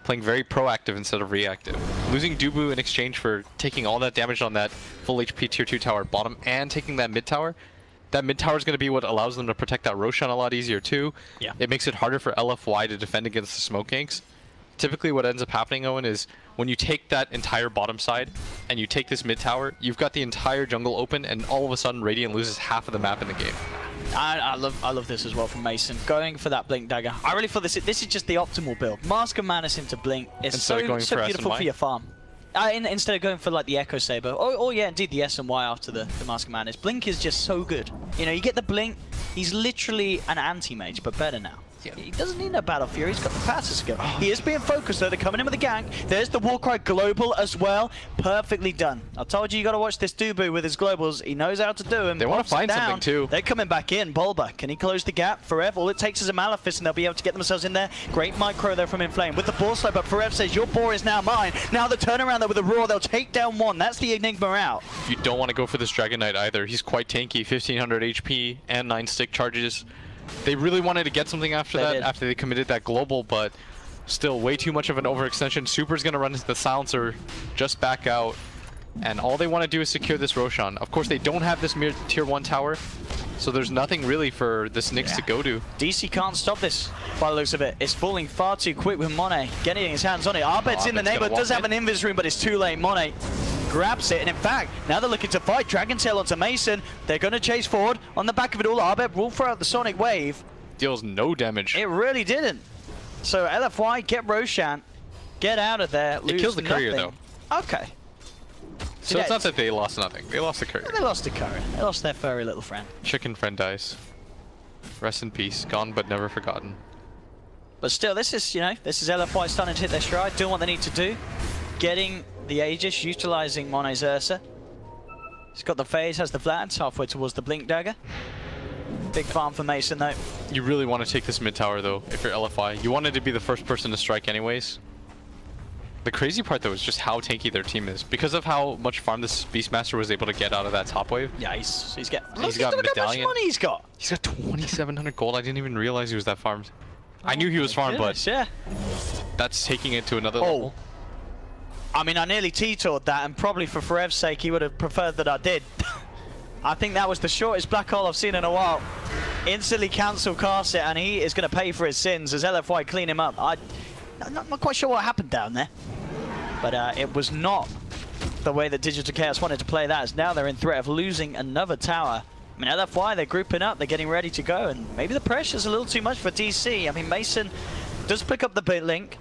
Playing very proactive instead of reactive. Losing Dubu in exchange for taking all that damage on that full HP tier 2 tower bottom and taking that mid tower. That mid tower is going to be what allows them to protect that Roshan a lot easier too. Yeah. It makes it harder for LFY to defend against the smoke ganks. Typically what ends up happening, Owen, is when you take that entire bottom side and you take this mid tower, you've got the entire jungle open, and all of a sudden Radiant loses half of the map in the game. I love this as well from Mason, going for that Blink Dagger. I really feel this is just the optimal build. Mask of Madness into Blink is so beautiful for your farm. Instead of going for like the Echo Saber, or yeah, indeed the S and Y after the Mask of Madness. Blink is just so good. You know, you get the Blink. He's literally an anti-mage, but better now. He doesn't need no Battle Fury, he's got the passive skill. He is being focused though, they're coming in with a gank. There's the Warcry Global as well. Perfectly done. I told you, you got to watch this Dubu with his globals. He knows how to do them. They want to find something too. They're coming back in. Bulba, can he close the gap? Forev, all it takes is a Malefice and they'll be able to get themselves in there. Great micro there from Inflame with the ball slow, but Forev says, your boar is now mine. Now the turnaround there with a Roar, they'll take down one. That's the Enigma out. You don't want to go for this Dragon Knight either. He's quite tanky, 1500 HP and 9 stick charges. They really wanted to get something after after they committed that global, but still way too much of an overextension. Super's going to run into the silencer, just back out, and all they want to do is secure this Roshan. Of course, they don't have this mere tier 1 tower, so there's nothing really for this Nyx to go to. DC can't stop this by the looks of it. It's falling far too quick with Monet getting his hands on it. Arbet's in the neighborhood, does have an invis room, but it's too late. Monet grabs it, and in fact, now they're looking to fight. Dragon Tail onto Mason. They're going to chase forward. On the back of it all, Arbet will throw out the Sonic Wave. Deals no damage. It really didn't. So LFY, get Roshan, get out of there. It kills the courier though. Okay. So it's not that they lost nothing. They lost the courier. They lost the courier. They lost their furry little friend. Chicken friend dies. Rest in peace. Gone but never forgotten. But still, this is, you know, this is LFY starting to hit their stride, doing what they need to do. Getting the Aegis, utilizing Monet's Ursa. He's got the phase, has the flattens, halfway towards the Blink Dagger. Big farm for Mason though. You really want to take this mid tower though, if you're LFI. You wanted to be the first person to strike anyways. The crazy part though is just how tanky their team is. Because of how much farm this Beastmaster was able to get out of that top wave. Yeah, he's got Medallion. How much money he's got. He's got 2,700 gold. I didn't even realize he was that farmed. I knew he was farmed, but yeah, that's taking it to another level. I mean, I nearly T-toured that, and probably for Forev's sake, he would have preferred that I did. I think that was the shortest black hole I've seen in a while. Instantly cancel cast it, and he is going to pay for his sins as LFY clean him up. I'm not quite sure what happened down there, but it was not the way that Digital Chaos wanted to play that, as now they're in threat of losing another tower. I mean, LFY, they're grouping up, they're getting ready to go, and maybe the pressure's a little too much for DC. I mean, Mason does pick up the bit link.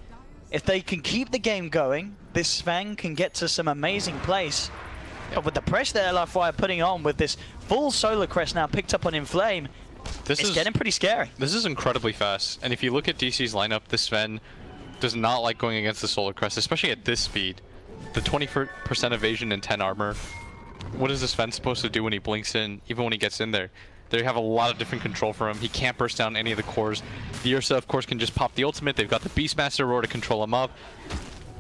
If they can keep the game going, this Sven can get to some amazing place. But with the pressure that LFY are putting on with this full Solar Crest now picked up on Inflame, it's getting pretty scary. This is incredibly fast, and if you look at DC's lineup, this Sven does not like going against the Solar Crest, especially at this speed. The 20% evasion and 10 armor. What is this Sven supposed to do when he blinks in, even when he gets in there? They have a lot of different control for him. He can't burst down any of the cores. The Ursa, of course, can just pop the ultimate. They've got the Beastmaster Roar to control him up.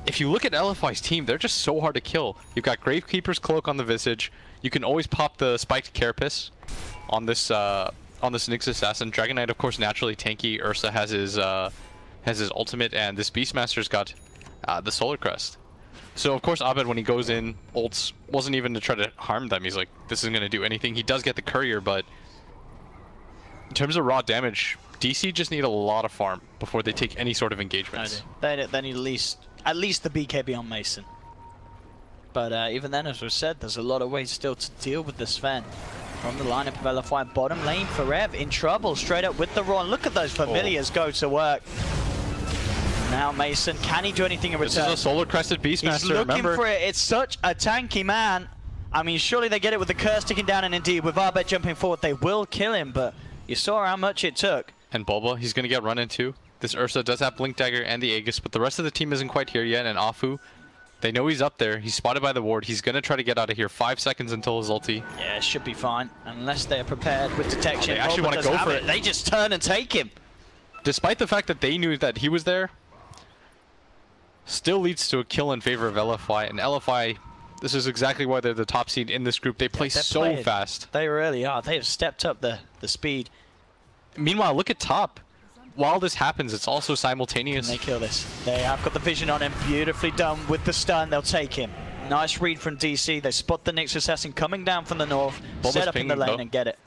If you look at LFY's team, they're just so hard to kill. You've got Gravekeeper's Cloak on the Visage. You can always pop the Spiked Carapace on this Nyx Assassin. Dragon Knight, of course, naturally tanky. Ursa has his ultimate, and this Beastmaster's got the Solar Crest. So, of course, Abed, when he goes in, ults wasn't even to try to harm them. He's like, this isn't going to do anything. He does get the courier, but in terms of raw damage, DC just need a lot of farm before they take any sort of engagements. They need at least the BKB on Mason. But even then, as was said, there's a lot of ways still to deal with the Sven. From the lineup of LFY, bottom lane, Forev in trouble, straight up with the Ron. Look at those familiars go to work. Now Mason, can he do anything in return? This is a Solar Crested Beastmaster, He's looking for it. It's such a tanky man. I mean, surely they get it with the curse ticking down, and indeed, with Arbet jumping forward, they will kill him, but you saw how much it took. And Bulba, he's going to get run into. This Ursa does have Blink Dagger and the Aegis, but the rest of the team isn't quite here yet, and Afu, they know he's up there. He's spotted by the ward. He's going to try to get out of here. 5 seconds until his ulti. Yeah, it should be fine, unless they're prepared with detection. They actually want to go for it. They just turn and take him. Despite the fact that they knew that he was there, still leads to a kill in favor of LFY, and LFY, this is exactly why they're the top seed in this group. They play so fast. They really are. They have stepped up the speed. Meanwhile, look at top. While this happens, it's also simultaneous. Can they kill this? They have got the vision on him. Beautifully done with the stun. They'll take him. Nice read from DC. They spot the Nyx Assassin coming down from the north, set up in the lane and get it.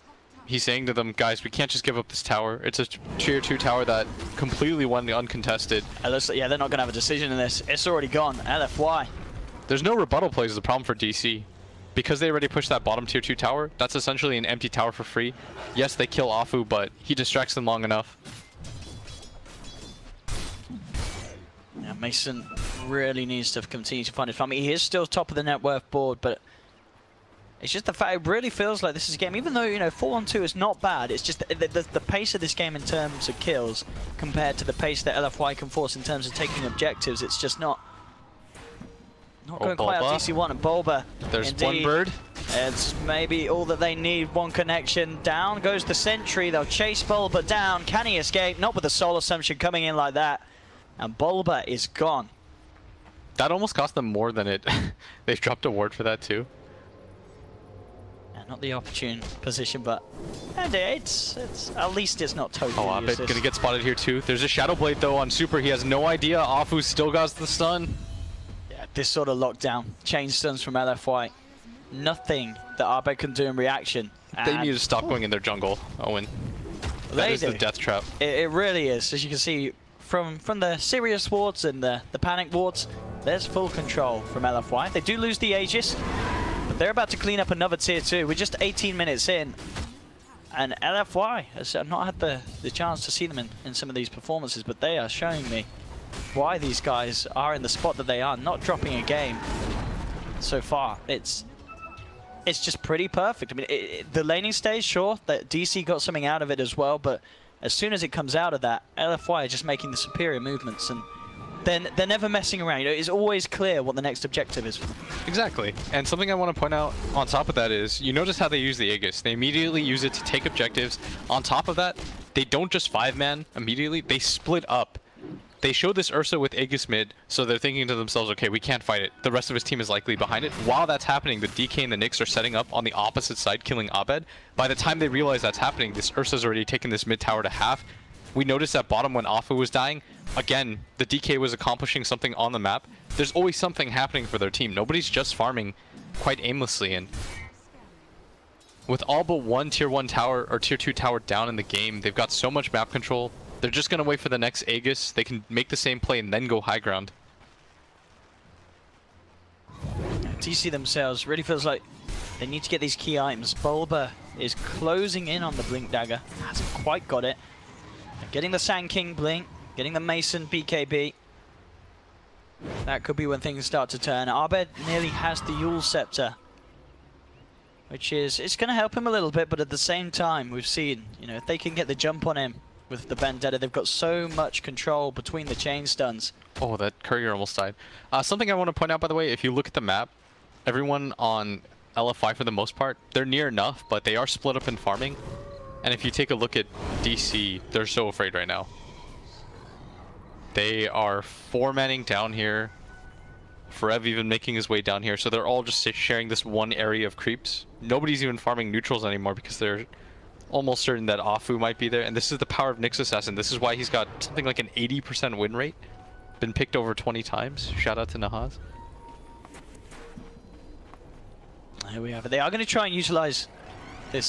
He's saying to them, guys, we can't just give up this tower. It's a tier 2 tower that completely won the uncontested. Yeah, they're not going to have a decision in this. It's already gone. LFY. There's no rebuttal plays is the problem for DC. Because they already pushed that bottom tier 2 tower, that's essentially an empty tower for free. Yes, they kill Afu, but he distracts them long enough. Yeah, Mason really needs to continue to find his farm. He is still top of the net worth board, but it's just the fact it really feels like this is a game, even though, you know, 4-on-2 is not bad, it's just the pace of this game in terms of kills compared to the pace that LFY can force in terms of taking objectives, it's just not going quite out DC1, and Bulba, there's indeed, one bird. It's maybe all that they need, one connection. Down goes the sentry, they'll chase Bulba down. Can he escape? Not with the soul assumption coming in like that. And Bulba is gone. That almost cost them more than it. They've dropped a ward for that too. Not the opportune position, but and it's at least it's not totally useless. Abed gonna get spotted here too. There's a Shadow Blade though on Super. He has no idea. Afu still got the stun. Yeah, this sort of lockdown. Chain stuns from LFY. Nothing that Abed can do in reaction. They need to stop going in their jungle, Owen. That is the death trap. It really is. As you can see from the serious wards and the panic wards, there's full control from LFY. They do lose the Aegis. They're about to clean up another tier 2. We're just 18 minutes in. And LFY has not had the chance to see them in some of these performances, but they are showing me why these guys are in the spot that they are, not dropping a game so far. It's just pretty perfect. I mean, the laning stage, sure, that DC got something out of it as well, but as soon as it comes out of that, LFY are just making the superior movements, and then they're never messing around. You know, it's always clear what the next objective is. Exactly. And something I want to point out on top of that is, you notice how they use the Aegis. They immediately use it to take objectives. On top of that, they don't just 5-man immediately, they split up. They show this Ursa with Aegis mid, so they're thinking to themselves, okay, we can't fight it. The rest of his team is likely behind it. While that's happening, the DK and the Nyx are setting up on the opposite side, killing Abed. By the time they realize that's happening, this Ursa's already taken this mid tower to half. We noticed at bottom when Afu was dying, again, the DK was accomplishing something on the map. There's always something happening for their team. Nobody's just farming quite aimlessly, and with all but one tier 1 tower or tier 2 tower down in the game, they've got so much map control. They're just going to wait for the next Aegis. They can make the same play and then go high ground. DC themselves really feels like they need to get these key items. Bulba is closing in on the Blink Dagger. Hasn't quite got it. Getting the Sand King Blink, getting the Mason BKB. That could be when things start to turn. Abed nearly has the Yule Scepter, which is, it's going to help him a little bit, but at the same time, we've seen, you know, if they can get the jump on him with the Vendetta, they've got so much control between the chain stuns. Oh, that courier almost died. Something I want to point out, by the way, if you look at the map, everyone on LFI for the most part, they're near enough, but they are split up in farming. And if you take a look at DC, they're so afraid right now. They are 4-manning down here. Forev even making his way down here, so they're all just sharing this one area of creeps. Nobody's even farming neutrals anymore because they're almost certain that Afu might be there. And this is the power of Nyx Assassin. This is why he's got something like an 80% win rate. Been picked over 20 times. Shout out to Nahaz. Here we have it. They are going to try and utilize the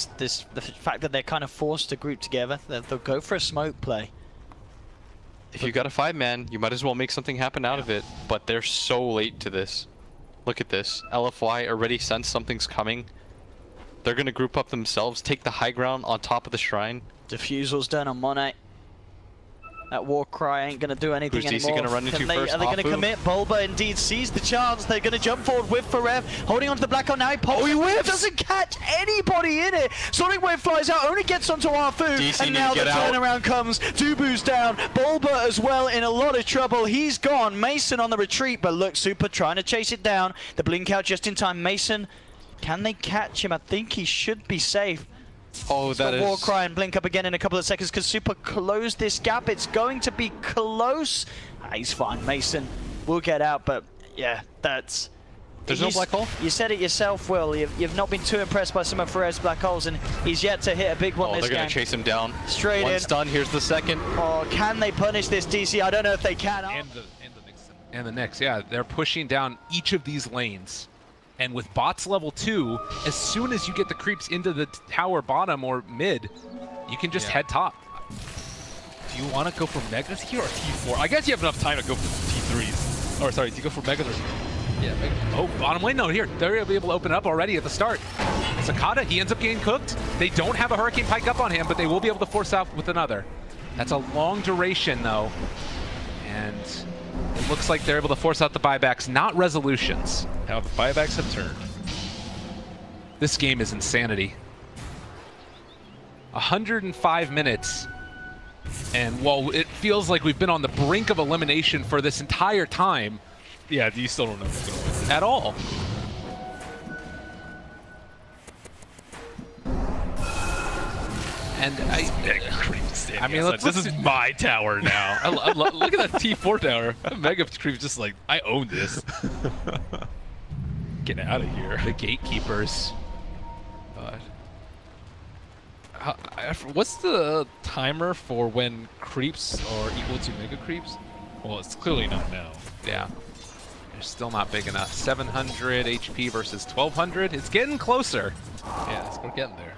fact that they're kind of forced to group together. They'll go for a smoke play. If you got a 5-man, you might as well make something happen out of it. But they're so late to this. Look at this. LFY already sense something's coming. They're going to group up themselves, take the high ground on top of the shrine. Diffusal's done on Monet. That war cry ain't going to do anything Who's DC anymore. going to run into first? Are they going to commit? Bulba indeed sees the chance. They're going to jump forward with Forev, holding onto the Black Hole now. He pops. Oh, he whiffs! Doesn't catch anybody in it. Sonic Wave flies out, only gets onto Afu, and now the turnaround comes. Dubu's down. Bulba as well in a lot of trouble. He's gone. Mason on the retreat, but look, Super trying to chase it down. The blink out just in time. Mason, can they catch him? I think he should be safe. Oh, that is... War Cry and blink up again in a couple of seconds because Super closed this gap. It's going to be close. He's fine. Mason will get out, but yeah, that's... There's no black hole? You said it yourself, Will. You've not been too impressed by some of Ferrer's black holes, and he's yet to hit a big one this game. They're going to chase him down. Straight in. One stun, here's the second. Oh, can they punish this DC? I don't know if they can. And the Nyx, yeah. They're pushing down each of these lanes. And with bots level 2, as soon as you get the creeps into the tower bottom or mid, you can just head top. Do you want to go for Megas here or T4? I guess you have enough time to go for T3s. Or sorry, to go for Megas or... Yeah, oh, bottom lane, no, here. They're going to be able to open up already at the start. Sakata, he ends up getting cooked. They don't have a Hurricane Pike up on him, but they will be able to force out with another. That's a long duration, though. And looks like they're able to force out the buybacks, not resolutions. How the buybacks have turned. This game is insanity. 105 minutes. And while it feels like we've been on the brink of elimination for this entire time, yeah, you still don't know who's going to win at all. And I mean, this is my tower now. Look at that T4 tower. That Mega Creep's just like, I own this. Get out of here. The gatekeepers. What's the timer for when creeps are equal to Mega Creeps? Well, it's clearly not now. Yeah. They're still not big enough. 700 HP versus 1200. It's getting closer. Yeah, we're getting there.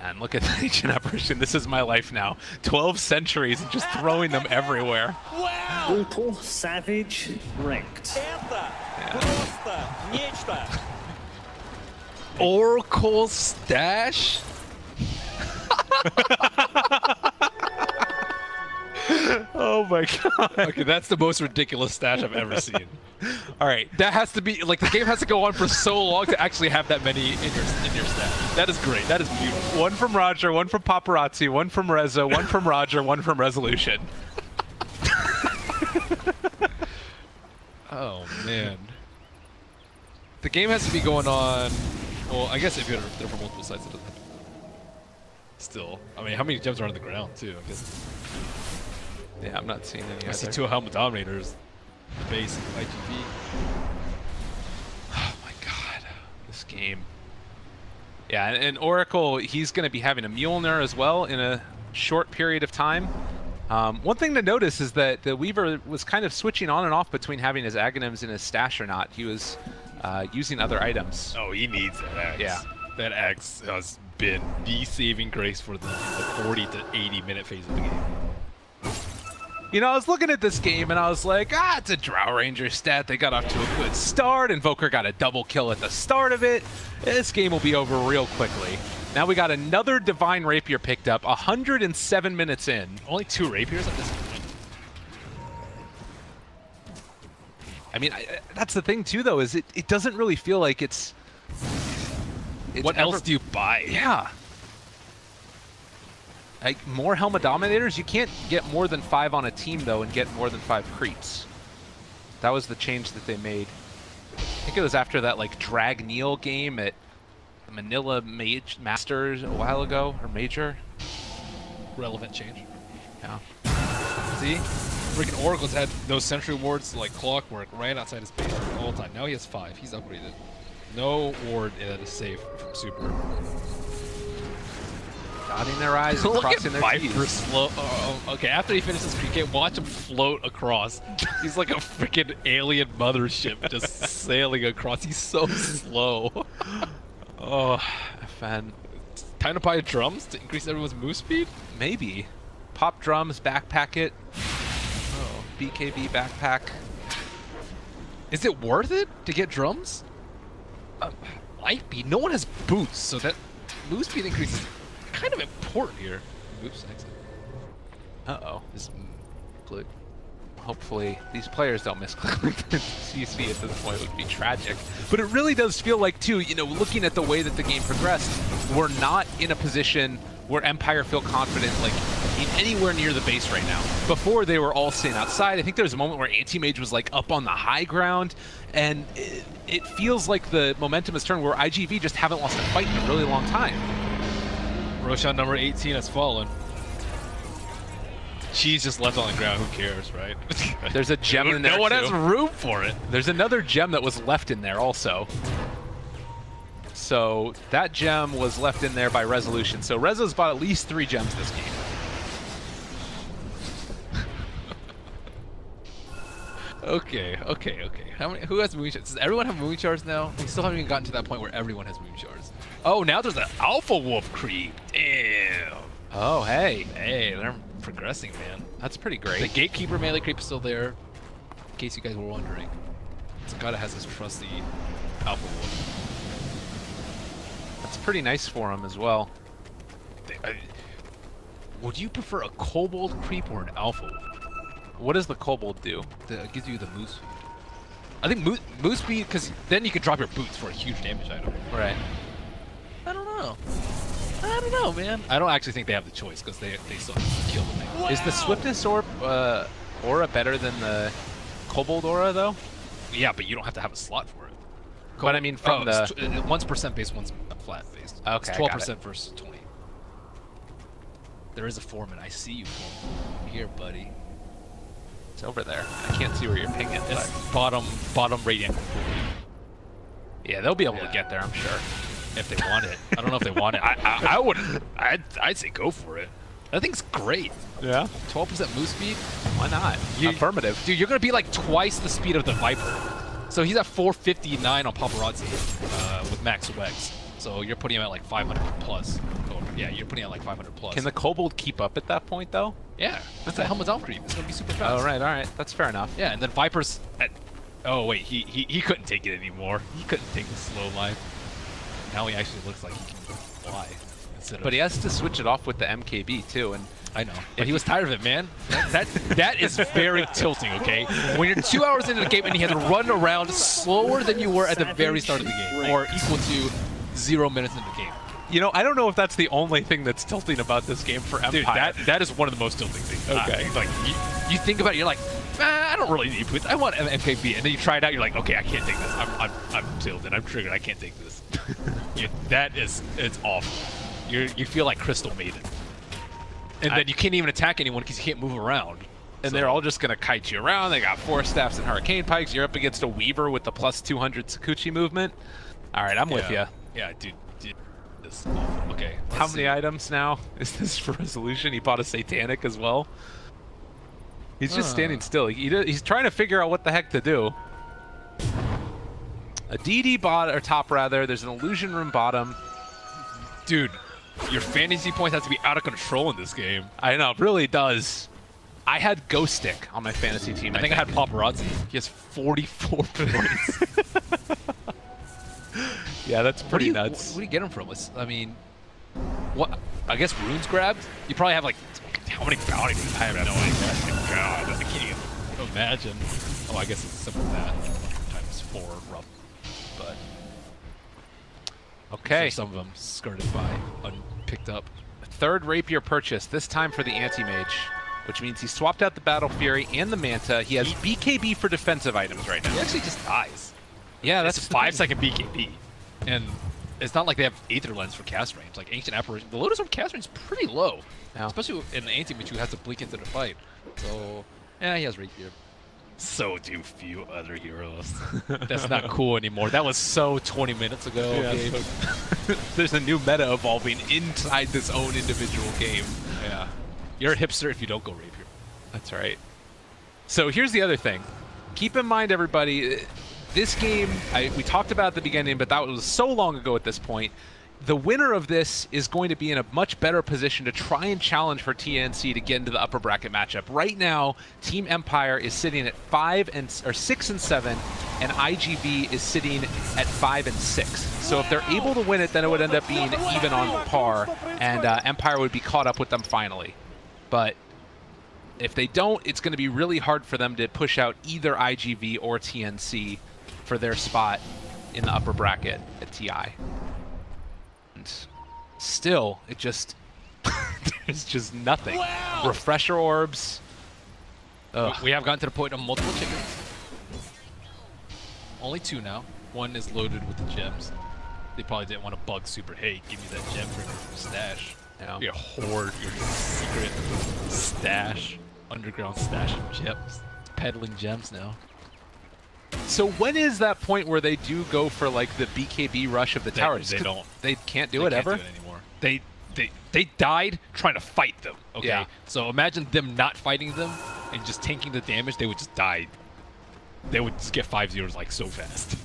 And look at the ancient apparition. This is my life now. 12 centuries and just throwing them everywhere. Wow! Brutal, savage, wrecked. Oracle stash? Oh my god. Okay, that's the most ridiculous stash I've ever seen. All right, that has to be, like, the game has to go on for so long to actually have that many in your stash. That is great. That is beautiful. One from Roger, one from Paparazzi, one from Reza, one from Roger, one from Resolution. Oh, man. The game has to be going on... Well, I guess if they're from multiple sides, it doesn't have to. Still. I mean, how many gems are on the ground, too? I guess. Yeah, I'm not seeing any. I see 2 Helmet Dominators. Base IGV. Oh my god. This game. Yeah, and Oracle, he's going to be having a Mjolnir as well in a short period of time. One thing to notice is that the Weaver was kind of switching on and off between having his Aghanims in his stash or not. He was using other items. Oh, he needs that axe. Yeah. That axe has been the saving grace for the 40 to 80 minute phase of the game. You know, I was looking at this game and I was like, it's a Drow Ranger stat. They got off to a good start. Invoker got a double kill at the start of it. This game will be over real quickly. Now we got another Divine Rapier picked up, 107 minutes in. Only 2 Rapiers at this point. I mean, that's the thing too, though, is it doesn't really feel like it's what else do you buy? Yeah. Like, more Helmet Dominators? You can't get more than 5 on a team, though, and get more than 5 creeps. That was the change that they made. I think it was after that, like, Drag Neil game at Manila Masters a while ago, or Major. Relevant change. Yeah. See? Freaking Oracle's had those Sentry Wards like clockwork right outside his base all the time. Now he has 5. He's upgraded. No ward that is safe from Super. Dotting their eyes and crossing their T's. Viper slow. Okay, after he finishes PK, watch him float across. He's like a freaking alien mothership just sailing across. He's so slow. Oh, FN. Time to buy drums to increase everyone's move speed? Maybe. Pop drums, backpack it. Oh, BKB backpack. Is it worth it to get drums? Might be. No one has boots, so that move speed increase is kind of important here. Oops, exit. Uh-oh. Click. Hopefully these players don't misclick. CC at this point would be tragic. But it really does feel like, too, you know, looking at the way that the game progressed, we're not in a position where Empire feel confident, like, in anywhere near the base right now. Before, they were all sitting outside. I think there was a moment where Anti-Mage was, like, up on the high ground, and it feels like the momentum has turned where IGV just haven't lost a fight in a really long time. Roshan number 18 has fallen. She's just left on the ground. Who cares, right? There's a gem in there. No one has room for it. There's another gem that was left in there also. So that gem was left in there by Resolution. So Rezo's bought at least 3 gems this game. Okay. Who has moon shards? Does everyone have moon shards now? We still haven't even gotten to that point where everyone has moon shards. Oh, now there's an Alpha Wolf creep. Damn. Oh, hey. Hey, they're progressing, man. That's pretty great. The Gatekeeper melee creep is still there, in case you guys were wondering. Takada has his trusty Alpha Wolf. That's pretty nice for him as well. Would you prefer a kobold creep or an alpha? What does the kobold do? It gives you the moose speed. I think moose speed, because then you can drop your boots for a huge damage item. Right. I don't know. I don't know, man. I don't actually think they have the choice because they still have to kill the thing. Wow. Is the swiftness orb aura better than the kobold aura though? Yeah, but you don't have to have a slot for it. But I mean, from the one's percent based, one's flat based. Okay, 12% versus 20. There is a Foreman. I see you, Foreman. Here, buddy. It's over there. I can't see where you're pinging. It's bottom radiant. Yeah, they'll be able to get there, I'm sure, if they want it. I don't know if they want it. I wouldn't. I'd say go for it. That thing's great. Yeah. 12% move speed. Why not? Affirmative. Dude, you're gonna be like twice the speed of the Viper. So he's at 459 on Paparazzi with max Wegs. So you're putting him at like 500 plus. Yeah, you're putting him at like 500 plus. Can the Kobold keep up at that point though? Yeah. That's a Helmet's Elf Creep. It's gonna be super fast. Oh, right, all right. That's fair enough. Yeah, and then Viper's at... Oh, wait, he couldn't take it anymore. He couldn't take the slow line. Now he actually looks like he can fly. But he has to switch it off with the MKB too, and I know. But he was tired of it, man. That is very tilting, okay? When you're 2 hours into the game and you have to run around slower than you were at the very start of the game, or equal to 0 minutes into the game. You know, I don't know if that's the only thing that's tilting about this game for Empire. Dude, that is one of the most tilting things. Okay. Like, you think about it, you're like, I don't really need boots. I want MKB. And then you try it out, you're like, okay, I can't take this. I'm tilted. I'm triggered. I can't take this. It's awful. You feel like Crystal Maiden. And then you can't even attack anyone because you can't move around. And they're all just going to kite you around. They got Force Staffs and Hurricane Pikes. You're up against a Weaver with the plus 200 Sakuchi movement. All right, I'm with you. Yeah, dude. This is awful. Okay, how many items now is this for resolution? He bought a Satanic as well. He's just standing still. He's trying to figure out what the heck to do. A DD or top rather. There's an Illusion Room bottom. Dude, your fantasy points have to be out of control in this game. I know, it really does. I had Ghost Stick on my fantasy team. I think I had Paparazzi. He has 44 points. Yeah, that's pretty nuts. Where do you get him from? I mean, what? I guess Runes grabbed? You probably have like, how many bounty do you have? I have no idea. God, I can't even imagine. Oh, I guess it's simple that. Times 4 rough. But, okay. So some of them skirted by, unpicked up. Third Rapier purchase, this time for the Anti-Mage, which means he swapped out the Battle Fury and the Manta. He has BKB for defensive items right now. He actually just dies. Yeah, that's a 5-second BKB. And it's not like they have Aether Lens for cast range. Like Ancient Apparition, the Lotus Orb cast range is pretty low. Yeah. Especially in the Anti-Mage who has to blink into the fight. So, yeah, he has Rapier. So do few other heroes. That's not cool anymore. That was so 20 minutes ago. Yeah, so there's a new meta evolving inside this own individual game. Yeah. You're a hipster if you don't go Rapier. That's right. So here's the other thing. Keep in mind, everybody, this game, we talked about at the beginning, but that was so long ago at this point. The winner of this is going to be in a much better position to try and challenge for TNC to get into the upper bracket matchup. Right now, Team Empire is sitting at 6 and 7, and IGV is sitting at 5 and 6. So if they're able to win it, then it would end up being even on par, and Empire would be caught up with them finally. But if they don't, it's going to be really hard for them to push out either IGV or TNC for their spot in the upper bracket at TI. And still, it just there's just nothing. Wow. Refresher orbs. We have gotten to the point of multiple chickens. Only 2 now. One is loaded with the gems. They probably didn't want to bug Super. Hey, give me that gem for your stash. Now you hoard your secret stash, underground stash of gems. It's peddling gems now. So when is that point where they do go for like the BKB rush of the towers? They don't. They can't do it ever? They can't do it anymore. They died trying to fight them, okay? Yeah. So imagine them not fighting them and just tanking the damage, they would just die. They would just get 5-0s like so fast.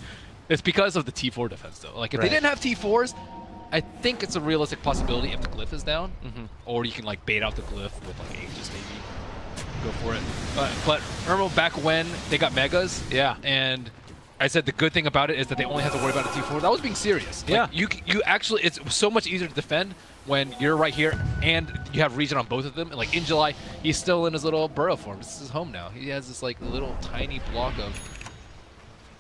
It's because of the T4 defense though. Like if they didn't have T4s, I think it's a realistic possibility if the glyph is down. Or you can like bait out the glyph with like Aegis maybe. Go for it. But remember back when they got megas? Yeah. And I said the good thing about it is that they only have to worry about a T4. That was being serious. Like, you actually, it's so much easier to defend when you're right here and you have region on both of them. And like in July, he's still in his little burrow form. This is his home now. He has this like little tiny block of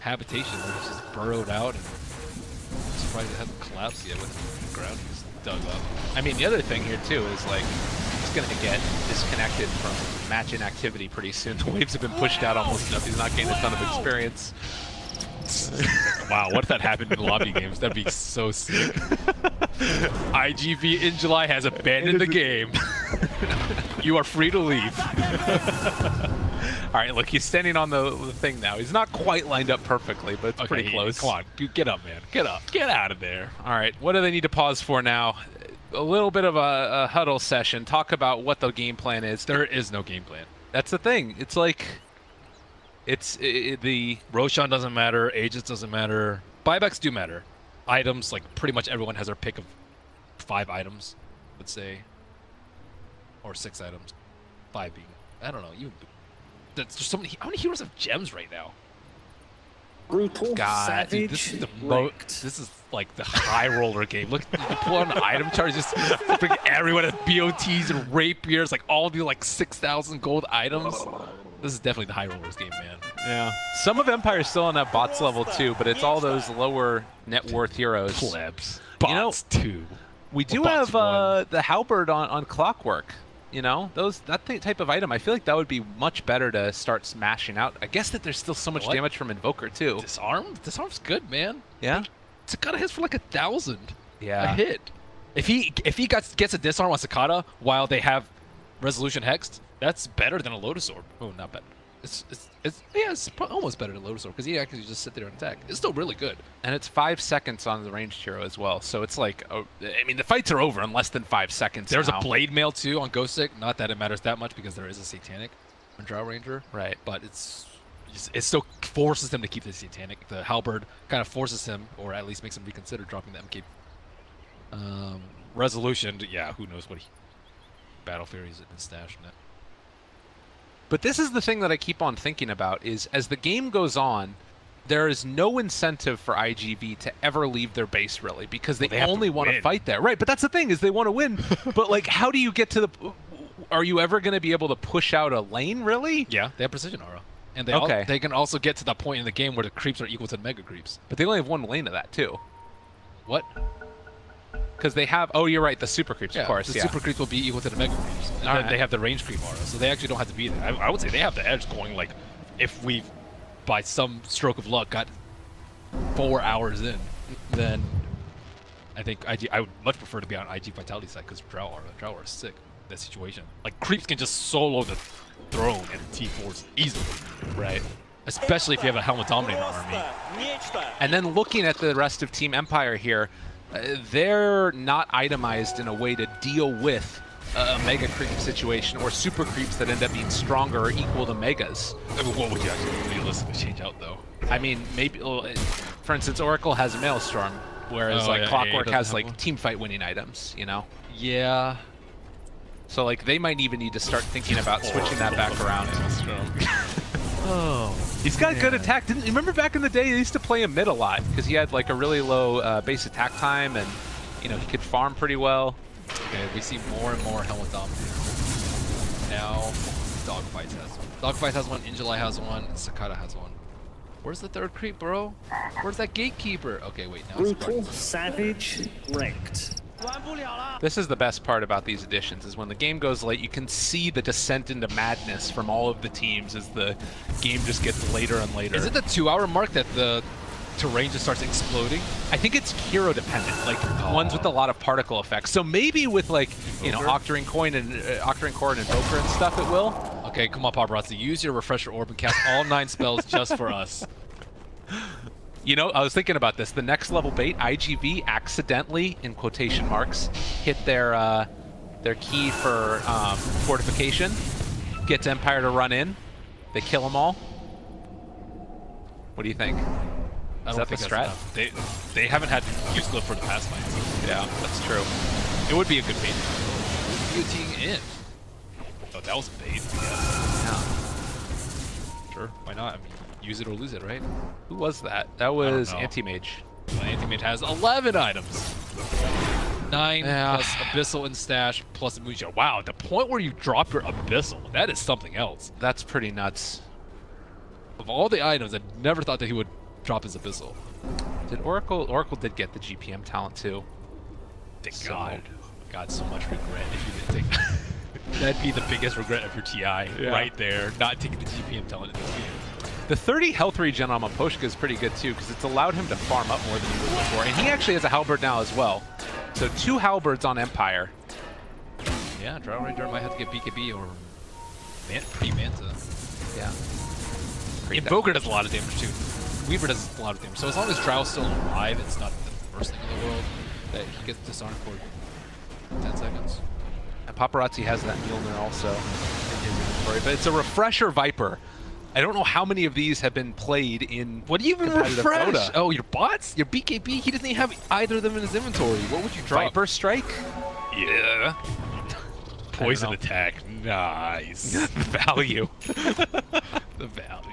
habitation where he's just burrowed out. And I'm surprised it hasn't collapsed yet with the ground he's dug up. I mean, the other thing here too is like he's going to get disconnected from match inactivity pretty soon. The waves have been pushed out almost enough. He's not getting a ton of experience. Wow, what if that happened in lobby games? That'd be so sick. IGV in July has abandoned the game. You are free to leave. All right, look, he's standing on the thing now. He's not quite lined up perfectly, but it's pretty close. Come on, get up, man. Get up. Get out of there. All right, what do they need to pause for now? A little bit of a huddle session. Talk about what the game plan is. There is no game plan. That's the thing. It's like... the Roshan doesn't matter, Agents doesn't matter, buybacks do matter. Items, like pretty much everyone has their pick of 5 items, let's say, or 6 items, 5 being, I don't know. That's just so many. How many heroes have gems right now? Brutal, God, savage, dude, this is this is like the high roller game. Look, you pull on the item chart, just everyone has BOTs and rapiers, like all the like 6,000 gold items. This is definitely the high rollers game, man. Yeah. Some of Empire's still on that bots level too, but it's all those lower net worth heroes. Plebs. Bots 2. We do have the halberd on Clockwork. You know, that type of item, I feel like that would be much better to start smashing out. I guess that there's still so much damage from Invoker too. Disarm? Disarm's good, man. Yeah. Cicada hits for like 1,000. Yeah. A hit. If he gets a disarm on Cicada while they have Resolution Hexed, that's better than a Lotus Orb. Oh, not bad. It's almost better than Lotus Orb because he actually just sit there and attack. It's still really good. And it's 5 seconds on the ranged hero as well. So it's like, I mean, the fights are over in less than 5 seconds. There's a Blade Mail too on Ghostic. Not that it matters that much because there is a Satanic on Drow Ranger. Right. But it still forces him to keep the Satanic. The Halberd kind of forces him, or at least makes him reconsider dropping the MK. Resolution, yeah, who knows what Battle Fury's been stashing it. But this is the thing that I keep on thinking about is as the game goes on, there is no incentive for IGV to ever leave their base really because they only want to fight there. Right, but that's the thing is they want to win. But like how do you get to the are you ever going to be able to push out a lane really? Yeah, they have precision aura. And they can also get to the point in the game where the creeps are equal to mega creeps. But they only have 1 lane of that too. What? Because they have, oh, you're right, the super creeps, of course. The super creeps will be equal to the mega creeps. And they have the range creep aura, so they actually don't have to be there. I would say they have the edge going, like, if we, by some stroke of luck, got 4 hours in, then I think I would much prefer to be on IG Vitality side because Drow aura is sick in that situation. Like, creeps can just solo the throne and T4s easily. Right. Especially if you have a Helmet Dominator army. And then looking at the rest of Team Empire here, they're not itemized in a way to deal with a mega creep situation or super creeps that end up being stronger or equal to megas. I mean, what would you actually realistically change out though? I mean, maybe, for instance, Oracle has a Maelstrom, whereas Clockwork has like team fight winning items, you know? Yeah. So like they might even need to start thinking about switching that back around. Oh, he's got good attack. Didn't you remember back in the day they used to play him mid a lot because he had like a really low base attack time and you know he could farm pretty well. Okay, we see more and more Helmet Dominator. Now Dogfights has one. Dogfights has one. Injuli has one. Cicada has one. Where's the 3rd creep, bro? Where's that gatekeeper? Okay, wait. Now Brutal, savage, wrecked. This is the best part about these editions, is when the game goes late, you can see the descent into madness from all of the teams as the game just gets later and later. Is it the 2-hour mark that the terrain just starts exploding? I think it's hero dependent, like ones with a lot of particle effects. So maybe with like, you know, Octarine Core and Invoker and stuff it will. Okay, come on, Paparazzi, use your Refresher Orb and cast all 9 spells just for us. You know, I was thinking about this. The next level bait, IGV accidentally, in quotation marks, hit their key for fortification, gets Empire to run in, they kill them all. What do you think? Is that the strat? They haven't had to use Glyph for the past fights. Yeah, that's true. It would be a good bait. Guillotining in. Oh, that was a bait. Yeah. Sure, why not? I mean, use it or lose it, right? Who was that? That was Anti-Mage. Well, Anti-Mage has 11 items. 9 plus Abyssal and Stash plus Mujo. Wow, the point where you drop your Abyssal, that is something else. That's pretty nuts. Of all the items, I never thought that he would drop his Abyssal. Did Oracle did get the GPM talent too. Thank God. God, so much regret if you didn't take that. That'd be the biggest regret of your TI right there, not taking the GPM talent in this game. The 30 health regen on Maposhka is pretty good too, because it's allowed him to farm up more than he would before. And he actually has a halberd now as well. So 2 halberds on Empire. Yeah, Drow Ranger might have to get BKB or pre-Manta. Yeah. Invoker does a lot of damage too. Weaver does a lot of damage. So as long as Drow's still alive, it's not the worst thing in the world that he gets disarmed for 10 seconds. And Paparazzi has that Mjolnir also in his inventory, but it's a Refresher Viper. I don't know how many of these have been played in. What do you even refresh? Dota. Oh, your bots? Your BKB? He doesn't even have either of them in his inventory. What would you drop? Viper Strike? Yeah. Poison attack. Nice. Value. The value.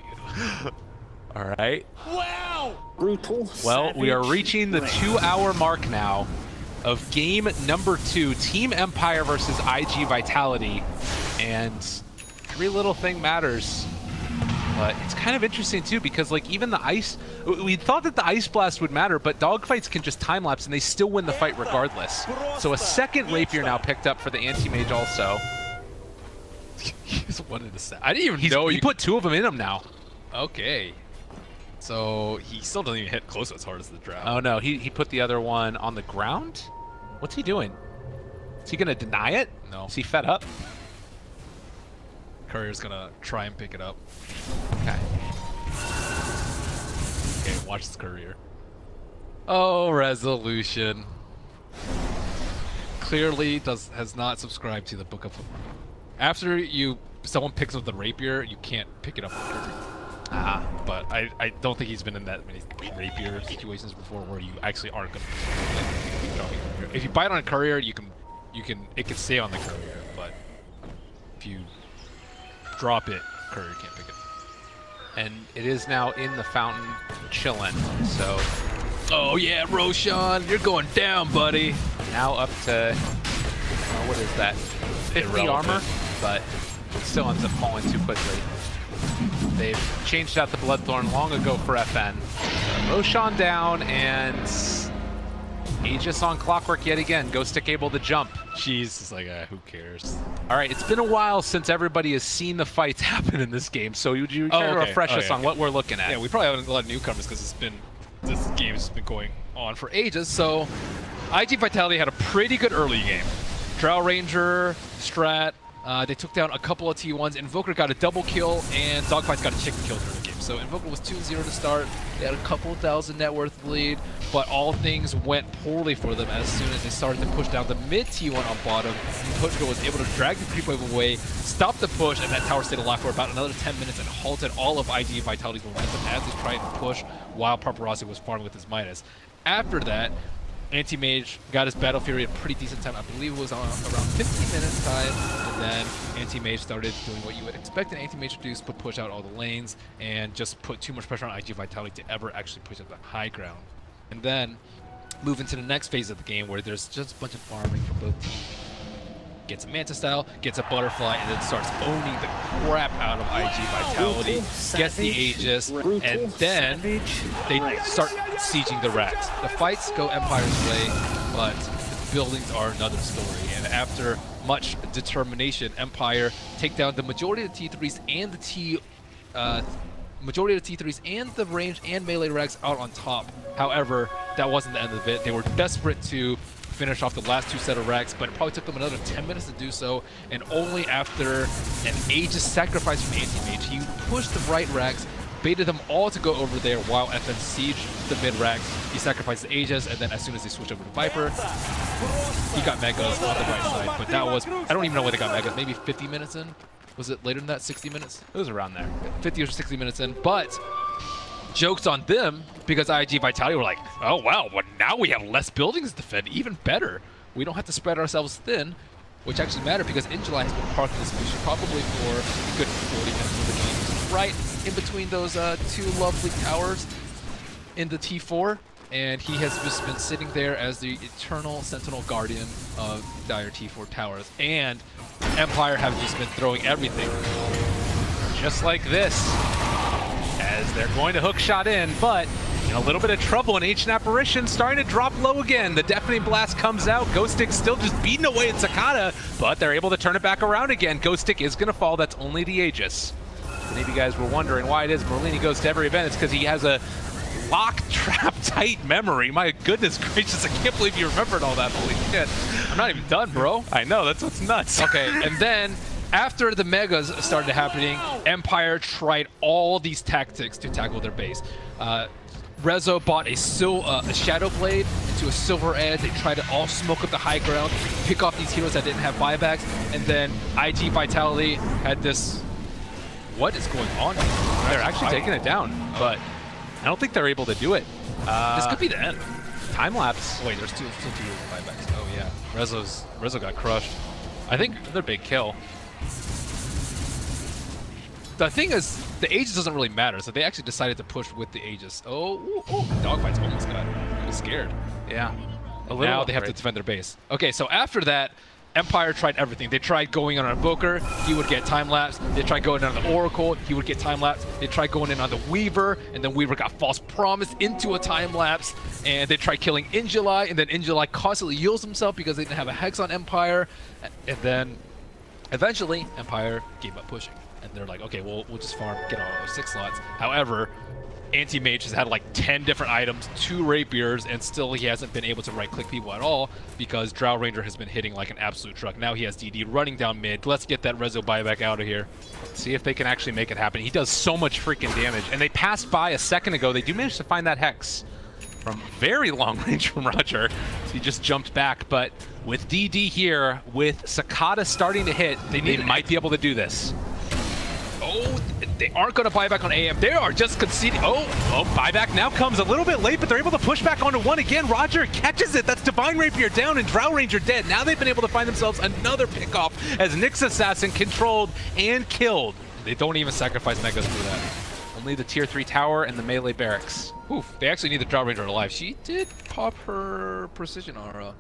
All right. Wow! Brutal. Well, we are reaching the 2-hour mark now of game number 2, Team Empire versus IG Vitality, and every little thing matters. But it's kind of interesting too, because like even the ice, we thought that the ice blast would matter, but dogfights can just time lapse and they still win the fight regardless. So a second rapier now picked up for the anti-mage also. He's one in the set. I didn't even know he put 2 of them in him now. Okay. So he still doesn't even hit close as hard as the Drow. Oh no, he put the other one on the ground? What's he doing? Is he gonna deny it? No. Is he fed up? Courier's gonna try and pick it up. Okay. Okay, watch this Courier. Oh, Resolution. Clearly has not subscribed to the Book of... After someone picks up the Rapier, you can't pick it up with Courier. But I don't think he's been in that many Rapier situations before where you actually aren't gonna pick it. If you bite on a Courier, it can stay on the Courier, but if you drop it, Courier can't pick it. And it is now in the fountain, chilling. So, oh yeah, Roshan, you're going down, buddy. Now up to what is that? 50 armor, but it still ends up falling too quickly. They've changed out the Bloodthorn long ago for FN. Roshan down, and Aegis on Clockwork yet again. Ghost Stick able to jump. Jeez, it's like, who cares? All right, it's been a while since everybody has seen the fights happen in this game, so would you try to refresh us on what we're looking at? Yeah, we probably haven't a lot of newcomers because this game's been going on for ages. So, IG Vitality had a pretty good early game. Drow Ranger, Strat, they took down a couple of T1s. Invoker got a double kill, and Dogfight's got a chicken kill during the game. So Invoker was 2-0 to start. They had a couple thousand net worth lead, but all things went poorly for them as soon as they started to push down the mid T1 on bottom. Pochko was able to drag the creep wave away, stop the push, and that tower stayed alive for about another 10 minutes and halted all of IG Vitality's momentum as they tried to push while Paparazzi was farming with his Midas. After that, Anti-Mage got his Battle Fury at a pretty decent time. I believe it was on around 15 minutes time. And then Anti-Mage started doing what you would expect an Anti-Mage to do, but push out all the lanes and just put too much pressure on IG Vitality to ever actually push up the high ground. And then move into the next phase of the game where there's just a bunch of farming from both teams. Gets a Manta style, gets a Butterfly, and then starts owning the crap out of IG Vitality, gets the Aegis, and then they start sieging the racks. The fights go Empire's way, but the buildings are another story. And after much determination, Empire take down the majority of the T3s and the range and melee racks out on top. However, that wasn't the end of it. They were desperate to finish off the last 2 set of racks, but it probably took them another 10 minutes to do so, and only after an Aegis sacrifice from Anti-Mage, he pushed the right racks, baited them all to go over there while FN sieged the mid racks. He sacrificed the Aegis, and then as soon as they switched over to Viper, he got Megas on the right side, but that was, I don't even know when they got Megas, maybe 50 minutes in? Was it later than that, 60 minutes? It was around there. 50 or 60 minutes in, but jokes on them, because IG Vitality were like, oh wow, well now we have less buildings to defend, even better. We don't have to spread ourselves thin, which actually mattered because Injuline has been parked in this mission probably for a good 40 minutes of the game, right in between those two lovely towers in the T4, and he has just been sitting there as the eternal sentinel guardian of dire T4 towers. And Empire have just been throwing everything, just like this, as they're going to hook shot in, but in a little bit of trouble, and Ancient Apparition starting to drop low again. The Deafening Blast comes out. Ghost Stick still just beating away at Sakata, but they're able to turn it back around again. Ghost Stick is going to fall. That's only the Aegis. If any of you guys were wondering why it is Merlini goes to every event, it's because he has a lock, trap, tight memory. My goodness gracious, I can't believe you remembered all that. Holy shit. I'm not even done, bro. I know, that's what's nuts. Okay, and then after the Megas started happening, Empire tried all these tactics to tackle their base. Rezo bought a Shadow Blade into a Silver Edge. They tried to all smoke up the high ground, pick off these heroes that didn't have buybacks, and then IG Vitality had this... What is going on? They're actually taking it down, but I don't think they're able to do it. This could be the end. Time lapse. Wait, there's still 2 buybacks. Oh yeah, Rezo got crushed. I think another big kill. The thing is, the Aegis doesn't really matter, so they actually decided to push with the Aegis. Oh, Dogfight's almost got it. He was scared. Yeah. Now they have to defend their base. Okay, so after that, Empire tried everything. They tried going on an Invoker, he would get time lapse. They tried going on the Oracle, he would get time lapse. They tried going in on the Weaver, and then Weaver got false promise into a time lapse. And they tried killing Injuli, and then Injuli constantly heals himself because they didn't have a Hex on Empire. And then eventually, Empire gave up pushing. And they're like, okay, we'll just farm, get all those 6 slots. However, Anti-Mage has had like 10 different items, 2 Rapiers, and still he hasn't been able to right-click people at all because Drow Ranger has been hitting like an absolute truck. Now he has DD running down mid. Let's get that Rezo buyback out of here. See if they can actually make it happen. He does so much freaking damage. And they passed by a second ago. They do manage to find that Hex from very long range from Roger. So he just jumped back. But with DD here, with Sakata starting to hit, they might be able to do this. Oh, they aren't going to buy back on AM. They are just conceding. Oh, buyback now comes a little bit late, but they're able to push back onto 1 again. Roger catches it. That's Divine Rapier down and Drow Ranger dead. Now they've been able to find themselves another pickoff as Nyx Assassin controlled and killed. They don't even sacrifice Megas for that. Only the tier 3 tower and the melee barracks. Oof, they actually need the Drow Ranger alive. She did pop her Precision Aura,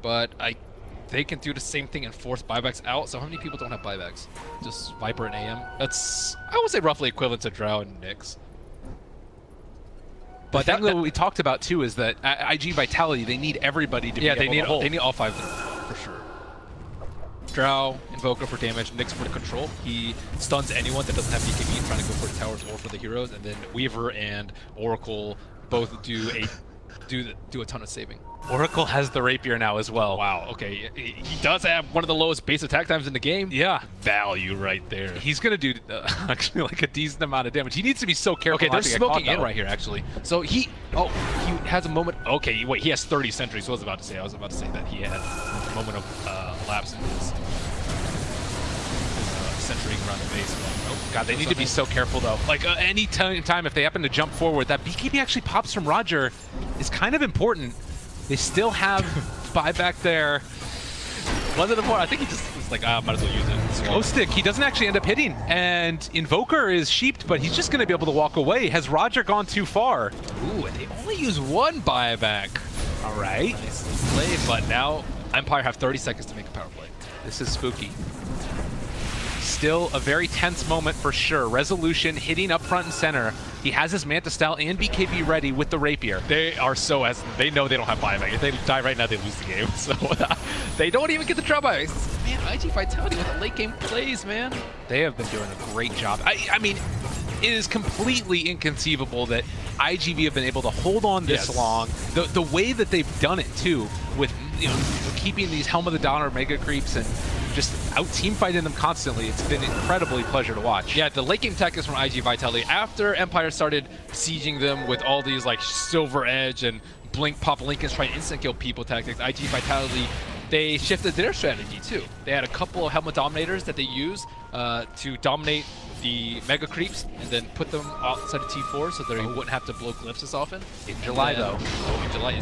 but they can do the same thing and force buybacks out. So how many people don't have buybacks? Just Viper and AM. That's, I would say, roughly equivalent to Drow and Nyx. But that we talked about too is that IG Vitality, they need everybody to be able to hold. They need all 5 for sure. Drow, Invoker for damage, Nyx for the control. He stuns anyone that doesn't have BKB trying to go for the towers or for the heroes, and then Weaver and Oracle both do a ton of saving. Oracle has the Rapier now as well. Wow, okay. He does have one of the lowest base attack times in the game. Yeah. Value right there. He's going to do actually like a decent amount of damage. He needs to be so careful. Okay, they're smoking in right here, actually. So he has a moment. Okay, wait, he has 30 sentries. So I was about to say that he had a moment of lapse in his centering around the base. Oh, God, they need to be so careful, though. Like, any time if they happen to jump forward, that BKB actually pops from Roger is kind of important. They still have buyback there. Was it important? I think he just was like, might as well use it. Ghost Stick, he doesn't actually end up hitting. And Invoker is sheeped, but he's just going to be able to walk away. Has Roger gone too far? Ooh, and they only use 1 buyback. All right. Nice play, but now Empire have 30 seconds to make a power play. This is spooky. Still a very tense moment for sure. Resolution hitting up front and center. He has his Manta Style and BKB ready with the Rapier. They are so hesitant. They know they don't have buyback. If they die right now, they lose the game. So they don't even get the drop buyback. Man, IG Vitality with the late game plays, man. They have been doing a great job. I mean, it is completely inconceivable that IGV have been able to hold on this long. The way that they've done it too, with keeping these Helm of the Dawn or Mega Creeps and just out team fighting them constantly. It's been incredibly pleasure to watch. Yeah, the late game tech is from IG Vitality. After Empire started sieging them with all these like Silver Edge and Blink Pop Lincolns trying to instant kill people tactics, IG Vitality, they shifted their strategy too. They had a couple of Helmet Dominators that they use to dominate the Mega Creeps and then put them outside of T4 so that he wouldn't have to blow glyphs as often. In July though. Oh, in July,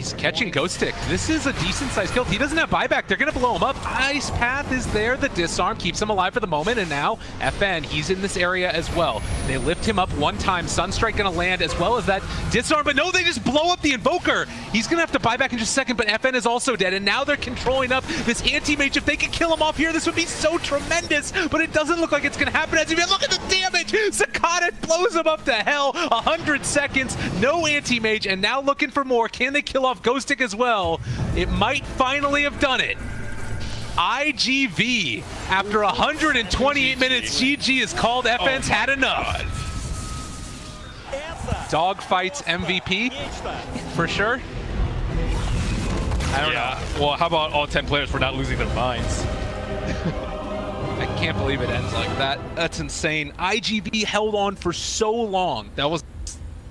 He's catching Ghost Stick. This is a decent-sized kill. He doesn't have buyback. They're going to blow him up. Ice Path is there. The disarm keeps him alive for the moment. And now FN, he's in this area as well. They lift him up one time. Sunstrike going to land as well as that disarm. But no, they just blow up the Invoker. He's going to have to buy back in just a second, but FN is also dead. And now they're controlling up this anti-mage. If they could kill him off here, this would be so tremendous. But it doesn't look like it's going to happen. As you look at the damage. Sakata blows him up to hell. 100 seconds. No anti-mage. And now looking for more. Can they kill off Ghost Stick as well? It might finally have done it. IGV, after 128 minutes, GG has called FN's had enough. Dogfights MVP, for sure. I don't know. Well, how about all 10 players for not losing their minds? I can't believe it ends like that. That's insane. IGV held on for so long. That was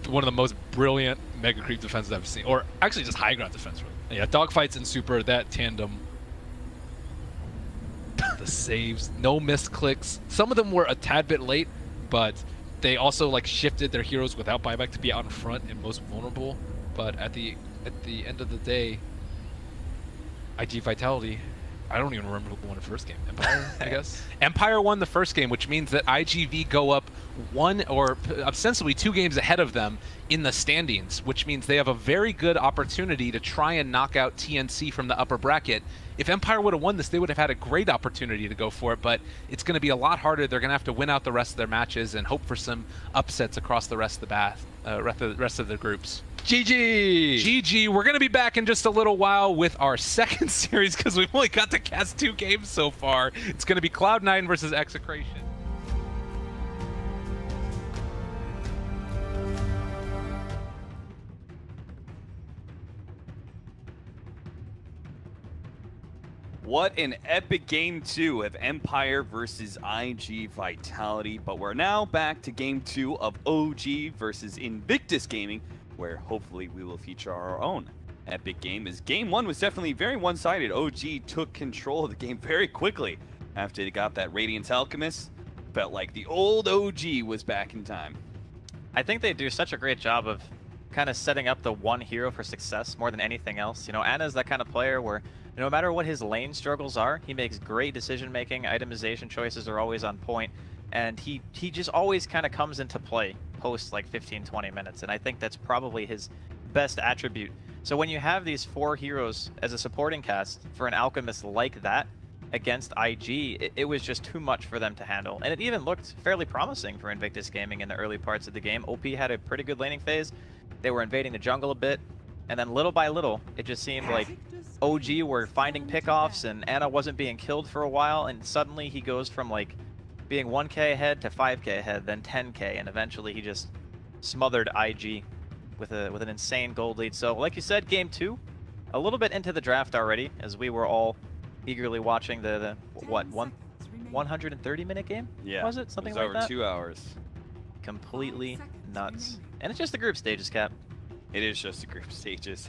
one of the most brilliant Mega Creep defenses I've seen. Or actually just high ground defense. Really. Yeah, Dogfights and Super, that tandem. The saves, no missed clicks. Some of them were a tad bit late, but they also like shifted their heroes without buyback to be out in front and most vulnerable. But at the end of the day, IG Vitality, I don't even remember who won the first game. Empire, I guess? Empire won the first game, which means that IGV go up one or ostensibly 2 games ahead of them in the standings, which means they have a very good opportunity to try and knock out TNC from the upper bracket. If Empire would have won this, they would have had a great opportunity to go for it, but it's going to be a lot harder. They're going to have to win out the rest of their matches and hope for some upsets across the rest of the rest of the groups. GG! GG. We're going to be back in just a little while with our second series because we've only got to cast 2 games so far. It's going to be Cloud9 versus Execration. What an epic game 2 of Empire versus IG Vitality. But we're now back to game 2 of OG versus Invictus Gaming, where hopefully we will feature our own epic game. As game 1 was definitely very one-sided. OG took control of the game very quickly after they got that Radiance Alchemist. Felt like the old OG was back in time. I think they do such a great job of kind of setting up the one hero for success more than anything else. You know, Ana's that kind of player where no matter what his lane struggles are, he makes great decision-making, itemization choices are always on point, and he just always kind of comes into play post like 15-20 minutes, and I think that's probably his best attribute. So when you have these 4 heroes as a supporting cast for an Alchemist like that against IG, it was just too much for them to handle, and it even looked fairly promising for Invictus Gaming in the early parts of the game. OP had a pretty good laning phase, they were invading the jungle a bit, and then little by little, it just seemed like OG were finding pickoffs and Ana wasn't being killed for a while, and suddenly he goes from like being 1k ahead to 5k ahead, then 10k, and eventually he just smothered IG with an insane gold lead. So like you said, game 2, a little bit into the draft already, as we were all eagerly watching the what, 130-minute game? Yeah, was it? Something like over that? 2 hours. Completely nuts. And it's just the group stages, Cap. It is just the group stages.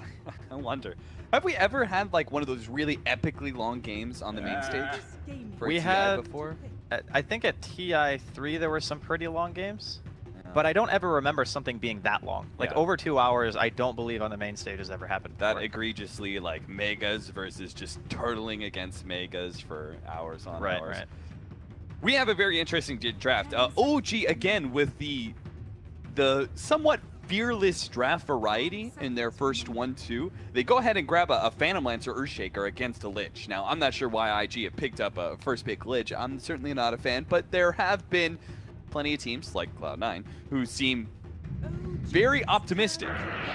I wonder. Have we ever had like one of those really epically long games on the main stage? We had before. I think at TI3 there were some pretty long games, but I don't ever remember something being that long. Like over 2 hours, I don't believe on the main stage has ever happened before. That egregiously like megas versus just turtling against megas for hours on hours. Right. We have a very interesting draft. OG again with the somewhat fearless draft variety in their first 1-2. They go ahead and grab a Phantom Lancer Earthshaker against a Lich. Now, I'm not sure why IG have picked up a first pick Lich. I'm certainly not a fan, but there have been plenty of teams like Cloud9 who seem very optimistic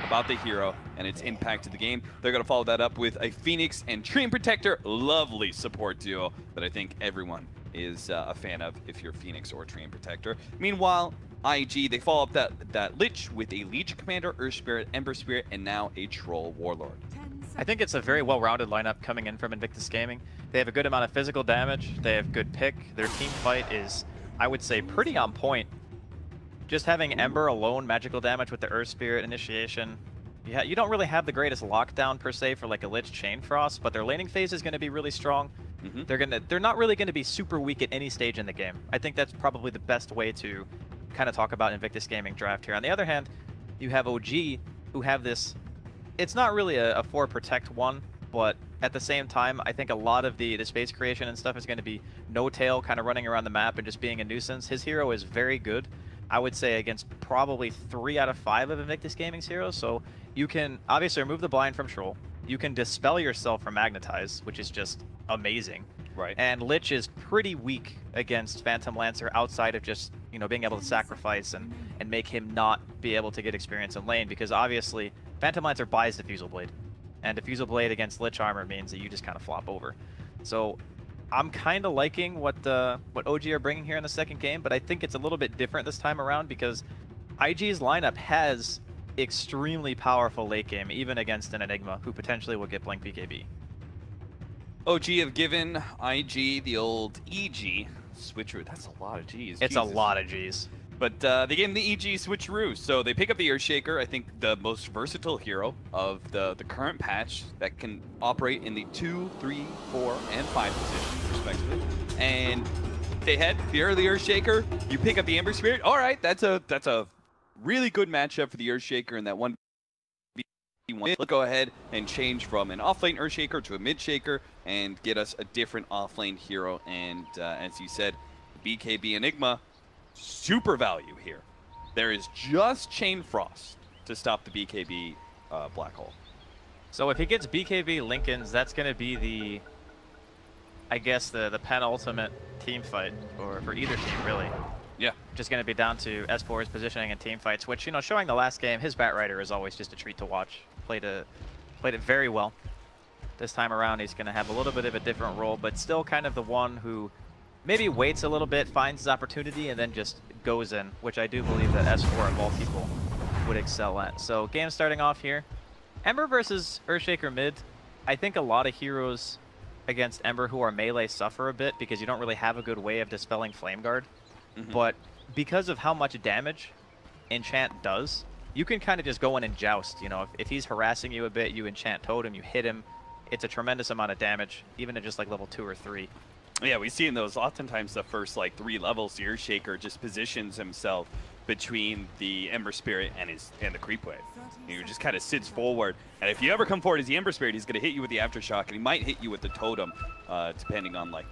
about the hero and its impact to the game. They're going to follow that up with a Phoenix and Treant Protector. Lovely support duo that I think everyone is a fan of if you're Phoenix or Treant Protector. Meanwhile, IG, they follow up that Lich with a Legion Commander, Earth Spirit, Ember Spirit, and now a Troll Warlord. I think it's a very well-rounded lineup coming in from Invictus Gaming. They have a good amount of physical damage, they have good pick, their team fight is, I would say, pretty on point. Just having Ember alone, magical damage with the Earth Spirit initiation, you don't really have the greatest lockdown per se for like a Lich Chain Frost, but their laning phase is going to be really strong. They're not really going to be super weak at any stage in the game. I think that's probably the best way to kind of talk about Invictus Gaming draft here. On the other hand, you have OG, who have this it's not really a 4 protect one, but at the same time, I think a lot of the space creation and stuff is going to be no tail, kind of running around the map and just being a nuisance. His hero is very good, I would say, against probably 3 out of 5 of Invictus Gaming's heroes. So you can obviously remove the blind from Troll. You can dispel yourself from Magnetize, which is just amazing. Right. And Lich is pretty weak against Phantom Lancer outside of just, you know, being able to sacrifice and make him not be able to get experience in lane, because obviously Phantom Lancer buys Diffusal Blade. And Diffusal Blade against Lich armor means that you just kind of flop over. So I'm kind of liking what OG are bringing here in the second game, but I think it's a little bit different this time around because IG's lineup has extremely powerful late game, even against an Enigma, who potentially will get Blink BKB. OG have given IG the old EG switcheroo. That's a lot of Gs. It's Jesus. a lot of Gs. But they gave him the EG switcheroo. So they pick up the Earthshaker, I think the most versatile hero of the current patch that can operate in the 2, 3, 4, and 5 positions, respectively. And they head the early Earthshaker. You pick up the Ember Spirit. All right, that's a really good matchup for the Earthshaker in that 1v1. Let's go ahead and change from an offlane Earthshaker to a mid-shaker and get us a different offlane hero. And as you said, BKB Enigma, super value here. There is just Chain Frost to stop the BKB Black Hole. So if he gets BKB Lincolns, that's going to be the, I guess, the penultimate team fight for either team, really. Yeah. Just going to be down to S4's positioning and team fights, which, you know, showing the last game, his Batrider is always just a treat to watch. Played it very well. This time around, he's going to have a little bit of a different role, but still kind of the one who maybe waits a little bit, finds his opportunity, and then just goes in, which I do believe that S4 of all people would excel at. So game starting off here. Ember versus Earthshaker mid. I think a lot of heroes against Ember who are melee suffer a bit because you don't really have a good way of dispelling Flame Guard. But because of how much damage Enchant does, you can kind of just go in and joust. You know, if he's harassing you a bit, you enchant Totem, you hit him. It's a tremendous amount of damage, even at just like level 2 or 3. Yeah, we see in those oftentimes the first like 3 levels, the Earthshaker just positions himself between the Ember Spirit and the Creep Wave. He just kind of sits forward, and if you ever come forward as the Ember Spirit, he's going to hit you with the Aftershock, and he might hit you with the Totem, depending on like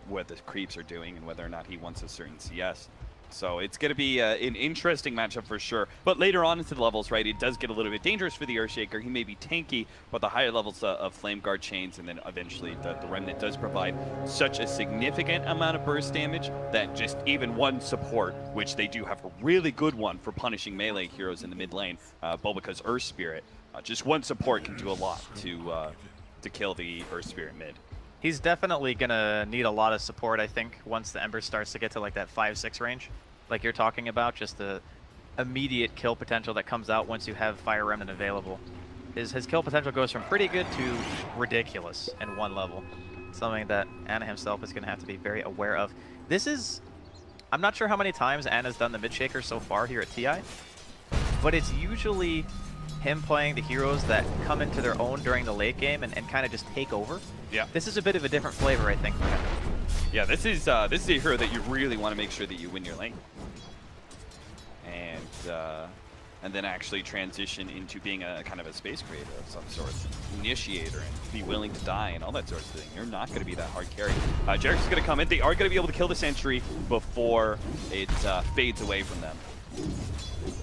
what the creeps are doing and whether or not he wants a certain CS. So it's going to be an interesting matchup for sure. But later on into the levels, right, it does get a little bit dangerous for the Earthshaker. He may be tanky, but the higher levels of Flame Guard chains, and then eventually the Remnant does provide such a significant amount of burst damage that just even one support, which they do have a really good one for punishing melee heroes in the mid lane, Bulbaca's Earth Spirit, just one support can do a lot to kill the Earth Spirit mid. He's definitely going to need a lot of support, I think, once the Ember starts to get to like that 5-6 range, like you're talking about, just the immediate kill potential that comes out once you have Fire Remnant available. His kill potential goes from pretty good to ridiculous in one level. Something that Ana himself is going to have to be very aware of. This is, I'm not sure how many times Ana's done the mid-shaker so far here at TI, but it's usually him playing the heroes that come into their own during the late game and kind of just take over. Yeah. This is a bit of a different flavor, I think, for him. Yeah, this is a hero that you really want to make sure that you win your lane. And then actually transition into being a kind of a space creator of some sort, initiator, and be willing to die and all that sort of thing. You're not going to be that hard carry. Jarek's is going to come in. They are going to be able to kill the sentry before it fades away from them.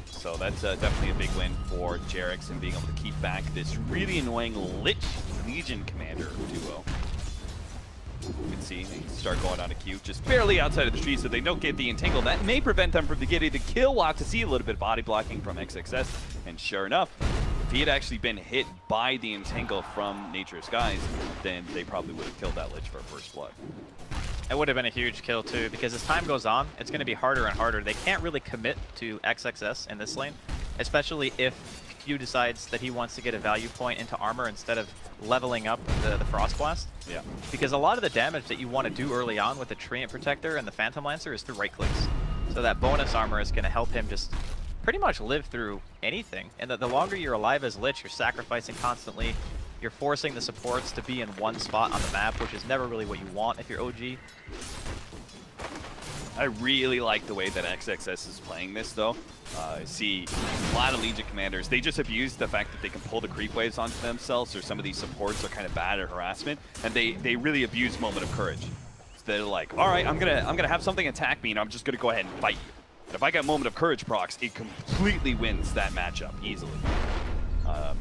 So that's definitely a big win for Jarek's and being able to keep back this really annoying Lich Legion commander duo. You can see they start going on a Q just barely outside of the tree, so they don't get the entangle. That may prevent them from getting the kill. We'll have to see a little bit of body blocking from XXS. And sure enough, if he had actually been hit by the entangle from Nature's Skies, then they probably would have killed that Lich for first blood. It would have been a huge kill too, because as time goes on, it's going to be harder and harder. They can't really commit to XXS in this lane, especially if Q decides that he wants to get a value point into armor instead of leveling up the Frost Blast. Yeah. Because a lot of the damage that you want to do early on with the Treant Protector and the Phantom Lancer is through right clicks. So that bonus armor is going to help him just pretty much live through anything. And the longer you're alive as Lich, you're sacrificing constantly. You're forcing the supports to be in one spot on the map, which is never really what you want if you're OG. I really like the way that XXS is playing this, though. I see a lot of Legion commanders, they just abuse the fact that they can pull the creep waves onto themselves, or some of these supports are kind of bad at harassment, and they really abuse moment of courage. So they're like, all right, I'm gonna have something attack me, and I'm just gonna go ahead and fight you. And if I get moment of courage procs, it completely wins that matchup easily.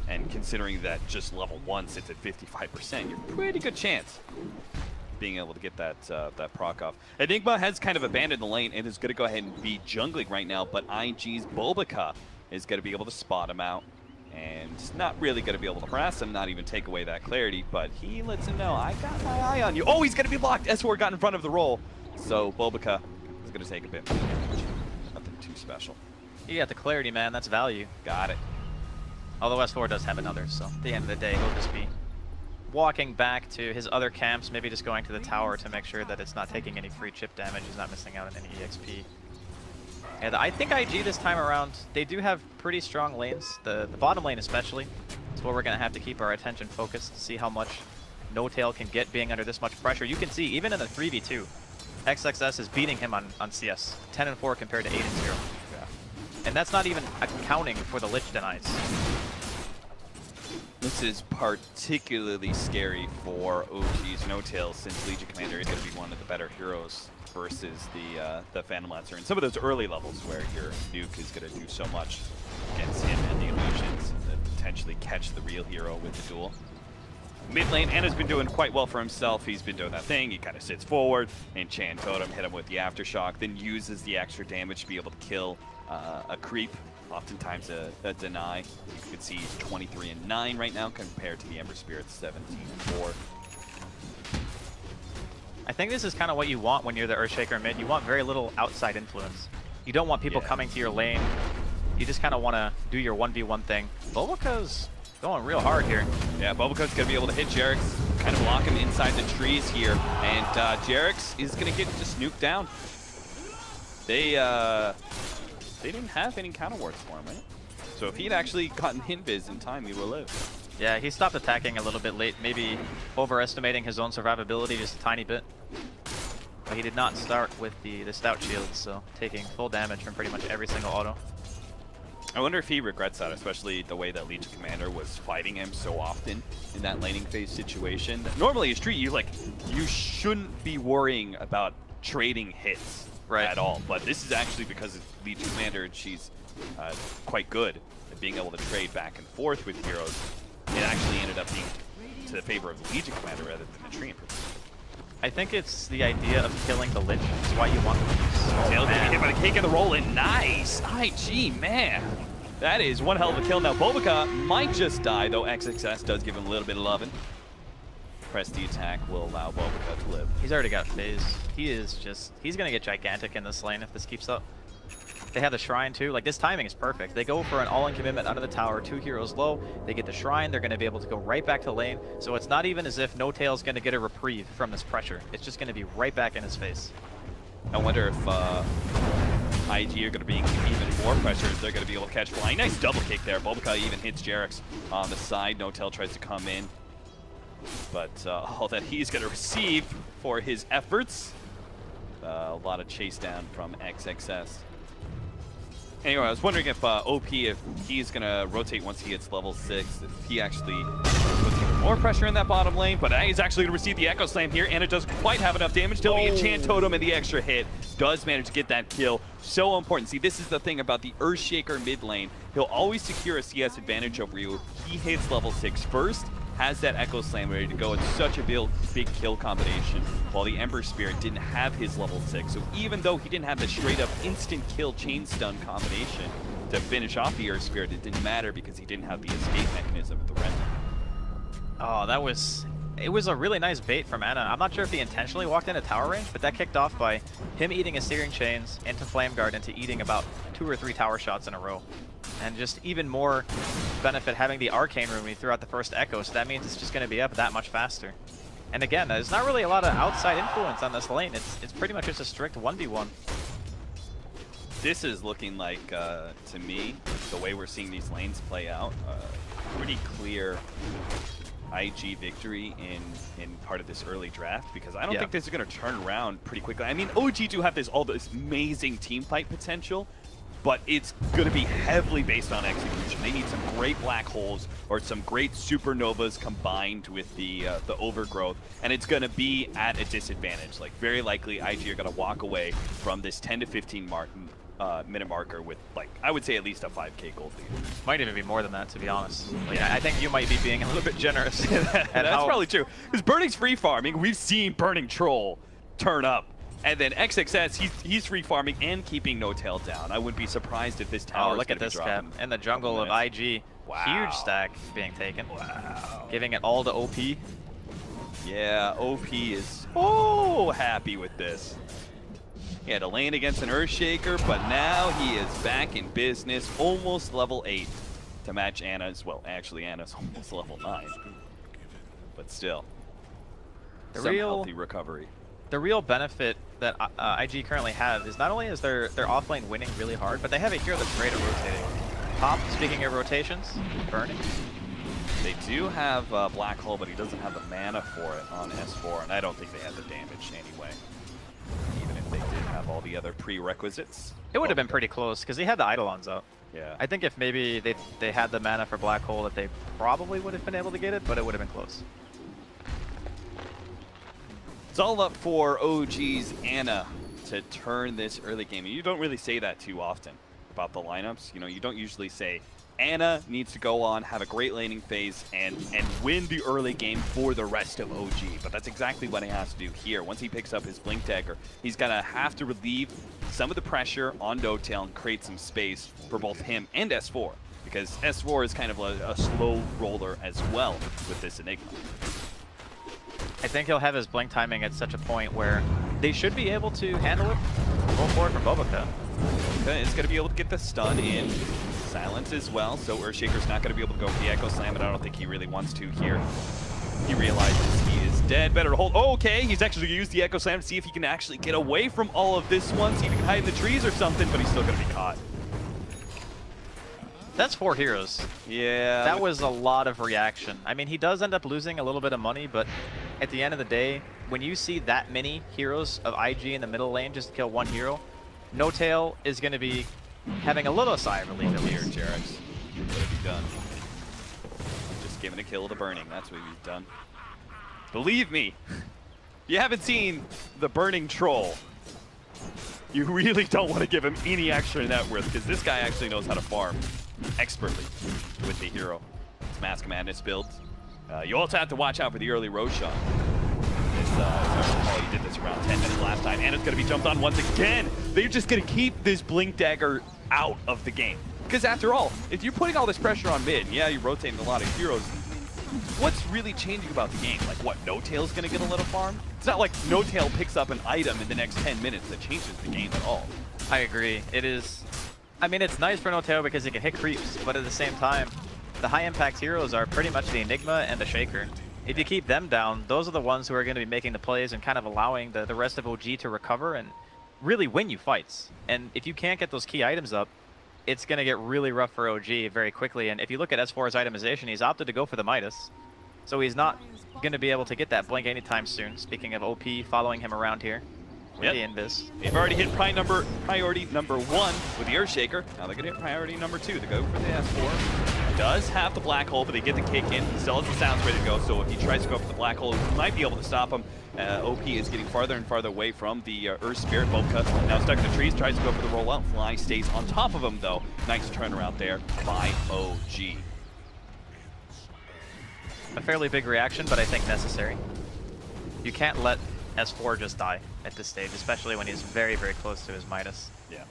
And considering that just level 1 sits at 55%, you're pretty good chance being able to get that that proc off. Enigma has kind of abandoned the lane and is going to go ahead and be jungling right now, but IG's Bulbaka is going to be able to spot him out and not really going to be able to harass him, not even take away that clarity, but he lets him know, I got my eye on you. Oh, he's going to be blocked. S4 got in front of the roll, so Bulbaka is going to take a bit more damage. Nothing too special. You got the clarity, man. That's value. Got it. Although S4 does have another, so at the end of the day, he'll just be walking back to his other camps, maybe just going to the tower to make sure that it's not taking any free chip damage, he's not missing out on any EXP. And I think IG this time around, they do have pretty strong lanes, the bottom lane especially. It's where we're going to have to keep our attention focused to see how much No-Tail can get being under this much pressure. You can see, even in the 3v2, XXS is beating him on CS, 10-4 compared to 8-0. Yeah. And that's not even accounting for the Lich denies. This is particularly scary for OG's No-Tail, since Legion Commander is going to be one of the better heroes versus the Phantom Lancer. And some of those early levels where your nuke is going to do so much against him and the illusions that potentially catch the real hero with the duel. Mid lane, Anna's been doing quite well for himself. He's been doing that thing. He kind of sits forward, enchant totem, hit him with the aftershock, then uses the extra damage to be able to kill a creep. Oftentimes a deny. You can see he's 23-9 right now compared to the Ember Spirit's 17-4. I think this is kind of what you want when you're the Earthshaker mid. You want very little outside influence. You don't want people coming to your lane. You just kind of want to do your 1v1 thing. Bulbaka's going real hard here. Yeah, Bulbaka's going to be able to hit Jerix, kind of block him inside the trees here. And Jerix is going to get just nuked down. They didn't have any counter wards for him, right? So if he'd actually gotten Invis in time, he would live. Yeah, he stopped attacking a little bit late, maybe overestimating his own survivability just a tiny bit. But he did not start with the stout shield, so taking full damage from pretty much every single auto. I wonder if he regrets that, especially the way that Legion Commander was fighting him so often in that laning phase situation. Normally, as Street, you shouldn't be worrying about trading hits. At all, but this is actually because of Legion Commander, and she's quite good at being able to trade back and forth with heroes. It actually ended up being to the favor of the Legion Commander rather than the Tree. I think it's the idea of killing the Lich. That's why you want to use. Tail's gonna be hit by the cake and the roll in. Nice! IG, man! That is one hell of a kill. Now, Bulbaka might just die, though XXS does give him a little bit of loving. Press the attack will allow Bulbaka to live. He's already got phase. He's gonna get gigantic in this lane if this keeps up. They have the Shrine too. Like, this timing is perfect. They go for an all-in commitment out of the tower, 2 heroes low. They get the Shrine. They're gonna be able to go right back to lane. So it's not even as if No-Tail's gonna get a reprieve from this pressure. It's just gonna be right back in his face. I wonder if IG are gonna be even more pressure. They're gonna be able to catch flying. Nice double kick there. Bulbaka even hits Jerix on the side. No-Tail tries to come in. But all that he's going to receive for his efforts, a lot of chase down from XXS. Anyway, I was wondering if OP, if he's going to rotate once he hits level 6, if he actually puts even more pressure in that bottom lane, but he's actually going to receive the Echo Slam here, and it doesn't quite have enough damage till the Enchant Totem and the extra hit does manage to get that kill. So important. See, this is the thing about the Earthshaker mid lane. He'll always secure a CS advantage over you. He hits level 6 first, has that Echo Slam ready to go. It's such a big kill combination, while the Ember Spirit didn't have his level 6. So even though he didn't have the straight up instant kill chain stun combination to finish off the Earth Spirit, it didn't matter because he didn't have the escape mechanism at the render. Oh, it was a really nice bait from Anna. I'm not sure if he intentionally walked into tower range, but that kicked off by him eating his Searing Chains into Flame Guard into eating about 2 or 3 tower shots in a row. And just even more benefit having the Arcane Rune when he threw out the first Echo, so that means it's just going to be up that much faster. And again, there's not really a lot of outside influence on this lane. It's pretty much just a strict 1v1. This is looking like, to me, the way we're seeing these lanes play out, pretty clear IG victory in part of this early draft, because I don't think this is going to turn around pretty quickly. I mean, OG do have all this amazing team fight potential, but it's going to be heavily based on execution. They need some great black holes or some great supernovas combined with the overgrowth, and it's going to be at a disadvantage. Like, very likely IG are going to walk away from this 10 to 15 minute marker with, like, I would say at least a 5K gold lead. Might even be more than that, to be honest. Like, I think you might be being a little bit generous. That's probably true. Because Burning's free farming. We've seen Burning Troll turn up. And then XXS, he's free farming and keeping No Tail down. I wouldn't be surprised if this tower. Oh, look at this cap. In the jungle of IG. Wow. Huge stack being taken. Wow. Giving it all to OP. Yeah, OP is so happy with this. He had a lane against an Earthshaker, but now he is back in business, almost level 8 to match Ana as well. Actually, Ana's almost level 9. But still, some healthy recovery. The real benefit that IG currently have is not only is their offlane winning really hard, but they have a hero that's great at rotating. Top, speaking of rotations, Burning. They do have Black Hole, but he doesn't have the mana for it on S4, and I don't think they had the damage anyway. Even if they did have all the other prerequisites. It would have been pretty close, because he had the Eidolons out. Yeah. I think if maybe they had the mana for Black Hole, that they probably would have been able to get it, but it would have been close. It's all up for OG's Ana to turn this early game. And you don't really say that too often about the lineups. You know, you don't usually say Ana needs to go on, have a great laning phase, and win the early game for the rest of OG. But that's exactly what he has to do here. Once he picks up his Blink Dagger, he's going to have to relieve some of the pressure on No Tail and create some space for both him and S4. Because S4 is kind of a slow roller as well with this Enigma. I think he'll have his blink timing at such a point where they should be able to handle it. Roll forward for Boboka. Boboka is going to be able to get the stun in. Silence as well, so Earthshaker's not going to be able to go for the Echo Slam, and I don't think he really wants to here. He realizes he is dead. Better to hold. Oh, okay, he's actually going to use the Echo Slam to see if he can actually get away from all of this one, see if he can hide in the trees or something, but he's still going to be caught. That's 4 heroes. Yeah. That was a lot of reaction. I mean, he does end up losing a little bit of money, but at the end of the day, when you see that many heroes of IG in the middle lane just to kill one hero, No Tail is going to be having a little sigh of relief at least. Here, Jarex. What have you done? Just giving a kill to Burning. That's what he's done. Believe me, you haven't seen the Burning Troll. You really don't want to give him any extra net worth, because this guy actually knows how to farm expertly with the hero. It's Mask of Madness builds. You also have to watch out for the early Roshan. He did this around 10 minutes last time, and it's going to be jumped on once again. They're just going to keep this Blink Dagger out of the game. Because after all, if you're putting all this pressure on mid, yeah, you're rotating a lot of heroes, what's really changing about the game? Like, what, No Tail's going to get a little farm? It's not like No Tail picks up an item in the next 10 minutes that changes the game at all. I agree. It is... I mean, it's nice for No Tail because he can hit creeps, but at the same time, the high-impact heroes are pretty much the Enigma and the Shaker. If you keep them down, those are the ones who are going to be making the plays and kind of allowing the rest of OG to recover and really win you fights. And if you can't get those key items up, it's going to get really rough for OG very quickly. And if you look at S4's itemization, he's opted to go for the Midas. So he's not going to be able to get that blink anytime soon. Speaking of OP following him around here with the Invis. They've already hit priority number 1 with the Earthshaker. Now they're going to hit priority number 2 to go for the S4. Does have the Black Hole, but they get the kick in. He still has the sounds ready to go, so if he tries to go for the Black Hole, he might be able to stop him. OP is getting farther and farther away from the Earth Spirit. Boboka now stuck in the trees, tries to go for the rollout. Fly stays on top of him, though. Nice turnaround there by OG. A fairly big reaction, but I think necessary. You can't let S4 just die at this stage, especially when he's very, very close to his Midas. Yeah.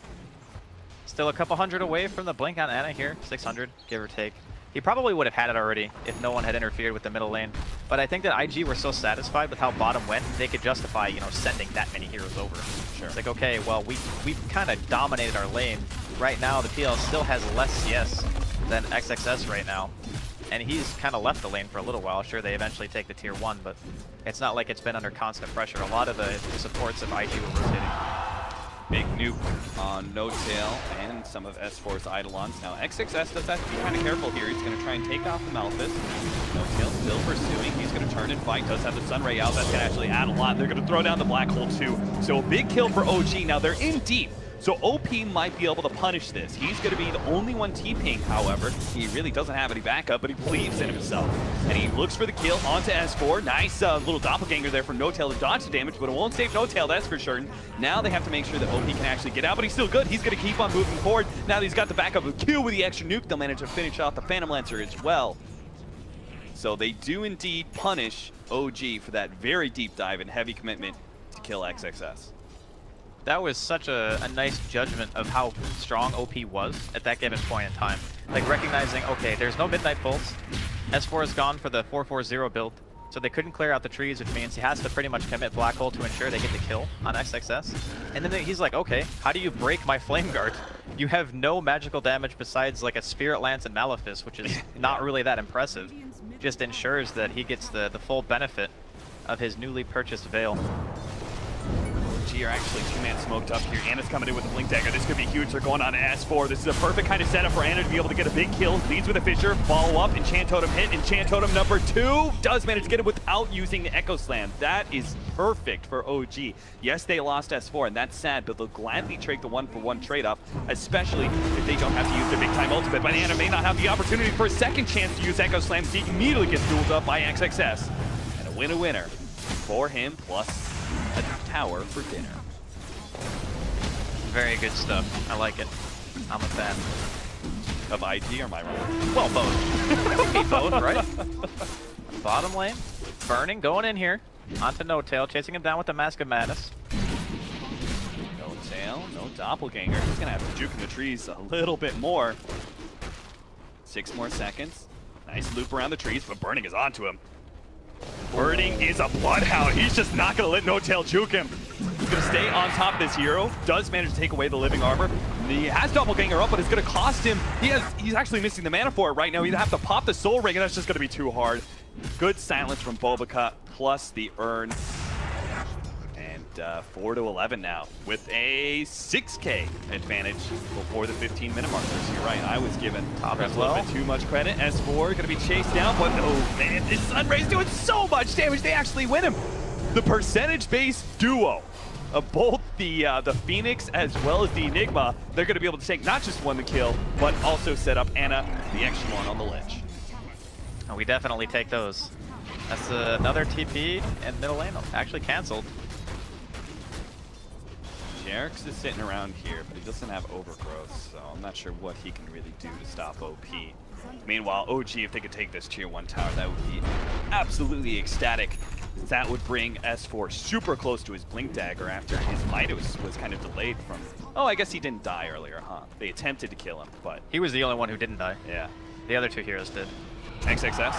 Still a couple hundred away from the blink on Ana here, 600, give or take. He probably would have had it already if no one had interfered with the middle lane. But I think that IG were so satisfied with how bottom went, they could justify, you know, sending that many heroes over. Sure. It's like, okay, well, we've kind of dominated our lane. Right now, the PL still has less CS than XXS right now. And he's kind of left the lane for a little while. Sure, they eventually take the tier 1, but it's not like it's been under constant pressure. A lot of the supports of IG were rotating. Big nuke on No Tail and some of S4's Eidolons. Now, X6S does have to be kind of careful here. He's going to try and take off the Malphus. No Tail still pursuing. He's going to turn and fight. Does have the Sunray out. That's going to actually add a lot. They're going to throw down the Black Hole too. So a big kill for OG. Now, they're in deep. So OP might be able to punish this. He's going to be the only one TPing, however. He really doesn't have any backup, but he believes in himself. And he looks for the kill onto S4. Nice little doppelganger there for No Tail to dodge the damage, but it won't save No Tail, that's for sure. Now they have to make sure that OP can actually get out, but he's still good. He's going to keep on moving forward. Now that he's got the backup of Q with the extra nuke, they'll manage to finish off the Phantom Lancer as well. So they do indeed punish OG for that very deep dive and heavy commitment to kill XXS. That was such a nice judgment of how strong OP was at that given point in time. Like recognizing, okay, there's no Midnight Pulse. S4 is gone for the 440 build, so they couldn't clear out the trees, which means he has to pretty much commit Black Hole to ensure they get the kill on XXS. And then he's like, okay, how do you break my Flame Guard? You have no magical damage besides like a Spirit Lance and Malefice, which is not really that impressive. Just ensures that he gets the full benefit of his newly purchased Veil. Are actually two-man smoked up here. Anna's coming in with a Blink Dagger. This could be huge. They're going on to S4. This is a perfect kind of setup for Anna to be able to get a big kill. Leads with a Fissure. Follow up. Enchant Totem hit. Enchant Totem number 2. Does manage to get it without using the Echo Slam. That is perfect for OG. Yes, they lost S4, and that's sad, but they'll gladly trade the 1-for-1 trade-off, especially if they don't have to use their big-time ultimate. But Anna may not have the opportunity for a second chance to use Echo Slam. He immediately gets dueled up by XXS. And a winner for him, plus a tower for dinner. Very good stuff. I like it. I'm a fan. Of IG or am I wrong? Well, both. It would be both, right? Bottom lane. Burning, going in here. Onto No Tail, chasing him down with the Mask of Madness. No Tail, no Doppelganger. He's going to have to juke in the trees a little bit more. 6 more seconds. Nice loop around the trees, but Burning is onto him. Burning is a Bloodhound. He's just not going to let No Tail juke him. He's going to stay on top of this hero. Does manage to take away the living armor. He has Doppelganger up, but it's going to cost him. He's actually missing the mana for it right now. He'd have to pop the Soul Ring, and that's just going to be too hard. Good silence from Bobacut, plus the Urn. And 4-11 now, with a 6K advantage before the 15-minute mark. So you're right, I was given top as a little bit too much credit. S4 going to be chased down, but oh man, this Sunray's doing so much damage, they actually win him. The percentage-based duo of both the Phoenix as well as the Enigma, they're going to be able to take not just one to kill, but also set up Anna, the extra one on the ledge. And we definitely take those. That's another TP in middle lane, actually canceled. Jerix is sitting around here, but he doesn't have Overgrowth, so I'm not sure what he can really do to stop OP. Meanwhile, OG, if they could take this tier 1 tower, that would be absolutely ecstatic. That would bring S4 super close to his Blink Dagger after his Midas was kind of delayed from... Oh, I guess he didn't die earlier, huh? They attempted to kill him, but... He was the only one who didn't die. Yeah. The other 2 heroes did. XXS.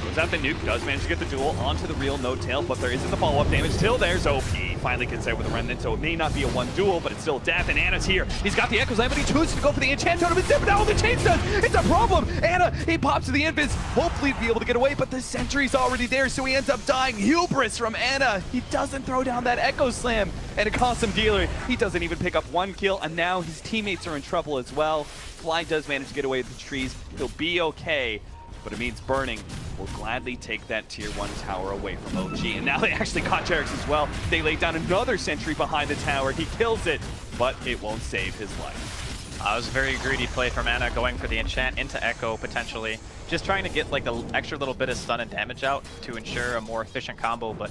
Goes out the nuke, does manage to get the duel onto the real No Tail, but there isn't the follow-up damage. Still there's OP. Finally gets there with a remnant, so it may not be a 1 duel, but it's still death, and Anna's here. He's got the Echo Slam, but he chooses to go for the Enchant Totem instead, but now the Chains does! It's a problem! Anna, he pops to the Invis, hopefully be able to get away, but the Sentry's already there, so he ends up dying. Hubris from Anna. He doesn't throw down that Echo Slam, and it costs him dealer. He doesn't even pick up 1 kill, and now his teammates are in trouble as well. Fly does manage to get away with the trees. He'll be okay, but it means Burning will gladly take that tier 1 tower away from OG. And now they actually caught Jerix as well. They laid down another sentry behind the tower. He kills it, but it won't save his life. It was a very greedy play from Anna, going for the enchant into Echo, potentially. Just trying to get like the extra little bit of stun and damage out to ensure a more efficient combo. But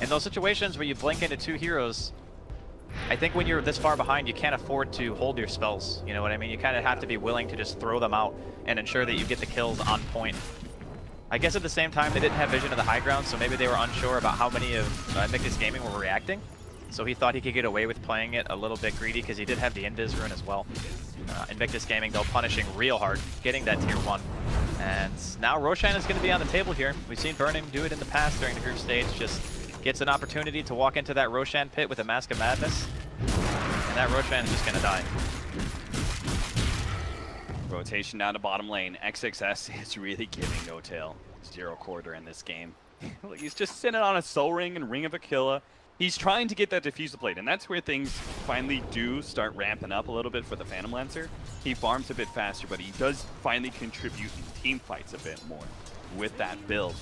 in those situations where you blink into 2 heroes, I think when you're this far behind, you can't afford to hold your spells. You know what I mean? You kind of have to be willing to just throw them out and ensure that you get the kills on point. I guess at the same time, they didn't have vision of the high ground, so maybe they were unsure about how many of Invictus Gaming were reacting. So he thought he could get away with playing it a little bit greedy because he did have the Invis rune as well. Invictus Gaming, though, punishing real hard, getting that tier 1. And now Roshan is going to be on the table here. We've seen Burning do it in the past during the group stage. Just gets an opportunity to walk into that Roshan pit with a Mask of Madness. And that Roshan is just going to die. Rotation down to bottom lane. XXS is really giving No Tail 0 quarter in this game. He's just sitting on a Soul Ring and Ring of Aquila. He's trying to get that diffuser blade, and that's where things finally do start ramping up a little bit for the Phantom Lancer. He farms a bit faster, but he does finally contribute in team fights a bit more with that build.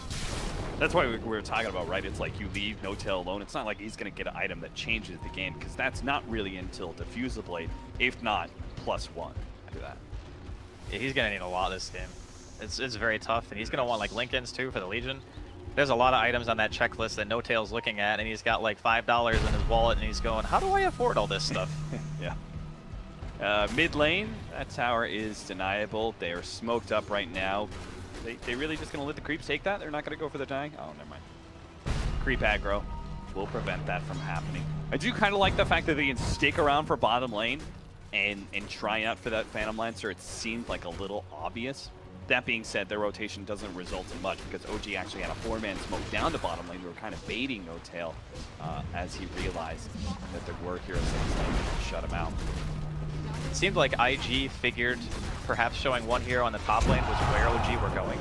That's why we were talking about, right? It's like you leave No Tail alone. It's not like he's going to get an item that changes the game, because that's not really until diffuser blade, if not +1 after that. Yeah, he's going to need a lot this game. It's very tough, and he's going to want like Lincolns too for the Legion. There's a lot of items on that checklist that No Tail's looking at, and he's got like $5 in his wallet, and he's going, how do I afford all this stuff? Yeah. Mid lane, that tower is deniable. They are smoked up right now. They really just going to let the creeps take that? They're not going to go for the dying? Oh, never mind. Creep aggro will prevent that from happening. I do kind of like the fact that they can stick around for bottom lane and try out for that Phantom Lancer. It seemed like a little obvious. That being said, their rotation doesn't result in much because OG actually had a 4-man smoke down to bottom lane. We were kind of baiting No Tail as he realized that there were heroes in his lane to shut him out. It seemed like IG figured perhaps showing one hero on the top lane was where OG were going.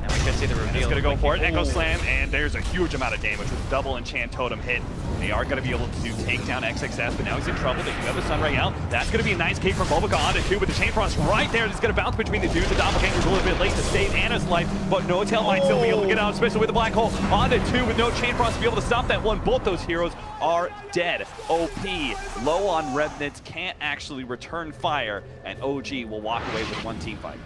And we could see the reveal. He's going to go for it. Echo Slam, and there's a huge amount of damage with double Enchant Totem hit. They are going to be able to take down XXS, but now he's in trouble. They do have a Sunray out. That's going to be a nice kick from Bobica onto 2 with the Chain Frost right there. It's going to bounce between the two. The Doppelganger's a little bit late to save Anna's life, but No Tail might still be able to get out, especially with the Black Hole onto 2 with no Chain Frost to be able to stop that one. Both those heroes are dead. OP, low on Remnants, can't actually return fire, and OG will walk away with one team fight.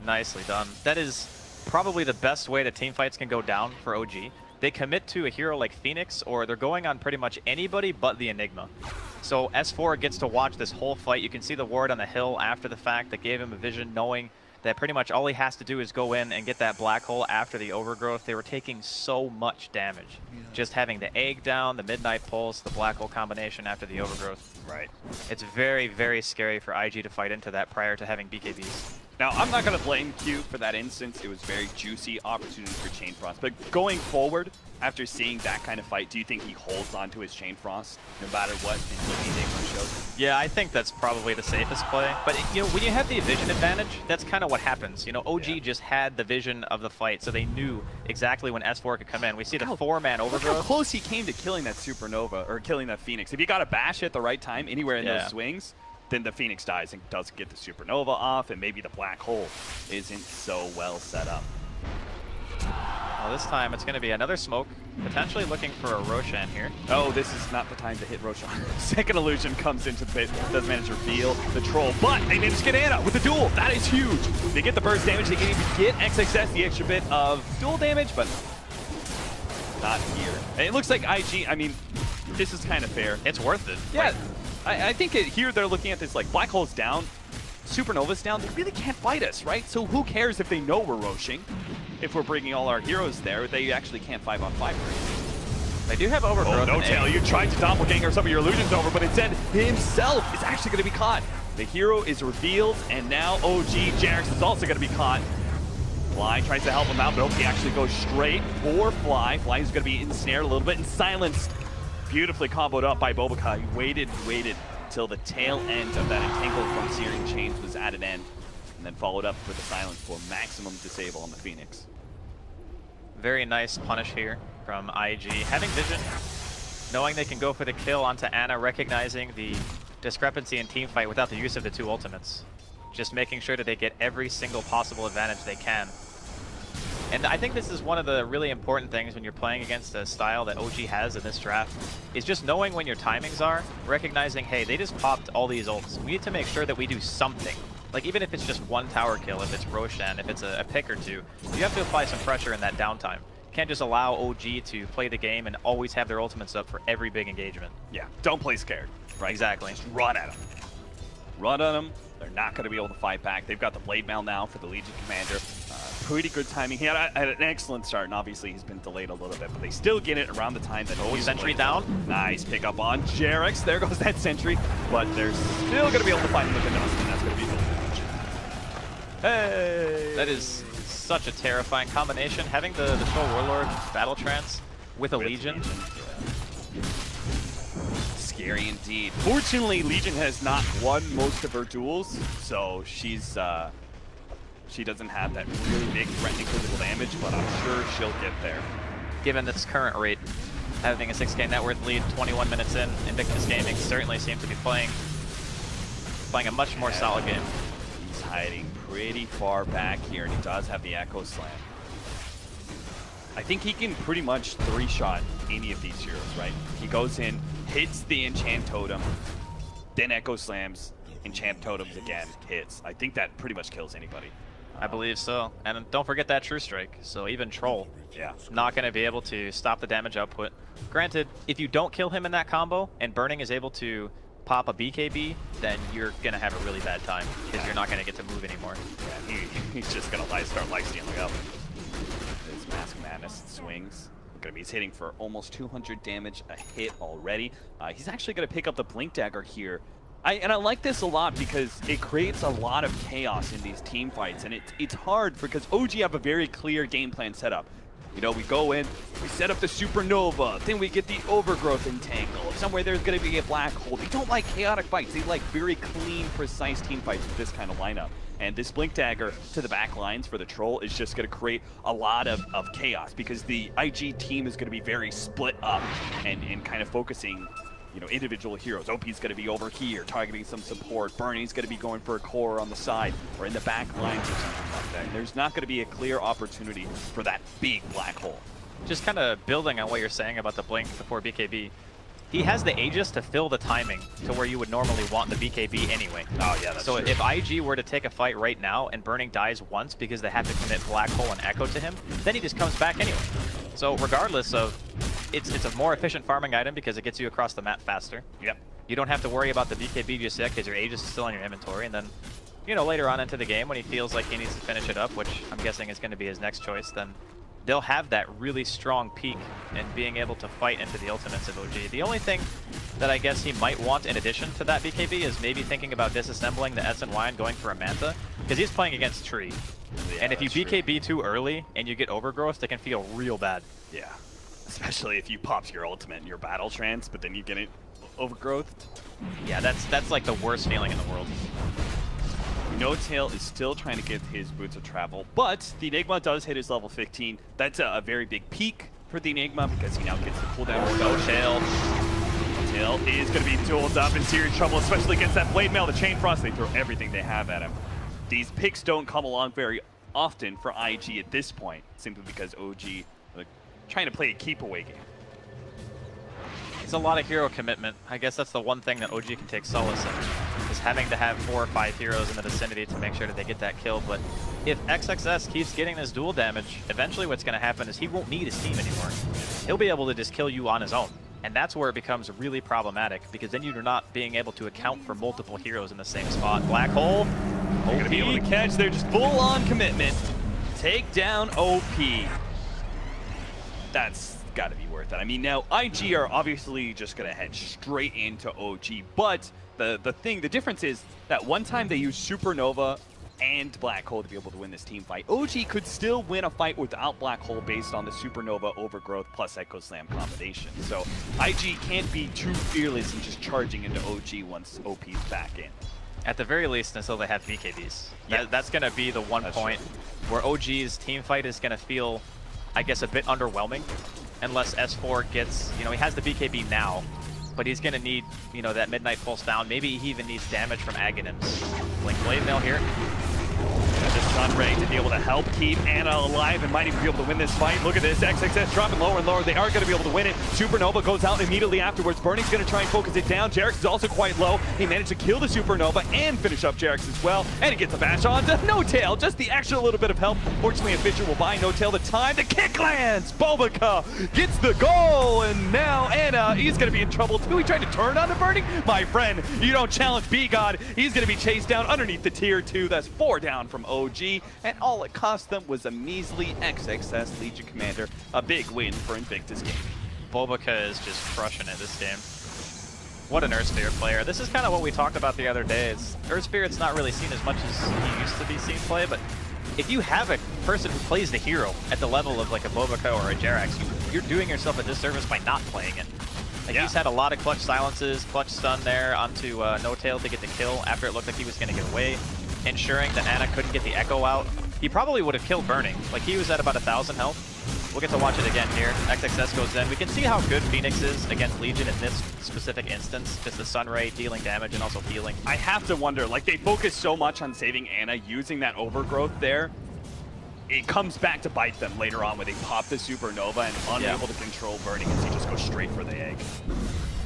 Nicely done. That is probably the best way that team fights can go down for OG. They commit to a hero like Phoenix, or they're going on pretty much anybody but the Enigma. So S4 gets to watch this whole fight. You can see the ward on the hill after the fact that gave him a vision, knowing that pretty much all he has to do is go in and get that black hole after the overgrowth. They were taking so much damage. Just having the egg down, the midnight pulse, the black hole combination after the overgrowth. Right. It's very, very scary for IG to fight into that prior to having BKBs. Now, I'm not going to blame Q for that instance. It was very juicy opportunity for Chain Frost. But going forward, after seeing that kind of fight, do you think he holds on to his Chain Frost no matter what until he shows? Yeah, I think that's probably the safest play. But, you know, when you have the vision advantage, that's kind of what happens. You know, OG just had the vision of the fight, so they knew exactly when S4 could come in. We see the 4-man overgrowth. Look how close he came to killing that Supernova, or killing that Phoenix. If you got a bash at the right time, anywhere in those swings, then the Phoenix dies and doesn't get the Supernova off, and maybe the Black Hole isn't so well set up. Well, this time it's going to be another smoke, potentially looking for a Roshan here. Oh, this is not the time to hit Roshan. Second illusion comes into the pit, does manage to reveal the troll, but they manage to get Anna with the duel. That is huge. They get the burst damage, they can even get XXS the extra bit of duel damage, but not here. And it looks like IG, I mean, this is kind of fair. It's worth it. Yeah. I think here they're looking at this like Black Hole's down, Supernova's down. They really can't fight us, right? So who cares if they know we're roshing? If we're bringing all our heroes there, they actually can't 5-on-5. They do have overgrowth. Oh, No Tail, you tried to doppelganger some of your illusions over, but instead himself is actually going to be caught. The hero is revealed, and now OG Jarex is also going to be caught. Fly tries to help him out, but OP actually goes straight for Fly. Fly is going to be ensnared a little bit and silenced. Beautifully comboed up by Bobica. He waited till the tail end of that entangled from Searing Chains was at an end, and then followed up with a silence for maximum disable on the Phoenix. Very nice punish here from IG. Having vision, knowing they can go for the kill onto Anna, recognizing the discrepancy in team fight without the use of the 2 ultimates. Just making sure that they get every single possible advantage they can. And I think this is one of the really important things when you're playing against a style that OG has in this draft, is just knowing when your timings are, recognizing, hey, they just popped all these ults. We need to make sure that we do something. Like, even if it's just 1 tower kill, if it's Roshan, if it's a pick or 2, you have to apply some pressure in that downtime. You can't just allow OG to play the game and always have their ultimates up for every big engagement. Yeah, don't play scared. Right? Exactly. Just run at them. Run at them. They're not going to be able to fight back. They've got the Blade Mail now for the Legion Commander. Pretty good timing. He had an excellent start, and obviously he's been delayed a little bit, but they still get it around the time that he's sentry down. Nice pick up on Jarex. There goes that sentry, but they're still going to be able to fight him with the dust, and that's going to be good. Hey! That is such a terrifying combination. Having the Troll Warlord Battle Trance with a Legion. Scary indeed. Fortunately, Legion has not won most of her duels, so she's she doesn't have that really big threatening physical damage, but I'm sure she'll get there. Given its current rate. having a 6K net worth lead 21 minutes in. Invictus Gaming certainly seems to be playing a much more solid game. He's hiding pretty far back here, and he does have the Echo Slam. I think he can pretty much 3-shot any of these heroes, right? He goes in, hits the Enchant Totem, then Echo Slams, Enchant Totems again, hits. I think that pretty much kills anybody. I believe so. And don't forget that True Strike. So even Troll, not going to be able to stop the damage output. Granted, if you don't kill him in that combo, and Burning is able to pop a BKB, then you're going to have a really bad time, because you're not going to get to move anymore. Yeah, he's just going to start lifestealing up. His Mask Madness swings. He's hitting for almost 200 damage a hit already. He's actually going to pick up the Blink Dagger here. And I like this a lot because it creates a lot of chaos in these team fights, and it's hard because OG have a very clear game plan set up. You know, we go in, we set up the Supernova, then we get the Overgrowth Entangle. Somewhere there's going to be a Black Hole. They don't like chaotic fights. They like very clean, precise team fights with this kind of lineup. And this Blink Dagger to the back lines for the Troll is just going to create a lot of chaos because the IG team is going to be very split up and kind of focusing, you know, individual heroes. OP's going to be over here targeting some support. Burning's going to be going for a core on the side or in the back lines or something like that. And there's not going to be a clear opportunity for that big black hole. Just kind of building on what you're saying about the Blink before BKB. He has the Aegis to fill the timing to where you would normally want the BKB anyway. Oh yeah, that's so true. If IG were to take a fight right now and Burning dies once because they have to commit Black Hole and Echo to him, then he just comes back anyway. So regardless of, it's a more efficient farming item because it gets you across the map faster. Yep. You don't have to worry about the BKB just yet because your Aegis is still in your inventory, and then, you know, later on into the game when he feels like he needs to finish it up, which I'm guessing is going to be his next choice, then they'll have that really strong peak in being able to fight into the ultimates of OG. The only thing that I guess he might want in addition to that BKB is maybe thinking about disassembling the SNY and going for a Manta, because he's playing against Tree. Yeah, and if you BKB too early and you get Overgrowth, it can feel real bad. Yeah, especially if you popped your ultimate in your Battle Trance, but then you get it Overgrowth. Yeah, that's like the worst feeling in the world. No-Tail is still trying to get his Boots of Travel, but the Enigma does hit his level 15. That's a very big peak for the Enigma because he now gets the cooldown. No-Tail. No-Tail is going to be dueled up in serious trouble, especially against that Blade Mail, the Chain Frost. They throw everything they have at him. These picks don't come along very often for IG at this point, simply because OG are trying to play a keep-away game. It's a lot of hero commitment. I guess that's the one thing that OG can take solace in, is having to have 4 or 5 heroes in the vicinity to make sure that they get that kill. But if XXS keeps getting this dual damage, eventually what's going to happen is he won't need his team anymore. He'll be able to just kill you on his own. And that's where it becomes really problematic, because then you're not being able to account for multiple heroes in the same spot. Black Hole, OP. Going to be able to catch. They're just full-on commitment. Take down OP. That's got to be worth it. I mean, now IG are obviously just going to head straight into OG, but the difference is that one time they used Supernova and Black Hole to be able to win this team fight. OG could still win a fight without Black Hole based on the Supernova, Overgrowth, plus Echo Slam combination. So IG can't be too fearless in just charging into OG once OP's back in. At the very least, until they have BKBs. Yeah. That's going to be the one point where OG's team fight is going to feel, I guess, a bit underwhelming. Unless S4 gets, you know, he has the BKB now, but he's going to need, you know, that Midnight Pulse down. Maybe he even needs damage from Aghanims. Blink Blade Mail here. Just Sun Ray to be able to help keep Anna alive and might even be able to win this fight. Look at this, XXS dropping lower and lower. They are going to be able to win it. Supernova goes out immediately afterwards. Burning's going to try and focus it down. Jarex is also quite low. He managed to kill the Supernova and finish up Jarex as well. And he gets a bash on to No-Tail. Just the extra little bit of help. Fortunately, a Fisher will buy No-Tail the time. The kick lands. Bobica gets the goal. And now Anna, he's going to be in trouble too. He tried to turn on the Burning. My friend, you don't challenge B-God. He's going to be chased down underneath the tier 2. That's 4 down from OG. And all it cost them was a measly XXS Legion Commander. A big win for Invictus Gaming. Bobica is just crushing it this game. What an Earth Spirit player. This is kind of what we talked about the other day. Earth Spirit's not really seen as much as he used to be seen play, but if you have a person who plays the hero at the level of like a Bobica or a Jarex, you're doing yourself a disservice by not playing it. Like, he's had a lot of clutch silences, clutch stun there onto No-Tail to get the kill after it looked like he was going to get away, ensuring that Anna couldn't get the Echo out. He probably would have killed Burning. Like, he was at about 1,000 health. We'll get to watch it again here. XXS goes in. We can see how good Phoenix is against Legion in this specific instance. Just the Sunray dealing damage and also healing. I have to wonder, like, they focus so much on saving Ana, using that overgrowth there. It comes back to bite them later on when they pop the Supernova and unable to control Burning as he just goes straight for the egg.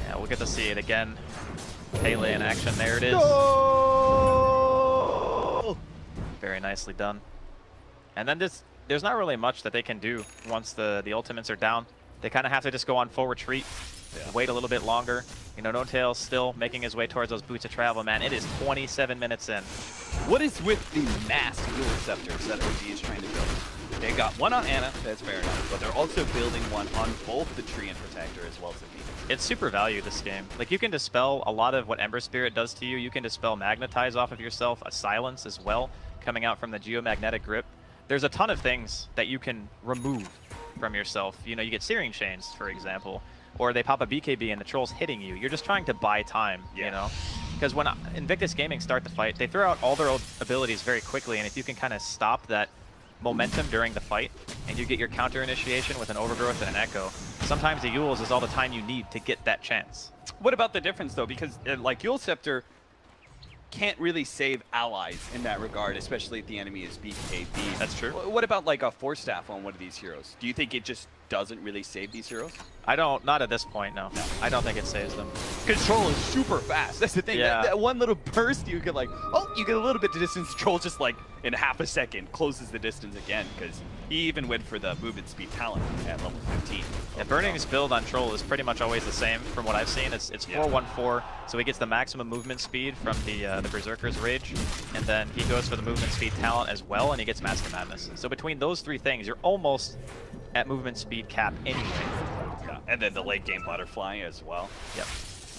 Yeah, we'll get to see it again. Pele in action. There it is. No! Very nicely done. And then there's not really much that they can do once the ultimates are down. They kind of have to just go on full retreat, wait a little bit longer. You know, No-Tail's still making his way towards those boots of travel, man. It is 27 minutes in. What is with the mass dual scepters that OG is trying to build? They got one on Ana, that's fair enough, but they're also building one on both the Tree and Protector as well as the Phoenix. It's super value this game. Like, you can dispel a lot of what Ember Spirit does to you. You can dispel Magnetize off of yourself, a Silence as well, coming out from the Geomagnetic Grip. There's a ton of things that you can remove from yourself. You know, you get Searing Chains, for example, or they pop a BKB and the Troll's hitting you. You're just trying to buy time, you know? Because when Invictus Gaming start the fight, they throw out all their old abilities very quickly, and if you can kind of stop that momentum during the fight, and you get your counter initiation with an Overgrowth and an Echo, sometimes the Yules is all the time you need to get that chance. What about the difference, though? Because, like, Yule Scepter can't really save allies in that regard, especially if the enemy is BKB. That's true. What about, like, a Force Staff on one of these heroes? Do you think it just doesn't really save these heroes? I don't, not at this point, no. I don't think it saves them. Control is super fast. That's the thing. Yeah. That one little burst, you could like, oh, you get a little bit of distance. Troll just like in half a second closes the distance again because he even went for the movement speed talent at level 15. Yeah, Burning's build on Troll is pretty much always the same from what I've seen. It's 4-1-4, so he gets the maximum movement speed from the Berserker's Rage, and then he goes for the movement speed talent as well, and he gets Mask of Madness. So between those three things, you're almost at movement speed cap anyway. Yeah, and then the late game Butterfly as well. Yep.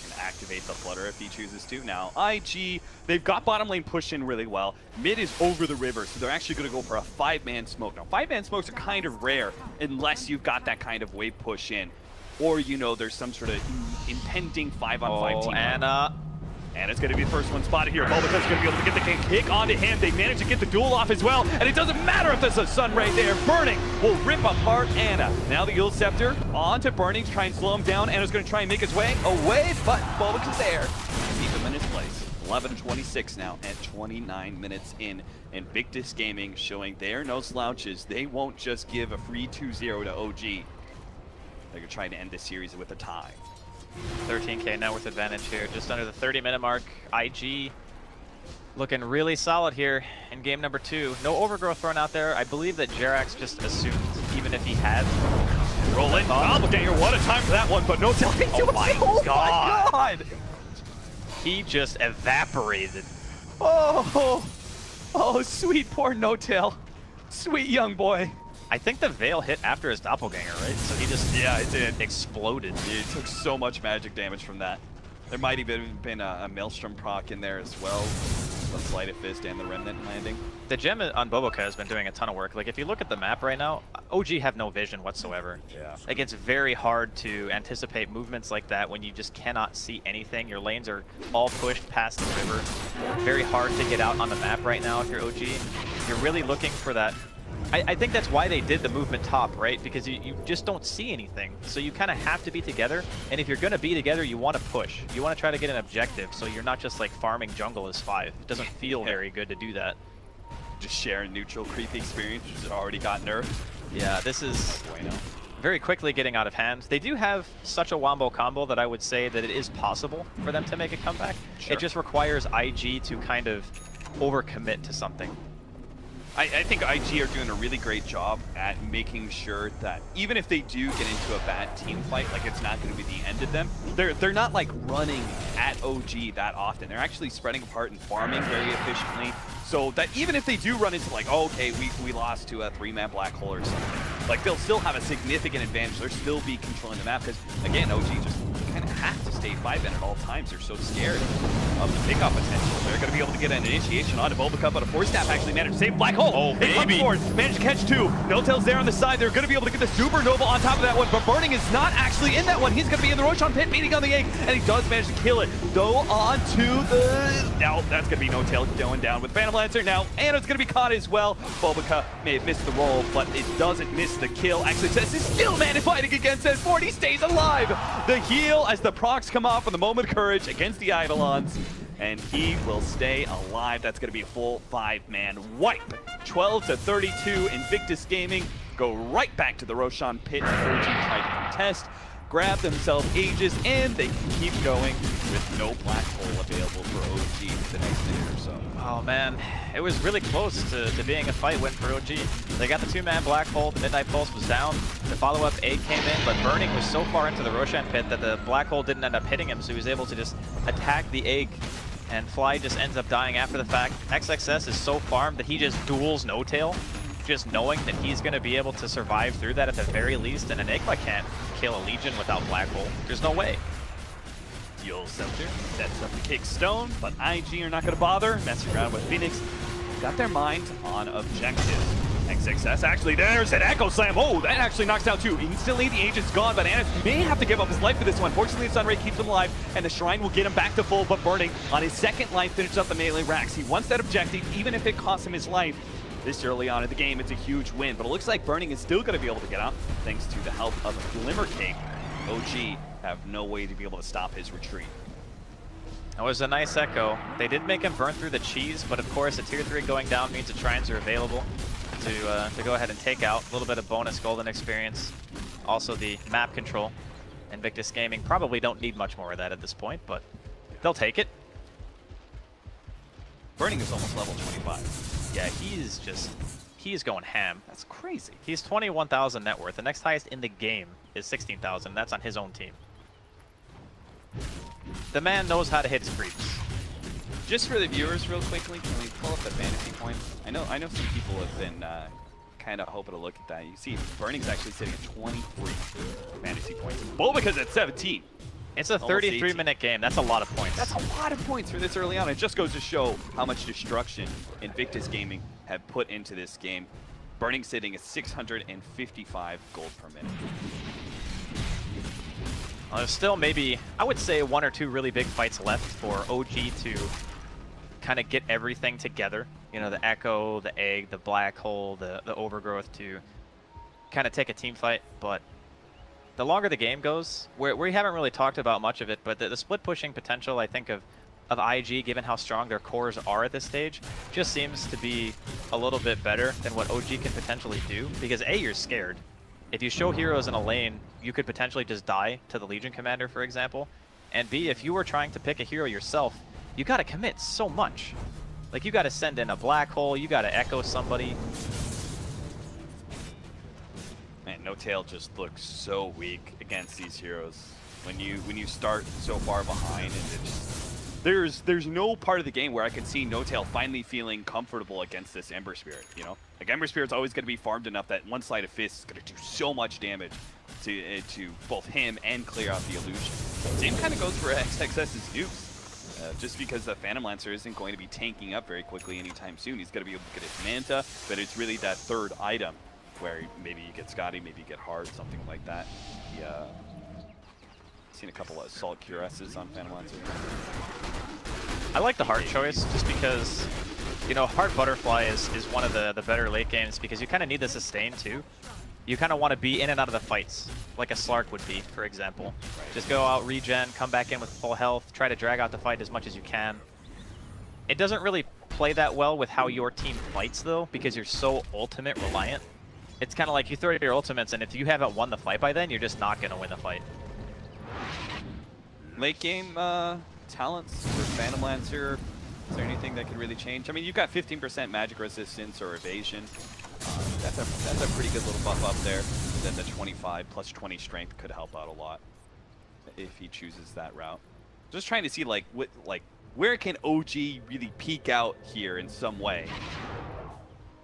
Can activate the Flutter if he chooses to. Now, IG, they've got bottom lane push in really well. Mid is over the river, so they're actually going to go for a 5-man smoke. Now, 5-man smokes are kind of rare unless you've got that kind of wave push in. Or, you know, there's some sort of impending 5-on-5 team. And it's going to be the first one spotted here. Bulba's going to be able to get the kick onto him. They manage to get the duel off as well. And it doesn't matter if there's a sun right there. Burning will rip apart Ana. Now the Yule Scepter onto Burning to try and slow him down. Ana's going to try and make his way away, but Bulba's is there. Keep him in his place. 11-26 now at 29 minutes in. Invictus Gaming showing they're no slouches. They won't just give a free 2-0 to OG. They're going to try to end this series with a tie. 13k net worth advantage here, just under the 30-minute mark. IG looking really solid here in game number 2. No overgrowth thrown out there. I believe that Jerax just assumed, even if he had. Roll in, Doppelganger, what a time for that one, but no telling. Oh my god! He just evaporated. Oh, sweet poor No-Tail. Sweet young boy. I think the Veil hit after his Doppelganger, right? So he just it did. Exploded. It took so much magic damage from that. There might have been a Maelstrom proc in there as well. The Sleight of Fist and the Remnant landing. The gem on Boboka has been doing a ton of work. Like, if you look at the map right now, OG have no vision whatsoever. Yeah. Like, it's very hard to anticipate movements like that when you just cannot see anything. Your lanes are all pushed past the river. Very hard to get out on the map right now if you're OG. You're really looking for that. I think that's why they did the movement top, right? Because you just don't see anything. So you kind of have to be together. And if you're going to be together, you want to push. You want to try to get an objective. So you're not just like farming jungle as 5. It doesn't feel very good to do that. Just share a neutral creep experience, which has already got nerfed. Yeah, this is very quickly getting out of hand. They do have such a wombo combo that I would say that it is possible for them to make a comeback. Sure. It just requires IG to kind of overcommit to something. I think IG are doing a really great job at making sure that even if they do get into a bad team fight, like it's not going to be the end of them, they're not like running at OG that often. They're actually spreading apart and farming very efficiently, so that even if they do run into like, oh, okay, we lost to a 3-man black hole or something, like they'll still have a significant advantage. They'll still be controlling the map because, again, OG just kind of have to stay 5, and at all times they're so scared of the pickoff potential. They're going to be able to get an initiation on Bulbacup, but a 4-step actually managed to save Black Hole. Oh, They come forward, managed to catch 2. No-Tail's there on the side. They're going to be able to get the Supernova on top of that one, but Burning is not actually in that one. He's going to be in the Roshan pit, beating on the egg, and he does manage to kill it. Though on to the... Now, that's going to be No-Tail going down with Phantom Lancer now, and it's going to be caught as well. Bulbacup may have missed the roll, but it doesn't miss the kill. Actually, Tess is still fighting against that 40, stays alive. The heal as the procs come off on the Moment of Courage against the Eidolons, and he will stay alive. That's going to be a full 5-man wipe. 12-32, Invictus Gaming go right back to the Roshan pit. OG tried to contest, grab themselves Aegis, and they can keep going with no Black Hole available for OG for the next minute or so. Oh man, it was really close to being a fight win for OG. They got the 2-man Black Hole, the Midnight Pulse was down, the follow-up egg came in, but Burning was so far into the Roshan pit that the Black Hole didn't end up hitting him, so he was able to just attack the egg, and Fly just ends up dying after the fact. XXS is so farmed that he just duels No-Tail, just knowing that he's going to be able to survive through that at the very least, and Enigma can't kill a Legion without Black Hole. There's no way. Dual Scepter sets up the Kick Stone, but IG are not going to bother messing around with Phoenix. Got their mind on objective. XXS actually, there's an Echo Slam. Oh, that actually knocks down 2. Instantly, the Agent's gone, but Anis may have to give up his life for this one. Fortunately, the Sunray keeps him alive, and the Shrine will get him back to full, but Burning on his 2nd life finishes up the melee racks. He wants that objective, even if it costs him his life. This early on in the game, it's a huge win, but it looks like Burning is still going to be able to get out thanks to the help of a Glimmer Cape. OG have no way to be able to stop his retreat. That was a nice echo. They did make him burn through the cheese, but of course a tier 3 going down means the Shrines are available to go ahead and take out. A little bit of bonus golden experience. Also the map control. Invictus Gaming probably don't need much more of that at this point, but they'll take it. Burning is almost level 25. Yeah, he's going ham. That's crazy. He's 21,000 net worth. The next highest in the game is 16,000. That's on his own team. The man knows how to hit his creeps. Just for the viewers, real quickly, can we pull up the fantasy points? I know some people have been kind of hoping to look at that. You see, Burning's actually sitting at 23 fantasy points. Bulbacu's at 17. It's a 33-minute game. That's a lot of points. That's a lot of points for this early on. It just goes to show how much destruction Invictus Gaming have put into this game. Burning sitting at 655 gold per minute. There's still maybe, I would say, 1 or 2 really big fights left for OG to kind of get everything together. You know, the Echo, the Egg, the Black Hole, the Overgrowth to kind of take a team fight. But the longer the game goes, we haven't really talked about much of it, but the split pushing potential, I think, of IG, given how strong their cores are at this stage, just seems to be a little bit better than what OG can potentially do. Because A, you're scared. If you show heroes in a lane, you could potentially just die to the Legion Commander, for example. And B, if you were trying to pick a hero yourself, you gotta commit so much. Like, you gotta send in a Black Hole, you gotta echo somebody. Man, No-Tail just looks so weak against these heroes. When you start so far behind, and there's no part of the game where I can see No-Tail finally feeling comfortable against this Ember Spirit, you know? Like, Ember Spirit's always going to be farmed enough that one sleight of fist is going to do so much damage to both him and clear out the illusion. Same kind of goes for XXS's nukes. Just because the Phantom Lancer isn't going to be tanking up very quickly anytime soon. He's going to be able to get his Manta, but it's really that third item where maybe you get Scotty, maybe you get Hard, something like that. Yeah. Seen a couple of Assault Cuirasses on Phantom Lancer. I like the Hard choice just because, you know, Hard Butterfly is one of the better late games because you kind of need the sustain too. You kind of want to be in and out of the fights, like a Slark would be, for example. Just go out, regen, come back in with full health, try to drag out the fight as much as you can. It doesn't really play that well with how your team fights, though, because you're so ultimate reliant. It's kind of like you throw your ultimates, and if you haven't won the fight by then, you're just not going to win the fight. Late game talents for Phantom Lancer, is there anything that could really change? I mean, you've got 15% magic resistance or evasion. That's a pretty good little buff up there. Then the 25 plus 20 strength could help out a lot if he chooses that route. Just trying to see where can OG really peak out here in some way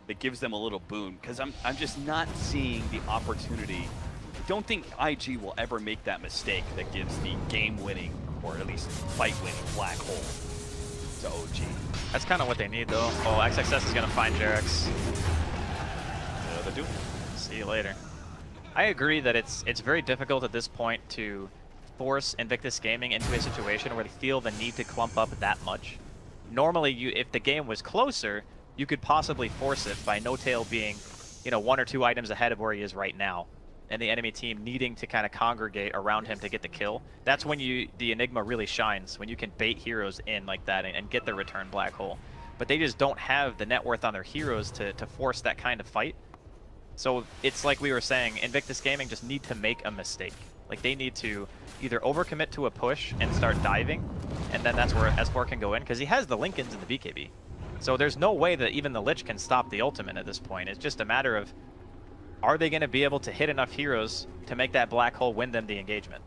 that gives them a little boon, because I'm just not seeing the opportunity. I don't think IG will ever make that mistake that gives the game-winning or at least fight-winning black hole to OG. That's kind of what they need, though. Oh, XXS is going to find Jarex. They do. See you later. I agree that it's very difficult at this point to force Invictus Gaming into a situation where they feel the need to clump up that much. Normally, if the game was closer, you could possibly force it by No-Tail being, you know, 1 or 2 items ahead of where he is right now, and the enemy team needing to kind of congregate around him to get the kill. That's when the Enigma really shines, when you can bait heroes in like that and get the return black hole. But they just don't have the net worth on their heroes to force that kind of fight. So it's like we were saying, Invictus Gaming just need to make a mistake. Like, they need to either overcommit to a push and start diving, and then that's where S4 can go in, because he has the Lincolns in the BKB. So there's no way that even the Lich can stop the ultimate at this point. It's just a matter of, are they going to be able to hit enough heroes to make that black hole win them the engagement?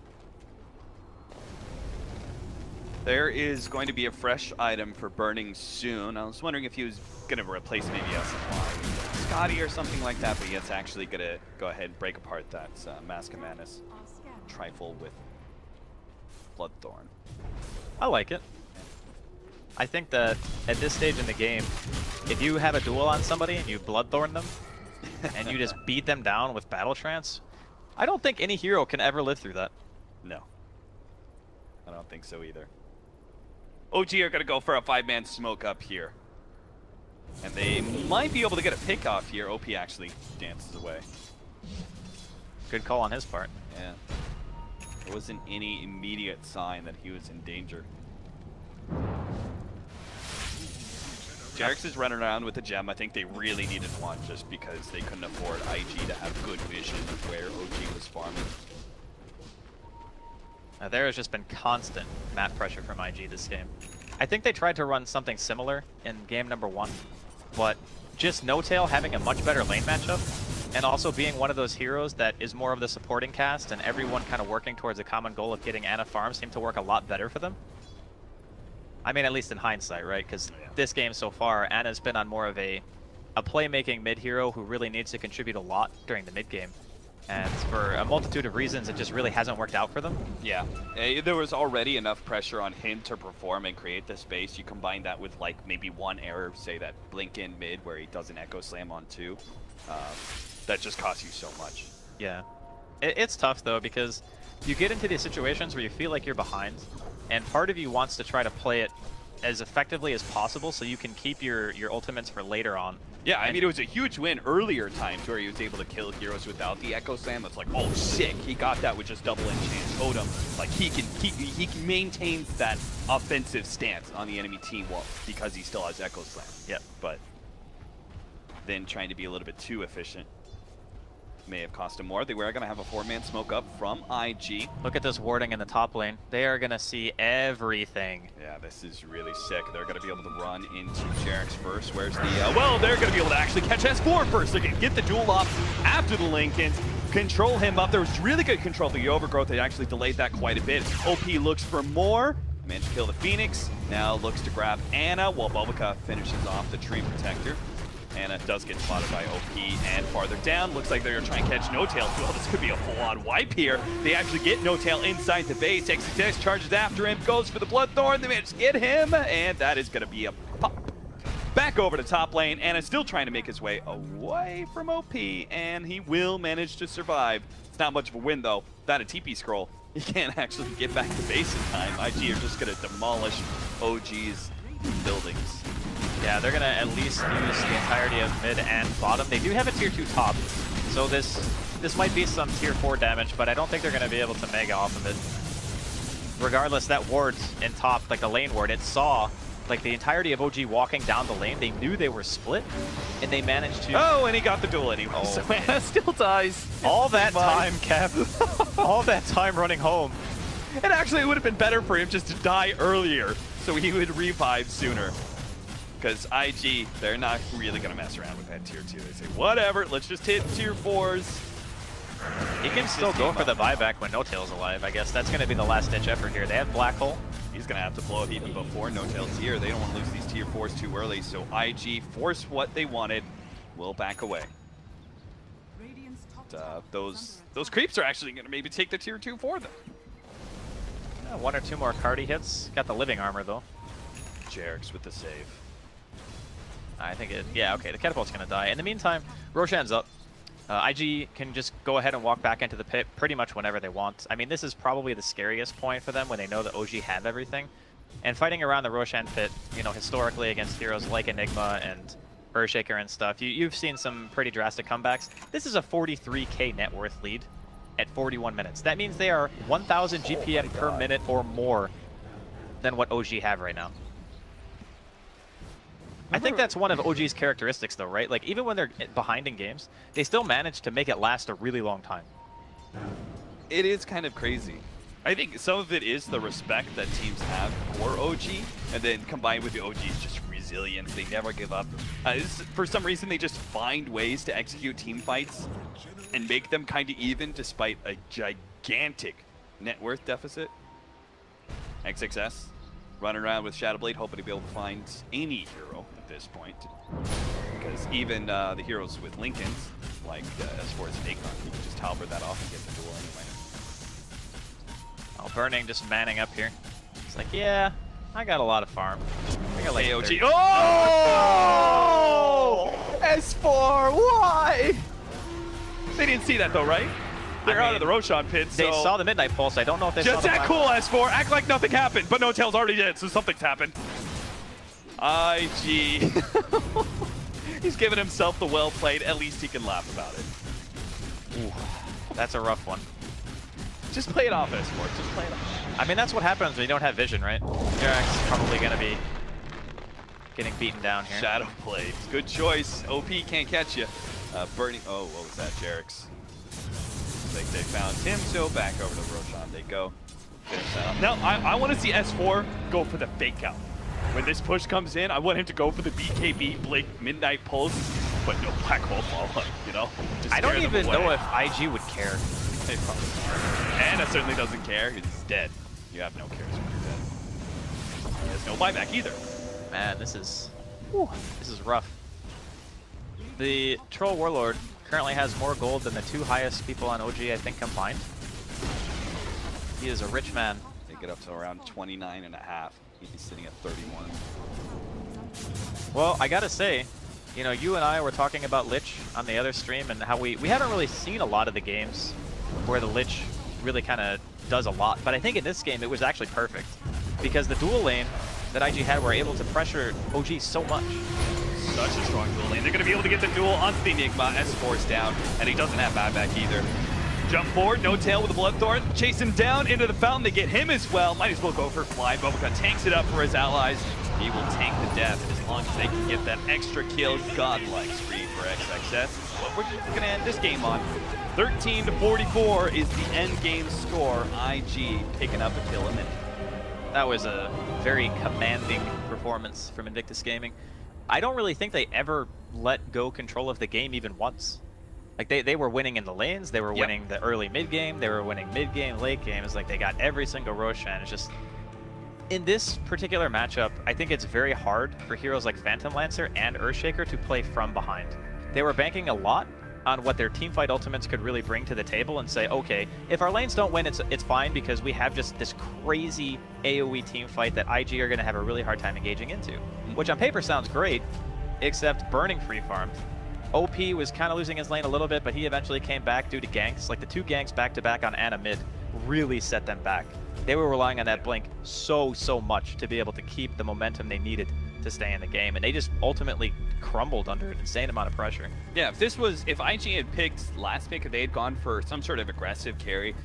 There is going to be a fresh item for burning soon. I was wondering if he was going to replace maybe a Scotty or something like that, but he is actually going to go ahead and break apart that Mask of Madness trifle with Bloodthorn. I like it. I think that at this stage in the game, if you have a duel on somebody and you Bloodthorn them, and you just beat them down with Battle Trance, I don't think any hero can ever live through that. No. I don't think so either. OG are going to go for a 5-man smoke up here. And they might be able to get a pick off here. OP actually dances away. Good call on his part. Yeah. There wasn't any immediate sign that he was in danger. Jarex is running around with the gem. I think they really needed one just because they couldn't afford IG to have good vision of where OG was farming. Now, there has just been constant map pressure from IG this game. I think they tried to run something similar in game number 1, but just No-Tail having a much better lane matchup, and also being one of those heroes that is more of the supporting cast, and everyone kind of working towards a common goal of getting Ana farm seemed to work a lot better for them. I mean, at least in hindsight, right? Because this game so far, Ana's been on more of a playmaking mid-hero who really needs to contribute a lot during the mid-game. And for a multitude of reasons, it just really hasn't worked out for them. Yeah, there was already enough pressure on him to perform and create the space. You combine that with like maybe one error, say that blink in mid where he does an Echo Slam on 2. That just costs you so much. Yeah. It's tough though, because you get into these situations where you feel like you're behind, and part of you wants to try to play it as effectively as possible so you can keep your ultimates for later on. Yeah, I mean, it was a huge win earlier times where he was able to kill heroes without the Echo Slam. It's like, oh, sick. He got that with just double enchant totem. Like, he maintains that offensive stance on the enemy team because he still has Echo Slam. Yeah. But then trying to be a little bit too efficient may have cost him more. They were going to have a 4-man smoke up from IG. Look at this warding in the top lane. They are going to see everything. Yeah, this is really sick. They're going to be able to run into Jarex first. Where's the... well, they're going to be able to actually catch S4 first. They can get the duel off after the Lincolns, control him up. There was really good control of the Overgrowth. They actually delayed that quite a bit. OP looks for more. Managed to kill the Phoenix. Now looks to grab Ana while Bulbaka finishes off the Tree Protector. Ana does get spotted by OP, and farther down, looks like they're going to try and catch No-Tail. Well, this could be a full-on wipe here. They actually get No-Tail inside the base. XXX charges after him, goes for the Bloodthorn. They manage to get him, and that is going to be a pop. Back over to top lane. Ana still trying to make his way away from OP, and he will manage to survive. It's not much of a win, though. Without a TP scroll, he can't actually get back to base in time. IG are just going to demolish OG's buildings. Yeah, they're going to at least use the entirety of mid and bottom. They do have a tier 2 top, so this might be some tier 4 damage, but I don't think they're going to be able to mega off of it. Regardless, that ward in top, like the lane ward, it saw like the entirety of OG walking down the lane. They knew they were split, and they managed to... Oh, and he got the duel anyway, oh, so Ana still dies. All that time, Kev. All that time running home. It actually would have been better for him just to die earlier, so he would revive sooner. Because IG, they're not really going to mess around with that tier 2. They say, whatever, let's just hit tier 4s. He can still go for the buyback when No-Tail's alive. I guess that's going to be the last-ditch effort here. They have Black Hole. He's going to have to blow it even before No-Tail's here. They don't want to lose these tier 4s too early, so IG force what they wanted, will back away. Those creeps are actually going to maybe take the tier 2 for them. 1 or 2 more Cardi hits. Got the living armor though. Jerix with the save. I think it, yeah, okay, the catapult's gonna die. In the meantime, Roshan's up. IG can just go ahead and walk back into the pit pretty much whenever they want. I mean, this is probably the scariest point for them when they know that OG have everything. And fighting around the Roshan pit, you know, historically against heroes like Enigma and Earthshaker and stuff, you've seen some pretty drastic comebacks. This is a 43k net worth lead at 41 minutes. That means they are 1,000 GPM per minute or more than what OG have right now. I think that's one of OG's characteristics though, right? Like, even when they're behind in games, they still manage to make it last a really long time. It is kind of crazy. I think some of it is the respect that teams have for OG, and then combined with the OG's just resilience. They never give up. For some reason, they just find ways to execute team fights and make them kind of even despite a gigantic net worth deficit. XXS running around with Shadowblade, hoping to be able to find any hero at this point. Because even the heroes with Lincolns, like S4's Enigma, you can just halberd that off and get the duel anyway. Oh, Burning just manning up here. It's like, yeah, I got a lot of farm. I got like AOG. Oh! S4, why? They didn't see that though, right? They're out of the Roshan pit, so... They saw the Midnight Pulse. I don't know if they saw the... Just act cool, S4. Act like nothing happened. But No Tail's already dead, so something's happened. IG. He's giving himself the well played. At least he can laugh about it. Ooh, that's a rough one. Just play it off, S4. Just play it off. I mean, that's what happens when you don't have vision, right? Jerix is probably going to be getting beaten down here. Shadowblade. Good choice. OP can't catch you. Burning... Oh, what was that, Jerix? They found him, so back over to Roshan they go. Now, I want to see S4 go for the fake out. When this push comes in, I want him to go for the BKB Blink Midnight Pulse, but no Black Hole follow-up, you know? Just I don't even know if IG would care. They probably don't. Anna certainly doesn't care. He's dead. You have no cares when you're dead. There's no buyback either. Man, this is rough. The Troll Warlord currently has more gold than the 2 highest people on OG, I think, combined. He is a rich man. They get up to around 29.5. He's sitting at 31. Well, I gotta say, you know, you and I were talking about Lich on the other stream and how we haven't really seen a lot of the games where the Lich really kind of does a lot. But I think in this game, it was actually perfect. Because the dual lane that IG had were able to pressure OG so much. Such a strong duel lane. They're going to be able to get the duel onto the Enigma. S4's down, and he doesn't have buyback either. Jump forward, No Tail with the Bloodthorn. Chase him down into the fountain. They get him as well. Might as well go for fly. Bubblegum tanks it up for his allies. He will tank the death as long as they can get that extra kill. Godlike screen for XXS. What we're going to end this game on. 13-44 is the end game score. IG picking up a kill a minute. That was a very commanding performance from Invictus Gaming. I don't really think they ever let go control of the game even once. Like, they were winning in the lanes, they were winning the early mid-game, they were winning mid-game, late game. It's like they got every single Roshan. It's just, in this particular matchup, I think it's very hard for heroes like Phantom Lancer and Earthshaker to play from behind. They were banking a lot on what their teamfight ultimates could really bring to the table and say, okay, if our lanes don't win, it's fine because we have just this crazy AoE teamfight that IG are going to have a really hard time engaging into. Which on paper sounds great, except Burning free farmed. OP was kind of losing his lane a little bit, but he eventually came back due to ganks. Like the 2 ganks back-to-back on Ana mid really set them back. They were relying on that blink so much to be able to keep the momentum they needed to stay in the game, and they just ultimately crumbled under an insane amount of pressure. Yeah, if IG had picked last pick, if they had gone for some sort of aggressive carry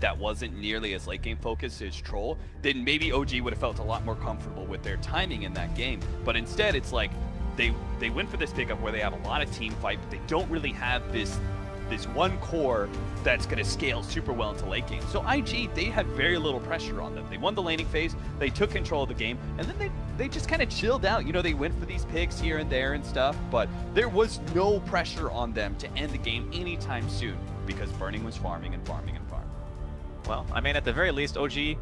that wasn't nearly as late game focused as Troll, then maybe OG would have felt a lot more comfortable with their timing in that game. But instead, it's like they went for this pickup where they have a lot of team fight, but they don't really have this one core that's going to scale super well into late game. So IG, they had very little pressure on them. They won the laning phase, they took control of the game, and then they just kind of chilled out. You know, they went for these picks here and there and stuff, but there was no pressure on them to end the game anytime soon because Burning was farming and farming and farming. Well, I mean, at the very least, OG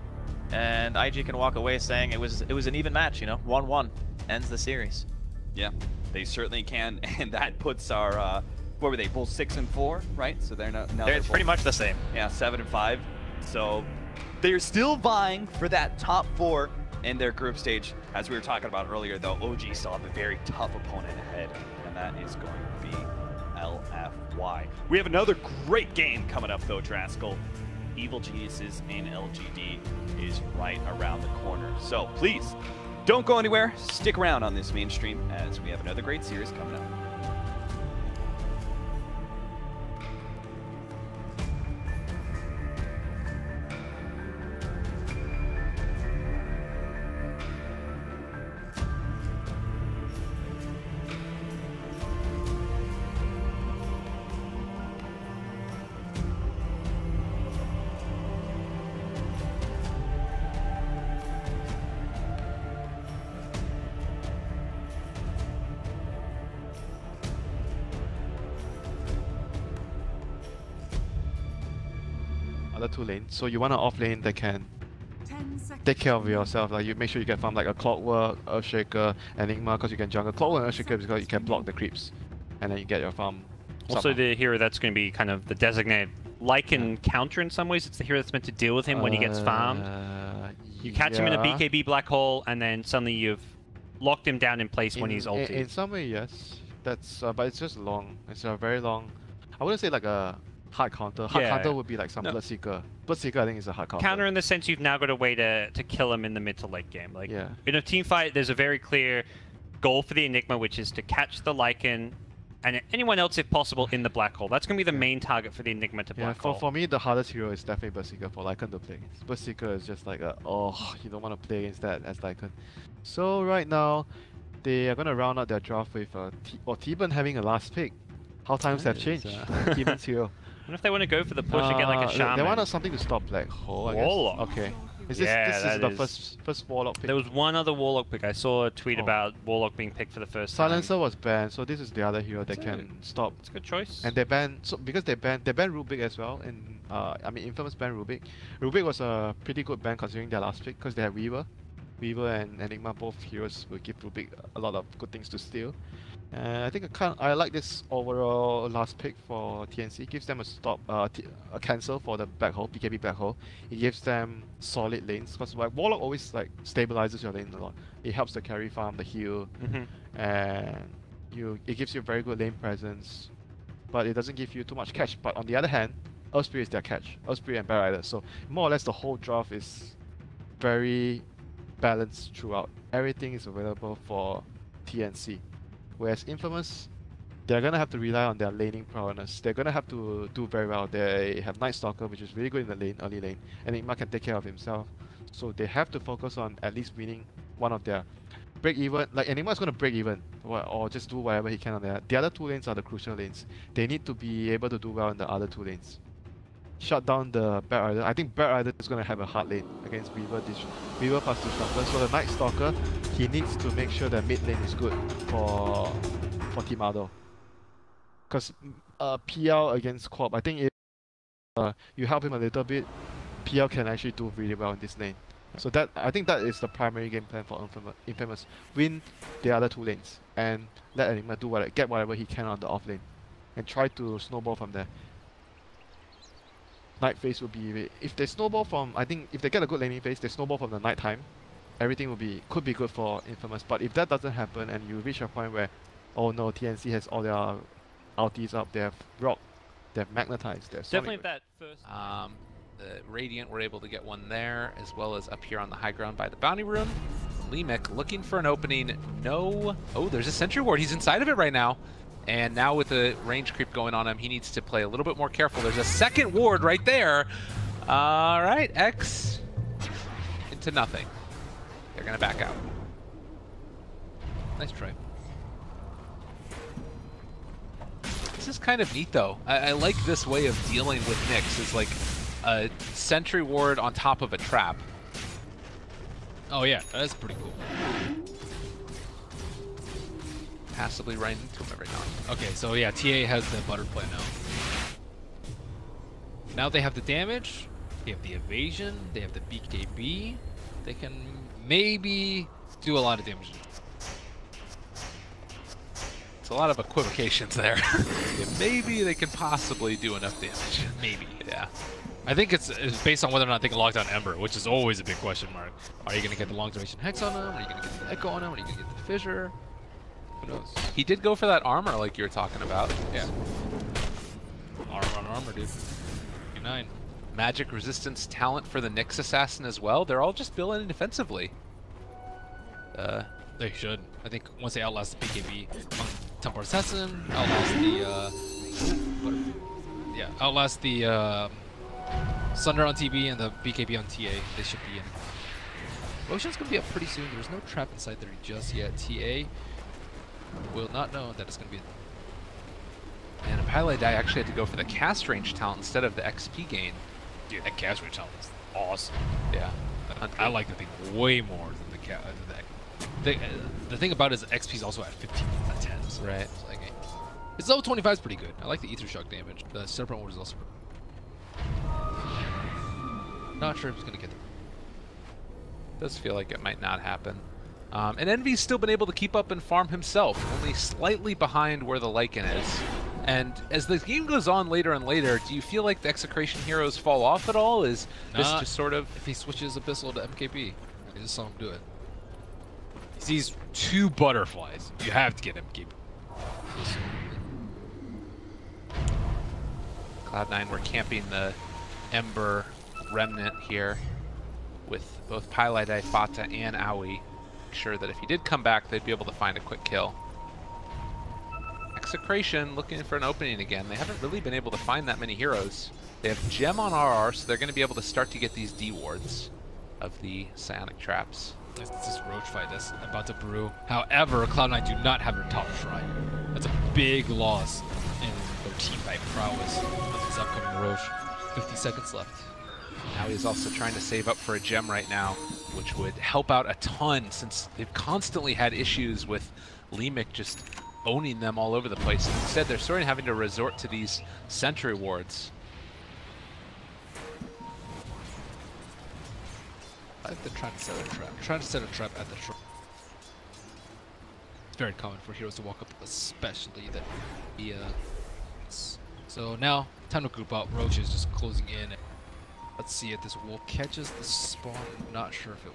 and IG can walk away saying it was an even match, you know, 1-1 ends the series. Yeah, they certainly can, and that puts our what were they, both 6-4, right? So they're now it's pretty much the same. Yeah, 7-5. So They're still vying for that top 4 in their group stage. As we were talking about earlier, though, OG still have a very tough opponent ahead, and that is going to be LFY. We have another great game coming up, though, Draskell. Evil Geniuses in LGD is right around the corner. So please, don't go anywhere. Stick around on this mainstream as we have another great series coming up. Other 2 lanes. So you want an off lane that can take care of yourself. Like you make sure you can farm like a Clockwork, Earthshaker, Enigma, because you can jungle Clockwork and Earthshaker because you can block the creeps, and then you get your farm. Also, the hero that's going to be kind of the designated Lycan counter in some ways. It's the hero that's meant to deal with him when he gets farmed. You catch him in a BKB black hole, and then suddenly you've locked him down in place when he's ulted. In some way, yes. That's but it's just long. It's a very long. I wouldn't say like a hard counter. Hard counter would be like some Bloodseeker. Bloodseeker, I think, is a hard counter. Counter in the sense you've now got a way to kill him in the mid to late game. Like in a team fight, there's a very clear goal for the Enigma, which is to catch the Lycan and anyone else, if possible, in the black hole. That's going to be the main target for the Enigma to black hole. For me, the hardest hero is definitely Bloodseeker for Lycan to play against. Bloodseeker is just like you don't want to play against that as Lycan. So right now, they are going to round out their draft with T-Burn having a last pick. How times have changed. T-Burn's hero. I wonder if they want to go for the push and get like a shaman. They want something to stop Black Hole, I guess. Warlock. Okay. This is the first Warlock pick. There was one other Warlock pick. I saw a tweet about Warlock being picked for the first time. Silencer was banned, so this is the other hero that can stop. It's a good choice. And they banned, because they banned Rubik as well. And I mean, Infamous banned Rubik. Rubik was a pretty good ban considering their last pick because they have Weaver. Weaver and Enigma, both heroes, will give Rubik a lot of good things to steal. I think I like this overall last pick for TNC. It gives them a cancel for the black hole, BKB black hole. It gives them solid lanes because like Warlock always like stabilizes your lane a lot. It helps the carry farm, the heal, and it gives you very good lane presence, but it doesn't give you too much catch. But on the other hand, Earthspirit is their catch. Earthspirit and Bear Rider. So more or less the whole draft is very balanced throughout. Everything is available for TNC. Whereas Infamous, they're going to have to rely on their laning prowess. They're going to have to do very well. They have Night Stalker, which is really good in the lane, early lane. And Enigma can take care of himself. So they have to focus on at least winning one of their break even. Like Enigma is going to break even or just do whatever he can on there. The other 2 lanes are the crucial lanes. They need to be able to do well in the other 2 lanes. Shut down the Bat Rider. I think Bat Rider is going to have a hard lane against Weaver plus Disruptor. So the Night Stalker, he needs to make sure that mid lane is good for Team Ado. Because PL against Corp, I think if you help him a little bit, PL can actually do really well in this lane. So I think that is the primary game plan for Infamous. Win the other 2 lanes and let Enigma get whatever he can on the off lane and try to snowball from there. Night phase will be, if they snowball from, I think if they get a good laning phase, they snowball from the night time, everything could be good for Infamous. But if that doesn't happen and you reach a point where, oh no, TNC has all their ultis up, they have Rock, they have Magnetized, they have definitely that first. The Radiant were able to get one there, as well as up here on the high ground by the Bounty Room. Lemek looking for an opening. No. Oh, there's a Sentry Ward. He's inside of it right now. And now with the range creep going on him, he needs to play a little bit more careful. There's a second ward right there. All right, X into nothing. They're going to back out. Nice try. This is kind of neat, though. I like this way of dealing with Nyx. It's like a sentry ward on top of a trap. Oh, yeah, that's pretty cool. Passively right into him every now and then. Okay, so yeah, TA has the butterfly now. Now they have the damage, they have the evasion, they have the BKB. They can maybe do a lot of damage. It's a lot of equivocations there. Yeah, maybe they can possibly do enough damage. Maybe. Yeah. I think it's based on whether or not they can lock down Ember, which is always a big question mark. Are you going to get the long duration Hex on him? Are you going to get the Echo on him? Are you going to get the Fissure? Who knows? He did go for that armor like you were talking about. Yeah. Armor on armor, dude. 9. Magic resistance talent for the Nyx Assassin as well. They're all just building defensively. They should. I think once they outlast the BKB on Templar Assassin, outlast the outlast the Sunder on TB and the BKB on TA, they should be in. Roshan's gonna be up pretty soon. There's no trap inside there just yet. TA will not know that it's gonna be in. And Pylai Dai actually had to go for the cast range talent instead of the XP gain. Dude, that cast range talent is awesome. Yeah. I like the thing way more than the cat. The thing about it is XP is also at 15, not 10. So right. It's, like, it's level 25 is pretty good. I like the Ether Shock damage. The Serpent Ward is also not sure if he's going to get there. Does feel like it might not happen. And Envy's still been able to keep up and farm himself, only slightly behind where the Lycan is. And as the game goes on later and later, do you feel like the Execration heroes fall off at all? Is this just sort of... If he switches Abyssal to MKB, I just saw him do it. He sees 2 butterflies. You have to get MKB. Cloud9 were camping the Ember Remnant here with both Pylai Dai, Fata, and Aoi. Make sure that if he did come back, they'd be able to find a quick kill. Execration looking for an opening again. They haven't really been able to find that many heroes. They have Gem on RR, so they're going to be able to start to get these D wards of the Psionic traps. It's this Roach fight that's about to brew. However, Cloud9 do not have their top shrine. That's a big loss in their team fight prowess of this upcoming Roach. 50 seconds left. Now he's also trying to save up for a gem right now, which would help out a ton since they've constantly had issues with Lemic just owning them all over the place. Instead, they're sort of having to resort to these sentry wards. I think they're trying to set a trap. Trying to set a trap at the shrine. It's very common for heroes to walk up, especially the so now, time to group up. Roach is just closing in. Let's see if this wolf catches the spawn. Not sure if it...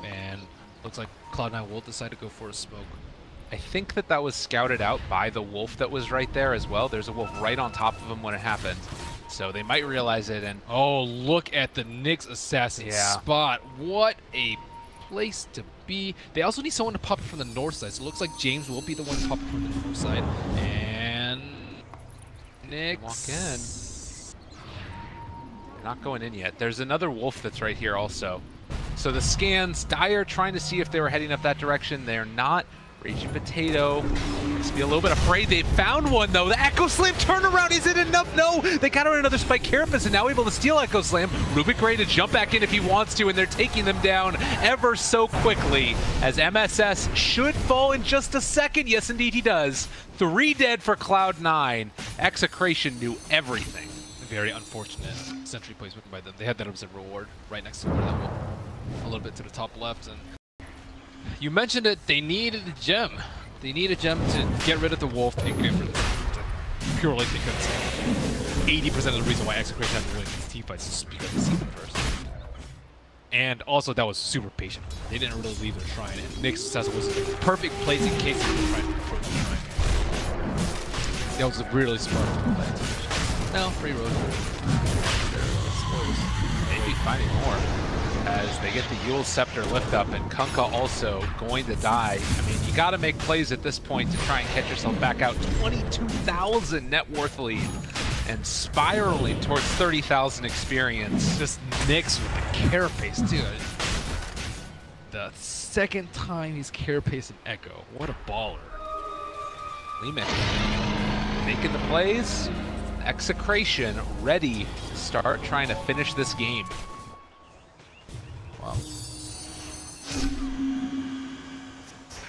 And looks like Cloud9 will decide to go for a smoke. I think that was scouted out by the wolf that was right there as well. There's a wolf right on top of him when it happened. So they might realize it and... Oh, look at the Nyx Assassin spot. What a place to be. They also need someone to pop it from the north side. So it looks like James will be the one to pop it from the north side. And... Nyx... Walk in. They're not going in yet. There's another wolf that's right here also. So the scans, Dire trying to see if they were heading up that direction. They're not. Raging Potato must be a little bit afraid. They found one though. The Echo Slam turnaround, is it enough? No, they got another Spike Carapace and now able to steal Echo Slam. Rubik ready to jump back in if he wants to, and they're taking them down ever so quickly as MSS should fall in just a second. Yes, indeed he does. 3 dead for Cloud9. Execration knew everything. Very unfortunate sentry placement by them. They had that as a reward right next to where that wolf. A little bit to the top left, and you mentioned it, they needed a gem. They need a gem to get rid of the wolf and get rid of the purely because 80% of the reason why Execration hasn't winning these team fights is just because they see them first. And also that was super patient. They didn't really leave their shrine, and Nyx Assassin was in perfect place in case they were trying to approach the shrine. That was a really smart play. Now, free road. Maybe finding more as they get the Yule Scepter lift up, and Kunkka also going to die. I mean, you got to make plays at this point to try and catch yourself back out. 22,000 net worth lead and spiraling towards 30,000 experience. Just Nyx with the Carapace too. The second time he's Carapaced an Echo. What a baller. Lemic making the plays. Execration ready to start trying to finish this game. Wow.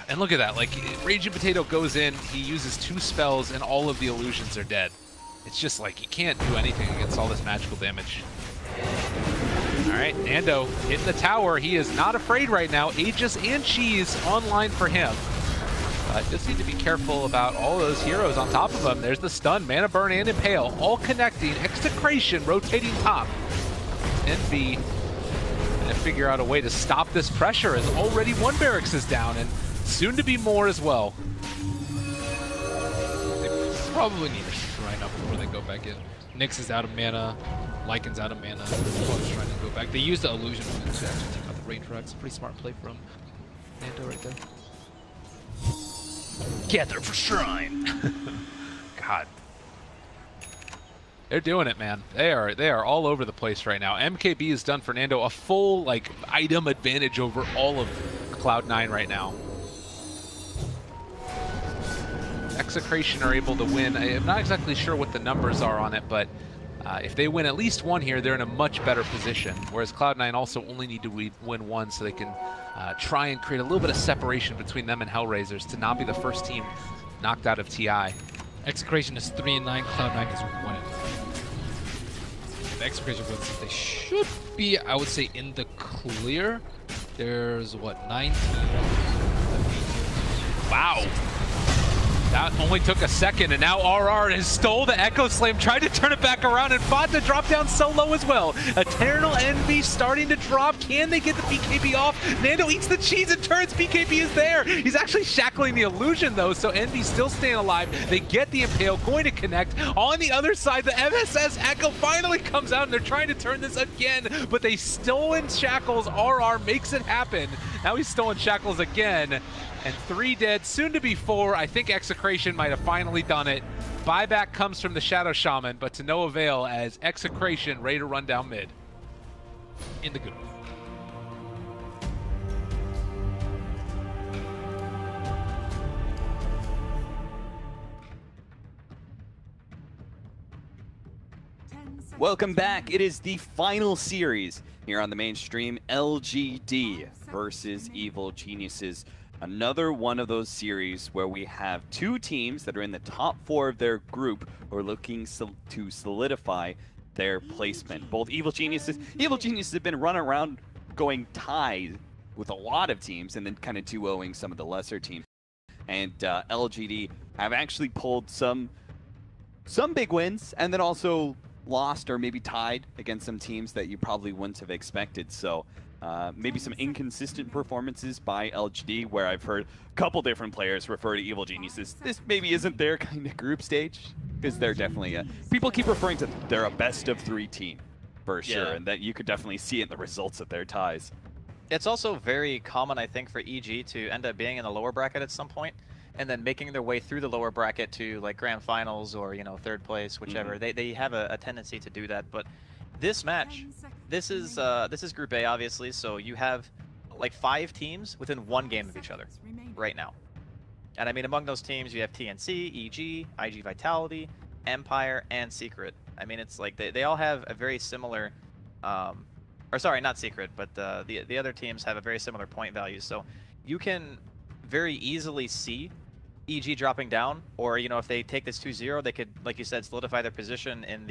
And look at that, like, Raging Potato goes in, he uses 2 spells, and all of the illusions are dead. It's just like, he can't do anything against all this magical damage. Alright, Nando hitting the tower. He is not afraid right now. Aegis and Cheese online for him. Just need to be careful about all those heroes on top of them. There's the stun, Mana Burn, and Impale, all connecting. Execration rotating top. Envy gonna figure out a way to stop this pressure, as already one barracks is down, and soon to be more as well. They probably need to shrine up before they go back in. Nyx is out of mana, Lycan's out of mana. They're probably trying to go back. They used the illusion to actually take out the range racks. Pretty smart play from Nando right there. Gather for shrine. God. They're doing it, man. They are all over the place right now. MKB has done Fernando a full like item advantage over all of Cloud9 right now. Execration are able to win. I'm not exactly sure what the numbers are on it, but if they win at least one here, they're in a much better position. Whereas Cloud9 also only need to win one, so they can try and create a little bit of separation between them and Hellraisers to not be the first team knocked out of TI. Execration is 3-9, Cloud9 is 1-9. The Execration wins, they should be, I would say, in the clear. There's what, 19? Wow. That only took a second, and now RR has stole the Echo Slam, tried to turn it back around, and fought to drop down so low as well. Eternal Envy starting to drop. Can they get the BKB off? Nando eats the cheese and turns. BKB is there. He's actually shackling the illusion, though, so Envy still staying alive. They get the Impale, going to connect. On the other side, the MSS Echo finally comes out, and they're trying to turn this again, but they stolen Shackles. RR makes it happen. Now he's stolen Shackles again. And 3 dead, soon to be 4. I think Execration might have finally done it. Buyback comes from the Shadow Shaman, but to no avail as Execration ready to run down mid. In the good. Welcome back. It is the final series here on the mainstream. LGD versus Evil Geniuses. Another one of those series where we have two teams that are in the top 4 of their group who are looking to solidify their placement. Both Evil Geniuses have been running around going tied with a lot of teams and then kind of 2-0ing some of the lesser teams. And LGD have actually pulled some big wins and then also lost or maybe tied against some teams that you probably wouldn't have expected. So maybe some inconsistent performances by LGD, where I've heard a couple different players refer to Evil Geniuses. This maybe isn't their kind of group stage, because they're definitely people keep referring to they're a best-of-3 team for sure, and that you could definitely see it in the results of their ties. It's also very common, I think, for EG to end up being in the lower bracket at some point, and then making their way through the lower bracket to like grand finals or 3rd place, whichever. They have a tendency to do that, but this match, this is Group A, obviously, so you have like 5 teams within 1 game of each other right now. And I mean, among those teams, you have TNC, EG, IG Vitality, Empire, and Secret. I mean, it's like they all have a very similar, or sorry, not Secret, but the other teams have a very similar point value. So you can very easily see EG dropping down, or if they take this 2-0, they could, like you said, solidify their position in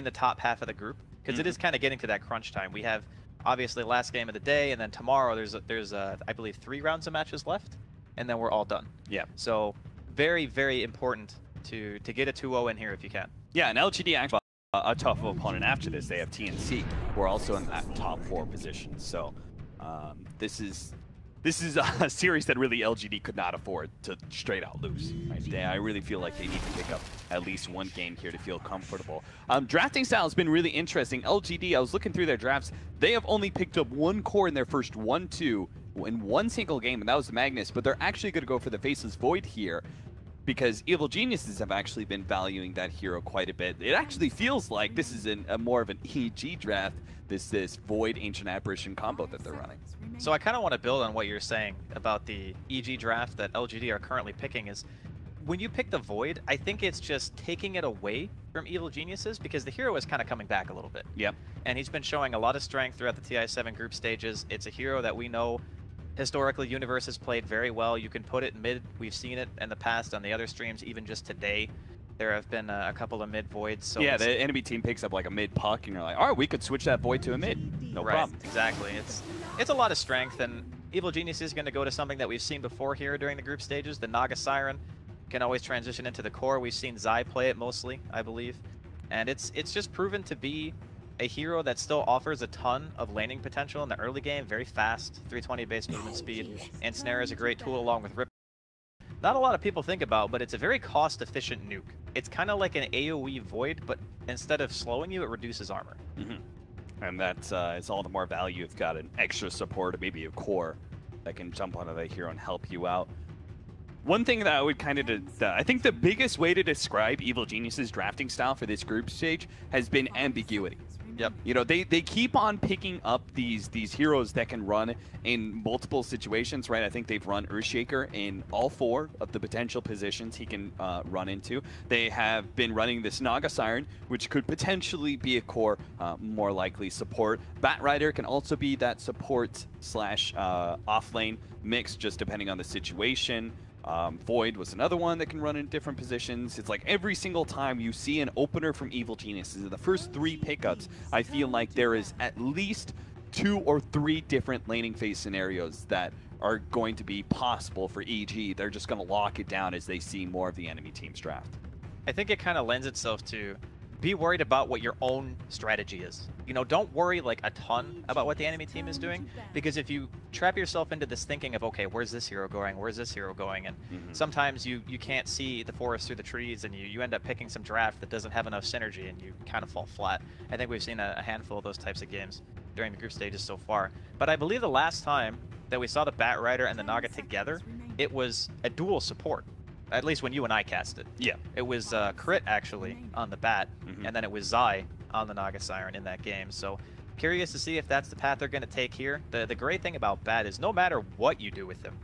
the top half of the group, because it is kind of getting to that crunch time. We have obviously last game of the day, and then tomorrow there's I believe 3 rounds of matches left, and then we're all done. Yeah. So very, very important to get a 2-0 in here if you can. Yeah, and LGD actually a tough opponent after this. They have TNC, who are also in that top 4 position. So this is a series that really LGD could not afford to straight out lose. Right? I really feel like they need to pick up at least 1 game here to feel comfortable. Drafting style has been really interesting. LGD, I was looking through their drafts, they have only picked up 1 core in their first 1-2 in 1 single game, and that was the Magnus, but they're actually going to go for the Faceless Void here, because Evil Geniuses have actually been valuing that hero quite a bit. It actually feels like this is a more of an EG draft, this Void Ancient Apparition combo that they're running. So I kind of want to build on what you're saying about the EG draft that LGD are currently picking. Is when you pick the Void, I think it's just taking it away from Evil Geniuses, because the hero is kind of coming back a little bit. Yep. And he's been showing a lot of strength throughout the TI7 group stages. It's a hero that we know historically Universe has played very well. You can put it mid. We've seen it in the past on the other streams, even just today. There have been a couple of mid Voids. So yeah, the enemy team picks up like a mid puck, and you're like, all right, we could switch that Void to a mid. No problem. Exactly. It's a lot of strength, and Evil Genius is going to go to something that we've seen before here during the group stages. The Naga Siren can always transition into the core. We've seen Zai play it mostly, I believe. And it's just proven to be a hero that still offers a ton of laning potential in the early game. Very fast, 320 base movement speed. And Snare is a great tool along with Rip. Not a lot of people think about, but it's a very cost-efficient nuke. It's kind of like an AoE Void, but instead of slowing you, it reduces armor. And that's it's all the more value. It's got an extra support, or maybe a core that can jump onto the hero and help you out. One thing that I would kind of, I think the biggest way to describe Evil Genius's drafting style for this group stage has been ambiguity. Yep. You know, they keep on picking up these heroes that can run in multiple situations, right? I think they've run Earthshaker in all 4 of the potential positions he can run into. They have been running this Naga Siren, which could potentially be a core, more likely support. Batrider can also be that support slash off lane mix, just depending on the situation. Void was another one that can run in different positions. It's like every single time you see an opener from Evil Geniuses, in the first 3 pickups, I feel like there is at least 2 or 3 different laning phase scenarios that are going to be possible for EG. They're just going to lock it down as they see more of the enemy team's draft. I think it kind of lends itself to be worried about what your own strategy is. You know, don't worry like a ton about what the enemy team is doing, because if you trap yourself into this thinking of, okay, where's this hero going, where's this hero going, and sometimes you can't see the forest through the trees, and you end up picking some draft that doesn't have enough synergy, and you kind of fall flat. I think we've seen a handful of those types of games during the group stages so far. But I believe the last time that we saw the Batrider and the Naga together, it was a dual support. At least when you and I cast it. Yeah. It was Crit, actually, on the Bat, and then it was Zai on the Naga Siren in that game. So, curious to see if that's the path they're going to take here. The great thing about Bat is no matter what you do with him,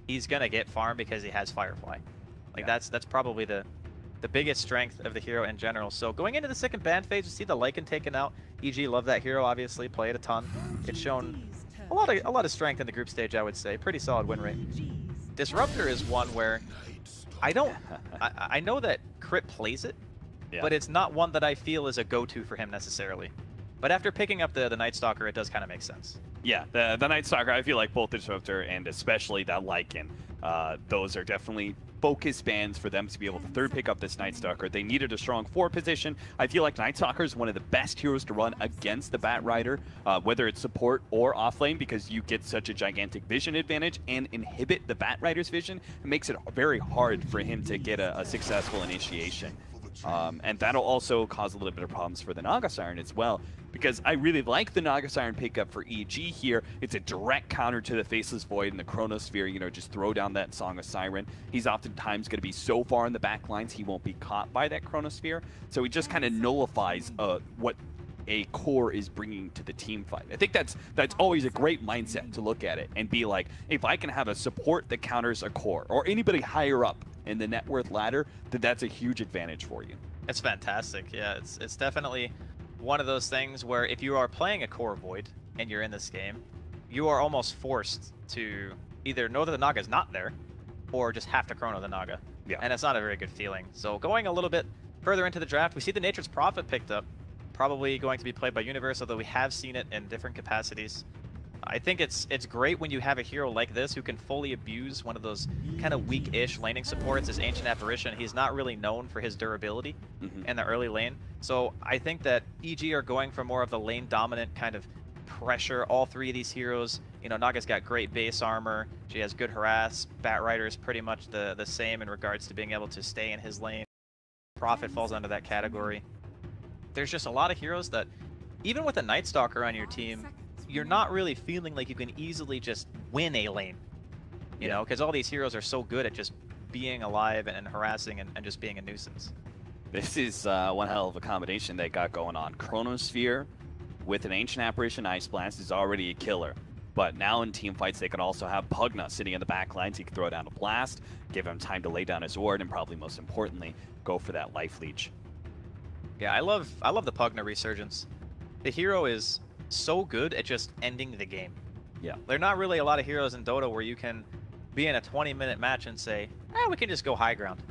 he's going to get farm because he has Firefly. Like, that's probably the biggest strength of the hero in general. So, going into the second ban phase, you see the Lycan taken out. EG love that hero, obviously, play it a ton. It's shown a lot of strength in the group stage, I would say. Pretty solid win rate. Disruptor is one where I know that Crit plays it, but it's not one that I feel is a go-to for him necessarily. But after picking up the Night Stalker, it does kind of make sense. Yeah, the Night Stalker, I feel like both the Disruptor and especially that Lycan, those are definitely focus bans for them to be able to third pick up this Night Stalker. They needed a strong 4 position. I feel like Night Stalker is one of the best heroes to run against the Batrider, whether it's support or offlane, because you get such a gigantic vision advantage and inhibit the Batrider's vision. It makes it very hard for him to get a successful initiation. And that'll also cause a little bit of problems for the Naga Siren as well, because I really like the Naga Siren pickup for EG here. It's a direct counter to the Faceless Void and the Chronosphere, you know, just throw down that Song of Siren. He's oftentimes going to be so far in the back lines he won't be caught by that Chronosphere, so he just kind of nullifies what a core is bringing to the team fight. I think that's always a great mindset to look at it and be like, if I can have a support that counters a core, or anybody higher up in the net worth ladder, then that's a huge advantage for you. It's fantastic. Yeah, it's definitely one of those things where if you are playing a core Void and you're in this game, you are almost forced to either know that the Naga's not there or just have to chrono the Naga. Yeah. And it's not a very good feeling. So going a little bit further into the draft, we see the Nature's Prophet picked up. Probably going to be played by Universe, although we have seen it in different capacities. I think it's great when you have a hero like this who can fully abuse one of those kind of weak-ish laning supports as Ancient Apparition. He's not really known for his durability in the early lane. So I think that EG are going for more of the lane-dominant kind of pressure. All 3 of these heroes, you know, Naga's got great base armor. She has good harass. Batrider is pretty much the same in regards to being able to stay in his lane. Prophet falls under that category. There's just a lot of heroes that, even with a Night Stalker on your team, you're not really feeling like you can easily just win a lane, you know, because all these heroes are so good at just being alive and harassing and just being a nuisance. This is one hell of a combination they got going on. Chronosphere with an Ancient Apparition Ice Blast is already a killer. But now in team fights, they can also have Pugna sitting in the back lines. He can throw down a blast, give him time to lay down his ward, and probably most importantly, go for that life leech. Yeah, I love the Pugna resurgence. The hero is so good at just ending the game. Yeah. There are not really a lot of heroes in Dota where you can be in a 20-minute match and say, we can just go high ground,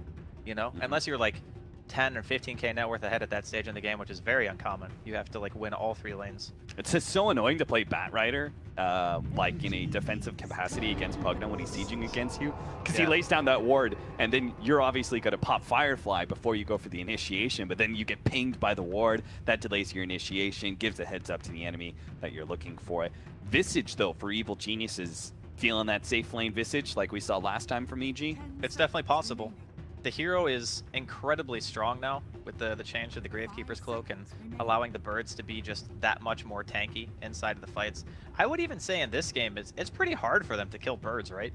you know? Unless you're like 10 or 15k net worth ahead at that stage in the game, which is very uncommon. You have to like win all 3 lanes. It's just so annoying to play Batrider, like in a defensive capacity against Pugna when he's sieging against you, because he lays down that ward, and then you're obviously going to pop Firefly before you go for the initiation, but then you get pinged by the ward, that delays your initiation, gives a heads up to the enemy that you're looking for it. Visage, though, for Evil Geniuses, feeling that safe lane Visage like we saw last time from EG? It's definitely possible. The hero is incredibly strong now with the change to the Gravekeeper's Cloak and allowing the birds to be just that much more tanky inside of the fights. I would even say in this game, it's pretty hard for them to kill birds, right?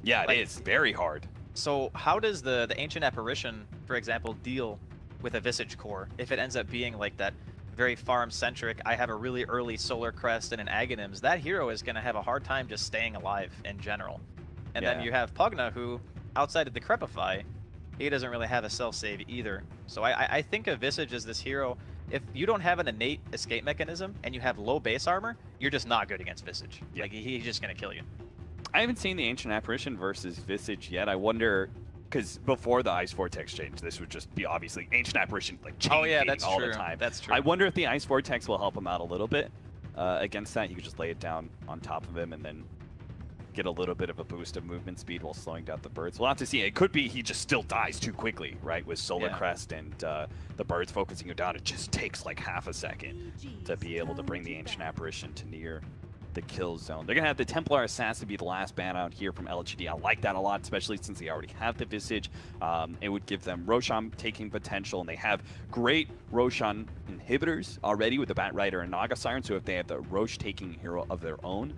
Yeah, it is. Very hard. So how does the Ancient Apparition, for example, deal with a Visage core if it ends up being like that very farm-centric, I have a really early Solar Crest and an Aghanims? That hero is going to have a hard time just staying alive in general. And then you have Pugna, who, outside of the Crepify, he doesn't really have a self-save either. So I think of Visage as this hero. If you don't have an innate escape mechanism and you have low base armor, you're just not good against Visage. Like, he's just going to kill you. I haven't seen the Ancient Apparition versus Visage yet. I wonder, because before the Ice Vortex change, this would just be obviously Ancient Apparition like chain that's all true. the time. That's true. I wonder if the Ice Vortex will help him out a little bit against that. You could just lay it down on top of him and then get a little bit of a boost of movement speed while slowing down the birds. We'll have to see. It could be he just still dies too quickly, right? With Solar Crest and the birds focusing you down, it just takes like half a second to be able to bring the Ancient Apparition to near the kill zone. They're going to have the Templar Assassin be the last ban out here from LGD. I like that a lot, especially since they already have the Visage. It would give them Roshan taking potential, and they have great Roshan inhibitors already with the Batrider and Naga Siren, so if they have the Rosh taking hero of their own,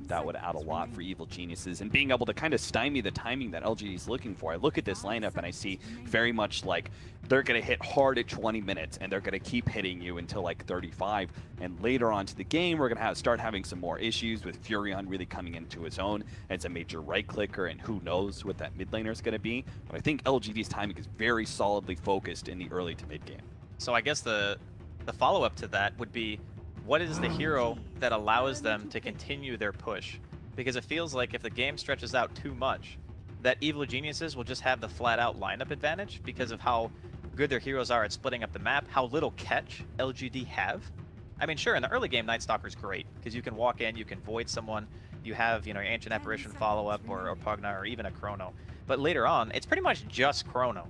that would add a lot for Evil Geniuses, and being able to kind of stymie the timing that LGD is looking for. I look at this lineup and I see very much like they're going to hit hard at 20 minutes, and they're going to keep hitting you until like 35, and later on to the game, we're going to start having some more issues with Furion really coming into his own as a major right clicker, and who knows what that mid laner is going to be. But I think LGD's timing is very solidly focused in the early to mid game. So I guess the follow-up to that would be, what is the hero that allows them to continue their push? Because it feels like if the game stretches out too much, that Evil Geniuses will just have the flat-out lineup advantage because of how good their heroes are at splitting up the map, how little catch LGD have. I mean, sure, in the early game, Night Stalker's great, because you can walk in, you can void someone, you have, you know, your Ancient Apparition follow-up, or Pugna, or even a Chrono. But later on, it's pretty much just Chrono.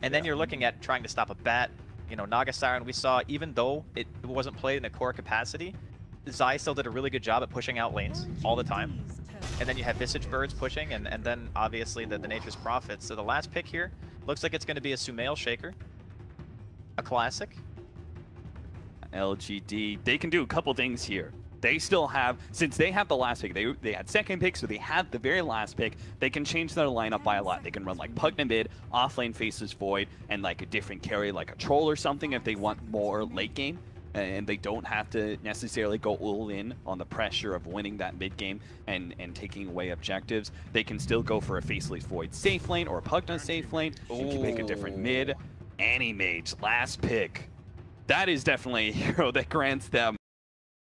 And then you're looking at trying to stop a Bat. You know, Naga Siren, we saw, even though it wasn't played in a core capacity, Zai still did a really good job at pushing out lanes all the time. And then you have Visage Birds pushing, and then obviously the Nature's Prophets. So the last pick here looks like it's going to be a Sumail Shaker. A classic. LGD, they can do a couple things here. They still have, since they have the last pick, they had second pick, so they have the very last pick, they can change their lineup by a lot. They can run like Pugna mid, offlane faces Void, and like a different carry like a Troll or something if they want more late game. And they don't have to necessarily go all in on the pressure of winning that mid game and taking away objectives. They can still go for a Faceless Void safe lane or a Pugna safe lane. You can make a different mid. Anti-Mage, last pick. That is definitely a hero that grants them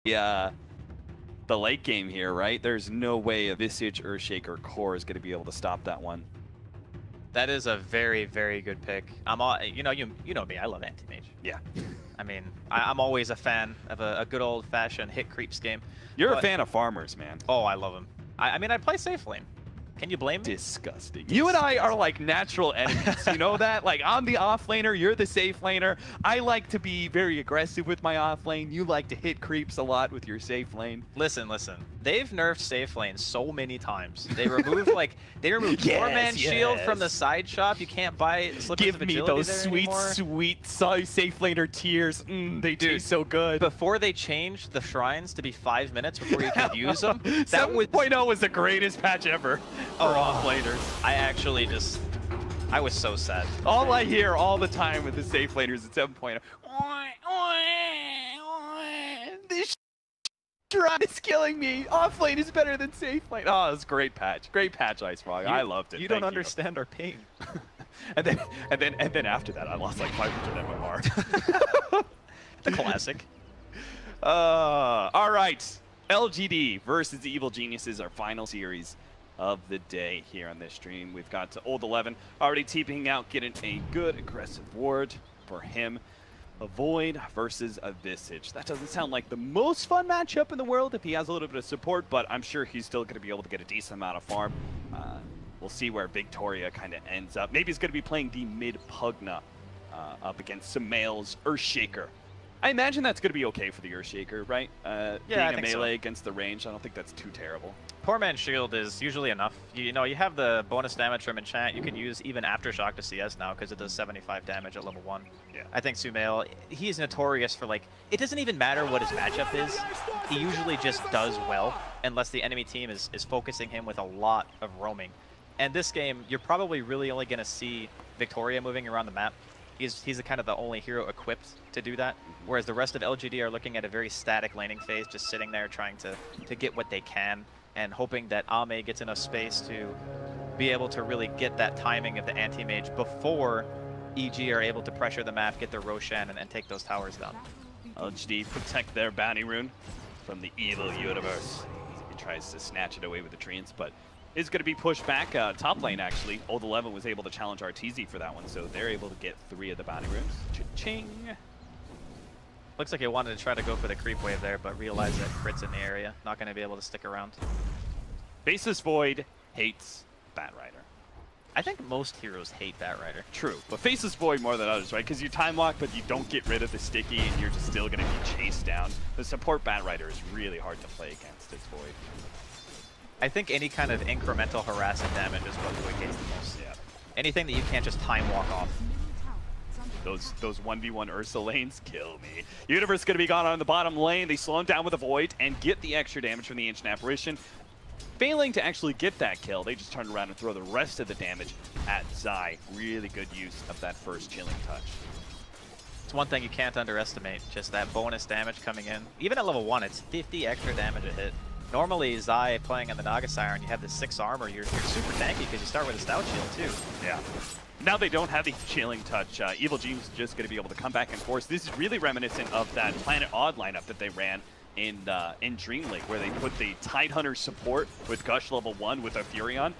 the late game here, right? There's no way a Visage Earthshaker core is going to be able to stop that one. That is a very, very good pick. I'm all, you know me, I love Anti-Mage. Yeah. I mean, I'm always a fan of a good old-fashioned hit creeps game. You're a fan of farmers, man. Oh, I love them. I mean, I play safe lane. Can you blame me? Disgusting. You and I are like natural enemies. You know that? Like, I'm the off laner, you're the safe laner. I like to be very aggressive with my off lane. You like to hit creeps a lot with your safe lane. Listen. They've nerfed safe lane so many times. They removed they removed Four-Man Shield from the side shop. You can't buy Slippers of Agility. Give me those sweet, anymore. sweet safe laner tears. They taste so good. Before they changed the shrines to be 5 minutes before you could use them, that 7.0 was the greatest patch ever for off laners. I was so sad. All I hear all the time with the safe laners at 7.0. This Shrine is killing me. Off lane is better than safe lane. Oh, it's a great patch. Great patch, Ice Frog. I loved it. You don't understand our pain. and then after that, I lost like 500 MMR. The classic. All right. LGD versus Evil Geniuses, our final series. of the day here on this stream. We've got to Old 11 already TPing out, getting a good aggressive ward for him. A Void versus a Visage. That doesn't sound like the most fun matchup in the world if he has a little bit of support, but I'm sure he's still going to be able to get a decent amount of farm. We'll see where Victoria kind of ends up. Maybe he's going to be playing the mid Pugna up against Sumail's Earthshaker. I imagine that's going to be okay for the Earthshaker, right? Yeah, being I a think melee so. against the range, I don't think that's too terrible. Poor Man's Shield is usually enough. You know, you have the bonus damage from Enchant. You can use even Aftershock to CS now because it does 75 damage at level 1. Yeah. I think Sumail, he's notorious for, like, it doesn't even matter what his matchup is. He usually just does well unless the enemy team is focusing him with a lot of roaming. And this game, you're probably really only going to see Victoria moving around the map. He's the kind of the only hero equipped to do that, whereas the rest of LGD are looking at a very static laning phase, just sitting there trying to get what they can and hoping that Ame gets enough space to be able to really get that timing of the anti-mage before EG are able to pressure the map, get their Roshan, and take those towers down. LGD protect their bounty rune from the evil universe. He tries to snatch it away with the treants, but is going to be pushed back. Top lane, actually. Old 11 was able to challenge RTZ for that one, so they're able to get 3 of the bounty runes. Cha-ching! Looks like he wanted to try to go for the creep wave there, but realized that crit's in the area. Not going to be able to stick around. Faceless Void hates Batrider. I think most heroes hate Batrider. True, but Faceless Void more than others, right? Because you time lock, but you don't get rid of the sticky, and you're just still going to be chased down. The support Batrider is really hard to play against this Void. I think any kind of incremental harassing damage is what Void hates the most. Yeah. Anything that you can't just time walk off. Those 1v1 Ursa lanes kill me. Universe going to be gone on the bottom lane. They slow him down with a Void and get the extra damage from the Ancient Apparition. Failing to actually get that kill, they just turn around and throw the rest of the damage at Zai. Really good use of that first chilling touch. It's one thing you can't underestimate, just that bonus damage coming in. Even at level 1, it's 50 extra damage a hit. Normally, Zai playing on the Naga Siren, you have the 6 armor, you're super tanky because you start with a Stout Shield too. Yeah. Now they don't have the chilling touch. Evil Gene's just going to be able to come back and force. This is really reminiscent of that Planet Odd lineup that they ran in Dream League, where they put the Tidehunter support with Gush level 1 with a Furion.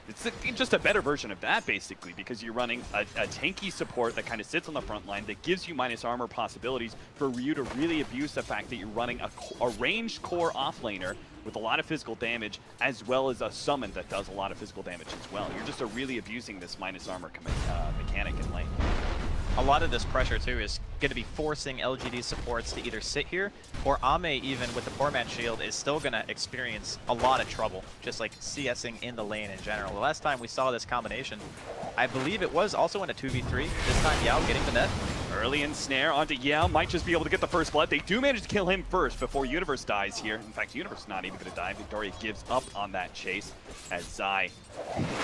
It's just a better version of that, basically, because you're running a tanky support that kind of sits on the front line that gives you minus armor possibilities for Ryu to really abuse the fact that you're running a ranged core offlaner with a lot of physical damage, as well as a summon that does a lot of physical damage as well. You're just really abusing this minus armor mechanic in lane. A lot of this pressure, too, is going to be forcing LGD supports to either sit here, or Ame, even with the poor man's shield, is still going to experience a lot of trouble, just like CSing in the lane in general. The last time we saw this combination, I believe it was also in a 2v3, this time Yao getting the net. Early ensnare onto Yao, might just be able to get the first blood. They do manage to kill him first before Universe dies here. In fact, Universe not even going to die. Victoria gives up on that chase as Zai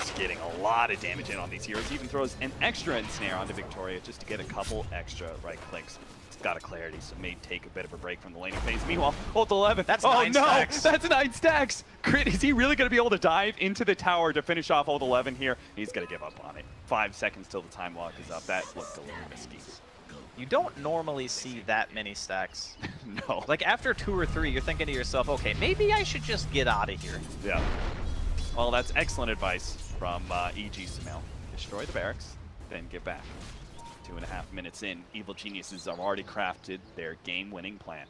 is getting a lot of damage in on these heroes. He even throws an extra ensnare onto Victoria just to get a couple extra right clicks. It's got a clarity, so may take a bit of a break from the laning phase. Meanwhile, Ult 11. That's 9 stacks. That's 9 stacks. Crit, is he really going to be able to dive into the tower to finish off Ult 11 here? He's going to give up on it. 5 seconds till the time lock is up. That looked a little risky. You don't normally see that many stacks. No. Like after 2 or 3, you're thinking to yourself, okay, maybe I should just get out of here. Yeah. Well, that's excellent advice from EG Sumail. Destroy the barracks, then get back. 2.5 minutes in, Evil Geniuses have already crafted their game-winning plan.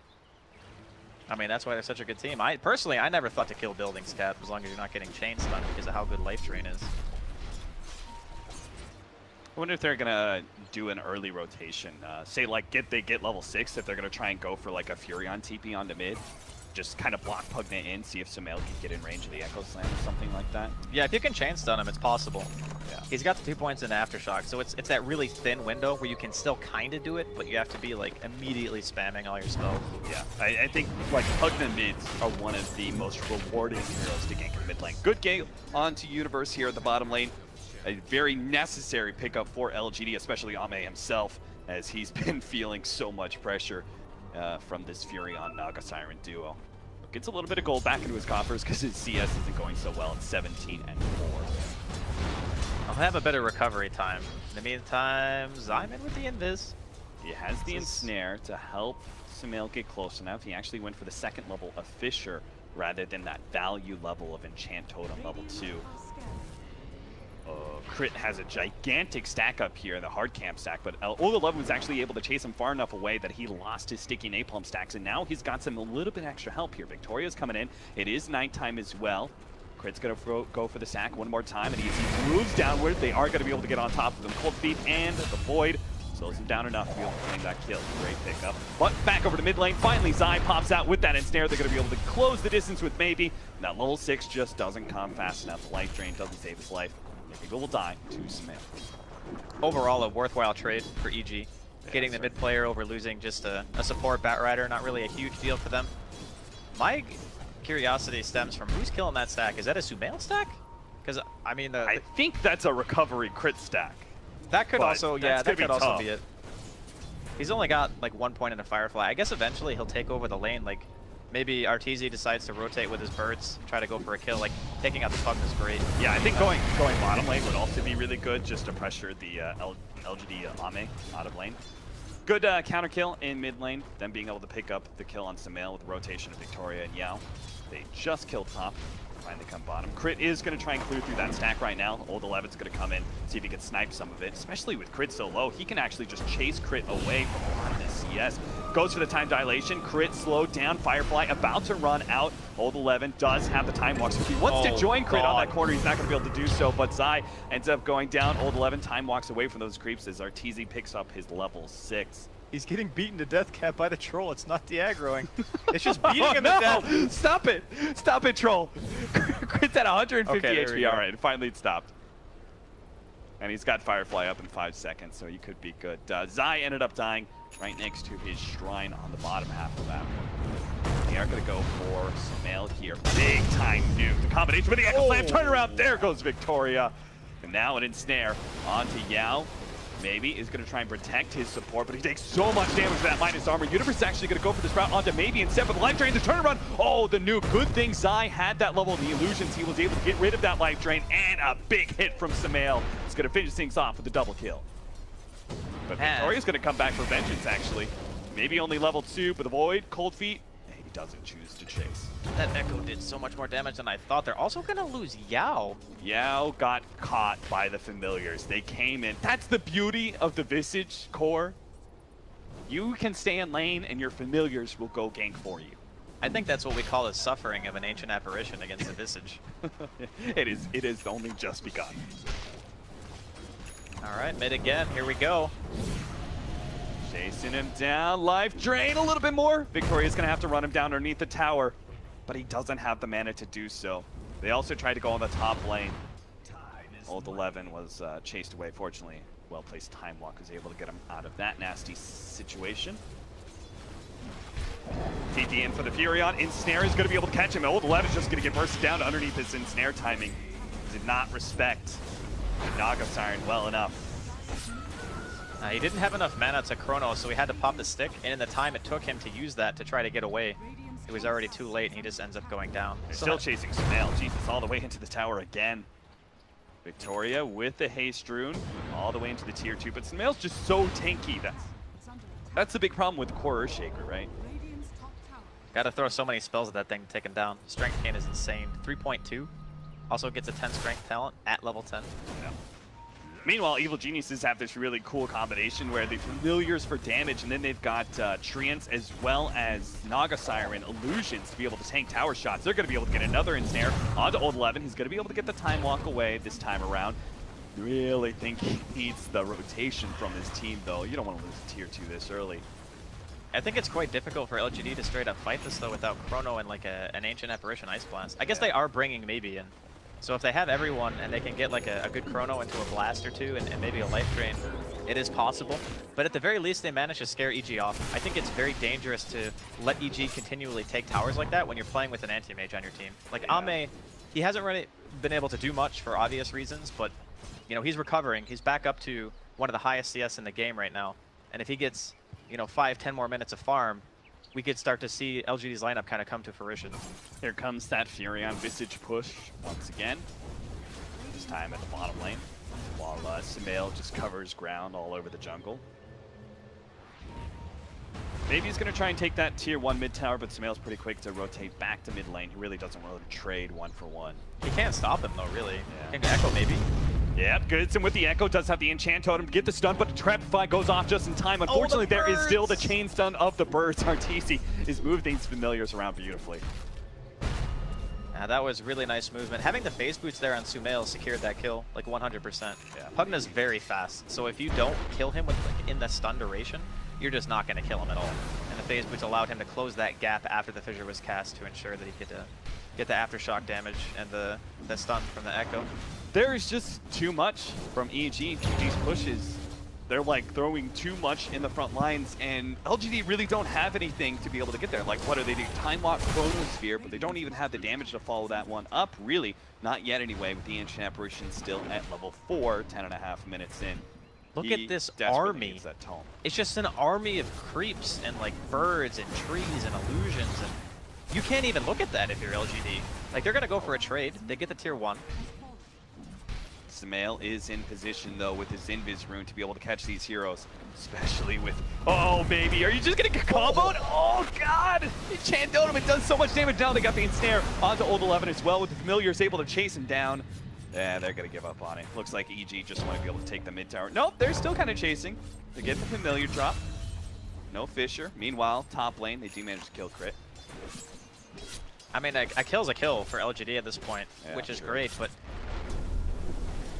I mean, that's why they're such a good team. Personally, I never thought to kill buildings, Cap, as long as you're not getting chain stunned because of how good Life Drain is. I wonder if they're gonna do an early rotation. Say like they get level 6, if they're gonna try and go for like a Furion TP onto mid. Just kind of block Pugna in, see if Sumail can get in range of the Echo Slam or something like that. Yeah, if you can chain stun him, it's possible. Yeah. He's got the 2 points in Aftershock, so it's that really thin window where you can still kind of do it, but you have to be like immediately spamming all your spells. Yeah, I think like Pugna mids are one of the most rewarding heroes to gank in mid lane. Good gate onto Universe here at the bottom lane. A very necessary pickup for LGD, especially Ame himself, as he's been feeling so much pressure from this Furion Naga Siren duo. Gets a little bit of gold back into his coffers because his CS isn't going so well at 17 and 4. I'll have a better recovery time. In the meantime, Zyman with the invis. He has the ensnare to help Sumail get close enough. He actually went for the 2nd level of Fissure rather than that value level of Enchant Totem level 2. Crit has a gigantic stack up here, the hard camp stack, but Old11 was actually able to chase him far enough away that he lost his sticky napalm stacks, and now he's got some a little bit extra help here. Victoria's coming in. It is nighttime as well. Crit's going to go for the stack one more time, and he moves downward. They are going to be able to get on top of him. Cold Feet and the Void slows him down enough to be able to claim that kill. Great pickup. But back over to mid lane. Finally, Zai pops out with that ensnare. They're going to be able to close the distance with Maybe. And that level 6 just doesn't come fast enough. The life drain doesn't save his life. Maybe will die to Smale. Overall, a worthwhile trade for EG. Yeah, getting the mid player over losing just a support Bat Rider, not really a huge deal for them. My curiosity stems from who's killing that stack. Is that a Sumail stack? Because I mean, I think that's a recovery crit stack. That could also, yeah, that could also tough. be it. He's only got like 1 point in a Firefly. I guess eventually he'll take over the lane. Like maybe Arteezy decides to rotate with his birds, try to go for a kill. Like taking out the Pug is great. Yeah, I think going bottom lane would also be really good, just to pressure the LGD Ame out of lane. Good counter kill in mid lane, then being able to pick up the kill on Sumail with the rotation of Victoria and Yao. They just killed top. Finally come bottom. Crit is going to try and clear through that stack right now. Old11's going to come in, see if he can snipe some of it. Especially with Crit so low, he can actually just chase Crit away from a lot of this CS. Goes for the time dilation. Crit slowed down. Firefly about to run out. Old11 does have the time walk. So if he wants to join Crit on that corner, he's not going to be able to do so. But Zai ends up going down. Old11 time walks away from those creeps as Arteezy picks up his level 6. He's getting beaten to death, Cap, by the troll. It's not the aggroing. It's just beating him to death. Stop it. Stop it, troll. Crit's at 150 HP. All right, finally it stopped. And he's got Firefly up in 5 seconds, so he could be good. Zai ended up dying right next to his shrine on the bottom half of that. They are going to go for Sumail here. Big time nuke. The combination with the Echo Slam. Turn around. There goes Victoria. And now an ensnare onto Yao. Maybe is going to try and protect his support, but he takes so much damage with that minus armor. Universe is actually going to go for this route onto Maybe instead, but the life drain, the turnaround. Oh, the nuke. Good thing Zai had that level of the illusions. He was able to get rid of that life drain, and a big hit from Sumail. He's going to finish things off with the double kill. But Victoria's going to come back for vengeance, actually. Maybe only level 2, but the Void, Cold Feet, he doesn't choose to chase. That Echo did so much more damage than I thought. They're also going to lose Yao. Yao got caught by the familiars. They came in. That's the beauty of the Visage core. You can stay in lane and your familiars will go gank for you. I think that's what we call the suffering of an ancient apparition against the Visage. It is only just begun. All right, mid again. Here we go. Chasing him down. Life drain a little bit more. Victoria's going to have to run him down underneath the tower, but he doesn't have the mana to do so. They also tried to go on the top lane. Old11 was chased away. Fortunately, well-placed Time Walk was able to get him out of that nasty situation. TP in for the Furion. Ensnare is going to be able to catch him. Old11 is just going to get bursted down underneath his Ensnare timing. Did not respect the Naga Siren well enough. He didn't have enough mana to Chrono, so he had to pop the stick, and in the time it took him to use that to try to get away, it was already too late, and he just ends up going down. They're still chasing Sumail. Jesus, all the way into the tower again. Victoria with the haste rune, all the way into the tier 2, but Sumail's just so tanky. That's the big problem with Core Earthshaker, right? Gotta throw so many spells at that thing to take him down. Strength gain is insane. 3.2. Also gets a 10 strength talent at level 10. Yeah. Meanwhile, Evil Geniuses have this really cool combination where they familiars for damage, and then they've got Treants as well as Naga Siren illusions to be able to tank tower shots. They're going to be able to get another ensnare onto Old11. He's going to be able to get the time walk away this time around. Really think he needs the rotation from his team, though. You don't want to lose a tier 2 this early. I think it's quite difficult for LGD to straight up fight this, though, without Chrono and like an Ancient Apparition Ice Blast. I guess they are bringing Maybe in. So if they have everyone and they can get like a good Chrono into a blast or two and maybe a life drain, it is possible. But at the very least, they manage to scare EG off. I think it's very dangerous to let EG continually take towers like that when you're playing with an anti-mage on your team. Like Ame, he hasn't really been able to do much for obvious reasons, but you know, he's recovering. He's back up to one of the highest CS in the game right now. And if he gets, you know, 5-10 more minutes of farm, we could start to see LGD's lineup kind of come to fruition. Here comes that Furion Visage push once again. This time at the bottom lane, while Sumail just covers ground all over the jungle. Maybe he's going to try and take that tier 1 mid tower, but Sumail's pretty quick to rotate back to mid lane. He really doesn't want to trade 1-for-1. He can't stop him, though, really. Yeah. Can Echo, maybe? Yep, Goodson with the Echo does have the enchant totem to get the stun, but the Trapify goes off just in time. Unfortunately, there is still the chain stun of the birds. Arteezy is moving these familiars around beautifully. That was really nice movement. Having the phase boots there on Sumail secured that kill, like 100%. Yeah. Pugna's very fast, so if you don't kill him with like in the stun duration, you're just not going to kill him at all. And the phase boots allowed him to close that gap after the fissure was cast to ensure that he could get the aftershock damage and the stun from the Echo. There is just too much from EG. These pushes, they're like throwing too much in the front lines, and LGD really don't have anything to be able to get there. Like, what are they doing? Time Lock Chronosphere, but they don't even have the damage to follow that one up, really. Not yet anyway, with the Ancient Apparition still at level 4, 10.5 minutes in. Look at this army. That tome. It's just an army of creeps and like birds and trees and illusions, and you can't even look at that if you're LGD. Like, they're gonna go for a trade. They get the tier 1. Sumail is in position, though, with his Invis rune to be able to catch these heroes, especially with... Oh, baby, are you just going to get comboed? Oh, God! Enchant Totem, it does so much damage now. They got the ensnare onto Old 11 as well, with the Familiars able to chase him down. Yeah, they're going to give up on it. Looks like EG just want to be able to take the mid tower. Nope, they're still kind of chasing. They get the Familiar drop. No Fissure. Meanwhile, top lane, they do manage to kill Crit. I mean, a kill's a kill for LGD at this point, yeah, which is great, but...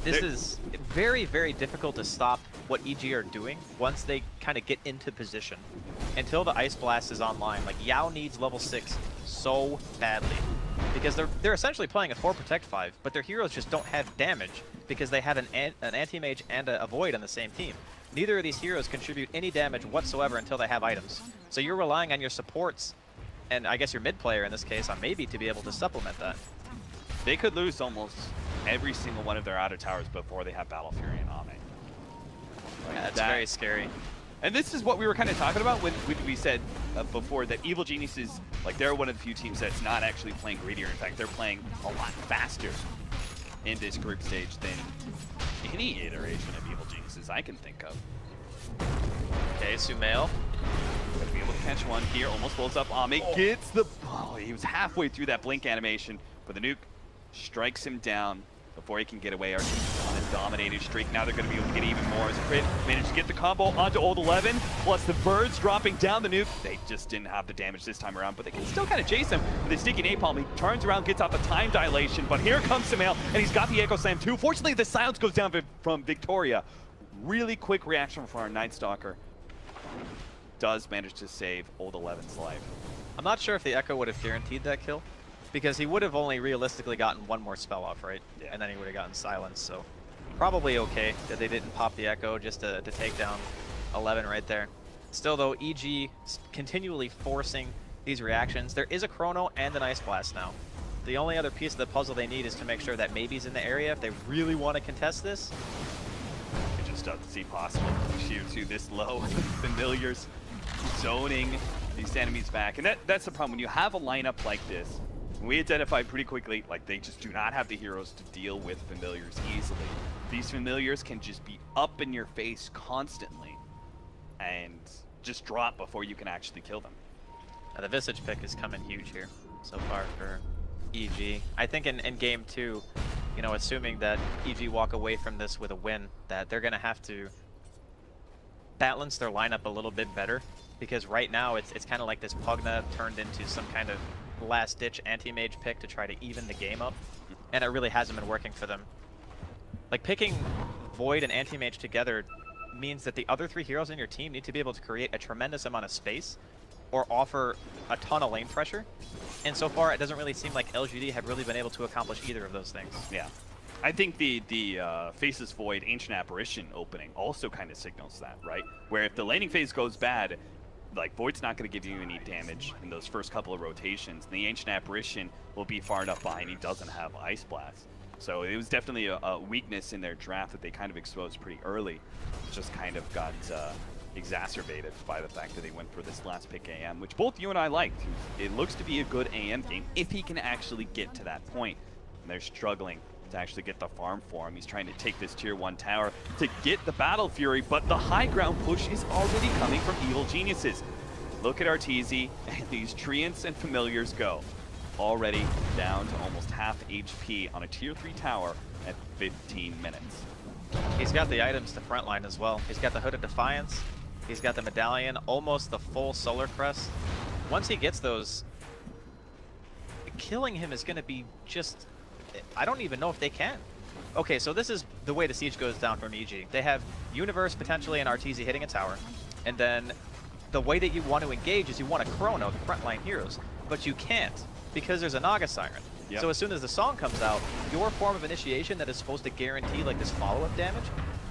This is very, very difficult to stop what EG are doing once they kind of get into position. Until the Ice Blast is online, like Yao needs level 6 so badly. Because they're essentially playing a 4 Protect 5, but their heroes just don't have damage because they have an Anti-Mage and a Void on the same team. Neither of these heroes contribute any damage whatsoever until they have items. So you're relying on your supports, and I guess your mid player in this case, on maybe to be able to supplement that. They could lose almost every single one of their outer towers before they have Battle Fury and Ame. Like yeah, that's very scary. And this is what we were kind of talking about when we said before that Evil Geniuses, like, they're one of the few teams that's not actually playing greedier. In fact, they're playing a lot faster in this group stage than any iteration of Evil Geniuses I can think of. Okay, Sumail. Gonna be able to catch one here, almost blows up Ame, gets the... Oh, he was halfway through that blink animation, but the nuke strikes him down before he can get away. Arteezy on a dominated streak. Now they're going to be able to get even more as Crit managed to get the combo onto Old 11, plus the birds dropping down the nuke. They just didn't have the damage this time around, but they can still kind of chase him with a sneaky napalm. He turns around, gets out the time dilation, but here comes Sumail, and he's got the Echo Slam too. Fortunately, the silence goes down from Victoria. Really quick reaction from our Night Stalker. Does manage to save Old 11's life. I'm not sure if the Echo would have guaranteed that kill, because he would have only realistically gotten one more spell off, right? Yeah. And then he would have gotten silence, so probably okay that they didn't pop the Echo just to take down 11 right there. Still though, EG continually forcing these reactions. There is a Chrono and an Ice Blast now. The only other piece of the puzzle they need is to make sure that Maybe's in the area if they really want to contest this. It just doesn't seem possible. Shiu this low, Familiars zoning these enemies back. And that's the problem. When you have a lineup like this, we identified pretty quickly, like, they just do not have the heroes to deal with Familiars easily. These Familiars can just be up in your face constantly and just drop before you can actually kill them. The Visage pick is coming huge here so far for EG. I think in game 2, you know, assuming that EG walk away from this with a win, that they're going to have to balance their lineup a little bit better, because right now it's kind of like this Pugna turned into some kind of last-ditch anti-mage pick to try to even the game up, and it really hasn't been working for them. Like, picking Void and anti-mage together means that the other 3 heroes in your team need to be able to create a tremendous amount of space or offer a ton of lane pressure, and so far it doesn't really seem like LGD have really been able to accomplish either of those things. Yeah. I think the Faceless Void Ancient Apparition opening also kind of signals that, right? Where if the laning phase goes bad, like, Void's not going to give you any damage in those first couple of rotations. And the Ancient Apparition will be far enough behind. He doesn't have Ice Blast. So it was definitely a weakness in their draft that they kind of exposed pretty early. It just kind of got exacerbated by the fact that they went for this last pick AM, which both you and I liked. It looks to be a good AM game if he can actually get to that point. And they're struggling to actually get the farm for him. He's trying to take this tier 1 tower to get the Battle Fury, but the high ground push is already coming from Evil Geniuses. Look at Arteezy, and these Treants and Familiars go. Already down to almost half HP on a tier 3 tower at 15 minutes. He's got the items to frontline as well. He's got the Hood of Defiance. He's got the Medallion, almost the full Solar Crest. Once he gets those, killing him is going to be just... I don't even know if they can. Okay, so this is the way the siege goes down from EG. They have Universe potentially and Arteezy hitting a tower, and then the way that you want to engage is you want to chrono the frontline heroes, but you can't because there's a Naga Siren. Yep. So as soon as the song comes out, your form of initiation that is supposed to guarantee like this follow-up damage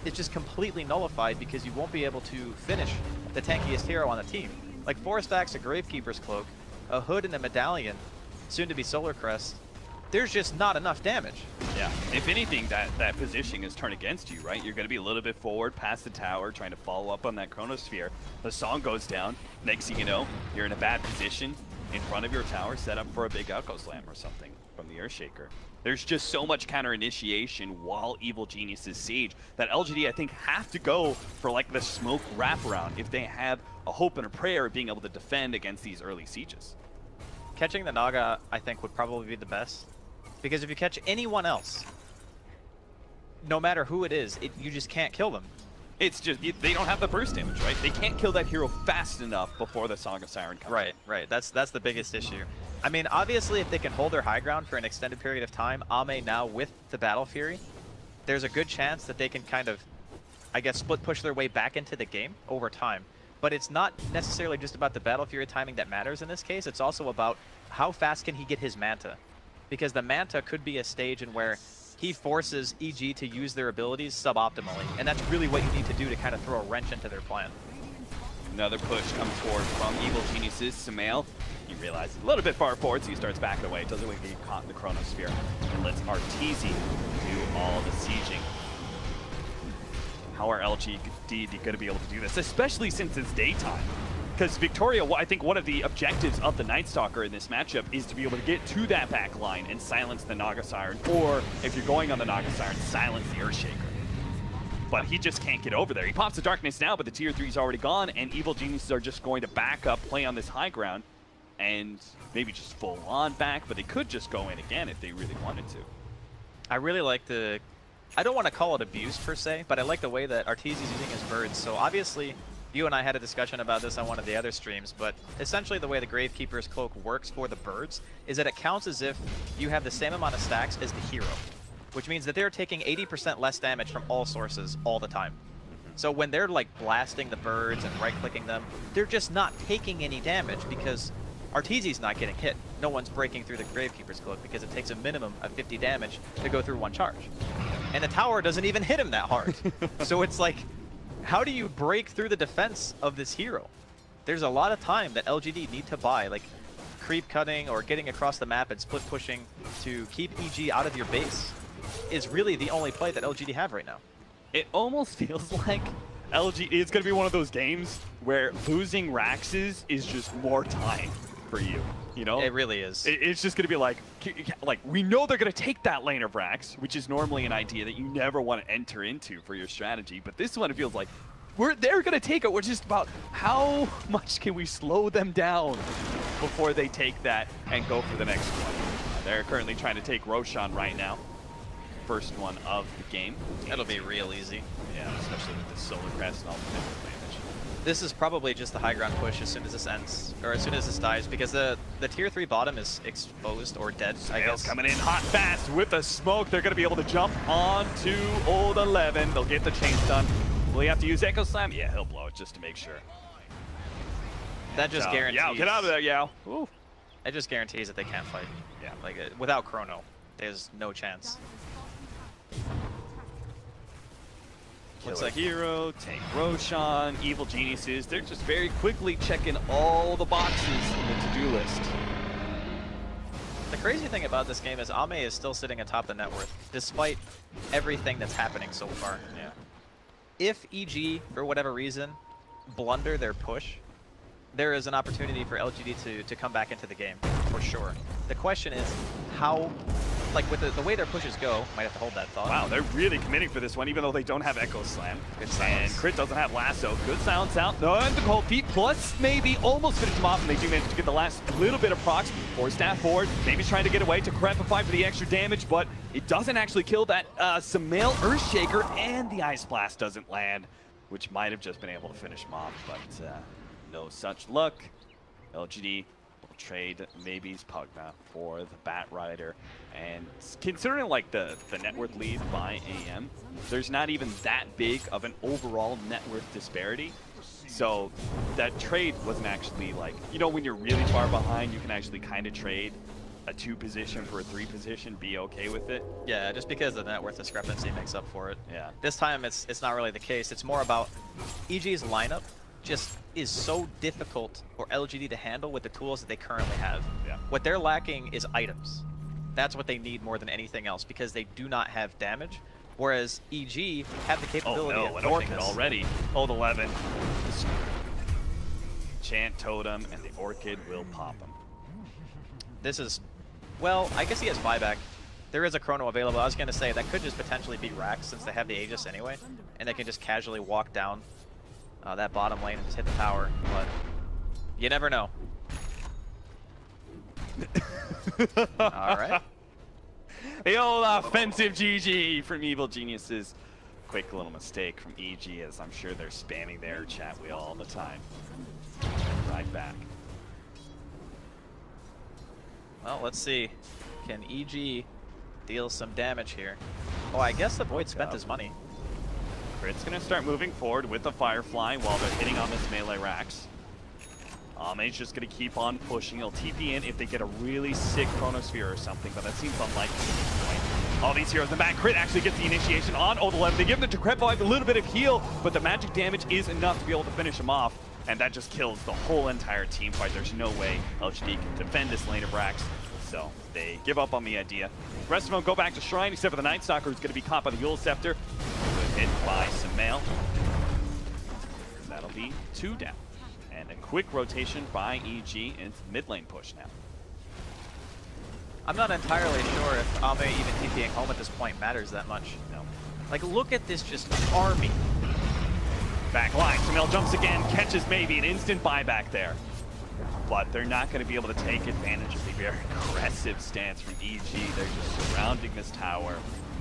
is just completely nullified because you won't be able to finish the tankiest hero on the team. Like 4 stacks of Gravekeeper's Cloak, a Hood and a Medallion, soon to be Solar Crest. There's just not enough damage. Yeah, if anything, that positioning is turned against you, right? You're going to be a little bit forward past the tower, trying to follow up on that Chronosphere. The song goes down. Next thing you know, you're in a bad position in front of your tower, set up for a big Echo Slam or something from the Earthshaker. There's just so much counter initiation while Evil Geniuses siege that LGD, I think, have to go for like the smoke wraparound if they have a hope and a prayer of being able to defend against these early sieges. Catching the Naga, I think, would probably be the best. Because if you catch anyone else, no matter who it is, you just can't kill them. It's just, they don't have the burst damage, right? They can't kill that hero fast enough before the Song of Siren comes. Right. That's the biggest issue. I mean, obviously, if they can hold their high ground for an extended period of time, Ame now with the Battle Fury, there's a good chance that they can kind of, I guess, split push their way back into the game over time. But it's not necessarily just about the Battle Fury timing that matters in this case. It's also about how fast can he get his Manta. Because the Manta could be a stage in where he forces EG to use their abilities suboptimally. And that's really what you need to do to kind of throw a wrench into their plan. Another push comes forward from Evil Geniuses. Sumail, he realizes a little bit far forward, so he starts backing away. Doesn't want to get caught in the Chronosphere. And lets Arteezy do all the sieging. How are LGD going to be able to do this? Especially since it's daytime. Because Victoria, I think one of the objectives of the Night Stalker in this matchup is to be able to get to that back line and silence the Naga Siren, or if you're going on the Naga Siren, silence the Earthshaker. But he just can't get over there. He pops the Darkness now, but the tier 3's already gone, and Evil Geniuses are just going to back up, play on this high ground, and maybe just full on back, but they could just go in again if they really wanted to. I really like the... I don't want to call it abuse per se, but I like the way that Arteezy's using his birds. So obviously, you and I had a discussion about this on one of the other streams, but essentially the way the Gravekeeper's Cloak works for the birds is that it counts as if you have the same amount of stacks as the hero, which means that they're taking 80% less damage from all sources all the time. So when they're like blasting the birds and right-clicking them, they're just not taking any damage because Arteezy's not getting hit. No one's breaking through the Gravekeeper's Cloak because it takes a minimum of 50 damage to go through one charge. And the tower doesn't even hit him that hard. So it's like, how do you break through the defense of this hero? There's a lot of time that LGD need to buy, like creep cutting or getting across the map and split pushing to keep EG out of your base is really the only play that LGD have right now. It almost feels like LGD is going to be one of those games where losing Raxes is just more time for you, you know? It really is. It's just going to be like, we know they're going to take that lane of Rax, which is normally an idea that you never want to enter into for your strategy, but this one it feels like they're going to take it. We're just about how much can we slow them down before they take that and go for the next one. They're currently trying to take Roshan right now. First one of the game. That'll be real easy. Yeah, especially with the Solar Crest and all the different damage. This is probably just the high ground push as soon as this ends, or as soon as this dies, because the tier 3 bottom is exposed or dead, I guess. Coming in hot fast with the smoke. They're going to be able to jump onto old 11. They'll get the chains done. Will he have to use Echo Slam? Yeah, he'll blow it just to make sure. That just guarantees... Yao, get out of there, Yao. Ooh. It just guarantees that they can't fight. Yeah. Like, without Chrono, there's no chance. Looks like hero, take Roshan, Evil Geniuses. They're just very quickly checking all the boxes in the to-do list. The crazy thing about this game is Ame is still sitting atop the net worth, despite everything that's happening so far. Yeah. If EG, for whatever reason, blunder their push, there is an opportunity for LGD to come back into the game, for sure. The question is, how like with the way their pushes go, might have to hold that thought. Wow, they're really committing for this one, even though they don't have Echo Slam. Good silence. And Crit doesn't have Lasso. Good silence out. No, and the cold feet, plus maybe almost finish them off, and they do manage to get the last little bit of procs. Or staff forward. Maybe he's trying to get away to Crepify for the extra damage, but it doesn't actually kill that Sumail Earthshaker, and the Ice Blast doesn't land, which might have just been able to finish him off, but no such luck. LGD will trade maybe's Pugna for the Bat Rider, and considering like the net worth lead by AM, there's not even that big of an overall net worth disparity. So that trade wasn't actually like, you know, when you're really far behind, you can actually kind of trade a 2 position for a 3 position, be okay with it. Yeah, just because the net worth discrepancy makes up for it. Yeah. This time it's not really the case. It's more about EG's lineup just is so difficult for LGD to handle with the tools that they currently have. Yeah. What they're lacking is items. That's what they need more than anything else, because they do not have damage, whereas EG have the capability of Orchid already. Hold 11. Chant Totem, and the Orchid will pop him. This is, well, I guess he has buyback. There is a Chrono available. I was going to say that could just potentially be Rax since they have the Aegis anyway, and they can just casually walk down that bottom lane and just hit the tower, but you never know. Alright. The old offensive GG from Evil Geniuses. Quick little mistake from EG, as I'm sure they're spamming their chat wheel all the time. Right back. Well, let's see. Can EG deal some damage here? Oh, I guess the Void spent his money. Crit's gonna start moving forward with the Firefly while they're hitting on this melee Rax. Ame's just gonna keep on pushing. He'll TP in if they get a really sick Chronosphere or something, but that seems unlikely at this point. All these heroes in the back. Crit actually gets the initiation on Old11. They give the Decrep Vibe a little bit of heal, but the magic damage is enough to be able to finish him off, and that just kills the whole entire team fight. There's no way LGD can defend this lane of Rax, so they give up on the idea. The rest of them go back to Shrine, except for the Night Stalker, who's gonna be caught by the Yule Scepter. Good hit by Sumail. That'll be 2 down. And a quick rotation by EG into mid lane push now. I'm not entirely sure if Ame even TPing home at this point matters that much. No. Like, look at this just army. Back line, Sumail jumps again, catches maybe an instant buyback there. But they're not going to be able to take advantage of the very aggressive stance from EG. They're just surrounding this tower.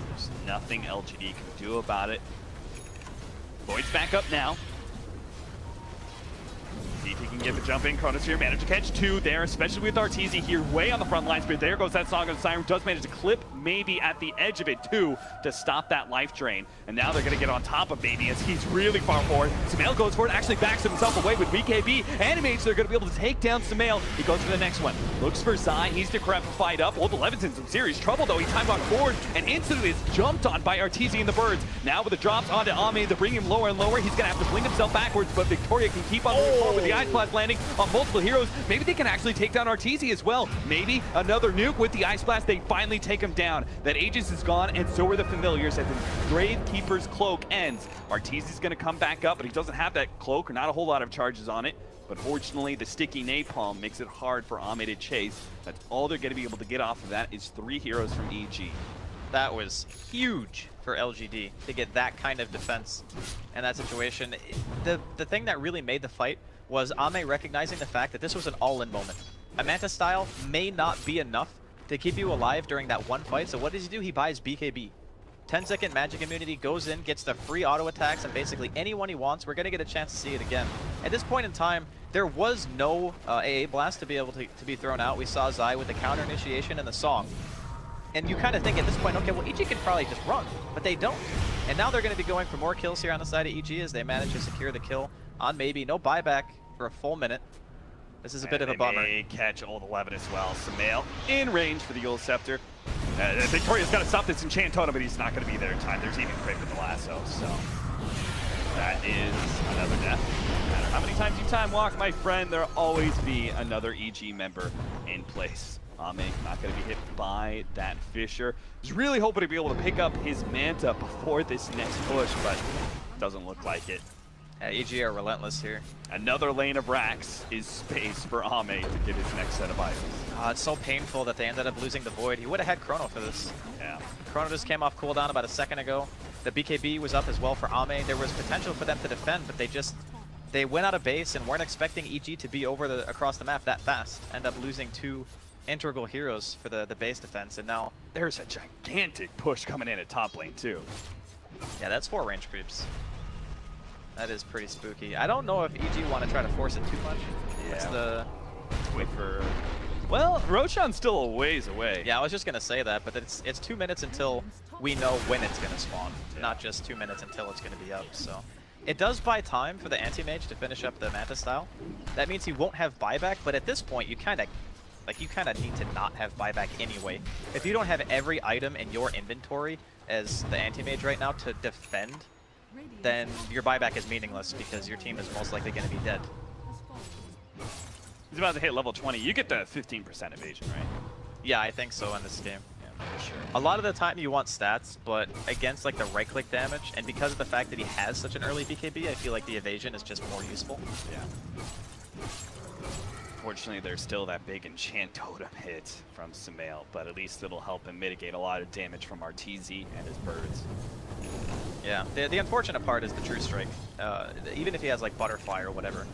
There's nothing LGD can do about it. Void's back up now. See if he can get the jump in. Chronosphere managed to catch 2 there, especially with Arteezy here way on the front lines. But there goes that Song of the Siren. Does manage to clip maybe at the edge of it too to stop that life drain. And now they're going to get on top of Baby as he's really far forward. Sumail goes for it, actually backs himself away with BKB. Animates, they're going to be able to take down Sumail. He goes for the next one. Looks for Zai. He's Decrepified up. Old 11's in some serious trouble though. He time on forward and instantly is jumped on by Arteezy and the Birds. Now with the drops onto Ame, they're bringing him lower and lower. He's going to have to fling himself backwards, but Victoria can keep on moving forward with the Ice Blast landing on multiple heroes. Maybe they can actually take down Arteezy as well. Maybe another nuke with the Ice Blast. They finally take him down. That Aegis is gone, and so are the Familiars as the Gravekeeper's cloak ends. Arteezy's going to come back up, but he doesn't have that cloak or not a whole lot of charges on it. But fortunately, the sticky napalm makes it hard for Ame to chase. That's all they're going to be able to get off of that is 3 heroes from EG. That was huge for LGD to get that kind of defense in that situation. The thing that really made the fight was Ame recognizing the fact that this was an all-in moment. A Manta style may not be enough to keep you alive during that one fight, so what does he do? He buys BKB. 10-second magic immunity, goes in, gets the free auto attacks, and basically anyone he wants, we're going to get a chance to see it again. At this point in time, there was no AA blast to be able to be thrown out. We saw Zai with the counter initiation and the song. And you kind of think at this point, okay, well, EG can probably just run, but they don't. And now they're going to be going for more kills here on the side of EG as they manage to secure the kill on maybe. No buyback for a full minute. This is a bit of a bummer. They may catch Old 11 as well. Sumail in range for the Yule Scepter. Victoria's got to stop this Enchant Totem, but he's not going to be there in time. There's even Crit with the lasso, so that is another death. No matter how many times you time walk, my friend, there'll always be another EG member in place. Ame not going to be hit by that Fissure. He's really hoping to be able to pick up his Manta before this next push, but doesn't look like it. EG are relentless here. Another lane of racks is space for Ame to get his next set of items. It's so painful that they ended up losing the Void. He would have had Chrono for this. Yeah. Chrono just came off cooldown about a second ago. The BKB was up as well for Ame. There was potential for them to defend, but they went out of base and weren't expecting EG to be across the map that fast. End up losing 2 integral heroes for the base defense, and now there's a gigantic push coming in at top lane too. Yeah, that's 4 range creeps. That is pretty spooky. I don't know if EG want to try to force it too much. Yeah. What's the... Wait for... Well, Roshan's still a ways away. Yeah, I was just going to say that, but it's 2 minutes until we know when it's going to spawn, not just 2 minutes until it's going to be up, so... It does buy time for the anti-mage to finish up the Manta style. That means he won't have buyback, but at this point, you kind of need to not have buyback anyway. If you don't have every item in your inventory as the anti-mage right now to defend, then your buyback is meaningless because your team is most likely going to be dead. He's about to hit level 20. You get the 15% evasion, right? Yeah, I think so in this game. Yeah, for sure. A lot of the time you want stats, but against like the right-click damage, and because of the fact that he has such an early BKB, I feel like the evasion is just more useful. Yeah. Unfortunately, there's still that big enchant totem hit from Sumail, but at least it'll help him mitigate a lot of damage from RTZ and his birds. Yeah, the unfortunate part is the True Strike. Even if he has like Butterfly or whatever,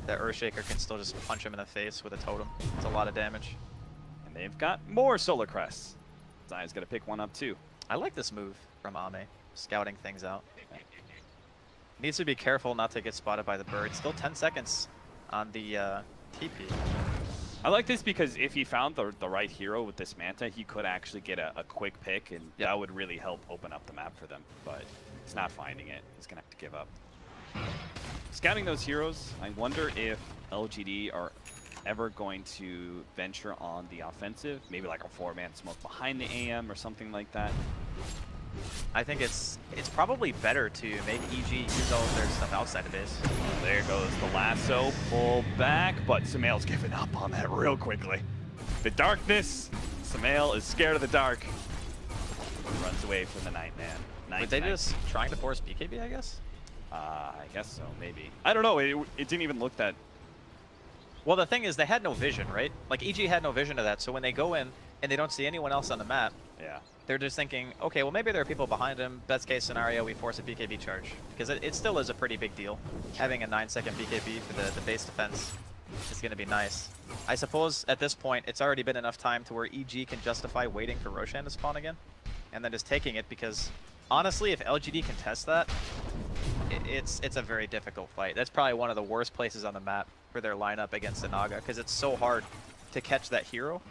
the Earthshaker can still just punch him in the face with a totem. It's a lot of damage. And they've got more Solar Crests. Zaya's gonna pick one up too. I like this move from Ame, scouting things out. Needs to be careful not to get spotted by the bird. Still 10 seconds on the TP. I like this because if he found the right hero with this Manta, he could actually get a quick pick, and that would really help open up the map for them. But he's not finding it. He's going to have to give up. Scouting those heroes, I wonder if LGD are ever going to venture on the offensive. Maybe like a 4-man smoke behind the AM or something like that. I think it's probably better to make EG use all of their stuff outside of base. There goes the lasso, pull back, but Sumail's giving up on that real quickly. The darkness, Sumail is scared of the dark. Runs away from the Nightman. Were they just trying to force BKB, I guess? I guess so, maybe. I don't know, it didn't even look that... Well, the thing is, they had no vision, right? Like, EG had no vision of that, so when they go in and they don't see anyone else on the map, yeah, they're just thinking, okay, well, maybe there are people behind him. Best case scenario, we force a BKB charge. Because it still is a pretty big deal. Having a 9-second BKB for the base defense is going to be nice. I suppose at this point, it's already been enough time to where EG can justify waiting for Roshan to spawn again. And then just taking it, because honestly, if LGD can test that, it's a very difficult fight. That's probably one of the worst places on the map for their lineup against the Naga, because it's so hard to catch that hero,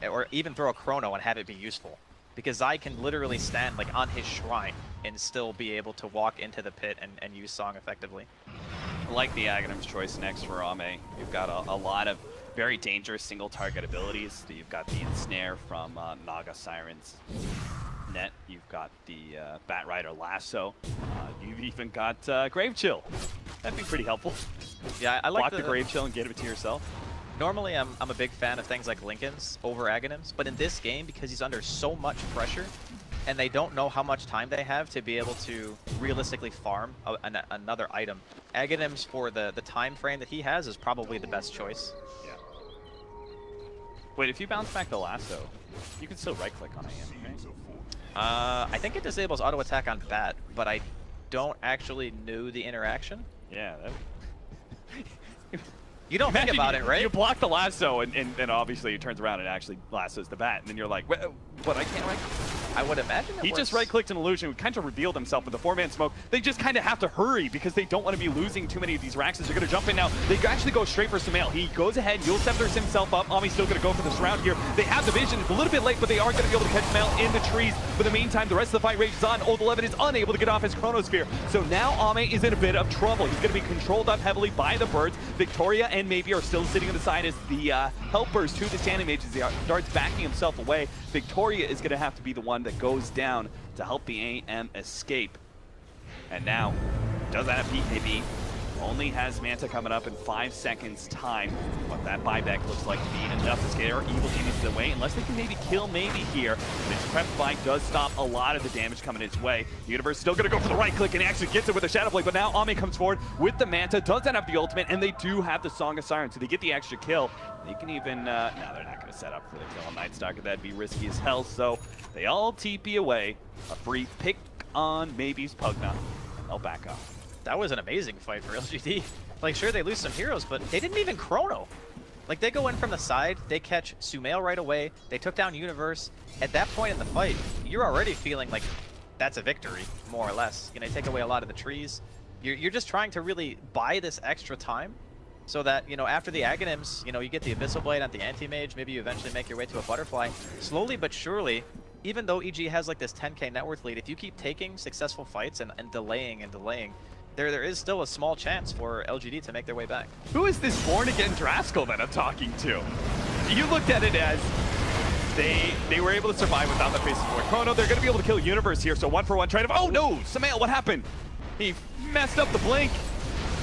or even throw a Chrono and have it be useful. Because I can literally stand like on his shrine and still be able to walk into the pit and use Song effectively. I like the Aghanim's choice next for Ame. You've got a lot of very dangerous single target abilities. You've got the Ensnare from Naga Siren's net. You've got the Bat Rider Lasso. You've even got Grave Chill. That'd be pretty helpful. Yeah, I like Block the Grave Chill and get it to yourself. Normally, I'm a big fan of things like Linken's over Aghanim's, but in this game, because he's under so much pressure, and they don't know how much time they have to be able to realistically farm another item, Aghanim's for the time frame that he has is probably the best choice. Yeah. Wait, if you bounce back the Lasso, you can still right-click on AM, right? I think it disables auto attack on Bat, but I don't actually know the interaction. Yeah, that... You don't think about it, right? You block the lasso, and then obviously it turns around and actually lassos the bat, and then you're like, but I can't right. I would imagine he just right-clicked an illusion, kind of revealed himself with the 4-man smoke. They just kind of have to hurry because they don't want to be losing too many of these Raxes. They're going to jump in now. They actually go straight for Sumail. He goes ahead, Yule Scepters himself up. Ami's still going to go for this round here. They have the vision. It's a little bit late, but they are going to be able to catch Sumail in the trees. But in the meantime, the rest of the fight rages on. Old 11 is unable to get off his Chronosphere. So now Ame is in a bit of trouble. He's going to be controlled up heavily by the birds. Victoria and Maybe are still sitting on the side as the helpers to the Standing Mage as he starts backing himself away. Victoria is going to have to be the one that goes down to help the AM escape. And now, does that have BKB? Only has Manta coming up in 5 seconds time. What that buyback looks like to be enough to scare Evil Geniuses away, unless they can maybe kill maybe here. This prep fight does stop a lot of the damage coming its way. Universe still gonna go for the right click and actually gets it with a Shadow Blade, but now Ame comes forward with the Manta, doesn't have the ultimate, and they do have the Song of Siren, so they get the extra kill. They can even, no, they're not gonna set up for the kill on Night Stalker. That'd be risky as hell, so they all TP away. A free pick on maybe's Pugna. They'll back up. That was an amazing fight for LGD. Like, sure, they lose some heroes, but they didn't even chrono. Like, they go in from the side, they catch Sumail right away, they took down Universe. At that point in the fight, you're already feeling like that's a victory, more or less. You know, take away a lot of the trees. You're just trying to really buy this extra time so that, you know, after the Aghanims, you know, you get the Abyssal Blade at the Anti-Mage, maybe you eventually make your way to a Butterfly. Slowly but surely, even though EG has like this 10k net worth lead, if you keep taking successful fights and delaying and delaying, there is still a small chance for LGD to make their way back. Who is this born-again Draskell that I'm talking to? You looked at it as they were able to survive without the face of Void Chrono. They're going to be able to kill Universe here, so 1-for-1 trade of, oh no, Sumail, what happened? He messed up the blink.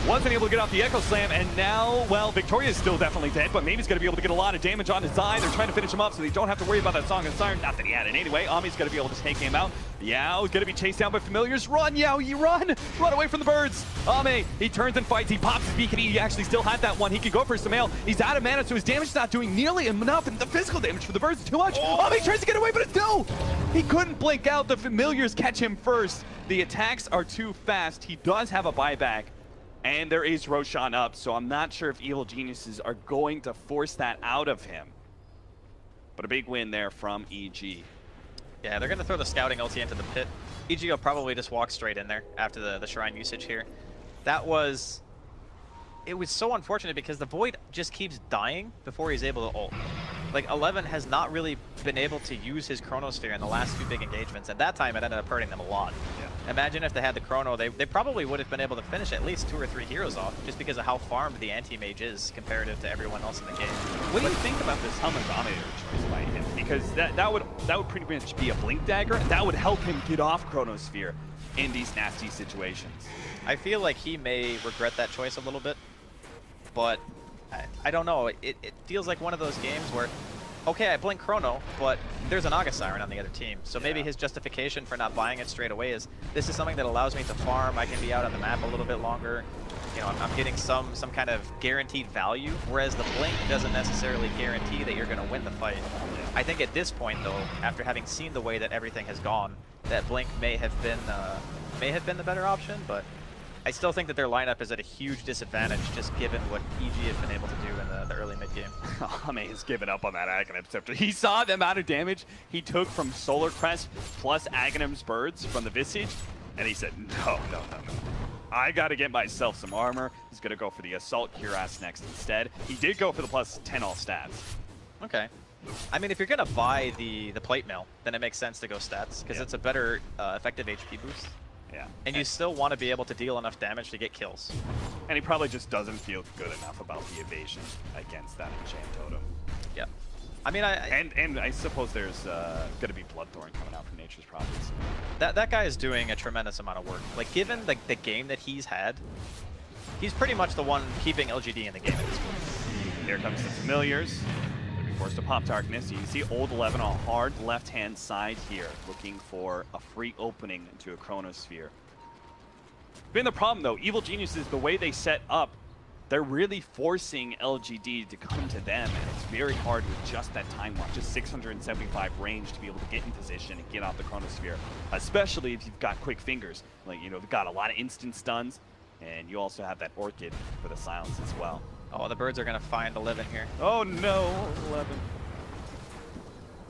Wasn't able to get off the Echo Slam, and now, well, Victoria's still definitely dead, but maybe he's going to be able to get a lot of damage on his eye. They're trying to finish him up so they don't have to worry about that Song of Siren. Not that he had it anyway. Ami's going to be able to take him out. Yao's going to be chased down by familiars. Run, Yao, you run! Run away from the birds! Ame, he turns and fights. He pops his BKB. He actually still had that one. He can go for Sumail. He's out of mana, so his damage is not doing nearly enough, and the physical damage for the birds is too much. Ame tries to get away, but it's no! He couldn't blink out. The familiars catch him first. The attacks are too fast. He does have a buyback. And there is Roshan up, so I'm not sure if Evil Geniuses are going to force that out of him. But a big win there from EG. Yeah, they're going to throw the scouting ulti into the pit. EG will probably just walk straight in there after the Shrine usage here. That was... It was so unfortunate because the Void just keeps dying before he's able to ult. Like, 11 has not really been able to use his Chronosphere in the last 2 big engagements. At that time, it ended up hurting them a lot. Yeah. Imagine if they had the Chrono, they probably would have been able to finish at least 2 or 3 heroes off, just because of how farmed the Anti-Mage is comparative to everyone else in the game. What do you think about this Helmet Dominator choice by him? Because that would pretty much be a Blink Dagger, and that would help him get off Chronosphere in these nasty situations. I feel like he may regret that choice a little bit, but I don't know. It feels like one of those games where, okay, I blink Chrono, but there's an August Siren on the other team. So maybe his justification for not buying it straight away is, this is something that allows me to farm. I can be out on the map a little bit longer. You know, I'm getting some kind of guaranteed value, whereas the blink doesn't necessarily guarantee that you're going to win the fight. I think at this point, though, after having seen the way that everything has gone, that blink may have been the better option, but I still think that their lineup is at a huge disadvantage, just given what EG has been able to do in the early mid-game. Ame has given up on that Aghanim Scepter. He saw the amount of damage he took from Solar Crest plus Aghanim's Birds from the Visage, and he said, no. I got to get myself some armor. He's going to go for the Assault Cuirass next instead. He did go for the plus 10 all stats. Okay. I mean, if you're going to buy the Plate Mill, then it makes sense to go stats, because it's a better effective HP boost. Yeah. And you still want to be able to deal enough damage to get kills. And he probably just doesn't feel good enough about the evasion against that Enchant Totem. Yeah. I mean, and I suppose there's going to be Bloodthorn coming out from Nature's Prophets. That guy is doing a tremendous amount of work. Like, given the game that he's had, he's pretty much the one keeping LGD in the game at this point. Here comes the Familiars. They'll be forced to pop Darkness. You can see Old 11 on hard left-hand side here, looking for a free opening into a Chronosphere. Been the problem, though. Evil Geniuses, the way they set up, they're really forcing LGD to come to them, and it's very hard with just that time watch, just 675 range to be able to get in position and get off the Chronosphere, especially if you've got quick fingers. Like, you know, they've got a lot of instant stuns, and you also have that Orchid for the silence as well. Oh, the birds are going to find 11 here. Oh no, 11.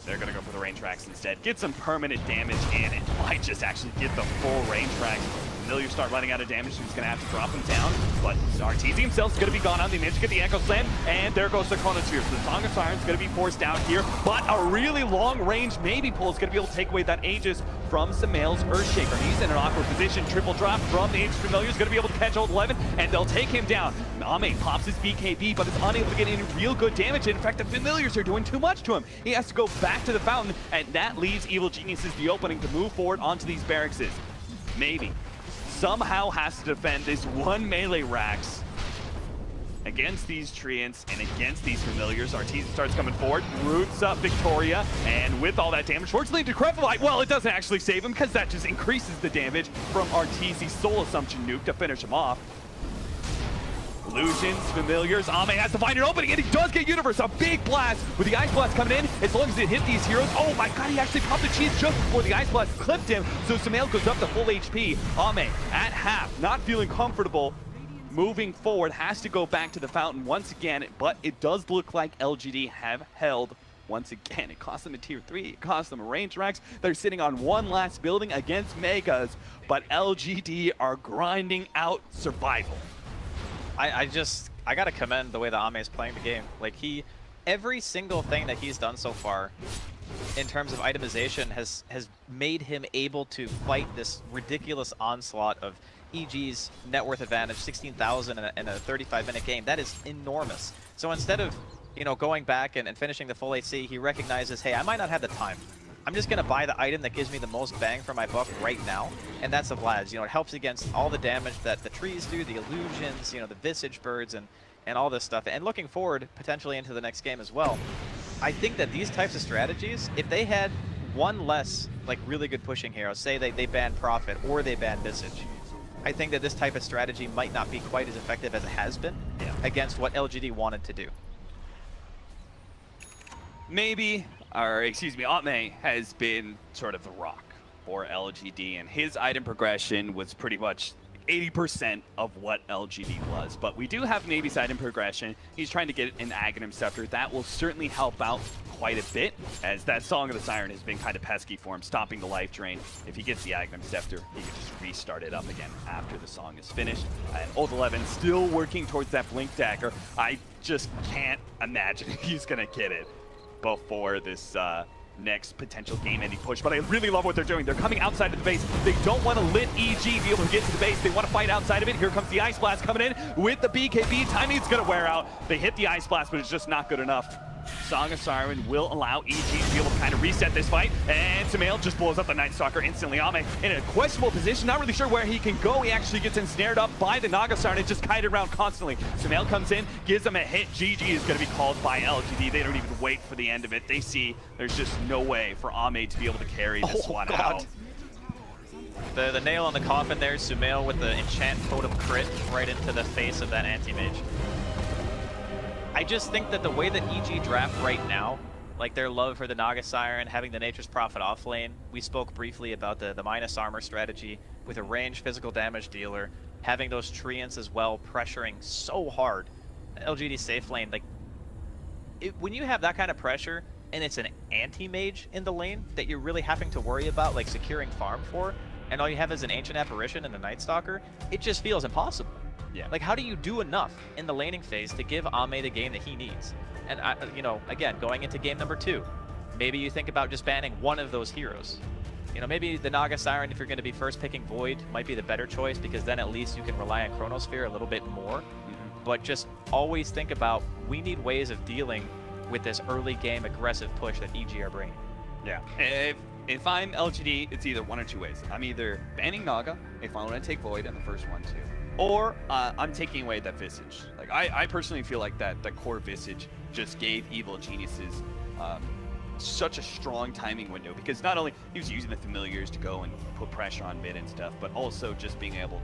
They're going to go for the rain tracks instead. Get some permanent damage, and it might just actually get the full rain tracks. Familiar start running out of damage, so he's going to have to drop him down. But Arteezy himself is going to be gone on. They managed to get the Echo Slam, and there goes the Chronosphere. So the Song of Siren is going to be forced out here, but a really long range maybe pull is going to be able to take away that Aegis from Sumail's Earthshaker. He's in an awkward position. Triple drop from the Aegis Familiar is going to be able to catch Old 11, and they'll take him down. Ame pops his BKB, but is unable to get any real good damage. In fact, the Familiars are doing too much to him. He has to go back to the fountain, and that leaves Evil Geniuses the opening to move forward onto these barracks. Maybe somehow has to defend this one melee Rax against these Treants and against these Familiars. Arteezy starts coming forward, roots up Victoria, and with all that damage, fortunately Decrepify, well, it doesn't actually save him because that just increases the damage from Arteezy's Soul Assumption nuke to finish him off. Illusions, Familiars, Ame has to find an opening, and he does get Universe, a big blast with the Ice Blast coming in. As long as it hit these heroes, oh my god, he actually popped the cheese just before the Ice Blast clipped him, so Sumail goes up to full HP. Ame at half, not feeling comfortable. Moving forward, has to go back to the fountain once again, but it does look like LGD have held once again. It cost them a tier 3, it cost them a range Rax. They're sitting on one last building against Megas, but LGD are grinding out survival. I gotta commend the way that Ame is playing the game. Like, every single thing that he's done so far in terms of itemization has made him able to fight this ridiculous onslaught of EG's net worth advantage, 16,000 in a 35-minute game. That is enormous. So instead of, you know, going back and finishing the full HC, he recognizes, hey, I might not have the time. I'm just going to buy the item that gives me the most bang for my buck right now, and that's the Vlad's. You know, it helps against all the damage that the trees do, the illusions, you know, the visage birds, and all this stuff. And looking forward, potentially into the next game as well, I think that these types of strategies, if they had one less, like, really good pushing hero, say they ban Prophet or they ban Visage, I think that this type of strategy might not be quite as effective as it has been against what LGD wanted to do. Maybe, or excuse me, Ame has been sort of the rock for LGD, and his item progression was pretty much 80% of what LGD was. But we do have Navy's item progression. He's trying to get an Aghanim Scepter. That will certainly help out quite a bit, as that Song of the Siren has been kind of pesky for him, stopping the life drain. If he gets the Aghanim Scepter, he can just restart it up again after the song is finished. And Old 11 still working towards that Blink Dagger. I just can't imagine he's going to get it before this next potential game-ending push, but I really love what they're doing. They're coming outside of the base. They don't want to let EG be able to get to the base. They want to fight outside of it. Here comes the Ice Blast coming in with the BKB. Timing is going to wear out. They hit the Ice Blast, but it's just not good enough. Song of Siren will allow EG to be able to kind of reset this fight, and Sumail just blows up the Night Stalker instantly. Ame in a questionable position, not really sure where he can go. He actually gets ensnared up by the Naga Siren and just kited around constantly. Sumail comes in, gives him a hit. GG is going to be called by LGD. They don't even wait for the end of it. They see there's just no way for Ame to be able to carry this one out. The nail on the coffin there, Sumail with the Enchant Totem crit right into the face of that anti-mage. I just think that the way that EG draft right now, like their love for the Naga Siren, having the Nature's Prophet off lane, we spoke briefly about the minus armor strategy with a ranged physical damage dealer, having those Treants as well pressuring so hard. LGD safe lane, like, when you have that kind of pressure and it's an anti-mage in the lane that you're really having to worry about, like, securing farm for, and all you have is an Ancient Apparition and the Night Stalker, it just feels impossible. Yeah. Like, how do you do enough in the laning phase to give Ame the game that he needs? And, you know, again, going into game number 2, maybe you think about just banning one of those heroes. You know, maybe the Naga Siren, if you're going to be first picking Void, might be the better choice, because then at least you can rely on Chronosphere a little bit more. But just always think about, we need ways of dealing with this early game aggressive push that EG are bringing. Yeah. If I'm LGD, it's either one or two ways. I'm either banning Naga if I want to take Void in the first one too, or I'm taking away that Visage. Like, I personally feel like that core Visage just gave Evil Geniuses such a strong timing window, because not only he was using the Familiars to go and put pressure on mid and stuff, but also just being able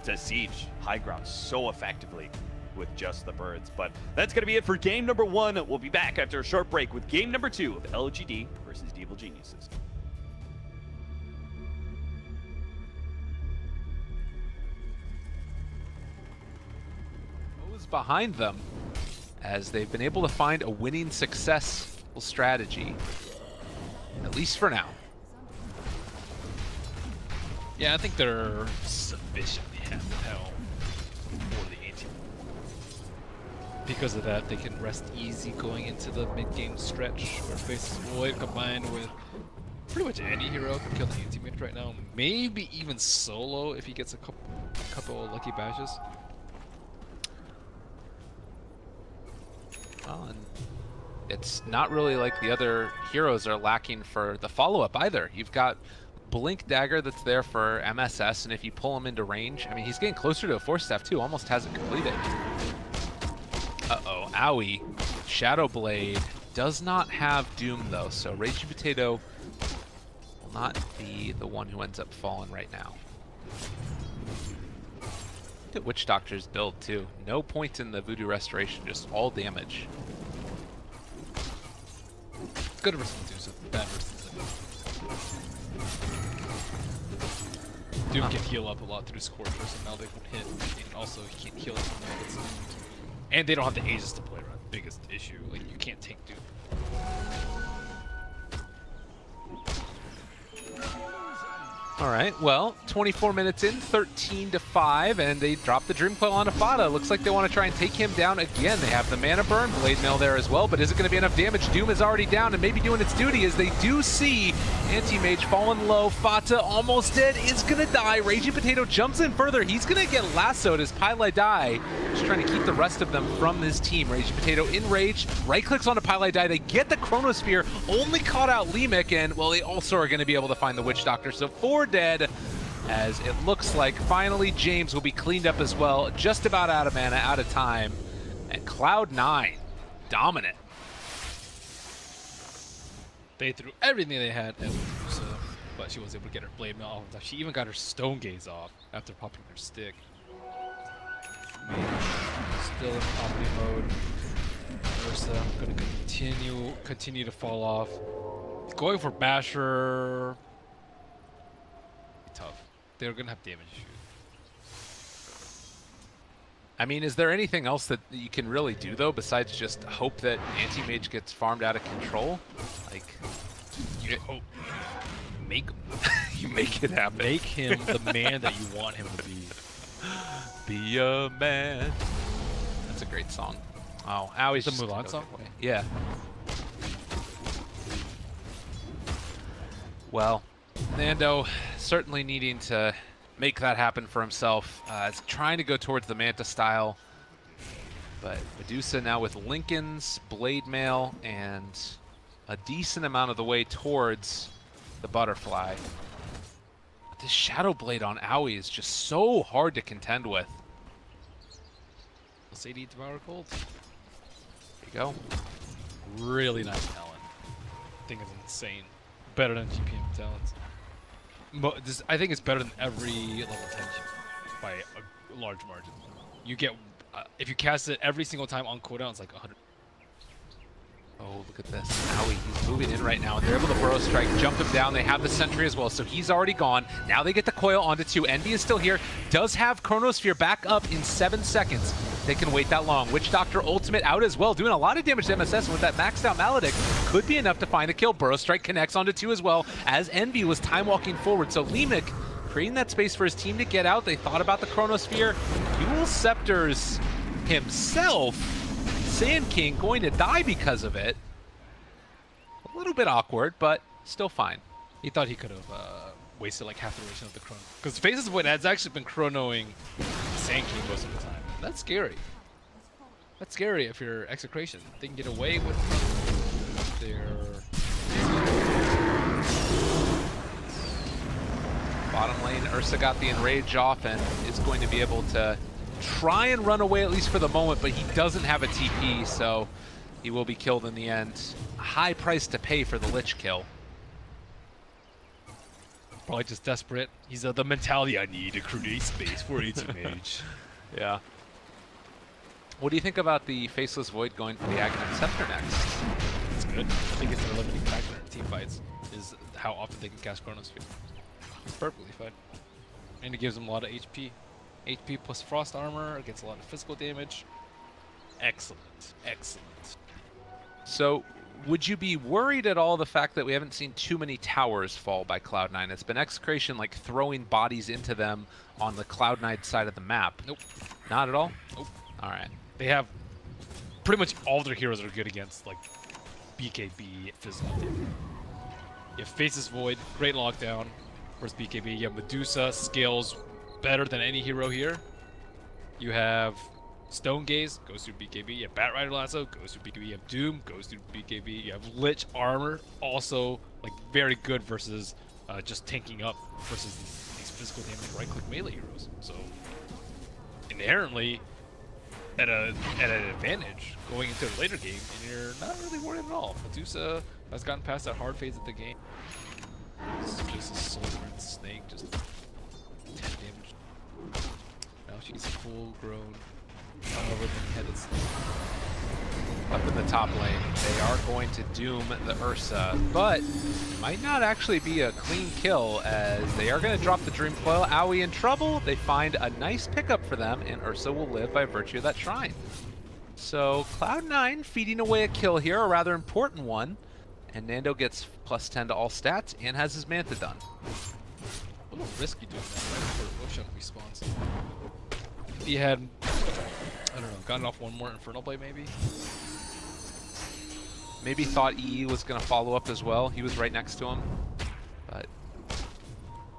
to siege high ground so effectively with just the birds. But that's going to be it for game number 1. We'll be back after a short break with game number 2 of LGD versus Evil Geniuses. Behind them, as they've been able to find a winning successful strategy, at least for now. Yeah, I think they're sufficiently held for the 18. Because of that, they can rest easy going into the mid-game stretch, where Faces Void combined with pretty much any hero can kill the anti-mage right now. Maybe even solo if he gets a couple of lucky bashes. Well, and it's not really like the other heroes are lacking for the follow-up either. You've got Blink Dagger that's there for MSS, and if you pull him into range, I mean, he's getting closer to a Force Staff too, almost has it completed. Uh-oh, Owie. Shadow Blade does not have Doom though, so Raging Potato will not be the one who ends up falling right now. Look at Witch Doctor's build too. No points in the Voodoo Restoration, just all damage. Good versus Medusa, bad versus Doom can heal up a lot through Scorcher, so now they won't hit. And also, he can't heal it from there. And they don't have the Aegis to play around. Biggest issue. Like, you can't take Doom. All right, well, 24 minutes in, 13-5, and they drop the Dream Coil onto Fada. Looks like they want to try and take him down again. They have the Mana Burn, Blade Mail there as well, but is it going to be enough damage? Doom is already down and maybe doing its duty as they do see Anti-Mage falling low. Fata almost dead, is going to die. Raging Potato jumps in further. He's going to get lassoed as Pylai Die, just trying to keep the rest of them from his team. Raging Potato in rage, right-clicks onto Pylai Die. They get the Chronosphere, only caught out Leemic, and, well, they also are going to be able to find the Witch Doctor. So 4 dead, as it looks like finally James will be cleaned up as well. Just about out of mana, out of time. And Cloud9, dominant. They threw everything they had at Medusa, but she was able to get her Blade Mail off. She even got her Stone Gaze off after popping her stick. Still in popping mode. Ursa going to continue to fall off. Going for Basher. Tough. They're gonna have damage issues. I mean, is there anything else that you can really do though besides just hope that Anti-Mage gets farmed out of control? Like, you hope. Make you make it happen. Make him the man that you want him to be. Be a man. That's a great song. Oh, Owie's the Mulan song. Yeah. Well, Nando certainly needing to make that happen for himself. Is trying to go towards the Manta style, but Medusa now with Lincoln's Blade Mail and a decent amount of the way towards the Butterfly. But this Shadow Blade on Owie is just so hard to contend with. Let's say Devour Cold. There you go. Really nice talent. Thing is insane. Better than GPM talents. I think it's better than every level 10 by a large margin. You get, if you cast it every single time on cooldown, it's like 100. Oh, look at this. Owie, he's moving in right now, and they're able to Burrow Strike, jump him down. They have the Sentry as well, so he's already gone. Now they get the Coil onto 2. Envy is still here. Does have Chronosphere back up in 7 seconds. They can wait that long. Witch Doctor ultimate out as well, doing a lot of damage to MSS with that maxed out Maledict. Could be enough to find the kill. Burrow Strike connects onto 2 as well, as Envy was time walking forward. So Leemic creating that space for his team to get out. They thought about the Chronosphere. Dual Scepters himself. Sand King going to die because of it. A little bit awkward, but still fine. He thought he could have wasted like half the duration of the chrono. Because Faces of Void has actually been chronoing Sand King most of the time. That's scary. That's scary if you're Execration. They can get away with their... Bottom lane, Ursa got the Enrage off and is going to be able to try and run away at least for the moment, but he doesn't have a TP, so he will be killed in the end. A high price to pay for the Lich kill. Probably just desperate. He's the mentality, I need to create space for Anti-Mage. Yeah. What do you think about the Faceless Void going for the Aghanim Scepter next? It's good. I think it's their limiting factor in team fights, is how often they can cast Chronosphere. It's perfectly fine. And it gives them a lot of HP. HP plus Frost Armor against a lot of physical damage. Excellent. Excellent. So, would you be worried at all the fact that we haven't seen too many towers fall by Cloud9? It's been Execration like throwing bodies into them on the Cloud9 side of the map. Nope. Not at all? Nope. All right. They have pretty much all their heroes are good against like BKB physical damage. You have Faces Void, great lockdown versus BKB. You have Medusa, scales better than any hero here. You have Stone Gaze, goes through BKB. You have Bat Rider Lasso, goes through BKB. You have Doom, goes through BKB. You have Lich Armor, also like very good versus just tanking up versus these physical damage right-click melee heroes. So inherently, at an advantage going into the later game, and you're not really worried at all. Medusa has gotten past that hard phase of the game. It's just a Soul-Word Snake, just 10 damage. Now she's a full-grown, over-headed snake. Up in the top lane, they are going to doom the Ursa, but might not actually be a clean kill as they are going to drop the Dream Coil. Aoi in trouble. They find a nice pickup for them, and Ursa will live by virtue of that shrine. So Cloud9 feeding away a kill here, a rather important one, and Nando gets +10 to all stats and has his Manta done. A little risky doing that right before Roshan respawns. If he had, I don't know, gotten off one more Infernal Blade maybe? Maybe thought EE was going to follow up as well. He was right next to him, but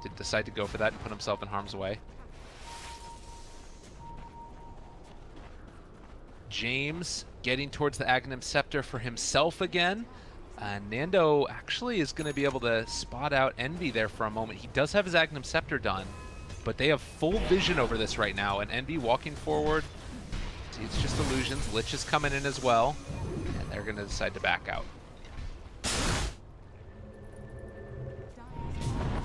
didn't decide to go for that and put himself in harm's way. James getting towards the Aghanim Scepter for himself again. Nando actually is going to be able to spot out Envy there for a moment. He does have his Aghanim Scepter done, but they have full vision over this right now, and Envy walking forward. See, it's just illusions. Lich is coming in as well. They're going to decide to back out.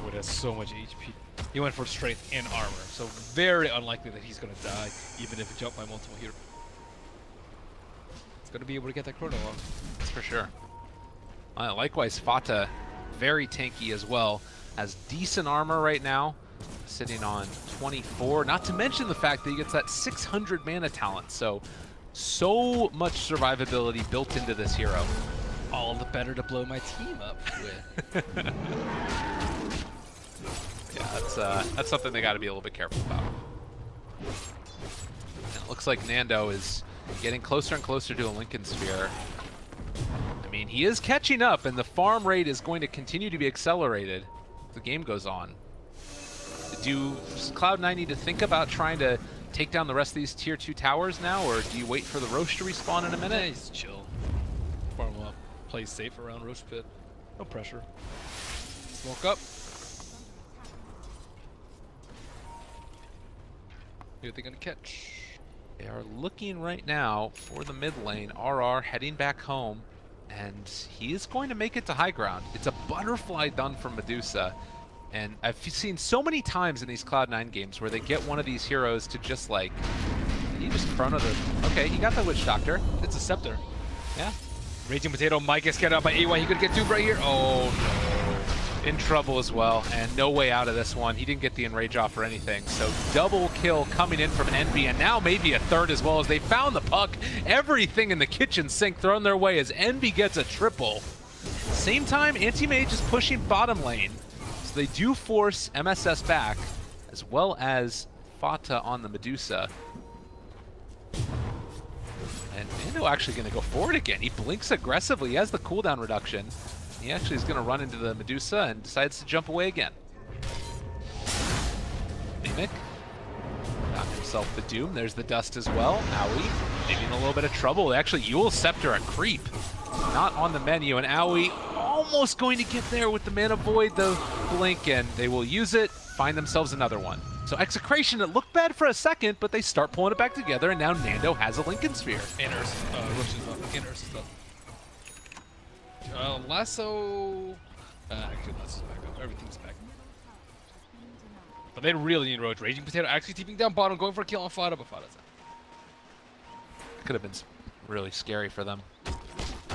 Wood has so much HP. He went for strength and armor, so very unlikely that he's going to die, even if it jumped by multiple heroes. It's going to be able to get that chrono off. That's for sure. Likewise, Fata, very tanky as well. Has decent armor right now, sitting on 24. Not to mention the fact that he gets that 600 mana talent, so much survivability built into this hero. All the better to blow my team up with. Yeah, that's something they got to be a little bit careful about. And it looks like Nando is getting closer and closer to a Lincoln Sphere. I mean, he is catching up, and the farm rate is going to continue to be accelerated as the game goes on. Do Cloud9 need to think about trying to take down the rest of these tier 2 towers now, or do you wait for the Roche to respawn in a minute? Yeah, he's chill. Farm up, play safe around Roche Pit. No pressure. Smoke up. Who are they gonna catch? They are looking right now for the mid lane. RR heading back home, and he is going to make it to high ground. It's a butterfly done from Medusa. And I've seen so many times in these Cloud9 games where they get one of these heroes to just like, he just chrono the, okay, he got the Witch Doctor. It's a Scepter. Yeah. Raging Potato might get scared out by AY. He could get doomed right here. Oh no. In trouble as well, and no way out of this one. He didn't get the Enrage off or anything. So double kill coming in from Envy, and now maybe a third as well as they found the puck. Everything in the kitchen sink thrown their way as Envy gets a triple. Same time, Anti-Mage is pushing bottom lane. They do force MSS back, as well as Fata on the Medusa. And Nando actually going to go forward again. He blinks aggressively. He has the cooldown reduction. He actually is going to run into the Medusa and decides to jump away again. Mimic got himself the Doom. There's the Dust as well. Aoi maybe in a little bit of trouble. Actually, Yule Scepter a creep. Not on the menu, and Aoi almost going to get there with the Mana Void, the blink, and they will use it, find themselves another one. So Execration, it looked bad for a second, but they start pulling it back together, and now Nando has a Lincoln Sphere. And Roche's up. And Ursa's up. Lasso... actually, Lasso's back up. Everything's back. But they really need Roche. Raging Potato actually TPing down bottom, going for a kill on Fata, but Fata's out. Could have been really scary for them.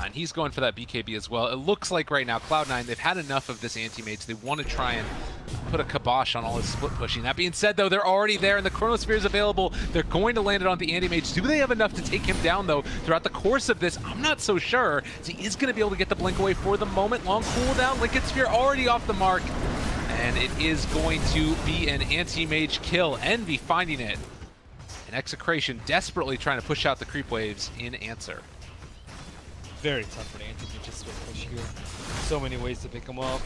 And he's going for that BKB as well. It looks like right now, Cloud9, they've had enough of this anti-mage. They want to try and put a kibosh on all his split pushing. That being said, though, they're already there, and the Chronosphere is available. They're going to land it on the anti-mage. Do they have enough to take him down, though, throughout the course of this? I'm not so sure. He is going to be able to get the blink away for the moment. Long cooldown. Lincoln Sphere already off the mark. And it is going to be an anti-mage kill. Envy finding it. And Execration desperately trying to push out the creep waves in answer. Very tough for the anti-mages to push here. So many ways to pick them up.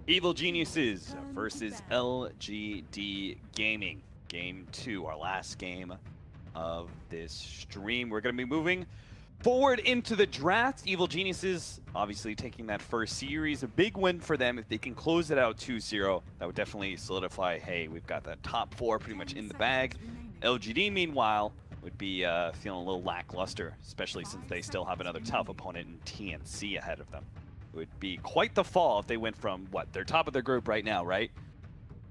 Evil Geniuses versus LGD Gaming. Game 2, our last game of this stream. We're going to be moving forward into the draft. Evil Geniuses obviously taking that first series. A big win for them. If they can close it out 2-0, that would definitely solidify, hey, we've got that top 4 pretty much in the bag. LGD, meanwhile, would be feeling a little lackluster, especially since they still have another tough opponent in TNC ahead of them. It would be quite the fall if they went from, what, they're top of their group right now, right?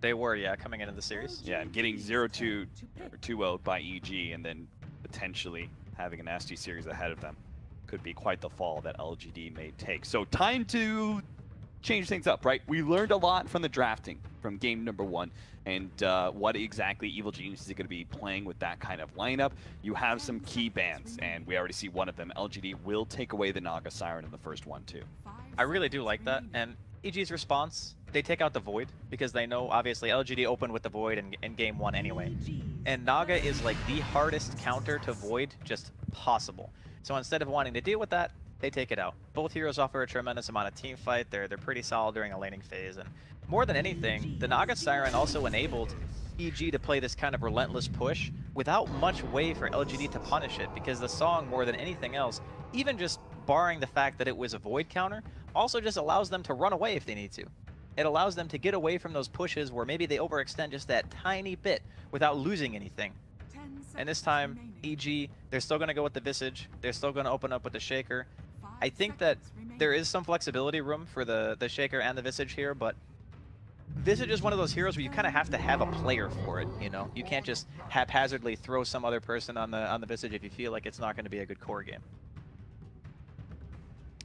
They were, yeah, coming into the series. Yeah, and getting 0-2 or 2-0 by EG, and then potentially having a nasty series ahead of them could be quite the fall that LGD may take. So time to change things up, right? We learned a lot from the drafting from game number 1, and what exactly Evil Genius is going to be playing with that kind of lineup. You have some key bans, and we already see one of them. LGD will take away the Naga Siren in the first one, too. I really do like that, and EG's response, they take out the Void, because they know, obviously, LGD opened with the Void in game 1 anyway. And Naga is like the hardest counter to Void just possible. So instead of wanting to deal with that, they take it out. Both heroes offer a tremendous amount of team fight. They're pretty solid during a laning phase, and more than anything, the Naga Siren also enabled EG to play this kind of relentless push without much way for LGD to punish it, because the song, more than anything else, even just barring the fact that it was a Void counter, also just allows them to run away if they need to. It allows them to get away from those pushes where maybe they overextend just that tiny bit without losing anything. And this time, EG, they're still going to go with the Visage. They're still going to open up with the Shaker. I think that there is some flexibility room for the Shaker and the Visage here, but Visage is one of those heroes where you kind of have to have a player for it, you know? You can't just haphazardly throw some other person on the Visage if you feel like it's not going to be a good core game.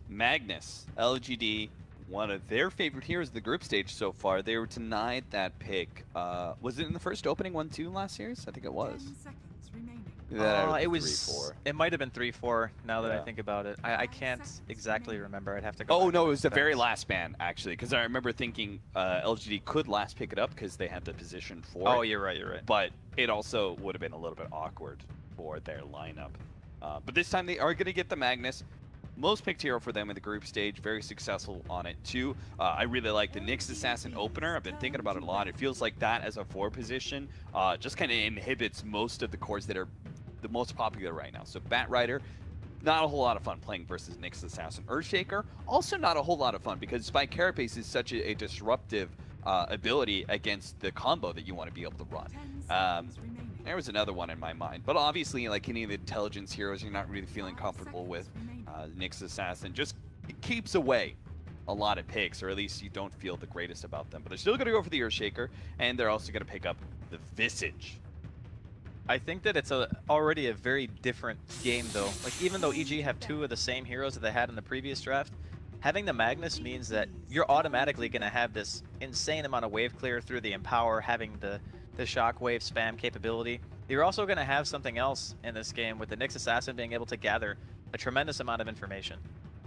Magnus, LGD, one of their favorite heroes of the group stage so far. They were denied that pick. Was it in the first opening 1-2 last series? I think it was. It was 3-4. It might have been 3-4 now that I think about it. I can't exactly remember. I'd have to go. Oh no, it was the very last ban actually, because I remember thinking LGD could last pick it up because they had the position for it. Oh, you're right. You're right. But it also would have been a little bit awkward for their lineup. But this time they are going to get the Magnus. Most picked hero for them in the group stage, very successful on it too. I really like the Nyx Assassin opener. I've been thinking about it a lot. It feels like that as a 4 position just kind of inhibits most of the cores that are the most popular right now. So Bat Rider, not a whole lot of fun playing versus Nyx Assassin. Earthshaker, also not a whole lot of fun because Spike Carapace is such a disruptive ability against the combo that you want to be able to run. There was another one in my mind, but obviously, like any of the intelligence heroes, you're not really feeling comfortable with. Nyx Assassin just keeps away a lot of picks, or at least you don't feel the greatest about them. But they're still going to go for the Earthshaker, and they're also going to pick up the Visage. I think that it's already a very different game, though. Like, even though EG have 2 of the same heroes that they had in the previous draft, having the Magnus means that you're automatically going to have this insane amount of wave clear through the Empower, having the Shockwave spam capability. You're also going to have something else in this game with the Nyx Assassin being able to gather a tremendous amount of information.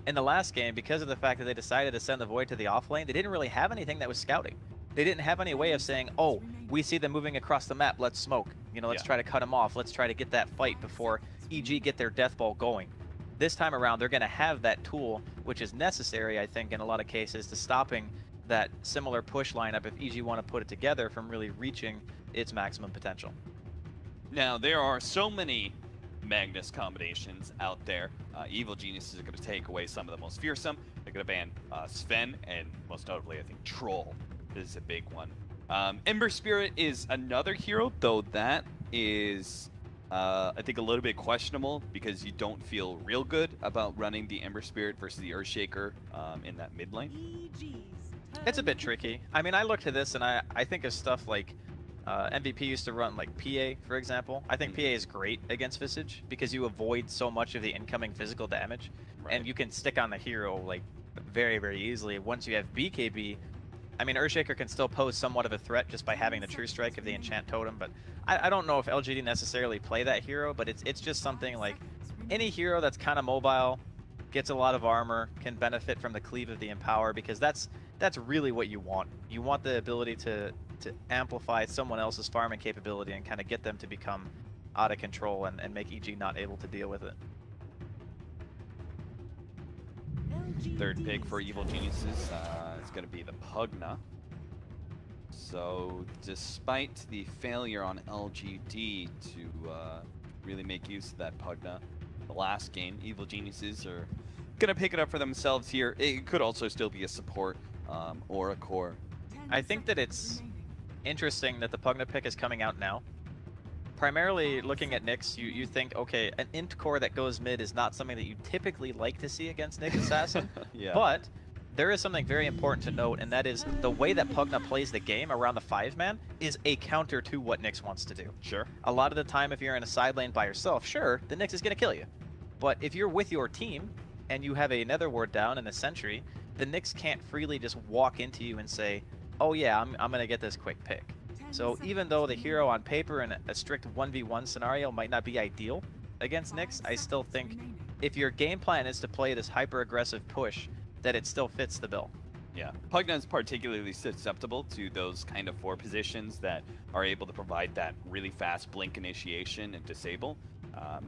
In the last game, because of the fact that they decided to send the Void to the off lane, they didn't really have anything that was scouting. They didn't have any way of saying, oh, we see them moving across the map, let's smoke. You know, let's try to cut them off. Let's try to get that fight before EG get their death ball going. This time around, they're going to have that tool, which is necessary, I think, in a lot of cases, to stopping that similar push lineup if EG want to put it together from really reaching its maximum potential. Now, there are so many Magnus combinations out there. Evil Geniuses are going to take away some of the most fearsome. They're going to ban Sven, and most notably, I think, Troll is a big one. Ember Spirit is another hero, though that is, I think, a little bit questionable because you don't feel real good about running the Ember Spirit versus the Earthshaker in that mid lane. It's a bit tricky. I mean, I looked at this and I think of stuff like MVP used to run like PA, for example. I think PA is great against Visage because you avoid so much of the incoming physical damage, and you can stick on the hero like very, very easily. Once you have BKB, I mean, Earthshaker can still pose somewhat of a threat just by having the True Strike of the Enchant Totem, but I don't know if LGD necessarily play that hero, but it's just something like any hero that's kind of mobile, gets a lot of armor, can benefit from the cleave of the Empower, because that's really what you want. You want the ability to amplify someone else's farming capability and kind of get them to become out of control and make EG not able to deal with it. Third pick for Evil Geniuses. is going to be the Pugna. So despite the failure on LGD to really make use of that Pugna the last game, Evil Geniuses are going to pick it up for themselves here. It could also still be a support or a core. I think that it's interesting that the Pugna pick is coming out now. Primarily looking at Nyx, you think, okay, an int core that goes mid is not something that you typically like to see against Nyx Assassin, yeah. But there is something very important to note, and that is the way that Pugna plays the game around the 5-man is a counter to what Nyx wants to do. Sure. A lot of the time, if you're in a side lane by yourself, sure, the Nyx is going to kill you. But if you're with your team, and you have a Nether Ward down and a Sentry, the Nyx can't freely just walk into you and say, oh yeah, I'm going to get this quick pick. So even though the hero on paper in a strict 1v1 scenario might not be ideal against Nyx, I still think if your game plan is to play this hyper-aggressive push, that it still fits the bill. Yeah, Pugna is particularly susceptible to those kind of 4 positions that are able to provide that really fast blink initiation and disable.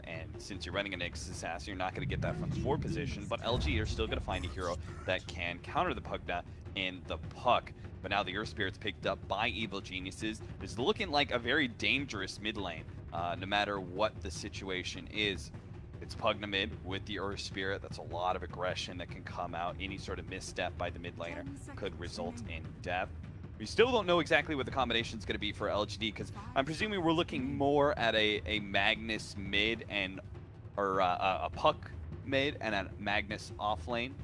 And since you're running an Nyx Assassin, you're not going to get that from the 4 position, but LG are still going to find a hero that can counter the Pugna in the puck. But now the Earth Spirit's picked up by Evil Geniuses. It's looking like a very dangerous mid lane, no matter what the situation is. It's Pugna mid with the Earth Spirit. That's a lot of aggression that can come out. Any sort of misstep by the mid laner could result in death. We still don't know exactly what the combination is going to be for LGD, because I'm presuming we're looking more at a Magnus mid and or a Puck mid and a Magnus off lane,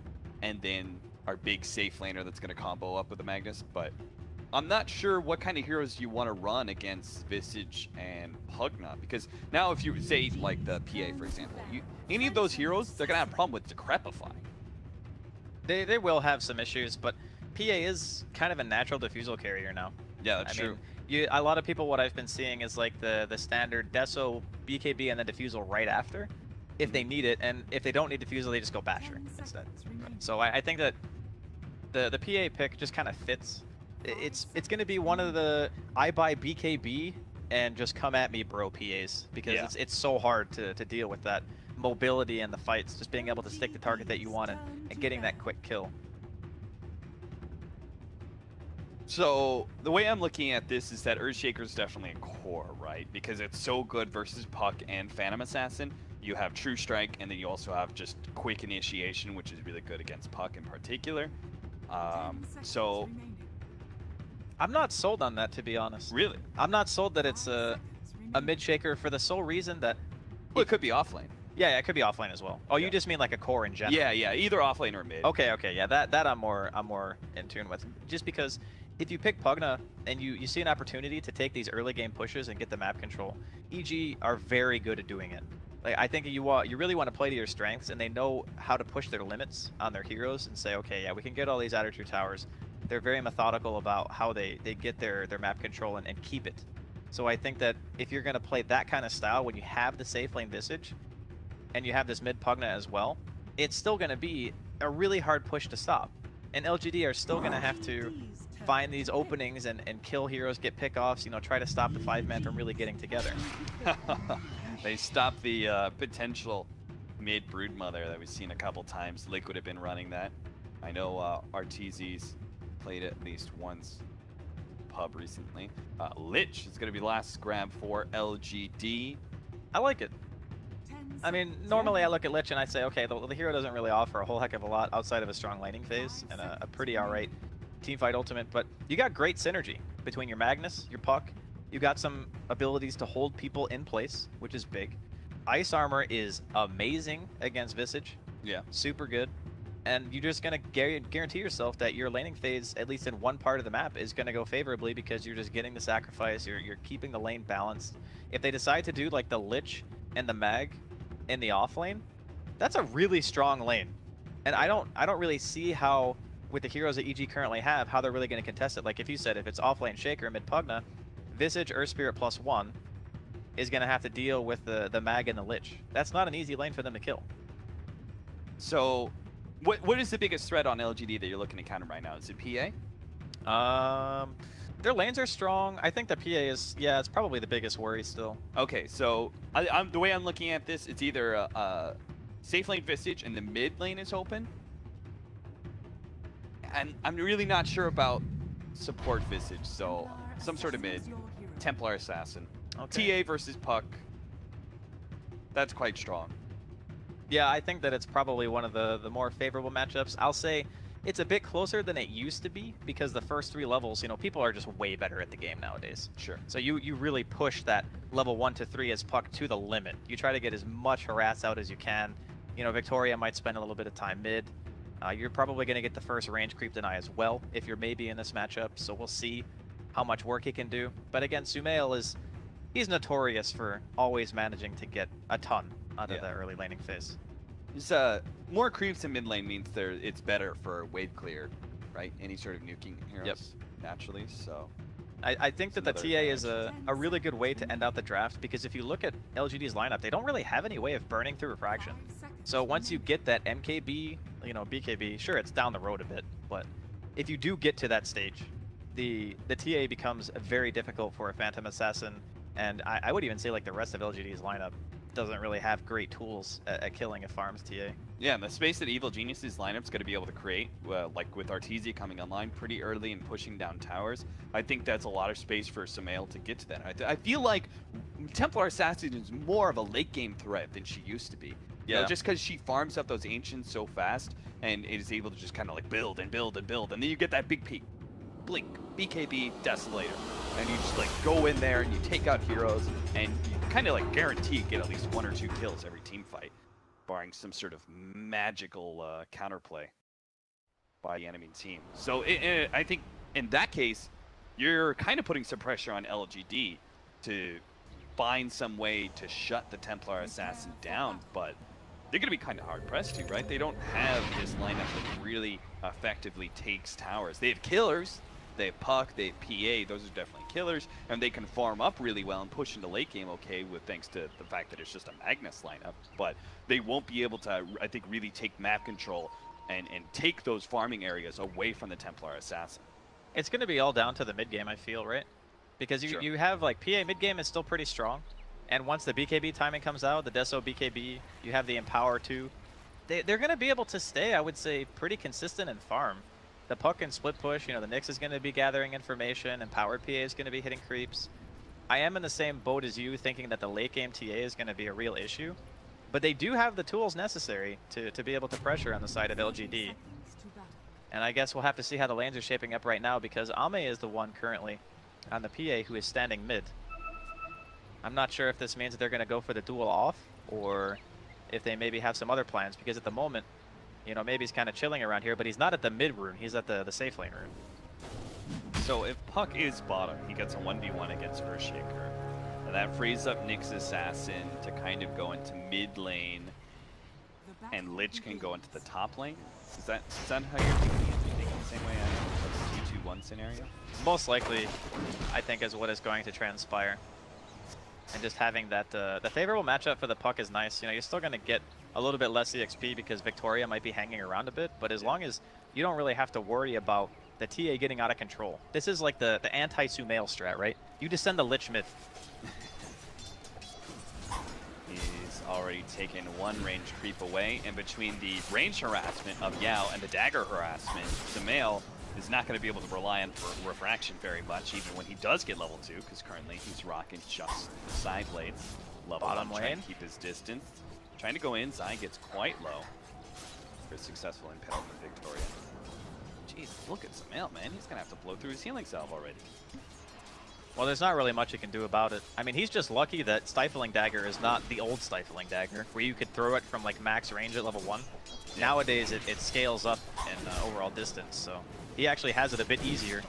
and then our big safe laner that's going to combo up with the Magnus. But I'm not sure what kind of heroes you want to run against Visage and Pugna, because now if you say like the PA, for example, any of those heroes, they're going to have a problem with Decrepify. They will have some issues, but PA is kind of a natural diffusal carrier now. Yeah, that's true. Mean, a lot of people, what I've been seeing is like the standard Deso, BKB, and then diffusal right after, if they need it, and if they don't need diffusal, they just go Basher instead. So I think that the PA pick just kind of fits. It's going to be one of the I buy BKB and just come at me, bro, PAs, because it's so hard to deal with that mobility and the fights, just being able to stick the target that you want and getting that quick kill. So the way I'm looking at this is that Earthshaker is definitely a core, right? Because it's so good versus Puck and Phantom Assassin. You have True Strike, and then you also have just quick initiation, which is really good against Puck in particular. So I'm not sold on that, to be honest. Really? I'm not sold that it's a mid shaker for the sole reason that it could be offlane. Yeah, it could be offlane as well. Oh, you just mean like a core in general? Yeah, either offlane or mid. Okay, yeah, that I'm more in tune with. Just because if you pick Pugna and you see an opportunity to take these early game pushes and get the map control, EG are very good at doing it. Like, I think you really want to play to your strengths, and they know how to push their limits on their heroes and say, okay, yeah, we can get all these outer tier towers. They're very methodical about how they get their map control and keep it. So I think that if you're going to play that kind of style when you have the safe lane Visage and you have this mid Pugna as well, it's still going to be a really hard push to stop. And LGD are still going to have to find these openings and kill heroes, get pickoffs, try to stop the 5-man from really getting together. They stopped the potential mid Broodmother that we've seen a couple times. Liquid have been running that. I know RTZ's played it at least once pub recently. Lich is going to be last grab for LGD. I like it. I mean, normally I look at Lich and I say, okay, the hero doesn't really offer a whole heck of a lot outside of a strong laning phase and a pretty alright teamfight ultimate, but you got great synergy between your Magnus, your Puck. You got some abilities to hold people in place, which is big. Ice armor is amazing against Visage. Yeah. Super good. And you're just going to guarantee yourself that your laning phase, at least in one part of the map, is going to go favorably because you're just getting the sacrifice, you're keeping the lane balanced. If they decide to do like the Lich and the Mag in the off lane, that's a really strong lane. And I don't really see how, with the heroes that EG currently have, how they're really going to contest it. Like if you said, if it's off lane Shaker mid Pugna, Visage, Earth Spirit +1 is going to have to deal with the Mag and the Lich. That's not an easy lane for them to kill. So what is the biggest threat on LGD that you're looking to counter right now? Is it PA? Their lanes are strong. I think the PA is, yeah, it's probably the biggest worry still. Okay, so the way I'm looking at this, it's either a safe lane Visage and the mid lane is open. And I'm really not sure about support Visage, so some sort of mid. Templar Assassin. Okay. TA versus Puck. That's quite strong. Yeah, I think that it's probably one of the more favorable matchups. I'll say it's a bit closer than it used to be because the first 3 levels, you know, people are just way better at the game nowadays. Sure. So you really push that level 1 to 3 as Puck to the limit. You try to get as much harass out as you can. You know, Victoria might spend a little bit of time mid. You're probably going to get the first range creep deny as well if you're maybe in this matchup. So we'll see how much work he can do. But again, Sumail he's notorious for always managing to get a ton out of the early laning phase. More creeps in mid lane means it's better for wave clear, right? Any sort of nuking heroes naturally, so. I think that the TA is a really good way to end out the draft because if you look at LGD's lineup, they don't really have any way of burning through refraction. So once you get that MKB, you know, BKB, sure, it's down the road a bit, but if you do get to that stage, the TA becomes very difficult for a Phantom Assassin, and I would even say like the rest of LGD's lineup doesn't really have great tools at killing a farm's TA. Yeah, and the space that Evil Genius's lineup's going to be able to create, like with Artesia coming online pretty early and pushing down towers, I think that's a lot of space for Sumail to get to that. I feel like Templar Assassin is more of a late game threat than she used to be. You know, just because she farms up those Ancients so fast and is able to just kind of like build and build and build, and then you get that big peak. Blink, BKB, Desolator, and you just like go in there and you take out heroes and you kind of like guarantee get at least 1 or 2 kills every team fight, barring some sort of magical counterplay by the enemy team. So I think in that case, you're kind of putting some pressure on LGD to find some way to shut the Templar Assassin down, but they're going to be kind of hard pressed too, right? They don't have this lineup that really effectively takes towers. They have killers. They have Puck, they have PA, those are definitely killers, and they can farm up really well and push into late game okay with thanks to the fact that it's just a Magnus lineup, but they won't be able to, I think, really take map control and take those farming areas away from the Templar Assassin. It's going to be all down to the mid game, I feel, right? Because you have, like, PA mid game is still pretty strong, and once the BKB timing comes out, the Deso BKB, you have the Empower too, they're going to be able to stay, I would say, pretty consistent and farm. The Puck and split push, you know, the Nyx is going to be gathering information, and Powered PA is going to be hitting creeps. I am in the same boat as you, thinking that the late game TA is going to be a real issue, but they do have the tools necessary to be able to pressure on the side of LGD. And I guess we'll have to see how the lanes are shaping up right now, because Ame is the one currently on the PA who is standing mid. I'm not sure if this means that they're going to go for the duel off, or if they maybe have some other plans, because at the moment, you know, maybe he's kind of chilling around here, but he's not at the mid rune, he's at the safe lane rune. So if Puck is bottom, he gets a 1v1 against Earthshaker. And that frees up Nyx Assassin to kind of go into mid lane, and Lich can go into the top lane. Is that how you're thinking? Are you thinking the same way I am? 2-2-1 scenario? Most likely, I think, is what is going to transpire. And just having that, the favorable matchup for the Puck is nice. You know, you're still going to get a little bit less EXP because Victoria might be hanging around a bit, but as long as you don't really have to worry about the TA getting out of control. This is like the anti-Sumail strat, right? You just send the Lich mid. He's already taken one range creep away, and between the range harassment of Yao and the dagger harassment, Sumail is not going to be able to rely on refraction very much, even when he does get level 2, because currently he's rocking just side blades. Level Bottom 1, trying lane. to keep his distance. Trying to go in, Zai gets quite low. For a successful impale from Victoria. Jeez, look at Sumail, man. He's going to have to blow through his healing salve already. Well, there's not really much you can do about it. I mean, he's just lucky that Stifling Dagger is not the old Stifling Dagger, where you could throw it from like max range at level 1. Yeah. Nowadays, it scales up in overall distance, so he actually has it a bit easier.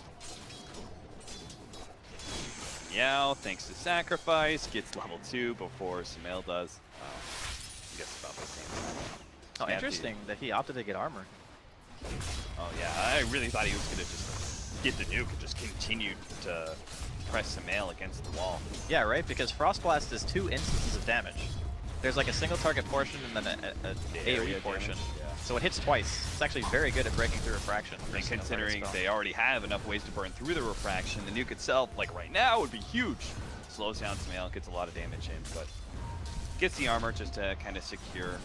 Yao, thanks to sacrifice, gets level 2 before Sumail does. I guess about the same time. Oh, interesting that he opted to get armor. Oh yeah, I really thought he was going to just get the nuke and just continue to press Sumail against the wall. Yeah, right, because Frost Blast is 2 instances of damage. There's like a single target portion and then an AoE portion. So it hits twice. It's actually very good at breaking through refraction. And considering they already have enough ways to burn through the refraction, the nuke itself, like right now, would be huge. Slows down Sumail, gets a lot of damage in, but gets the armor just to kind of secure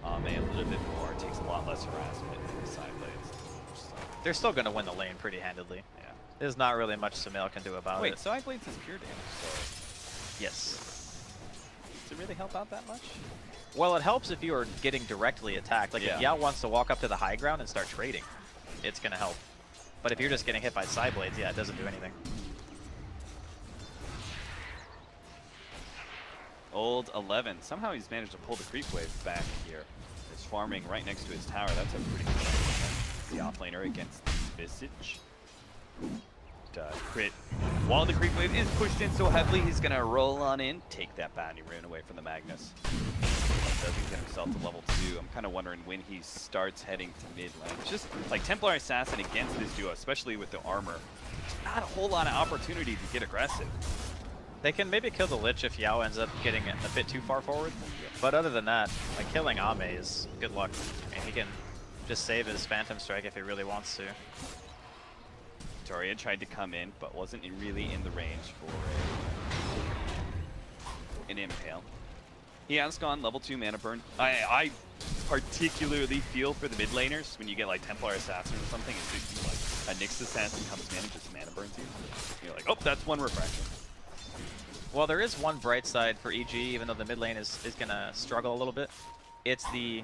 Ame a little bit more. Takes a lot less harassment from the side blades. they're still going to win the lane pretty handedly. Yeah. There's not really much Sumail can do about it. Wait, so Blades is pure damage, so... Yes. Does it really help out that much? Well, it helps if you are getting directly attacked. Like if Yao wants to walk up to the high ground and start trading, it's going to help. But if you're just getting hit by side blades, yeah, it doesn't do anything. Old 11. Somehow he's managed to pull the creep wave back here. He's farming right next to his tower. That's a pretty good thing. The offlaner against Visage. Crit. While the creep wave is pushed in so heavily, he's going to roll on in, take that bounty rune away from the Magnus. Doesn't get himself to level 2. I'm kind of wondering when he starts heading to mid lane. It's just like Templar Assassin against this duo, especially with the armor. There's not a whole lot of opportunity to get aggressive. They can maybe kill the Lich if Yao ends up getting a bit too far forward. But other than that, like killing Ame is good luck. And he can just save his Phantom Strike if he really wants to. Victoria tried to come in, but wasn't really in the range for an impale. He has gone level 2 mana burn. I particularly feel for the mid laners when you get like Templar Assassin or something, and like a Nyx Assassin comes in and just mana burns you. You're like, oh, that's one refraction. Well, there is one bright side for EG, even though the mid lane is going to struggle a little bit. It's the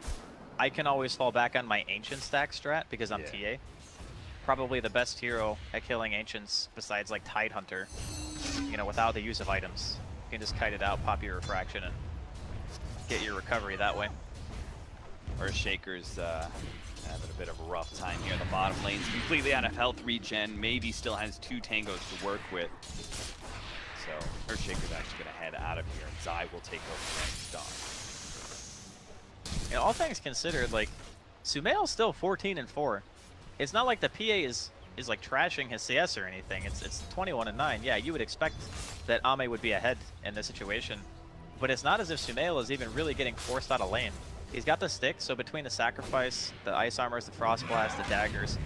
I can always fall back on my Ancient stack strat because I'm TA. Probably the best hero at killing Ancients besides like Tidehunter, you know, without the use of items. You can just kite it out, pop your refraction, and get your recovery that way. Earthshaker's having a bit of a rough time here in the bottom lanes. Completely out of health regen, maybe still has 2 tangos to work with. So Earthshaker's actually going to head out of here, and Zai will take over next dawn. You know, all things considered, like, Sumail's still 14-4. It's not like the PA is like trashing his CS or anything. It's 21-9. Yeah, you would expect that Ame would be ahead in this situation. But it's not as if Sumail is even really getting forced out of lane. He's got the stick, so between the sacrifice, the ice armors, the frost blast, the daggers,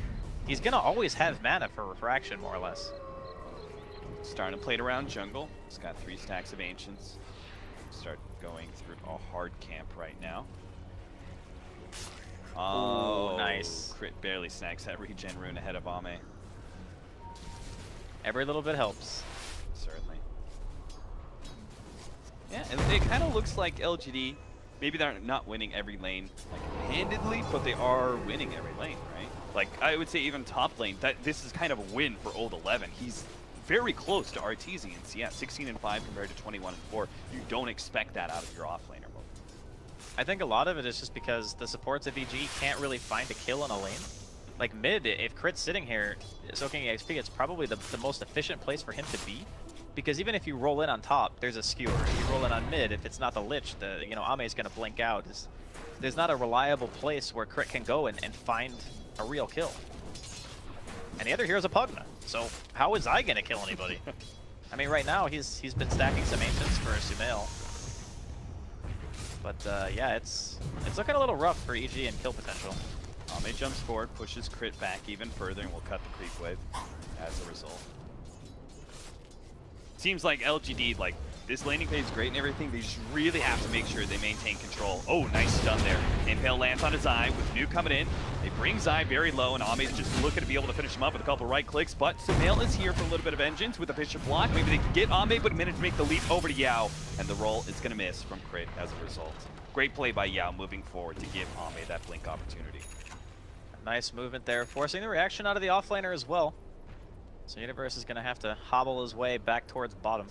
he's gonna always have mana for refraction, more or less. Starting to play it around jungle. He's got 3 stacks of ancients. Start going through a hard camp right now. Oh, nice. Crit barely snacks that regen rune ahead of Ame. Every little bit helps. Certainly. Yeah, and it kind of looks like LGD, maybe they're not winning every lane like handedly, but they are winning every lane, right? Like, I would say even top lane, this is kind of a win for Old 11. He's very close to Artesians. Yeah, 16-5 compared to 21-4. You don't expect that out of your offlaner mode. I think a lot of it is just because the supports of EG can't really find a kill in a lane. Like mid, if Crit's sitting here soaking XP, it's probably the most efficient place for him to be. Because even if you roll in on top, there's a skewer. If you roll in on mid, if it's not the Lich, Ame's going to blink out. There's not a reliable place where Crit can go and find a real kill. And the other hero's a Pugna, so how is I going to kill anybody? I mean, right now, he's been stacking some Ancients for Sumail. But yeah, it's looking a little rough for EG and kill potential. Ame jumps forward, pushes Crit back even further, and will cut the creep wave as a result. Seems like LGD, like, this laning phase is great and everything, they just really have to make sure they maintain control. Oh, nice stun there. Impale lands on his eye with Nuke coming in. They bring Zai very low, and Ame's just looking to be able to finish him up with a couple right clicks, but Sumail is here for a little bit of vengeance with a Bishop block. Maybe they can get Ame, but manage to make the leap over to Yao, and the roll is going to miss from Crit as a result. Great play by Yao moving forward to give Ame that blink opportunity. Nice movement there, forcing the reaction out of the offlaner as well. So Universe is going to have to hobble his way back towards bottom.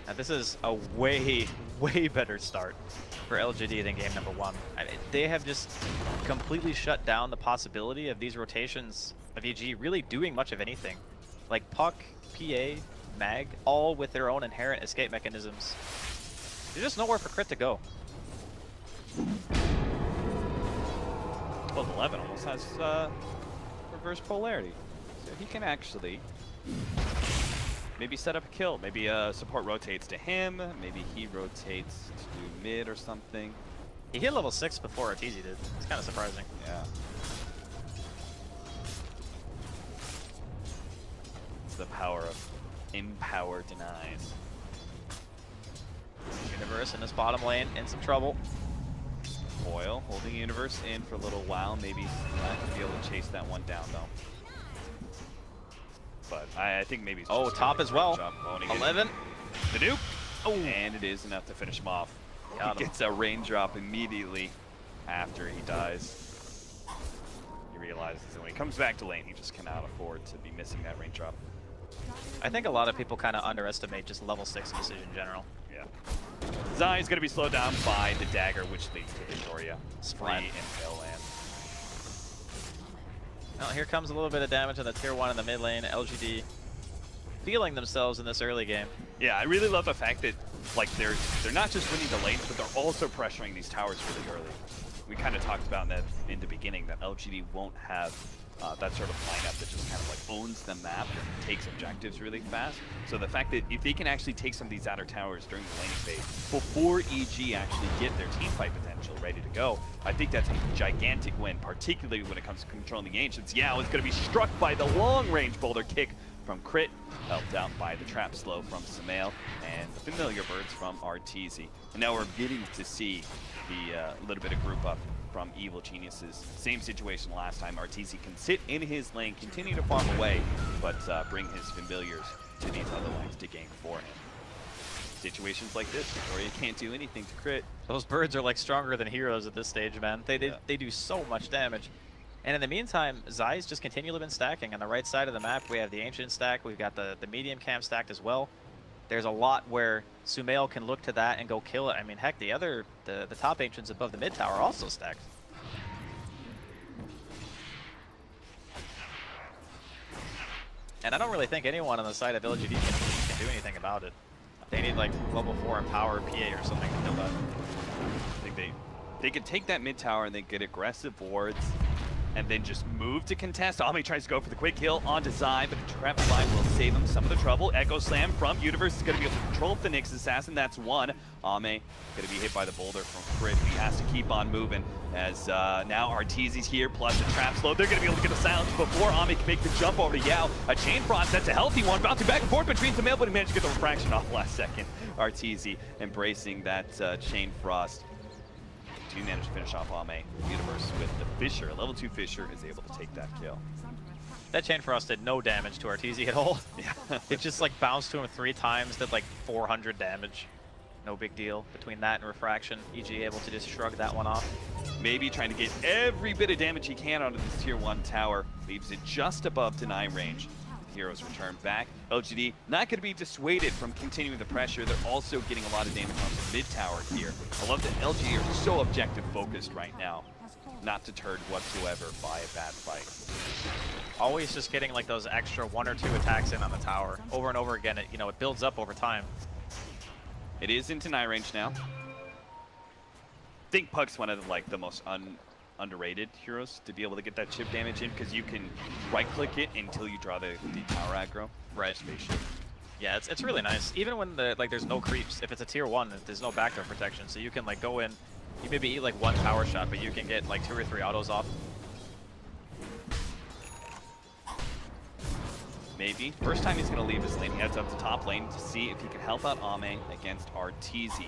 Now this is a way, way better start for LGD than game number 1. I mean, they have just completely shut down the possibility of these rotations of EG really doing much of anything. Like Puck, PA, Mag, all with their own inherent escape mechanisms. There's just nowhere for Crit to go. Well, 11 almost has reverse polarity. So he can actually maybe set up a kill. Maybe support rotates to him. Maybe he rotates to mid or something. He hit level 6 before Arteezy did. It's kind of surprising. Yeah. It's the power of Empower denies. Universe in this bottom lane in some trouble. Foil holding Universe in for a little while. Maybe not going to be able to chase that one down, though. But I think maybe... Oh, top as well. 11. The nuke. Oh, and it is enough to finish him off. He gets a raindrop immediately after he dies. He realizes that when he comes back to lane, he just cannot afford to be missing that raindrop. I think a lot of people kind of underestimate just level 6 usage in general. Yeah. Zai is going to be slowed down by the dagger, which leads to Victoria. Spree and Paleland. Well, here comes a little bit of damage on the tier 1 in the mid lane. LGD feeling themselves in this early game. Yeah, I really love the fact that like they're not just winning the lanes, but they're also pressuring these towers really early. We kind of talked about that in the beginning, that LGD won't have that sort of lineup that just kind of like owns the map and takes objectives really fast. So the fact that if they can actually take some of these outer towers during the laning phase before EG actually get their team fight potential ready to go, I think that's a gigantic win, particularly when it comes to controlling the Ancients. Yeah, it's going to be struck by the long-range boulder kick from Crit, helped out by the trap slow from Sumail, and the familiar birds from Arteezy. And now we're getting to see the little bit of group up from Evil Geniuses. Same situation last time. Arteezy can sit in his lane, continue to farm away, but bring his familiars to these other lanes to gank for him. Situations like this, where you can't do anything to Crit. Those birds are like stronger than heroes at this stage, man. They do so much damage. And in the meantime, Zai's just continually been stacking. On the right side of the map, we have the Ancient stack. We've got the medium camp stacked as well. There's a lot where Sumail can look to that and go kill it. I mean, heck, the top Ancients above the mid tower are also stacked. And I don't really think anyone on the side of LGD can do anything about it. They need like level 4 empower PA or something to kill that. I think they could take that mid tower and they get aggressive wards and then just move to contest. Ame tries to go for the quick kill onto Zai, but the trap line will save him some of the trouble. Echo Slam from Universe is going to be able to control the Nyx Assassin. That's one. Ame going to be hit by the boulder from Crit. He has to keep on moving as now Arteezy's here, plus the trap slow. They're going to be able to get a silence before Ame can make the jump over to Yao. A Chain Frost, that's a healthy one. Bouncing back and forth between Sumail, but he managed to get the refraction off last second. Arteezy embracing that Chain Frost. Do manage to finish off Ame. Universe with the Fissure. Level 2 Fissure is able to take that kill. That Chain Frost did no damage to Arteezy at all. Yeah. It just like bounced to him 3 times, did like 400 damage. No big deal. Between that and Refraction, EG able to just shrug that one off. Maybe trying to get every bit of damage he can out of this tier 1 tower. Leaves it just above deny range. Heroes return back. LGD not going to be dissuaded from continuing the pressure. They're also getting a lot of damage on the mid tower here. I love that LGD are so objective focused right now. Not deterred whatsoever by a bad fight. Always just getting like those extra 1 or 2 attacks in on the tower. Over and over again, it builds up over time. It is in deny range now. I think Puck's one of the most underrated heroes to be able to get that chip damage in, because you can right click it until you draw the tower aggro. Right. Yeah, it's really nice. Even when there's no creeps, if it's a tier 1, there's no backdoor protection, so you can like go in, you maybe eat like 1 power shot, but you can get like 2 or 3 autos off. Maybe. First time he's going to leave his lane, he heads up to top lane to see if he can help out Ame against Arteezy.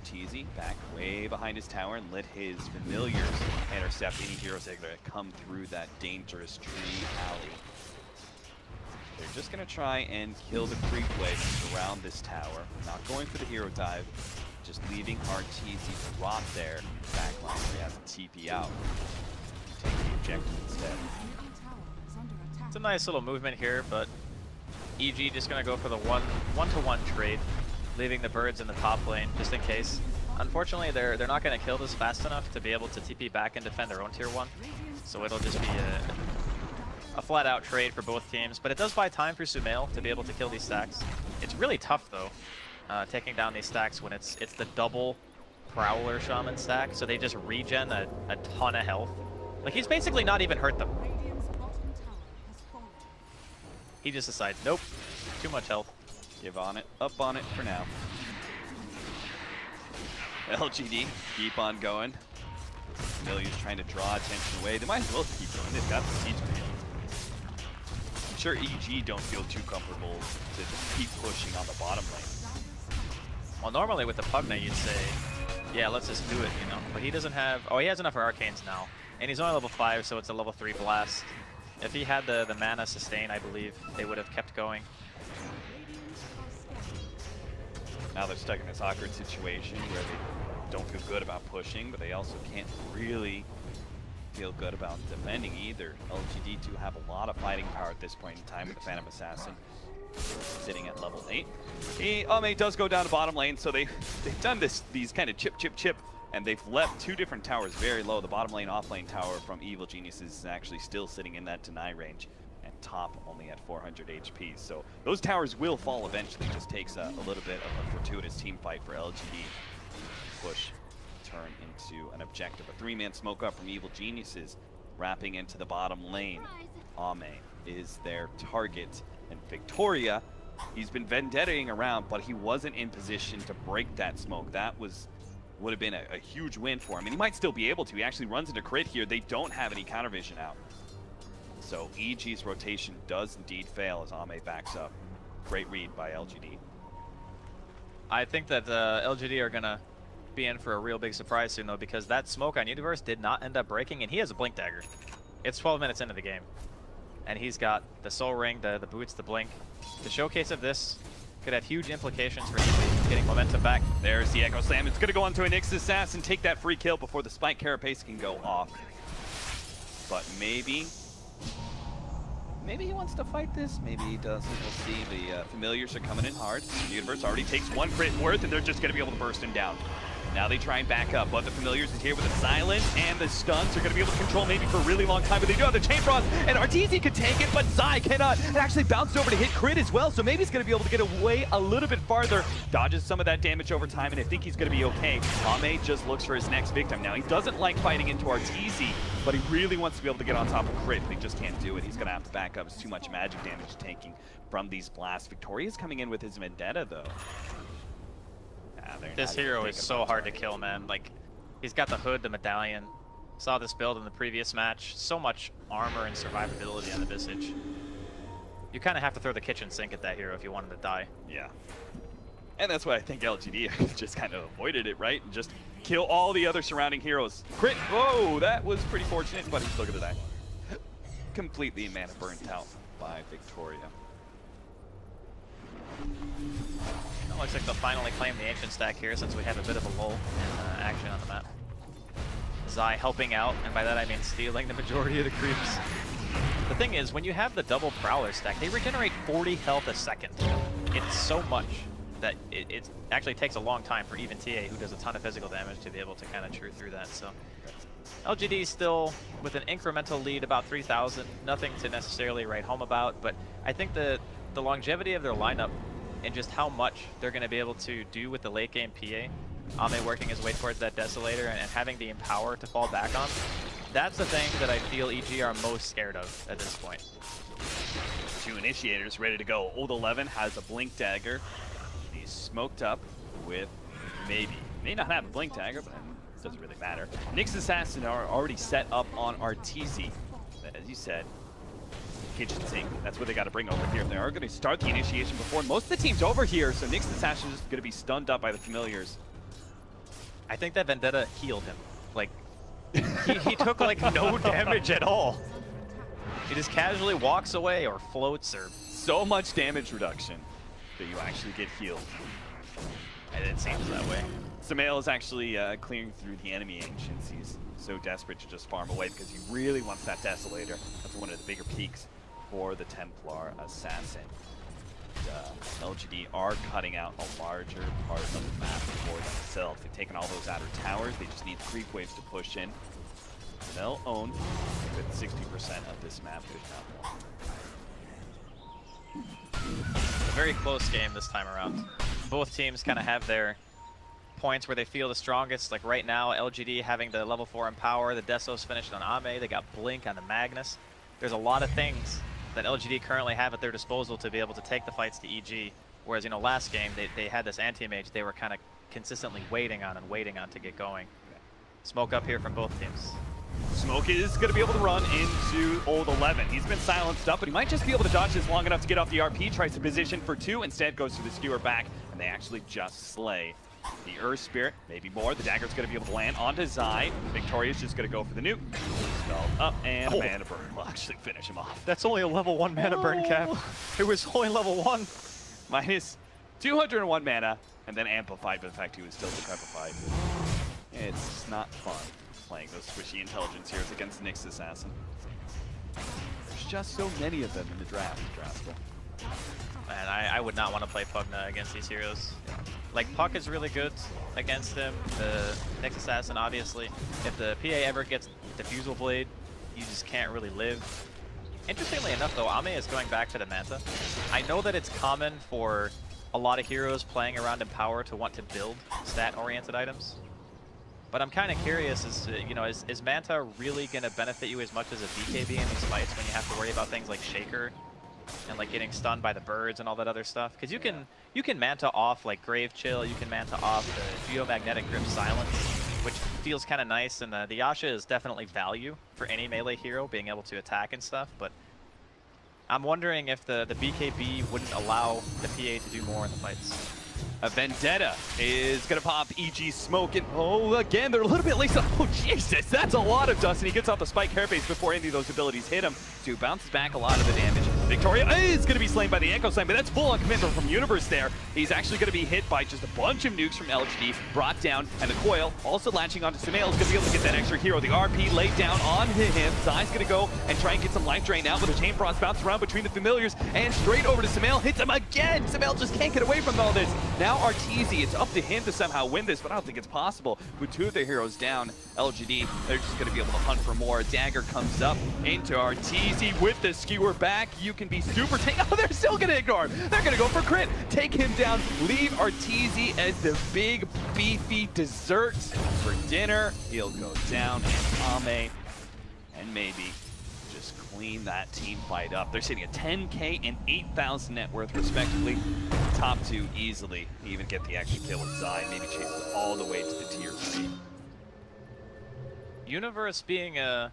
Arteezy back way behind his tower and let his familiars intercept any heroes that come through that dangerous tree alley. They're just going to try and kill the creep waves around this tower. Not going for the hero dive, just leaving Arteezy to rot there. Backline where he has a TP out. Take the objective instead. It's a nice little movement here, but EG just going to go for the one-to-one trade, leaving the birds in the top lane just in case. Unfortunately, they're not going to kill this fast enough to be able to TP back and defend their own tier 1. So it'll just be a flat-out trade for both teams. But it does buy time for Sumail to be able to kill these stacks. It's really tough, though, taking down these stacks when it's the double Prowler Shaman stack. So they just regen a ton of health. Like, he's basically not even hurt them. He just decides, nope, too much health. Give on it, up on it for now. LGD, keep on going. Familiar's trying to draw attention away. They might as well keep going. They've got the siege command. I'm sure EG don't feel too comfortable to just keep pushing on the bottom lane. Well, normally with the Pugna, you'd say, yeah, let's just do it, you know. But he doesn't have, oh, he has enough for Arcanes now. And he's only level 5, so it's a level 3 blast. If he had the mana sustain, I believe, they would have kept going. Now they're stuck in this awkward situation where they don't feel good about pushing, but they also can't really feel good about defending either. LGD do have a lot of fighting power at this point in time with the Phantom Assassin sitting at level 8. Ame does go down to bottom lane, so they've done these kind of chip, and they've left 2 different towers very low. The bottom lane off lane tower from Evil Geniuses is actually still sitting in that deny range, and top only at 400 HP. So those towers will fall eventually. It just takes a little bit of a fortuitous team fight for LGD to push, turn into an objective. A 3-man smoke up from Evil Geniuses wrapping into the bottom lane. Ame is their target, and Victoria, he's been vendettaing around, but he wasn't in position to break that smoke. That would have been a huge win for him, and he might still be able to. He actually runs into crit here. They don't have any counter vision out. So EG's rotation does indeed fail as Ame backs up. Great read by LGD. I think that LGD are going to be in for a real big surprise soon, though, because that smoke on Universe did not end up breaking, and he has a Blink Dagger. It's 12 minutes into the game, and he's got the Soul Ring, the boots, the Blink. The showcase of this could have huge implications for EG getting momentum back. There's the Echo Slam. It's going to go onto an Nyx Assassin, take that free kill before the Spike Carapace can go off. But maybe he wants to fight this. Maybe he doesn't. We'll see. The Familiars are coming in hard. The Universe already takes 1 crit worth, and they're just going to be able to burst him down. Now they try and back up, but the Familiars is here with the silence, and the stuns are going to be able to control maybe for a really long time, but they do have the Chain Frost, and Arteezy could take it, but Zai cannot. It actually bounced over to hit crit as well, so maybe he's going to be able to get away a little bit farther, dodges some of that damage over time, and I think he's going to be okay. Ame just looks for his next victim. Now, he doesn't like fighting into Arteezy, but he really wants to be able to get on top of crit, but he just can't do it. He's going to have to back up. It's too much magic damage taking from these blasts. Victoria's coming in with his Vendetta, though. This hero is so hard to kill, man. Like, he's got the hood, the medallion. Saw this build in the previous match. So much armor and survivability on the Visage. You kind of have to throw the kitchen sink at that hero if you want him to die. Yeah. And that's why I think LGD just kind of avoided it, right? And just kill all the other surrounding heroes. Crit! Whoa, that was pretty fortunate, but he's still gonna die. Completely mana burnt out by Victoria. It looks like they'll finally claim the Ancient stack here since we have a bit of a lull in action on the map. Zai helping out, and by that I mean stealing the majority of the creeps. The thing is, when you have the double Prowler stack, they regenerate 40 health a second. It's so much that it actually takes a long time for even TA, who does a ton of physical damage, to be able to kind of chew through that. So LGD still with an incremental lead, about 3,000. Nothing to necessarily write home about, but I think the longevity of their lineup and just how much they're going to be able to do with the late game PA, Ame working his way towards that Desolator and having the Empower to fall back on, that's the thing that I feel EG are most scared of at this point. 2 Initiators ready to go. Old 11 has a Blink Dagger. He's smoked up with maybe. May not have a Blink Dagger, but it doesn't really matter. Nyx Assassin are already set up on Arteezy. As you said, kitchen sink. That's what they got to bring over here. They are going to start the initiation before most of the team's over here, so Nyx Assassin is going to be stunned up by the Familiars. I think that Vendetta healed him. Like, he took like no damage at all. He just casually walks away or floats or... So much damage reduction that you actually get healed. And it seems that way. Samael is actually clearing through the enemy Ancients. He's so desperate to just farm away because he really wants that Desolator. That's one of the bigger peaks for the Templar Assassin. LGD are cutting out a larger part of the map for themselves. They've taken all those outer towers. They just need creep waves to push in. They'll own a good 60% of this map, if not more. A very close game this time around. Both teams kind of have their points where they feel the strongest. Like right now, LGD having the level 4 Empower, the Desos finished on Ame, they got Blink on the Magnus. There's a lot of things that LGD currently have at their disposal to be able to take the fights to EG. Whereas, you know, last game, they had this anti-mage they were kind of consistently waiting on to get going. Smoke up here from both teams. Smoke is going to be able to run into Old 11. He's been silenced up, but he might just be able to dodge this long enough to get off the RP. Tries to position for 2, instead goes to the skewer back, and they actually just slay The Earth Spirit, maybe more. The dagger's going to be able to land onto Zai. Victoria's just going to go for the nuke. Spelled up, and a mana burn will actually finish him off. That's only a level 1 mana burn cap. It was only level 1. Minus 201 mana, and then amplified by the fact he was still decrepified. It's not fun playing those squishy intelligence heroes against Nyx Assassin. There's just so many of them in the draft, Draskell. Man, I would not want to play Pugna against these heroes. Like, Puck is really good against him. The Nyx Assassin, obviously. If the PA ever gets Diffusal Blade, you just can't really live. Interestingly enough, though, Ame is going back to the Manta. I know that it's common for a lot of heroes playing around in Power to want to build stat-oriented items. But I'm kind of curious as to, you know, is Manta really going to benefit you as much as a BKB in these fights when you have to worry about things like Shaker and like getting stunned by the birds and all that other stuff? Because you can Manta off like Grave Chill, you can Manta off the Geomagnetic Grip Silence, which feels kind of nice, and the Yasha is definitely value for any melee hero being able to attack and stuff, but I'm wondering if the BKB wouldn't allow the PA to do more in the fights. A Vendetta is going to pop EG Smoke, and oh, again, they're a little bit late. Oh, Jesus, that's a lot of dust, and he gets off the Spike Carapace before any of those abilities hit him, so he bounces back a lot of the damage. Victoria is going to be slain by the Echo Sign, but that's full-on commitment from Universe there. He's actually going to be hit by just a bunch of nukes from LGD, brought down, and the Coil also latching onto Sumail is going to be able to get that extra hero. The RP laid down on him. Zai's going to go and try and get some life drain out with a Chain Frost bounce around between the familiars, and straight over to Sumail, hits him again. Sumail just can't get away from all this. Now Arteezy, it's up to him to somehow win this, but I don't think it's possible. With two of their heroes down, LGD, they're just going to be able to hunt for more. Dagger comes up into Arteezy with the skewer back. You can be super tank. Oh, they're still going to ignore him. They're going to go for crit. Take him down. Leave Arteezy as the big, beefy dessert for dinner. He'll go down, and Ame, and maybe just clean that team fight up. They're sitting at 10K and 8,000 net worth, respectively. Top two easily. Even get the extra kill with Zai. Maybe chase it all the way to the tier 3. Universe being a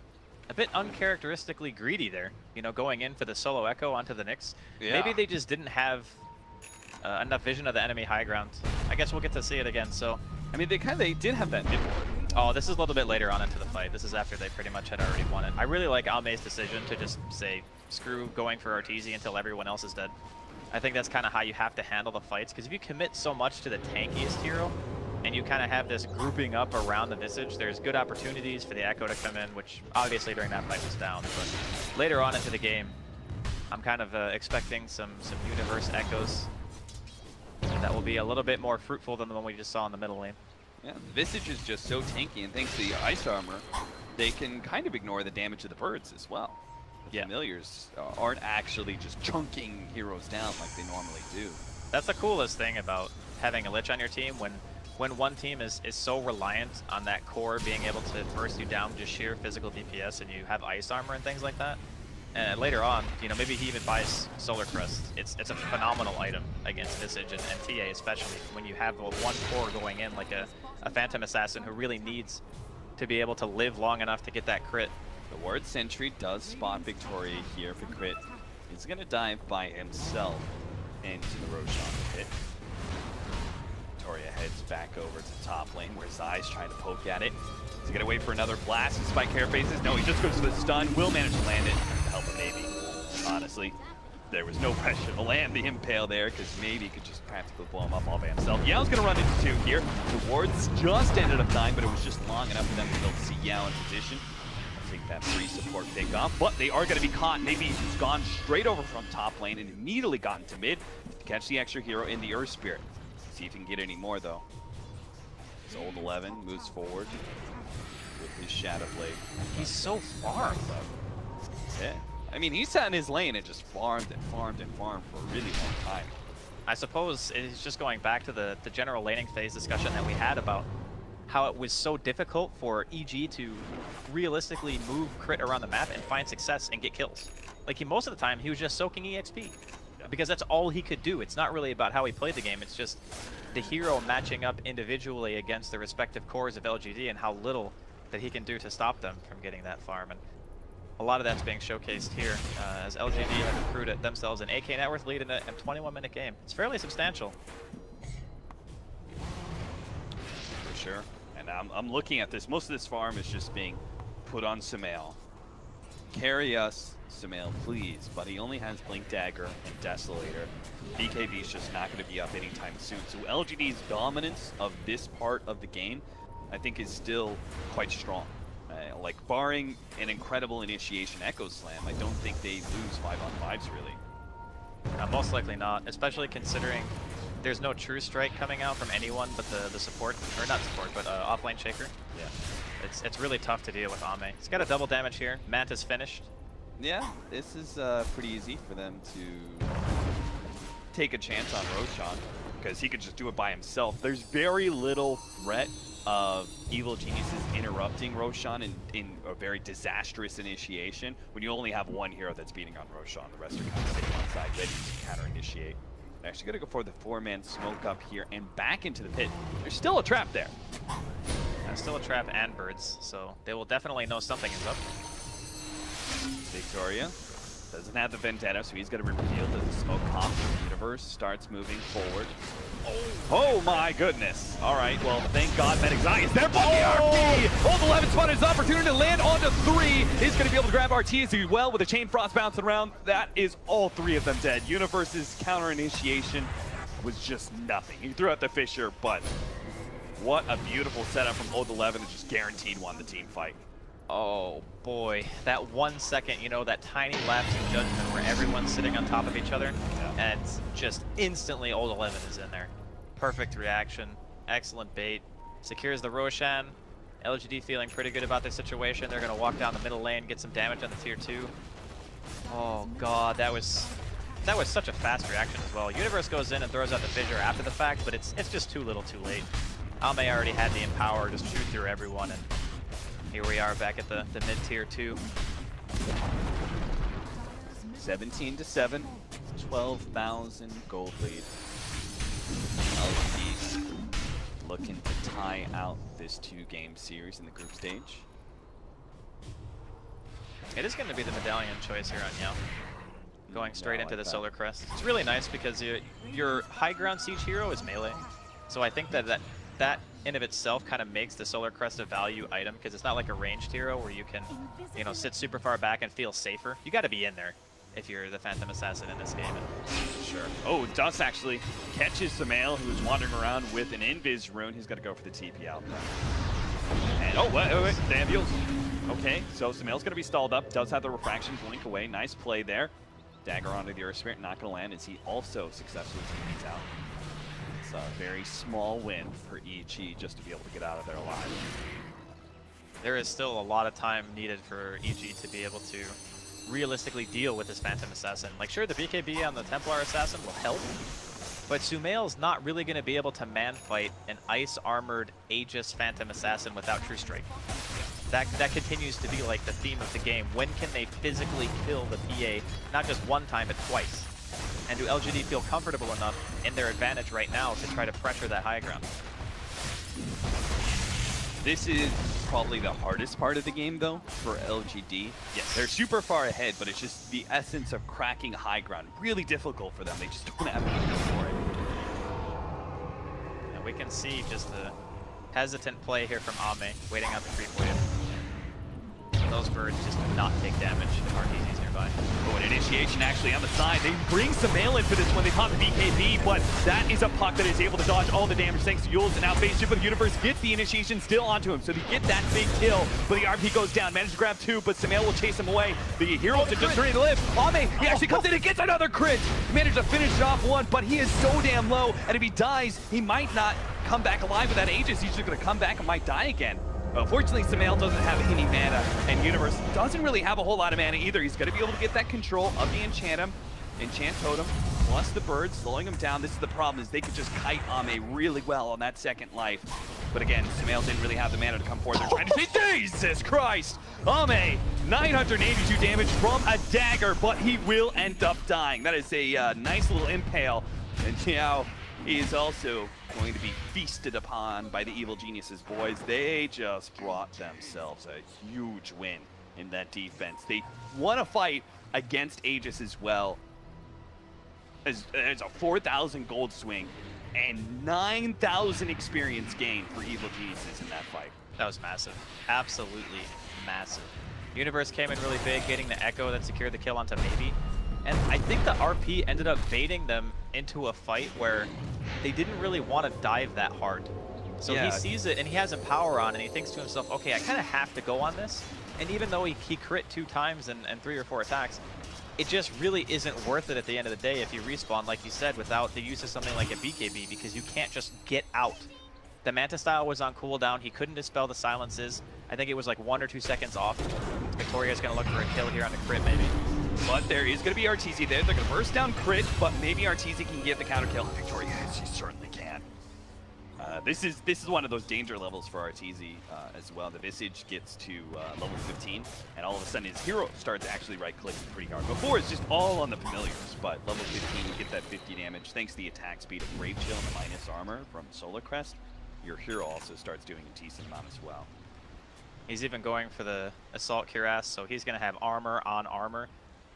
bit uncharacteristically greedy there, you know, going in for the solo Echo onto the Nyx. Yeah. Maybe they just didn't have enough vision of the enemy high ground. I guess we'll get to see it again, so. I mean, they did have that mid ward. Oh, this is a little bit later on into the fight. This is after they pretty much had already won it. I really like Ame's decision to just say, screw going for Arteezy until everyone else is dead. I think that's kind of how you have to handle the fights, because if you commit so much to the tankiest hero, and you kind of have this grouping up around the Visage, there's good opportunities for the Echo to come in, which obviously during that fight was down. But later on into the game, I'm kind of expecting some Universe Echoes that will be a little bit more fruitful than the one we just saw in the middle lane. Yeah, the Visage is just so tanky, and thanks to the Ice Armor, they can kind of ignore the damage of the birds as well. The familiars aren't actually just chunking heroes down like they normally do. That's the coolest thing about having a Lich on your team, when one team is so reliant on that core being able to burst you down with just sheer physical DPS, and you have Ice Armor and things like that. And later on, you know, maybe he even buys Solar Crest. It's a phenomenal item against Visage and TA, especially when you have one core going in, like a Phantom Assassin who really needs to be able to live long enough to get that crit. The Ward Sentry does spot Victoria here for crit. He's going to dive by himself into the Roshan pit. Victoria heads back over to top lane where Zai's trying to poke at it. He's going to wait for another blast. And Spike Carapaces. No, he just goes to the stun. Will manage to land it. To help him maybe. Honestly, there was no pressure to land the Impale there, because maybe he could just practically blow him up all by himself. Yao's going to run into two here. The wards just ended up dying, but it was just long enough for them to be able to see Yao in position. Take that free support pick off, but they are going to be caught. Maybe he's gone straight over from top lane and immediately gotten to mid to catch the extra hero in the Earth Spirit. See if he can get any more, though. His old 11 moves forward with his Shadow Blade. He's so farmed, though. Yeah. I mean, he sat in his lane and just farmed and farmed and farmed for a really long time. I suppose it's just going back to the general laning phase discussion that we had about how it was so difficult for EG to realistically move crit around the map and find success and get kills. Like, most of the time, he was just soaking EXP. Because that's all he could do. It's not really about how he played the game. It's just the hero matching up individually against the respective cores of LGD and how little that he can do to stop them from getting that farm. And a lot of that's being showcased here as LGD have recruited themselves an AK net worth lead in a 21-minute game. It's fairly substantial. sure. And I'm looking at this. Most of this farm is just being put on Sumail. Carry us, Sumail, please. But he only has Blink Dagger and Desolator. BKB is just not going to be up anytime soon. So LGD's dominance of this part of the game, I think, is still quite strong. Like, barring an incredible initiation Echo Slam, I don't think they lose 5-on-5s, really. Most likely not, especially considering there's no True Strike coming out from anyone but the support, or not support, but offlane Shaker. Yeah. It's really tough to deal with Ame. He's got a double damage here. Manta's finished. Yeah, this is pretty easy for them to take a chance on Roshan, because he could just do it by himself. There's very little threat of Evil Geniuses interrupting Roshan in a very disastrous initiation when you only have one hero that's beating on Roshan. The rest are kind of sitting on side ready to counter-initiate. They're actually going to go for the 4-man smoke up here and back into the pit. There's still a trap there. Still a trap and birds, so they will definitely know something is up. Victoria doesn't have the Vendetta, so he's going to be revealed as the smoke pop. The universe starts moving forward. Oh my goodness. All right, well, thank God Medic Zai is there, but the RP! Old 11 spotted his opportunity to land onto 3. He's going to be able to grab RT as well with a Chain Frost bouncing around. That is all 3 of them dead. Universe's counter initiation was just nothing. He threw out the Fissure, but what a beautiful setup from Old 11 that just guaranteed won the team fight. Oh boy, that 1 second, you know, that tiny lapse in judgment where everyone's sitting on top of each other, and just instantly Old 11 is in there. Perfect reaction, excellent bait, secures the Roshan. LGD feeling pretty good about their situation. They're gonna walk down the middle lane, get some damage on the tier 2. Oh god, that was such a fast reaction as well. Universe goes in and throws out the Fissure after the fact, but it's just too little too late. Ame already had the Empower, just shoot through everyone, and here we are back at the mid-tier 2. 17-7, 12,000 gold lead. LGD looking to tie out this 2-game series in the group stage. It is going to be the Medallion choice here on Yao. Going straight into the Solar Crest. It's really nice because your high ground siege hero is melee. So I think that in of itself kind of makes the Solar Crest a value item, because it's not like a ranged hero where you can, you know, sit super far back and feel safer. You got to be in there if you're the Phantom Assassin in this game. Sure. Oh, Dust actually catches Sumail, who's wandering around with an Invis rune. He's got to go for the TP out. And oh, wait, the ambulance. Okay, so Sumail's going to be stalled up. Does have the refraction blink away. Nice play there. Dagger onto the Earth Spirit, not going to land as he also successfully TPs out. It's a very small win for EG just to be able to get out of there alive. There is still a lot of time needed for EG to be able to realistically deal with this Phantom Assassin. Like, sure, the BKB on the Templar Assassin will help, but Sumail's not really going to be able to man-fight an ice-armored Aegis Phantom Assassin without True Strike. That continues to be like the theme of the game. When can they physically kill the PA, not just one time, but twice? And do LGD feel comfortable enough in their advantage right now to try to pressure that high ground? This is probably the hardest part of the game, though, for LGD. Yes, they're super far ahead, but it's just the essence of cracking high ground. Really difficult for them. They just don't have anything for it. And we can see just the hesitant play here from Ame, waiting out the creep wave. Those birds just do not take damage if RTZ's nearby. Oh, an initiation actually on the side. They bring Sumail in for this when they pop the BKB, but that is a puck that is able to dodge all the damage thanks to Yules. And now phase 2 for the Universe gets the initiation still onto him, so they get that big kill. But the RP goes down, managed to grab 2, but Sumail will chase him away. The heroes are just ready to live. Ame, he actually comes in and gets another crit. He managed to finish it off 1, but he is so damn low, and if he dies, he might not come back alive with that Aegis. He's just going to come back and might die again. Fortunately, Sumail doesn't have any mana, and Universe doesn't really have a whole lot of mana either. He's going to be able to get that control of the Enchant Totem, plus the bird, slowing him down. This is the problem, is they could just kite Ame really well on that second life. But again, Sumail didn't really have the mana to come forward. They're trying to say, Jesus Christ! Ame, 982 damage from a dagger, but he will end up dying. That is a nice little impale. And now he is also going to be feasted upon by the Evil Geniuses, boys. They just brought themselves a huge win in that defense. They won a fight against Aegis as well. There's a 4,000 gold swing and 9,000 experience gain for Evil Geniuses in that fight. That was massive. Absolutely massive. Universe came in really big, getting the Echo that secured the kill onto Maybe. And I think the RP ended up baiting them into a fight where they didn't really want to dive that hard. So he sees it and he has Empower on and he thinks to himself, okay, I kind of have to go on this. And even though he crit 2 times and 3 or 4 attacks, it just really isn't worth it at the end of the day if you respawn, like you said, without the use of something like a BKB, because you can't just get out. The Manta style was on cooldown. He couldn't dispel the silences. I think it was like 1 or 2 seconds off. Victoria's going to look for a kill here on the crit, maybe. But there is going to be Arteezy there. They're going to burst down crit, but maybe Arteezy can get the counter kill. Victoria, she certainly can. This is one of those danger levels for Arteezy as well. The Visage gets to level 15, and all of a sudden his hero starts actually right-clicking pretty hard. Before, it's just all on the familiars, but level 15, you get that 50 damage. Thanks to the attack speed of Brave Chill and the minus armor from Solar Crest, your hero also starts doing a decent amount as well. He's even going for the Assault Cuirass, so he's going to have armor on armor.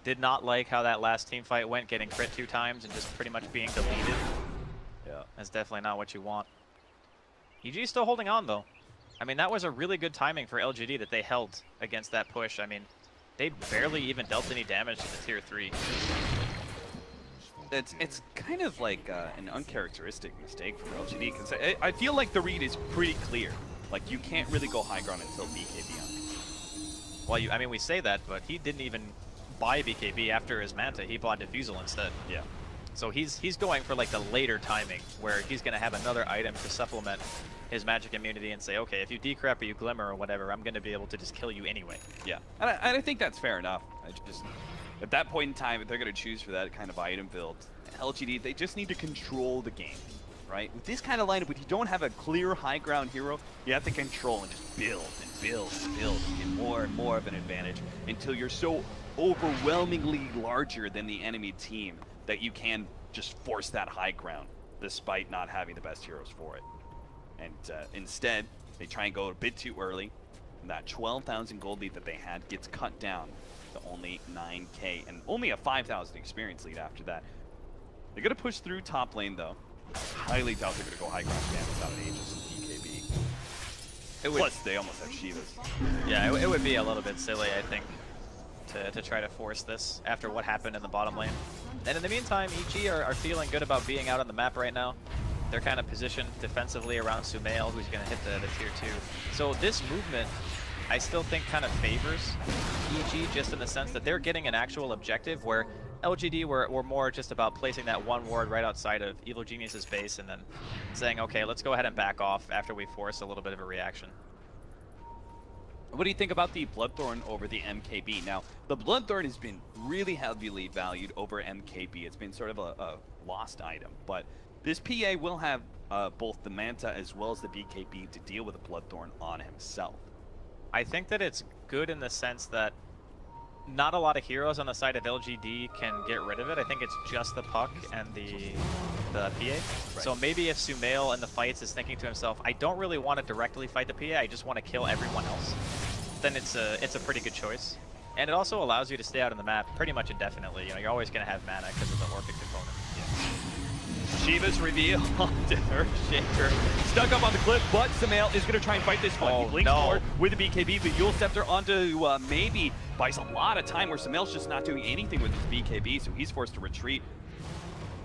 Did not like how that last team fight went, getting crit 2 times and just pretty much being deleted. Yeah. That's definitely not what you want. EG's still holding on, though. I mean, that was a really good timing for LGD that they held against that push. I mean, they barely even dealt any damage to the tier 3. It's kind of like an uncharacteristic mistake from LGD, because I feel like the read is pretty clear. Like, you can't really go high ground until BKB on. Well, I mean, we say that, but he didn't even buy BKB after his Manta. He bought Diffusal instead. Yeah. So he's going for like the later timing, where he's going to have another item to supplement his magic immunity and say, okay, if you decrep or you glimmer or whatever, I'm going to be able to just kill you anyway. Yeah, and I think that's fair enough. At that point in time, if they're going to choose for that kind of item build, LGD, they just need to control the game, right? With this kind of lineup, if you don't have a clear high ground hero, you have to control and just build and build and build and get more and more of an advantage until you're so overwhelmingly larger than the enemy team that you can just force that high ground despite not having the best heroes for it. And instead, they try and go a bit too early, and that 12,000 gold lead that they had gets cut down to only 9k and only a 5,000 experience lead after that. They're going to push through top lane, though. Highly doubt they're going to go high ground again without an Aegis and BKB. Plus, they almost have Shivas. Yeah, it would be a little bit silly, I think, to try to force this after what happened in the bottom lane. And in the meantime, EG are feeling good about being out on the map right now. They're kind of positioned defensively around Sumail, who's going to hit the tier 2. So this movement, I still think kind of favors EG, just in the sense that they're getting an actual objective, where LGD were more just about placing that one ward right outside of Evil Genius's base and then saying, okay, let's go ahead and back off after we force a little bit of a reaction. What do you think about the Bloodthorn over the MKB? Now, the Bloodthorn has been really heavily valued over MKB. It's been sort of a lost item, but this PA will have both the Manta as well as the BKB to deal with the Bloodthorn on himself. I think that it's good in the sense that not a lot of heroes on the side of LGD can get rid of it. I think it's just the Puck and the PA. Right. So maybe if Sumail in the fights is thinking to himself, I don't really want to directly fight the PA, I just want to kill everyone else, then it's a pretty good choice. And it also allows you to stay out on the map pretty much indefinitely. You know, you're always going to have mana because of the Orchid component. Shiva's reveal onto Earthshaker. Stuck up on the cliff, but Sumail is going to try and fight this one. He blinks forward with the BKB, the Yule Scepter onto Maybe. Buys a lot of time where Sumail's just not doing anything with his BKB, so he's forced to retreat.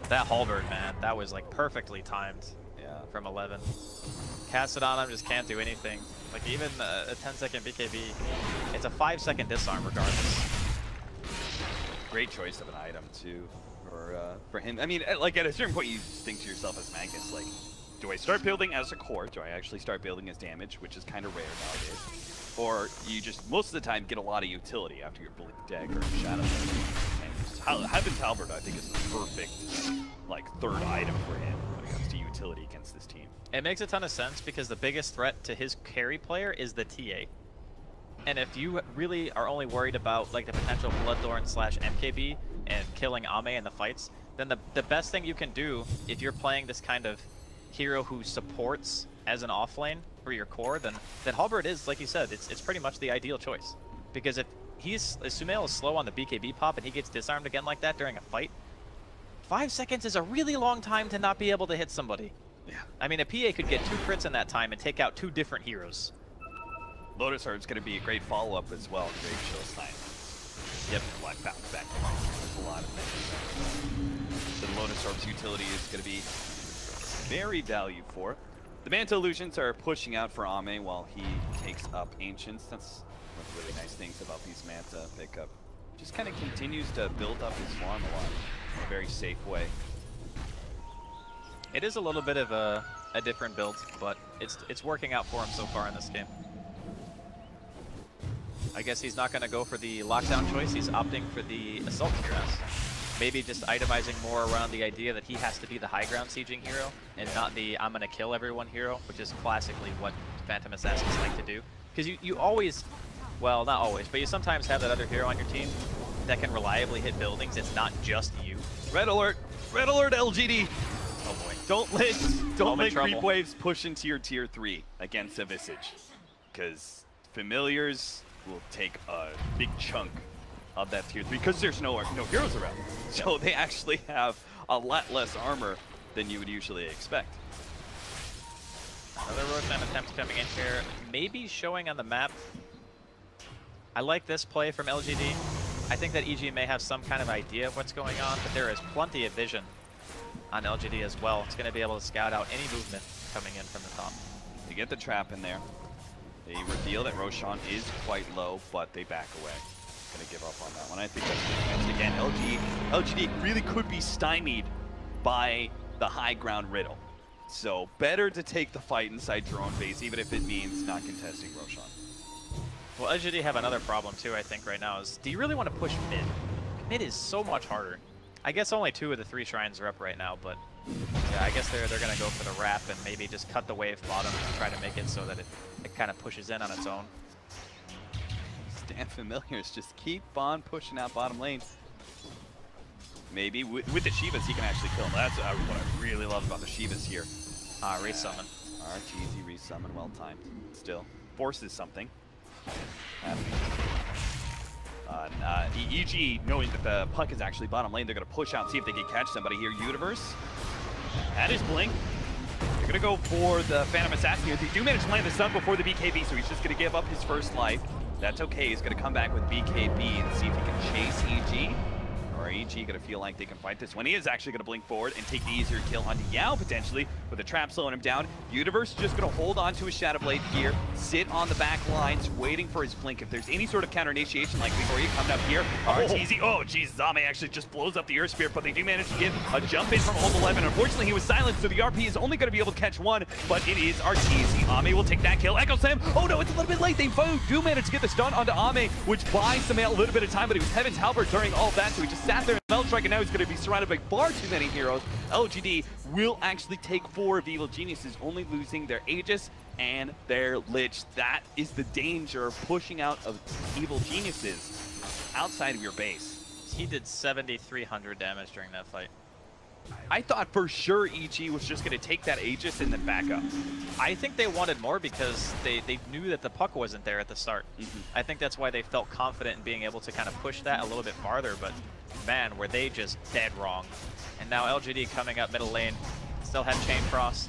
That halberd, man, that was like perfectly timed from 11. Cast it on him, just can't do anything. Like even a 10-second BKB, it's a 5-second disarm regardless. Great choice of an item too for him. I mean, like at a certain point, you just think to yourself as Magnus, like, do I start building as a core? Do I actually start building as damage, which is kind of rare nowadays? Or you just most of the time get a lot of utility after your Bleak Dagger and Shadow. And Heaven's Halberd, I think, is the perfect like third item for him when it comes to utility against this team. It makes a ton of sense because the biggest threat to his carry player is the TA. And if you really are only worried about like the potential Bloodthorn / MKB and killing Ame in the fights, then the best thing you can do if you're playing this kind of hero who supports as an offlane for your core, then Halberd is, like you said, it's pretty much the ideal choice. Because if Sumail is slow on the BKB pop and he gets disarmed again like that during a fight, 5 seconds is a really long time to not be able to hit somebody. Yeah. I mean, a PA could get 2 crits in that time and take out 2 different heroes. Lotus Orb's going to be a great follow-up as well. Great Chill's time. Yep, Black bounce back. There's a lot of things. The Lotus Orb's utility is going to be very valued for. The Manta Illusions are pushing out for Ame while he takes up Ancients. That's one of the really nice things about these Manta pickup. Just kind of continues to build up his farm a lot in a very safe way. It is a little bit of a different build, but it's working out for him so far in this game. I guess he's not going to go for the lockdown choice. He's opting for the Assault Cuirass. Maybe just itemizing more around the idea that he has to be the high ground sieging hero and not the I'm going to kill everyone hero, which is classically what Phantom Assassins like to do. Because you always, well, not always, but you sometimes have that other hero on your team that can reliably hit buildings. It's not just you. Red alert! Red alert, LGD! Oh boy. Don't let creep waves push into your tier 3 against a Visage. Because familiars will take a big chunk of that tier 3 because there's no heroes around. So they actually have a lot less armor than you would usually expect. Another Roshan attempt coming in here, maybe showing on the map. I like this play from LGD. I think that EG may have some kind of idea of what's going on, but there is plenty of vision on LGD as well. It's going to be able to scout out any movement coming in from the top. They get the trap in there. They reveal that Roshan is quite low, but they back away. Gonna give up on that one. I think that's again, LGD really could be stymied by the high ground riddle. So better to take the fight inside your own base, even if it means not contesting Roshan. Well, LGD have another problem too, I think, right now, is do you really want to push mid? Mid is so much harder. I guess only 2 of the 3 shrines are up right now, but yeah, I guess they're gonna go for the wrap and maybe just cut the wave bottom and try to make it so that it kind of pushes in on its own. Stand familiars, just keep on pushing out bottom lane. Maybe with the Shivas he can actually kill him. That's what I really love about the Shivas here. Resummon. RTZ resummon, well timed. Still forces something. EG, knowing that the puck is actually bottom lane, they're going to push out and see if they can catch somebody here. Universe, that is Blink. They're going to go for the Phantom Assassin here. They do manage to land the stun before the BKB, so he's just going to give up his first life. That's okay. He's going to come back with BKB and see if he can chase EG. Or EG going to feel like they can fight this one. He is actually going to blink forward and take the easier kill onto Yao, potentially, with the trap slowing him down. Universe just going to hold on to his Shadow Blade here, sit on the back lines, waiting for his blink. If there's any sort of counter initiation like Victoria coming up here, RTZ, oh geez, Zame actually just blows up the Earth Spirit, but they do manage to get a jump in from Old 11. Unfortunately, he was silenced, so the RP is only going to be able to catch one, but it is RTZ. Ame will take that kill. Echo Slam, oh no, it's a little bit late. They do manage to get the stun onto Ame, which buys Samael a little bit of time, but he was Heaven's Halberd during all of that, so he just sat there and fell strike, and now he's going to be surrounded by far too many heroes. LGD will actually take 4 of Evil Geniuses, only losing their Aegis and their Lich. That is the danger of pushing out of Evil Geniuses outside of your base. He did 7,300 damage during that fight. I thought for sure EG was just going to take that Aegis and then back up. I think they wanted more because they knew that the puck wasn't there at the start. I think that's why they felt confident in being able to kind of push that a little bit farther, but man, were they just dead wrong. And now LGD coming up middle lane, still have Chain Frost.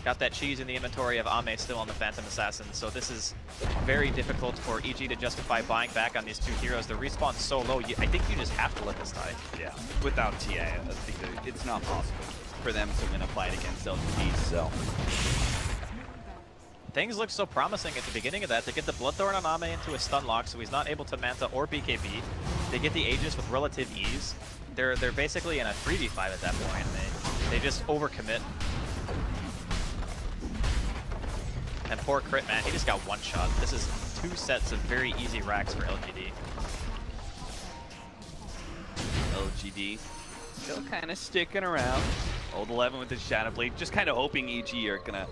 Got that cheese in the inventory of Ame still on the Phantom Assassin, so this is very difficult for EG to justify buying back on these 2 heroes. The respawn's so low, I think you just have to let this die. Yeah, without TA, I think that it's not possible for them to win a fight against LGD, so. Things look so promising at the beginning of that. They get the Bloodthorn on Ame into a stun lock, so he's not able to Manta or BKB. They get the Aegis with relative ease. They're basically in a 3v5 at that point. They just overcommit. And poor Crit, man, he just got one shot. This is 2 sets of very easy racks for LGD. LGD still kind of sticking around. Old 11 with his Shadow Blade, just kind of hoping EG are going to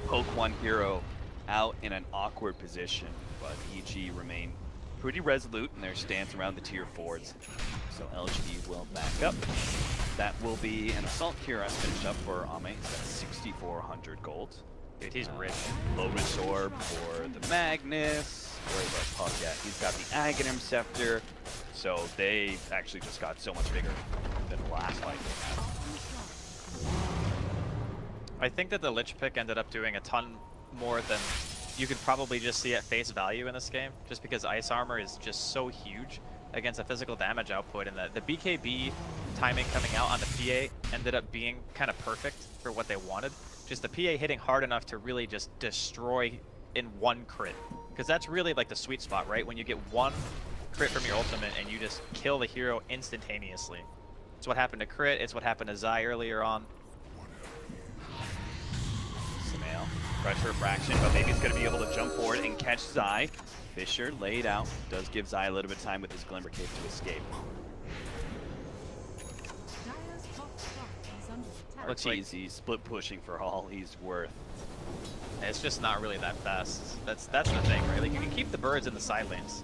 poke one hero out in an awkward position. But EG remain pretty resolute in their stance around the tier 4s. So LGD will back up. That will be an Assault Cuirass finish up for Ame. That's 6,400 gold. Dude, he's rich. Lotus Orb for the Magnus. Where's our puck at? He's got the Aghanim Scepter. So they actually just got so much bigger than the last fight they had. I think that the Lich pick ended up doing a ton more than you could probably just see at face value in this game, just because Ice Armor is just so huge against the physical damage output, and the BKB timing coming out on the PA ended up being kind of perfect for what they wanted. Just the PA hitting hard enough to really just destroy in one crit, because that's really like the sweet spot, right? When you get one crit from your ultimate and you just kill the hero instantaneously. It's what happened to Crit, it's what happened to Zai earlier on. Sumail, pressure fraction, but maybe he's going to be able to jump forward and catch Zai. Fisher laid out, does give Zai a little bit of time with his Glimmer Cape to escape. Looks easy, split pushing for all he's worth. It's just not really that fast. That's the thing, right? Like, you can keep the birds in the side lanes,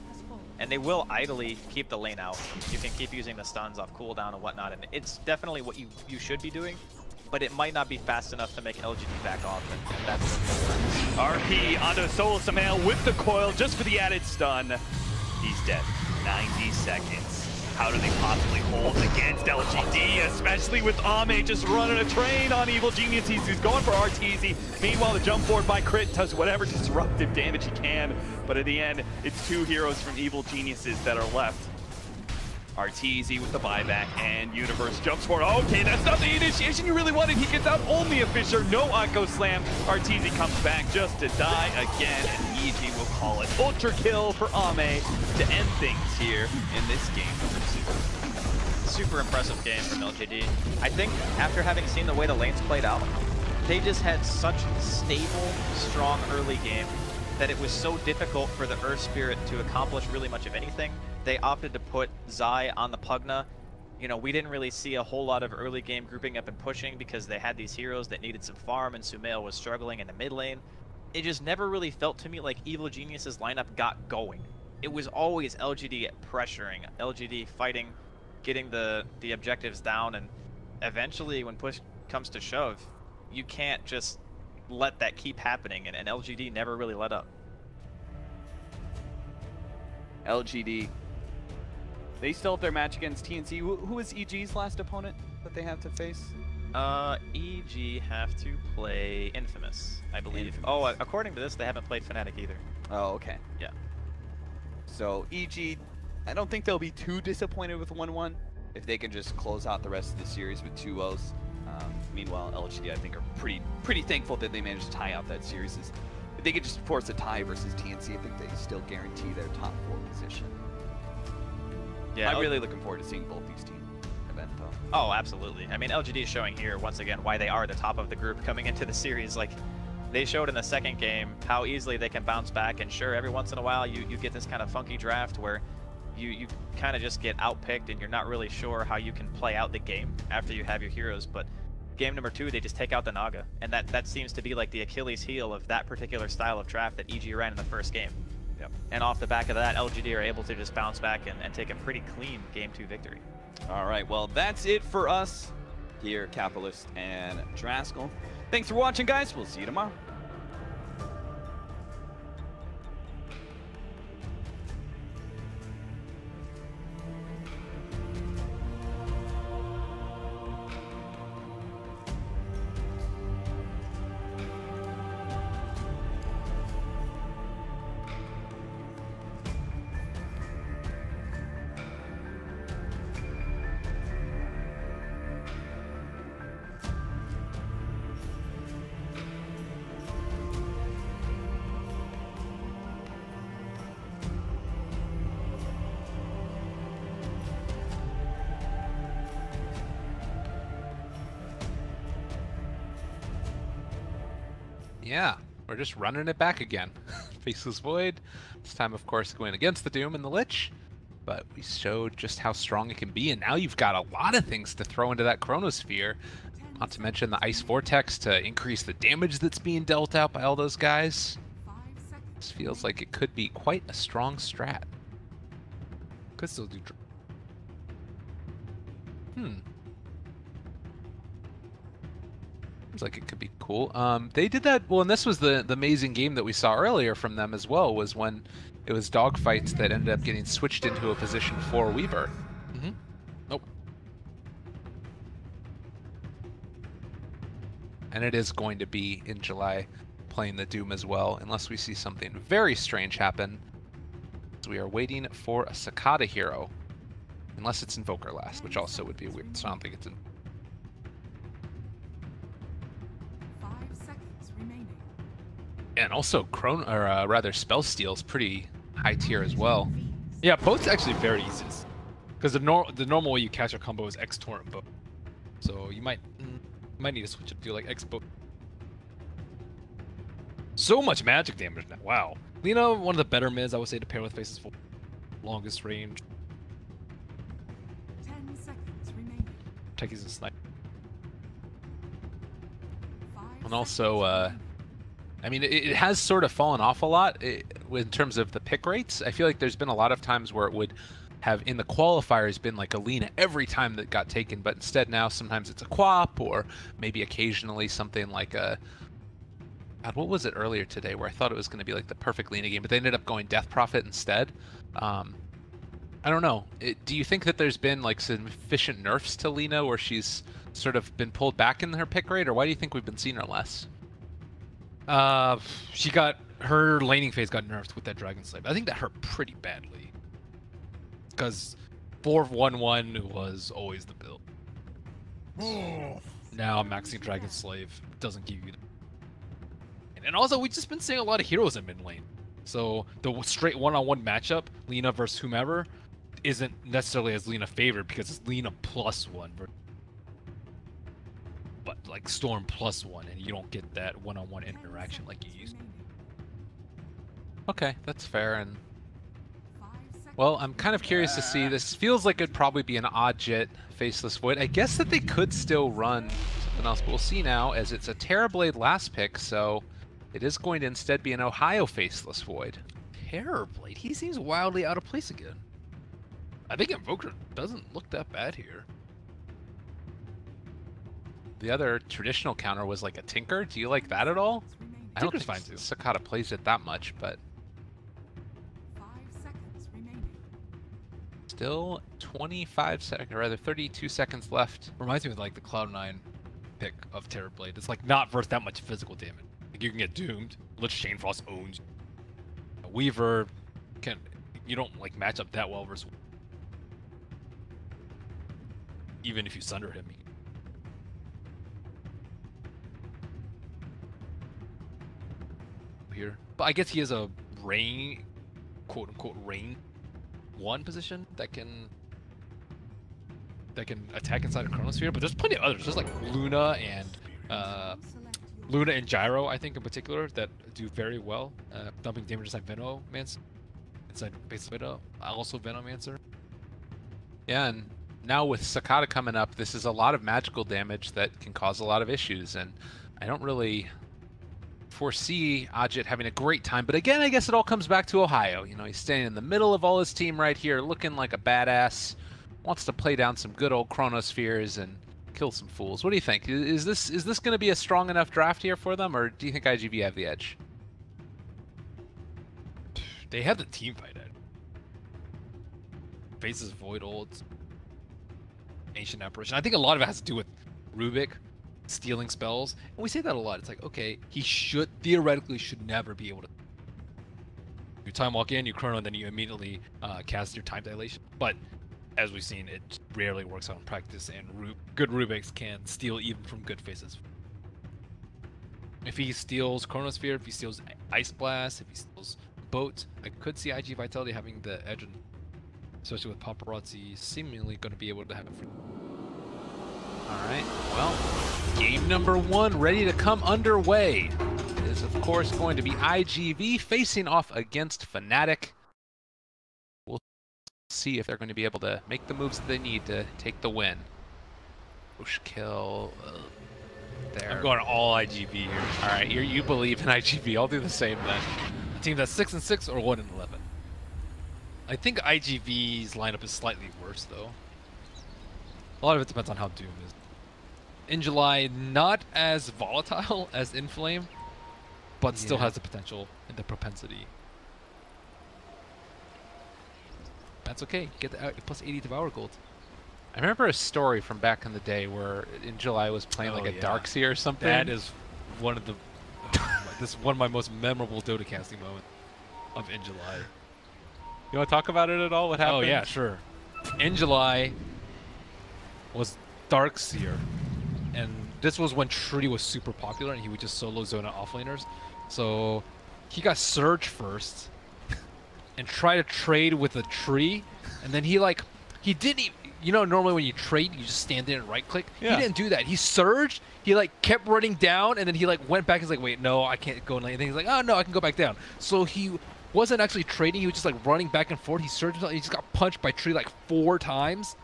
and they will idly keep the lane out. You can keep using the stuns off cooldown and whatnot, and it's definitely what you should be doing, but it might not be fast enough to make LGD back off, and that's RP onto Soul Sumail with the coil just for the added stun. He's dead. 90 seconds. How do they possibly hold against LGD, especially with Ame just running a train on Evil Geniuses, who's going for RTZ. Meanwhile, the jump forward by Crit does whatever disruptive damage he can, but at the end, it's 2 heroes from Evil Geniuses that are left. RTZ with the buyback, and Universe jumps forward. Okay, that's not the initiation you really wanted. He gets out only a Fisher, no Echo Slam. RTZ comes back just to die again, and EG will call it Ultra Kill for Ame to end things here in this game. Super impressive game from LGD. I think after having seen the way the lanes played out, they just had such stable, strong early game that it was so difficult for the Earth Spirit to accomplish really much of anything. They opted to put Zai on the Pugna. You know, we didn't really see a whole lot of early game grouping up and pushing because they had these heroes that needed some farm, and Sumail was struggling in the mid lane. It just never really felt to me like Evil Genius's lineup got going. It was always LGD pressuring, LGD fighting, getting the objectives down, and eventually when push comes to shove, you can't just let that keep happening, and LGD never really let up. LGD, they still have their match against TNC. Who is EG's last opponent that they have to face? EG have to play Infamous, I believe. Infamous. Oh, according to this, they haven't played Fnatic either. Oh, okay. Yeah. So EG, I don't think they'll be too disappointed with 1-1 if they can just close out the rest of the series with 2-0s. Meanwhile, LGD, I think, are pretty thankful that they managed to tie out that series. If they could just force a tie versus TNC, I think they still guarantee their top 4 position. Yeah, I'm really looking forward to seeing both these teams event, though. Oh, absolutely. I mean, LGD is showing here, once again, why they are the top of the group coming into the series. Like, they showed in the second game how easily they can bounce back, and sure, every once in a while you get this kind of funky draft where you kind of just get outpicked and you're not really sure how you can play out the game after you have your heroes, but game number 2, they just take out the Naga, and that seems to be like the Achilles heel of that particular style of draft that EG ran in the first game. Yep. And off the back of that, LGD are able to just bounce back and take a pretty clean game 2 victory. All right, well, that's it for us here, Capitalist and Draskell. Thanks for watching, guys. We'll see you tomorrow. Yeah, we're just running it back again. Faceless Void, this time of course going against the Doom and the Lich, but we showed just how strong it can be, and now you've got a lot of things to throw into that Chronosphere, not to mention the Ice Vortex to increase the damage that's being dealt out by all those guys. This feels like it could be quite a strong strat. Could still do... seems like it could be cool. They did that, well, and this was the amazing game that we saw earlier from them as well, was when it was dogfights that ended up getting switched into a position for Weaver. Nope. And it is going to be in July, playing the Doom as well, unless we see something very strange happen. So we are waiting for a Cicada hero, unless it's Invoker last, which also would be weird, so I don't think it's in. 5 seconds remaining. And also Spell Steal is pretty high tier as well. Yeah, boat's actually very easy. Because the normal way you catch a combo is X Torrent boat. So you might need to switch it to do like X boat. So much magic damage now. Wow. Lina, one of the better mids I would say to pair with Faces for longest range. 10 seconds remaining. Techie's a sniper. And also, I mean, it has sort of fallen off a lot in terms of the pick rates. I feel like there's been a lot of times where it would have, in the qualifiers, been like a Lina every time that got taken, but instead now sometimes it's a Quap, or maybe occasionally something like a... God, what was it earlier today where I thought it was going to be like the perfect Lina game, but they ended up going Death Prophet instead? I don't know. Do you think that there's been like sufficient nerfs to Lina where she's sort of been pulled back in her pick rate, or why do you think we've been seeing her less? She got her laning phase got nerfed with that Dragon Slave. I think that hurt pretty badly. Because 4-1-1 was always the build. Now maxing Dragon Slave doesn't give you. And also, we've just been seeing a lot of heroes in mid lane. So the straight one-on-one matchup, Lina versus whomever, isn't necessarily as Lina favored because it's Lina +1. But like Storm +1, and you don't get that one-on-one interaction like you used to. Okay, that's fair. And well, I'm kind of curious to see. This feels like it'd probably be an odd Jit Faceless Void. I guess that they could still run something else, but we'll see now, as it's a Terrorblade last pick, so it is going to instead be an Ohio Faceless Void. Terrorblade? He seems wildly out of place again. I think Invoker doesn't look that bad here. The other traditional counter was like a Tinker. Do you like that at all? I don't think Cicada plays it that much, but... Still 25 seconds, or rather 32 seconds left. Reminds me of like the Cloud9 pick of Terrorblade. It's like not versus that much physical damage. Like you can get doomed. Lich Chainfrost owns you. A Weaver you don't like match up that well versus, even if you sunder him. Here, but I guess he has a rain, quote unquote rain 1 position that can attack inside a Chronosphere, but there's plenty of others. There's like Luna and Gyro, I think in particular, that do very well, dumping damage inside Venomancer, inside base Veno, also Venomancer. Yeah, and now with Cicada coming up, this is a lot of magical damage that can cause a lot of issues, and I don't really foresee Ajit having a great time. But again, I guess it all comes back to Ohio. You know, he's standing in the middle of all his team right here, looking like a badass, wants to play down some good old Chronospheres and kill some fools. What do you think? Is this going to be a strong enough draft here for them, or do you think IGV have the edge? They have the team fight edge. Faces Void Ults, Ancient Apparition. I think a lot of it has to do with Rubik stealing spells, and we say that a lot. It's like, okay, he theoretically should never be able to. You time walk in, you chrono, and then you immediately cast your time dilation. But as we've seen, it rarely works out in practice, and good Rubiks can steal even from good faces. If he steals Chronosphere, if he steals Ice Blast, if he steals Boat, I could see IG Vitality having the edge, especially with Paparazzi seemingly going to be able to have it for. Alright, well, game number 1 ready to come underway. It is, of course, going to be IGV facing off against Fnatic. We'll see if they're going to be able to make the moves that they need to take the win. Push kill. There. I'm going all IGV here. Alright, you believe in IGV. I'll do the same then. A team that's 6-6 or 1-11. I think IGV's lineup is slightly worse, though. A lot of it depends on how Doom is. In July, not as volatile as Inflame, but still has the potential and the propensity. That's okay. Get the plus 80 Devour Gold. I remember a story from back in the day where In July was playing like a Darkseer or something. That is one of the this is one of my most memorable Dota casting moments of In July. You want to talk about it at all? What happened? Oh yeah, sure. In July was Darkseer, and this was when Tree was super popular, and he would just solo Zona offlaners. So he got Surge first, and tried to trade with a Tree, and then he didn't even. You know, normally when you trade, you just stand there and right-click. Yeah. He didn't do that. He surged. He kept running down, and then he went back. He's like, "Wait, no, I can't go in anything." He's like, "Oh no, I can go back down." So he wasn't actually trading. He was just running back and forth. He surged. He just got punched by Tree 4 times.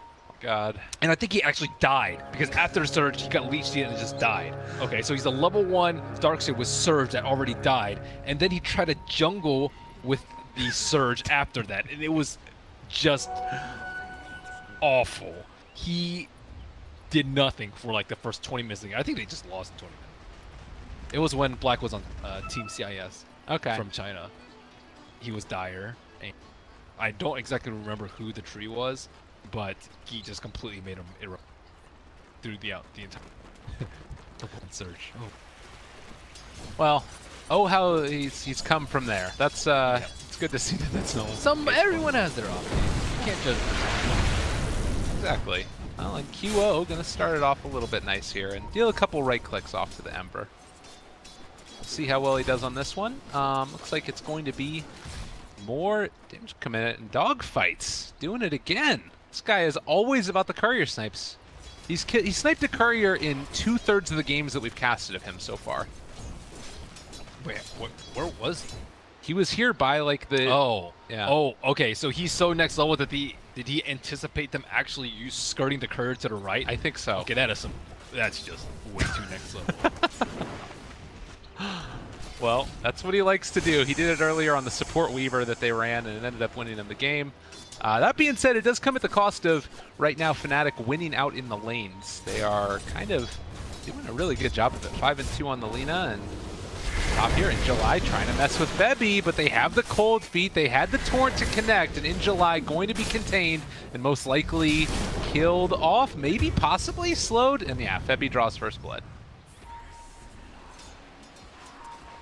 God. And I think he actually died because after the surge, he got leeched in and just died. Okay, so he's a level 1 Darkseer with surge that already died, and then he tried to jungle with the surge after that, and it was just awful. He did nothing for the first 20 minutes of the game. I think they just lost in 20 minutes. It was when Black was on Team CIS from China. He was dire. And I don't exactly remember who the Tree was, but he just completely made him erupt through the entire surge. Well, how he's come from there. That's it's good to see that that's no everyone has their off game. You can't judge them. Exactly. Well, and QO gonna start it off a little bit nice here and deal a couple right clicks off to the Ember. See how well he does on this one. Looks like it's going to be more damage coming in and dogfights. Doing it again. This guy is always about the courier snipes. He sniped a courier in 2/3 of the games that we've casted of him so far. Wait, where was he? He was here by the... Oh. Yeah. Oh, okay. So he's so next level that did he anticipate them actually skirting the courier to the right? I think so. Okay, that's just way too next level. Well, that's what he likes to do. He did it earlier on the support Weaver that they ran, and it ended up winning them the game. That being said, it does come at the cost of, right now, Fnatic winning out in the lanes. They are kind of doing a really good job of it. 5-2 on the Lina, and top here in July trying to mess with Bebby, but they have the cold feet. They had the Torrent to connect, and in July going to be contained and most likely killed off, maybe possibly slowed, and yeah, Bebby draws first blood.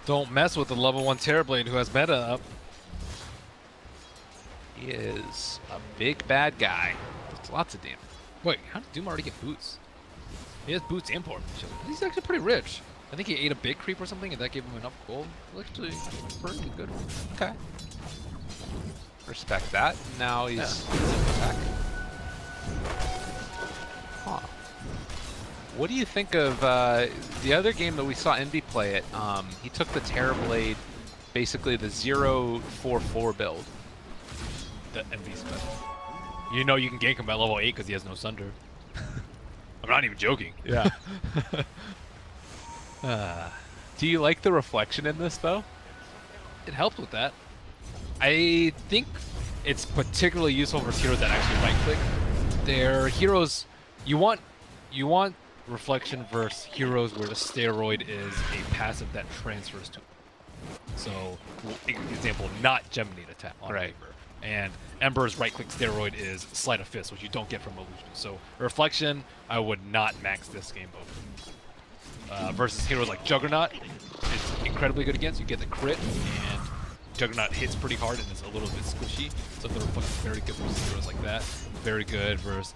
Don't mess with the level 1 Terrorblade who has meta up. He is a big bad guy. That's lots of damage. Wait, how did Doom already get boots? He has boots and port. He's actually pretty rich. I think he ate a big creep or something, and that gave him enough gold. Actually, pretty good. Okay. Respect that. Now he's back. Huh. What do you think of the other game that we saw Envy play it? He took the Terrorblade, basically the 0-4-4 build. The Envy's better. You know you can gank him by level 8 because he has no Sunder. I'm not even joking. Yeah. Do you like the reflection in this, though? It helps with that. I think it's particularly useful for heroes that actually right-click. They're heroes... You want reflection versus heroes where the steroid is a passive that transfers to. So, example, not Geminate attack on Reaper. And Ember's right-click steroid is Sleight of Fist, which you don't get from Illusion. So, reflection, I would not max this game over. Versus heroes like Juggernaut, it's incredibly good against. You get the crit, and Juggernaut hits pretty hard and is a little bit squishy. So the reflection is very good versus heroes like that. Very good versus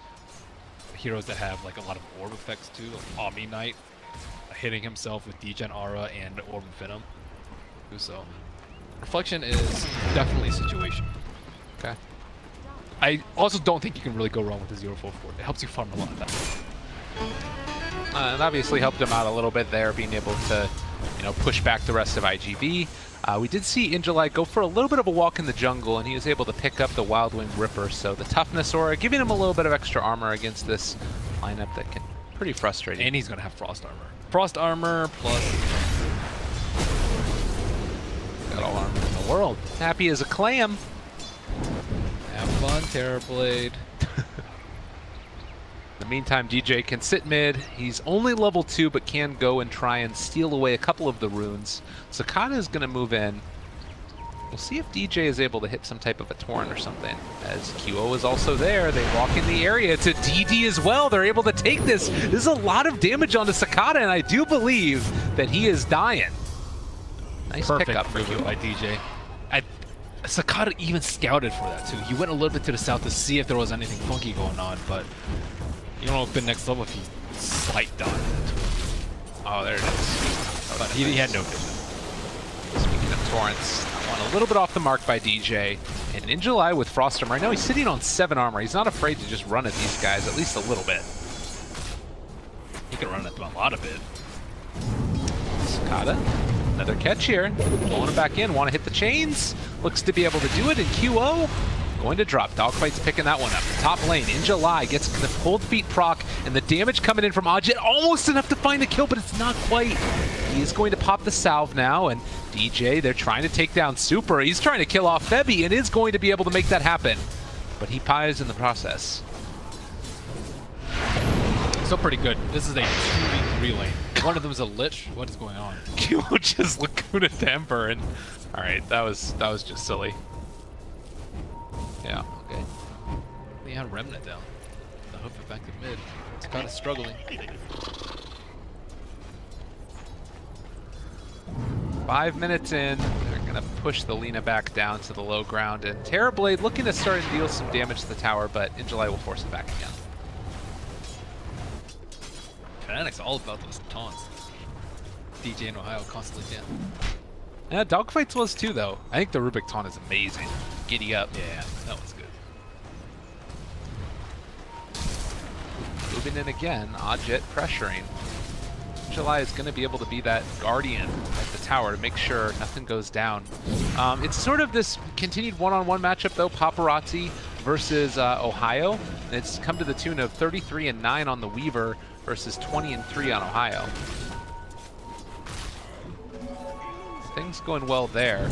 heroes that have a lot of orb effects too, like Omni Knight, hitting himself with Degen Aura and Orb of Venom. So reflection is definitely situational. Okay. I also don't think you can really go wrong with the 0-4-4. It helps you farm a lot of that. And obviously helped him out a little bit there, being able to, push back the rest of IGB. We did see In July go for a little bit of a walk in the jungle, and he was able to pick up the Wildwing Ripper. So the toughness aura, giving him a little bit of extra armor against this lineup that can be pretty frustrating. And he's going to have Frost Armor. Frost Armor plus... Got all armor in the world. Happy as a clam. Have fun, Terrorblade. The meantime, DJ can sit mid. He's only level 2, but can go and try and steal away a couple of the runes. Sakata is going to move in. We'll see if DJ is able to hit some type of a Torrent or something, as QO is also there. They walk in the area to DD as well. They're able to take this. This is a lot of damage onto Sakata, and I do believe that he is dying. Nice pickup for QO by DJ. Sakata even scouted for that too. He went a little bit to the south to see if there was anything funky going on, but you don't know if the next level if he slight dodged it. Oh, there it is. But he had no vision. Speaking of Torrents, that one a little bit off the mark by DJ. And in July with Frost Armor, right now he's sitting on 7 armor. He's not afraid to just run at these guys, at least a little bit. He can run at them a lot of it. Sakata, another catch here. Pulling him back in, want to hit the chains. Looks to be able to do it, and QO going to drop. Dogfight's picking that one up. Top lane in July gets the cold feet proc, and the damage coming in from Ajit almost enough to find the kill, but it's not quite. He is going to pop the salve now, and DJ, they're trying to take down Super. He's trying to kill off Febby and is going to be able to make that happen, but he pies in the process. Still pretty good. This is a 2v3 lane. One of them is a Lich. What is going on? QO just Lacuna Temper, and all right, that was just silly. Yeah. Okay. They had Remnant down. The hoof effective mid. It's kind of struggling. 5 minutes in, they're gonna push the Lina back down to the low ground, and Terrorblade looking to start to deal some damage to the tower, but in July will force it back again. Fnatic's all about those taunts. DJ in Ohio constantly can. Yeah, Dogfights was too, though. I think the Rubik taunt is amazing. Giddy up. Yeah, that was good. Moving in again, Ajit pressuring. July is going to be able to be that guardian at the tower to make sure nothing goes down. It's sort of this continued one-on-one matchup, though. Paparazzi versus Ohio. And it's come to the tune of 33-9 on the Weaver versus 20-3 on Ohio. Things going well there.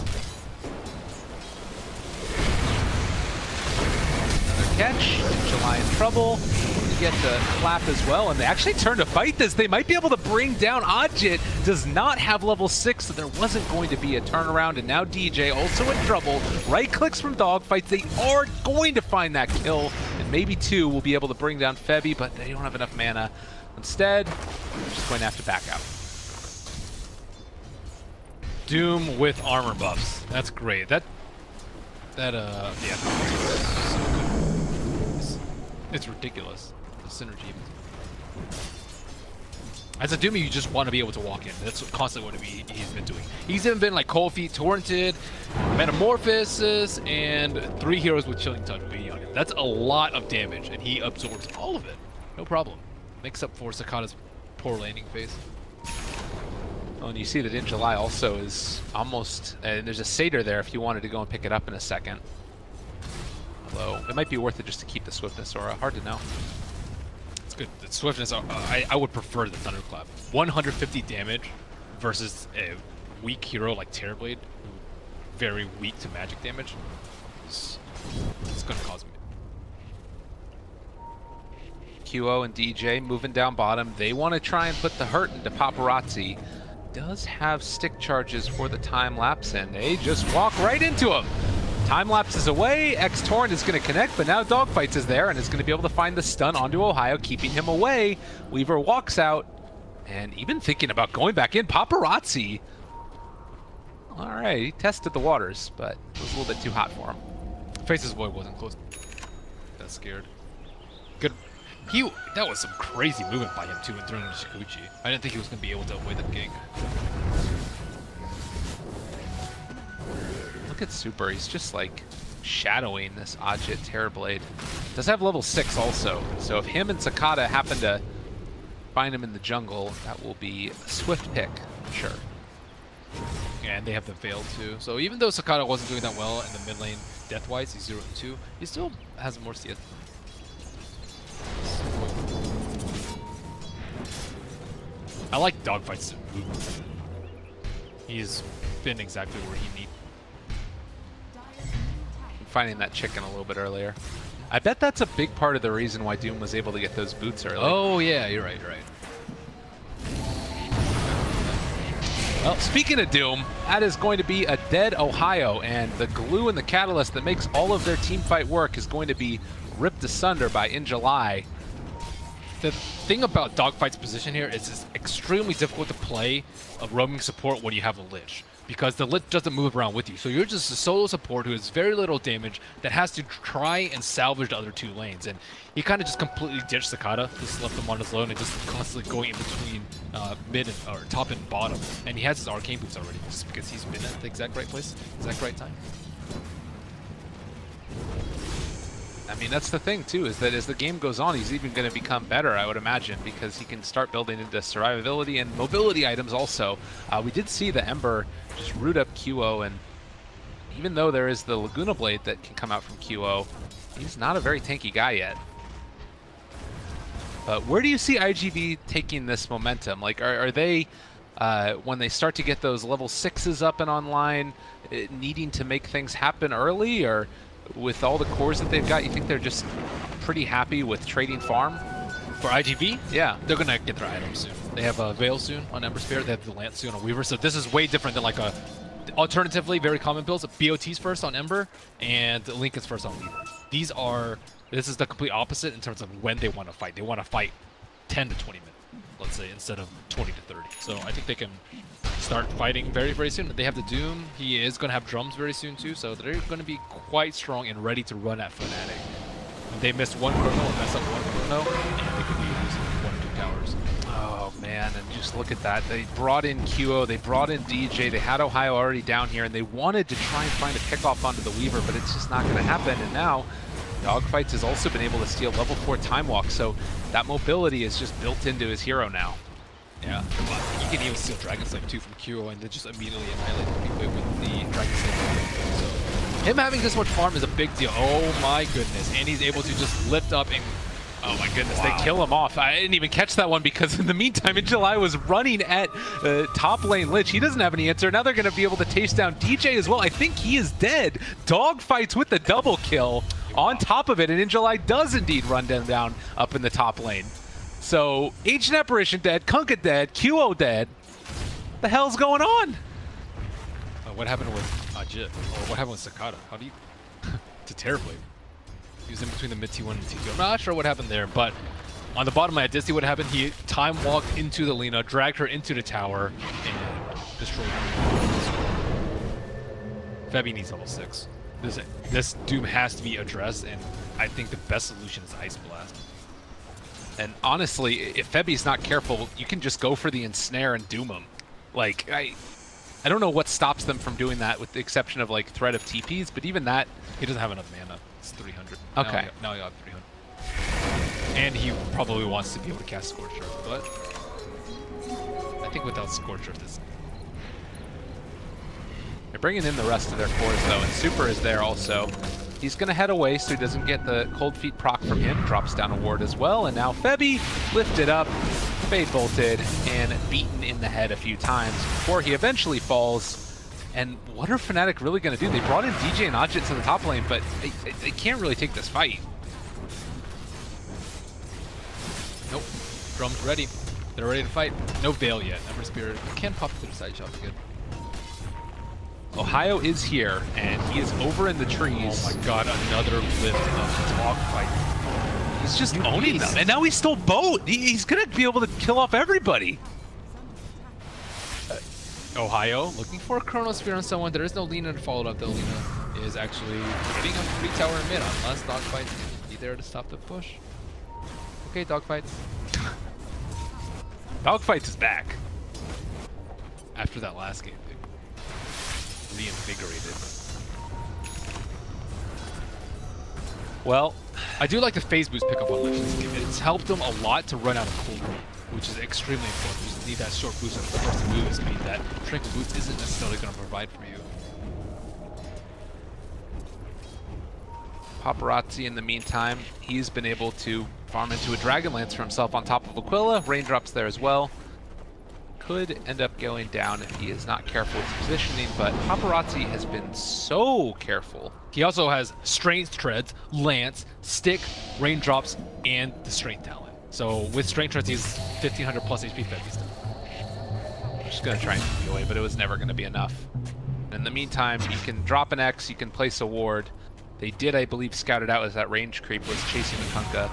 Another catch. July in trouble. We get the clap as well, and they actually turn to fight this. They might be able to bring down Ajit. Does not have level 6, so there wasn't going to be a turnaround, and now DJ also in trouble. Right clicks from Dogfights. They are going to find that kill, and maybe 2 will be able to bring down Febby, but they don't have enough mana. Instead, they're just going to have to back out. Doom with armor buffs. That's great. Yeah. It's ridiculous. The synergy. As a Doomy, you just want to be able to walk in. That's constantly what he's been doing. He's even been like Cold Feet, Torrented, Metamorphosis, and 3 heroes with Chilling Touch waiting on him. That's a lot of damage, and he absorbs all of it. No problem. Makes up for Sakata's poor landing phase. Oh, and you see that in July also is almost, and there's a Satyr there if you wanted to go and pick it up in a second. Although, it might be worth it just to keep the Swiftness Aura. Hard to know. It's good. The Swiftness, I would prefer the Thunderclap. 150 damage versus a weak hero like Terrorblade, very weak to magic damage. It's going to cause me. QO and DJ moving down bottom. They want to try and put the hurt into Paparazzi. Does have stick charges for the time lapse, and they just walk right into him. Time lapse is away. X-Torrent is going to connect, but now Dogfights is there and is going to be able to find the stun onto Ohio, keeping him away. Weaver walks out, and even thinking about going back in. Paparazzi. All right, he tested the waters, but it was a little bit too hot for him. Faces Void wasn't close. Got scared. Good. That was some crazy movement by him too in throwing Shikuchi. I didn't think he was going to be able to avoid that gank. Look at Super. He's just like shadowing this Ajit Terrorblade. Does have level 6 also. So if him and Sakata happen to find him in the jungle, that will be a swift pick, sure. Yeah, and they have the Veil too. So even though Sakata wasn't doing that well in the mid lane, death-wise, he's 0-2, he still has more CS. I like Dogfight's move. He's been exactly where he needs. Finding that chicken a little bit earlier. I bet that's a big part of the reason why Doom was able to get those boots early. Oh yeah, you're right, you're right. Well, speaking of Doom, that is going to be a dead Ohio, and the glue and the catalyst that makes all of their team fight work is going to be ripped asunder by In July. The thing about Dogfight's position here is it's extremely difficult to play a roaming support when you have a Lich, because the Lich doesn't move around with you. So you're just a solo support who has very little damage that has to try and salvage the other 2 lanes. And he kind of just completely ditched Sakata, just left him on his own and just constantly going in between mid and, or top and bottom. And he has his arcane boots already, just because he's been at the exact right place, exact right time. I mean, that's the thing, too, is that as the game goes on, he's even going to become better, I would imagine, because he can start building into survivability and mobility items also. We did see the Ember just root up QO, and even though there is the Laguna Blade that can come out from QO, he's not a very tanky guy yet. But where do you see IGV taking this momentum? Like, are they, when they start to get those level 6s up and online, needing to make things happen early, or with all the cores that they've got, you think they're just pretty happy with trading farm? For IGV? Yeah. They're going to get their items soon. They have a Veil soon on Ember Spirit, they have the Lance soon on Weaver, so this is way different than like a, alternatively, very common builds, BOT's first on Ember, and Lincoln's first on Weaver. This is the complete opposite in terms of when they want to fight. They want to fight 10 to 20 minutes, let's say, instead of 20 to 30. So I think they can start fighting very, very soon. They have the Doom. He is going to have drums very soon too, so they're going to be quite strong and ready to run at Fnatic. They missed one chrono and messed up one chrono, and they could be losing 1 or 2 towers. Oh man, and just look at that. They brought in QO, they brought in DJ, they had Ohio already down here, and they wanted to try and find a pickoff onto the Weaver, but it's just not going to happen. And now Dogfights has also been able to steal level 4 Time Walk, so that mobility is just built into his hero now. Yeah, you can even steal Dragon Slave too from QO and then just immediately annihilate people with the Dragon Slave. So him having this much farm is a big deal. Oh my goodness, and he's able to just lift up and oh my goodness, wow. They kill him off. I didn't even catch that one because in the meantime, In July was running at top lane Lich. He doesn't have any answer. Now they're going to be able to taste down DJ as well. I think he is dead. Dogfights with the double kill on top of it, and In July does indeed run them down up in the top lane. So, Ancient Apparition dead, Kunkka dead, QO dead. What the hell's going on? What happened with Ajit? Or what happened with Sakata? How do you... to Terrorblade. He was in between the mid T1 and T2. I'm not sure what happened there, but on the bottom, I did see what happened. He time walked into the Lina, dragged her into the tower, and destroyed her. Febby needs level 6. This Doom has to be addressed, and I think the best solution is Ice Blast. And honestly, if Febby's not careful, you can just go for the ensnare and doom him. Like, I don't know what stops them from doing that with the exception of like threat of TPs, but even that... He doesn't have enough mana. It's 300. Okay. Now he got 300. And he probably wants to be able to cast Scorch Earth, but I think without Scorch Earth, it's... They're bringing in the rest of their cores though, and Super is there also. He's going to head away so he doesn't get the Cold Feet proc from him. Drops down a ward as well, and now Febby lifted up, Fade bolted, and beaten in the head a few times before he eventually falls. And what are Fnatic really going to do? They brought in DJ and Ajit to the top lane, but they can't really take this fight. Nope. Drum's ready. They're ready to fight. No Veil yet. Ember Spirit can pop to the side shot again. Ohio is here, and he is over in the trees. Oh my god, another lift of Dogfight. He's just owning them, and now he stole both. He's going to be able to kill off everybody. Ohio looking for a Chrono Spear on someone. There is no Lina to follow up, though. Lina is actually getting a free tower in mid unless Dogfight can be there to stop the push. Okay, Dogfights. Dogfights is back. After that last game, they reinvigorated. Well, I do like the phase boost pickup on Lich. It's helped them a lot to run out of cooldown, which is extremely important. You just need that short boost at the first move speed that Tranquil Boots isn't necessarily going to provide for you. Paparazzi, in the meantime, he's been able to farm into a Dragon Lance for himself on top of Aquila. Raindrops there as well. could end up going down if he is not careful with his positioning, but Paparazzi has been so careful. He also has strength treads, lance, stick, raindrops, and the strength talent. So with strength treads, he's 1500 plus HP Febby stuff. I'm just gonna try and take away, but it was never gonna be enough. In the meantime, you can drop an X, you can place a ward. They did, I believe, scout it out as that range creep was chasing the Kunkka.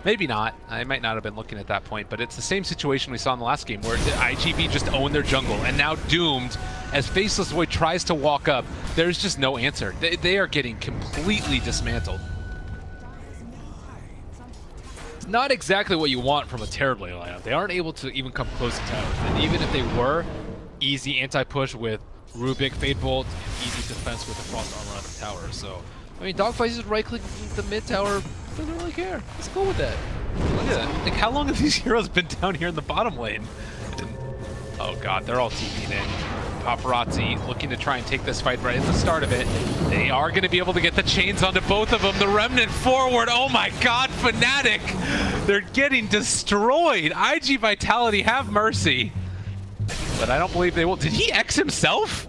Maybe not. I might not have been looking at that point, but it's the same situation we saw in the last game where the IGV just owned their jungle, and now Doomed, as Faceless Void tries to walk up, there's just no answer. They are getting completely dismantled. It's not exactly what you want from a Terrorblade lineup. They aren't able to even come close to towers, and even if they were, easy anti-push with Rubik, Fade Bolt, and easy defense with the Frost Armor on the tower. So, I mean, Dogfight is right-clicking the mid tower. Doesn't really care. He's cool with that. Look at that. Like, how long have these heroes been down here in the bottom lane? And, oh god, they're all TP'd in. Paparazzi looking to try and take this fight right at the start of it. They are going to be able to get the chains onto both of them. The Remnant forward. Oh my god, Fnatic! They're getting destroyed. IG Vitality, have mercy. But I don't believe they will. Did he X himself?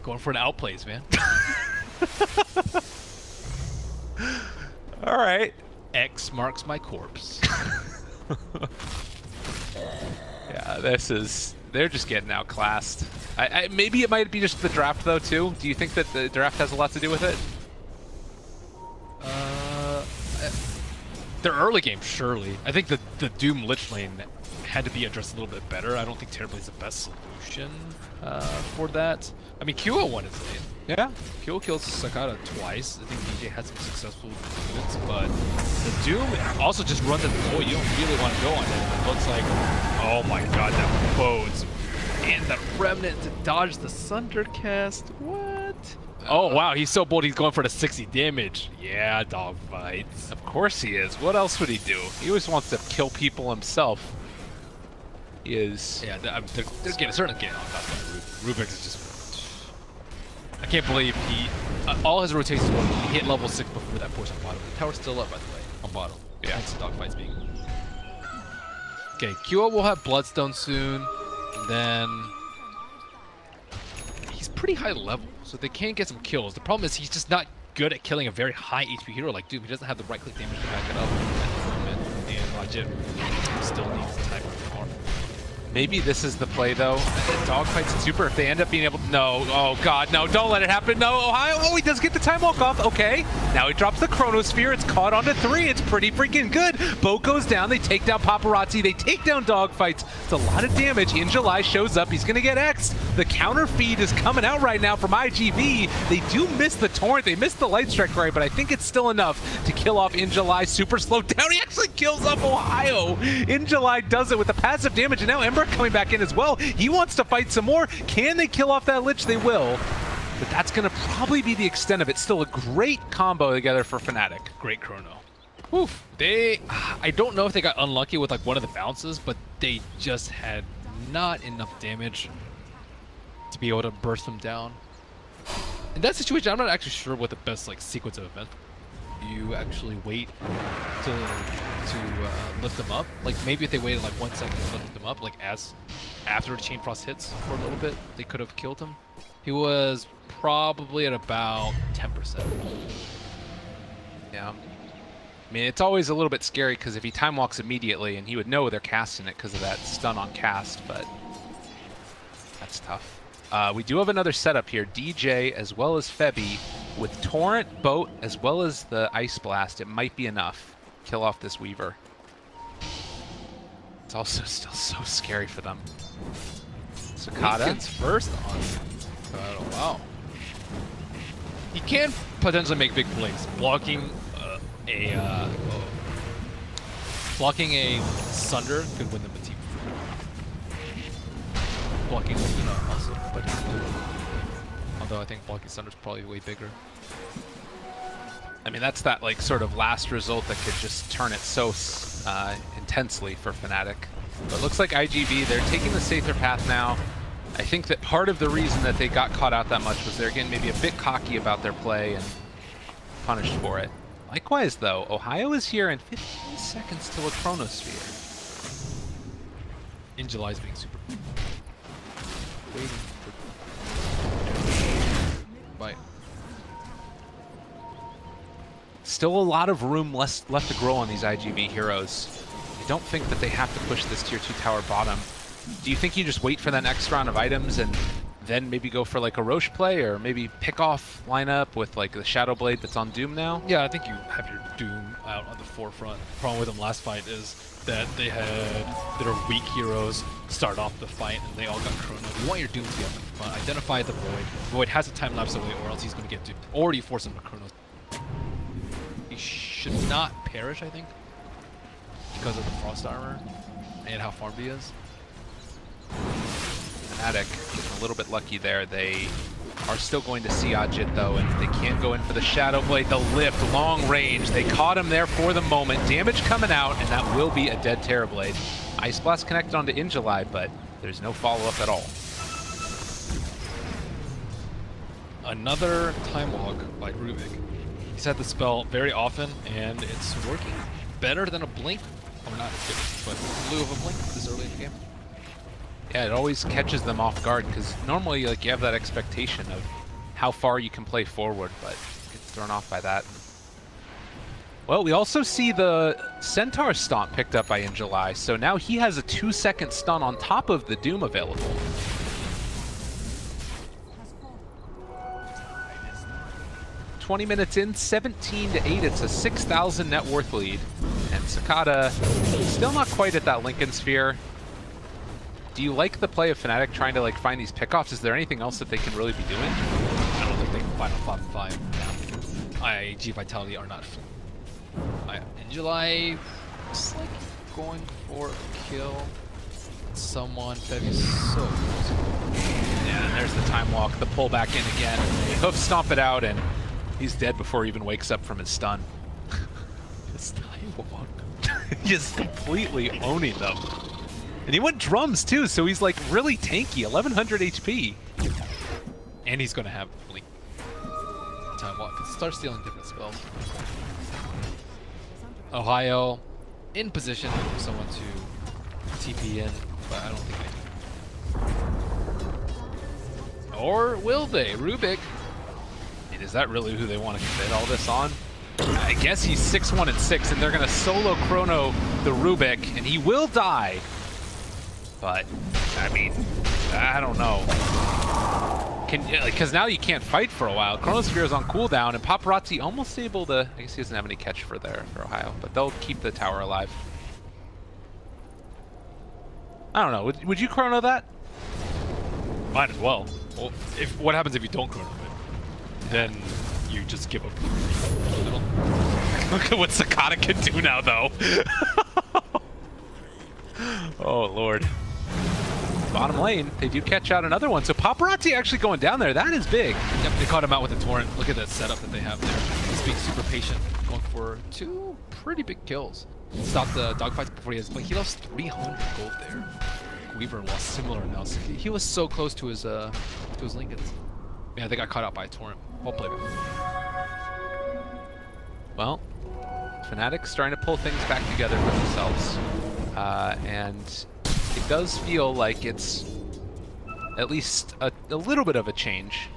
Going for an outplays, man. All right. X marks my corpse. Yeah, this is... They're just getting outclassed. Maybe it might be just the draft, though, too. Do you think that the draft has a lot to do with it? Their early game, surely. I think the Doom Lich lane had to be addressed a little bit better. I don't think Terrorblade's the best solution for that. I mean, QO won his lane. Yeah. QO kills Sakata twice. I think DJ had some successful units, but the Doom also just runs at the boy. You don't really want to go on it. It looks like, oh my god, that bodes. And the Remnant to dodge the Sundercast. What? Oh wow, he's so bold. He's going for the 60 damage. Yeah, dog fights. Of course he is. What else would he do? He always wants to kill people himself. He is. Yeah, they're certainly getting on top of Rubik is just. I can't believe he. All his rotations were he hit level 6 before that push on bottom. The tower's still up, by the way, on bottom. Yeah. Thanks to dogfights being. Okay, QO will have Bloodstone soon. And then. He's pretty high level, so they can get some kills. The problem is he's just not good at killing a very high HP hero like Doom. He doesn't have the right click damage to back it up at the moment. And Legit still needs time for farm. Maybe this is the play, though. Dogfights and Super, if they end up being able to... No, oh god, no, don't let it happen. No, Ohio, oh, he does get the time walk off. Okay, now he drops the Chronosphere. It's caught onto 3. It's pretty freaking good. Boat goes down. They take down Paparazzi. They take down Dogfights. It's a lot of damage. In July shows up. He's going to get X'd. The counter feed is coming out right now from IGV. They do miss the Torrent. They missed the Light Strike right, but I think it's still enough to kill off In July. Super slowed down. He actually kills off Ohio. In July does it with the passive damage, and now Ember coming back in as well. He wants to fight some more. Can they kill off that Lich? They will. But that's going to probably be the extent of it. Still a great combo together for Fnatic. Great chrono. Oof. I don't know if they got unlucky with like one of the bounces, but they just had not enough damage to be able to burst them down. In that situation, I'm not actually sure what the best like sequence of events. You actually wait to lift them up. Like maybe if they waited like 1 second to lift them up, like after the Chain Frost hits for a little bit, they could have killed him. He was probably at about 10%. Yeah. I mean, it's always a little bit scary because if he time walks immediately, and he would know they're casting it because of that stun on cast, but that's tough. We do have another setup here. DJ as well as Febby with Torrent, Boat, as well as the Ice Blast. It might be enough. Kill off this Weaver. It's also still so scary for them. Sakata. Gets first on. Oh, wow. He can potentially make big plays. Blocking a Sunder could win them a team. Blocking Luna also, but although I think blocking Sunder is probably way bigger. I mean, that's that like sort of last result that could just turn it so intensely for Fnatic. But it looks like IGV, they're taking the safer path now. I think that part of the reason that they got caught out that much was they're getting maybe a bit cocky about their play and punished for it. Likewise, though, Ohio is here in 15 seconds till a Chronosphere. In July's being super. Waiting for. Bye. Still a lot of room left to grow on these IGV heroes. I don't think that they have to push this tier 2 tower bottom. Do you think you just wait for that next round of items and then maybe go for like a Roche play, or maybe pick off lineup with like the Shadow Blade that's on Doom now? Yeah, I think you have your Doom out on the forefront. The problem with them last fight is that they had their weak heroes start off the fight and they all got Chrono. You want your Doom to be up in front. Identify the Void. Void has a time lapse away, or else he's going to get Doom. Or you force him to Chrono. He should not perish, I think, because of the Frost Armor and how farmed he is. Fnatic getting a little bit lucky there. They are still going to siege it though, and they can go in for the Shadow Blade, the lift, long range. They caught him there for the moment. Damage coming out, and that will be a dead Terror Blade. Ice Blast connected onto Injuly, but there's no follow-up at all. Another Time Walk by Rubik. He's had the spell very often, and it's working better than a Blink. Or not as good, but in lieu of a Blink this early in the game. Yeah, it always catches them off guard, because normally like you have that expectation of how far you can play forward, but gets thrown off by that. Well, we also see the Centaur Stomp picked up by Injuly, so now he has a 2-second stun on top of the Doom available. $20 minutes in, 17-8. It's a 6,000 net worth lead, and Sakata still not quite at that Lincoln Sphere. Do you like the play of Fnatic trying to like find these pickoffs? Is there anything else that they can really be doing? I don't think they can find a top 5 now. IG Vitality are not. In July, it's like going for a kill. Someone Fevy's so close. Yeah, and there's the Time Walk, the pullback in again. Hoof stomp it out, and he's dead before he even wakes up from his stun. This Time Walk. Just completely owning them. And he went drums too, so he's like really tanky, 1100 HP. And he's gonna have Blink. Time Walk. Start stealing different spells. Ohio in position for someone to TP in, but I don't think they do. Or will they? Rubik. And is that really who they want to commit all this on? I guess he's 6-1 and 6, and they're gonna solo Chrono the Rubik, and he will die. But I mean, I don't know. Because now you can't fight for a while. Chronosphere is on cooldown, and Paparazzi almost able to. I guess he doesn't have any catch for Ohio, but they'll keep the tower alive. I don't know. Would you Chrono that? Might as well. Well, what happens if you don't Chrono it? Then you just give up. Look at what Sakata can do now, though. Oh Lord. Bottom lane, they do catch out another one. So Paparazzi actually going down there. That is big. Yep, they caught him out with the torrent. Look at that setup that they have there. He's being super patient, going for 2 pretty big kills. Stop the dogfights before he has Blink. He lost 300 gold there. Weaver lost similar amounts. He was so close to his Lincolns. Yeah, they got caught out by a torrent. Well played. Well, Fnatic's starting to pull things back together for themselves. And it does feel like it's at least a little bit of a change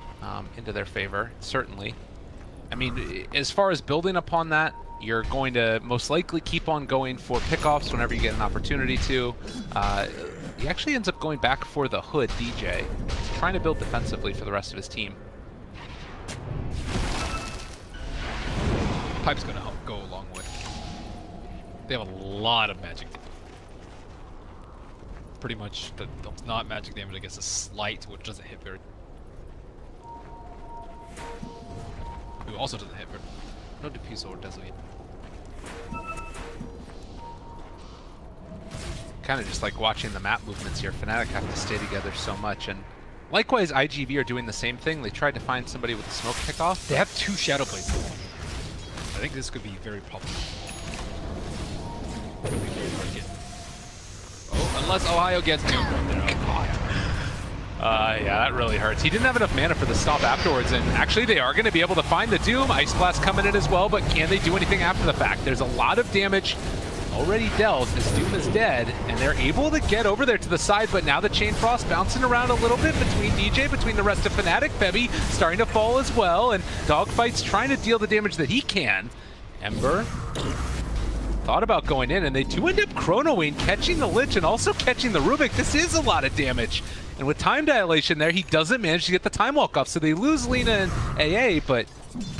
into their favor, certainly. I mean, as far as building upon that, you're going to most likely keep on going for pickoffs whenever you get an opportunity to. He actually ends up going back for the Hood DJ. He's trying to build defensively for the rest of his team. Pipe's going to help go a long way. They have a lot of magic. Pretty much, that's not magic damage, I guess a slight, which doesn't hit very. Who also doesn't hit very. No diffusal or desolate. Kind of just like watching the map movements here. Fnatic have to stay together so much, and likewise IGV are doing the same thing. They tried to find somebody with a smoke pickoff. They have 2 Shadow Blades. I think this could be very problematic. Oh, unless Ohio gets Doom right there. Oh, God. Yeah, that really hurts. He didn't have enough mana for the stop afterwards, and actually they are going to be able to find the Doom. Ice Blast coming in as well, but can they do anything after the fact? There's a lot of damage already dealt as Doom is dead, and they're able to get over there to the side, but now the Chain Frost bouncing around a little bit between DJ, between the rest of Fnatic. Febby starting to fall as well, and Dogfight's trying to deal the damage that he can. Ember thought about going in, and they do end up chronoing, catching the Lich and also catching the Rubik. This is a lot of damage. And with time dilation there, he doesn't manage to get the time walk off, so they lose Lina and AA, but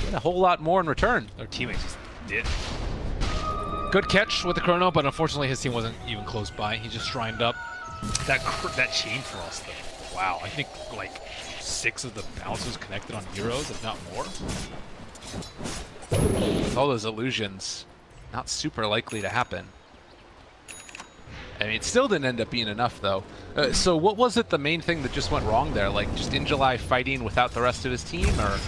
get a whole lot more in return. Their teammates just did. Good catch with the chrono, but unfortunately his team wasn't even close by. He just shrined up. That Chain Frost though. Wow, I think like 6 of the bouncers connected on heroes, if not more. With all those illusions, not super likely to happen. I mean, it still didn't end up being enough though. So what was it, the main thing that just went wrong there? Like just Injuly fighting without the rest of his team, or?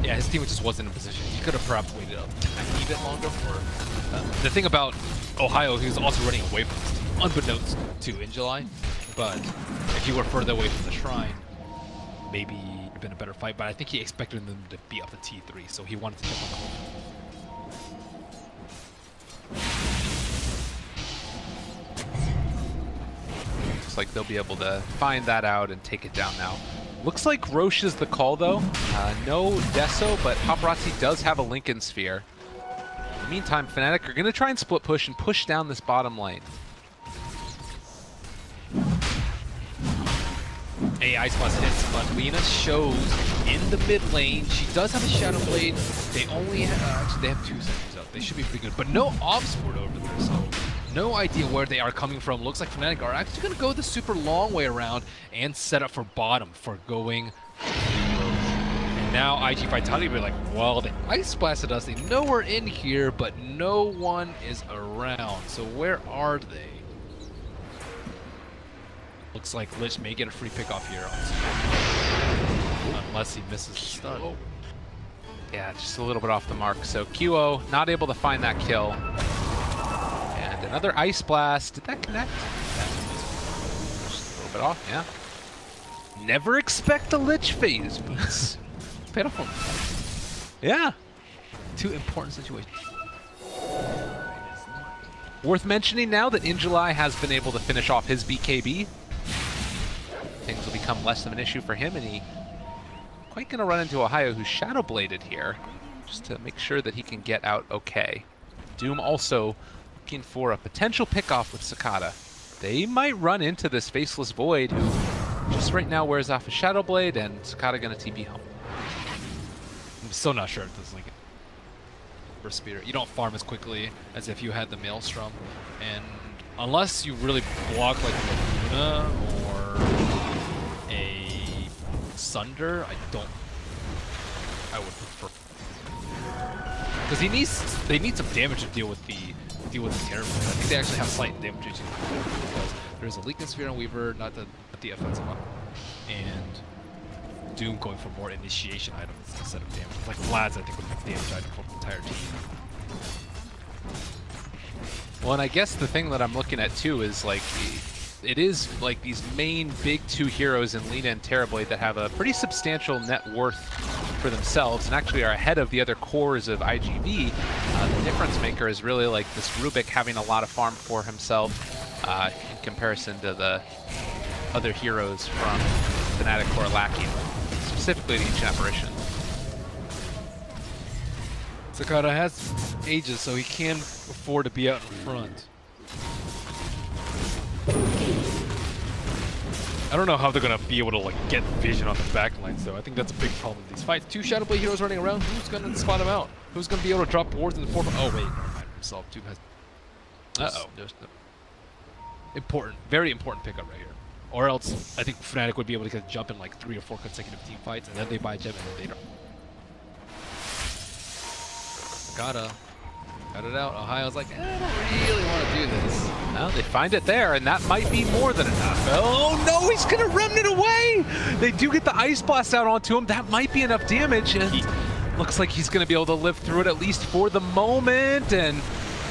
Yeah, his team just wasn't in position. He could have perhaps waited a tiny bit longer for... the thing about Ohio, he was also running away from his team, unbeknownst to Injuly. But if he were further away from the shrine, maybe it would have been a better fight. But I think he expected them to be up to T3, so he wanted to jump on the whole. Looks like they'll be able to find that out and take it down now. Looks like Roche is the call though. No Deso, but Paparazzi does have a Lincoln Sphere. In the meantime, Fnatic are going to try and split push and push down this bottom lane. AI Ice hits, but Lina shows in the mid lane. She does have a Shadow Blade. They only have, actually they have 2 seconds up. They should be pretty good, but no Obsport over there, so no idea where they are coming from. Looks like Fnatic are actually going to go the super long way around and set up for bottom for going. And now IG Vitality will be like, well, they Ice Blasted us. They know we're in here, but no one is around. So where are they? Looks like Lich may get a free pick off here. Unless he misses the stun. Oh. Yeah, just a little bit off the mark. So QO not able to find that kill. And another Ice Blast. Did that connect? Just a little bit off, yeah. Never expect the Lich phase, but it's pitiful. Yeah. 2 important situations. Worth mentioning now that Injuly has been able to finish off his BKB. Things will become less of an issue for him, and he quite going to run into Ohio, who's Shadow Bladed here, just to make sure that he can get out okay. Doom also looking for a potential pickoff with Sakata. They might run into this Faceless Void, who just right now wears off a Shadow Blade, and Sakata going to TP home. I'm still not sure if this is like for Spirit. You don't farm as quickly as if you had the Maelstrom, and unless you really block like a Luna or a Sunder, I would prefer, because they need some damage to deal with the Terror. I think they actually have slight damage issues because there's a Leakness Sphere on Weaver, not the offensive one, and Doom going for more initiation items instead of damage. It's like Vlad's, I think, would make damage item for the entire team. Well, and I guess the thing that I'm looking at too is like it is like these main big 2 heroes in Lina and Terrorblade that have a pretty substantial net worth for themselves and actually are ahead of the other cores of IGV. The difference maker is really like this Rubik having a lot of farm for himself in comparison to the other heroes from Fnatic who are lacking, specifically the Ancient Apparition. Sakata has Aegis, so he can afford to be out in front. I don't know how they're gonna be able to like get vision on the backlines though. I think that's a big problem with these fights. 2 Shadow Blade heroes running around. Who's gonna spot them out? Who's gonna be able to drop wards in the forefront? Oh wait, never mind himself. Doom has. There's the important, very important pickup right here. Or else I think Fnatic would be able to get a jump in like 3 or 4 consecutive team fights, and then they buy gem and then they don't. Got it out. Ohio's like, I don't really want to do this. Well, they find it there, and that might be more than enough. Oh no, he's gonna remnant away! They do get the Ice Blast out onto him. That might be enough damage, and looks like he's gonna be able to live through it at least for the moment, and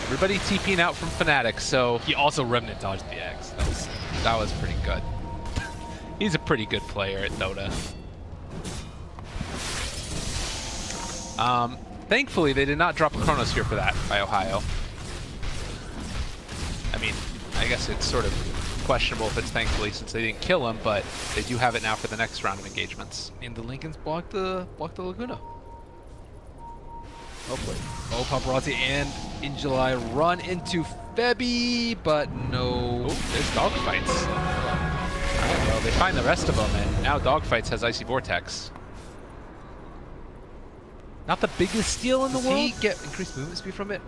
everybody TPing out from Fnatic, so... He also remnant dodged the X. That was pretty good. He's a pretty good player at Dota. Thankfully, they did not drop a Chronosphere for that by Ohio. I mean, I guess it's sort of questionable if it's thankfully since they didn't kill him, but they do have it now for the next round of engagements. And the Lincolns blocked the Laguna. Hopefully. Oh, Paparazzi and In July run into Febby, but no. Ooh, there's dogfights. Alright, well, they find the rest of them, and now Dogfights has Icy Vortex. Not the biggest steal in the world. Does he get increased movement speed from it?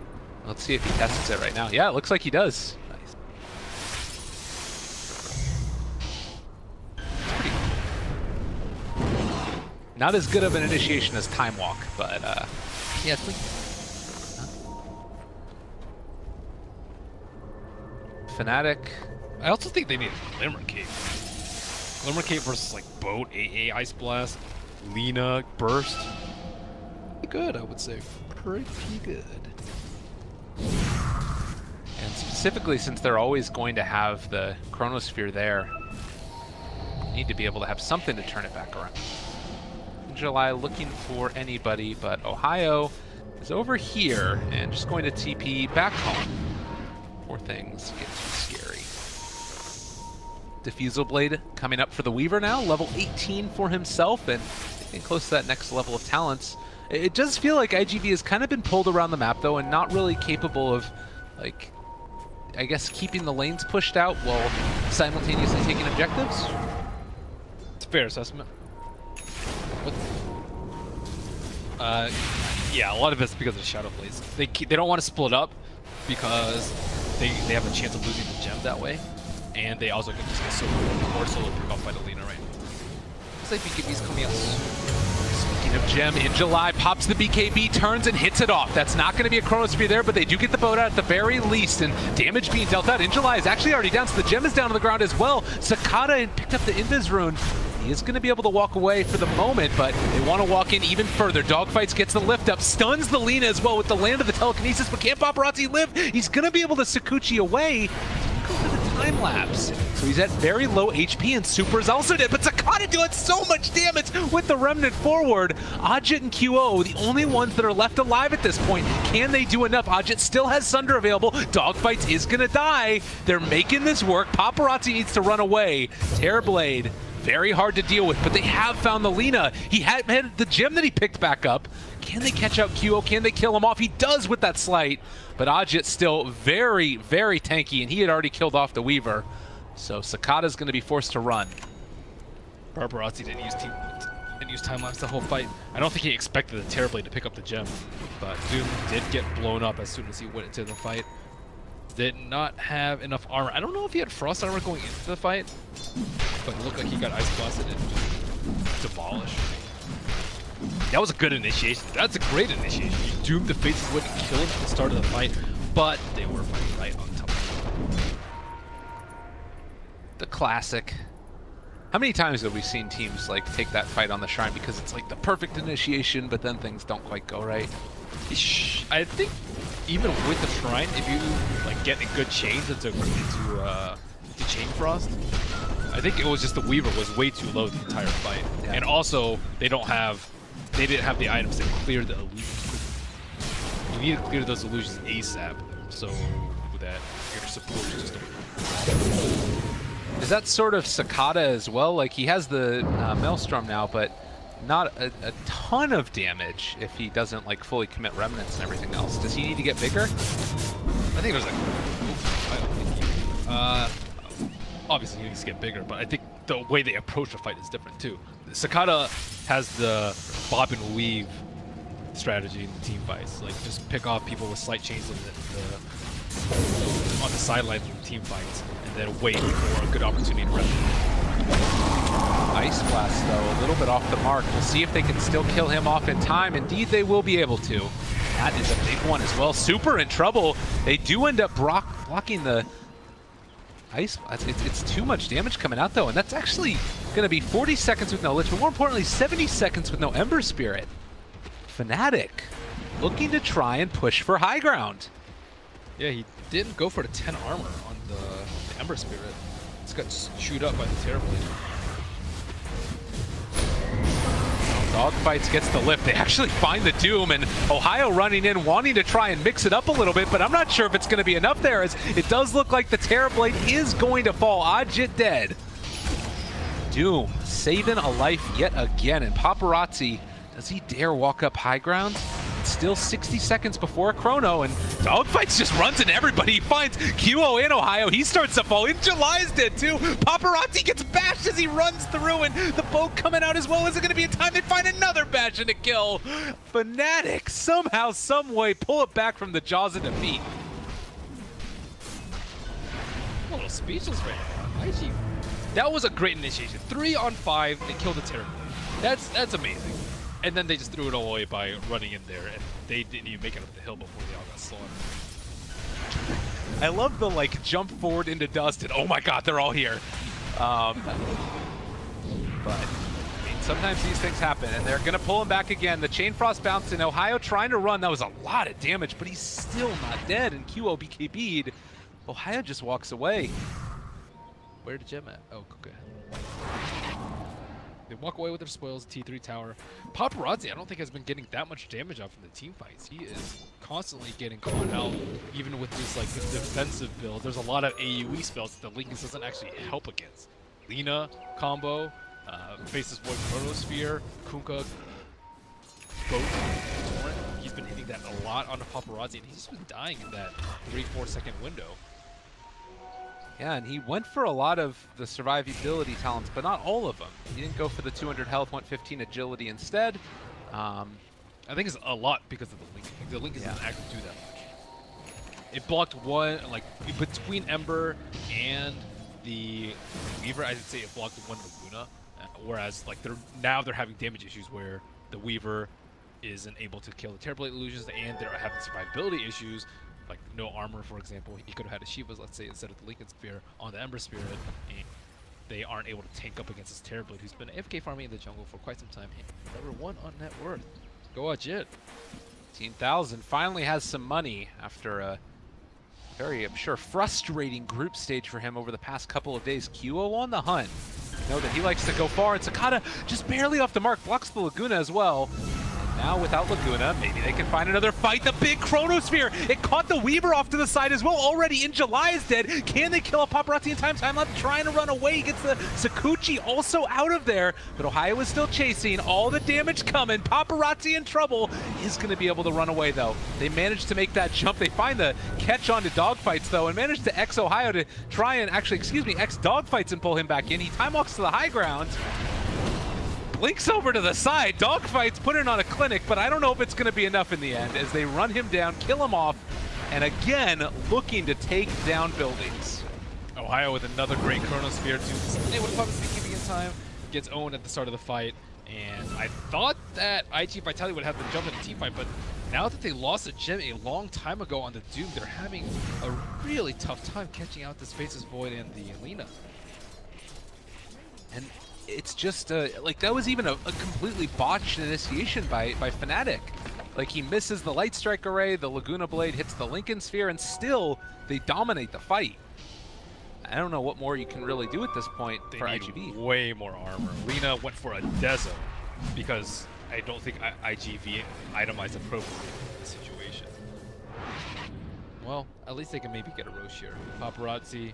Let's see if he tests it right now. Yeah, it looks like he does. Nice. Not as good of an initiation as Time Walk, but yeah, it's pretty. Fnatic. I also think they need Glimmer Cape. Glimmer Cape versus like Boat, AA, Ice Blast, Lina, Burst. Pretty good, I would say. Pretty good. And specifically, since they're always going to have the Chronosphere there, you need to be able to have something to turn it back around. In July, looking for anybody, but Ohio is over here and just going to TP back home before things get too scary. Diffusal Blade coming up for the Weaver now, level 18 for himself, and getting close to that next level of talents. It does feel like IGV has kind of been pulled around the map, though, and not really capable of, like, I guess, keeping the lanes pushed out while simultaneously taking objectives. It's a fair assessment. Yeah, a lot of it's because of the Shadow Blades. They don't want to split up because they have a chance of losing the gem that way, and they also can just get solo pick off by the Lina right now. Looks like BKB's coming out. Speaking of gem, In July pops the BKB, turns and hits it off. That's not going to be a Chronosphere there, but they do get the boat out at the very least, and damage being dealt out. In July is actually already down, so the gem is down on the ground as well. Cicada picked up the Invis rune. He is going to be able to walk away for the moment, but they want to walk in even further. Dogfights gets the lift up, stuns the Lina as well with the land of the telekinesis, but can't Paparazzi live? He's going to be able to Sakuchi away. Go for the time lapse. So he's at very low HP, and Super is also dead, but Sakata doing so much damage with the Remnant forward. Ajit and QO, the only ones that are left alive at this point. Can they do enough? Ajit still has Sunder available. Dogfights is going to die. They're making this work. Paparazzi needs to run away. Terrorblade. Very hard to deal with, but they have found the Lina. He had the gem that he picked back up. Can they catch out QO? Can they kill him off? He does with that slight, but Ajit still very, very tanky, and he had already killed off the Weaver. So Sakata's going to be forced to run. Paparazzi didn't use time lapse the whole fight. I don't think he expected the Terrorblade to pick up the gem, but Doom did get blown up as soon as he went into the fight. Did not have enough armor. I don't know if he had frost armor going into the fight, but it looked like he got ice blasted and just demolished. That was a good initiation. That's a great initiation. You doomed the Fates would kill him at the start of the fight, but they were fighting right on top of him. The classic. How many times have we seen teams like take that fight on the Shrine because it's like the perfect initiation, but then things don't quite go right? I think even with the Shrine, if you like get a good chains into Chain Frost, I think it was just the Weaver was way too low the entire fight, yeah. And also they didn't have the items to clear the illusions. You need to clear those illusions ASAP, so that your support is just. Is that sort of Sakata as well? Like he has the Maelstrom now, but not a ton of damage if he doesn't like fully commit remnants and everything else. Does he need to get bigger? I think there's like, I don't think he, obviously he needs to get bigger, but I think the way they approach the fight is different too. Sakata has the bob and weave strategy in the team fights, like just pick off people with slight chains on the sidelines of team fights, and then wait for a good opportunity to run. Ice Blast, though, a little bit off the mark. We'll see if they can still kill him off in time. Indeed, they will be able to. That is a big one as well. Super in trouble. They do end up blocking the Ice Blast. It's too much damage coming out, though, and that's actually going to be 40 seconds with no Lich, but more importantly, 70 seconds with no Ember Spirit. Fnatic looking to try and push for high ground. Yeah, he didn't go for the 10 armor on the Ember Spirit. It's got chewed up by the Terrorblade. Dogfights gets the lift. They actually find the Doom, and Ohio running in, wanting to try and mix it up a little bit, but I'm not sure if it's going to be enough there, as it does look like the Terrorblade is going to fall. Ajit dead. Doom saving a life yet again, and Paparazzi, does he dare walk up high ground? It's still 60 seconds before Chrono, and Dogfights just runs into everybody. He finds QO in Ohio. He starts to fall. July's dead too. Paparazzi gets bashed as he runs through, and the boat coming out as well. Is it going to be in time? They find another bash and a kill. Fnatic somehow, some way, pull it back from the jaws of defeat. A little speechless right now. IG. That was a great initiation. 3 on 5, they killed the Terrorblade. That's amazing. And then they just threw it all away by running in there, and they didn't even make it up the hill before they all got slaughtered. I love the like jump forward into dust and oh my god, they're all here. But I mean, sometimes these things happen, and they're gonna pull him back again. The Chain Frost bounce in. Ohio trying to run. That was a lot of damage, but he's still not dead. And QO BKB'd. Ohio just walks away. Where did Gem at? Oh, okay. They walk away with their spoils, T3 tower. Paparazzi, I don't think has been getting that much damage out from the team fights. He is constantly getting caught out, even with this like this defensive build. There's a lot of AoE spells that Lincoln doesn't actually help against. Lina combo, faces Void Chronosphere, Kunkka, Boat, Torrent. He's been hitting that a lot on the Paparazzi, and he's just been dying in that 3-4 second window. Yeah, and he went for a lot of the survivability talents, but not all of them. He didn't go for the 200 health, went 15 agility instead. I think it's a lot because of the Link. The Link doesn't actually do that much. It blocked one, like, between Ember and the Weaver, I'd say it blocked one Laguna, whereas, like, now they're having damage issues where the Weaver isn't able to kill the Terrorblade illusions, and they're having survivability issues. Like no armor, for example. He could have had a Shiva's, let's say, instead of the Lincoln Spear on the Ember Spirit, and they aren't able to tank up against this Terrorblade, who's been AFK farming in the jungle for quite some time. And number 1 on net worth. Go Ajit. 18,000 finally has some money after a very, I'm sure, frustrating group stage for him over the past couple of days. QO on the hunt. Know that he likes to go far, and Sakata just barely off the mark, blocks the Laguna as well. Now without Laguna, maybe they can find another fight. The big Chronosphere, it caught the Weaver off to the side as well. Already in July is dead. Can they kill a Paparazzi in time? Time left, trying to run away. He gets the Sakuchi also out of there, but Ohio is still chasing. All the damage coming. Paparazzi in trouble. Is going to be able to run away though. They managed to make that jump. They find the catch on to Dogfights though, and managed to X Ohio to try and actually, X Dogfights and pull him back in. He time walks to the high ground. Blinks over to the side. Dogfights putting on a clinic, but I don't know if it's going to be enough in the end as they run him down, kill him off, and again looking to take down buildings. Ohio with another great Chronosphere to able to pop his beekeeping in time, gets owned at the start of the fight, and I thought that IG Vitality would have to jump in the team fight, but now that they lost a gem a long time ago on the Doom, they're having a really tough time catching out this Faces Void and the Lina. And it's just like that was even a completely botched initiation by Fnatic. Like he misses the Light Strike Array, the Laguna Blade hits the Lincoln Sphere, and still they dominate the fight. I don't know what more you can really do at this point for IGV. Way more armor. Lina went for a Dezo because I don't think IGV itemized appropriately in this situation. Well, at least they can maybe get a Roche here. Paparazzi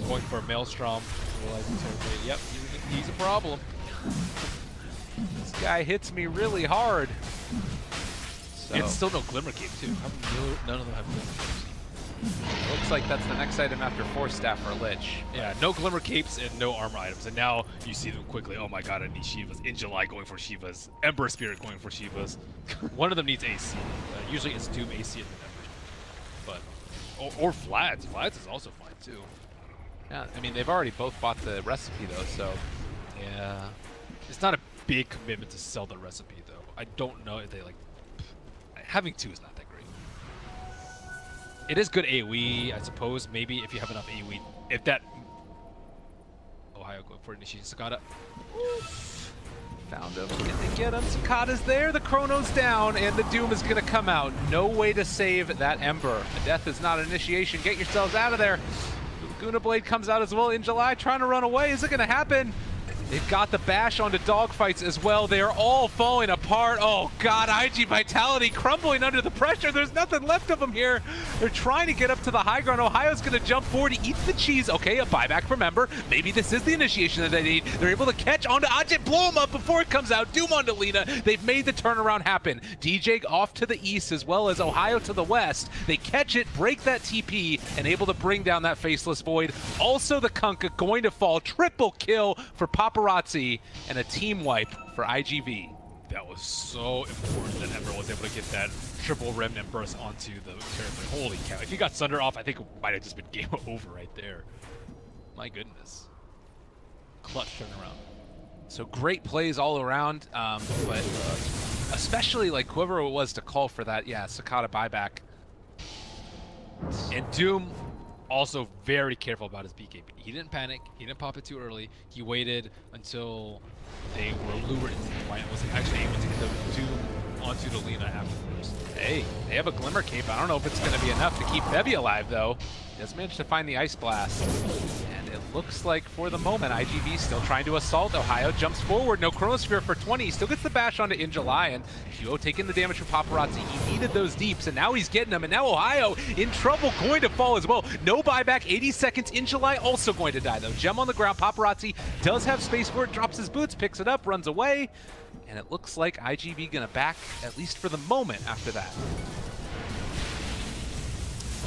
going for a Maelstrom, realizing Terrorblade. Yep, he's a problem. This guy hits me really hard. So. It's still no Glimmer Cape too. None of them have Glimmer Capes. Looks like that's the next item after Force Staff or Lich. Yeah, no Glimmer Capes and no armor items. And now you see them quickly. Oh my god, I need Shivas. In July going for Shivas. Ember Spirit going for Shivas. One of them needs AC. Usually it's Doom AC and then Ember. But, or Flats. Flats is also fine too. Yeah, I mean, they've already both bought the recipe, though, so... Yeah. It's not a big commitment to sell the recipe, though. I don't know if they, like... Having 2 is not that great. It is good AoE, I suppose, maybe, if you have enough AoE. If that... Ohio going for initiation. Sakata. Found him. Can they get him? Sakata's there, the Chrono's down, and the Doom is going to come out. No way to save that Ember. A death is not an initiation. Get yourselves out of there. Laguna Blade comes out as well in July, trying to run away. Is it going to happen? They've got the bash onto dogfights as well. They are all falling apart. Oh God, IG Vitality crumbling under the pressure. There's nothing left of them here. They're trying to get up to the high ground. Ohio's gonna jump forward. He eats the cheese. Okay, a buyback from Ember. Maybe this is the initiation that they need. They're able to catch onto Ajit, blow him up before it comes out. Doom onto Lina. They've made the turnaround happen. DJ off to the east as well as Ohio to the west. They catch it, break that TP, and able to bring down that Faceless Void. Also the Kunkka going to fall. Triple kill for Paparazzi and a team wipe for IGV. That was so important that Ember was able to get that triple Remnant burst onto the territory. Holy cow. If he got Sunder off, I think it might have just been game over right there. My goodness. Clutch turnaround. So great plays all around, but especially like whoever it was to call for that, yeah, Sakata buyback. And Doom also very careful about his BKB. He didn't panic. He didn't pop it too early. He waited until they were lured into the fight and was actually able to get the Doom onto the Lina afterwards. Hey, they have a Glimmer Cape. I don't know if it's going to be enough to keep Bevy alive, though. He does manage to find the Ice Blast. And it looks like, for the moment, IGV still trying to assault. Ohio jumps forward. No Chronosphere for 20. He still gets the bash onto In July. And QO taking the damage from Paparazzi. He needed those deeps, and now he's getting them. And now Ohio in trouble, going to fall as well. No buyback, 80 seconds. In July also going to die, though. Gem on the ground. Paparazzi does have space for it. Drops his boots, picks it up, runs away. And it looks like IGV gonna back, at least for the moment, after that.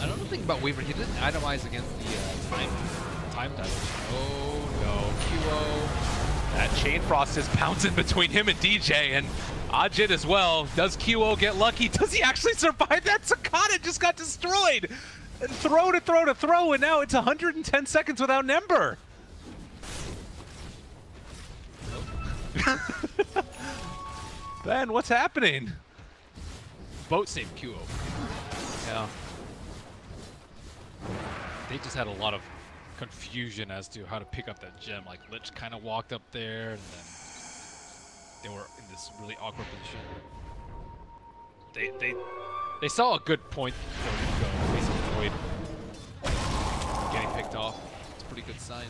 I don't know think about Weaver. He didn't itemize against the time damage. Oh no, QO. That Chain Frost is bouncing between him and DJ, and Ajit as well. Does QO get lucky? Does he actually survive that? Sakata just got destroyed! And throw to throw to throw, and now it's 110 seconds without an Ember. Ben, what's happening? Boat saved QO. Yeah. They just had a lot of confusion as to how to pick up that gem. Like Lich kind of walked up there, and then they were in this really awkward position. They saw a good point for go. Basically, Void getting picked off. It's a pretty good sign.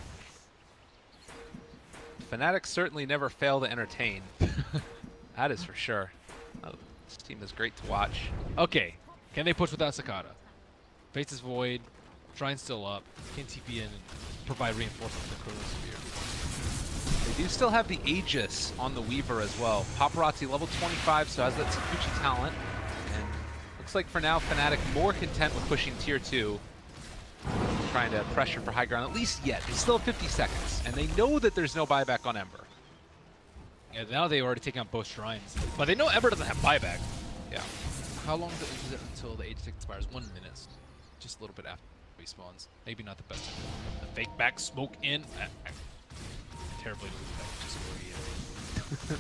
Fnatic certainly never fail to entertain. That is for sure. This team is great to watch. Okay, can they push without Sakata? Faces Void, try and still up, can TP in and provide reinforcements for Chronosphere. They do still have the Aegis on the Weaver as well. Paparazzi level 25, so has that Sakuchi talent. And looks like for now, Fnatic more content with pushing tier 2. Trying to pressure for high ground, at least yet. They still have 50 seconds, and they know that there's no buyback on Ember. Yeah, now they've already taken out both shrines. But they know Ember doesn't have buyback. Yeah. How long is it until the Aegis expires? 1 minute. Just a little bit after he spawns. Maybe not the best time. The fake back, smoke in. Terribly just where he is.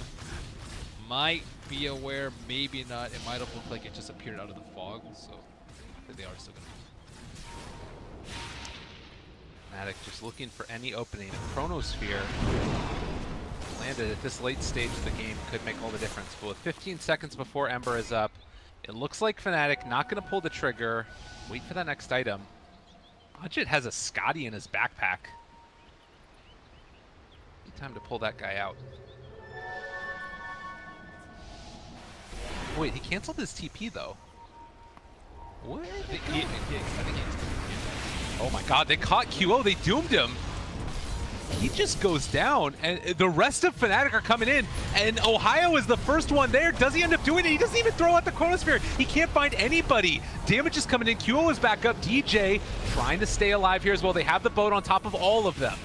Might be aware, maybe not. It might have looked like it just appeared out of the fog, so they are still gonna. Fnatic just looking for any opening. A Chronosphere landed at this late stage of the game could make all the difference. But with 15 seconds before Ember is up, it looks like Fnatic not going to pull the trigger. Wait for that next item. Ajit has a Scotty in his backpack. Need time to pull that guy out. Wait, he canceled his TP though. What? I think he Oh my god, they caught QO, they doomed him. He just goes down, and the rest of Fnatic are coming in, and Ohio is the first one there. Does he end up doing it? He doesn't even throw out the Chronosphere. He can't find anybody. Damage is coming in. QO is back up. DJ trying to stay alive here as well. They have the boat on top of all of them.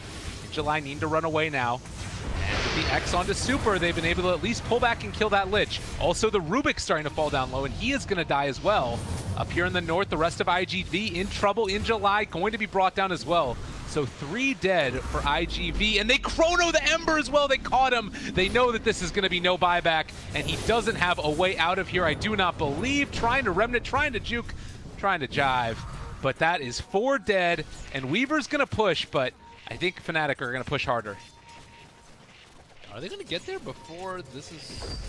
July need to run away now. And with the X onto Super, they've been able to at least pull back and kill that Lich. Also, the Rubik's starting to fall down low, and he is going to die as well. Up here in the north, the rest of IGV in trouble. In July, going to be brought down as well. So 3 dead for IGV, and they chrono the Ember as well. They caught him. They know that this is going to be no buyback, and he doesn't have a way out of here, I do not believe. Trying to Remnant, trying to juke, trying to jive. But that is 4 dead, and Weaver's going to push, but I think Fnatic are going to push harder. Are they going to get there before this is...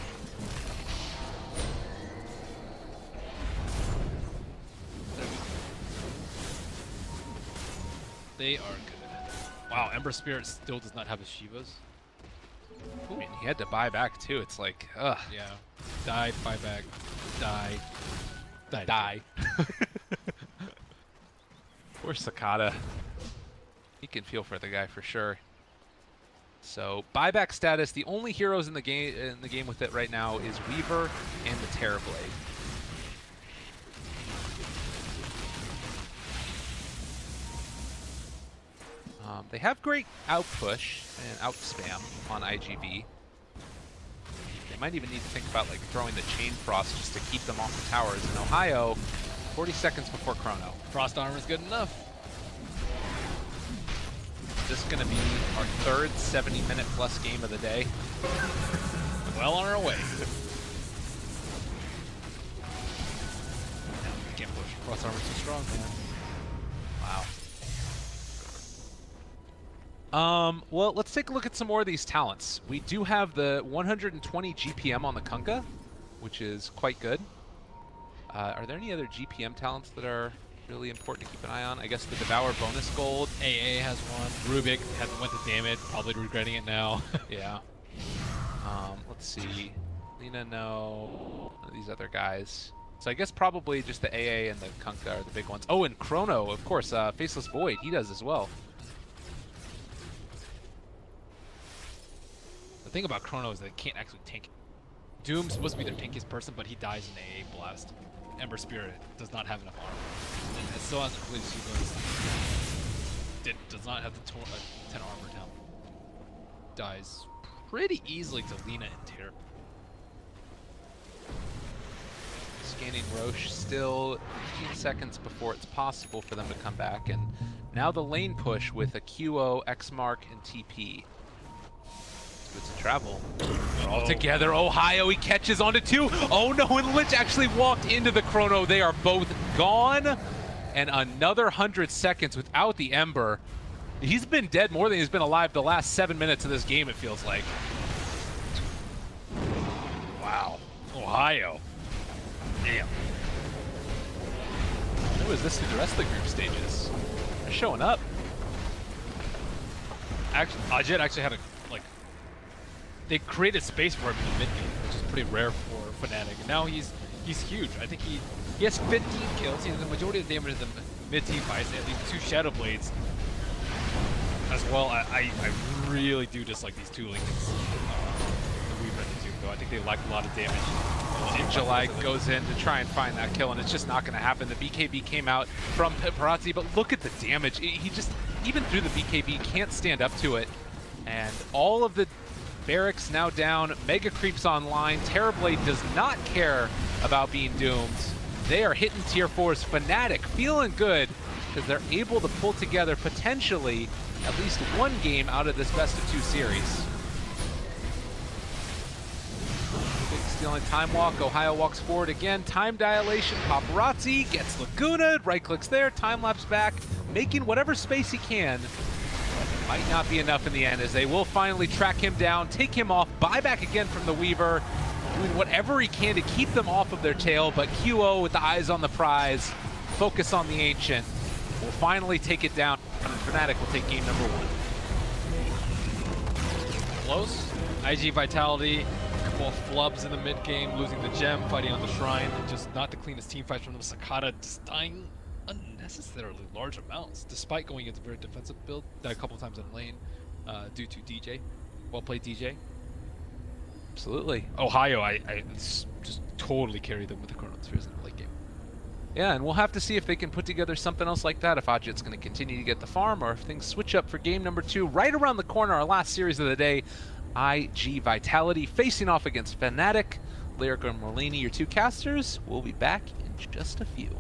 They are good. Wow, Ember Spirit still does not have his Shivas. Ooh, and he had to buy back too. It's like, ugh. Yeah. Die, buy back, die. Die. Poor Sakata. He can feel for the guy for sure. So buyback status. The only heroes in the game with it right now is Weaver and the Terrorblade. They have great outpush and outspam on IGV. They might even need to think about like throwing the Chain Frost just to keep them off the towers. In Ohio, 40 seconds before Chrono. Frost armor is good enough. This is going to be our third 70-minute plus game of the day. Well on our way. Can't push. Frost armor too strong, man. Wow. Well, let's take a look at some more of these talents. We do have the 120 GPM on the Kunkka, which is quite good. Are there any other GPM talents that are really important to keep an eye on? I guess the Devour bonus gold. AA has one. Rubik went to damage, probably regretting it now. Yeah. Let's see. Lena, no. None of these other guys. So I guess probably just the AA and the Kunkka are the big ones. Oh, and Chrono, of course. Faceless Void, he does as well. The thing about Chrono is that it can't actually tank. Doom's supposed to be their tankiest person, but he dies in AA blast. Ember Spirit does not have enough armor. And it still hasn't completed It does not have the 10 armor down. Dies pretty easily to Lena and Terra. Scanning Roche, still 15 seconds before it's possible for them to come back. And now the lane push with a QO, Xmark, and TP. Good to travel. All together. Ohio, he catches onto 2. Oh no, and Lich actually walked into the Chrono. They are both gone. And another 100 seconds without the Ember. He's been dead more than he's been alive the last 7 minutes of this game, it feels like. Wow. Ohio. Damn. Who is this through the rest of the group stages? They're showing up. Actually, Ajit actually had a they created space for him in the mid game, which is pretty rare for Fnatic. And now he's huge. I think he has 15 kills. He has the majority of the damage in the mid team fights. They have these 2 Shadow Blades as well. I really do dislike these 2 Lincolns. The Weaver and the Doom, though. I think they lack a lot of damage. July goes in to try and find that kill, and it's just not going to happen. The BKB came out from Paparazzi, but look at the damage. He just, even through the BKB, can't stand up to it. And all of the barracks now down, Mega Creeps online. Terrorblade does not care about being doomed. They are hitting tier 4's Fnatic, feeling good because they're able to pull together potentially at least one game out of this best of 2 series. Big stealing time walk. Ohio walks forward again. Time dilation. Paparazzi gets Laguna. Right clicks there. Time lapse back, making whatever space he can. Might not be enough in the end, as they will finally track him down, take him off, buy back again from the Weaver, doing whatever he can to keep them off of their tail, but QO with the eyes on the prize, focus on the Ancient, will finally take it down, and Fnatic will take game number 1. Close. IG Vitality, a couple of flubs in the mid game, losing the gem, fighting on the Shrine, and just not the cleanest team fights from them. Sakata just dying unnecessarily large amounts, despite going into a very defensive build. Died a couple times in lane due to DJ. Well played, DJ. Absolutely. Ohio, I just totally carried them with the Chrono Spheres in the late game. Yeah, and we'll have to see if they can put together something else like that, if Ajit's going to continue to get the farm, or if things switch up for game number 2. Right around the corner, our last series of the day, IG Vitality facing off against Fnatic. Lyric and Merlini, your 2 casters. We'll be back in just a few.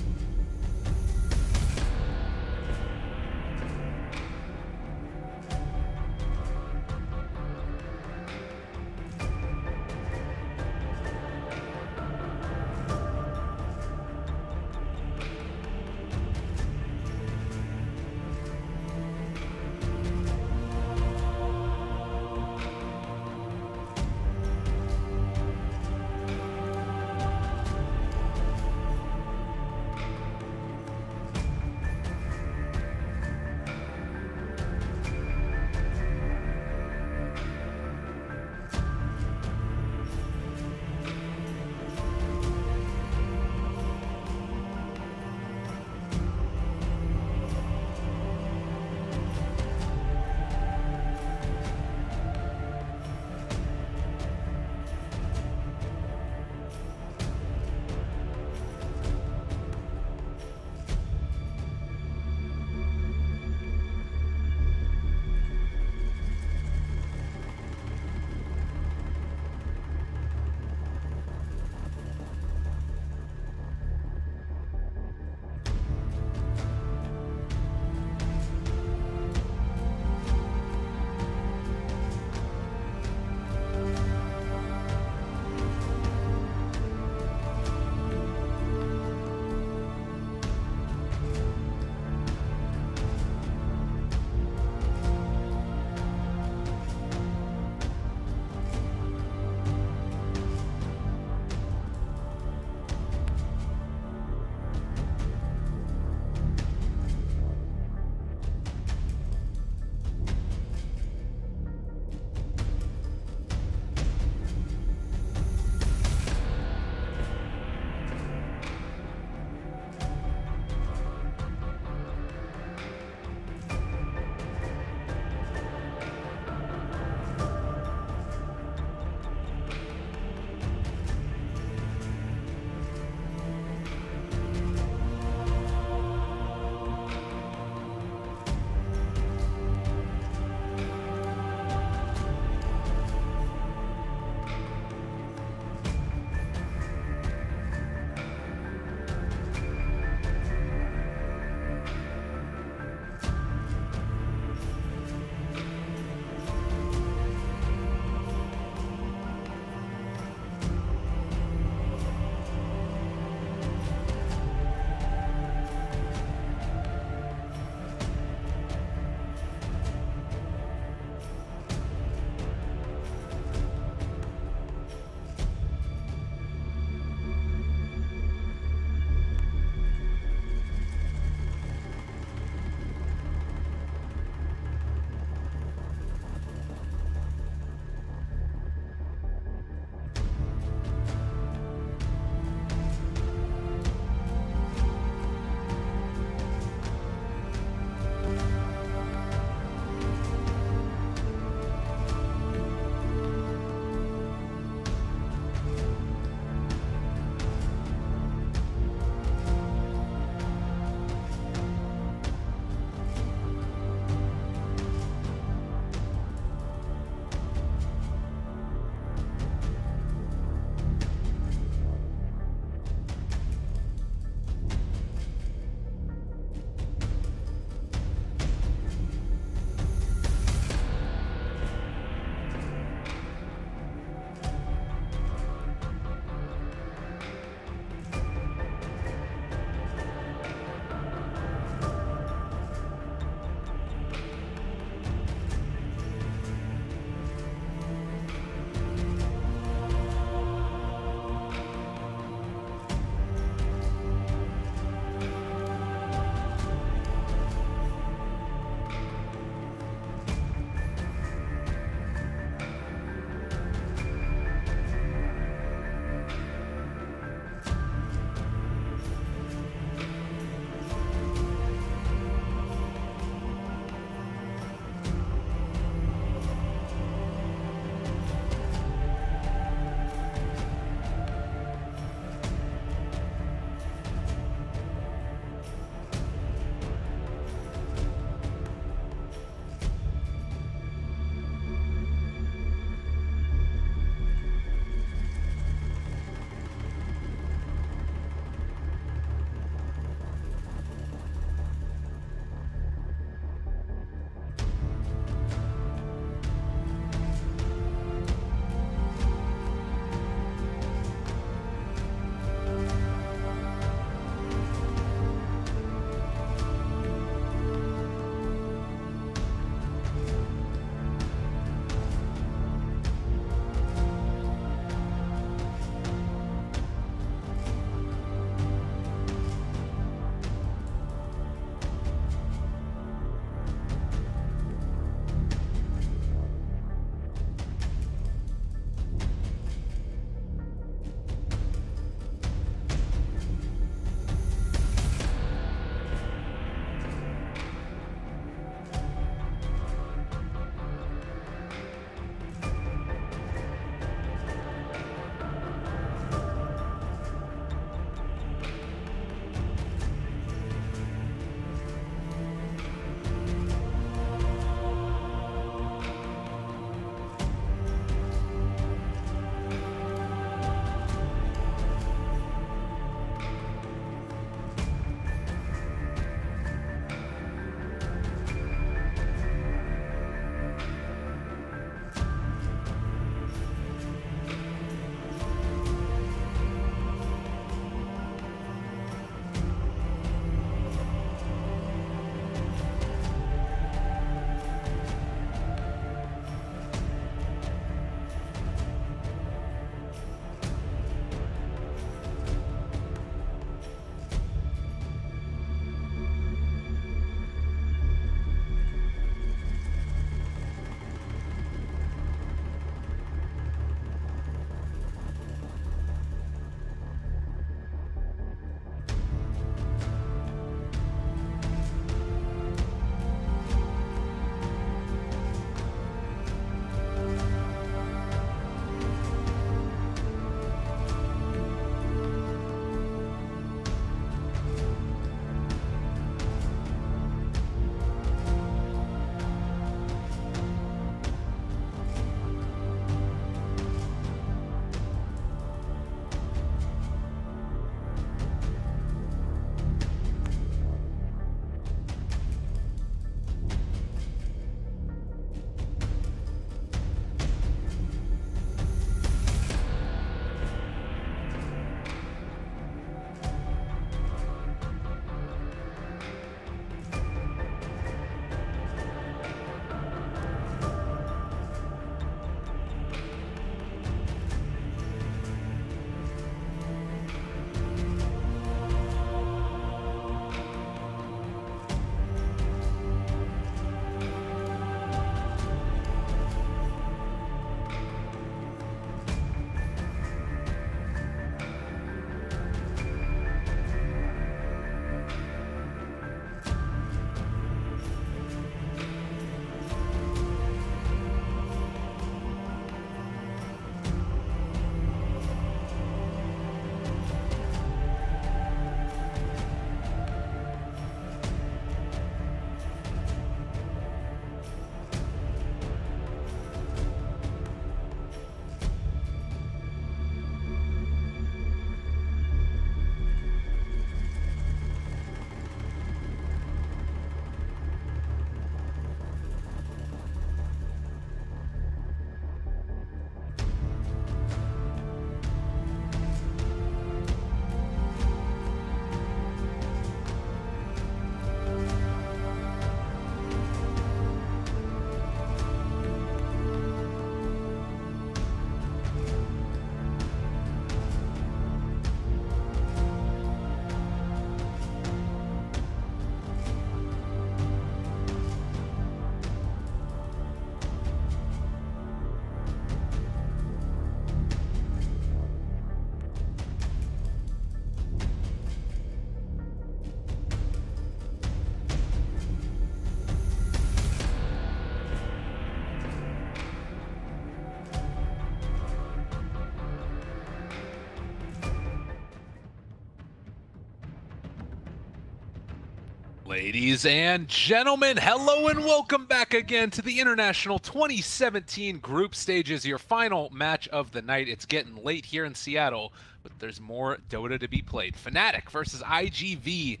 Ladies and gentlemen, hello and welcome back again to the International 2017 Group Stages, your final match of the night. It's getting late here in Seattle, but there's more Dota to be played. Fnatic versus IGV.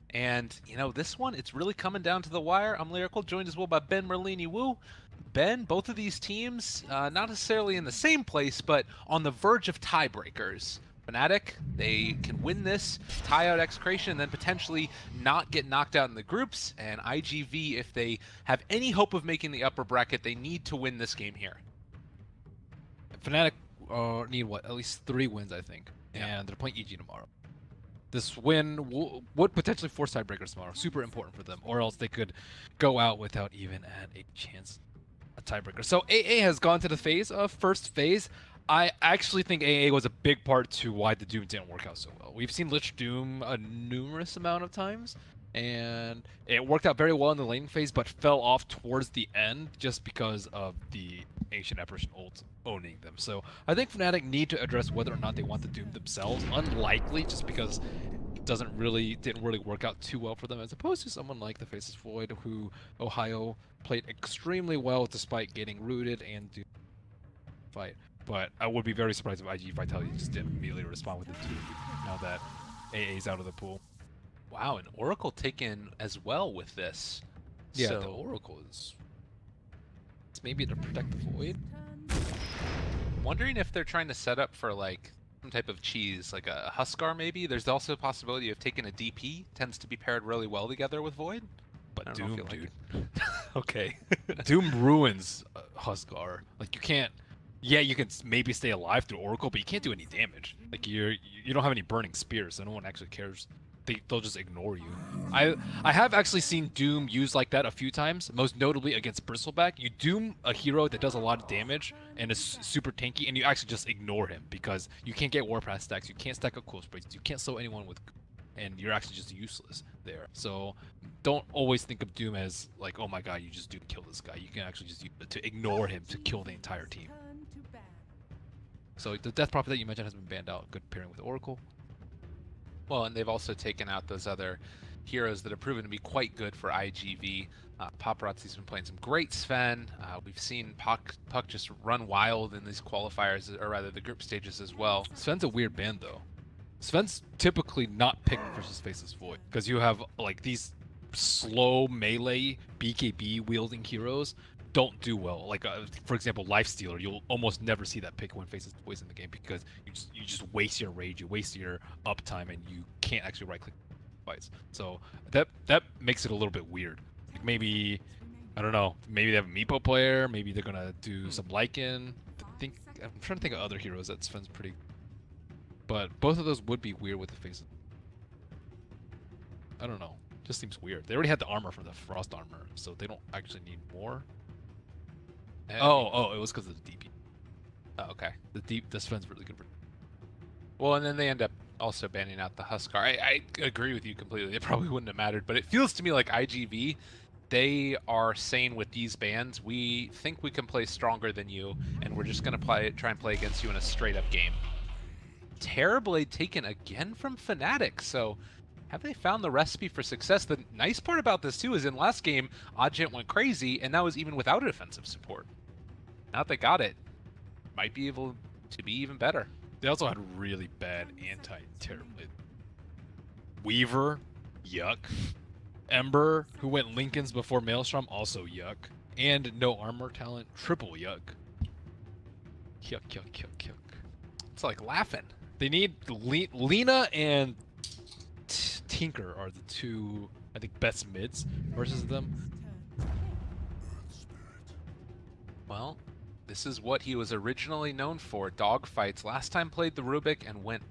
And, you know, this one, it's really coming down to the wire. I'm Lyrical, joined as well by Ben Merlini-Wu. Ben, both of these teams, not necessarily in the same place, but on the verge of tiebreakers. Fnatic, they can win this, tie out Execration, and then potentially not get knocked out in the groups. And IGV, if they have any hope of making the upper bracket, they need to win this game here. Fnatic need, what, at least 3 wins, I think. And they're playing EG tomorrow. This win would potentially force tiebreakers tomorrow. Super important for them. Or else they could go out without even a chance at tiebreaker. So AA has gone to the phase of first phase. I actually think AA was a big part to why the Doom didn't work out so well. We've seen Lich Doom a numerous amount of times, and it worked out very well in the laning phase, but fell off towards the end just because of the Ancient Apparition ult owning them. So I think Fnatic need to address whether or not they want the Doom themselves. Unlikely, just because it didn't really work out too well for them, as opposed to someone like the Faceless Void, who Ohio played extremely well despite getting rooted and Doom fight. But I would be very surprised if IG Vitality just didn't immediately respond with the Doom now that AA's out of the pool. Wow, and Oracle taken as well with this. Yeah, so... the Oracle is... It's maybe to protect the Void. Wondering if they're trying to set up for like some type of cheese, like a Huskar maybe. There's also a possibility of taking a DP. Tends to be paired really well together with Void. But Doom, dude. Like okay. Doom ruins Huskar. Like, you can't... Yeah, you can maybe stay alive through Oracle, but you can't do any damage. Like, you don't have any burning spears, so no one actually cares. They'll just ignore you. I have actually seen Doom used like that a few times, most notably against Bristleback. You Doom a hero that does a lot of damage and is super tanky, and you actually just ignore him because you can't get Warpath stacks, you can't stack up close breaks, you can't slow anyone with, and you're actually just useless there. So don't always think of Doom as like, oh my god, you just do to kill this guy. You can actually just use it to ignore him to kill the entire team. So the Death Prophet that you mentioned has been banned out. Good pairing with Oracle. Well, and they've also taken out those other heroes that have proven to be quite good for IGV. Paparazzi's been playing some great Sven. We've seen Puck just run wild in these qualifiers, or rather the group stages as well. Sven's a weird band though. Sven's typically not picked versus Faceless Void, because you have like these slow melee BKB wielding heroes don't do well. Like for example, Lifestealer, you'll almost never see that pick when Faceless Void's in the game because you just waste your rage, you waste your uptime, and you can't actually right click fights. So that makes it a little bit weird. Like maybe, I don't know, maybe they have a Meepo player, maybe they're gonna do some Lycan. I'm trying to think of other heroes that Sven's pretty, but both of those would be weird with the Faceless. I don't know, just seems weird. They already had the armor from the Frost armor, so they don't actually need more. Oh, it was because of the DP. Oh, okay. The Sven's really good for. Well, and then they end up also banning out the Huskar. I agree with you completely. It probably wouldn't have mattered, but it feels to me like IGV, they are saying with these bans, we think we can play stronger than you, and we're just going to try and play against you in a straight-up game. Terrorblade taken again from Fnatic, so have they found the recipe for success? The nice part about this, too, is in last game, Agent went crazy, and that was even without a defensive support. Now that they got it, might be able to be even better. They also had really bad anti-Terrorblade. Weaver, yuck. Ember, who went Lincolns before Maelstrom, also yuck. And no armor talent, triple yuck. Yuck, yuck, yuck, yuck. It's like laughing. They need Lina and Tinker are the two, I think, best mids versus them. Well, this is what he was originally known for, dogfights. Last time played the Rubik and went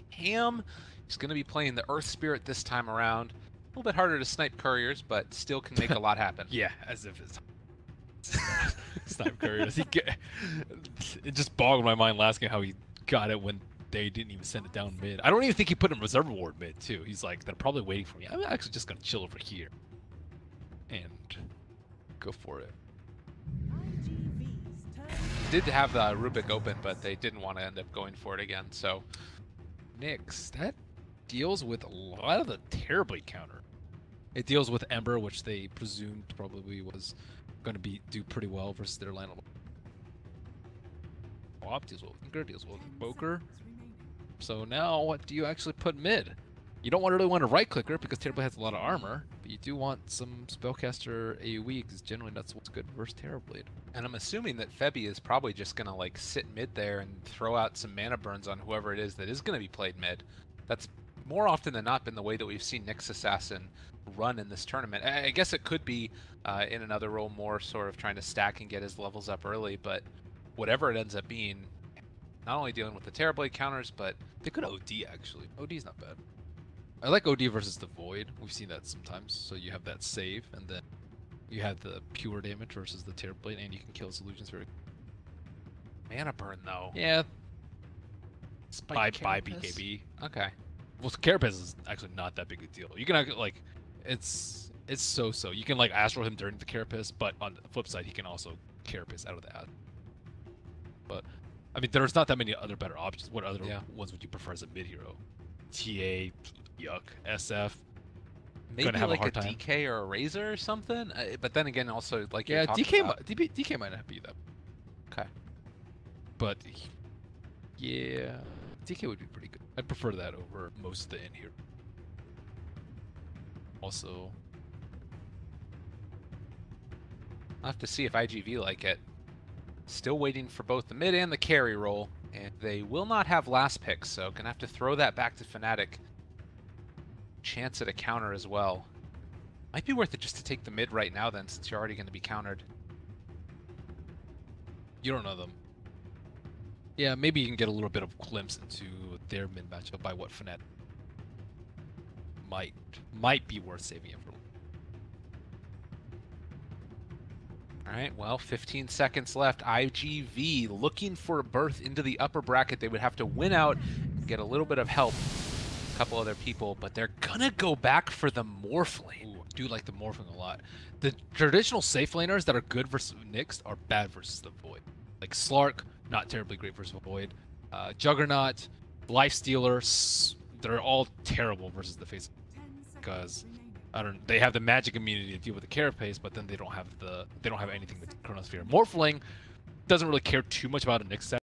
ham. He's going to be playing the Earth Spirit this time around. A little bit harder to snipe couriers, but still can make a lot happen. Yeah, as if it's snipe couriers. It just boggled my mind last game how he got it when they didn't even send it down mid. I don't even think he put him reserve ward mid too. He's like, they're probably waiting for me. I'm actually just gonna chill over here and go for it. Did have the Rubik open, but they didn't want to end up going for it again. So Nyx, that deals with a lot of the Terrorblade counter. It deals with Ember, which they presumed probably was going to do pretty well versus their line. Swap deals with Finger, deals with Poker. So now what do you actually put mid? You don't really want to right clicker because Terrorblade has a lot of armor, but you do want some spellcaster AoE because generally that's what's good versus Terrorblade. And I'm assuming that Febby is probably just gonna like sit mid there and throw out some mana burns on whoever it is that is gonna be played mid. That's more often than not been the way that we've seen Nyx Assassin run in this tournament. I guess it could be in another role more sort of trying to stack and get his levels up early, but whatever it ends up being, not only dealing with the Terrorblade counters, but they could OD actually. OD's not bad. I like OD versus the Void. We've seen that sometimes. So you have that save, and then you have the pure damage versus the Terrorblade, and you can kill his illusions very. Mana burn though. Yeah. By BKB. Okay. Well, Carapace is actually not that big a deal. You can like, it's so. You can like Astral him during the Carapace, but on the flip side, he can also Carapace out of that. But I mean, there's not that many other better options. What other ones would you prefer as a mid hero? TA, Yuck, SF. Maybe have like a, hard a time. DK or a Razor or something. But then again, also like yeah, DK might not be that. Okay. But yeah, DK would be pretty good. I'd prefer that over most of the in here. Also, I'll have to see if IGV like it. Still waiting for both the mid and the carry roll, and they will not have last picks, so gonna have to throw that back to Fnatic. Chance at a counter as well. Might be worth it just to take the mid right now then, since you're already gonna be countered. You don't know them. Yeah, maybe you can get a little bit of glimpse into their mid matchup by what Fnatic might be worth saving it for. Alright, well, 15 seconds left. IGV looking for a berth into the upper bracket. They would have to win out and get a little bit of help. A couple other people, but they're gonna go back for the Morph lane. Ooh, I do like the Morphing a lot. The traditional safe laners that are good versus Nyx are bad versus the Void. Like Slark, not terribly great versus Void. Juggernaut, Lifestealer, they're all terrible versus the face because they have the magic immunity to deal with the Carapace, but then they don't have anything with Chronosphere. Morphling doesn't really care too much about a Nyx set.